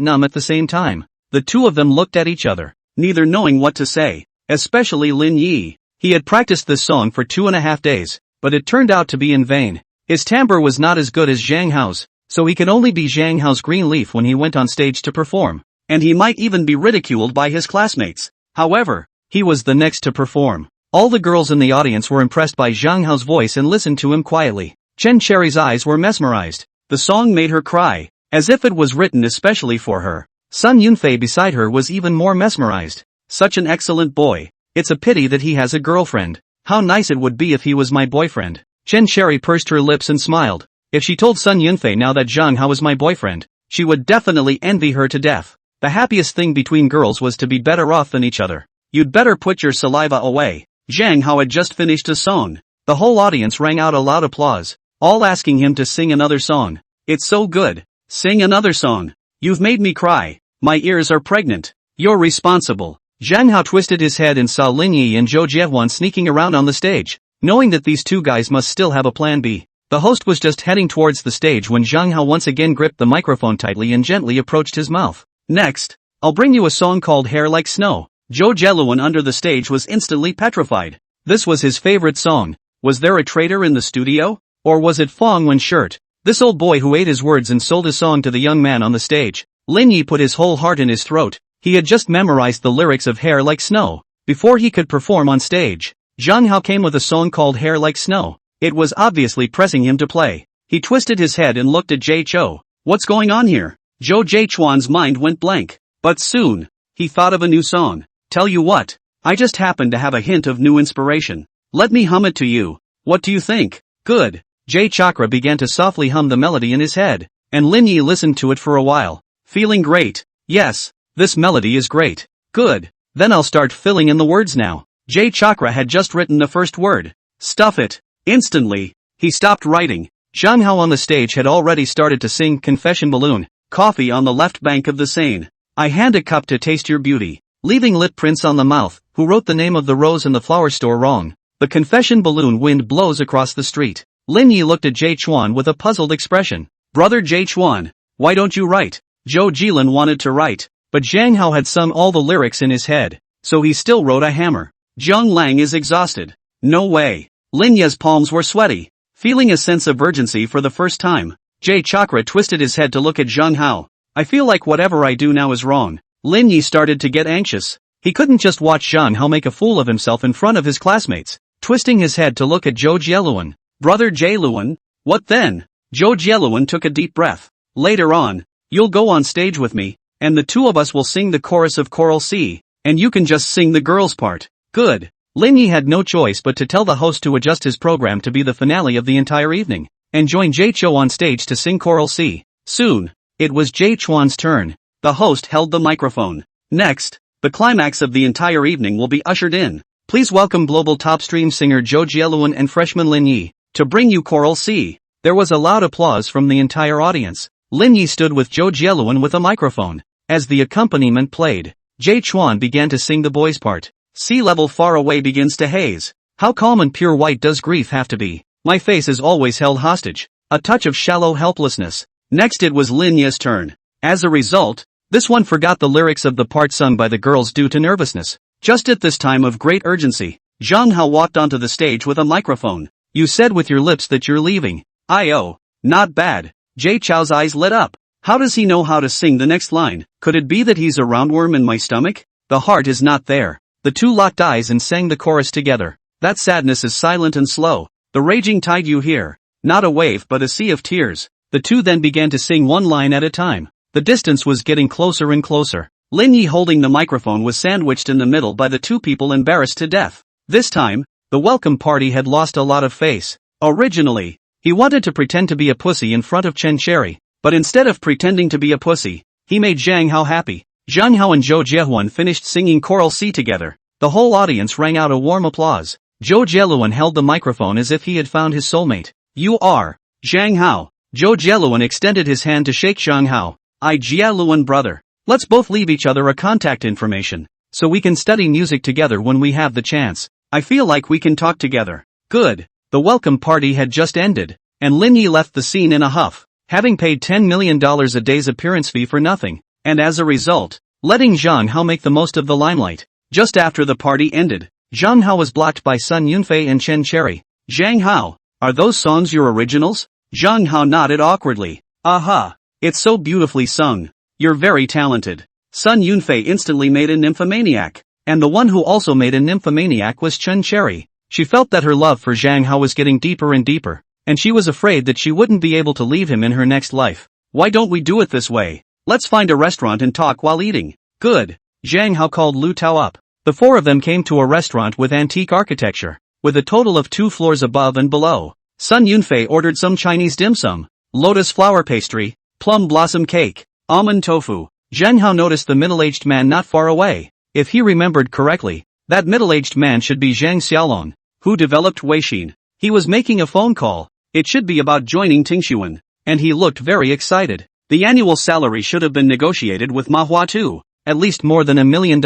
numb at the same time. The two of them looked at each other, neither knowing what to say. Especially Lin Yi. He had practiced this song for 2.5 days, but it turned out to be in vain. His timbre was not as good as Zhang Hao's, so he could only be Zhang Hao's green leaf when he went on stage to perform. And he might even be ridiculed by his classmates. However, he was the next to perform. All the girls in the audience were impressed by Zhang Hao's voice and listened to him quietly. Chen Cherry's eyes were mesmerized. The song made her cry, as if it was written especially for her. Sun Yunfei beside her was even more mesmerized. Such an excellent boy. It's a pity that he has a girlfriend. How nice it would be if he was my boyfriend. Chen Cherry pursed her lips and smiled. If she told Sun Yunfei now that Zhang Hao was my boyfriend, she would definitely envy her to death. The happiest thing between girls was to be better off than each other. You'd better put your saliva away. Zhang Hao had just finished a song. The whole audience rang out a loud applause, all asking him to sing another song. It's so good. Sing another song. You've made me cry. My ears are pregnant. You're responsible. Zhang Hao twisted his head and saw Lin Yi and Zhou Jiehuan sneaking around on the stage. Knowing that these two guys must still have a plan B, the host was just heading towards the stage when Zhang Hao once again gripped the microphone tightly and gently approached his mouth. Next, I'll bring you a song called Hair Like Snow. Zhou Jiehuan under the stage was instantly petrified. This was his favorite song. Was there a traitor in the studio? Or was it Fong Wen Shirt? This old boy who ate his words and sold his song to the young man on the stage. Lin Yi put his whole heart in his throat. He had just memorized the lyrics of Hair Like Snow before he could perform on stage. Zhang Hao came with a song called Hair Like Snow. It was obviously pressing him to play. He twisted his head and looked at Jay Chou. What's going on here? Zhou Jiechuan's mind went blank. But soon, he thought of a new song. Tell you what, I just happened to have a hint of new inspiration. Let me hum it to you. What do you think? Good. Jay Chakra began to softly hum the melody in his head, and Lin Yi listened to it for a while. Feeling great. Yes, this melody is great. Good. Then I'll start filling in the words now. Jay Chakra had just written the first word. Stuff it. Instantly, he stopped writing. Zhang Hao on the stage had already started to sing Confession Balloon, Coffee on the Left Bank of the Seine. I hand a cup to taste your beauty, leaving lit prints on the mouth, who wrote the name of the rose in the flower store wrong. The Confession Balloon wind blows across the street. Lin Yi looked at Jay Chuan with a puzzled expression. Brother Jay Chuan, why don't you write? Zhou Jilin wanted to write, but Zhang Hao had sung all the lyrics in his head, so he still wrote a hammer. Zhang Lang is exhausted. No way. Lin Yi's palms were sweaty. Feeling a sense of urgency for the first time, Jay Chakra twisted his head to look at Zhang Hao. I feel like whatever I do now is wrong. Lin Yi started to get anxious. He couldn't just watch Zhang Hao make a fool of himself in front of his classmates. Twisting his head to look at Zhou Jieluan. Brother Jieluan? What then? Zhou Jieluan took a deep breath. Later on, you'll go on stage with me, and the two of us will sing the chorus of Choral C, and you can just sing the girls' part. Good. Lin Yi had no choice but to tell the host to adjust his program to be the finale of the entire evening, and join Jay Chou on stage to sing Choral C. Soon, it was Jay Chuan's turn. The host held the microphone. Next, the climax of the entire evening will be ushered in. Please welcome global top stream singer Zhou Jieluan and freshman Lin Yi, to bring you Choral C. There was a loud applause from the entire audience. Lin Yi stood with Zhou Jieluan with a microphone. As the accompaniment played, Jay Chuan began to sing the boy's part. Sea level far away begins to haze. How calm and pure white does grief have to be? My face is always held hostage. A touch of shallow helplessness. Next it was Lin Yi's turn. As a result, this one forgot the lyrics of the part sung by the girls due to nervousness. Just at this time of great urgency, Zhang Hao walked onto the stage with a microphone. You said with your lips that you're leaving. Oh, not bad. Jay Chou's eyes lit up. How does he know how to sing the next line? Could it be that he's a roundworm in my stomach? The heart is not there. The two locked eyes and sang the chorus together. That sadness is silent and slow. The raging tide you hear. Not a wave but a sea of tears. The two then began to sing one line at a time. The distance was getting closer and closer. Lin Yi holding the microphone was sandwiched in the middle by the two people embarrassed to death. This time, the welcome party had lost a lot of face. Originally, he wanted to pretend to be a pussy in front of Chen Cherry, but instead of pretending to be a pussy, he made Zhang Hao happy. Zhang Hao and Zhou Jiehuan finished singing Choral C together. The whole audience rang out a warm applause. Zhou Jieluan held the microphone as if he had found his soulmate. You are Zhang Hao. Zhou Jieluan extended his hand to shake Zhang Hao. I Jieluan brother. Let's both leave each other a contact information, so we can study music together when we have the chance. I feel like we can talk together. Good. The welcome party had just ended, and Lin Yi left the scene in a huff, having paid $10 million a day's appearance fee for nothing, and as a result, letting Zhang Hao make the most of the limelight. Just after the party ended, Zhang Hao was blocked by Sun Yunfei and Chen Cherry. Zhang Hao, are those songs your originals? Zhang Hao nodded awkwardly. Aha, it's so beautifully sung. You're very talented. Sun Yunfei instantly made a nymphomaniac, and the one who also made a nymphomaniac was Chen Cherry. She felt that her love for Zhang Hao was getting deeper and deeper, and she was afraid that she wouldn't be able to leave him in her next life. Why don't we do it this way? Let's find a restaurant and talk while eating. Good. Zhang Hao called Lu Tao up. The four of them came to a restaurant with antique architecture, with a total of 2 floors above and below. Sun Yunfei ordered some Chinese dim sum, lotus flower pastry, plum blossom cake, almond tofu. Zhang Hao noticed the middle-aged man not far away. If he remembered correctly, that middle-aged man should be Zhang Xiaolong, who developed Weixin. He was making a phone call. It should be about joining Tingshuan, and he looked very excited. The annual salary should have been negotiated with Manhwa too, at least more than $1 million.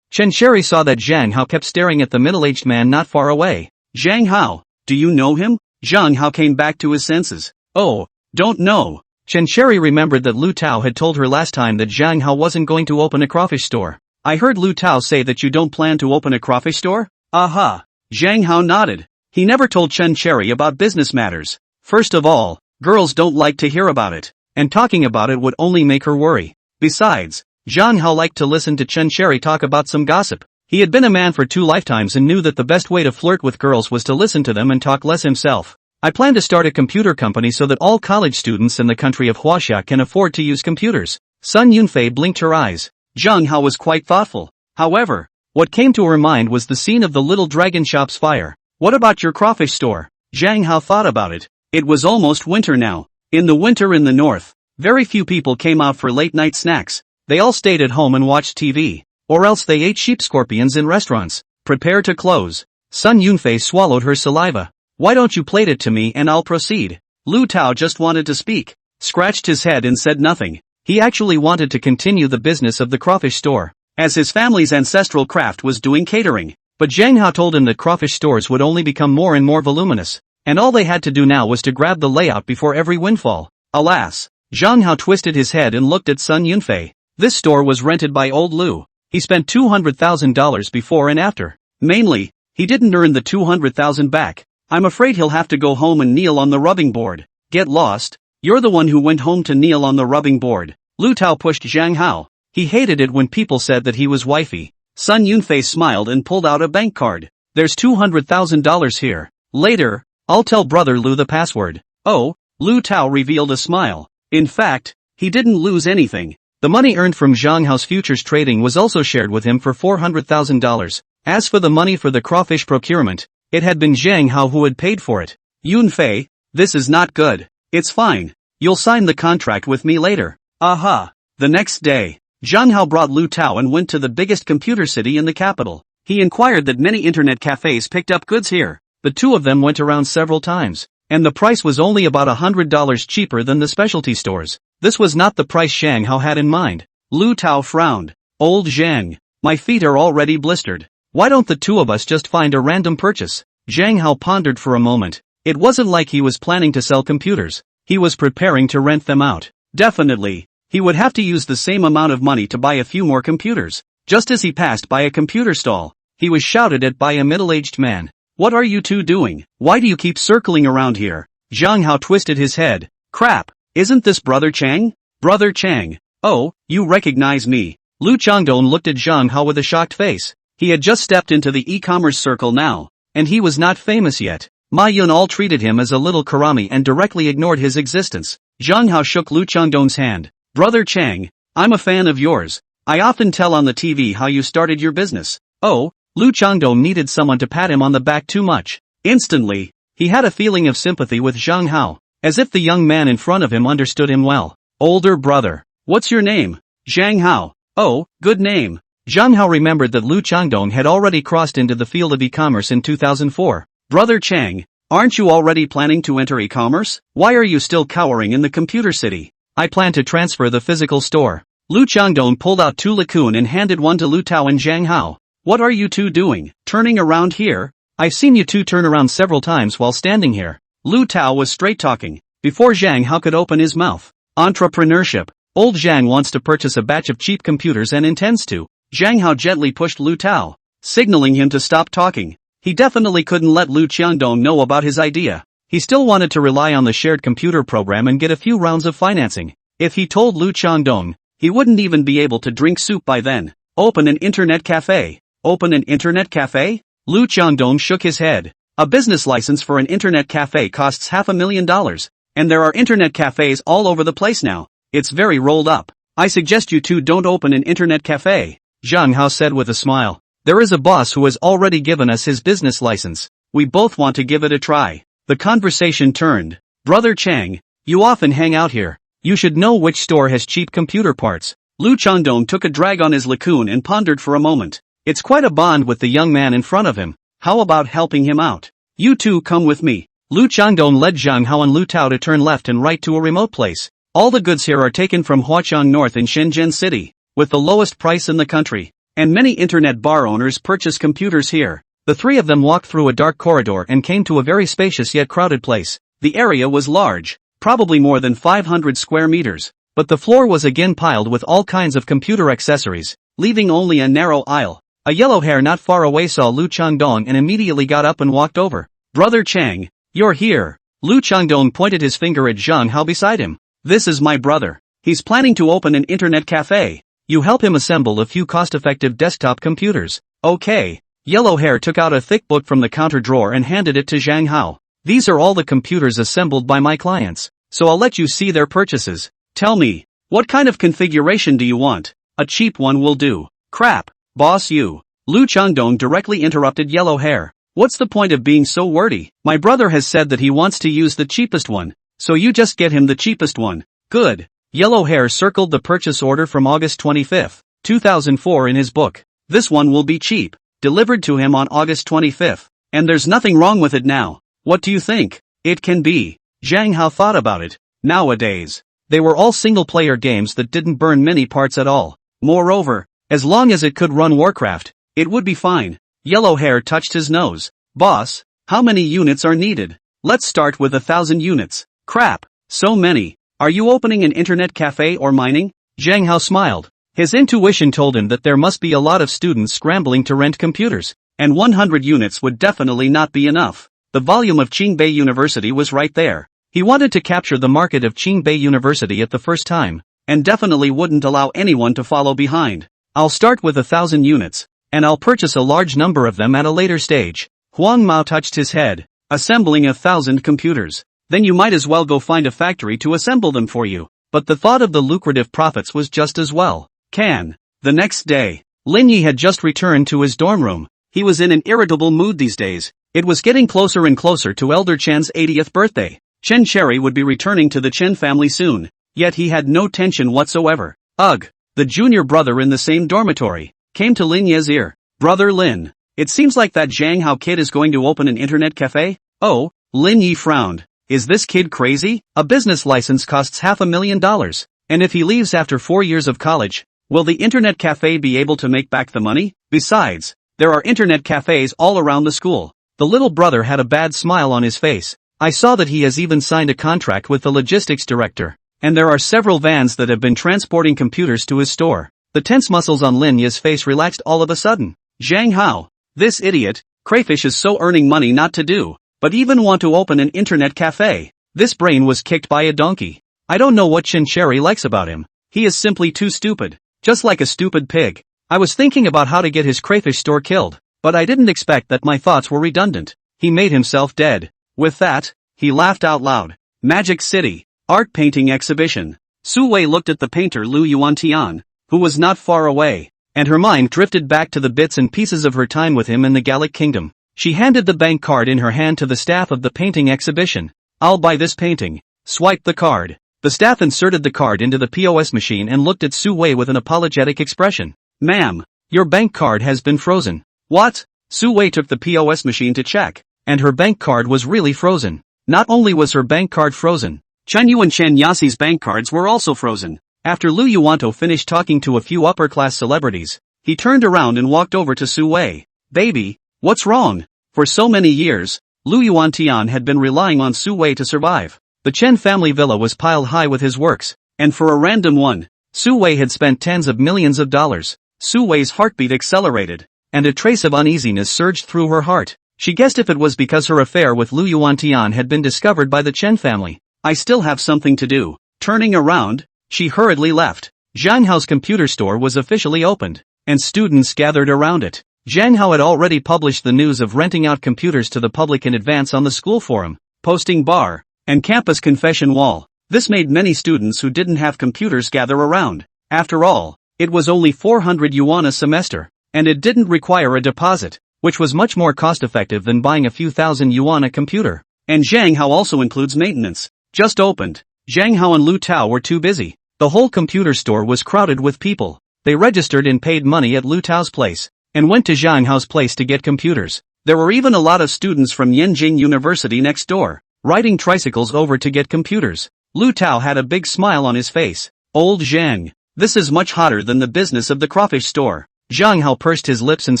Chen Sherry saw that Zhang Hao kept staring at the middle-aged man not far away. Zhang Hao, do you know him? Zhang Hao came back to his senses. Oh, don't know. Chen Sherry remembered that Lu Tao had told her last time that Zhang Hao wasn't going to open a crawfish store. I heard Lu Tao say that you don't plan to open a crawfish store? Aha. Zhang Hao nodded. He never told Chen Sherry about business matters. First of all, girls don't like to hear about it, and talking about it would only make her worry. Besides, Zhang Hao liked to listen to Chen Sherry talk about some gossip. He had been a man for 2 lifetimes and knew that the best way to flirt with girls was to listen to them and talk less himself. I plan to start a computer company so that all college students in the country of Huaxia can afford to use computers. Sun Yunfei blinked her eyes. Zhang Hao was quite thoughtful. However, what came to her mind was the scene of the little dragon shop's fire. What about your crawfish store? Zhang Hao thought about it. It was almost winter now. In the winter in the north, very few people came out for late-night snacks. They all stayed at home and watched TV. Or else they ate sheep scorpions in restaurants. Prepare to close. Sun Yunfei swallowed her saliva. Why don't you plate it to me and I'll proceed? Lu Tao just wanted to speak, scratched his head and said nothing. He actually wanted to continue the business of the crawfish store, as his family's ancestral craft was doing catering. But Zhang Hao told him that crawfish stores would only become more and more voluminous, and all they had to do now was to grab the layout before every windfall. Alas, Zhang Hao twisted his head and looked at Sun Yunfei. This store was rented by old Lu. He spent $200,000 before and after. Mainly, he didn't earn the $200,000 back. I'm afraid he'll have to go home and kneel on the rubbing board. Get lost. You're the one who went home to kneel on the rubbing board. Lu Tao pushed Zhang Hao. He hated it when people said that he was wifey. Sun Yunfei smiled and pulled out a bank card. There's $200,000 here. Later, I'll tell brother Lu the password. Oh, Lu Tao revealed a smile. In fact, he didn't lose anything. The money earned from Zhang Hao's futures trading was also shared with him for $400,000. As for the money for the crawfish procurement, it had been Zhang Hao who had paid for it. Yunfei, this is not good. It's fine. You'll sign the contract with me later. Aha. The next day, Zhang Hao brought Lu Tao and went to the biggest computer city in the capital. He inquired that many internet cafes picked up goods here. The two of them went around several times, and the price was only about $100 cheaper than the specialty stores. This was not the price Zhang Hao had in mind. Lu Tao frowned. Old Zhang, my feet are already blistered. Why don't the two of us just find a random purchase? Zhang Hao pondered for a moment. It wasn't like he was planning to sell computers. He was preparing to rent them out. Definitely, he would have to use the same amount of money to buy a few more computers. Just as he passed by a computer stall, he was shouted at by a middle-aged man. What are you two doing? Why do you keep circling around here? Zhang Hao twisted his head. Crap, isn't this Brother Chang? Brother Chang. Oh, you recognize me. Lu Changdong looked at Zhang Hao with a shocked face. He had just stepped into the e-commerce circle now, and he was not famous yet. Ma Yun all treated him as a little karami and directly ignored his existence. Zhang Hao shook Lu Changdong's hand. Brother Chang, I'm a fan of yours. I often tell on the TV how you started your business. Oh, Lu Changdong needed someone to pat him on the back too much. Instantly, he had a feeling of sympathy with Zhang Hao, as if the young man in front of him understood him well. Older brother. What's your name? Zhang Hao. Oh, good name. Zhang Hao remembered that Lu Changdong had already crossed into the field of e-commerce in 2004. Brother Chang, aren't you already planning to enter e-commerce? Why are you still cowering in the computer city? I plan to transfer the physical store. Lu Changdong pulled out 2 lacun and handed one to Lu Tao and Zhang Hao. What are you two doing? Turning around here? I've seen you two turn around several times while standing here. Lu Tao was straight talking, before Zhang Hao could open his mouth. Entrepreneurship. Old Zhang wants to purchase a batch of cheap computers and intends to. Zhang Hao gently pushed Lu Tao, signaling him to stop talking. He definitely couldn't let Lu Changdong know about his idea. He still wanted to rely on the shared computer program and get a few rounds of financing. If he told Lu Changdong, he wouldn't even be able to drink soup by then. Open an internet cafe. Open an internet cafe? Lu Changdong shook his head. A business license for an internet cafe costs $500,000, and there are internet cafes all over the place now. It's very rolled up. I suggest you two don't open an internet cafe, Zhang Hao said with a smile. There is a boss who has already given us his business license. We both want to give it a try. The conversation turned. Brother Chang, you often hang out here. You should know which store has cheap computer parts. Lu Changdong took a drag on his laccoon and pondered for a moment. It's quite a bond with the young man in front of him. How about helping him out? You two come with me. Lu Changdong led Zhang Hao and Lu Tao to turn left and right to a remote place. All the goods here are taken from Huaqiang North in Shenzhen City, with the lowest price in the country. And many internet bar owners purchase computers here. The three of them walked through a dark corridor and came to a very spacious yet crowded place. The area was large, probably more than 500 square meters, but the floor was again piled with all kinds of computer accessories, leaving only a narrow aisle. A yellow hair not far away saw Lu Changdong and immediately got up and walked over. Brother Chang, you're here. Lu Changdong pointed his finger at Zhang Hao beside him. This is my brother. He's planning to open an internet cafe. You help him assemble a few cost-effective desktop computers. Okay. Yellow hair took out a thick book from the counter drawer and handed it to Zhang Hao. These are all the computers assembled by my clients, so I'll let you see their purchases. Tell me, what kind of configuration do you want? A cheap one will do. Crap, boss you. Lu Changdong directly interrupted Yellow hair. What's the point of being so wordy? My brother has said that he wants to use the cheapest one, so you just get him the cheapest one. Good. Yellow hair circled the purchase order from August 25, 2004 in his book. This one will be cheap. Delivered to him on August 25th. And there's nothing wrong with it now. What do you think? It can be. Zhang Hao thought about it. Nowadays, they were all single-player games that didn't burn many parts at all. Moreover, as long as it could run Warcraft, it would be fine. Yellow hair touched his nose. Boss, how many units are needed? Let's start with 1,000 units. Crap, so many. Are you opening an internet cafe or mining? Zhang Hao smiled. His intuition told him that there must be a lot of students scrambling to rent computers, and 100 units would definitely not be enough. The volume of Qingbei University was right there. He wanted to capture the market of Qingbei University at the first time, and definitely wouldn't allow anyone to follow behind. I'll start with 1,000 units, and I'll purchase a large number of them at a later stage. Huang Mao touched his head. Assembling 1,000 computers. Then you might as well go find a factory to assemble them for you. But the thought of the lucrative profits was just as well. The next day, Lin Yi had just returned to his dorm room. He was in an irritable mood these days. It was getting closer and closer to Elder Chen's 80th birthday. Chen Cherry would be returning to the Chen family soon, yet he had no tension whatsoever. Ugh, the junior brother in the same dormitory, came to Lin Yi's ear. Brother Lin, it seems like that Zhang Hao kid is going to open an internet cafe? Oh, Lin Yi frowned. Is this kid crazy? A business license costs $500,000, and if he leaves after 4 years of college, will the internet cafe be able to make back the money? Besides, there are internet cafes all around the school. The little brother had a bad smile on his face. I saw that he has even signed a contract with the logistics director, and there are several vans that have been transporting computers to his store. The tense muscles on Lin Yi's face relaxed all of a sudden. Zhang Hao, this idiot, crayfish is so earning money not to do, but even want to open an internet cafe. This brain was kicked by a donkey. I don't know what Chen Cherry likes about him. He is simply too stupid. Just like a stupid pig. I was thinking about how to get his crayfish store killed, but I didn't expect that my thoughts were redundant. He made himself dead. With that, he laughed out loud. Magic City, art painting exhibition. Su Wei looked at the painter Lu Yuantian, who was not far away, and her mind drifted back to the bits and pieces of her time with him in the Gallic Kingdom. She handed the bank card in her hand to the staff of the painting exhibition. I'll buy this painting. Swipe the card. The staff inserted the card into the POS machine and looked at Su Wei with an apologetic expression. Ma'am, your bank card has been frozen. What? Su Wei took the POS machine to check, and her bank card was really frozen. Not only was her bank card frozen, Chen Yu and Chen Yasi's bank cards were also frozen. After Lu Yuanto finished talking to a few upper-class celebrities, he turned around and walked over to Su Wei. Baby, what's wrong? For so many years, Lu Yuantian had been relying on Su Wei to survive. The Chen family villa was piled high with his works, and for a random one, Su Wei had spent tens of millions of dollars. Su Wei's heartbeat accelerated, and a trace of uneasiness surged through her heart. She guessed if it was because her affair with Lu Yuantian had been discovered by the Chen family. I still have something to do. Turning around, she hurriedly left. Zhang Hao's computer store was officially opened, and students gathered around it. Zhang Hao had already published the news of renting out computers to the public in advance on the school forum, posting bar, and campus confession wall. This made many students who didn't have computers gather around. After all, it was only 400 yuan a semester, and it didn't require a deposit, which was much more cost-effective than buying a few thousand yuan a computer. And Zhang Hao also includes maintenance. Just opened. Zhang Hao and Lu Tao were too busy. The whole computer store was crowded with people. They registered and paid money at Lu Tao's place, and went to Zhang Hao's place to get computers. There were even a lot of students from Yenjing University next door, riding tricycles over to get computers. Lu Tao had a big smile on his face. Old Zhang, this is much hotter than the business of the crawfish store. Zhang Hao pursed his lips and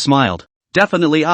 smiled. Definitely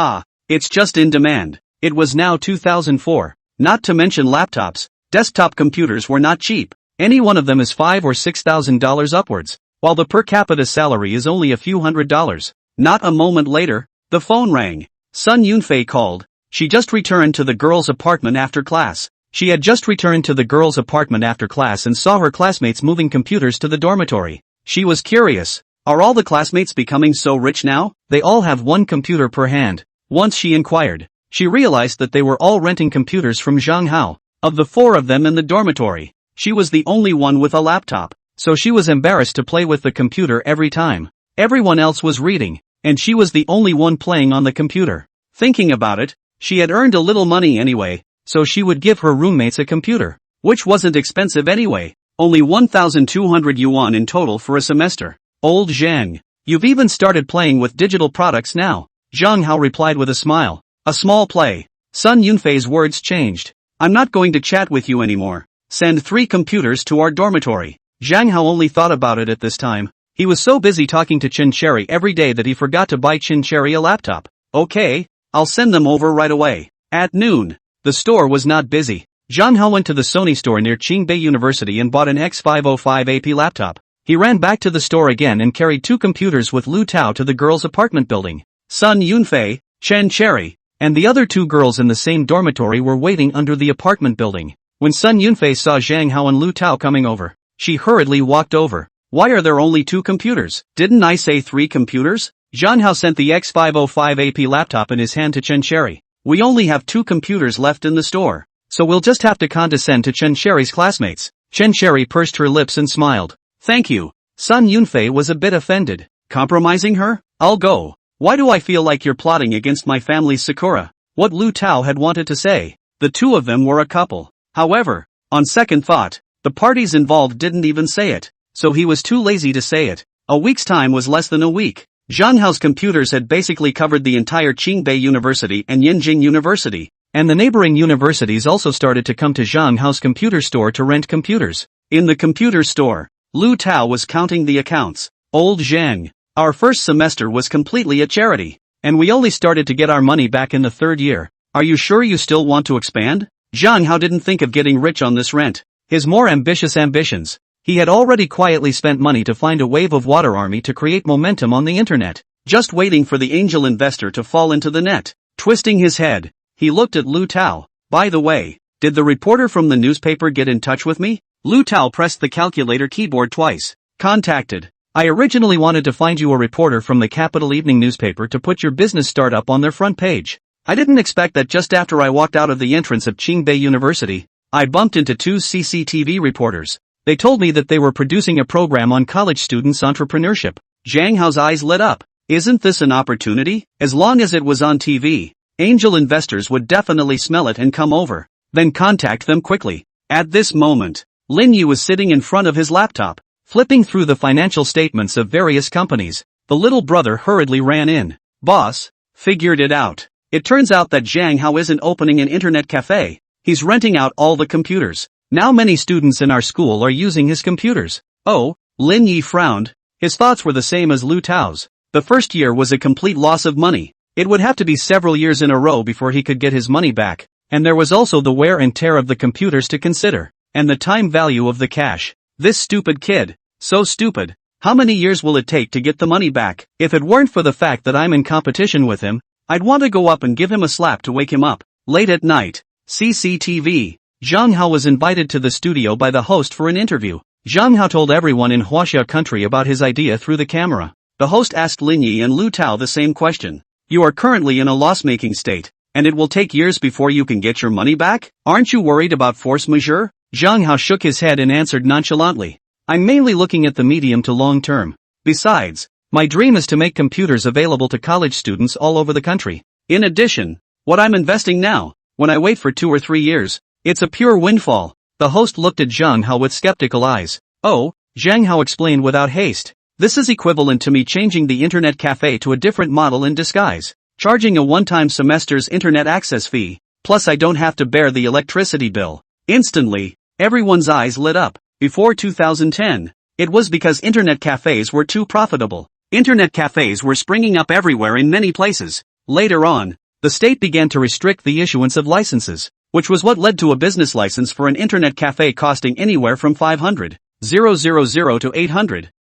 it's just in demand. It was now 2004. Not to mention laptops. Desktop computers were not cheap. Any one of them is $5,000 or $6,000 upwards, while the per capita salary is only a few $100s. Not a moment later, the phone rang. Sun Yunfei called. She just returned to the girls' apartment after class. She had just returned to the girls' apartment after class and saw her classmates moving computers to the dormitory. She was curious. Are all the classmates becoming so rich now? They all have one computer per hand. Once she inquired, she realized that they were all renting computers from Zhang Hao. Of the 4 of them in the dormitory, she was the only one with a laptop, so she was embarrassed to play with the computer every time. Everyone else was reading, and she was the only one playing on the computer. Thinking about it, she had earned a little money anyway, so she would give her roommates a computer, which wasn't expensive anyway, only 1,200 yuan in total for a semester. Old Zhang, you've even started playing with digital products now. Zhang Hao replied with a smile. A small play. Sun Yunfei's words changed. I'm not going to chat with you anymore. Send 3 computers to our dormitory. Zhang Hao only thought about it at this time. He was so busy talking to Chin Cherry every day that he forgot to buy Chin Cherry a laptop. Okay, I'll send them over right away. At noon, the store was not busy. Zhang Hao went to the Sony store near Qingbei University and bought an X505 AP laptop. He ran back to the store again and carried 2 computers with Lu Tao to the girls' apartment building. Sun Yunfei, Chen Cherry, and the other 2 girls in the same dormitory were waiting under the apartment building. When Sun Yunfei saw Zhang Hao and Lu Tao coming over, she hurriedly walked over. Why are there only 2 computers? Didn't I say 3 computers? Zhang Hao sent the X505 AP laptop in his hand to Chen Cherry. We only have 2 computers left in the store, so we'll just have to condescend to Chen Cherry's classmates. Chen Cherry pursed her lips and smiled. Thank you. Sun Yunfei was a bit offended. Compromising her? I'll go. Why do I feel like you're plotting against my family's Sakura? What Lu Tao had wanted to say. The 2 of them were a couple. However, on second thought, the parties involved didn't even say it, so he was too lazy to say it. A week's time was less than a week. Zhang Hao's computers had basically covered the entire Qingbei University and Yenjing University, and the neighboring universities also started to come to Zhang Hao's computer store to rent computers. In the computer store, Lu Tao was counting the accounts. Old Zhang, our first semester was completely a charity, and we only started to get our money back in the 3rd year. Are you sure you still want to expand? Zhang Hao didn't think of getting rich on this rent. His more ambitious ambitions. He had already quietly spent money to find a wave of water army to create momentum on the internet, just waiting for the angel investor to fall into the net. Twisting his head, he looked at Lu Tao. By the way, did the reporter from the newspaper get in touch with me? Lu Tao pressed the calculator keyboard twice. Contacted. I originally wanted to find you a reporter from the Capital Evening newspaper to put your business startup on their front page. I didn't expect that just after I walked out of the entrance of Qingbei University, I bumped into 2 CCTV reporters. They told me that they were producing a program on college students' entrepreneurship. Zhang Hao's eyes lit up. Isn't this an opportunity? As long as it was on TV, angel investors would definitely smell it and come over. Then contact them quickly. At this moment, Lin Yu was sitting in front of his laptop, flipping through the financial statements of various companies. The little brother hurriedly ran in. Boss, figured it out. It turns out that Zhang Hao isn't opening an internet cafe. He's renting out all the computers. Now many students in our school are using his computers. Oh, Lin Yi frowned. His thoughts were the same as Lu Tao's. The first year was a complete loss of money. It would have to be several years in a row before he could get his money back. And there was also the wear and tear of the computers to consider. And the time value of the cash. This stupid kid. So stupid. How many years will it take to get the money back? If it weren't for the fact that I'm in competition with him, I'd want to go up and give him a slap to wake him up. Late at night. CCTV. Zhang Hao was invited to the studio by the host for an interview. Zhang Hao told everyone in Huaxia country about his idea through the camera. The host asked Lin Yi and Lu Tao the same question. You are currently in a loss-making state, and it will take years before you can get your money back? Aren't you worried about force majeure? Zhang Hao shook his head and answered nonchalantly. I'm mainly looking at the medium to long term. Besides, my dream is to make computers available to college students all over the country. In addition, what I'm investing now, when I wait for 2 or 3 years, it's a pure windfall. The host looked at Zhang Hao with skeptical eyes. Oh, Zhang Hao explained without haste. This is equivalent to me changing the internet cafe to a different model in disguise, charging a one-time semester's internet access fee, plus I don't have to bear the electricity bill. Instantly, everyone's eyes lit up. Before 2010, it was because internet cafes were too profitable. Internet cafes were springing up everywhere in many places. Later on, the state began to restrict the issuance of licenses, which was what led to a business license for an internet cafe costing anywhere from 500,000 to 800,000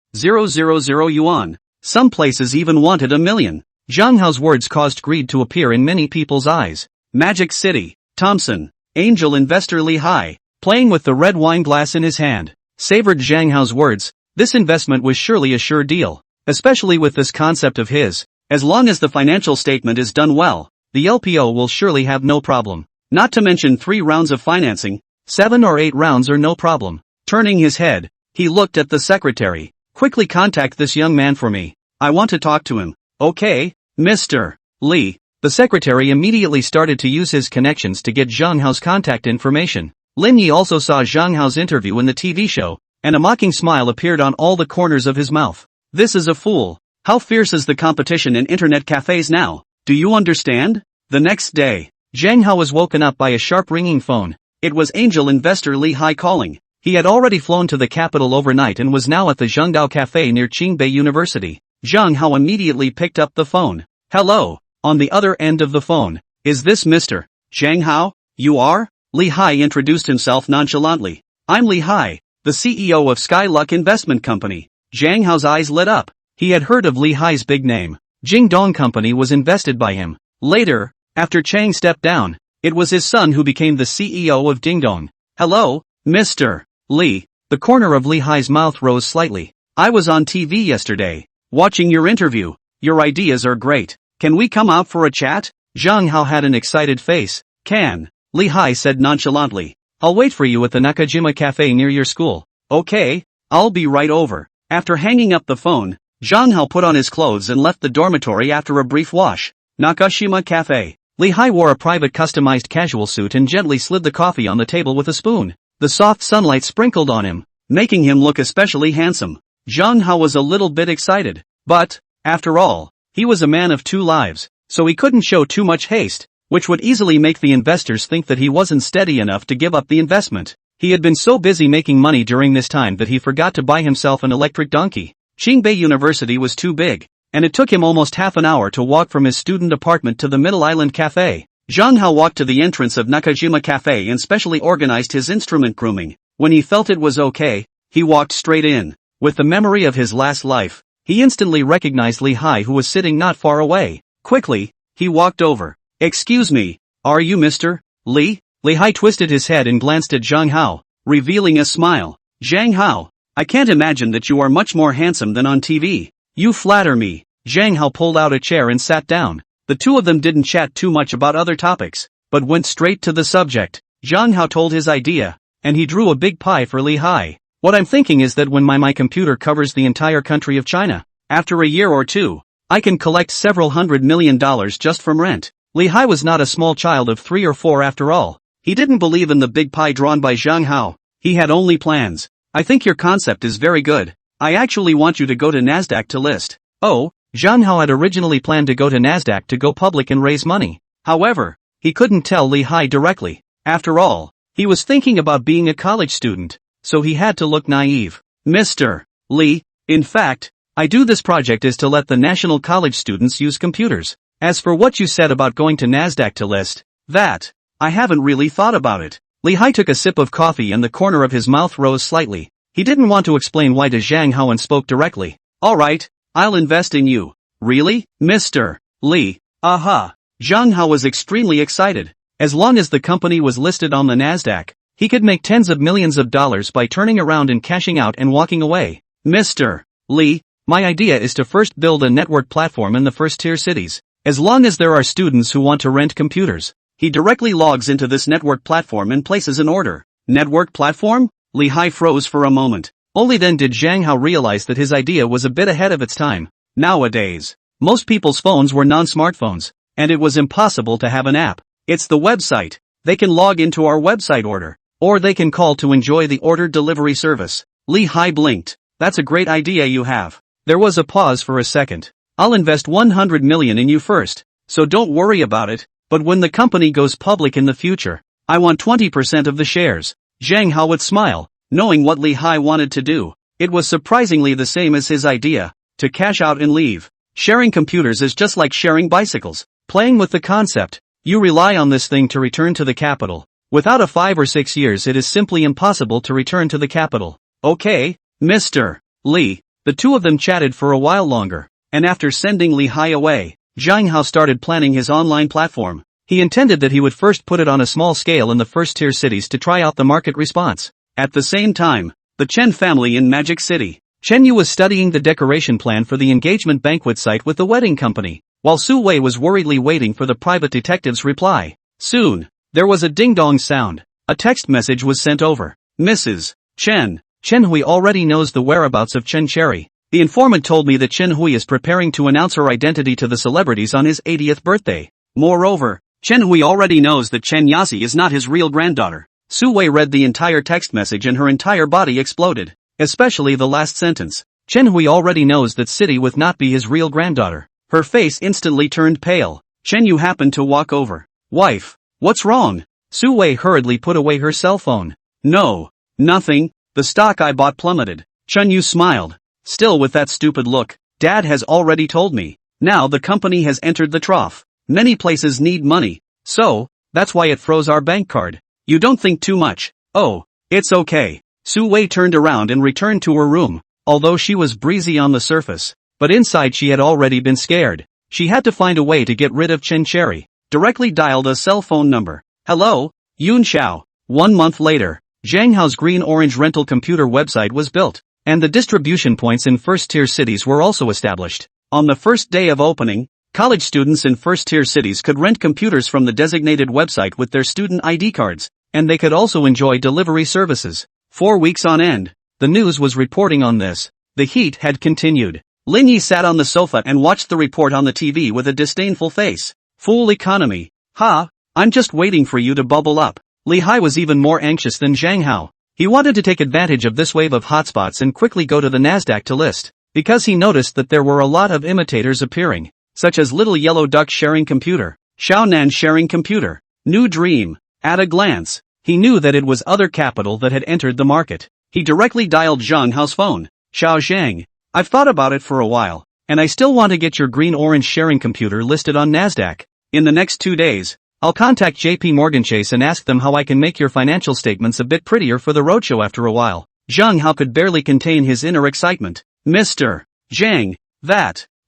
yuan. Some places even wanted 1,000,000. Zhang Hao's words caused greed to appear in many people's eyes. Magic City, Thompson, angel investor Li Hai, playing with the red wine glass in his hand, savored Zhang Hao's words. This investment was surely a sure deal, especially with this concept of his. As long as the financial statement is done well, the LPO will surely have no problem. Not to mention 3 rounds of financing, 7 or 8 rounds are no problem. Turning his head, he looked at the secretary. Quickly contact this young man for me. I want to talk to him. Okay, Mr. Li. The secretary immediately started to use his connections to get Zhang Hao's contact information. Lin Yi also saw Zhang Hao's interview in the TV show, and a mocking smile appeared on all the corners of his mouth. This is a fool. How fierce is the competition in internet cafes now? Do you understand? The next day, Zhang Hao was woken up by a sharp ringing phone. It was angel investor Li Hai calling. He had already flown to the capital overnight and was now at the Zhengdao Cafe near Qingbei University. Zhang Hao immediately picked up the phone. Hello, on the other end of the phone. Is this Mr. Zhang Hao? You are? Li Hai introduced himself nonchalantly. I'm Li Hai, the CEO of Skyluck Investment Company. Zhang Hao's eyes lit up. He had heard of Li Hai's big name. Jingdong Company was invested by him. Later, after Chang stepped down, it was his son who became the CEO of Dingdong. Hello, Mr. Li. The corner of Li Hai's mouth rose slightly. I was on TV yesterday, watching your interview. Your ideas are great. Can we come out for a chat? Zhang Hao had an excited face. Can. Li Hai said nonchalantly. I'll wait for you at the Nakajima Cafe near your school. Okay, I'll be right over. After hanging up the phone, Zhang Hao put on his clothes and left the dormitory after a brief wash. Nakashima Cafe. Li Hai wore a private customized casual suit and gently slid the coffee on the table with a spoon. The soft sunlight sprinkled on him, making him look especially handsome. Zhang Hao was a little bit excited, but, after all, he was a man of 2 lives, so he couldn't show too much haste, which would easily make the investors think that he wasn't steady enough to give up the investment. He had been so busy making money during this time that he forgot to buy himself an electric donkey. Qingbei University was too big, and it took him almost half an hour to walk from his student apartment to the Middle Island Cafe. Zhang Hao walked to the entrance of Nakajima Cafe and specially organized his instrument grooming. When he felt it was okay, he walked straight in. With the memory of his last life, he instantly recognized Li Hai, who was sitting not far away. Quickly, he walked over. Excuse me, are you Mr. Li? Li Hai twisted his head and glanced at Zhang Hao, revealing a smile. Zhang Hao, I can't imagine that you are much more handsome than on TV. You flatter me. Zhang Hao pulled out a chair and sat down. The two of them didn't chat too much about other topics, but went straight to the subject. Zhang Hao told his idea, and he drew a big pie for Li Hai. What I'm thinking is that when my computer covers the entire country of China, after a year or two, I can collect several $100 million just from rent. Li Hai was not a small child of 3 or 4 after all. He didn't believe in the big pie drawn by Zhang Hao. He had only plans. I think your concept is very good. I actually want you to go to Nasdaq to list. Oh, Zhang Hao had originally planned to go to Nasdaq to go public and raise money. However, he couldn't tell Li Hai directly. After all, he was thinking about being a college student, so he had to look naive. Mr. Li, in fact, I do this project is to let the national college students use computers. As for what you said about going to Nasdaq to list, that, I haven't really thought about it. Li Hai took a sip of coffee and the corner of his mouth rose slightly. He didn't want to explain why to Zhang Hao and spoke directly. Alright, I'll invest in you. Really, Mr. Li? Aha. Zhang Hao was extremely excited. As long as the company was listed on the Nasdaq, he could make tens of millions of dollars by turning around and cashing out and walking away. Mr. Li, my idea is to first build a network platform in the first-tier cities. As long as there are students who want to rent computers, he directly logs into this network platform and places an order. Network platform? Li Hai froze for a moment. Only then did Zhang Hao realize that his idea was a bit ahead of its time. Nowadays, most people's phones were non-smartphones, and it was impossible to have an app. It's the website. They can log into our website order, or they can call to enjoy the order delivery service. Lee Hai blinked. That's a great idea you have. There was a pause for a second. I'll invest 100 million in you first, so don't worry about it, but when the company goes public in the future, I want 20% of the shares. Zhang Hao would smile, knowing what Lee Hai wanted to do. It was surprisingly the same as his idea, to cash out and leave. Sharing computers is just like sharing bicycles. Playing with the concept, you rely on this thing to return to the capital. Without a 5 or 6 years it is simply impossible to return to the capital. Okay, Mr. Lee. The two of them chatted for a while longer, and after sending Lee Hai away, Zhang Hao started planning his online platform. He intended that he would first put it on a small scale in the first-tier cities to try out the market response. At the same time, the Chen family in Magic City. Chen Yu was studying the decoration plan for the engagement banquet site with the wedding company, while Su Wei was worriedly waiting for the private detective's reply. Soon, there was a ding-dong sound. A text message was sent over. Mrs. Chen. Chen Hui already knows the whereabouts of Chen Cherry. The informant told me that Chen Hui is preparing to announce her identity to the celebrities on his 80th birthday. Moreover, Chen Hui already knows that Chen Yasi is not his real granddaughter. Su Wei read the entire text message and her entire body exploded. Especially the last sentence. Chen Hui already knows that City would not be his real granddaughter. Her face instantly turned pale. Chen Yu happened to walk over. Wife, what's wrong? Su Wei hurriedly put away her cell phone. No, nothing, the stock I bought plummeted. Chen Yu smiled. Still with that stupid look. Dad has already told me. Now the company has entered the trough. Many places need money. So, that's why it froze our bank card. You don't think too much. Oh, it's okay. Su Wei turned around and returned to her room, although she was breezy on the surface. But inside she had already been scared. She had to find a way to get rid of Chen Cherry. Directly dialed a cell phone number. Hello, Yun Xiao. 1 month later, Zhang Hao's green-orange rental computer website was built, and the distribution points in first-tier cities were also established. On the first day of opening, college students in first-tier cities could rent computers from the designated website with their student ID cards, and they could also enjoy delivery services. 4 weeks on end, the news was reporting on this. The heat had continued. Lin Yi sat on the sofa and watched the report on the TV with a disdainful face. Fool economy. Ha, I'm just waiting for you to bubble up. Li Hai was even more anxious than Zhang Hao. He wanted to take advantage of this wave of hotspots and quickly go to the Nasdaq to list, because he noticed that there were a lot of imitators appearing, such as Little Yellow Duck sharing computer, Xiaonan sharing computer, New Dream. At a glance, he knew that it was other capital that had entered the market. He directly dialed Zhang Hao's phone. Xiao Zhang, I've thought about it for a while, and I still want to get your green-orange sharing computer listed on Nasdaq. In the next 2 days, I'll contact JP Morgan Chase and ask them how I can make your financial statements a bit prettier for the roadshow after a while. Zhang Hao could barely contain his inner excitement. Mr. Zhang,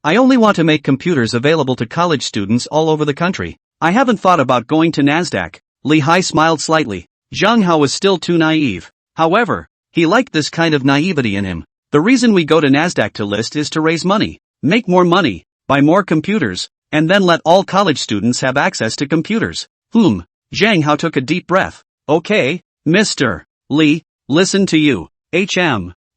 I only want to make computers available to college students all over the country. I haven't thought about going to Nasdaq. Li Hai smiled slightly. Zhang Hao was still too naive. However, he liked this kind of naivety in him. The reason we go to Nasdaq to list is to raise money, make more money, buy more computers, and then let all college students have access to computers. Zhang Hao took a deep breath. Okay, Mr. Li, listen to you.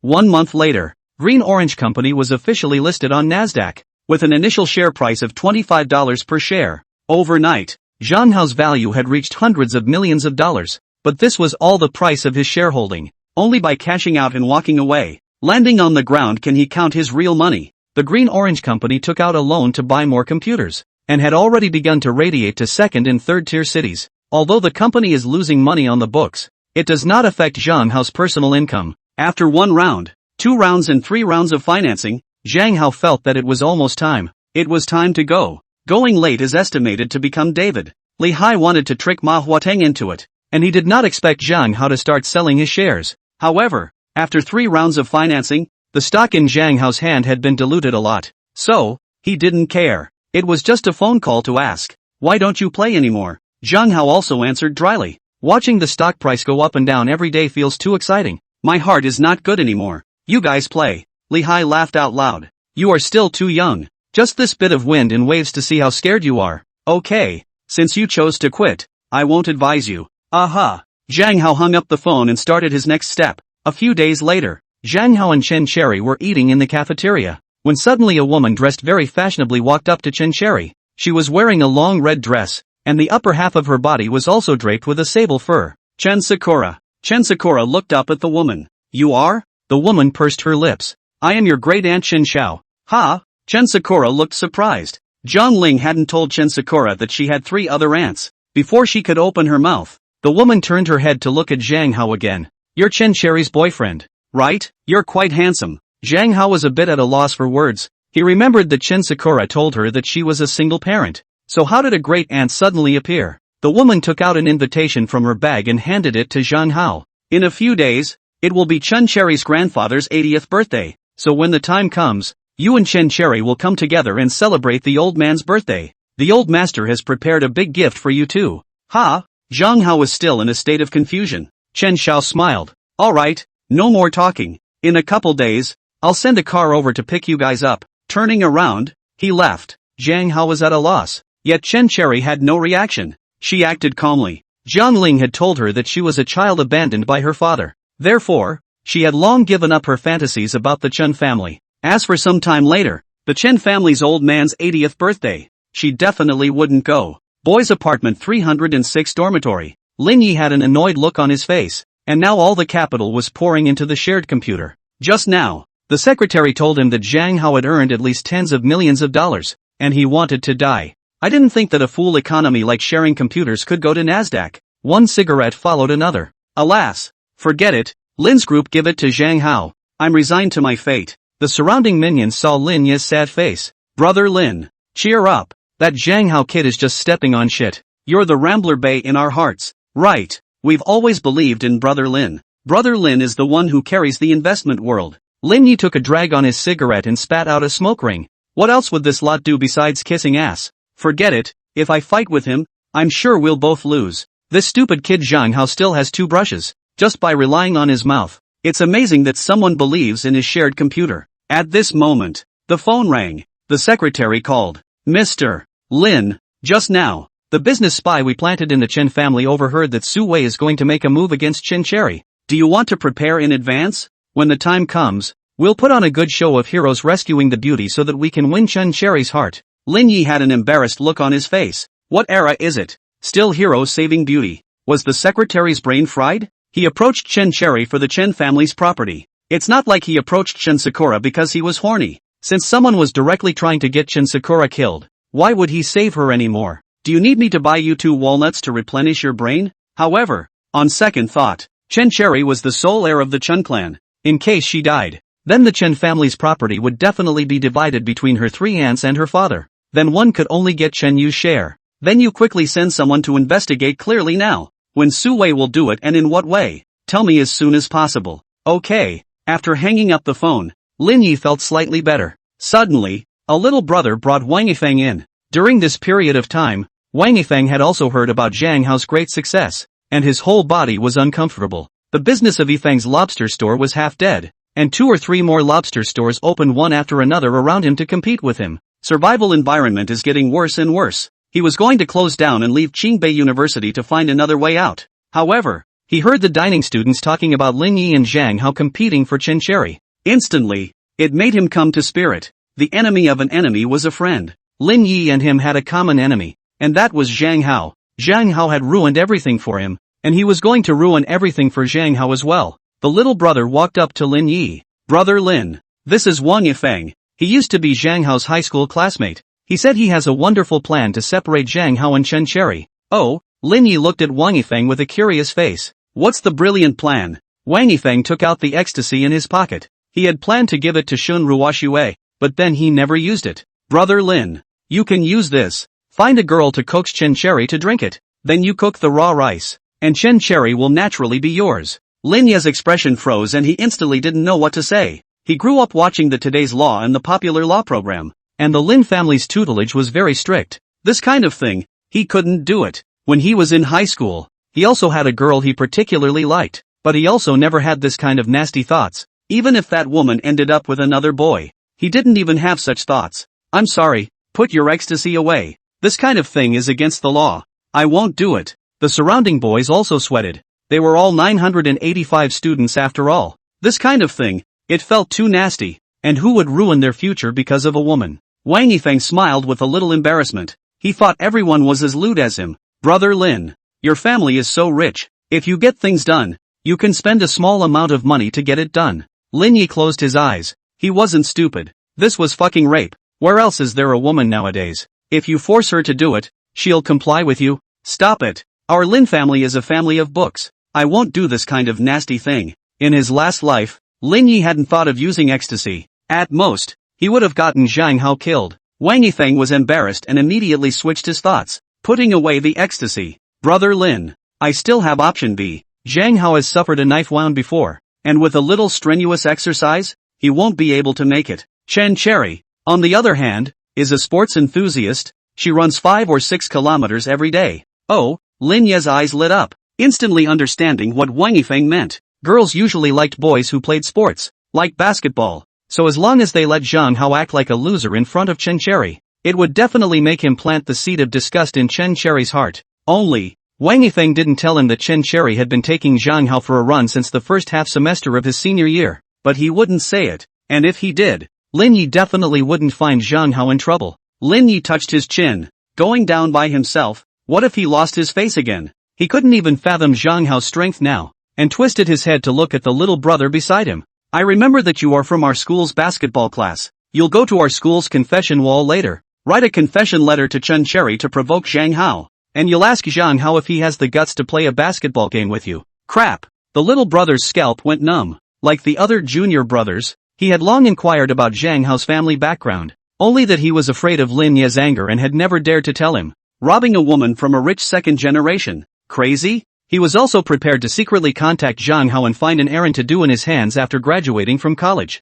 1 month later, Green Orange Company was officially listed on Nasdaq, with an initial share price of $25 per share. Overnight, Zhang Hao's value had reached hundreds of millions of dollars, but this was all the price of his shareholding. Only by cashing out and walking away, landing on the ground can he count his real money. The Green Orange Company took out a loan to buy more computers, and had already begun to radiate to second and third tier cities. Although the company is losing money on the books, it does not affect Zhang Hao's personal income. After 1 round, 2 rounds and 3 rounds of financing, Zhang Hao felt that it was almost time. It was time to go. Going late is estimated to become David. Li Hai wanted to trick Ma Huateng into it, and he did not expect Zhang Hao to start selling his shares. However, after 3 rounds of financing, the stock in Zhang Hao's hand had been diluted a lot. So, he didn't care. It was just a phone call to ask, why don't you play anymore? Zhang Hao also answered dryly. Watching the stock price go up and down every day feels too exciting. My heart is not good anymore. You guys play. Li Hai laughed out loud. You are still too young. Just this bit of wind and waves to see how scared you are. Okay, since you chose to quit, I won't advise you. Aha. Zhang Hao hung up the phone and started his next step. A few days later, Zhang Hao and Chen Cherry were eating in the cafeteria, when suddenly a woman dressed very fashionably walked up to Chen Cherry. She was wearing a long red dress, and the upper half of her body was also draped with a sable fur. Chen Sakura. Chen Sakura looked up at the woman. You are? The woman pursed her lips. I am your great aunt Chen Xiao. Ha? Chen Sakura looked surprised. Zhang Ling hadn't told Chen Sakura that she had 3 other aunts. Before she could open her mouth, the woman turned her head to look at Zhang Hao again. You're Chen Cherry's boyfriend, right? You're quite handsome. Zhang Hao was a bit at a loss for words. He remembered that Chen Sakura told her that she was a single parent. So how did a great aunt suddenly appear? The woman took out an invitation from her bag and handed it to Zhang Hao. In a few days, it will be Chen Cherry's grandfather's 80th birthday. So when the time comes, you and Chen Cherry will come together and celebrate the old man's birthday. The old master has prepared a big gift for you too. Ha? Zhang Hao was still in a state of confusion. Chen Xiao smiled. Alright, no more talking. In a couple days, I'll send a car over to pick you guys up. Turning around, he left. Zhang Hao was at a loss. Yet Chen Cherry had no reaction. She acted calmly. Zhang Ling had told her that she was a child abandoned by her father. Therefore, she had long given up her fantasies about the Chen family. As for some time later, the Chen family's old man's 80th birthday, she definitely wouldn't go. Boys' apartment 306 dormitory. Lin Yi had an annoyed look on his face, and now all the capital was pouring into the shared computer. Just now, the secretary told him that Zhang Hao had earned at least tens of millions of dollars, and he wanted to die. I didn't think that a fool economy like sharing computers could go to Nasdaq. One cigarette followed another. Alas, forget it. Lin's group give it to Zhang Hao. I'm resigned to my fate. The surrounding minions saw Lin Yi's sad face. Brother Lin, cheer up. That Zhang Hao kid is just stepping on shit. You're the Rambler Bay in our hearts. Right, we've always believed in Brother Lin. Brother Lin is the one who carries the investment world. Lin Yi took a drag on his cigarette and spat out a smoke ring. What else would this lot do besides kissing ass? Forget it, if I fight with him, I'm sure we'll both lose. This stupid kid Zhang Hao still has 2 brushes, just by relying on his mouth. It's amazing that someone believes in his shared computer. At this moment, the phone rang. The secretary called. Mr. Lin, just now, the business spy we planted in the Chen family overheard that Su Wei is going to make a move against Chen Cherry. Do you want to prepare in advance? When the time comes, we'll put on a good show of heroes rescuing the beauty so that we can win Chen Cherry's heart. Lin Yi had an embarrassed look on his face. What era is it? Still heroes saving beauty. Was the secretary's brain fried? He approached Chen Cherry for the Chen family's property. It's not like he approached Chen Sakura because he was horny. Since someone was directly trying to get Chen Sakura killed, why would he save her anymore? Do you need me to buy you 2 walnuts to replenish your brain? However, on second thought, Chen Cherry was the sole heir of the Chen clan. In case she died, then the Chen family's property would definitely be divided between her 3 aunts and her father. Then one could only get Chen Yu's share. Then you quickly send someone to investigate clearly now. When Su Wei will do it and in what way? Tell me as soon as possible. Okay. After hanging up the phone, Lin Yi felt slightly better. Suddenly, a little brother brought Wang Yifeng in. During this period of time, Wang Yifeng had also heard about Zhang Hao's great success, and his whole body was uncomfortable. The business of Yifeng's lobster store was half dead, and 2 or 3 more lobster stores opened one after another around him to compete with him. Survival environment is getting worse and worse. He was going to close down and leave Qingbei University to find another way out. However, he heard the dining students talking about Lin Yi and Zhang Hao competing for Chen Cherry. Instantly, it made him come to spirit. The enemy of an enemy was a friend. Lin Yi and him had a common enemy, and that was Zhang Hao. Zhang Hao had ruined everything for him, and he was going to ruin everything for Zhang Hao as well. The little brother walked up to Lin Yi. Brother Lin, this is Wang Yifeng. He used to be Zhang Hao's high school classmate. He said he has a wonderful plan to separate Zhang Hao and Chen Cherry. Oh, Lin Yi looked at Wang Yifeng with a curious face. What's the brilliant plan? Wang Yifeng took out the ecstasy in his pocket. He had planned to give it to Shun Ruoxue, but then he never used it. Brother Lin, you can use this. Find a girl to coax Chen Cherry to drink it. Then you cook the raw rice, and Chen Cherry will naturally be yours. Lin Yi's expression froze and he instantly didn't know what to say. He grew up watching the Today's Law and the Popular Law program, and the Lin family's tutelage was very strict. This kind of thing, he couldn't do it. When he was in high school, he also had a girl he particularly liked, but he also never had this kind of nasty thoughts. Even if that woman ended up with another boy, he didn't even have such thoughts. I'm sorry, put your ecstasy away. This kind of thing is against the law. I won't do it. The surrounding boys also sweated. They were all 985 students after all. This kind of thing, it felt too nasty, and who would ruin their future because of a woman? Wang Yifeng smiled with a little embarrassment. He thought everyone was as lewd as him. Brother Lin, your family is so rich. If you get things done, you can spend a small amount of money to get it done. Lin Yi closed his eyes. He wasn't stupid. This was fucking rape. Where else is there a woman nowadays? If you force her to do it, she'll comply with you. Stop it. Our Lin family is a family of books. I won't do this kind of nasty thing. In his last life, Lin Yi hadn't thought of using ecstasy. At most, he would have gotten Zhang Hao killed. Wang Yifeng was embarrassed and immediately switched his thoughts, putting away the ecstasy. Brother Lin, I still have option B. Zhang Hao has suffered a knife wound before, and with a little strenuous exercise, he won't be able to make it. Chen Cherry, on the other hand, is a sports enthusiast. She runs 5 or 6 kilometers every day. Oh, Lin Ye's eyes lit up, instantly understanding what Wang Yifeng meant. Girls usually liked boys who played sports, like basketball. So as long as they let Zhang Hao act like a loser in front of Chen Cherry, it would definitely make him plant the seed of disgust in Chen Cherry's heart. Only, Wang Yifeng didn't tell him that Chen Cherry had been taking Zhang Hao for a run since the first half semester of his senior year, but he wouldn't say it, and if he did, Lin Yi definitely wouldn't find Zhang Hao in trouble. Lin Yi touched his chin, going down by himself. What if he lost his face again? He couldn't even fathom Zhang Hao's strength now, and twisted his head to look at the little brother beside him. I remember that you are from our school's basketball class. You'll go to our school's confession wall later. Write a confession letter to Chen Cherry to provoke Zhang Hao, and you'll ask Zhang Hao if he has the guts to play a basketball game with you. Crap. The little brother's scalp went numb. Like the other junior brothers, he had long inquired about Zhang Hao's family background, only that he was afraid of Lin Ye's anger and had never dared to tell him. Robbing a woman from a rich second generation. Crazy? He was also prepared to secretly contact Zhang Hao and find an errand to do in his hands after graduating from college.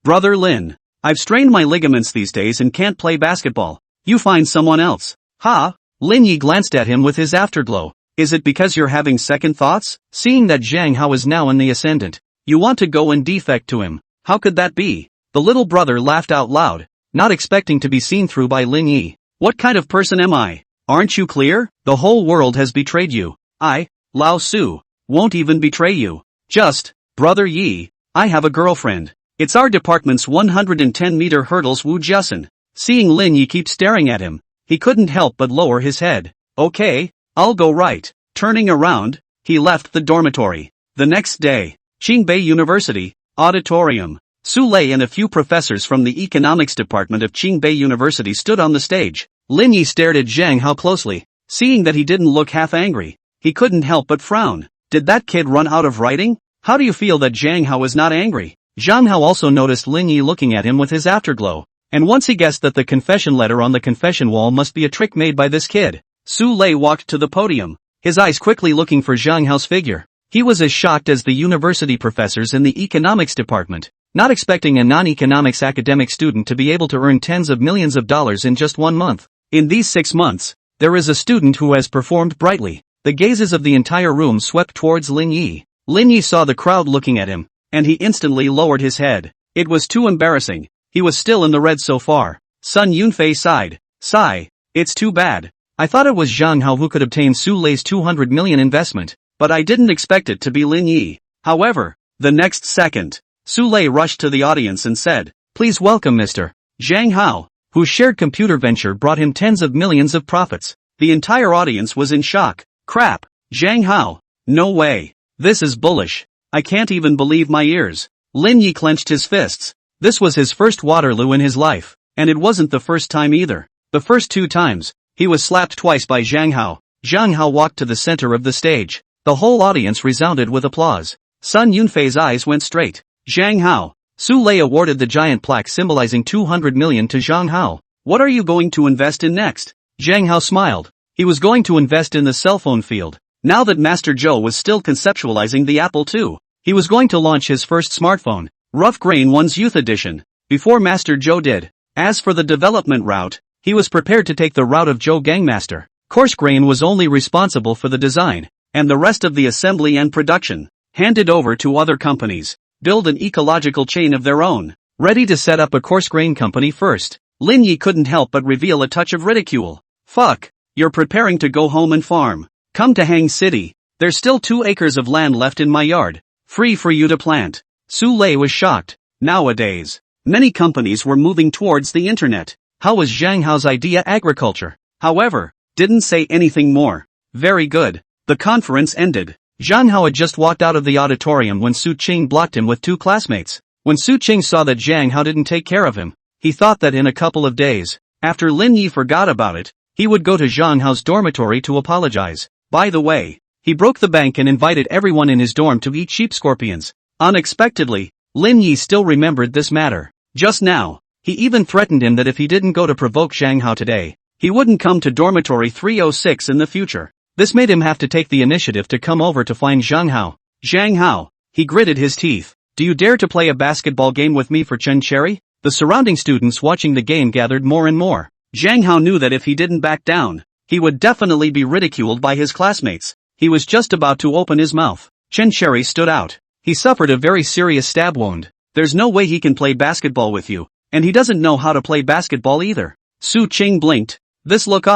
Brother Lin, I've strained my ligaments these days and can't play basketball. You find someone else. Ha? Lin Yi glanced at him with his afterglow. Is it because you're having second thoughts? Seeing that Zhang Hao is now in the ascendant, you want to go and defect to him. How could that be? The little brother laughed out loud, not expecting to be seen through by Lin Yi. What kind of person am I? Aren't you clear? The whole world has betrayed you. I, Lao Su, won't even betray you. Just, Brother Yi, I have a girlfriend. It's our department's 110-meter hurdles Wu Jiasen. Seeing Lin Yi keep staring at him, he couldn't help but lower his head. Okay, I'll go right. Turning around, he left the dormitory. The next day, Qingbei University, auditorium. Su Lei and a few professors from the economics department of Qingbei University stood on the stage. Lin Yi stared at Zhang Hao closely. Seeing that he didn't look half angry, he couldn't help but frown. Did that kid run out of writing? How do you feel that Zhang Hao is not angry? Zhang Hao also noticed Lin Yi looking at him with his afterglow, and once he guessed that the confession letter on the confession wall must be a trick made by this kid. Su Lei walked to the podium, his eyes quickly looking for Zhang Hao's figure. He was as shocked as the university professors in the economics department, not expecting a non-economics academic student to be able to earn tens of millions of dollars in just 1 month. In these 6 months, there is a student who has performed brightly. The gazes of the entire room swept towards Lin Yi. Lin Yi saw the crowd looking at him, and he instantly lowered his head. It was too embarrassing. He was still in the red so far. Sun Yunfei sighed. Sigh. It's too bad. I thought it was Zhang Hao who could obtain Su Lei's 200 million investment, but I didn't expect it to be Lin Yi. However, the next second, Su Lei rushed to the audience and said, "Please welcome Mr. Zhang Hao, whose shared computer venture brought him tens of millions of profits." The entire audience was in shock. Crap. Zhang Hao. No way. This is bullish. I can't even believe my ears. Lin Yi clenched his fists. This was his first Waterloo in his life, and it wasn't the first time either. The first 2 times, he was slapped twice by Zhang Hao. Zhang Hao walked to the center of the stage. The whole audience resounded with applause. Sun Yunfei's eyes went straight. Zhang Hao. Su Lei awarded the giant plaque symbolizing 200 million to Zhang Hao. What are you going to invest in next? Zhang Hao smiled. He was going to invest in the cell phone field. Now that Master Zhou was still conceptualizing the Apple II, he was going to launch his first smartphone, Rough Grain 1's Youth Edition, before Master Zhou did. As for the development route, he was prepared to take the route of Zhou Gangmaster. Coarse Grain was only responsible for the design, and the rest of the assembly and production, handed over to other companies. Build an ecological chain of their own. Ready to set up a Coarse Grain company first, Lin Yi couldn't help but reveal a touch of ridicule. Fuck. You're preparing to go home and farm. Come to Hang City. There's still 2 acres of land left in my yard, free for you to plant. Su Lei was shocked. Nowadays, many companies were moving towards the internet. How was Zhang Hao's idea agriculture? However, didn't say anything more. Very good. The conference ended. Zhang Hao had just walked out of the auditorium when Su Qing blocked him with 2 classmates. When Su Qing saw that Zhang Hao didn't take care of him, he thought that in a couple of days, after Lin Yi forgot about it, he would go to Zhang Hao's dormitory to apologize. By the way, he broke the bank and invited everyone in his dorm to eat sheep scorpions. Unexpectedly, Lin Yi still remembered this matter. Just now, he even threatened him that if he didn't go to provoke Zhang Hao today, he wouldn't come to dormitory 306 in the future. This made him have to take the initiative to come over to find Zhang Hao. Zhang Hao, he gritted his teeth. Do you dare to play a basketball game with me for Chen Cherry? The surrounding students watching the game gathered more and more. Zhang Hao knew that if he didn't back down, he would definitely be ridiculed by his classmates. He was just about to open his mouth. Chen Cherry stood out. He suffered a very serious stab wound. There's no way he can play basketball with you, and he doesn't know how to play basketball either. Su Qing blinked. This look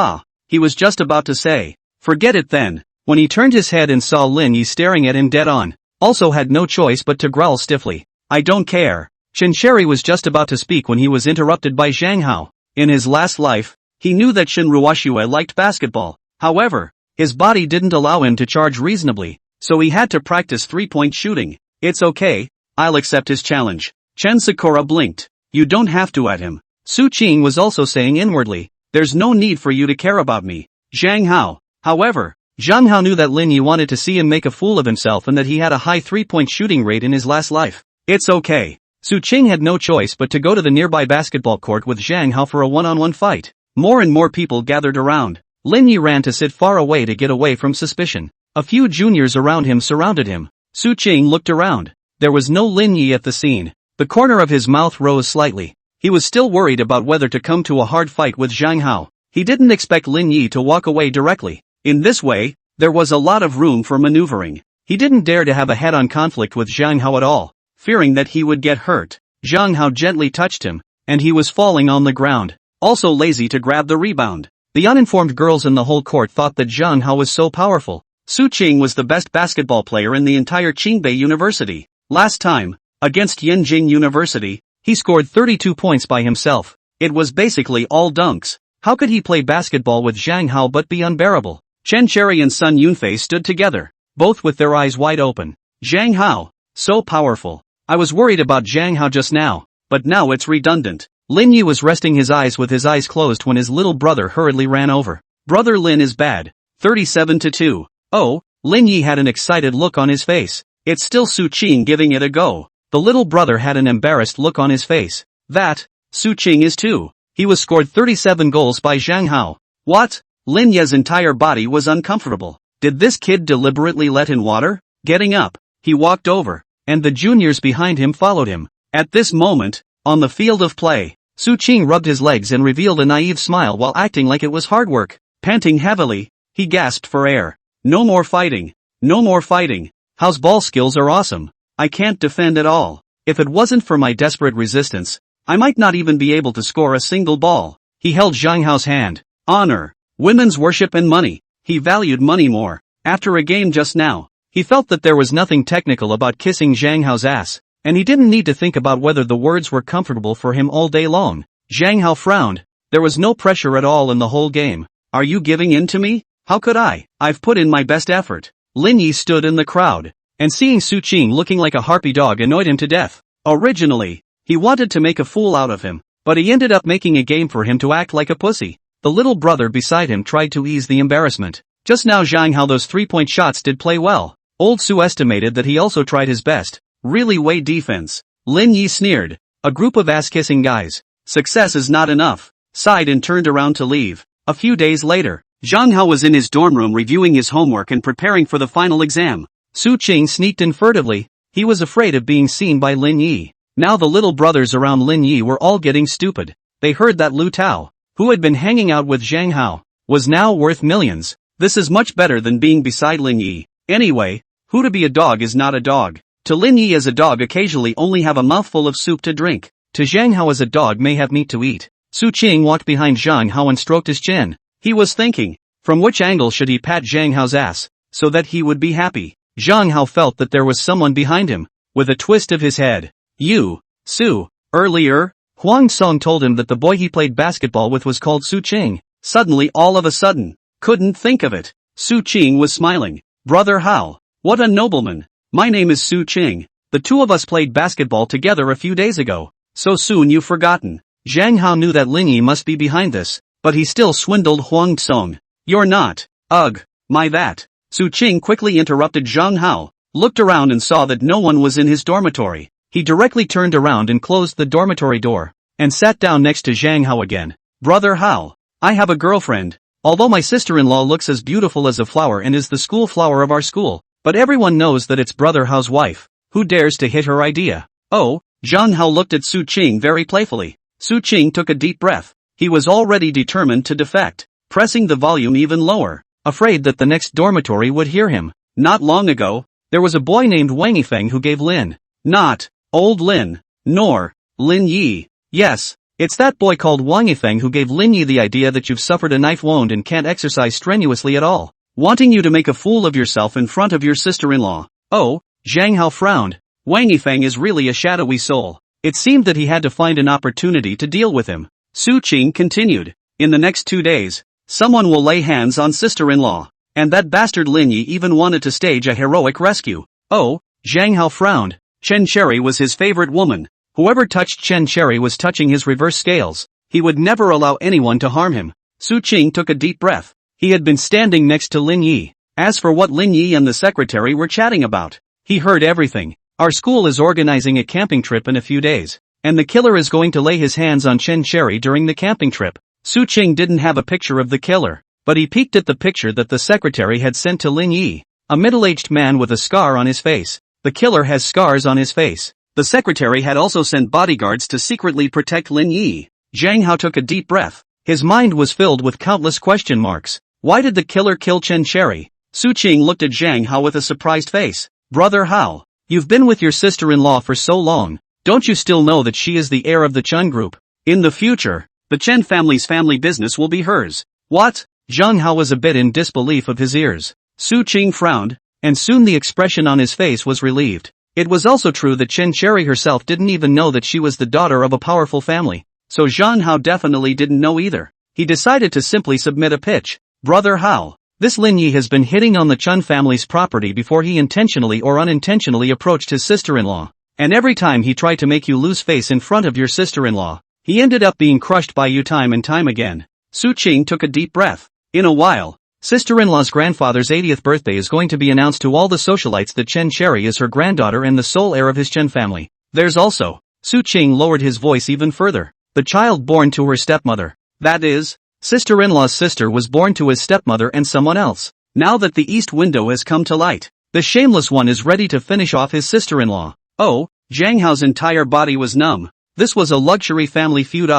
he was just about to say. Forget it then, when he turned his head and saw Lin Yi staring at him dead on, also had no choice but to growl stiffly. I don't care. Chen Cherry was just about to speak when he was interrupted by Zhang Hao. In his last life, he knew that Shen Ruoxue liked basketball. However, his body didn't allow him to charge reasonably, so he had to practice 3-point shooting. It's okay, I'll accept his challenge. Chen Sakura blinked. You don't have to at him. Su Qing was also saying inwardly, there's no need for you to care about me. Zhang Hao. However, Zhang Hao knew that Lin Yi wanted to see him make a fool of himself and that he had a high 3-point shooting rate in his last life. It's okay. Su Qing had no choice but to go to the nearby basketball court with Zhang Hao for a one-on-one fight. More and more people gathered around. Lin Yi ran to sit far away to get away from suspicion. A few juniors around him surrounded him. Su Qing looked around. There was no Lin Yi at the scene. The corner of his mouth rose slightly. He was still worried about whether to come to a hard fight with Zhang Hao. He didn't expect Lin Yi to walk away directly. In this way, there was a lot of room for maneuvering. He didn't dare to have a head-on conflict with Zhang Hao at all, fearing that he would get hurt. Zhang Hao gently touched him, and he was falling on the ground, also lazy to grab the rebound. The uninformed girls in the whole court thought that Zhang Hao was so powerful. Su Qing was the best basketball player in the entire Qingbei University. Last time, against Yenjing University, he scored 32 points by himself. It was basically all dunks. How could he play basketball with Zhang Hao but be unbearable? Chen Cherry and Sun Yunfei stood together, both with their eyes wide open. Zhang Hao, so powerful. I was worried about Zhang Hao just now, but now it's redundant. Lin Yi was resting his eyes with his eyes closed when his little brother hurriedly ran over. Brother Lin is bad. 37-2. Oh, Lin Yi had an excited look on his face. It's still Su Qing giving it a go. The little brother had an embarrassed look on his face. That, Su Qing is too. He was scored 37 goals by Zhang Hao. What? Lin Yi's entire body was uncomfortable. Did this kid deliberately let in water? Getting up, he walked over, and the juniors behind him followed him. At this moment, on the field of play, Su Qing rubbed his legs and revealed a naive smile while acting like it was hard work. Panting heavily, he gasped for air. No more fighting. No more fighting. Hao's ball skills are awesome. I can't defend at all. If it wasn't for my desperate resistance, I might not even be able to score a single ball. He held Zhang Hao's hand. Honor, women's worship and money. He valued money more. After a game just now, he felt that there was nothing technical about kissing Zhang Hao's ass, and he didn't need to think about whether the words were comfortable for him all day long. Zhang Hao frowned. There was no pressure at all in the whole game. Are you giving in to me? How could I? I've put in my best effort. Lin Yi stood in the crowd, and seeing Su Qing looking like a harpy dog annoyed him to death. Originally, he wanted to make a fool out of him, but he ended up making a game for him to act like a pussy. The little brother beside him tried to ease the embarrassment. Just now Zhang Hao those 3-point shots did play well. Old Su estimated that he also tried his best. Really way defense. Lin Yi sneered. A group of ass-kissing guys. Success is not enough. Sighed and turned around to leave. A few days later, Zhang Hao was in his dorm room reviewing his homework and preparing for the final exam. Su Qing sneaked in furtively. He was afraid of being seen by Lin Yi. Now the little brothers around Lin Yi were all getting stupid. They heard that Lu Tao, who had been hanging out with Zhang Hao, was now worth millions. This is much better than being beside Lin Yi. Anyway, who to be a dog is not a dog. To Lin Yi as a dog occasionally only have a mouthful of soup to drink. To Zhang Hao as a dog may have meat to eat. Su Qing walked behind Zhang Hao and stroked his chin. He was thinking, from which angle should he pat Zhang Hao's ass, so that he would be happy. Zhang Hao felt that there was someone behind him, with a twist of his head. You, Su, earlier, Huang Song told him that the boy he played basketball with was called Su Qing. Suddenly all of a sudden, couldn't think of it. Su Qing was smiling. Brother Hao, what a nobleman. My name is Su Qing. The two of us played basketball together a few days ago. So soon you've forgotten. Zhang Hao knew that Lin Yi must be behind this, but he still swindled Huang Song. You're not. Ugh, my that. Su Qing quickly interrupted Zhang Hao, looked around and saw that no one was in his dormitory. He directly turned around and closed the dormitory door, and sat down next to Zhang Hao again. Brother Hao, I have a girlfriend. Although my sister-in-law looks as beautiful as a flower and is the school flower of our school, but everyone knows that it's Brother Hao's wife. Who dares to hit her idea? Oh, Zhang Hao looked at Su Qing very playfully. Su Qing took a deep breath. He was already determined to defect, pressing the volume even lower, afraid that the next dormitory would hear him. Not long ago, there was a boy named Wang Yifeng who gave Lin, not old Lin, nor Lin Yi. Yes, it's that boy called Wang Yifeng who gave Lin Yi the idea that you've suffered a knife wound and can't exercise strenuously at all, wanting you to make a fool of yourself in front of your sister-in-law. Oh, Zhang Hao frowned. Wang Yifeng is really a shadowy soul. It seemed that he had to find an opportunity to deal with him. Su Qing continued. In the next 2 days, someone will lay hands on sister-in-law. And that bastard Lin Yi even wanted to stage a heroic rescue. Oh, Zhang Hao frowned. Chen Cherry was his favorite woman. Whoever touched Chen Cherry was touching his reverse scales. He would never allow anyone to harm him. Su Qing took a deep breath. He had been standing next to Lin Yi. As for what Lin Yi and the secretary were chatting about, he heard everything. Our school is organizing a camping trip in a few days, and the killer is going to lay his hands on Chen Cherry during the camping trip. Su Qing didn't have a picture of the killer, but he peeked at the picture that the secretary had sent to Lin Yi. A middle-aged man with a scar on his face. The killer has scars on his face. The secretary had also sent bodyguards to secretly protect Lin Yi. Zhang Hao took a deep breath. His mind was filled with countless question marks. Why did the killer kill Chen Cherry? Su Qing looked at Zhang Hao with a surprised face. Brother Hao, you've been with your sister-in-law for so long. Don't you still know that she is the heir of the Chen group? In the future, the Chen family's family business will be hers. What? Zhang Hao was a bit in disbelief of his ears. Su Qing frowned, and soon the expression on his face was relieved. It was also true that Chen Cherry herself didn't even know that she was the daughter of a powerful family. So Zhang Hao definitely didn't know either. He decided to simply submit a pitch. Brother Hao, this Lin Yi has been hitting on the Chen family's property before he intentionally or unintentionally approached his sister-in-law. And every time he tried to make you lose face in front of your sister-in-law, he ended up being crushed by you time and time again. Su Qing took a deep breath. In a while, sister-in-law's grandfather's 80th birthday is going to be announced to all the socialites that Chen Cherry is her granddaughter and the sole heir of his Chen family. There's also, Su Qing lowered his voice even further, the child born to her stepmother. That is, sister-in-law's sister was born to his stepmother and someone else. Now that the east window has come to light, the shameless one is ready to finish off his sister-in-law. Oh, Zhang Hao's entire body was numb. This was a luxury family feud.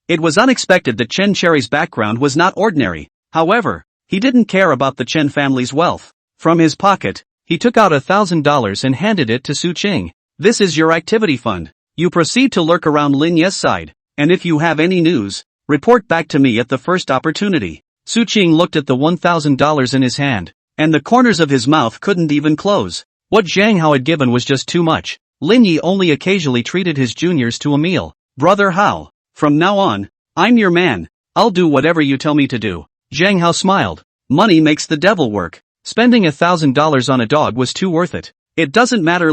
It was unexpected that Chen Cherry's background was not ordinary. However, he didn't care about the Chen family's wealth. From his pocket, he took out $1,000 and handed it to Su Qing. This is your activity fund. You proceed to lurk around Lin Ye's side, and if you have any news, report back to me at the first opportunity. Su Qing looked at the $1,000 in his hand, and the corners of his mouth couldn't even close. What Zhang Hao had given was just too much. Lin Yi only occasionally treated his juniors to a meal. Brother Hao, from now on, I'm your man. I'll do whatever you tell me to do. Zhang Hao smiled. Money makes the devil work. Spending $1,000 on a dog was too worth it. It doesn't matter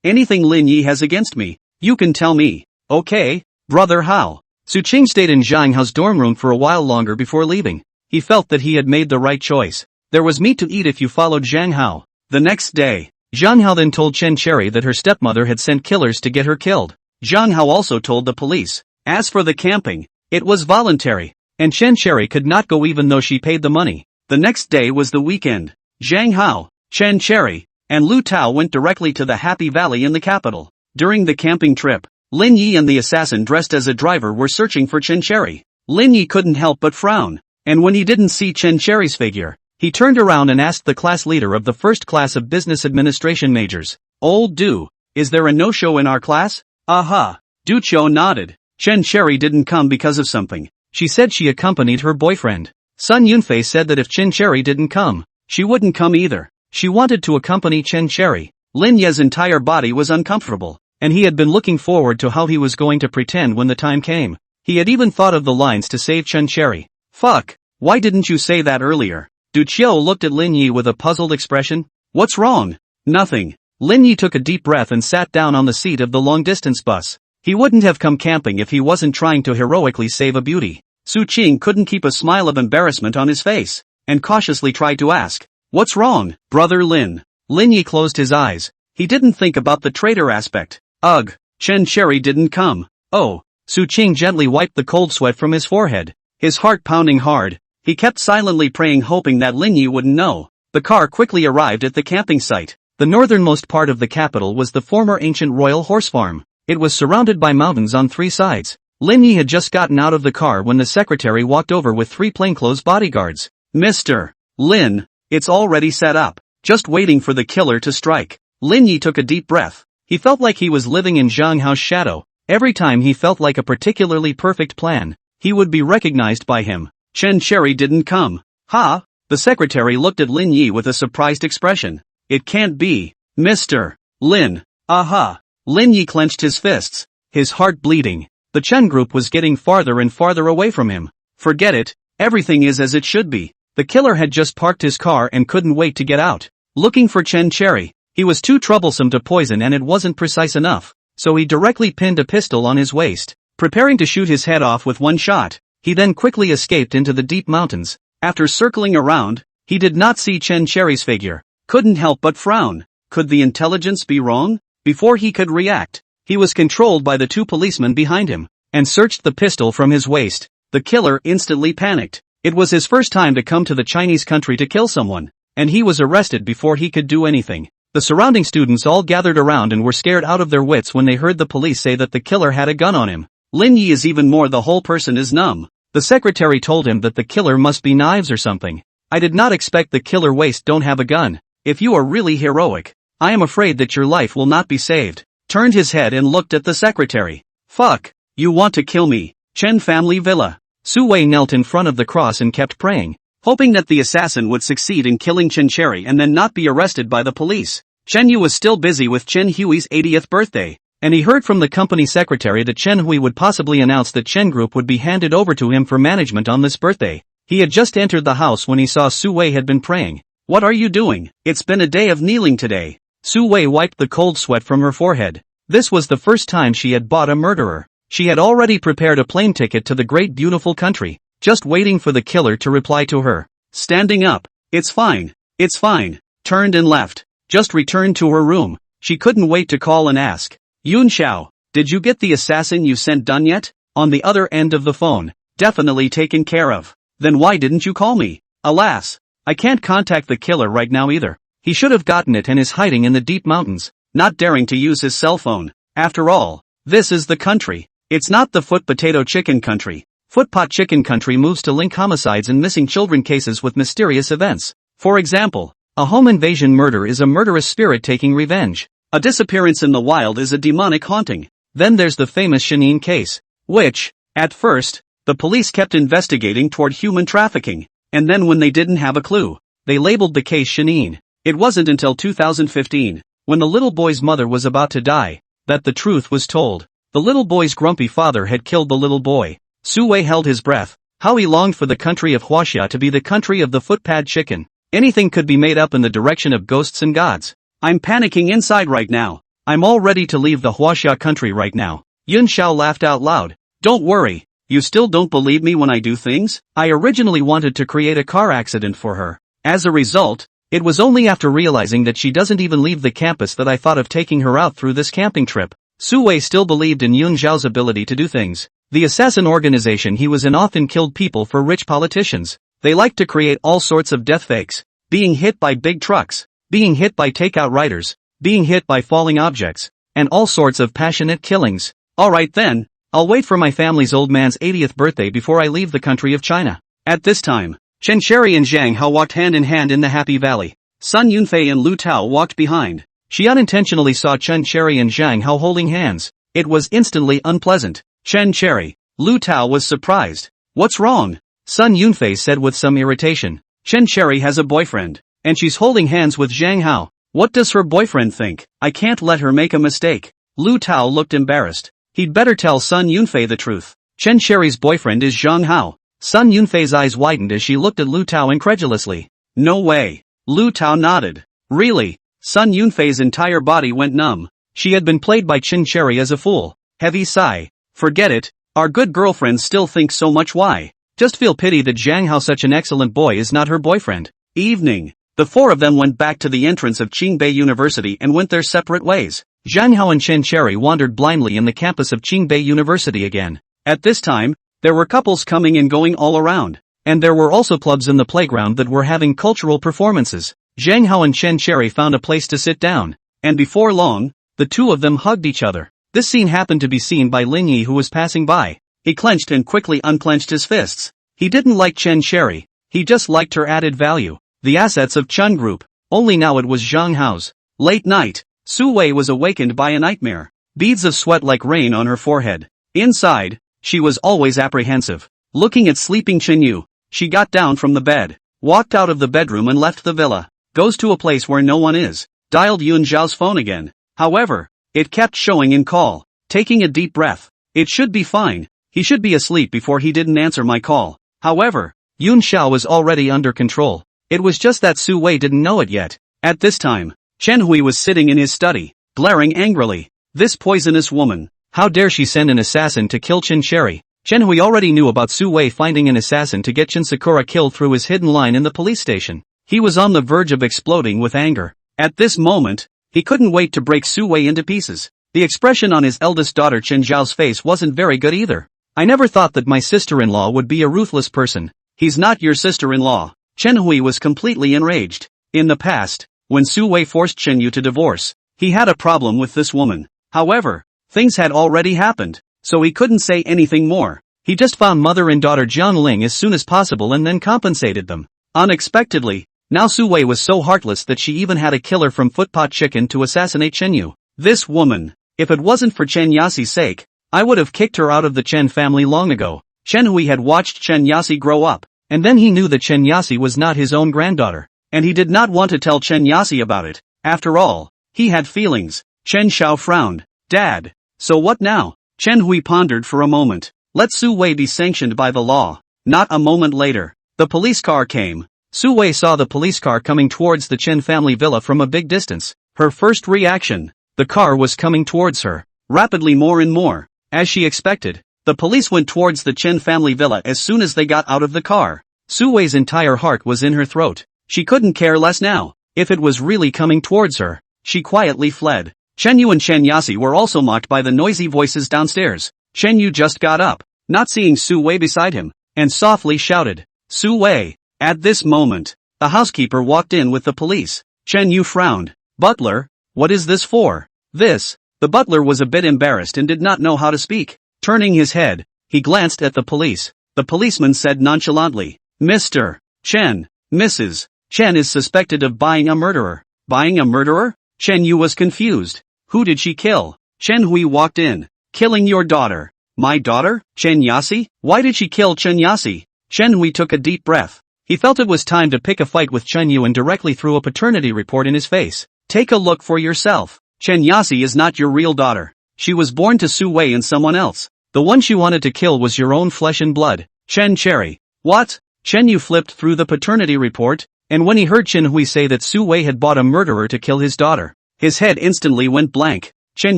anything Lin Yi has against me, you can tell me. Okay, Brother Hao. Su Qing stayed in Zhang Hao's dorm room for a while longer before leaving. He felt that he had made the right choice. There was meat to eat if you followed Zhang Hao. The next day, Zhang Hao then told Chen Cherry that her stepmother had sent killers to get her killed. Zhang Hao also told the police. As for the camping, it was voluntary, and Chen Cherry could not go even though she paid the money. The next day was the weekend. Zhang Hao, Chen Cherry, and Lu Tao went directly to the Happy Valley in the capital. During the camping trip, Lin Yi and the assassin dressed as a driver were searching for Chen Cherry. Lin Yi couldn't help but frown, and when he didn't see Chen Cherry's figure, he turned around and asked the class leader of the first class of business administration majors, "Old Du, is there a no-show in our class?" "Aha." Du Qiu nodded. Chen Cherry didn't come because of something. She said she accompanied her boyfriend. Sun Yunfei said that if Chen Cherry didn't come, she wouldn't come either. She wanted to accompany Chen Cherry. Lin Ye's entire body was uncomfortable. and he had been looking forward to how he was going to pretend when the time came. He had even thought of the lines to save Chen Cherry. Fuck, why didn't you say that earlier? Du Qiu looked at Lin Yi with a puzzled expression. What's wrong? Nothing. Lin Yi took a deep breath and sat down on the seat of the long-distance bus. He wouldn't have come camping if he wasn't trying to heroically save a beauty. Su Qing couldn't keep a smile of embarrassment on his face, and cautiously tried to ask, "What's wrong, brother Lin?" Lin Yi closed his eyes. He didn't think about the traitor aspect. Ugh, Chen Cherry didn't come. Oh. Su Qing gently wiped the cold sweat from his forehead, his heart pounding hard. He kept silently praying, hoping that Lin Yi wouldn't know. The car quickly arrived at the camping site. The northernmost part of the capital was the former ancient royal horse farm. It was surrounded by mountains on three sides. Lin Yi had just gotten out of the car when the secretary walked over with 3 plainclothes bodyguards. Mr. Lin, it's already set up, just waiting for the killer to strike. Lin Yi took a deep breath. He felt like he was living in Zhang Hao's shadow. Every time he felt like a particularly perfect plan, he would be recognized by him. Chen Cherry didn't come. Ha? The secretary looked at Lin Yi with a surprised expression. It can't be. Mr. Lin. Aha. Lin Yi clenched his fists, his heart bleeding. The Chen group was getting farther and farther away from him. Forget it, everything is as it should be. The killer had just parked his car and couldn't wait to get out. Looking for Chen Cherry, he was too troublesome to poison and it wasn't precise enough, so he directly pinned a pistol on his waist, preparing to shoot his head off with one shot. He then quickly escaped into the deep mountains. After circling around, he did not see Chen Cherry's figure. Couldn't help but frown. Could the intelligence be wrong? Before he could react, he was controlled by the 2 policemen behind him, and searched the pistol from his waist. The killer instantly panicked. It was his first time to come to the Chinese country to kill someone, and he was arrested before he could do anything. The surrounding students all gathered around and were scared out of their wits when they heard the police say that the killer had a gun on him. Lin Yi is even more, the whole person is numb. The secretary told him that the killer must be knives or something. I did not expect the killer waste don't have a gun. If you are really heroic, I am afraid that your life will not be saved. Turned his head and looked at the secretary. Fuck, you want to kill me? Chen family villa. Su Wei knelt in front of the cross and kept praying, hoping that the assassin would succeed in killing Chen Cherry and then not be arrested by the police. Chen Yu was still busy with Chen Hui's 80th birthday, and he heard from the company secretary that Chen Hui would possibly announce that Chen Group would be handed over to him for management on this birthday. He had just entered the house when he saw Su Wei had been praying. What are you doing? It's been a day of kneeling today. Su Wei wiped the cold sweat from her forehead. This was the first time she had bought a murderer. She had already prepared a plane ticket to the great beautiful country, just waiting for the killer to reply to her. Standing up. It's fine. It's fine. Turned and left. Just returned to her room. She couldn't wait to call and ask. Yun Xiao, did you get the assassin you sent done yet? On the other end of the phone. Definitely taken care of. Then why didn't you call me? Alas, I can't contact the killer right now either. He should have gotten it and is hiding in the deep mountains, not daring to use his cell phone. After all, this is the country. It's not the foot potato chicken country. Footpot chicken country moves to link homicides and missing children cases with mysterious events. For example, a home invasion murder is a murderous spirit taking revenge. A disappearance in the wild is a demonic haunting. Then there's the famous Shenin case, which, at first, the police kept investigating toward human trafficking, and then when they didn't have a clue, they labeled the case Shenin. It wasn't until 2015, when the little boy's mother was about to die, that the truth was told. The little boy's grumpy father had killed the little boy. Su Wei held his breath. How he longed for the country of Huaxia to be the country of the footpad chicken. Anything could be made up in the direction of ghosts and gods. I'm panicking inside right now. I'm all ready to leave the Huaxia country right now. Yun Xiao laughed out loud. Don't worry. You still don't believe me when I do things? I originally wanted to create a car accident for her. As a result, it was only after realizing that she doesn't even leave the campus that I thought of taking her out through this camping trip. Su Wei still believed in Yun Xiao's ability to do things. The assassin organization he was in often killed people for rich politicians. They liked to create all sorts of death fakes. Being hit by big trucks, being hit by takeout riders, being hit by falling objects, and all sorts of passionate killings. Alright then, I'll wait for my family's old man's 80th birthday before I leave the country of China. At this time, Chen Cherry and Zhang Hao walked hand in hand in the Happy Valley. Sun Yunfei and Lu Tao walked behind. She unintentionally saw Chen Cherry and Zhang Hao holding hands. It was instantly unpleasant. Chen Cherry. Lu Tao was surprised. What's wrong? Sun Yunfei said with some irritation. Chen Cherry has a boyfriend, and she's holding hands with Zhang Hao. What does her boyfriend think? I can't let her make a mistake. Lu Tao looked embarrassed. He'd better tell Sun Yunfei the truth. Chen Sherry's boyfriend is Zhang Hao. Sun Yunfei's eyes widened as she looked at Lu Tao incredulously. No way. Lu Tao nodded. Really? Sun Yunfei's entire body went numb. She had been played by Chen Sherry as a fool. Heavy sigh. Forget it. Our good girlfriend still thinks so much. Why? Just feel pity that Zhang Hao, such an excellent boy, is not her boyfriend. Evening. The four of them went back to the entrance of Qingbei University and went their separate ways. Zhang Hao and Chen Sherry wandered blindly in the campus of Qingbei University again. At this time, there were couples coming and going all around. And there were also clubs in the playground that were having cultural performances. Zhang Hao and Chen Sherry found a place to sit down. And before long, the two of them hugged each other. This scene happened to be seen by Lin Yi, who was passing by. He clenched and quickly unclenched his fists. He didn't like Chen Sherry. He just liked her added value. The assets of Chun Group. Only now it was Zhang Hao's. Late night. Su Wei was awakened by a nightmare. Beads of sweat like rain on her forehead. Inside, she was always apprehensive. Looking at sleeping Chen Yu, she got down from the bed, walked out of the bedroom and left the villa. Goes to a place where no one is. Dialed Yun Zhao's phone again. However, it kept showing in call. Taking a deep breath. It should be fine. He should be asleep before he didn't answer my call. However, Yun Xiao was already under control. It was just that Su Wei didn't know it yet. At this time, Chen Hui was sitting in his study, glaring angrily. This poisonous woman. How dare she send an assassin to kill Chen Sherry? Chen Hui already knew about Su Wei finding an assassin to get Chen Sakura killed through his hidden line in the police station. He was on the verge of exploding with anger. At this moment, he couldn't wait to break Su Wei into pieces. The expression on his eldest daughter Chen Zhao's face wasn't very good either. I never thought that my sister-in-law would be a ruthless person. He's not your sister-in-law. Chen Hui was completely enraged. In the past, when Su Wei forced Chen Yu to divorce, he had a problem with this woman. However, things had already happened, so he couldn't say anything more. He just found mother and daughter Jiang Ling as soon as possible and then compensated them. Unexpectedly, now Su Wei was so heartless that she even had a killer from Footpot Chicken to assassinate Chen Yu. This woman, if it wasn't for Chen Yasi's sake, I would have kicked her out of the Chen family long ago. Chen Hui had watched Chen Yasi grow up, and then he knew that Chen Yasi was not his own granddaughter, and he did not want to tell Chen Yasi about it. After all, he had feelings. Chen Xiao frowned. Dad. So what now? Chen Hui pondered for a moment. Let Su Wei be sanctioned by the law. Not a moment later, the police car came. Su Wei saw the police car coming towards the Chen family villa from a big distance. Her first reaction, the car was coming towards her, rapidly more and more. As she expected, the police went towards the Chen family villa as soon as they got out of the car. Su Wei's entire heart was in her throat. She couldn't care less now. If it was really coming towards her, she quietly fled. Chen Yu and Chen Yasi were also mocked by the noisy voices downstairs. Chen Yu just got up, not seeing Su Wei beside him, and softly shouted, Su Wei. At this moment, the housekeeper walked in with the police. Chen Yu frowned. Butler, what is this for? This. The butler was a bit embarrassed and did not know how to speak. Turning his head, he glanced at the police. The policeman said nonchalantly, Mr. Chen, Mrs. Chen is suspected of buying a murderer. Buying a murderer? Chen Yu was confused. Who did she kill? Chen Hui walked in. Killing your daughter. My daughter? Chen Yasi? Why did she kill Chen Yasi? Chen Hui took a deep breath. He felt it was time to pick a fight with Chen Yu and directly threw a paternity report in his face. Take a look for yourself. Chen Yasi is not your real daughter. She was born to Su Wei and someone else. The one she wanted to kill was your own flesh and blood. Chen Cherry. What? Chen Yu flipped through the paternity report, and when he heard Chen Hui say that Su Wei had bought a murderer to kill his daughter, his head instantly went blank. Chen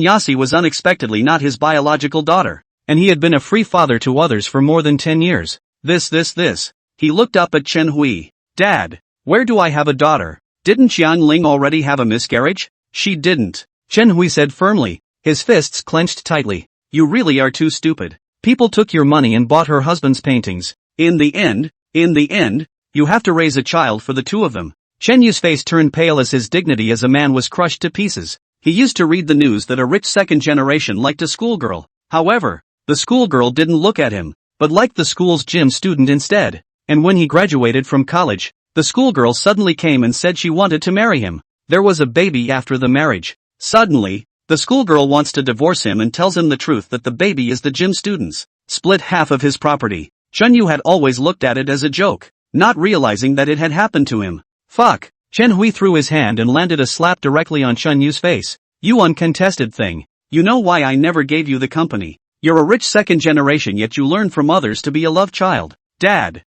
Yasi was unexpectedly not his biological daughter, and he had been a free father to others for more than 10 years. This. He looked up at Chen Hui. Dad, where do I have a daughter? Didn't Jiang Ling already have a miscarriage? She didn't. Chen Hui said firmly, his fists clenched tightly. You really are too stupid. People took your money and bought her husband's paintings. In the end, you have to raise a child for the two of them. Chen Yu's face turned pale as his dignity as a man was crushed to pieces. He used to read the news that a rich second generation liked a schoolgirl. However, the schoolgirl didn't look at him, but liked the school's gym student instead. And when he graduated from college, the schoolgirl suddenly came and said she wanted to marry him. There was a baby after the marriage. Suddenly, the schoolgirl wants to divorce him and tells him the truth that the baby is the gym student's. Split half of his property. Chen Yu had always looked at it as a joke, not realizing that it had happened to him. Fuck. Chen Hui threw his hand and landed a slap directly on Chen Yu's face. You uncontested thing. You know why I never gave you the company. You're a rich second generation, yet you learn from others to be a love child. Dad.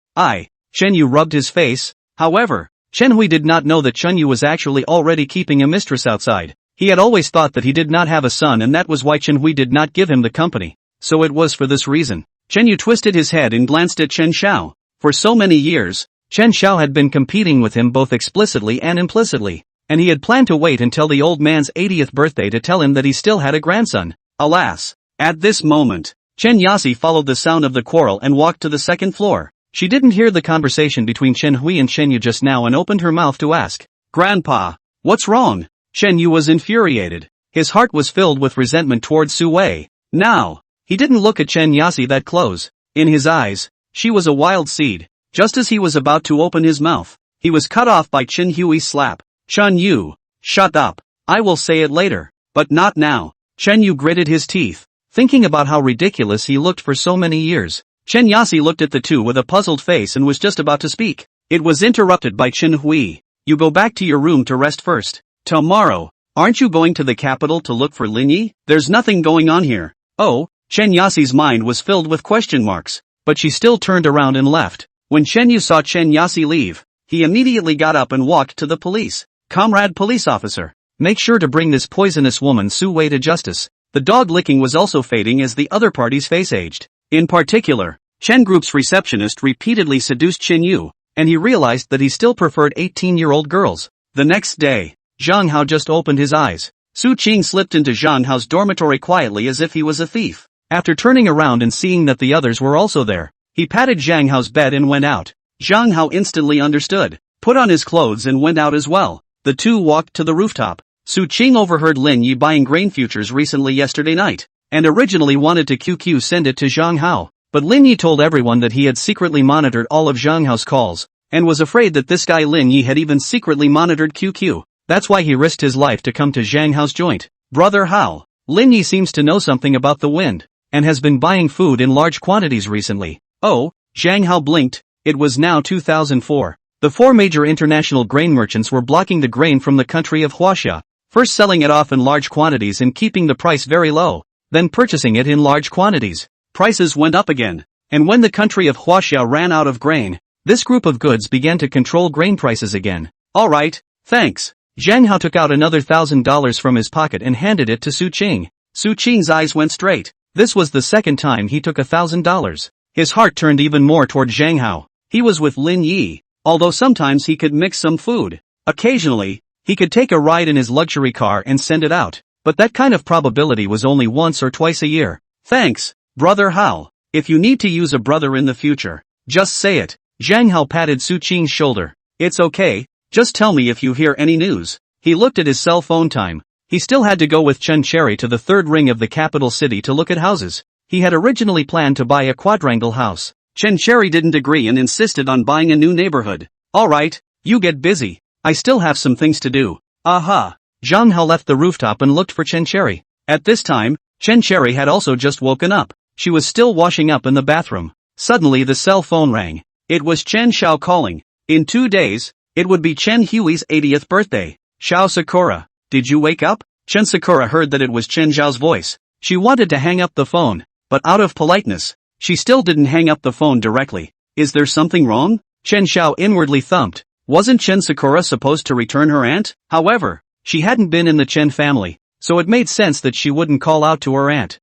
Chen Yu rubbed his face. However, Chen Hui did not know that Chen Yu was actually already keeping a mistress outside. He had always thought that he did not have a son, and that was why Chen Hui did not give him the company. So it was for this reason. Chen Yu twisted his head and glanced at Chen Xiao. For so many years, Chen Xiao had been competing with him both explicitly and implicitly, and he had planned to wait until the old man's 80th birthday to tell him that he still had a grandson. Alas, at this moment, Chen Yasi followed the sound of the quarrel and walked to the second floor. She didn't hear the conversation between Chen Hui and Chen Yu just now and opened her mouth to ask, "Grandpa, what's wrong?" Chen Yu was infuriated. His heart was filled with resentment towards Su Wei. Now, he didn't look at Chen Yasi that close. In his eyes, she was a wild seed. Just as he was about to open his mouth, he was cut off by Chen Hui's slap. "Chen Yu, shut up. I will say it later, but not now." Chen Yu gritted his teeth, thinking about how ridiculous he looked for so many years. Chen Yasi looked at the two with a puzzled face and was just about to speak. It was interrupted by Chen Hui. "You go back to your room to rest first. Tomorrow, aren't you going to the capital to look for Lin Yi? There's nothing going on here." "Oh," Chen Yasi's mind was filled with question marks, but she still turned around and left. When Chen Yu saw Chen Yasi leave, he immediately got up and walked to the police. "Comrade police officer, make sure to bring this poisonous woman Su Wei to justice." The dog licking was also fading as the other party's face aged. In particular, Chen Group's receptionist repeatedly seduced Chen Yu, and he realized that he still preferred 18-year-old girls. The next day, Zhang Hao just opened his eyes. Su Qing slipped into Zhang Hao's dormitory quietly as if he was a thief. After turning around and seeing that the others were also there, he patted Zhang Hao's bed and went out. Zhang Hao instantly understood, put on his clothes and went out as well. The two walked to the rooftop. Su Qing overheard Lin Yi buying grain futures recently yesterday night, and originally wanted to QQ send it to Zhang Hao, but Lin Yi told everyone that he had secretly monitored all of Zhang Hao's calls, and was afraid that this guy Lin Yi had even secretly monitored QQ. That's why he risked his life to come to Zhang Hao's joint. "Brother Hao, Lin Yi seems to know something about the wind, and has been buying food in large quantities recently." "Oh," Zhang Hao blinked. It was now 2004. The four major international grain merchants were blocking the grain from the country of Huaxia, first selling it off in large quantities and keeping the price very low, then purchasing it in large quantities. Prices went up again, and when the country of Huaxia ran out of grain, this group of goods began to control grain prices again. "Alright, thanks." Zhang Hao took out another $1,000 from his pocket and handed it to Su Qing. Su Qing's eyes went straight. This was the second time he took $1,000. His heart turned even more toward Zhang Hao. He was with Lin Yi, although sometimes he could mix some food. Occasionally, he could take a ride in his luxury car and send it out, but that kind of probability was only once or twice a year. "Thanks, Brother Hao. If you need to use a brother in the future, just say it." Zhang Hao patted Su Qing's shoulder. "It's okay, just tell me if you hear any news." He looked at his cell phone time. He still had to go with Chen Cherry to the third ring of the capital city to look at houses. He had originally planned to buy a quadrangle house. Chen Cherry didn't agree and insisted on buying a new neighborhood. "Alright, you get busy. I still have some things to do." "Aha." Zhang Hao left the rooftop and looked for Chen Cherry. At this time, Chen Cherry had also just woken up. She was still washing up in the bathroom. Suddenly the cell phone rang. It was Chen Xiao calling. In 2 days, it would be Chen Hui's 80th birthday. "Xiao Sakura, did you wake up?" Chen Sakura heard that it was Chen Xiao's voice. She wanted to hang up the phone, but out of politeness, she still didn't hang up the phone directly. "Is there something wrong?" Chen Xiao inwardly thumped. Wasn't Chen Sakura supposed to return her aunt? However, she hadn't been in the Chen family, so it made sense that she wouldn't call out to her aunt.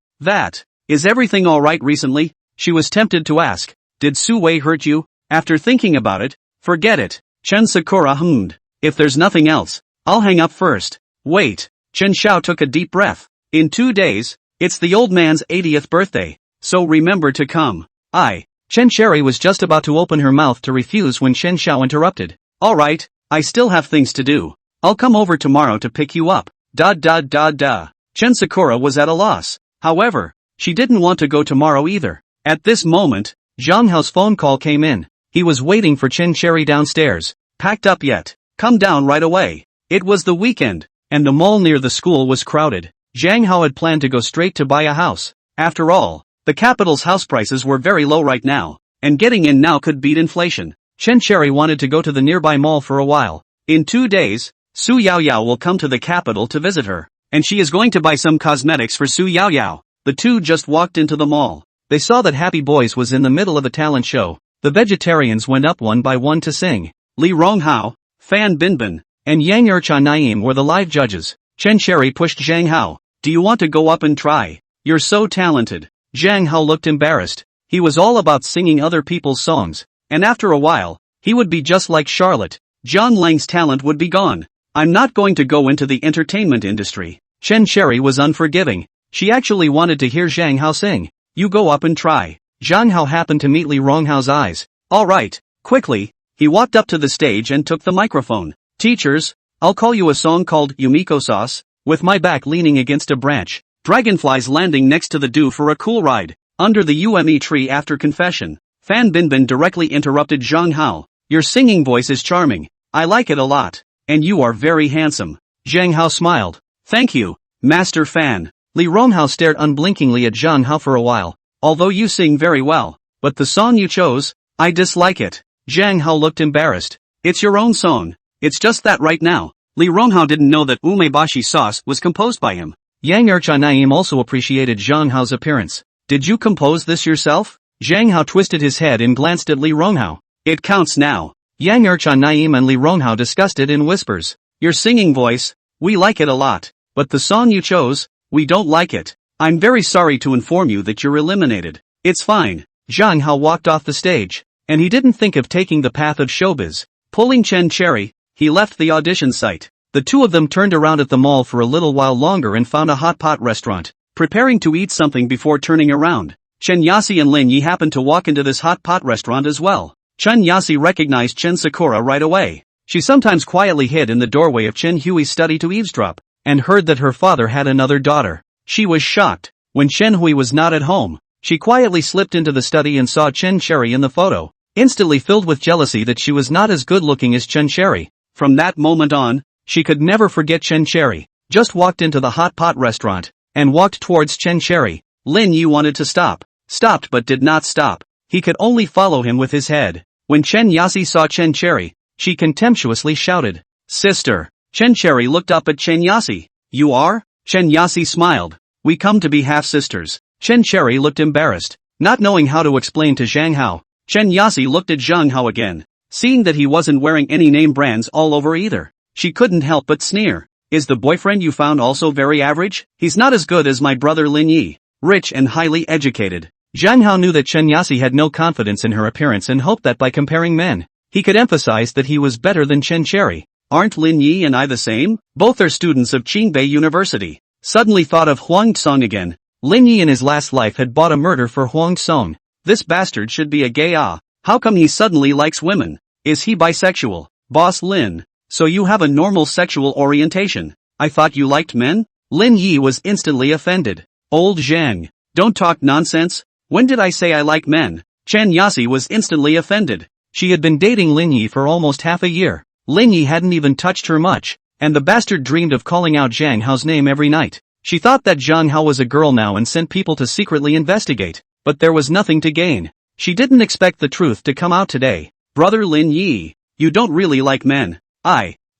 Is everything alright recently?" She was tempted to ask. "Did Su Wei hurt you?" After thinking about it, "Forget it." Chen Sakura hummed. "If there's nothing else, I'll hang up first." "Wait." Chen Xiao took a deep breath. "In 2 days, it's the old man's 80th birthday, so remember to come." Chen Cherry was just about to open her mouth to refuse when Chen Xiao interrupted. "Alright, I still have things to do. I'll come over tomorrow to pick you up." Chen Sakura was at a loss. However, she didn't want to go tomorrow either. At this moment, Zhang Hao's phone call came in. He was waiting for Chen Cherry downstairs. "Packed up yet? Come down right away." It was the weekend, and the mall near the school was crowded. Zhang Hao had planned to go straight to buy a house. After all, the capital's house prices were very low right now, and getting in now could beat inflation. Chen Cherry wanted to go to the nearby mall for a while. In 2 days, Su Yaoyao will come to the capital to visit her, and she is going to buy some cosmetics for Su Yao Yao. The two just walked into the mall. They saw that Happy Boys was in the middle of a talent show. The vegetarians went up one by one to sing. Li Ronghao, Fan Binbin, and Yang Ercha Naim were the live judges. Chen Sherry pushed Zhang Hao. Do you want to go up and try? You're so talented. Zhang Hao looked embarrassed. He was all about singing other people's songs, and after a while, he would be just like Charlotte. John Lang's talent would be gone. I'm not going to go into the entertainment industry. Chen Sherry was unforgiving. She actually wanted to hear Zhang Hao sing. You go up and try. Zhang Hao happened to meet Li Ronghao's eyes. Alright, quickly. He walked up to the stage and took the microphone. Teachers, I'll call you a song called Yumiko Sauce, with my back leaning against a branch. Dragonflies landing next to the dew for a cool ride. Under the UME tree after confession. Fan Binbin directly interrupted Zhang Hao. Your singing voice is charming. I like it a lot. And you are very handsome. Zhang Hao smiled. Thank you, Master Fan. Li Ronghao stared unblinkingly at Zhang Hao for a while. Although you sing very well, but the song you chose, I dislike it. Zhang Hao looked embarrassed. It's your own song. It's just that right now. Li Ronghao didn't know that Umebashi Sauce was composed by him. Yang Ercha Naim also appreciated Zhang Hao's appearance. Did you compose this yourself? Zhang Hao twisted his head and glanced at Li Ronghao. It counts now. Yang Ercha Naim and Li Ronghao discussed it in whispers. Your singing voice, we like it a lot. But the song you chose, we don't like it. I'm very sorry to inform you that you're eliminated. It's fine. Zhang Hao walked off the stage. And he didn't think of taking the path of showbiz. Pulling Chen Cherry, he left the audition site. The two of them turned around at the mall for a little while longer and found a hot pot restaurant, preparing to eat something before turning around. Chen Yasi and Lin Yi happened to walk into this hot pot restaurant as well. Chen Yasi recognized Chen Sakura right away. She sometimes quietly hid in the doorway of Chen Hui's study to eavesdrop, and heard that her father had another daughter. She was shocked. When Chen Hui was not at home, she quietly slipped into the study and saw Chen Cherry in the photo, instantly filled with jealousy that she was not as good looking as Chen Cherry. From that moment on, she could never forget Chen Cherry. Just walked into the hot pot restaurant, and walked towards Chen Cherry. Lin Yi wanted to stop. Stopped but did not stop. He could only follow him with his head. When Chen Yasi saw Chen Cherry, she contemptuously shouted, Sister. Chen Cherry looked up at Chen Yasi. You are? Chen Yasi smiled. We come to be half-sisters. Chen Cherry looked embarrassed, not knowing how to explain to Zhang Hao. Chen Yasi looked at Zhang Hao again, seeing that he wasn't wearing any name brands all over either. She couldn't help but sneer. Is the boyfriend you found also very average? He's not as good as my brother Lin Yi. Rich and highly educated. Zhang Hao knew that Chen Yasi had no confidence in her appearance and hoped that by comparing men, he could emphasize that he was better than Chen Cherry. Aren't Lin Yi and I the same? Both are students of Qingbei University. Suddenly thought of Huang Tsong again. Lin Yi in his last life had bought a murder for Huang Tsong. This bastard should be a gay ah. How come he suddenly likes women? Is he bisexual? Boss Lin. So you have a normal sexual orientation. I thought you liked men? Lin Yi was instantly offended. Old Zhang. Don't talk nonsense. When did I say I like men? Chen Yasi was instantly offended. She had been dating Lin Yi for almost half a year. Lin Yi hadn't even touched her much, and the bastard dreamed of calling out Zhang Hao's name every night. She thought that Zhang Hao was a girl now and sent people to secretly investigate, but there was nothing to gain. She didn't expect the truth to come out today. Brother Lin Yi, you don't really like men.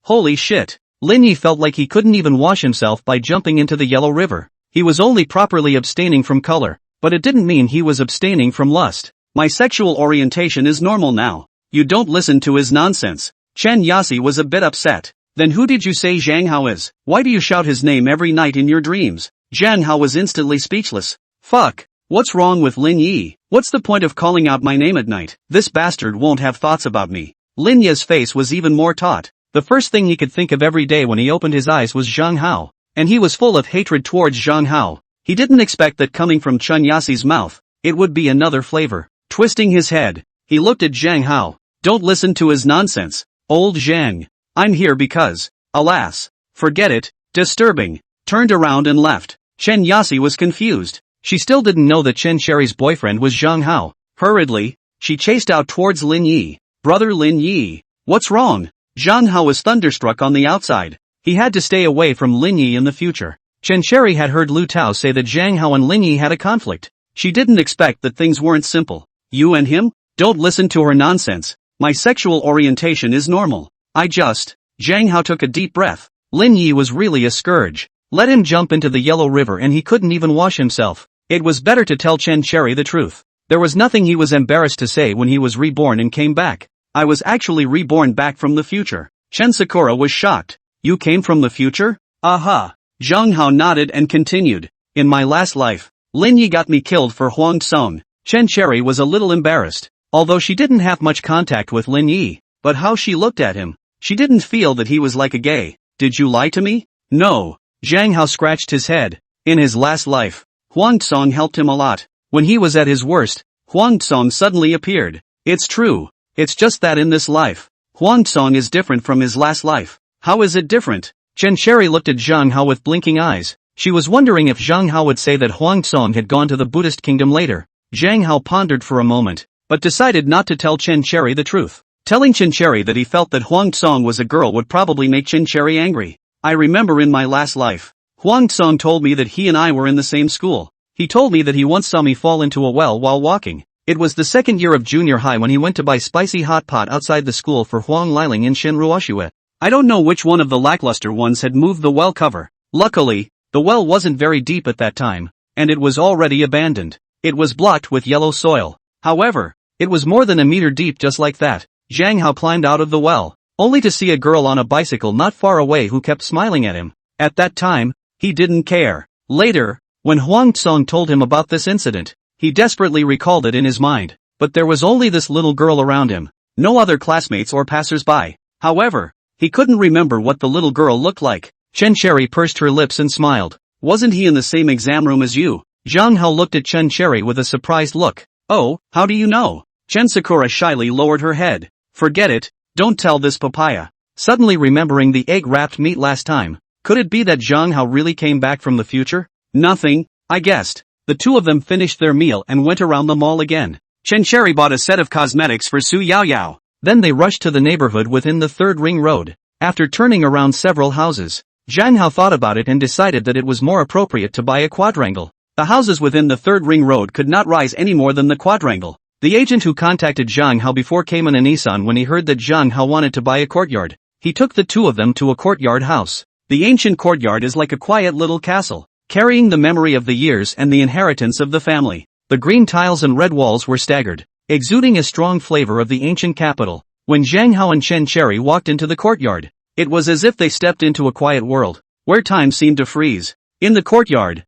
Holy shit. Lin Yi felt like he couldn't even wash himself by jumping into the Yellow River. He was only properly abstaining from color, but it didn't mean he was abstaining from lust. My sexual orientation is normal now. You don't listen to his nonsense. Chen Yasi was a bit upset. Then who did you say Zhang Hao is? Why do you shout his name every night in your dreams? Zhang Hao was instantly speechless. Fuck. What's wrong with Lin Yi? What's the point of calling out my name at night? This bastard won't have thoughts about me. Lin Yi's face was even more taut. The first thing he could think of every day when he opened his eyes was Zhang Hao, and he was full of hatred towards Zhang Hao. He didn't expect that coming from Chen Yasi's mouth, it would be another flavor. Twisting his head, he looked at Zhang Hao. Don't listen to his nonsense, old Zhang. I'm here because, alas, forget it, disturbing. Turned around and left. Chen Yasi was confused. She still didn't know that Chen Cherry's boyfriend was Zhang Hao. Hurriedly, she chased out towards Lin Yi. Brother Lin Yi, what's wrong? Zhang Hao was thunderstruck on the outside. He had to stay away from Lin Yi in the future. Chen Cherry had heard Lu Tao say that Zhang Hao and Lin Yi had a conflict. She didn't expect that things weren't simple. You and him? Don't listen to her nonsense. My sexual orientation is normal. Zhang Hao took a deep breath. Lin Yi was really a scourge. Let him jump into the Yellow River and he couldn't even wash himself. It was better to tell Chen Cherry the truth. There was nothing he was embarrassed to say when he was reborn and came back. I was actually reborn back from the future. Chen Sakura was shocked. You came from the future? Aha. Zhang Hao nodded and continued. In my last life, Lin Yi got me killed for Huang Song. Chen Cherry was a little embarrassed, although she didn't have much contact with Lin Yi, but how she looked at him. She didn't feel that he was like a gay. Did you lie to me? No. Zhang Hao scratched his head. In his last life, Huang Song helped him a lot. When he was at his worst, Huang Song suddenly appeared. It's true. It's just that in this life, Huang Song is different from his last life. How is it different? Chen Cherry looked at Zhang Hao with blinking eyes. She was wondering if Zhang Hao would say that Huang Song had gone to the Buddhist kingdom later. Zhang Hao pondered for a moment, but decided not to tell Chen Cherry the truth. Telling Chen Cherry that he felt that Huang Song was a girl would probably make Chen Cherry angry. I remember in my last life, Huang Song told me that he and I were in the same school. He told me that he once saw me fall into a well while walking. It was the second year of junior high when he went to buy spicy hot pot outside the school for Huang Liling in Shenruoxue. I don't know which one of the lackluster ones had moved the well cover. Luckily, the well wasn't very deep at that time, and it was already abandoned. It was blocked with yellow soil. However, it was more than a meter deep just like that. Zhang Hao climbed out of the well, only to see a girl on a bicycle not far away who kept smiling at him. At that time, he didn't care. Later, when Huang Song told him about this incident, he desperately recalled it in his mind. But there was only this little girl around him, no other classmates or passers-by. However, he couldn't remember what the little girl looked like. Chen Cherry pursed her lips and smiled. Wasn't he in the same exam room as you? Zhang Hao looked at Chen Cherry with a surprised look. Oh, how do you know? Chen Sakura shyly lowered her head. Forget it, don't tell this papaya. Suddenly remembering the egg-wrapped meat last time, could it be that Zhang Hao really came back from the future? Nothing, I guessed. The two of them finished their meal and went around the mall again. Chen Cherry bought a set of cosmetics for Su Yao Yao. Then they rushed to the neighborhood within the third ring road. After turning around several houses, Zhang Hao thought about it and decided that it was more appropriate to buy a quadrangle. The houses within the third ring road could not rise any more than the quadrangle. The agent who contacted Zhang Hao before came in a Nissan when he heard that Zhang Hao wanted to buy a courtyard. He took the two of them to a courtyard house. The ancient courtyard is like a quiet little castle, carrying the memory of the years and the inheritance of the family. The green tiles and red walls were staggered, exuding a strong flavor of the ancient capital. When Zhang Hao and Chen Cherry walked into the courtyard, it was as if they stepped into a quiet world, where time seemed to freeze. In the courtyard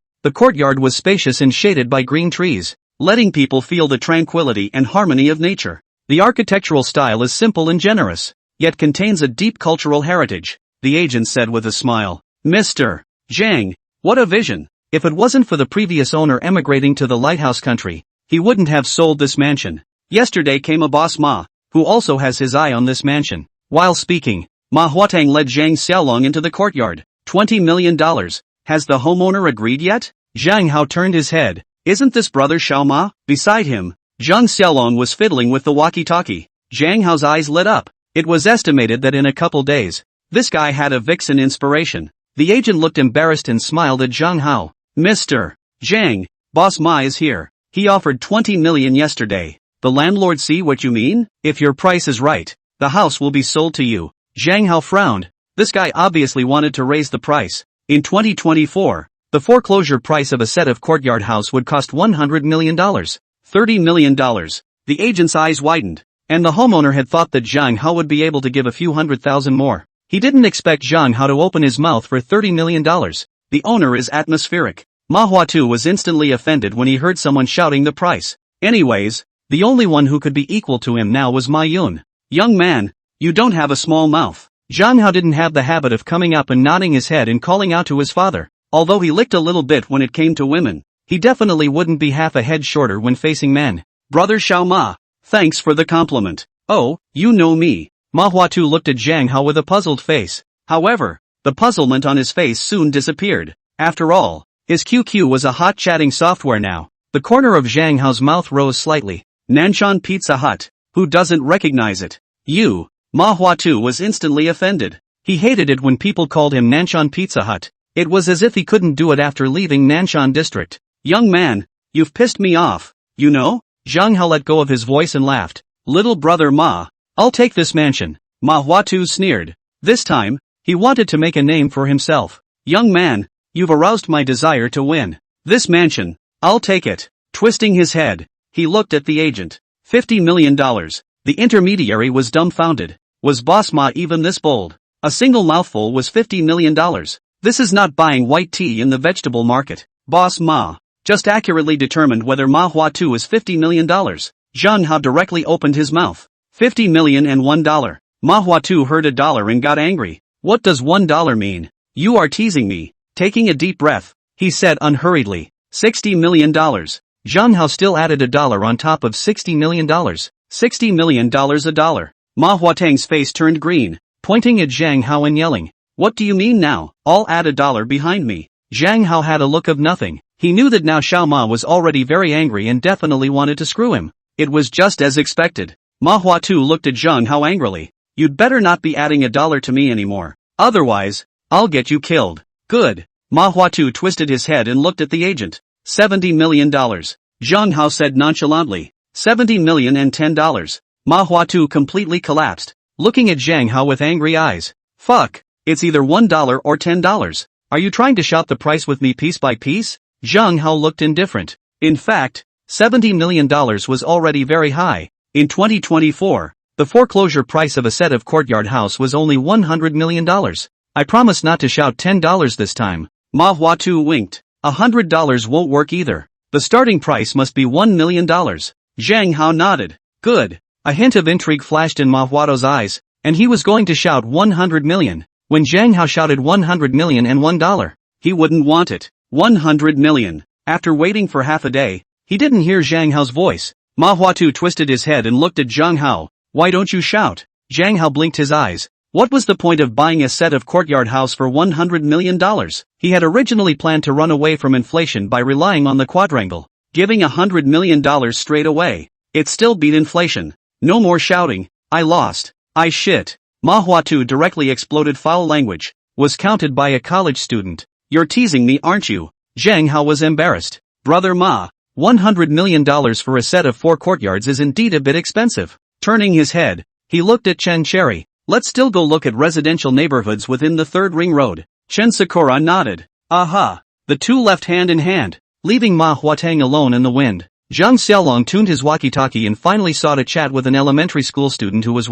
was spacious and shaded by green trees, letting people feel the tranquility and harmony of nature. The architectural style is simple and generous, yet contains a deep cultural heritage, the agent said with a smile. Mr. Zhang, what a vision! If it wasn't for the previous owner emigrating to the lighthouse country, he wouldn't have sold this mansion. Yesterday came a boss Ma, who also has his eye on this mansion. While speaking, Ma Huatang led Zhang Xiaolong into the courtyard. $20 million. Has the homeowner agreed yet? Zhang Hao turned his head. Isn't this brother Xiao Ma? Beside him, Zhang Xiaolong was fiddling with the walkie-talkie. Zhang Hao's eyes lit up. It was estimated that in a couple days, this guy had a vixen inspiration. The agent looked embarrassed and smiled at Zhang Hao. Mr. Zhang, Boss Ma is here. He offered 20 million yesterday. The landlord see what you mean? If your price is right, the house will be sold to you. Zhang Hao frowned. This guy obviously wanted to raise the price. In 2024, the foreclosure price of a set of courtyard house would cost $100 million. $30 million. The agent's eyes widened. And the homeowner had thought that Zhang Hao would be able to give a few $100,000 more. He didn't expect Zhang Hao to open his mouth for $30 million. The owner is atmospheric. Manhwa too was instantly offended when he heard someone shouting the price. Anyways, the only one who could be equal to him now was Ma Yun. Young man, you don't have a small mouth. Zhang Hao didn't have the habit of coming up and nodding his head and calling out to his father. Although he licked a little bit when it came to women, he definitely wouldn't be half a head shorter when facing men. Brother Xiao Ma, thanks for the compliment. Oh, you know me. Ma Huatu looked at Zhang Hao with a puzzled face. However, the puzzlement on his face soon disappeared. After all, his QQ was a hot chatting software now. The corner of Zhang Hao's mouth rose slightly. Nanshan Pizza Hut. Who doesn't recognize it? You. Ma Huatu was instantly offended. He hated it when people called him Nanshan Pizza Hut. It was as if he couldn't do it after leaving Nanshan district. Young man, you've pissed me off. You know? Zhang Hao let go of his voice and laughed. Little brother Ma, I'll take this mansion. Ma Huatu sneered. This time, he wanted to make a name for himself. Young man, You've aroused my desire to win. This mansion. I'll take it. Twisting his head, he looked at the agent. $50 million. The intermediary was dumbfounded. Was Boss Ma even this bold? A single mouthful was $50 million. This is not buying white tea in the vegetable market. Boss Ma just accurately determined whether Manhwa 2 is $50 million. Zhang Hao directly opened his mouth. $50 million and $1. Manhwa 2 heard a dollar and got angry. What does $1 mean? You are teasing me. Taking a deep breath, he said unhurriedly. $60 million. Zhang Hao still added a dollar on top of $60 million. $60 million a dollar. Ma Huatang's face turned green, pointing at Zhang Hao and yelling, "What do you mean now? I'll add a dollar behind me." Zhang Hao had a look of nothing. He knew that now Xiao Ma was already very angry and definitely wanted to screw him. It was just as expected. Ma Huatu looked at Zhang Hao angrily. "You'd better not be adding a dollar to me anymore. Otherwise, I'll get you killed." "Good." Ma Huatu twisted his head and looked at the agent. $70 million. Zhang Hao said nonchalantly. $70 million and $10. Ma Huatu completely collapsed, looking at Zhang Hao with angry eyes. "Fuck, it's either $1 or $10. Are you trying to shop the price with me piece by piece?" Zhang Hao looked indifferent. In fact, $70 million was already very high. In 2024, the foreclosure price of a set of courtyard house was only $100 million. "I promise not to shout $10 this time." Ma Huatu winked. $100 won't work either. The starting price must be $1 million. Zhang Hao nodded. "Good." A hint of intrigue flashed in Ma Huato's eyes, and he was going to shout 100 million. When Zhang Hao shouted 100 million and $1, he wouldn't want it. 100 million. After waiting for half a day, he didn't hear Zhang Hao's voice. Ma Huatu twisted his head and looked at Zhang Hao. "Why don't you shout?" Zhang Hao blinked his eyes. What was the point of buying a set of courtyard house for $100 million? He had originally planned to run away from inflation by relying on the quadrangle. Giving $100 million straight away. It still beat inflation. No more shouting. "I lost. I shit." Ma Huatu directly exploded foul language. Was counted by a college student. "You're teasing me, aren't you?" Zhang Hao was embarrassed. "Brother Ma, $100 million for a set of 4 courtyards is indeed a bit expensive." Turning his head, he looked at Chen Cherry. "Let's still go look at residential neighborhoods within the 3rd Ring Road." Chen Sakura nodded. "Aha." The two left hand in hand, leaving Ma Huatang alone in the wind. Zhang Xiaolong tuned his walkie-talkie and finally sought a chat with an elementary school student who was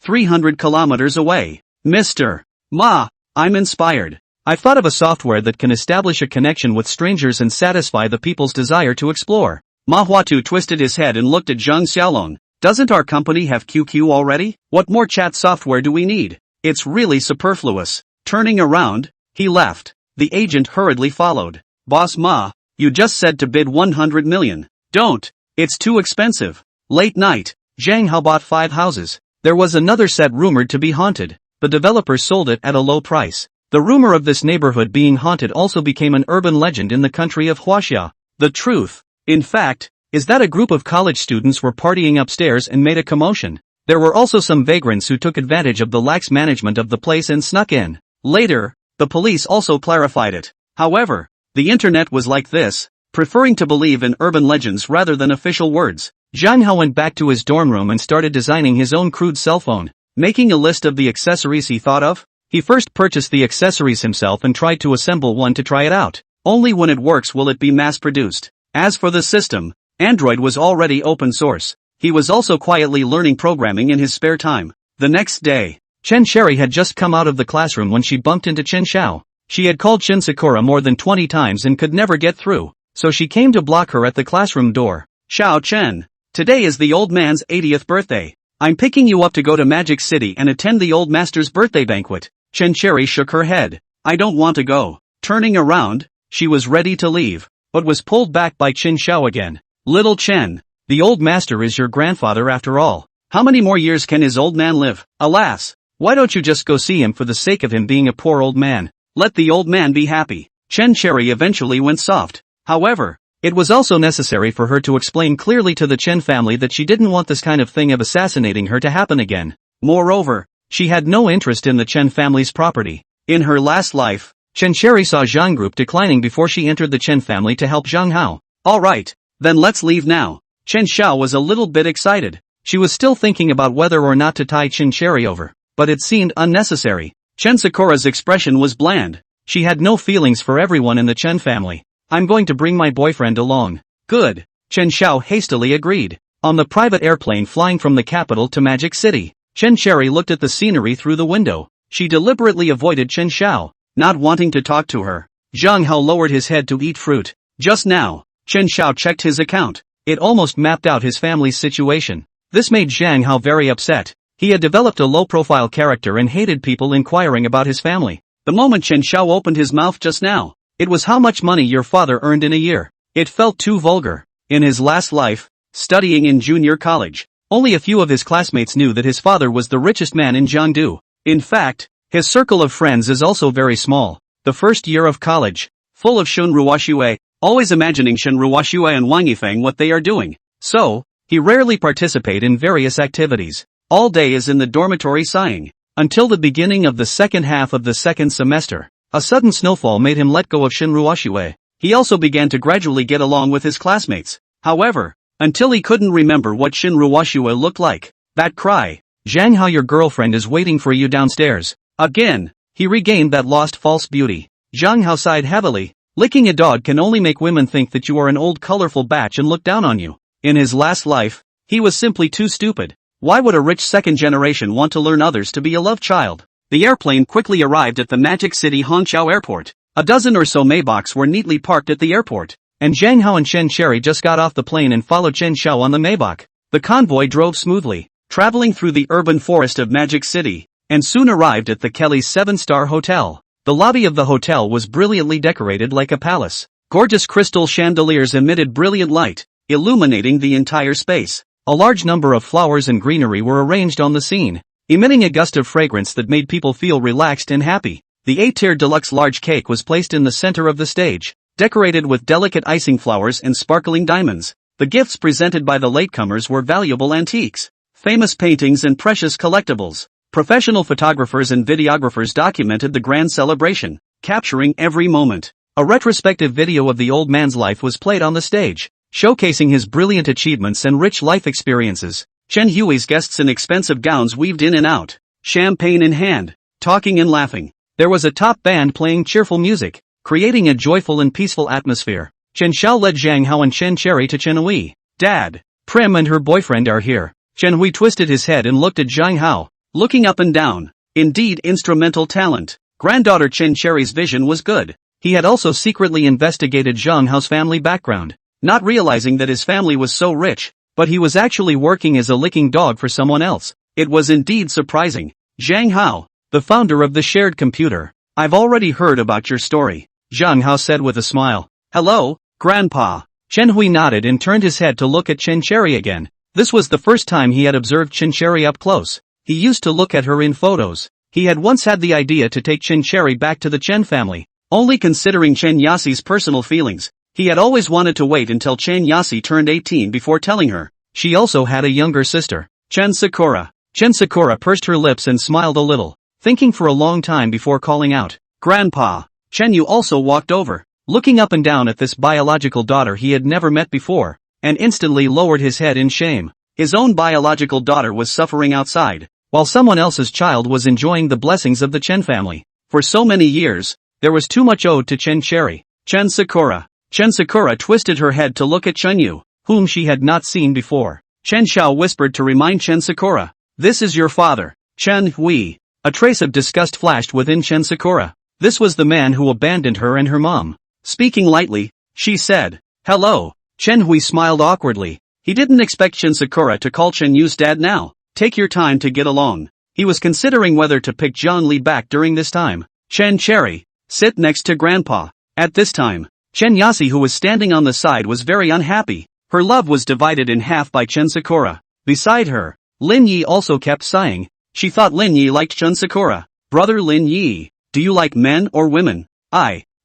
300 kilometers away. "Mr. Ma, I'm inspired. I've thought of a software that can establish a connection with strangers and satisfy the people's desire to explore." Ma Huatu twisted his head and looked at Zhang Xiaolong. "Doesn't our company have QQ already? What more chat software do we need? It's really superfluous." Turning around, he left. The agent hurriedly followed. "Boss Ma, you just said to bid 100 million. Don't. It's too expensive." Late night, Zhang Hao bought 5 houses. There was another set rumored to be haunted. The developer sold it at a low price. The rumor of this neighborhood being haunted also became an urban legend in the country of Huaxia. The truth, in fact, is that a group of college students were partying upstairs and made a commotion. There were also some vagrants who took advantage of the lax management of the place and snuck in. Later, the police also clarified it. However, the internet was like this, preferring to believe in urban legends rather than official words. Zhang Hao went back to his dorm room and started designing his own crude cell phone, making a list of the accessories he thought of. He first purchased the accessories himself and tried to assemble one to try it out. Only when it works will it be mass-produced. As for the system, Android was already open source. He was also quietly learning programming in his spare time. The next day, Chen Sherry had just come out of the classroom when she bumped into Chen Xiao. She had called Chen Sakura more than 20 times and could never get through, so she came to block her at the classroom door. "Xiao Chen, today is the old man's 80th birthday. I'm picking you up to go to Magic City and attend the old master's birthday banquet." Chen Cherry shook her head. "I don't want to go." Turning around, she was ready to leave, but was pulled back by Chen Xiao again. "Little Chen, the old master is your grandfather after all. How many more years can his old man live? Alas, why don't you just go see him for the sake of him being a poor old man? Let the old man be happy." Chen Cherry eventually went soft. However, it was also necessary for her to explain clearly to the Chen family that she didn't want this kind of thing of assassinating her to happen again. Moreover, she had no interest in the Chen family's property. In her last life, Chen Cherry saw Zhang Group declining before she entered the Chen family to help Zhang Hao. "Alright, then let's leave now." Chen Xiao was a little bit excited. She was still thinking about whether or not to tie Chen Cherry over, but it seemed unnecessary. Chen Sakura's expression was bland. She had no feelings for everyone in the Chen family. I'm going to bring my boyfriend along. Good. Chen Xiao hastily agreed. On the private airplane flying from the capital to Magic City, Chen Cherry looked at the scenery through the window. She deliberately avoided Chen Xiao, not wanting to talk to her. Zhang Hao lowered his head to eat fruit. Just now, Chen Xiao checked his account. It almost mapped out his family's situation. This made Zhang Hao very upset. He had developed a low-profile character and hated people inquiring about his family. The moment Chen Xiao opened his mouth just now, it was how much money your father earned in a year. It felt too vulgar. In his last life, studying in junior college, only a few of his classmates knew that his father was the richest man in Jiangdu. In fact, his circle of friends is also very small. The first year of college, full of Shun Ruoxue, always imagining Shen Ruoxue and Wang Yifeng what they are doing. So, he rarely participate in various activities. All day is in the dormitory sighing. Until the beginning of the second half of the second semester, a sudden snowfall made him let go of Shen Ruoxue. He also began to gradually get along with his classmates. However, until he couldn't remember what Shen Ruoxue looked like. That cry, Zhang Hao, your girlfriend is waiting for you downstairs. Again, he regained that lost false beauty. Zhang Hao sighed heavily. Licking a dog can only make women think that you are an old colorful batch and look down on you. In his last life, he was simply too stupid. Why would a rich second generation want to learn others to be a love child? The airplane quickly arrived at the Magic City Hongqiao Airport. A dozen or so Maybachs were neatly parked at the airport, and Zhang Hao and Chen Cherry just got off the plane and followed Chen Xiao on the Maybach. The convoy drove smoothly, traveling through the urban forest of Magic City, and soon arrived at the Kelly's 7-star hotel. The lobby of the hotel was brilliantly decorated like a palace. Gorgeous crystal chandeliers emitted brilliant light, illuminating the entire space. A large number of flowers and greenery were arranged on the scene, emitting a gust of fragrance that made people feel relaxed and happy. The 8-tier deluxe large cake was placed in the center of the stage, decorated with delicate icing flowers and sparkling diamonds. The gifts presented by the latecomers were valuable antiques, famous paintings and precious collectibles. Professional photographers and videographers documented the grand celebration, capturing every moment. A retrospective video of the old man's life was played on the stage, showcasing his brilliant achievements and rich life experiences. Chen Hui's guests in expensive gowns weaved in and out, champagne in hand, talking and laughing. There was a top band playing cheerful music, creating a joyful and peaceful atmosphere. Chen Xiao led Zhang Hao and Chen Cherry to Chen Hui. Dad, Prim and her boyfriend are here. Chen Hui twisted his head and looked at Zhang Hao, looking up and down. Indeed, instrumental talent. Granddaughter Chen Cherry's vision was good. He had also secretly investigated Zhang Hao's family background, not realizing that his family was so rich, but he was actually working as a licking dog for someone else. It was indeed surprising. Zhang Hao, the founder of the shared computer. I've already heard about your story, Zhang Hao said with a smile. Hello, Grandpa. Chen Hui nodded and turned his head to look at Chen Cherry again. This was the first time he had observed Chen Cherry up close. He used to look at her in photos. He had once had the idea to take Chen Cherry back to the Chen family, only considering Chen Yasi's personal feelings. He had always wanted to wait until Chen Yasi turned 18 before telling her. She also had a younger sister, Chen Sakura. Chen Sakura pursed her lips and smiled a little, thinking for a long time before calling out, Grandpa. Chen Yu also walked over, looking up and down at this biological daughter he had never met before, and instantly lowered his head in shame. His own biological daughter was suffering outside, while someone else's child was enjoying the blessings of the Chen family. For so many years, there was too much owed to Chen Cherry. Chen Sakura. Chen Sakura twisted her head to look at Chen Yu, whom she had not seen before. Chen Xiao whispered to remind Chen Sakura, this is your father, Chen Hui. A trace of disgust flashed within Chen Sakura. This was the man who abandoned her and her mom. Speaking lightly, she said, hello. Chen Hui smiled awkwardly. He didn't expect Chen Sakura to call Chen Yu's dad now. Take your time to get along. He was considering whether to pick Zhang Li back during this time. Chen Cherry, sit next to Grandpa. At this time, Chen Yasi, who was standing on the side, was very unhappy. Her love was divided in half by Chen Sakura. Beside her, Lin Yi also kept sighing. She thought Lin Yi liked Chen Sakura. Brother Lin Yi, do you like men or women?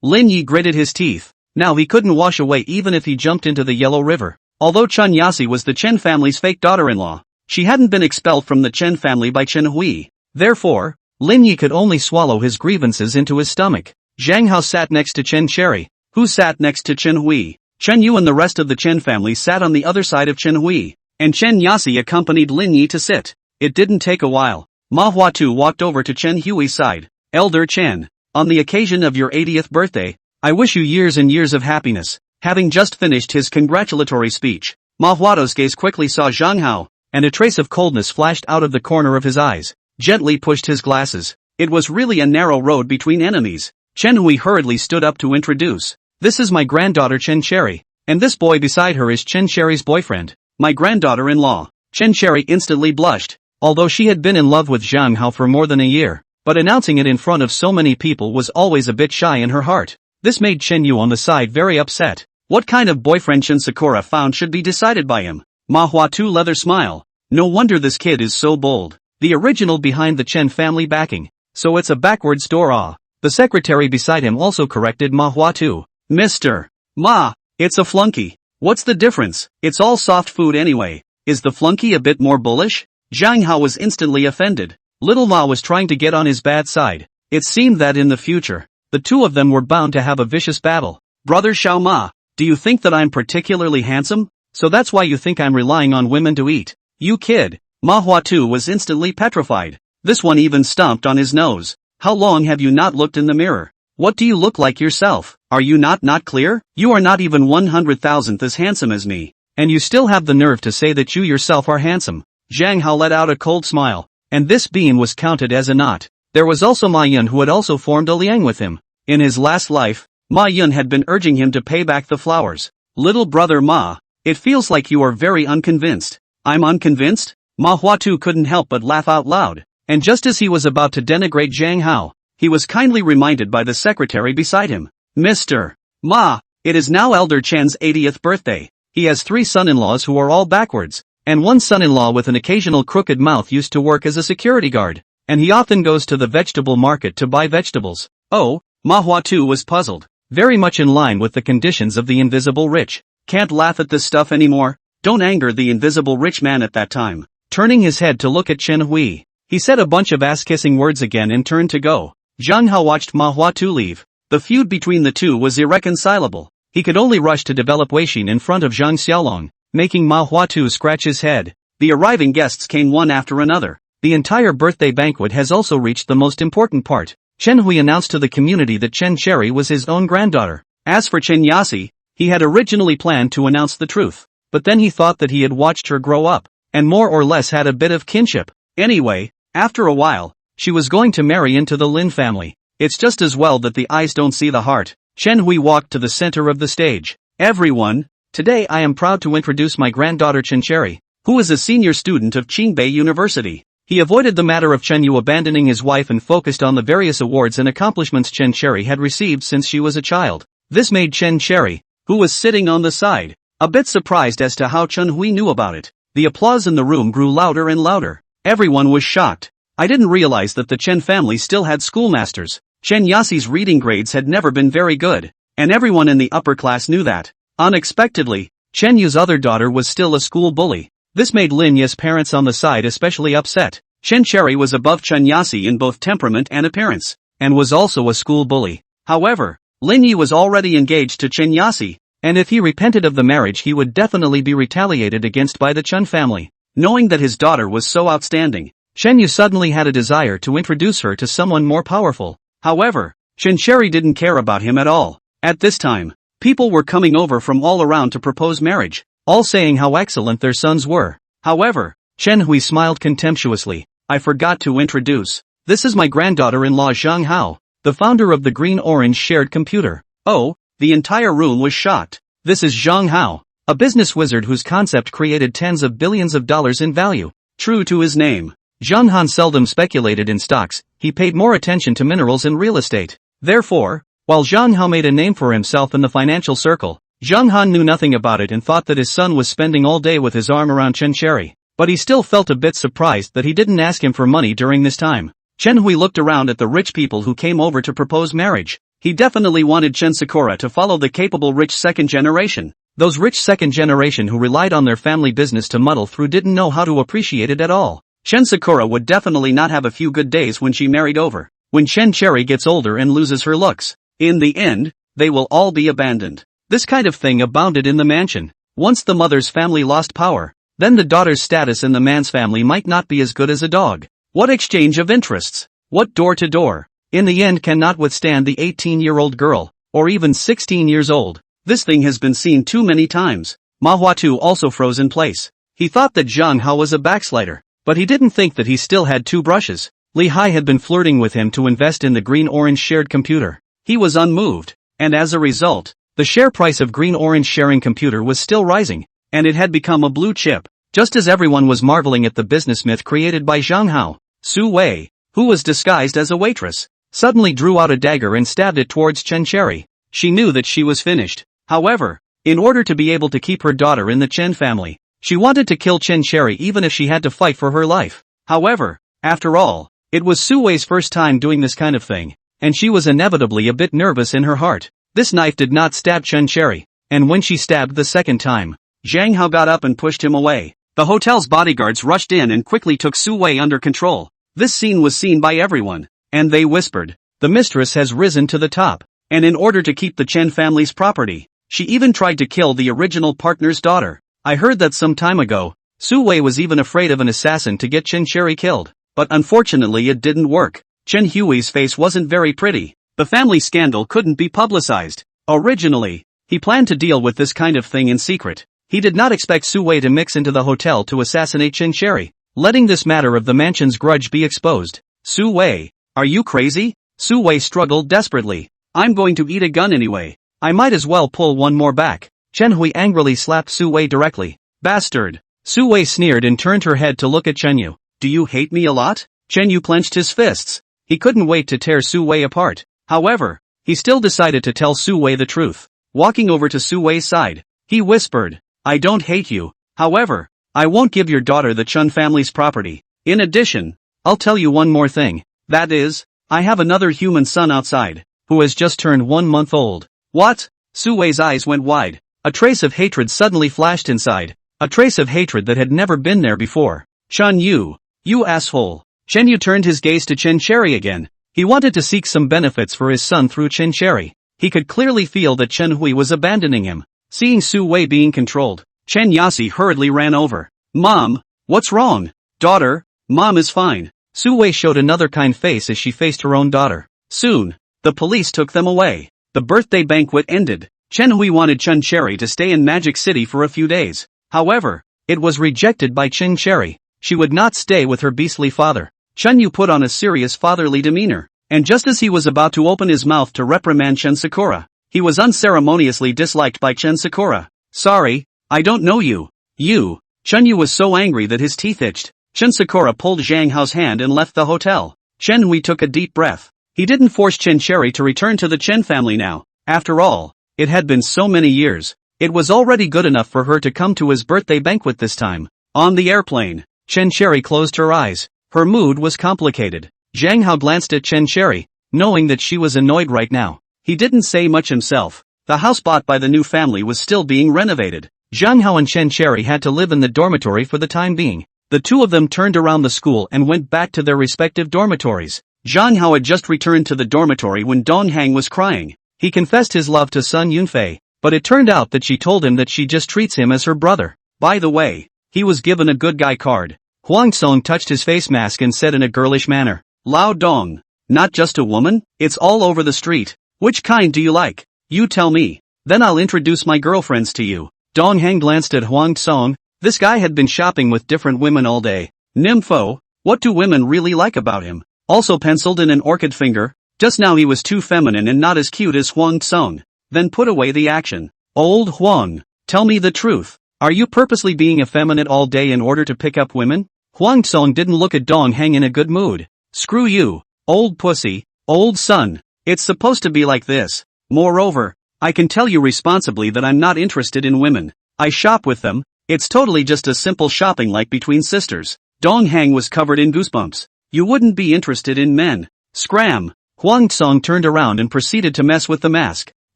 Lin Yi gritted his teeth. Now he couldn't wash away even if he jumped into the Yellow River. Although Chen Yasi was the Chen family's fake daughter-in-law, she hadn't been expelled from the Chen family by Chen Hui. Therefore, Lin Yi could only swallow his grievances into his stomach. Zhang Hao sat next to Chen Cherry, who sat next to Chen Hui. Chen Yu and the rest of the Chen family sat on the other side of Chen Hui, and Chen Yasi accompanied Lin Yi to sit. It didn't take a while. Manhwa too walked over to Chen Hui's side. Elder Chen, on the occasion of your 80th birthday, I wish you years and years of happiness." Having just finished his congratulatory speech, Manhwa's gaze quickly saw Zhang Hao, and a trace of coldness flashed out of the corner of his eyes. Gently pushed his glasses. It was really a narrow road between enemies. Chen Hui hurriedly stood up to introduce. "This is my granddaughter Chen Cherry, and this boy beside her is Chen Cherry's boyfriend, my granddaughter-in-law." Chen Cherry instantly blushed, although she had been in love with Zhang Hao for more than a year, but announcing it in front of so many people was always a bit shy in her heart. This made Chen Yu on the side very upset. What kind of boyfriend Chen Sakura found should be decided by him. Manhwa too leather smile. No wonder this kid is so bold. The original behind the Chen family backing. So it's a backwards door. The secretary beside him also corrected Manhwa too. "Mr. Ma, it's a flunky. What's the difference? It's all soft food anyway. Is the flunky a bit more bullish?" Zhang Hao was instantly offended. Little Ma was trying to get on his bad side. It seemed that in the future, the two of them were bound to have a vicious battle. "Brother Xiao Ma, do you think that I'm particularly handsome? So that's why you think I'm relying on women to eat? You kid." Manhwa too was instantly petrified. This one even stomped on his nose. "How long have you not looked in the mirror? What do you look like yourself? Are you not clear? You are not even 100,000th as handsome as me. And you still have the nerve to say that you yourself are handsome." Zhang Hao let out a cold smile, and this beam was counted as a knot. There was also Ma Yun who had also formed a liang with him. In his last life, Ma Yun had been urging him to pay back the flowers. "Little brother Ma, it feels like you are very unconvinced." "I'm unconvinced?" Manhwa too couldn't help but laugh out loud, and just as he was about to denigrate Zhang Hao, he was kindly reminded by the secretary beside him. "Mr. Ma, it is now Elder Chen's 80th birthday. He has 3 son-in-laws who are all backwards, and one son-in-law with an occasional crooked mouth used to work as a security guard, and he often goes to the vegetable market to buy vegetables." "Oh?" Manhwa too was puzzled. Very much in line with the conditions of the invisible rich. "Can't laugh at this stuff anymore. Don't anger the invisible rich man at that time." Turning his head to look at Chen Hui, he said a bunch of ass-kissing words again and turned to go. Zhang Hao watched Manhwa too leave. The feud between the two was irreconcilable. He could only rush to develop Weixin in front of Zhang Xiaolong, making Manhwa too scratch his head. The arriving guests came one after another. The entire birthday banquet has also reached the most important part. Chen Hui announced to the community that Chen Cherry was his own granddaughter. As for Chen Yasi, he had originally planned to announce the truth, but then he thought that he had watched her grow up, and more or less had a bit of kinship. Anyway, after a while, she was going to marry into the Lin family. It's just as well that the eyes don't see the heart. Chen Hui walked to the center of the stage. "Everyone, today I am proud to introduce my granddaughter Chen Cherry, who is a senior student of Qingbei University." He avoided the matter of Chen Yu abandoning his wife and focused on the various awards and accomplishments Chen Cherry had received since she was a child. This made Chen Cherry, who was sitting on the side, a bit surprised as to how Chen Hui knew about it. The applause in the room grew louder and louder. Everyone was shocked. "I didn't realize that the Chen family still had schoolmasters." Chen Yasi's reading grades had never been very good, and everyone in the upper class knew that. Unexpectedly, Chen Yu's other daughter was still a school bully. This made Lin Ye's parents on the side especially upset. Chen Cherry was above Chen Yasi in both temperament and appearance, and was also a school bully. However, Lin Yi was already engaged to Chen Yasi, and if he repented of the marriage he would definitely be retaliated against by the Chen family. Knowing that his daughter was so outstanding, Chen Yu suddenly had a desire to introduce her to someone more powerful. However, Chen Cherry didn't care about him at all. At this time, people were coming over from all around to propose marriage, all saying how excellent their sons were. However, Chen Hui smiled contemptuously. "I forgot to introduce. This is my granddaughter-in-law Zhang Hao, the founder of the Green-Orange Shared Computer." "Oh?" The entire room was shocked. This is Zhang Hao, a business wizard whose concept created tens of billions of dollars in value. True to his name, Zhang Han seldom speculated in stocks, he paid more attention to minerals and real estate. Therefore, while Zhang Hao made a name for himself in the financial circle, Zhang Han knew nothing about it and thought that his son was spending all day with his arm around Chen Cherry. But he still felt a bit surprised that he didn't ask him for money during this time. Chen Hui looked around at the rich people who came over to propose marriage. He definitely wanted Chen Sakura to follow the capable rich second generation. Those rich second generation who relied on their family business to muddle through didn't know how to appreciate it at all. Chen Sakura would definitely not have a few good days when she married over. When Chen Cherry gets older and loses her looks, in the end, they will all be abandoned. This kind of thing abounded in the mansion. Once the mother's family lost power, then the daughter's status in the man's family might not be as good as a dog. What exchange of interests? What door-to-door in the end cannot withstand the 18-year-old girl, or even 16 years old. This thing has been seen too many times. Manhwa too also froze in place. He thought that Zhang Hao was a backslider, but he didn't think that he still had two brushes. Li Hai had been flirting with him to invest in the green-orange shared computer. He was unmoved, and as a result, the share price of green-orange sharing computer was still rising, and it had become a blue chip. Just as everyone was marveling at the business myth created by Zhang Hao, Su Wei, who was disguised as a waitress, suddenly drew out a dagger and stabbed it towards Chen Cherry. She knew that she was finished. However, in order to be able to keep her daughter in the Chen family, she wanted to kill Chen Cherry even if she had to fight for her life. However, after all, it was Su Wei's first time doing this kind of thing, and she was inevitably a bit nervous in her heart. This knife did not stab Chen Cherry, and when she stabbed the second time, Zhang Hao got up and pushed him away. The hotel's bodyguards rushed in and quickly took Su Wei under control. This scene was seen by everyone, and they whispered, "The mistress has risen to the top, and in order to keep the Chen family's property, she even tried to kill the original partner's daughter. I heard that some time ago, Su Wei was even afraid of an assassin to get Chen Cherry killed, but unfortunately it didn't work. Chen Hui's face wasn't very pretty. The family scandal couldn't be publicized. Originally, he planned to deal with this kind of thing in secret. He did not expect Su Wei to mix into the hotel to assassinate Chen Cherry, letting this matter of the mansion's grudge be exposed. Su Wei, are you crazy?" Su Wei struggled desperately. "I'm going to eat a gun anyway. I might as well pull one more back." Chen Hui angrily slapped Su Wei directly. "Bastard!" Su Wei sneered and turned her head to look at Chen Yu. "Do you hate me a lot?" Chen Yu clenched his fists. He couldn't wait to tear Su Wei apart. However, he still decided to tell Su Wei the truth. Walking over to Su Wei's side, he whispered, "I don't hate you. However, I won't give your daughter the Chun family's property. In addition, I'll tell you one more thing. That is, I have another human son outside, who has just turned 1 month old." "What?" Su Wei's eyes went wide. A trace of hatred suddenly flashed inside. A trace of hatred that had never been there before. "Chun Yu, you asshole." Chen Yu turned his gaze to Chen Cherry again. He wanted to seek some benefits for his son through Chen Cherry. He could clearly feel that Chen Hui was abandoning him. Seeing Su Wei being controlled, Chen Yasi hurriedly ran over. "Mom, what's wrong?" "Daughter, Mom is fine." Su Wei showed another kind face as she faced her own daughter. Soon, the police took them away. The birthday banquet ended. Chen Hui wanted Chen Cherry to stay in Magic City for a few days. However, it was rejected by Chen Cherry. She would not stay with her beastly father. Chen Yu put on a serious fatherly demeanor, and just as he was about to open his mouth to reprimand Chen Sakura, he was unceremoniously disliked by Chen Sakura. "Sorry, I don't know you." "You." Chen Yu was so angry that his teeth itched. Chen Sakura pulled Zhang Hao's hand and left the hotel. Chen Hui took a deep breath. He didn't force Chen Cherry to return to the Chen family now. After all, it had been so many years. It was already good enough for her to come to his birthday banquet this time. On the airplane, Chen Cherry closed her eyes. Her mood was complicated. Zhang Hao glanced at Chen Cherry, knowing that she was annoyed right now. He didn't say much himself. The house bought by the new family was still being renovated. Zhang Hao and Chen Cherry had to live in the dormitory for the time being. The two of them turned around the school and went back to their respective dormitories. Zhang Hao had just returned to the dormitory when Dong Hang was crying. He confessed his love to Sun Yunfei, but it turned out that she told him that she just treats him as her brother. By the way, he was given a good guy card. Huang Song touched his face mask and said in a girlish manner, "Lao Dong, not just a woman? It's all over the street. Which kind do you like? You tell me. Then I'll introduce my girlfriends to you." Dong Hang glanced at Huang Song. This guy had been shopping with different women all day. Nympho, what do women really like about him? Also penciled in an orchid finger. Just now he was too feminine and not as cute as Huang Song. Then put away the action. "Old Huang, tell me the truth. Are you purposely being effeminate all day in order to pick up women?" Huang Song didn't look at Dong Hang in a good mood. "Screw you, old pussy, old son. It's supposed to be like this. Moreover, I can tell you responsibly that I'm not interested in women. I shop with them. It's totally just a simple shopping like between sisters." Dong Hang was covered in goosebumps. "You wouldn't be interested in men. Scram." Huang Song turned around and proceeded to mess with the mask.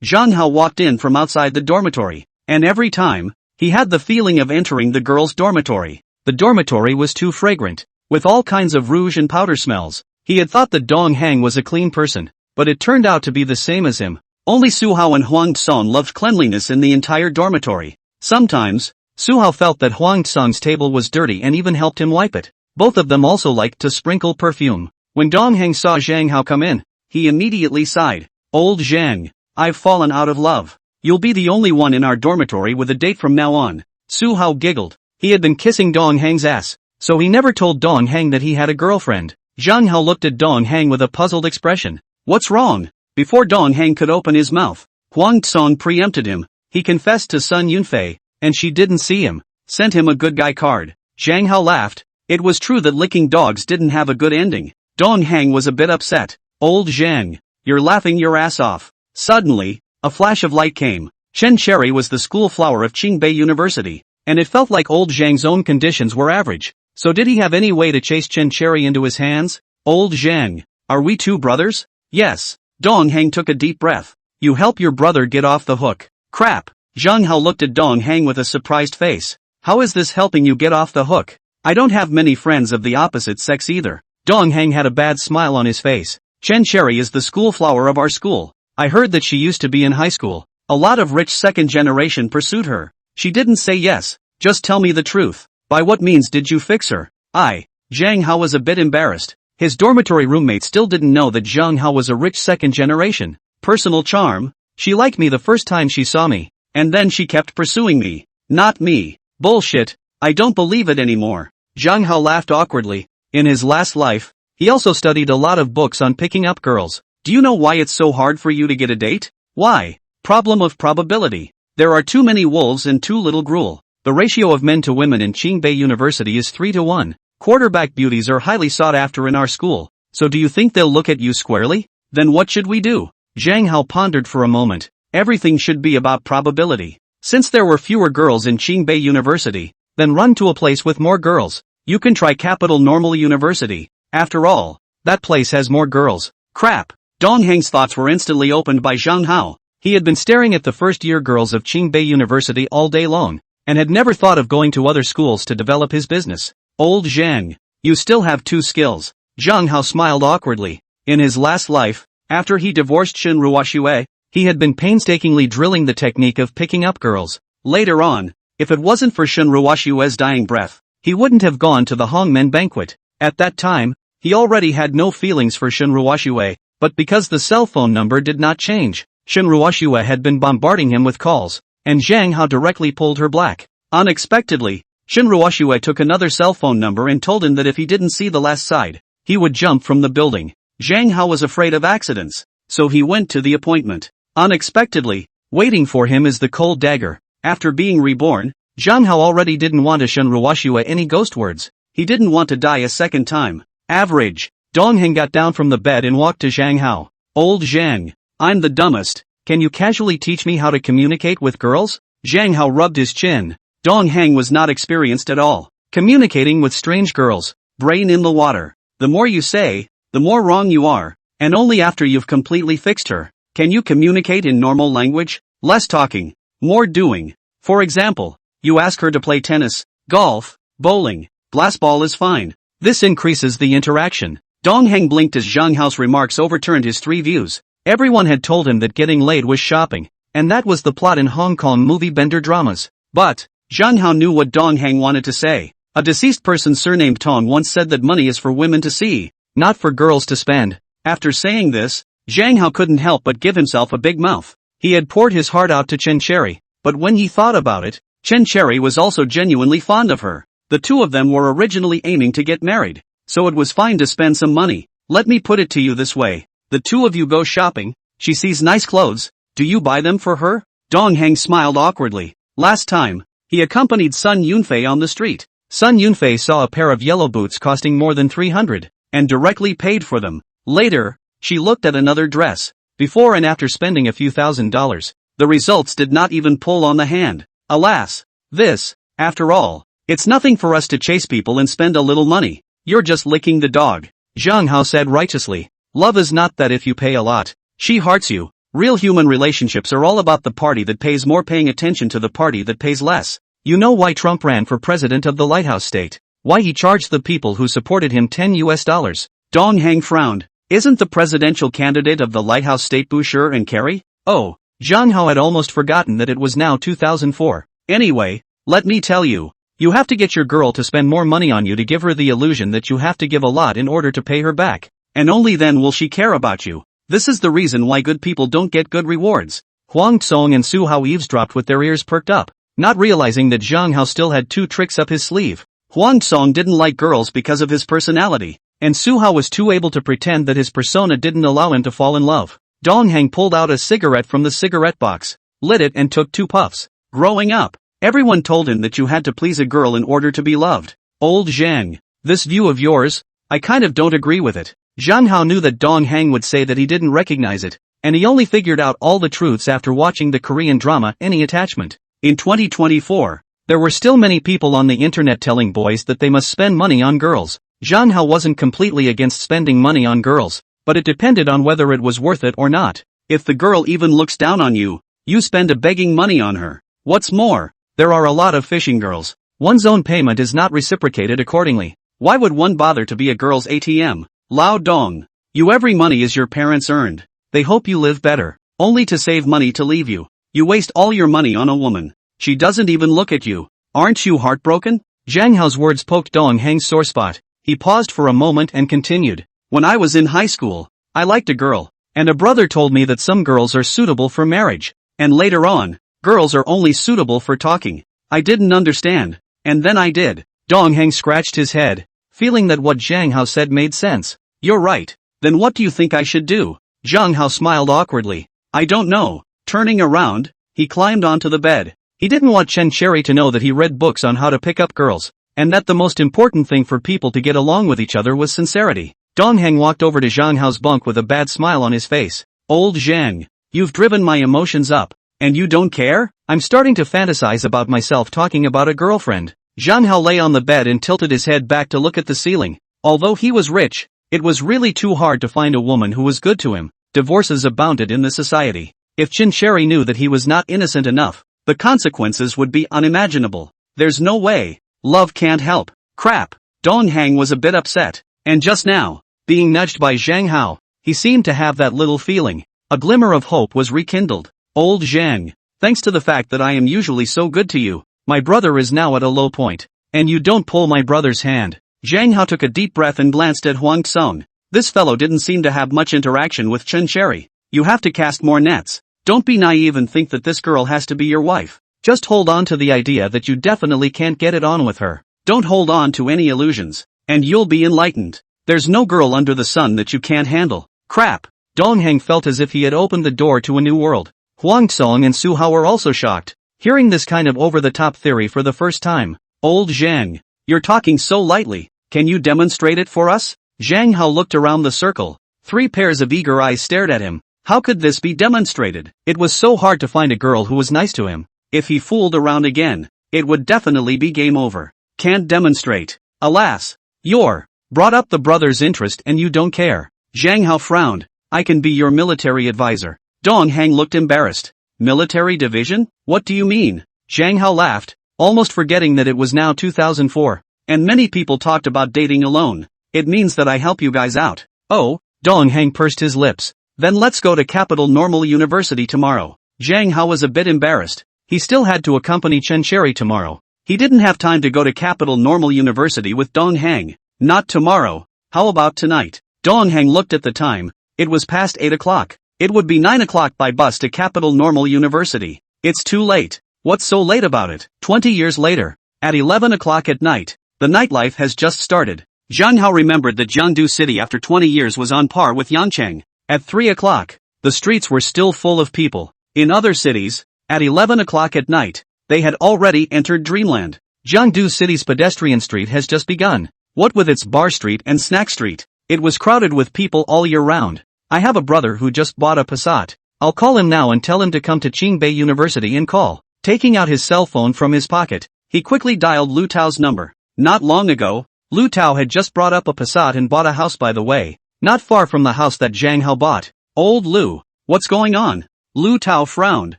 Zhang Hao walked in from outside the dormitory, and every time, he had the feeling of entering the girls' dormitory. The dormitory was too fragrant, with all kinds of rouge and powder smells. He had thought that Dong Hang was a clean person, but it turned out to be the same as him. Only Su Hao and Huang Song loved cleanliness in the entire dormitory. Sometimes, Su Hao felt that Huang Song's table was dirty and even helped him wipe it. Both of them also liked to sprinkle perfume. When Dong Hang saw Zhang Hao come in, he immediately sighed. Old Zhang, I've fallen out of love. You'll be the only one in our dormitory with a date from now on. Su Hao giggled. He had been kissing Dong Hang's ass, so he never told Dong Hang that he had a girlfriend. Zhang Hao looked at Dong Hang with a puzzled expression. What's wrong? Before Dong Hang could open his mouth, Huang Tsong preempted him. He confessed to Sun Yunfei, and she didn't see him. Sent him a good guy card. Zhang Hao laughed. It was true that licking dogs didn't have a good ending. Dong Hang was a bit upset. Old Zhang, you're laughing your ass off. Suddenly, a flash of light came. Chen Cherry was the school flower of Qingbei University, and it felt like old Zhang's own conditions were average. So did he have any way to chase Chen Cherry into his hands? Old Zhang, are we two brothers? Yes. Dong Hang took a deep breath. You help your brother get off the hook. Crap. Zhang Hao looked at Dong Hang with a surprised face. How is this helping you get off the hook? I don't have many friends of the opposite sex either. Dong Hang had a bad smile on his face. Chen Cherry is the school flower of our school. I heard that she used to be in high school. A lot of rich second generation pursued her. She didn't say yes. Just tell me the truth. By what means did you fix her? Zhang Hao was a bit embarrassed. His dormitory roommate still didn't know that Zhang Hao was a rich second generation. Personal charm? She liked me the first time she saw me. And then she kept pursuing me. Not me. Bullshit. I don't believe it anymore. Zhang Hao laughed awkwardly. In his last life, he also studied a lot of books on picking up girls. Do you know why it's so hard for you to get a date? Why? Problem of probability. There are too many wolves and too little gruel. The ratio of men to women in Qingbei University is 3-1. Quarterback beauties are highly sought after in our school. So do you think they'll look at you squarely? Then what should we do? Zhang Hao pondered for a moment. Everything should be about probability. Since there were fewer girls in Qingbei University, then run to a place with more girls. You can try Capital Normal University. After all, that place has more girls. Crap. Dong Hang's thoughts were instantly opened by Zhang Hao. He had been staring at the first-year girls of Qingbei University all day long, and had never thought of going to other schools to develop his business. Old Zhang, you still have two skills. Zhang Hao smiled awkwardly. In his last life, after he divorced Shen Ruoxue, he had been painstakingly drilling the technique of picking up girls. Later on, if it wasn't for Shen Ruoxue's dying breath, he wouldn't have gone to the Hongmen banquet. At that time, he already had no feelings for Shen Ruoxue, but because the cell phone number did not change, Shen Ruoxue had been bombarding him with calls, and Zhang Hao directly pulled her black. Unexpectedly, Shen Ruoxue took another cell phone number and told him that if he didn't see the last side, he would jump from the building. Zhang Hao was afraid of accidents, so he went to the appointment. Unexpectedly, waiting for him is the cold dagger. After being reborn, Zhang Hao already didn't want to Shen Ruoxue any ghost words. He didn't want to die a second time. Average. Dong Heng got down from the bed and walked to Zhang Hao. Old Zhang, I'm the dumbest. Can you casually teach me how to communicate with girls? Zhang Hao rubbed his chin. Dong Heng was not experienced at all. Communicating with strange girls. Brain in the water. The more you say, the more wrong you are. And only after you've completely fixed her. Can you communicate in normal language? Less talking, more doing. For example, you ask her to play tennis, golf, bowling, glassball is fine. This increases the interaction. Dong Heng blinked as Zhang Hao's remarks overturned his three views. Everyone had told him that getting laid was shopping, and that was the plot in Hong Kong movie bender dramas. But Zhang Hao knew what Dong Heng wanted to say. A deceased person surnamed Tong once said that money is for women to see, not for girls to spend. After saying this, Zhang Hao couldn't help but give himself a big mouth. He had poured his heart out to Chen Cherry, but when he thought about it, Chen Cherry was also genuinely fond of her. The two of them were originally aiming to get married, so it was fine to spend some money. Let me put it to you this way. The two of you go shopping, she sees nice clothes, do you buy them for her? Dong Heng smiled awkwardly. Last time, he accompanied Sun Yunfei on the street. Sun Yunfei saw a pair of yellow boots costing more than 300, and directly paid for them. Later, she looked at another dress. Before and after spending a few $1,000s, the results did not even pull on the hand. Alas, this, after all, it's nothing for us to chase people and spend a little money. You're just licking the dog. Zhang Hao said righteously. Love is not that if you pay a lot, she hearts you. Real human relationships are all about the party that pays more paying attention to the party that pays less. You know why Trump ran for president of the Lighthouse State? Why he charged the people who supported him $10. Dong Heng frowned. Isn't the presidential candidate of the Lighthouse State Boucher and Kerry? Oh, Zhang Hao had almost forgotten that it was now 2004. Anyway, let me tell you, you have to get your girl to spend more money on you to give her the illusion that you have to give a lot in order to pay her back. And only then will she care about you. This is the reason why good people don't get good rewards. Huang Song and Su Hao eavesdropped with their ears perked up, not realizing that Zhang Hao still had two tricks up his sleeve. Huang Song didn't like girls because of his personality, and Su Hao was too able to pretend that his persona didn't allow him to fall in love. Dong Heng pulled out a cigarette from the cigarette box, lit it and took 2 puffs. Growing up, everyone told him that you had to please a girl in order to be loved. Old Zhang, this view of yours, I kind of don't agree with it. Zhang Hao knew that Dong Heng would say that he didn't recognize it, and he only figured out all the truths after watching the Korean drama Any Attachment. In 2024, there were still many people on the internet telling boys that they must spend money on girls. Zhang Hao wasn't completely against spending money on girls, but it depended on whether it was worth it or not. If the girl even looks down on you, you spend a begging money on her. What's more, there are a lot of fishing girls. One's own payment is not reciprocated accordingly. Why would one bother to be a girl's ATM? Lao Dong. You every money is your parents earned. They hope you live better, only to save money to leave you. You waste all your money on a woman. She doesn't even look at you. Aren't you heartbroken? Zhang Hao's words poked Dong Heng's sore spot. He paused for a moment and continued. When I was in high school, I liked a girl, and a brother told me that some girls are suitable for marriage, and later on, girls are only suitable for talking. I didn't understand, and then I did. Dong Heng scratched his head, feeling that what Zhang Hao said made sense. You're right. Then what do you think I should do? Zhang Hao smiled awkwardly. I don't know. Turning around, he climbed onto the bed. He didn't want Chen Cherry to know that he read books on how to pick up girls, and that the most important thing for people to get along with each other was sincerity. Dong Heng walked over to Zhang Hao's bunk with a bad smile on his face. Old Zhang, you've driven my emotions up, and you don't care? I'm starting to fantasize about myself talking about a girlfriend. Zhang Hao lay on the bed and tilted his head back to look at the ceiling. Although he was rich, it was really too hard to find a woman who was good to him. Divorces abounded in the society. If Chen Cherry knew that he was not innocent enough, the consequences would be unimaginable. There's no way. Love can't help. Crap. Dong Heng was a bit upset. And just now, being nudged by Zhang Hao, he seemed to have that little feeling. A glimmer of hope was rekindled. Old Zhang, thanks to the fact that I am usually so good to you, my brother is now at a low point. And you don't pull my brother's hand. Zhang Hao took a deep breath and glanced at Huang Song. This fellow didn't seem to have much interaction with Chen Cherry. You have to cast more nets. Don't be naive and think that this girl has to be your wife. Just hold on to the idea that you definitely can't get it on with her. Don't hold on to any illusions, and you'll be enlightened. There's no girl under the sun that you can't handle. Crap. Dong Heng felt as if he had opened the door to a new world. Huang Song and Su Hao were also shocked, hearing this kind of over-the-top theory for the first time. Old Zhang, you're talking so lightly. Can you demonstrate it for us? Zhang Hao looked around the circle. 3 pairs of eager eyes stared at him. How could this be demonstrated? It was so hard to find a girl who was nice to him. If he fooled around again, it would definitely be game over. Can't demonstrate. Alas. You're brought up the brother's interest and you don't care. Zhang Hao frowned. I can be your military advisor. Dong Heng looked embarrassed. Military division? What do you mean? Zhang Hao laughed, almost forgetting that it was now 2004. And many people talked about dating alone. It means that I help you guys out. Oh, Dong Heng pursed his lips. Then let's go to Capital Normal University tomorrow. Zhang Hao was a bit embarrassed. He still had to accompany Chen Cherry tomorrow. He didn't have time to go to Capital Normal University with Dong Heng. Not tomorrow. How about tonight? Dong Heng looked at the time. It was past 8 o'clock. It would be 9 o'clock by bus to Capital Normal University. It's too late. What's so late about it? 20 years later, at 11 o'clock at night, the nightlife has just started. Zhang Hao remembered that Jiangdu City after 20 years was on par with Yangcheng. At 3 o'clock, the streets were still full of people. In other cities, at 11 o'clock at night, they had already entered dreamland. Jiangdu City's pedestrian street has just begun. What with its bar street and snack street, it was crowded with people all year round. I have a brother who just bought a Passat. I'll call him now and tell him to come to Qingbei University and call. Taking out his cell phone from his pocket, he quickly dialed Lu Tao's number. Not long ago, Lu Tao had just brought up a Passat and bought a house by the way, not far from the house that Zhang Hao bought. Old Lu, what's going on? Lu Tao frowned.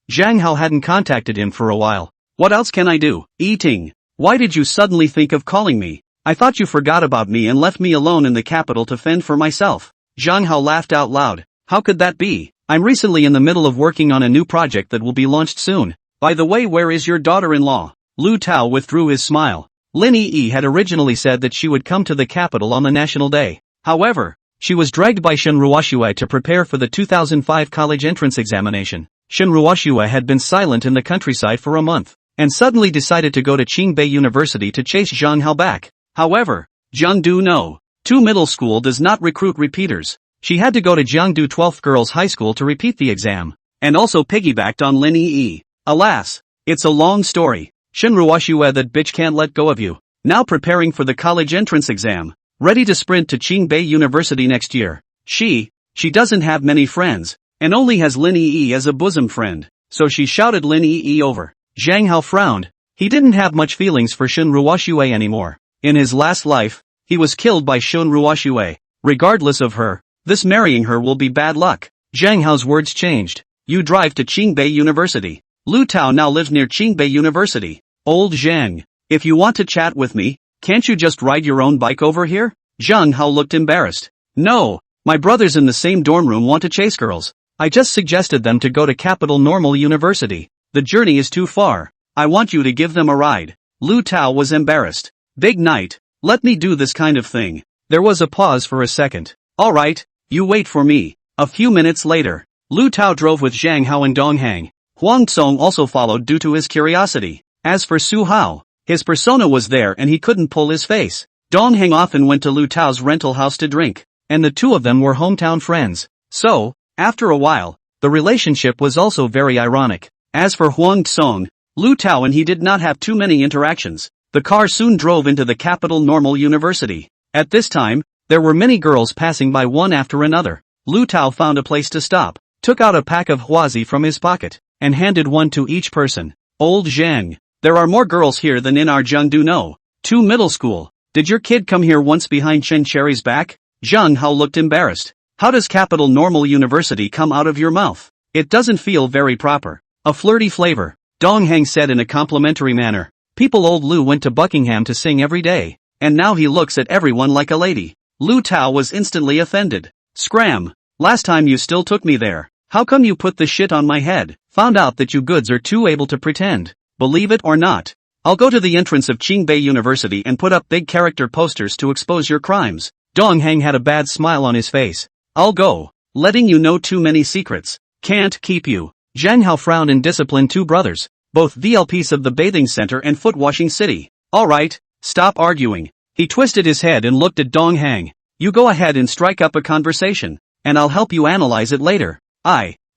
Zhang Hao hadn't contacted him for a while. What else can I do? Eating. Why did you suddenly think of calling me? I thought you forgot about me and left me alone in the capital to fend for myself. Zhang Hao laughed out loud. How could that be? I'm recently in the middle of working on a new project that will be launched soon. By the way, where is your daughter-in-law? Lu Tao withdrew his smile. Lin Yi had originally said that she would come to the capital on the National Day. However, She was dragged by Shen Ruoxue to prepare for the 2005 college entrance examination. Shen Ruoxue had been silent in the countryside for a month, and suddenly decided to go to Qingbei University to chase Zhang Hao back. However, Jiangdu No. 2 Middle School does not recruit repeaters. She had to go to Jiangdu 12th Girls High School to repeat the exam, and also piggybacked on Lin Yi. Alas, it's a long story. Shen Ruoxue, that bitch can't let go of you. Now preparing for the college entrance exam, ready to sprint to Qingbei University next year. She doesn't have many friends, and only has Lin Yi as a bosom friend, so she shouted Lin Yi over. Zhang Hao frowned. He didn't have much feelings for Shen Ruoxue anymore. In his last life, he was killed by Shen Ruoxue. Regardless of her, this marrying her will be bad luck. Zhang Hao's words changed. You drive to Qingbei University. Lu Tao now lives near Qingbei University. Old Zhang, if you want to chat with me, can't you just ride your own bike over here? Zhang Hao looked embarrassed. No, my brothers in the same dorm room want to chase girls. I just suggested them to go to Capital Normal University. The journey is too far. I want you to give them a ride. Lu Tao was embarrassed. Big night. Let me do this kind of thing. There was a pause for a second. Alright, you wait for me. A few minutes later, Lu Tao drove with Zhang Hao and Dong Hang. Huang Tsong also followed due to his curiosity. As for Su Hao, his persona was there and he couldn't pull his face. Dong Hang often went to Lu Tao's rental house to drink, and the two of them were hometown friends. So, after a while, the relationship was also very ironic. As for Huang Tsong, Lu Tao and he did not have too many interactions. The car soon drove into the Capital Normal University. At this time, there were many girls passing by one after another. Lu Tao found a place to stop, took out a pack of huazi from his pocket, and handed one to each person. Old Zhang, there are more girls here than in our Jiangdu No. 2 Middle School. Did your kid come here once behind Chen Cherry's back? Zhang Hao looked embarrassed. How does Capital Normal University come out of your mouth? It doesn't feel very proper. A flirty flavor, Dong Hang said in a complimentary manner. People old Lu went to Buckingham to sing every day, and now he looks at everyone like a lady. Lu Tao was instantly offended. Scram, last time you still took me there. How come you put the shit on my head? Found out that you goods are too able to pretend. Believe it or not, I'll go to the entrance of Qingbei University and put up big character posters to expose your crimes. Dong Hang had a bad smile on his face. I'll go, letting you know too many secrets. Can't keep you. Zhang Hao frowned and disciplined two brothers, both VLPs of the bathing center and foot washing city. Alright, stop arguing. He twisted his head and looked at Dong Hang. You go ahead and strike up a conversation, and I'll help you analyze it later.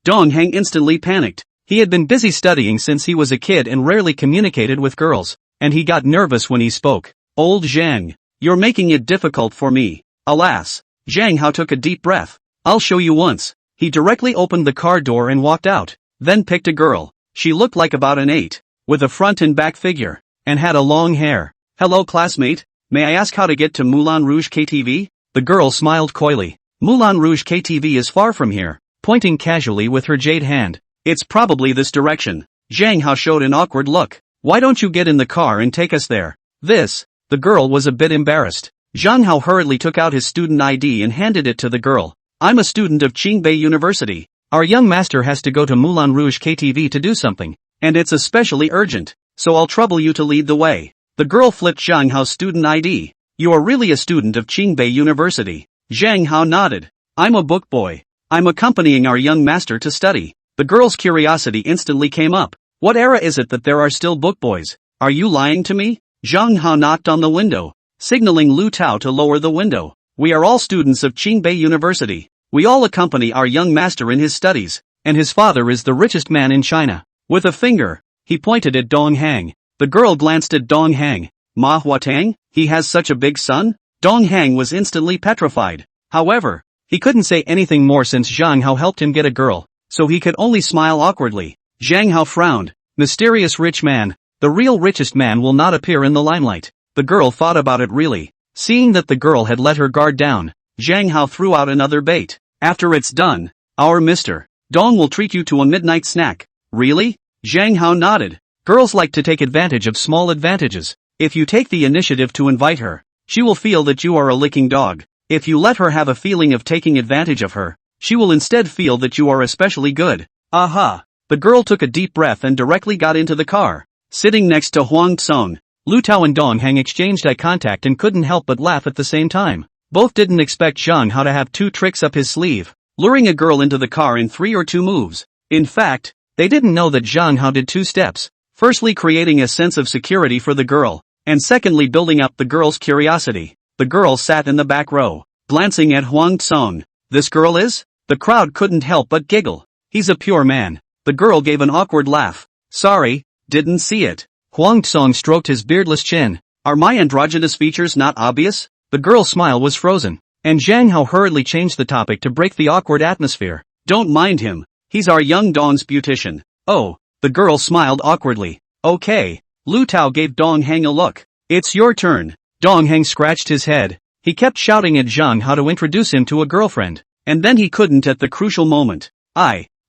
Dong Hang instantly panicked. He had been busy studying since he was a kid and rarely communicated with girls, and he got nervous when he spoke. Old Zhang, you're making it difficult for me. Alas. Zhang Hao took a deep breath. I'll show you once. He directly opened the car door and walked out, then picked a girl. She looked like about an 8, with a front and back figure, and had a long hair. Hello classmate, may I ask how to get to Moulin Rouge KTV? The girl smiled coyly. Moulin Rouge KTV is far from here, pointing casually with her jade hand. It's probably this direction. Zhang Hao showed an awkward look. Why don't you get in the car and take us there? The girl was a bit embarrassed. Zhang Hao hurriedly took out his student ID and handed it to the girl. I'm a student of Qingbei University. Our young master has to go to Moulin Rouge KTV to do something, and it's especially urgent, so I'll trouble you to lead the way. The girl flipped Zhang Hao's student ID. You are really a student of Qingbei University. Zhang Hao nodded. I'm a book boy. I'm accompanying our young master to study. The girl's curiosity instantly came up. What era is it that there are still book boys? Are you lying to me? Zhang Hao knocked on the window, signaling Lu Tao to lower the window. We are all students of Qingbei University. We all accompany our young master in his studies, and his father is the richest man in China. With a finger, he pointed at Dong Hang. The girl glanced at Dong Hang. Manhwa Tang? He has such a big son? Dong Hang was instantly petrified. However, he couldn't say anything more since Zhang Hao helped him get a girl, so he could only smile awkwardly. Zhang Hao frowned. Mysterious rich man. The real richest man will not appear in the limelight. The girl thought about it really. Seeing that the girl had let her guard down, Zhang Hao threw out another bait. After it's done, our Mr. Dong will treat you to a midnight snack. Really? Zhang Hao nodded. Girls like to take advantage of small advantages. If you take the initiative to invite her, she will feel that you are a licking dog. If you let her have a feeling of taking advantage of her, she will instead feel that you are especially good. Aha! The girl took a deep breath and directly got into the car. Sitting next to Huang Tsong, Lu Tao and Dong Hang exchanged eye contact and couldn't help but laugh at the same time. Both didn't expect Zhang Hao to have two tricks up his sleeve, luring a girl into the car in 3 or 2 moves. In fact, they didn't know that Zhang Hao did 2 steps. Firstly, creating a sense of security for the girl, and secondly, building up the girl's curiosity. The girl sat in the back row, glancing at Huang Tsong. This girl is? The crowd couldn't help but giggle. He's a pure man. The girl gave an awkward laugh. Sorry, didn't see it. Huang Tsong stroked his beardless chin. Are my androgynous features not obvious? The girl's smile was frozen, and Zhang Hao hurriedly changed the topic to break the awkward atmosphere. Don't mind him. He's our young Dong's beautician. Oh, the girl smiled awkwardly. Okay. Lu Tao gave Dong Heng a look. It's your turn. Dong Heng scratched his head. He kept shouting at Zhang Hao to introduce him to a girlfriend, and then he couldn't at the crucial moment.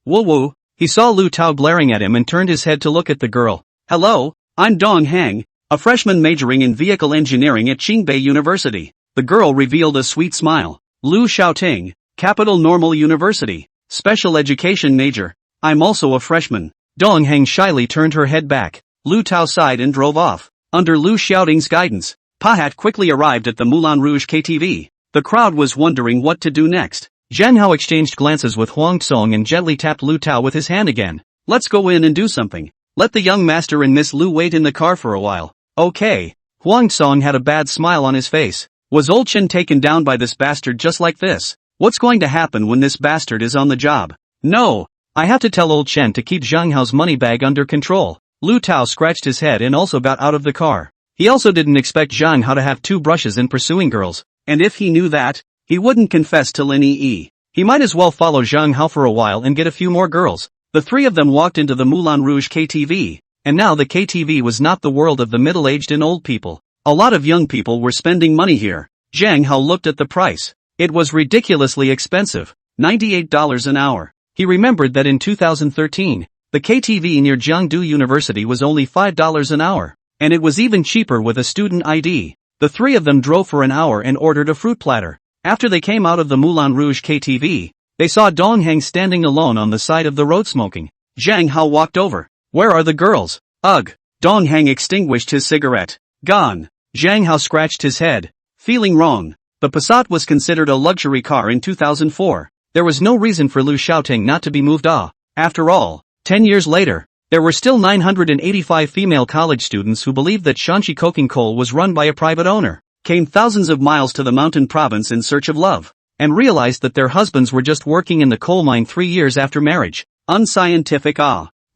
Woo. He saw Lu Tao glaring at him and turned his head to look at the girl. Hello, I'm Dong Heng, a freshman majoring in vehicle engineering at Qingbei University. The girl revealed a sweet smile. Lu Xiaoting, Capital Normal University, special education major. I'm also a freshman. Dong Heng shyly turned her head back. Lu Tao sighed and drove off. Under Lu Xiaoting's guidance, Pahat quickly arrived at the Moulin Rouge KTV. The crowd was wondering what to do next. Zhang Hao exchanged glances with Huang Tsong and gently tapped Lu Tao with his hand again. Let's go in and do something. Let the young master and Miss Lu wait in the car for a while. Okay. Huang Tsong had a bad smile on his face. Was old Chen taken down by this bastard just like this? What's going to happen when this bastard is on the job? No. I have to tell old Chen to keep Zhang Hao's money bag under control. Lu Tao scratched his head and also got out of the car. He also didn't expect Zhang Hao to have 2 brushes in pursuing girls, and if he knew that, he wouldn't confess to Lin Yi. He might as well follow Zhang Hao for a while and get a few more girls. The 3 of them walked into the Moulin Rouge KTV, and now the KTV was not the world of the middle-aged and old people. A lot of young people were spending money here. Zhang Hao looked at the price. It was ridiculously expensive, $98 an hour. He remembered that in 2013, the KTV near Jiangdu University was only $5 an hour, and it was even cheaper with a student ID. The 3 of them drove for an hour and ordered a fruit platter. After they came out of the Moulin Rouge KTV, they saw Dong Heng standing alone on the side of the road smoking. Zhang Hao walked over. Where are the girls? Ugh. Dong Heng extinguished his cigarette. Gone. Zhang Hao scratched his head. Feeling wrong. The Passat was considered a luxury car in 2004. There was no reason for Lu Xiaoting not to be moved on. After all, 10 years later, there were still 985 female college students who believed that Shanxi coking coal was run by a private owner, came thousands of miles to the mountain province in search of love, and realized that their husbands were just working in the coal mine 3 years after marriage. Unscientific.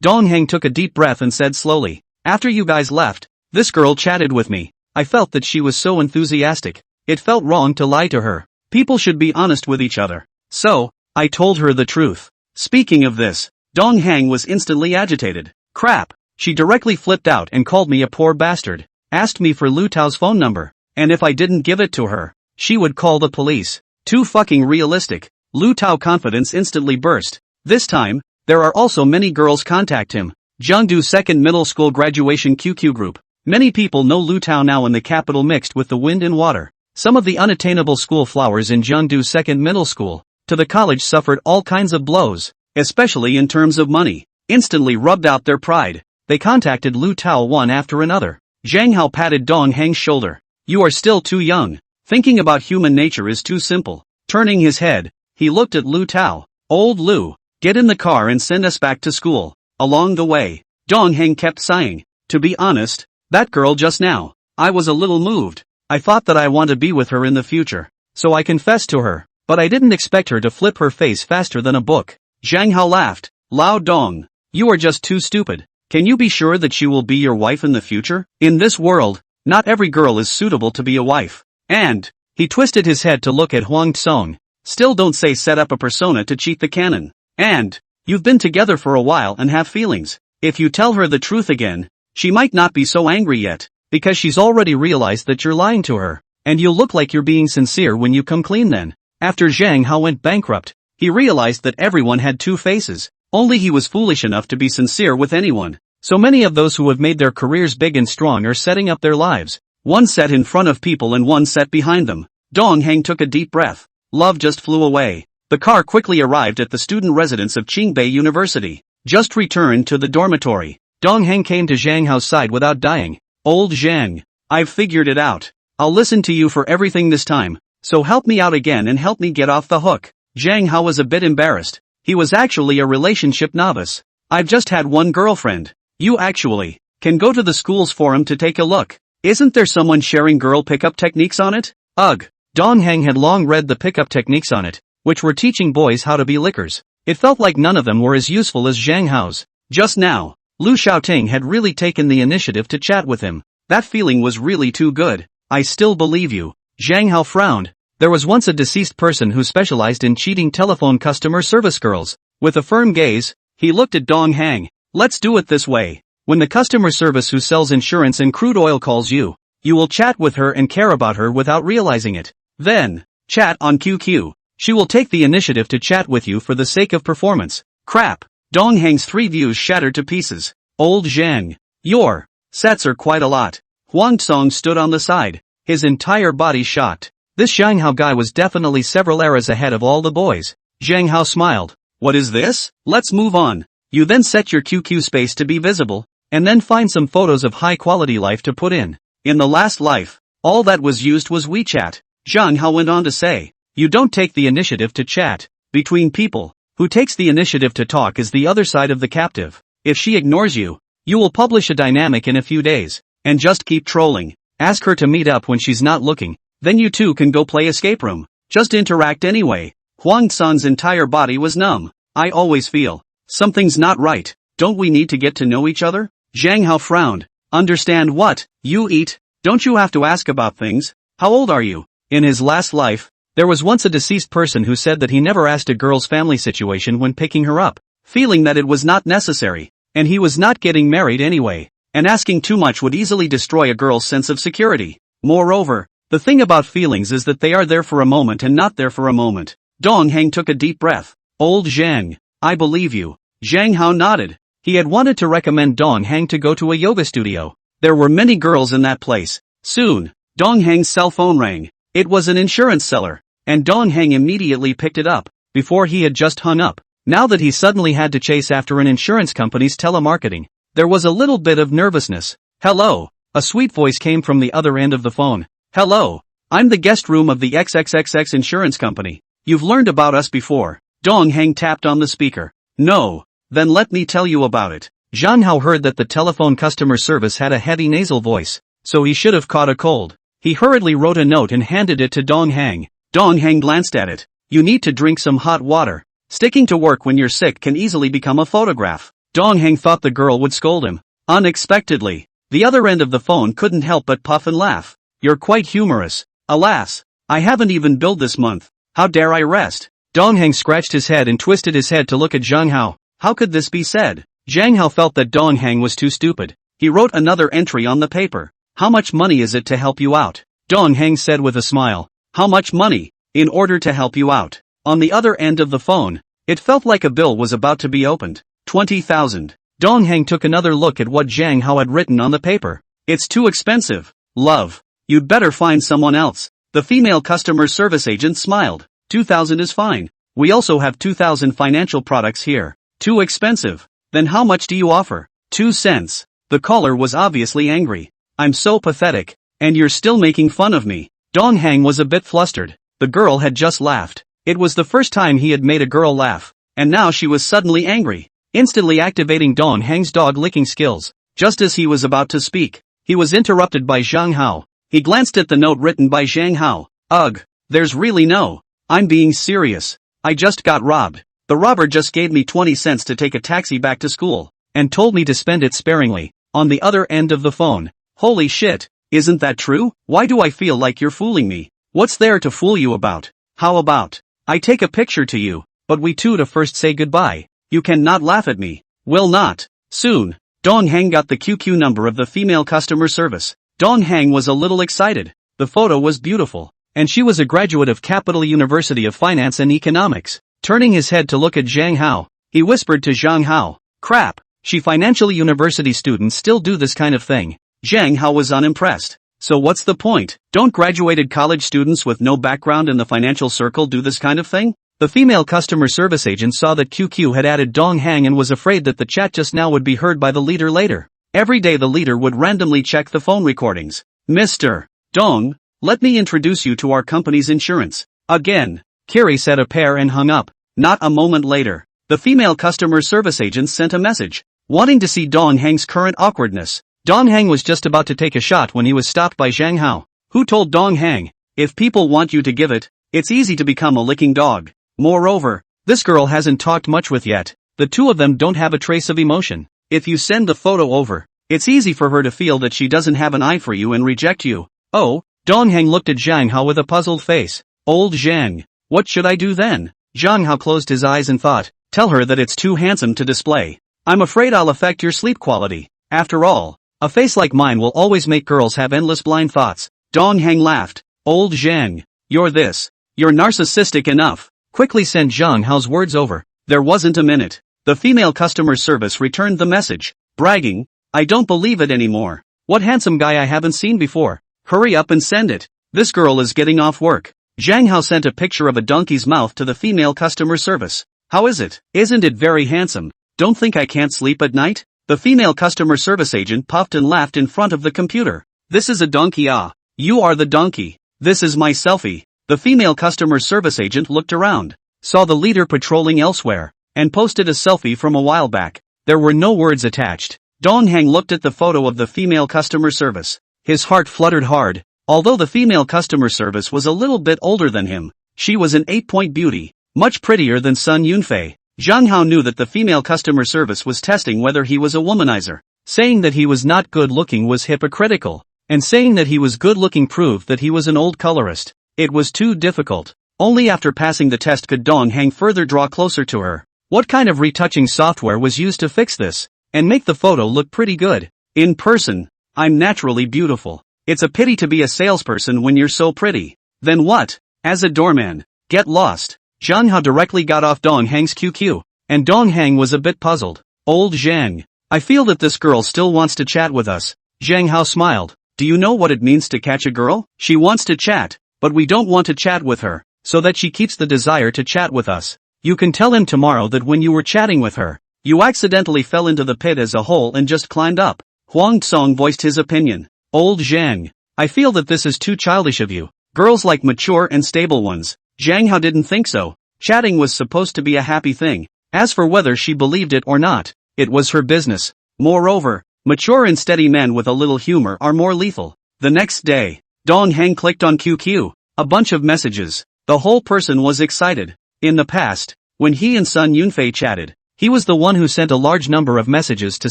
Dong Heng took a deep breath and said slowly, after you guys left, this girl chatted with me. I felt that she was so enthusiastic. It felt wrong to lie to her. People should be honest with each other. So, I told her the truth. Speaking of this, Dong Heng was instantly agitated. Crap. She directly flipped out and called me a poor bastard. Asked me for Lu Tao's phone number, and if I didn't give it to her, she would call the police. Too fucking realistic. Lu Tao confidence instantly burst. This time, there are also many girls contact him. Jiangdu Second Middle School Graduation QQ Group. Many people know Lu Tao now in the capital mixed with the wind and water. Some of the unattainable school flowers in Jiangdu Second Middle School to the college suffered all kinds of blows, especially in terms of money. Instantly rubbed out their pride. They contacted Lu Tao one after another. Zhang Hao patted Dong Heng's shoulder. You are still too young. Thinking about human nature is too simple. Turning his head, he looked at Lu Tao. Old Lu, get in the car and send us back to school. Along the way, Dong Heng kept sighing. To be honest, that girl just now, I was a little moved. I thought that I want to be with her in the future. So I confessed to her, but I didn't expect her to flip her face faster than a book. Zhang Hao laughed. Lao Dong, you are just too stupid. Can you be sure that she will be your wife in the future? In this world, not every girl is suitable to be a wife. And, he twisted his head to look at Huang Tsong. Still don't say set up a persona to cheat the canon. And, you've been together for a while and have feelings. If you tell her the truth again, she might not be so angry yet, because she's already realized that you're lying to her, and you'll look like you're being sincere when you come clean then. After Zhang Hao went bankrupt, he realized that everyone had 2 faces. Only he was foolish enough to be sincere with anyone. So many of those who have made their careers big and strong are setting up their lives. One set in front of people and one set behind them. Dong Heng took a deep breath. Love just flew away. The car quickly arrived at the student residence of Qingbei University. Just returned to the dormitory. Dong Heng came to Zhang Hao's side without dying. Old Zhang, I've figured it out. I'll listen to you for everything this time. so help me out again and help me get off the hook. Zhang Hao was a bit embarrassed. He was actually a relationship novice. I've just had one girlfriend. You actually can go to the school's forum to take a look. Isn't there someone sharing girl pickup techniques on it? Ugh. Dong Heng had long read the pickup techniques on it, which were teaching boys how to be lickers. It felt like none of them were as useful as Zhang Hao's. Just now, Lu Xiaoting had really taken the initiative to chat with him. That feeling was really too good. I still believe you. Zhang Hao frowned. There was once a deceased person who specialized in cheating telephone customer service girls. With a firm gaze, he looked at Dong Heng. Let's do it this way. When the customer service who sells insurance and crude oil calls you, you will chat with her and care about her without realizing it. Then, chat on QQ. She will take the initiative to chat with you for the sake of performance. Crap. Dong Heng's 3 views shattered to pieces. Old Zhang. Your sets are quite a lot. Huang Tsong stood on the side, his entire body shocked. This Zhang Hao guy was definitely several eras ahead of all the boys. Zhang Hao smiled. What is this? Let's move on. You then set your QQ space to be visible, and then find some photos of high quality life to put in. In the last life, all that was used was WeChat. Zhang Hao went on to say, you don't take the initiative to chat between people. Who takes the initiative to talk is the other side of the captive. If she ignores you, you will publish a dynamic in a few days, and just keep trolling. Ask her to meet up when she's not looking, then you two can go play escape room. Just interact anyway. Huang Tsan's entire body was numb. I always feel something's not right. Don't we need to get to know each other? Zhang Hao frowned. Understand what? You eat? Don't you have to ask about things? How old are you? In his last life, there was once a deceased person who said that he never asked a girl's family situation when picking her up, feeling that it was not necessary, and he was not getting married anyway, and asking too much would easily destroy a girl's sense of security. Moreover, the thing about feelings is that they are there for a moment and not there for a moment. Dong Heng took a deep breath. Old Zhang, I believe you. Zhang Hao nodded. He had wanted to recommend Dong Heng to go to a yoga studio. There were many girls in that place. Soon, Dong Heng's cell phone rang. It was an insurance seller, and Dong Heng immediately picked it up, before he had just hung up. Now that he suddenly had to chase after an insurance company's telemarketing, there was a little bit of nervousness. Hello, a sweet voice came from the other end of the phone. Hello, I'm the guest room of the XXXX insurance company. You've learned about us before. Dong Heng tapped on the speaker. No, then let me tell you about it. Zhang Hao heard that the telephone customer service had a heavy nasal voice, so he should have caught a cold. He hurriedly wrote a note and handed it to Dong Heng. Dong Heng glanced at it. You need to drink some hot water. Sticking to work when you're sick can easily become a photograph. Dong Heng thought the girl would scold him. Unexpectedly, the other end of the phone couldn't help but puff and laugh. You're quite humorous. Alas, I haven't even billed this month. How dare I rest? Dong Heng scratched his head and twisted his head to look at Zhang Hao. How could this be said? Zhang Hao felt that Dong Heng was too stupid. He wrote another entry on the paper. How much money is it to help you out? Dong Heng said with a smile. How much money? In order to help you out. On the other end of the phone, it felt like a bill was about to be opened. 20,000. Dong Heng took another look at what Zhang Hao had written on the paper. It's too expensive. Love. You'd better find someone else. The female customer service agent smiled. 2,000 is fine. We also have 2,000 financial products here. Too expensive. Then how much do you offer? 2 cents. The caller was obviously angry. I'm so pathetic. And you're still making fun of me. Dong Heng was a bit flustered. The girl had just laughed. It was the first time he had made a girl laugh. And now she was suddenly angry. Instantly activating Dong Heng's dog-licking skills. Just as he was about to speak, he was interrupted by Zhang Hao. He glanced at the note written by Zhang Hao. Ugh. There's really no. I'm being serious. I just got robbed. The robber just gave me 20 cents to take a taxi back to school, and told me to spend it sparingly. On the other end of the phone. Holy shit. Isn't that true? Why do I feel like you're fooling me? What's there to fool you about? How about I take a picture to you, but we two to first say goodbye. You cannot laugh at me. Will not. Soon, Dong Heng got the QQ number of the female customer service. Dong Heng was a little excited. The photo was beautiful, and she was a graduate of Capital University of Finance and Economics. Turning his head to look at Zhang Hao, he whispered to Zhang Hao. Crap. She financial university students still do this kind of thing. Zhang Hao was unimpressed. So what's the point? Don't graduated college students with no background in the financial circle do this kind of thing? The female customer service agent saw that QQ had added Dong Heng and was afraid that the chat just now would be heard by the leader later. Every day the leader would randomly check the phone recordings. Mr. Dong, let me introduce you to our company's insurance. Again. Kiri said a pair and hung up. Not a moment later, the female customer service agent sent a message, wanting to see Dong Heng's current awkwardness. Dong Heng was just about to take a shot when he was stopped by Zhang Hao, who told Dong Heng, if people want you to give it, it's easy to become a licking dog. Moreover, this girl hasn't talked much with yet. The two of them don't have a trace of emotion. If you send the photo over, it's easy for her to feel that she doesn't have an eye for you and reject you. Oh, Dong Heng looked at Zhang Hao with a puzzled face. Old Zhang, what should I do then? Zhang Hao closed his eyes and thought, tell her that it's too handsome to display. I'm afraid I'll affect your sleep quality. After all, a face like mine will always make girls have endless blind thoughts. Dong Heng laughed. Old Zhang, you're narcissistic enough. Quickly send Zhang Hao's words over. There wasn't a minute. The female customer service returned the message, bragging, I don't believe it anymore. What handsome guy I haven't seen before. Hurry up and send it. This girl is getting off work. Zhang Hao sent a picture of a donkey's mouth to the female customer service. How is it? Isn't it very handsome? Don't think I can't sleep at night? The female customer service agent puffed and laughed in front of the computer. This is a donkey. Ah, you are the donkey. This is my selfie. The female customer service agent looked around, saw the leader patrolling elsewhere, and posted a selfie from a while back. There were no words attached. Dong Heng looked at the photo of the female customer service. His heart fluttered hard. Although the female customer service was a little bit older than him, she was an 8-point beauty, much prettier than Sun Yunfei. Zhang Hao knew that the female customer service was testing whether he was a womanizer. Saying that he was not good looking was hypocritical, and saying that he was good looking proved that he was an old colorist. It was too difficult. Only after passing the test could Dong Heng further draw closer to her. What kind of retouching software was used to fix this, and make the photo look pretty good? In person, I'm naturally beautiful. It's a pity to be a salesperson when you're so pretty. Then what? As a doorman. Get lost. Zhang Hao directly got off Dong Heng's QQ, and Dong Heng was a bit puzzled. Old Zhang, I feel that this girl still wants to chat with us. Zhang Hao smiled. Do you know what it means to catch a girl? She wants to chat, but we don't want to chat with her, so that she keeps the desire to chat with us. You can tell him tomorrow that when you were chatting with her, you accidentally fell into the pit as a whole and just climbed up. Huang Tsong voiced his opinion. Old Zhang, I feel that this is too childish of you. Girls like mature and stable ones. Zhang Hao didn't think so. Chatting was supposed to be a happy thing. As for whether she believed it or not, it was her business. Moreover, mature and steady men with a little humor are more lethal. The next day, Dong Heng clicked on QQ. A bunch of messages. The whole person was excited. In the past, when he and Sun Yunfei chatted, he was the one who sent a large number of messages to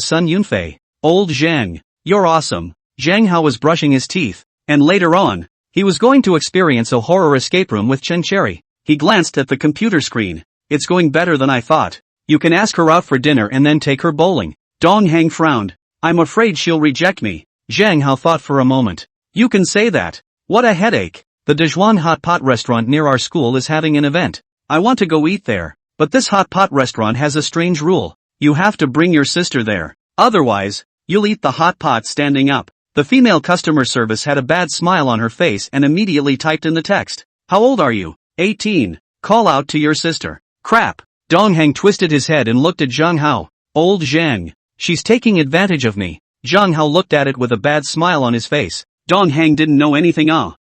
Sun Yunfei. Old Zhang, you're awesome. Zhang Hao was brushing his teeth, and later on, he was going to experience a horror escape room with Chen Cherry. He glanced at the computer screen. It's going better than I thought. You can ask her out for dinner and then take her bowling. Dong Heng frowned. I'm afraid she'll reject me. Zhang Hao thought for a moment. You can say that. What a headache. The Dijuan hot pot restaurant near our school is having an event. I want to go eat there, but this hot pot restaurant has a strange rule. You have to bring your sister there. Otherwise, you'll eat the hot pot standing up. The female customer service had a bad smile on her face and immediately typed in the text. How old are you? 18. Call out to your sister. Crap. Dong Heng twisted his head and looked at Zhang Hao. Old Zhang, she's taking advantage of me. Zhang Hao looked at it with a bad smile on his face. Dong Heng didn't know anything.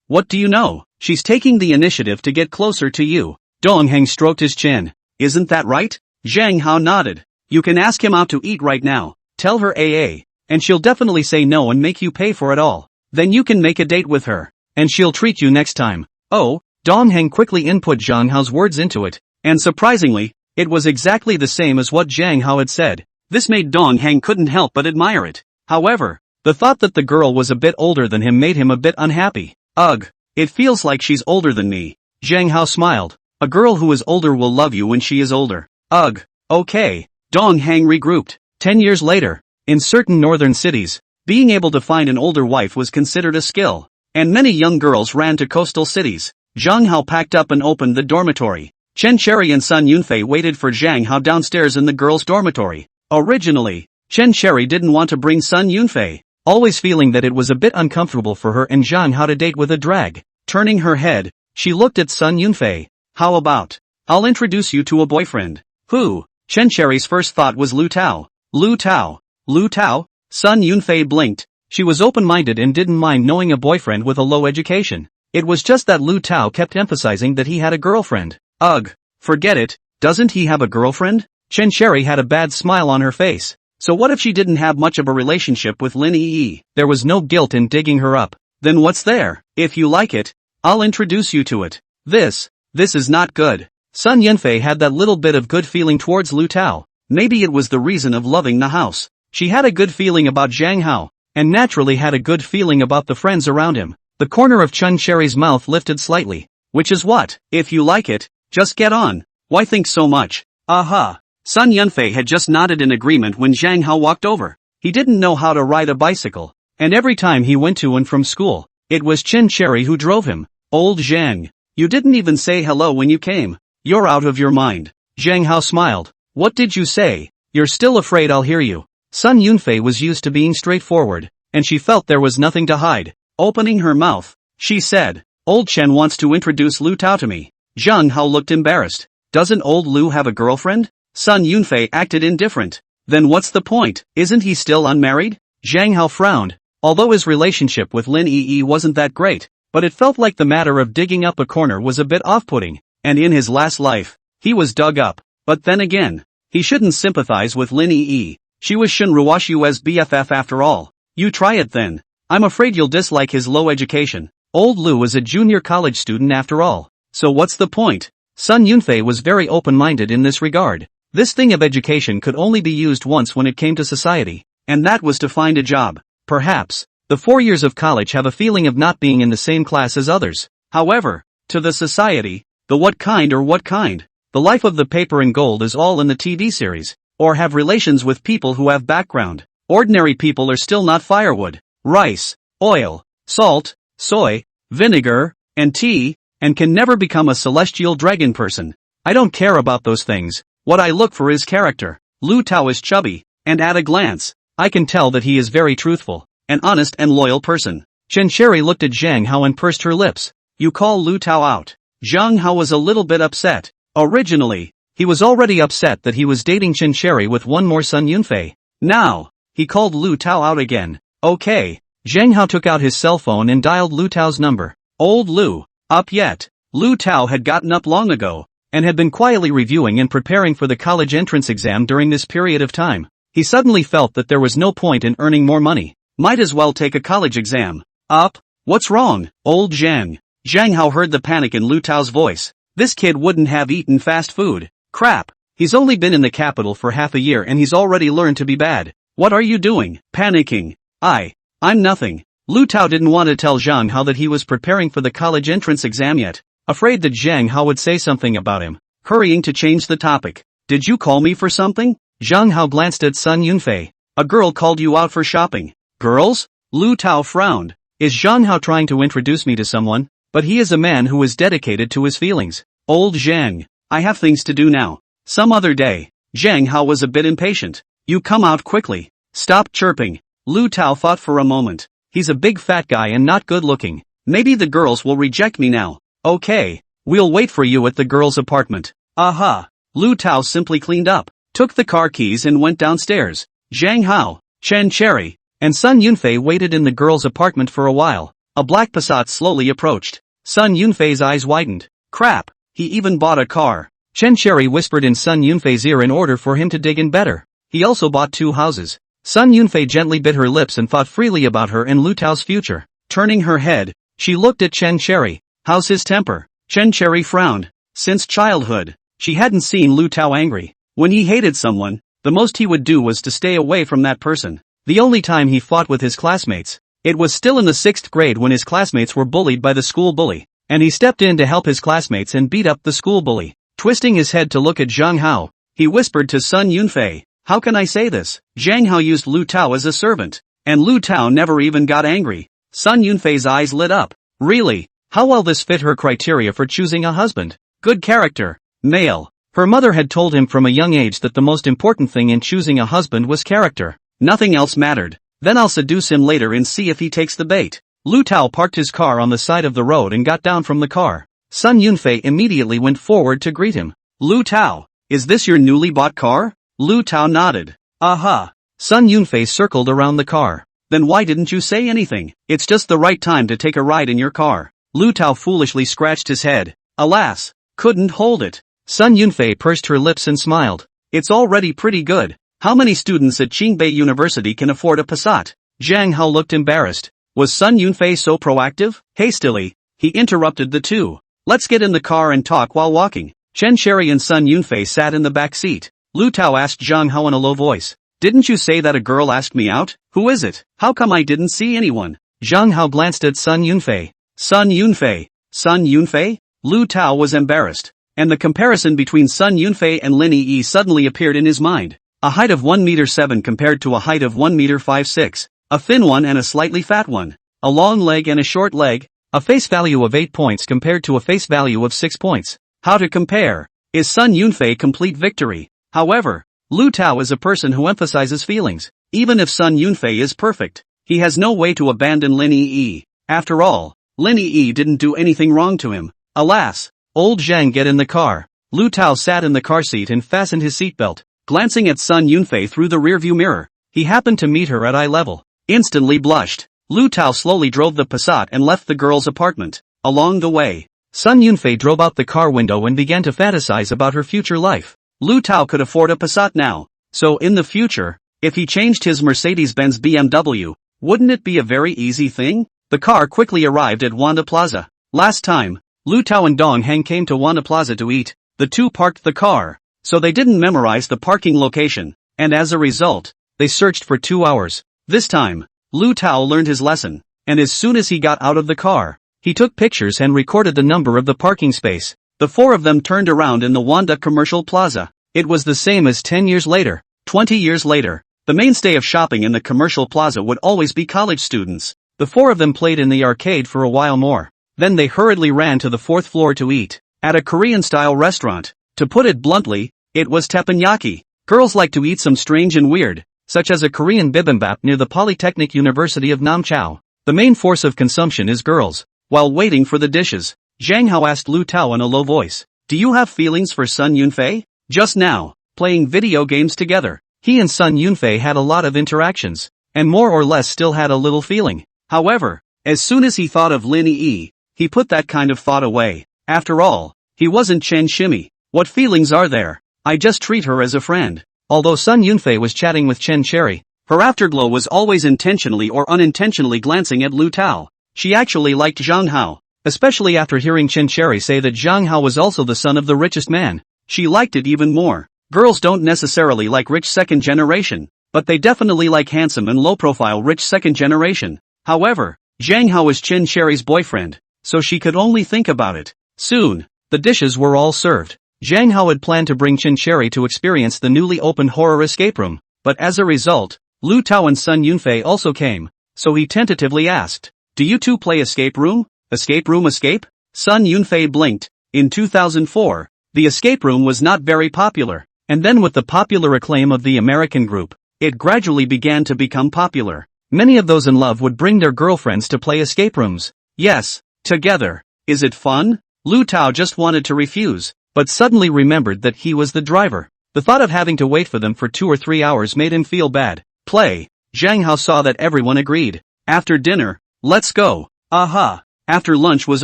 What do you know? She's taking the initiative to get closer to you. Dong Heng stroked his chin. Isn't that right? Zhang Hao nodded. You can ask him out to eat right now. Tell her AA. And she'll definitely say no and make you pay for it all. Then you can make a date with her. And she'll treat you next time. Oh, Dong Heng quickly input Zhang Hao's words into it. And surprisingly, it was exactly the same as what Zhang Hao had said. This made Dong Heng couldn't help but admire it. However, the thought that the girl was a bit older than him made him a bit unhappy. Ugh, it feels like she's older than me. Zhang Hao smiled. A girl who is older will love you when she is older. Ugh, okay. Dong Heng regrouped. 10 years later, in certain northern cities, being able to find an older wife was considered a skill, and many young girls ran to coastal cities. Zhang Hao packed up and opened the dormitory. Chen Cherry and Sun Yunfei waited for Zhang Hao downstairs in the girls' dormitory. Originally, Chen Cherry didn't want to bring Sun Yunfei, always feeling that it was a bit uncomfortable for her and Zhang Hao to date with a drag. Turning her head, she looked at Sun Yunfei. How about, I'll introduce you to a boyfriend. Who? Chen Cherry's first thought was Lu Tao. Lu Tao? Lu Tao? Sun Yunfei blinked. She was open-minded and didn't mind knowing a boyfriend with a low education. It was just that Lu Tao kept emphasizing that he had a girlfriend. Ugh. Forget it, doesn't he have a girlfriend? Chen Sherry had a bad smile on her face. So what if she didn't have much of a relationship with Lin Yi? There was no guilt in digging her up. Then what's there? If you like it, I'll introduce you to it. This is not good. Sun Yunfei had that little bit of good feeling towards Lu Tao. Maybe it was the reason of loving the house. She had a good feeling about Zhang Hao, and naturally had a good feeling about the friends around him. The corner of Chen Sherry's mouth lifted slightly. Which is what? If you like it, just get on. Why think so much? Aha. Sun Yunfei had just nodded in agreement when Zhang Hao walked over. He didn't know how to ride a bicycle, and every time he went to and from school, it was Chen Sherry who drove him. Old Zhang, you didn't even say hello when you came. You're out of your mind. Zhang Hao smiled. What did you say? You're still afraid I'll hear you. Sun Yunfei was used to being straightforward, and she felt there was nothing to hide. Opening her mouth, she said, Old Chen wants to introduce Lu Tao to me. Zhang Hao looked embarrassed. Doesn't old Lu have a girlfriend? Sun Yunfei acted indifferent. Then what's the point? Isn't he still unmarried? Zhang Hao frowned. Although his relationship with Lin Yi wasn't that great, but it felt like the matter of digging up a corner was a bit off-putting, and in his last life, he was dug up. But then again, he shouldn't sympathize with Lin Yi. She was Shun Ruoshu's BFF after all. You try it then. I'm afraid you'll dislike his low education. Old Lu was a junior college student after all. So what's the point? Sun Yunfei was very open-minded in this regard. This thing of education could only be used once when it came to society, and that was to find a job. Perhaps, the 4 years of college have a feeling of not being in the same class as others. However, to the society, the what kind, the life of the paper and gold is all in the TV series, or have relations with people who have background. Ordinary people are still not firewood, rice, oil, salt, soy, vinegar, and tea, and can never become a celestial dragon person. I don't care about those things. What I look for is character. Lu Tao is chubby, and at a glance, I can tell that he is very truthful, an honest and loyal person. Chen Sherry looked at Zhang Hao and pursed her lips. You call Lu Tao out? Zhang Hao was a little bit upset. Originally, he was already upset that he was dating Chen Sherry with one more Sun Yunfei. Now, he called Lu Tao out again. Okay. Zhang Hao took out his cell phone and dialed Lu Tao's number. Old Lu, up yet? Lu Tao had gotten up long ago, and had been quietly reviewing and preparing for the college entrance exam during this period of time. He suddenly felt that there was no point in earning more money. Might as well take a college exam. Up? What's wrong, old Zhang? Zhang Hao heard the panic in Lu Tao's voice. This kid wouldn't have eaten fast food. Crap. He's only been in the capital for half a year and he's already learned to be bad. What are you doing? Panicking. I'm nothing. Lu Tao didn't want to tell Zhang Hao that he was preparing for the college entrance exam yet, afraid that Zhang Hao would say something about him. Hurrying to change the topic. Did you call me for something? Zhang Hao glanced at Sun Yunfei. A girl called you out for shopping. Girls? Lu Tao frowned. Is Zhang Hao trying to introduce me to someone? But he is a man who is dedicated to his feelings. Old Zhang, I have things to do now. Some other day. Zhang Hao was a bit impatient. You come out quickly. Stop chirping. Lu Tao thought for a moment. He's a big fat guy and not good looking. Maybe the girls will reject me now. Okay, we'll wait for you at the girls' apartment. Aha. Lu Tao simply cleaned up, took the car keys and went downstairs. Zhang Hao, Chen Cherry, and Sun Yunfei waited in the girls' apartment for a while. A black Passat slowly approached. Sun Yunfei's eyes widened. Crap, he even bought a car. Chen Cherry whispered in Sun Yunfei's ear in order for him to dig in better. He also bought 2 houses. Sun Yunfei gently bit her lips and thought freely about her and Lu Tao's future. Turning her head, she looked at Chen Cherry. How's his temper? Chen Cherry frowned. Since childhood, she hadn't seen Lu Tao angry. When he hated someone, the most he would do was to stay away from that person. The only time he fought with his classmates, it was still in the 6th grade when his classmates were bullied by the school bully, and he stepped in to help his classmates and beat up the school bully. Twisting his head to look at Zhang Hao, he whispered to Sun Yunfei, how can I say this? Zhang Hao used Lu Tao as a servant, and Lu Tao never even got angry. Sun Yunfei's eyes lit up. Really? How well this fit her criteria for choosing a husband. Good character. Male. Her mother had told him from a young age that the most important thing in choosing a husband was character. Nothing else mattered. Then I'll seduce him later and see if he takes the bait. Lu Tao parked his car on the side of the road and got down from the car. Sun Yunfei immediately went forward to greet him. Lu Tao, is this your newly bought car? Lu Tao nodded. Aha. Sun Yunfei circled around the car. Then why didn't you say anything? It's just the right time to take a ride in your car. Lu Tao foolishly scratched his head. Alas, couldn't hold it. Sun Yunfei pursed her lips and smiled. It's already pretty good. How many students at Qingbei University can afford a Passat? Zhang Hao looked embarrassed. Was Sun Yunfei so proactive? Hastily, he interrupted the two. Let's get in the car and talk while walking. Chen Sherry and Sun Yunfei sat in the back seat. Lu Tao asked Zhang Hao in a low voice. Didn't you say that a girl asked me out? Who is it? How come I didn't see anyone? Zhang Hao glanced at Sun Yunfei. Sun Yunfei? Sun Yunfei? Lu Tao was embarrassed. And the comparison between Sun Yunfei and Lin Yi suddenly appeared in his mind. A height of 1 meter 7 compared to a height of 1 meter 5'6". A thin one and a slightly fat one. A long leg and a short leg. A face value of 8 points compared to a face value of 6 points. How to compare? Is Sun Yunfei complete victory? However, Lu Tao is a person who emphasizes feelings. Even if Sun Yunfei is perfect, he has no way to abandon Lin Yi. After all, Lin Yi didn't do anything wrong to him. Alas, old Zhang get in the car. Lu Tao sat in the car seat and fastened his seatbelt. Glancing at Sun Yunfei through the rearview mirror, he happened to meet her at eye level. Instantly blushed. Lu Tao slowly drove the Passat and left the girl's apartment. Along the way, Sun Yunfei drove out the car window and began to fantasize about her future life. Lu Tao could afford a Passat now. So in the future, if he changed his Mercedes-Benz BMW, wouldn't it be a very easy thing? The car quickly arrived at Wanda Plaza. Last time, Lu Tao and Dong Heng came to Wanda Plaza to eat. The two parked the car, so they didn't memorize the parking location, and as a result, they searched for 2 hours. This time, Lu Tao learned his lesson, and as soon as he got out of the car, he took pictures and recorded the number of the parking space. The four of them turned around in the Wanda Commercial Plaza. It was the same as 10 years later. 20 years later, the mainstay of shopping in the Commercial Plaza would always be college students. The four of them played in the arcade for a while more. Then they hurriedly ran to the 4th floor to eat. At a Korean-style restaurant. To put it bluntly, it was teppanyaki. Girls like to eat some strange and weird, such as a Korean bibimbap near the Polytechnic University of Namchao. The main force of consumption is girls. While waiting for the dishes, Zhang Hao asked Lu Tao in a low voice, "Do you have feelings for Sun Yunfei?" Just now, playing video games together, he and Sun Yunfei had a lot of interactions, and more or less still had a little feeling. However, as soon as he thought of Lin Yi, he put that kind of thought away. After all, he wasn't Chen Shimi. What feelings are there? I just treat her as a friend. Although Sun Yunfei was chatting with Chen Cherry, her afterglow was always intentionally or unintentionally glancing at Lu Tao. She actually liked Zhang Hao, especially after hearing Chen Cherry say that Zhang Hao was also the son of the richest man. She liked it even more. Girls don't necessarily like rich second generation, but they definitely like handsome and low-profile rich second generation. However, Zhang Hao was Chen Cherry's boyfriend, so she could only think about it. Soon, the dishes were all served. Zhang Hao had planned to bring Chen Cherry to experience the newly opened horror escape room, but as a result, Lu Tao and Sun Yunfei also came, so he tentatively asked, "Do you two play escape room? Escape room escape?" Sun Yunfei blinked. In 2004, the escape room was not very popular, and then with the popular acclaim of the American group, it gradually began to become popular. Many of those in love would bring their girlfriends to play escape rooms. Yes, together. Is it fun? Lu Tao just wanted to refuse, but suddenly remembered that he was the driver. The thought of having to wait for them for 2 or 3 hours made him feel bad. Play. Zhang Hao saw that everyone agreed. After dinner, let's go. Aha. After lunch was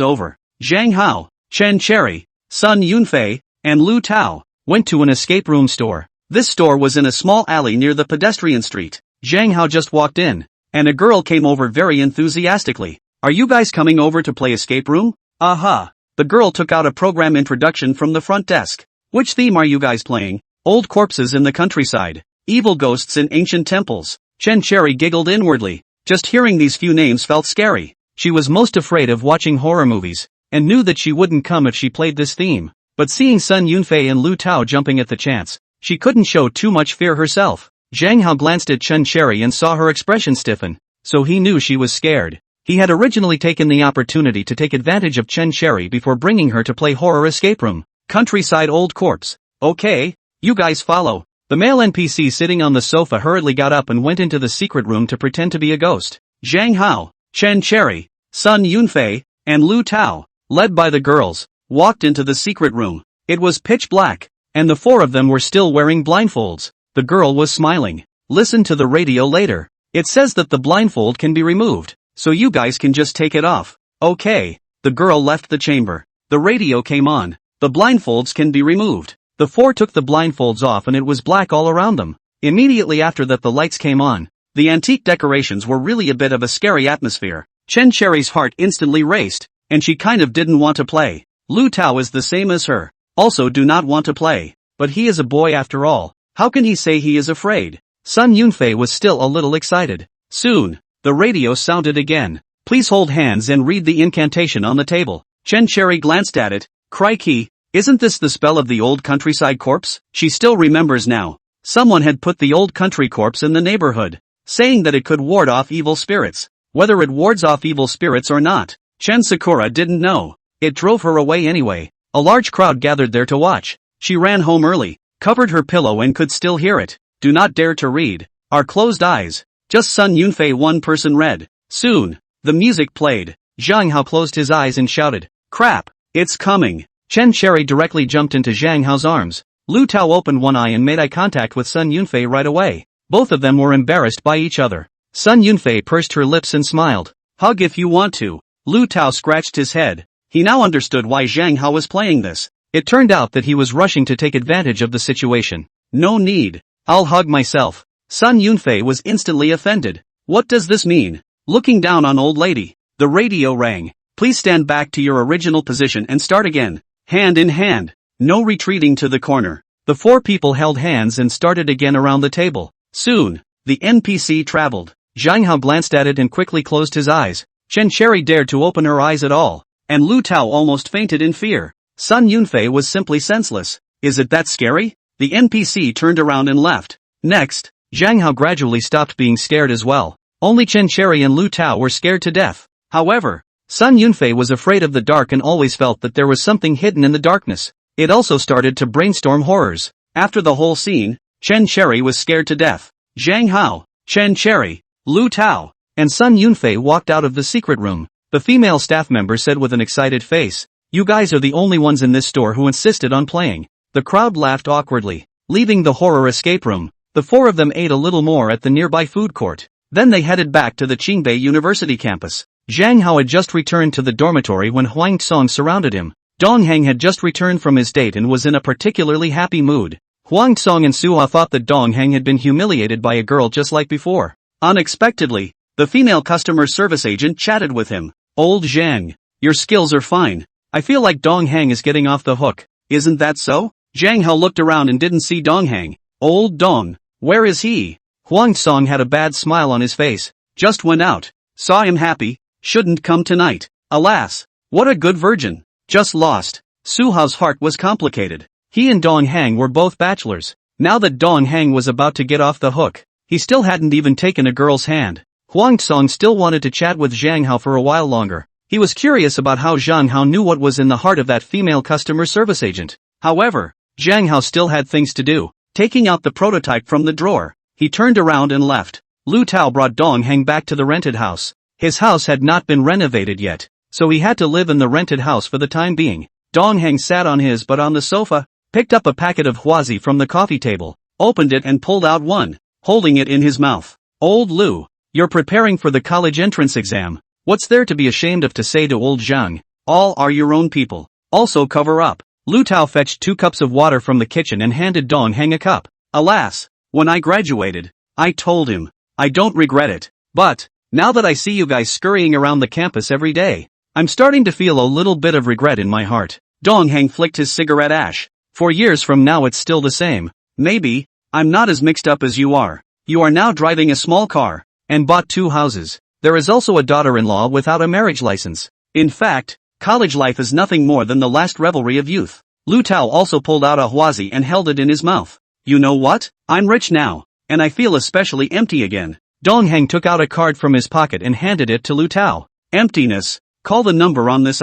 over, Zhang Hao, Chen Cherry, Sun Yunfei, and Lu Tao went to an escape room store. This store was in a small alley near the pedestrian street. Zhang Hao just walked in, and a girl came over very enthusiastically. "Are you guys coming over to play escape room?" Aha. The girl took out a program introduction from the front desk. "Which theme are you guys playing?" "Old corpses in the countryside. Evil ghosts in ancient temples." Chen Cherry giggled inwardly. Just hearing these few names felt scary. She was most afraid of watching horror movies, and knew that she wouldn't come if she played this theme. But seeing Sun Yunfei and Lu Tao jumping at the chance, she couldn't show too much fear herself. Zhang Hao glanced at Chen Cherry and saw her expression stiffen, so he knew she was scared. He had originally taken the opportunity to take advantage of Chen Cherry before bringing her to play horror escape room. Countryside old corpse. Okay, you guys follow. The male NPC sitting on the sofa hurriedly got up and went into the secret room to pretend to be a ghost. Zhang Hao, Chen Cherry, Sun Yunfei, and Lu Tao, led by the girls, walked into the secret room. It was pitch black, and the four of them were still wearing blindfolds. The girl was smiling. "Listen to the radio later. It says that the blindfold can be removed, so you guys can just take it off. Okay. The girl left the chamber. The radio came on. The blindfolds can be removed. The four took the blindfolds off and it was black all around them. Immediately after that the lights came on. The antique decorations were really a bit of a scary atmosphere. Chen Cherry's heart instantly raced, and she kind of didn't want to play. Lu Tao is the same as her. Also do not want to play. But he is a boy after all. How can he say he is afraid? Sun Yunfei was still a little excited. Soon, the radio sounded again. Please hold hands and read the incantation on the table. Chen Cherry glanced at it. Crikey, isn't this the spell of the old countryside corpse? She still remembers now. Someone had put the old country corpse in the neighborhood, saying that it could ward off evil spirits. Whether it wards off evil spirits or not, Chen Sakura didn't know. It drove her away anyway. A large crowd gathered there to watch. She ran home early, covered her pillow and could still hear it. Do not dare to read. Our closed eyes. Just Sun Yunfei one person read. Soon, the music played. Zhang Hao closed his eyes and shouted, "Crap, it's coming." Chen Cherry directly jumped into Zhang Hao's arms. Lu Tao opened one eye and made eye contact with Sun Yunfei right away. Both of them were embarrassed by each other. Sun Yunfei pursed her lips and smiled. Hug if you want to. Lu Tao scratched his head. He now understood why Zhang Hao was playing this. It turned out that he was rushing to take advantage of the situation. No need. I'll hug myself. Sun Yunfei was instantly offended. What does this mean? Looking down on old lady. The radio rang. Please stand back to your original position and start again. Hand in hand. No retreating to the corner. The four people held hands and started again around the table. Soon, the NPC traveled. Zhang Hao glanced at it and quickly closed his eyes. Chen Cherry dared to open her eyes at all, and Lu Tao almost fainted in fear. Sun Yunfei was simply senseless. Is it that scary? The NPC turned around and left. Next, Zhang Hao gradually stopped being scared as well. Only Chen Cherry and Lu Tao were scared to death. However, Sun Yunfei was afraid of the dark and always felt that there was something hidden in the darkness. It also started to brainstorm horrors. After the whole scene, Chen Cherry was scared to death. Zhang Hao, Chen Cherry, Lu Tao, and Sun Yunfei walked out of the secret room. The female staff member said with an excited face, "You guys are the only ones in this store who insisted on playing." The crowd laughed awkwardly. Leaving the horror escape room, the four of them ate a little more at the nearby food court. Then they headed back to the Qingbei University campus. Zhang Hao had just returned to the dormitory when Huang Tsong surrounded him. Dong Heng had just returned from his date and was in a particularly happy mood. Huang Tsong and Suha thought that Dong Heng had been humiliated by a girl just like before. Unexpectedly, the female customer service agent chatted with him. Old Zhang, your skills are fine. I feel like Dong Heng is getting off the hook. Isn't that so? Zhang Hao looked around and didn't see Dong Heng. Old Dong, where is he? Huang Tsong had a bad smile on his face. Just went out. Saw him happy. Shouldn't come tonight. Alas, what a good virgin. Just lost. Suha's heart was complicated. He and Dong Heng were both bachelors. Now that Dong Heng was about to get off the hook, he still hadn't even taken a girl's hand. Huang Tsong still wanted to chat with Zhang Hao for a while longer. He was curious about how Zhang Hao knew what was in the heart of that female customer service agent. However, Zhang Hao still had things to do. Taking out the prototype from the drawer, he turned around and left. Lu Tao brought Dong Heng back to the rented house. His house had not been renovated yet, so he had to live in the rented house for the time being. Dong Heng sat on his butt on the sofa, picked up a packet of huazi from the coffee table, opened it and pulled out one, holding it in his mouth. Old Lu, you're preparing for the college entrance exam. What's there to be ashamed of, to say to old Zhang? All are your own people. Also cover up. Lu Tao fetched 2 cups of water from the kitchen and handed Dong Heng a cup. Alas, when I graduated, I told him, I don't regret it. But, now that I see you guys scurrying around the campus every day, I'm starting to feel a little bit of regret in my heart. Dong Heng flicked his cigarette ash. 4 years from now it's still the same. Maybe, I'm not as mixed up as you are. You are now driving a small car, and bought 2 houses. There is also a daughter-in-law without a marriage license. In fact, college life is nothing more than the last revelry of youth. Lu Tao also pulled out a huazi and held it in his mouth. You know what? I'm rich now, and I feel especially empty again. Dong Heng took out a card from his pocket and handed it to Lu Tao. Emptiness. Call the number on this.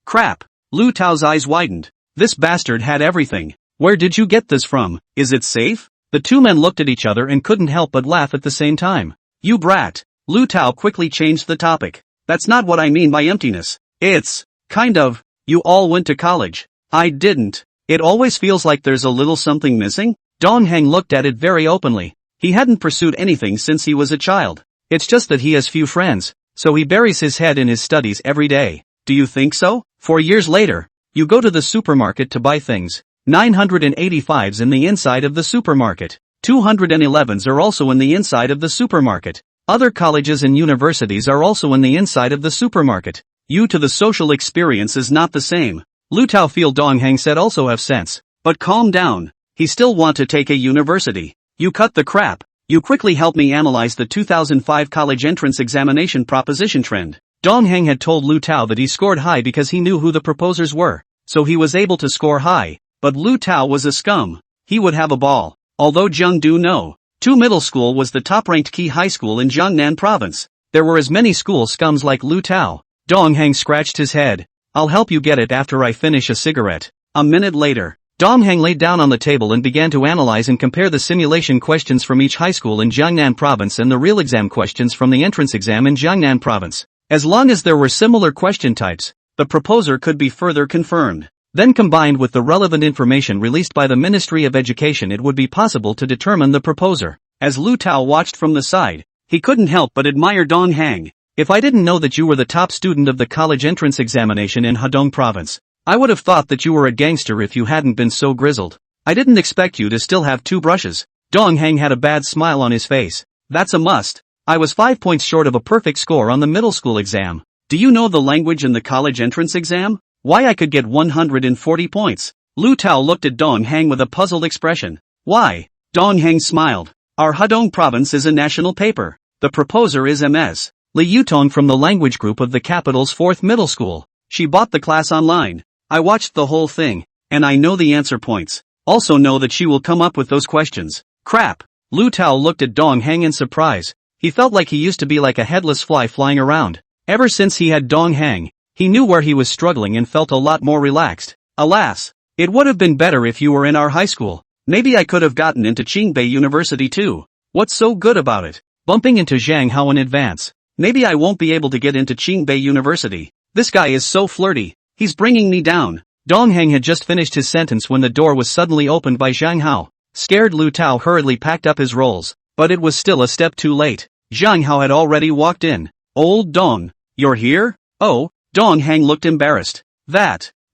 Crap. Lu Tao's eyes widened. This bastard had everything. Where did you get this from? Is it safe? The 2 men looked at each other and couldn't help but laugh at the same time. You brat. Lu Tao quickly changed the topic. That's not what I mean by emptiness. It's, kind of, you all went to college. I didn't. It always feels like there's a little something missing. Dong Heng looked at it very openly. He hadn't pursued anything since he was a child. It's just that he has few friends, so he buries his head in his studies every day. Do you think so? 4 years later, you go to the supermarket to buy things. 985's in the inside of the supermarket. 211's are also in the inside of the supermarket. Other colleges and universities are also in the inside of the supermarket. You to the social experience is not the same. Lu Tao feel Dong Heng said also have sense. But calm down. He still want to take a university. You cut the crap. You quickly help me analyze the 2005 college entrance examination proposition trend. Dong Heng had told Lu Tao that he scored high because he knew who the proposers were, so he was able to score high. But Lu Tao was a scum. He would have a ball. Although Jiangdu No. 2 Middle School was the top-ranked key high school in Jiangnan province, there were as many school scums like Lu Tao. Dong Heng scratched his head. I'll help you get it after I finish a cigarette. A minute later, Dong Heng laid down on the table and began to analyze and compare the simulation questions from each high school in Jiangnan province and the real exam questions from the entrance exam in Jiangnan province. As long as there were similar question types, the proposer could be further confirmed. Then combined with the relevant information released by the Ministry of Education, it would be possible to determine the proposer. As Lu Tao watched from the side, he couldn't help but admire Dong Heng. If I didn't know that you were the top student of the college entrance examination in Hedong province, I would have thought that you were a gangster if you hadn't been so grizzled. I didn't expect you to still have 2 brushes. Dong Heng had a bad smile on his face. That's a must. I was 5 points short of a perfect score on the middle school exam. Do you know the language in the college entrance exam? Why I could get 140 points. Lu Tao looked at Dong Heng with a puzzled expression. Why? Dong Heng smiled. Our Hedong province is a national paper. The proposer is Ms. Li Yutong from the language group of the capital's 4th middle school. She bought the class online. I watched the whole thing, and I know the answer points. Also know that she will come up with those questions. Crap. Lu Tao looked at Dong Heng in surprise. He felt like he used to be like a headless fly flying around. Ever since he had Dong Heng, he knew where he was struggling and felt a lot more relaxed. Alas, it would have been better if you were in our high school. Maybe I could have gotten into Qingbei University too. What's so good about it? Bumping into Zhang Hao in advance. Maybe I won't be able to get into Qingbei University. This guy is so flirty. He's bringing me down. Dong Heng had just finished his sentence when the door was suddenly opened by Zhang Hao. Scared, Lu Tao hurriedly packed up his rolls, but it was still a step too late. Zhang Hao had already walked in. Old Dong, you're here? Oh, Dong Heng looked embarrassed.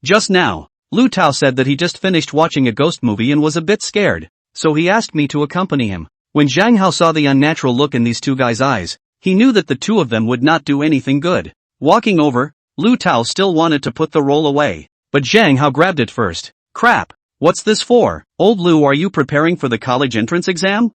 Just now. Lu Tao said that he just finished watching a ghost movie and was a bit scared, so he asked me to accompany him. When Zhang Hao saw the unnatural look in these 2 guys' eyes, he knew that the 2 of them would not do anything good. Walking over, Lu Tao still wanted to put the roll away, but Zhang Hao grabbed it first. Crap, what's this for? Old Lu, are you preparing for the college entrance exam?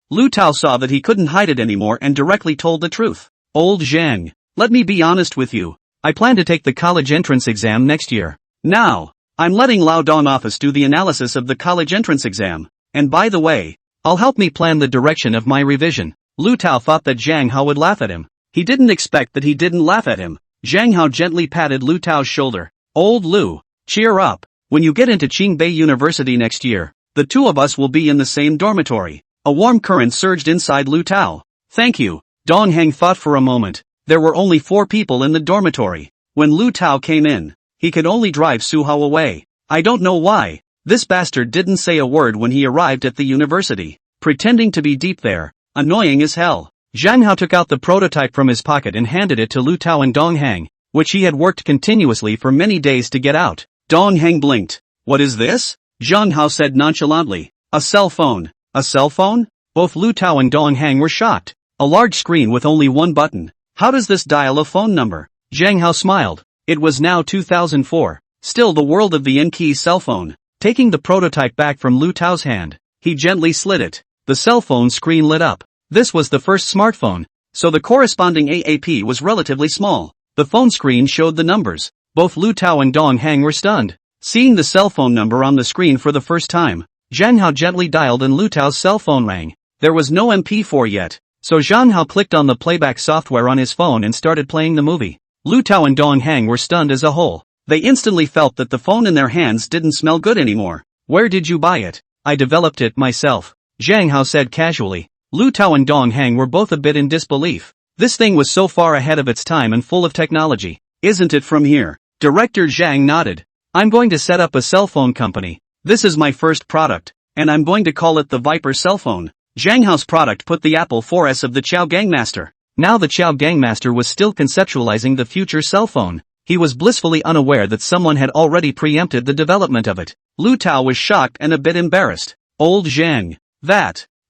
Lu Tao saw that he couldn't hide it anymore and directly told the truth. Old Zhang, let me be honest with you. I plan to take the college entrance exam next year. Now, I'm letting Lao Dong office do the analysis of the college entrance exam, and by the way, I'll help me plan the direction of my revision. Lu Tao thought that Zhang Hao would laugh at him. He didn't expect that he didn't laugh at him. Zhang Hao gently patted Lu Tao's shoulder. Old Lu, cheer up. When you get into Qingbei University next year, the 2 of us will be in the same dormitory. A warm current surged inside Lu Tao. Thank you. Dong Heng thought for a moment. There were only 4 people in the dormitory. When Lu Tao came in, he could only drive Su Hao away. I don't know why. This bastard didn't say a word when he arrived at the university, pretending to be deep there. Annoying as hell. Zhang Hao took out the prototype from his pocket and handed it to Lu Tao and Dong Heng, which he had worked continuously for many days to get out. Dong Heng blinked. What is this? Zhang Hao said nonchalantly. A cell phone. A cell phone? Both Lu Tao and Dong Heng were shocked. A large screen with only one button. How does this dial a phone number? Zhang Hao smiled. It was now 2004. Still the world of the N-key cell phone. Taking the prototype back from Lu Tao's hand, he gently slid it. The cell phone screen lit up. This was the first smartphone, so the corresponding AAP was relatively small. The phone screen showed the numbers. Both Lu Tao and Dong Heng were stunned. Seeing the cell phone number on the screen for the first time, Zhang Hao gently dialed and Lu Tao's cell phone rang. There was no MP4 yet, so Zhang Hao clicked on the playback software on his phone and started playing the movie. Lu Tao and Dong Heng were stunned as a whole. They instantly felt that the phone in their hands didn't smell good anymore. Where did you buy it? I developed it myself, Zhang Hao said casually. Lu Tao and Dong Heng were both a bit in disbelief. This thing was so far ahead of its time and full of technology. Isn't it from here? Director Zhang nodded. I'm going to set up a cell phone company. This is my first product, and I'm going to call it the Viper cell phone. Zhang Hao's product put the Apple 4S of the Chao Gangmaster. Now the Chao Gangmaster was still conceptualizing the future cell phone. He was blissfully unaware that someone had already preempted the development of it. Lu Tao was shocked and a bit embarrassed. Old Zhang.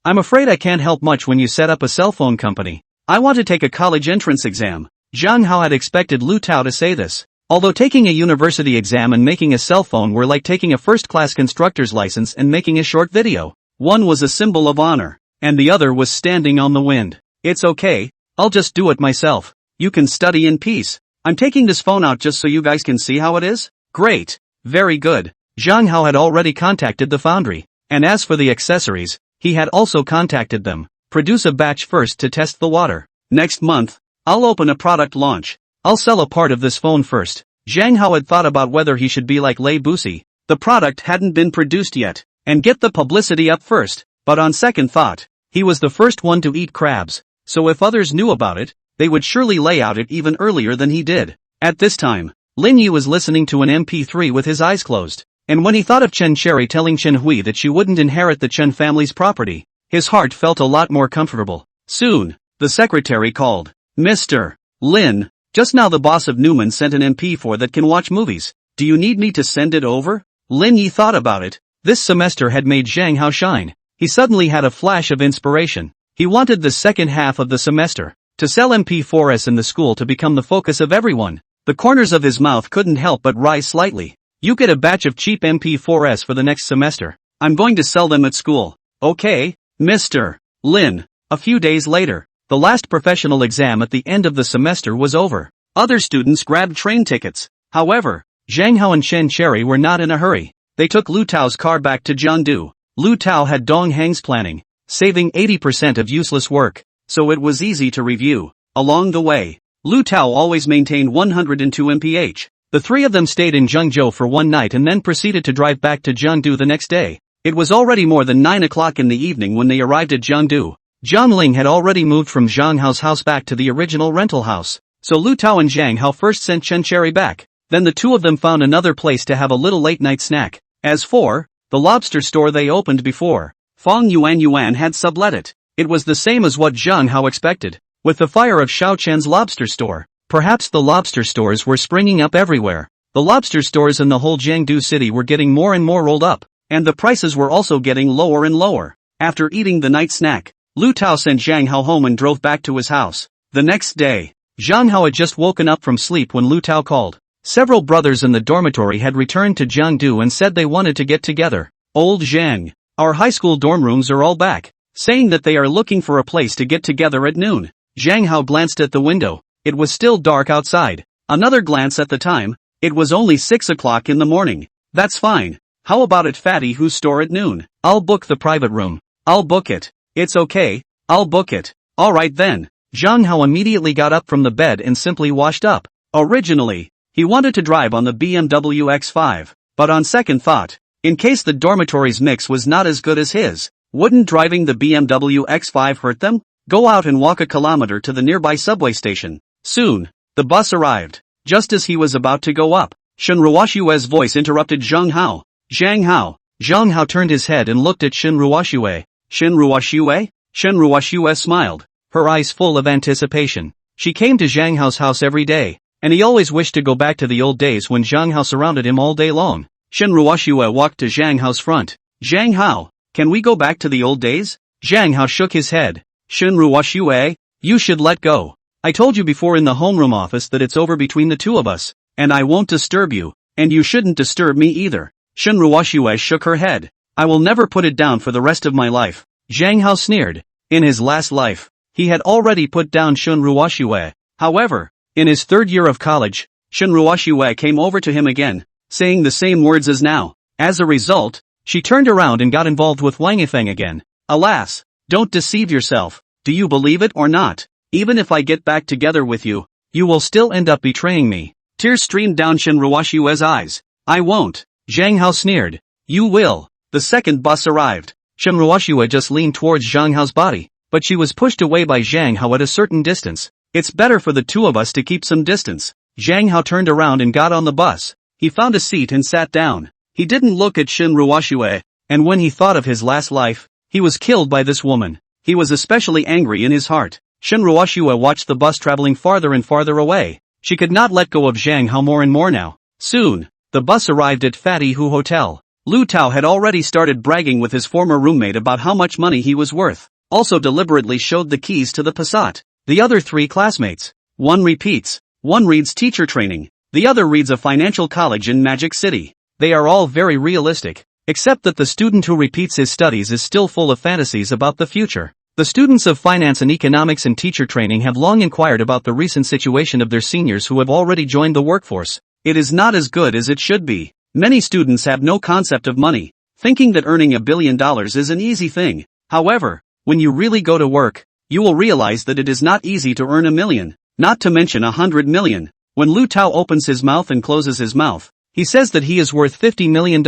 I'm afraid I can't help much when you set up a cell phone company. I want to take a college entrance exam. Zhang Hao had expected Lu Tao to say this. Although taking a university exam and making a cell phone were like taking a first-class constructor's license and making a short video. One was a symbol of honor, and the other was standing on the wind. It's okay, I'll just do it myself. You can study in peace. I'm taking this phone out just so you guys can see how it is. Great. Very good. Zhang Hao had already contacted the foundry, and as for the accessories, he had also contacted them. Produce a batch first to test the water. Next month, I'll open a product launch. I'll sell a part of this phone first. Zhang Hao had thought about whether he should be like Lei Busi. The product hadn't been produced yet, and get the publicity up first, but on second thought, he was the first one to eat crabs, so if others knew about it, they would surely lay out it even earlier than he did. At this time, Lin Yi was listening to an MP3 with his eyes closed, and when he thought of Chen Cherry telling Chen Hui that she wouldn't inherit the Chen family's property, his heart felt a lot more comfortable. Soon, the secretary called. Mr. Lin, just now the boss of Newman sent an MP4 that can watch movies. Do you need me to send it over? Lin Yi thought about it. This semester had made Zhang Hao shine. He suddenly had a flash of inspiration. He wanted the second half of the semester to sell MP4s in the school to become the focus of everyone. The corners of his mouth couldn't help but rise slightly. You get a batch of cheap MP4s for the next semester. I'm going to sell them at school. Okay, Mr. Lin. A few days later, the last professional exam at the end of the semester was over. Other students grabbed train tickets. However, Zhang Hao and Chen Cherry were not in a hurry. They took Lu Tao's car back to Jiangdu. Lu Tao had Dong Heng's planning, saving 80% of useless work, so it was easy to review. Along the way, Lu Tao always maintained 102 mph. The three of them stayed in Zhengzhou for one night and then proceeded to drive back to Jiangdu the next day. It was already more than 9 o'clock in the evening when they arrived at Jiangdu. Zhang Ling had already moved from Zhang Hao's house back to the original rental house, so Lu Tao and Zhang Hao first sent Chen Cherry back. Then the two of them found another place to have a little late-night snack. As for the lobster store they opened before, Fong Yuan had sublet it. It was the same as what Zhang Hao expected. With the fire of Shao Chen's lobster store, perhaps the lobster stores were springing up everywhere. The lobster stores in the whole Jiangdu city were getting more and more rolled up, and the prices were also getting lower and lower. After eating the night snack, Lu Tao sent Zhang Hao home and drove back to his house. The next day, Zhang Hao had just woken up from sleep when Lu Tao called. Several brothers in the dormitory had returned to Jiangdu and said they wanted to get together. Old Zhang, our high school dorm rooms are all back, saying that they are looking for a place to get together at noon. Zhang Hao glanced at the window. It was still dark outside. Another glance at the time. It was only 6 o'clock in the morning. That's fine. How about at Fatty Who's store at noon? I'll book the private room. I'll book it. It's okay. I'll book it. Alright then. Zhang Hao immediately got up from the bed and simply washed up. Originally, he wanted to drive on the BMW X5, but on second thought, in case the dormitory's mix was not as good as his, wouldn't driving the BMW X5 hurt them? Go out and walk a kilometer to the nearby subway station. Soon, the bus arrived. Just as he was about to go up, Shen Ruoshue's voice interrupted Zhang Hao. Zhang Hao. Zhang Hao turned his head and looked at Shen Ruoshue. Shen Ruoshue? Shen Ruoshue smiled, her eyes full of anticipation. She came to Zhang Hao's house every day, and he always wished to go back to the old days when Zhang Hao surrounded him all day long. Shen Ruoshue walked to Zhang Hao's front. Zhang Hao, can we go back to the old days? Zhang Hao shook his head. Shen Ruoshue, you should let go. I told you before in the homeroom office that it's over between the two of us, and I won't disturb you, and you shouldn't disturb me either. Shen Ruoshue shook her head. I will never put it down for the rest of my life. Zhang Hao sneered. In his last life, he had already put down Shen Ruoshue. However, in his third year of college, Shen Ruoshue came over to him again, saying the same words as now. As a result, she turned around and got involved with Wang Yifeng again. Alas, don't deceive yourself. Do you believe it or not? Even if I get back together with you, you will still end up betraying me. Tears streamed down Shen Ruoshue's eyes. I won't. Zhang Hao sneered. You will. The second bus arrived. Shen Ruoshue just leaned towards Zhang Hao's body, but she was pushed away by Zhang Hao at a certain distance. It's better for the two of us to keep some distance. Zhang Hao turned around and got on the bus. He found a seat and sat down. He didn't look at Shen Ruoshue, and when he thought of his last life, He was killed by this woman. He was especially angry in his heart. Shen Ruoxue watched the bus traveling farther and farther away. She could not let go of Zhang Hao more and more now. Soon, the bus arrived at Fatty Hu Hotel. Lu Tao had already started bragging with his former roommate about how much money he was worth. Also deliberately showed the keys to the Passat. The other 3 classmates. One repeats. One reads teacher training. The other reads a financial college in Magic City. They are all very realistic. Except that the student who repeats his studies is still full of fantasies about the future. The students of finance and economics and teacher training have long inquired about the recent situation of their seniors who have already joined the workforce. It is not as good as it should be. Many students have no concept of money, thinking that earning $1 billion is an easy thing. However, when you really go to work, you will realize that it is not easy to earn $1 million, not to mention $100 million. When Lu Tao opens his mouth and closes his mouth, he says that he is worth $50 million,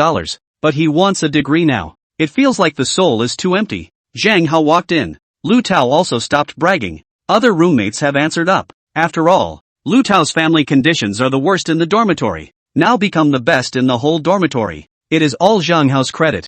but he wants a degree now. It feels like the soul is too empty. Zhang Hao walked in. Lu Tao also stopped bragging. Other roommates have answered up. After all, Lu Tao's family conditions are the worst in the dormitory, now become the best in the whole dormitory. It is all Zhang Hao's credit.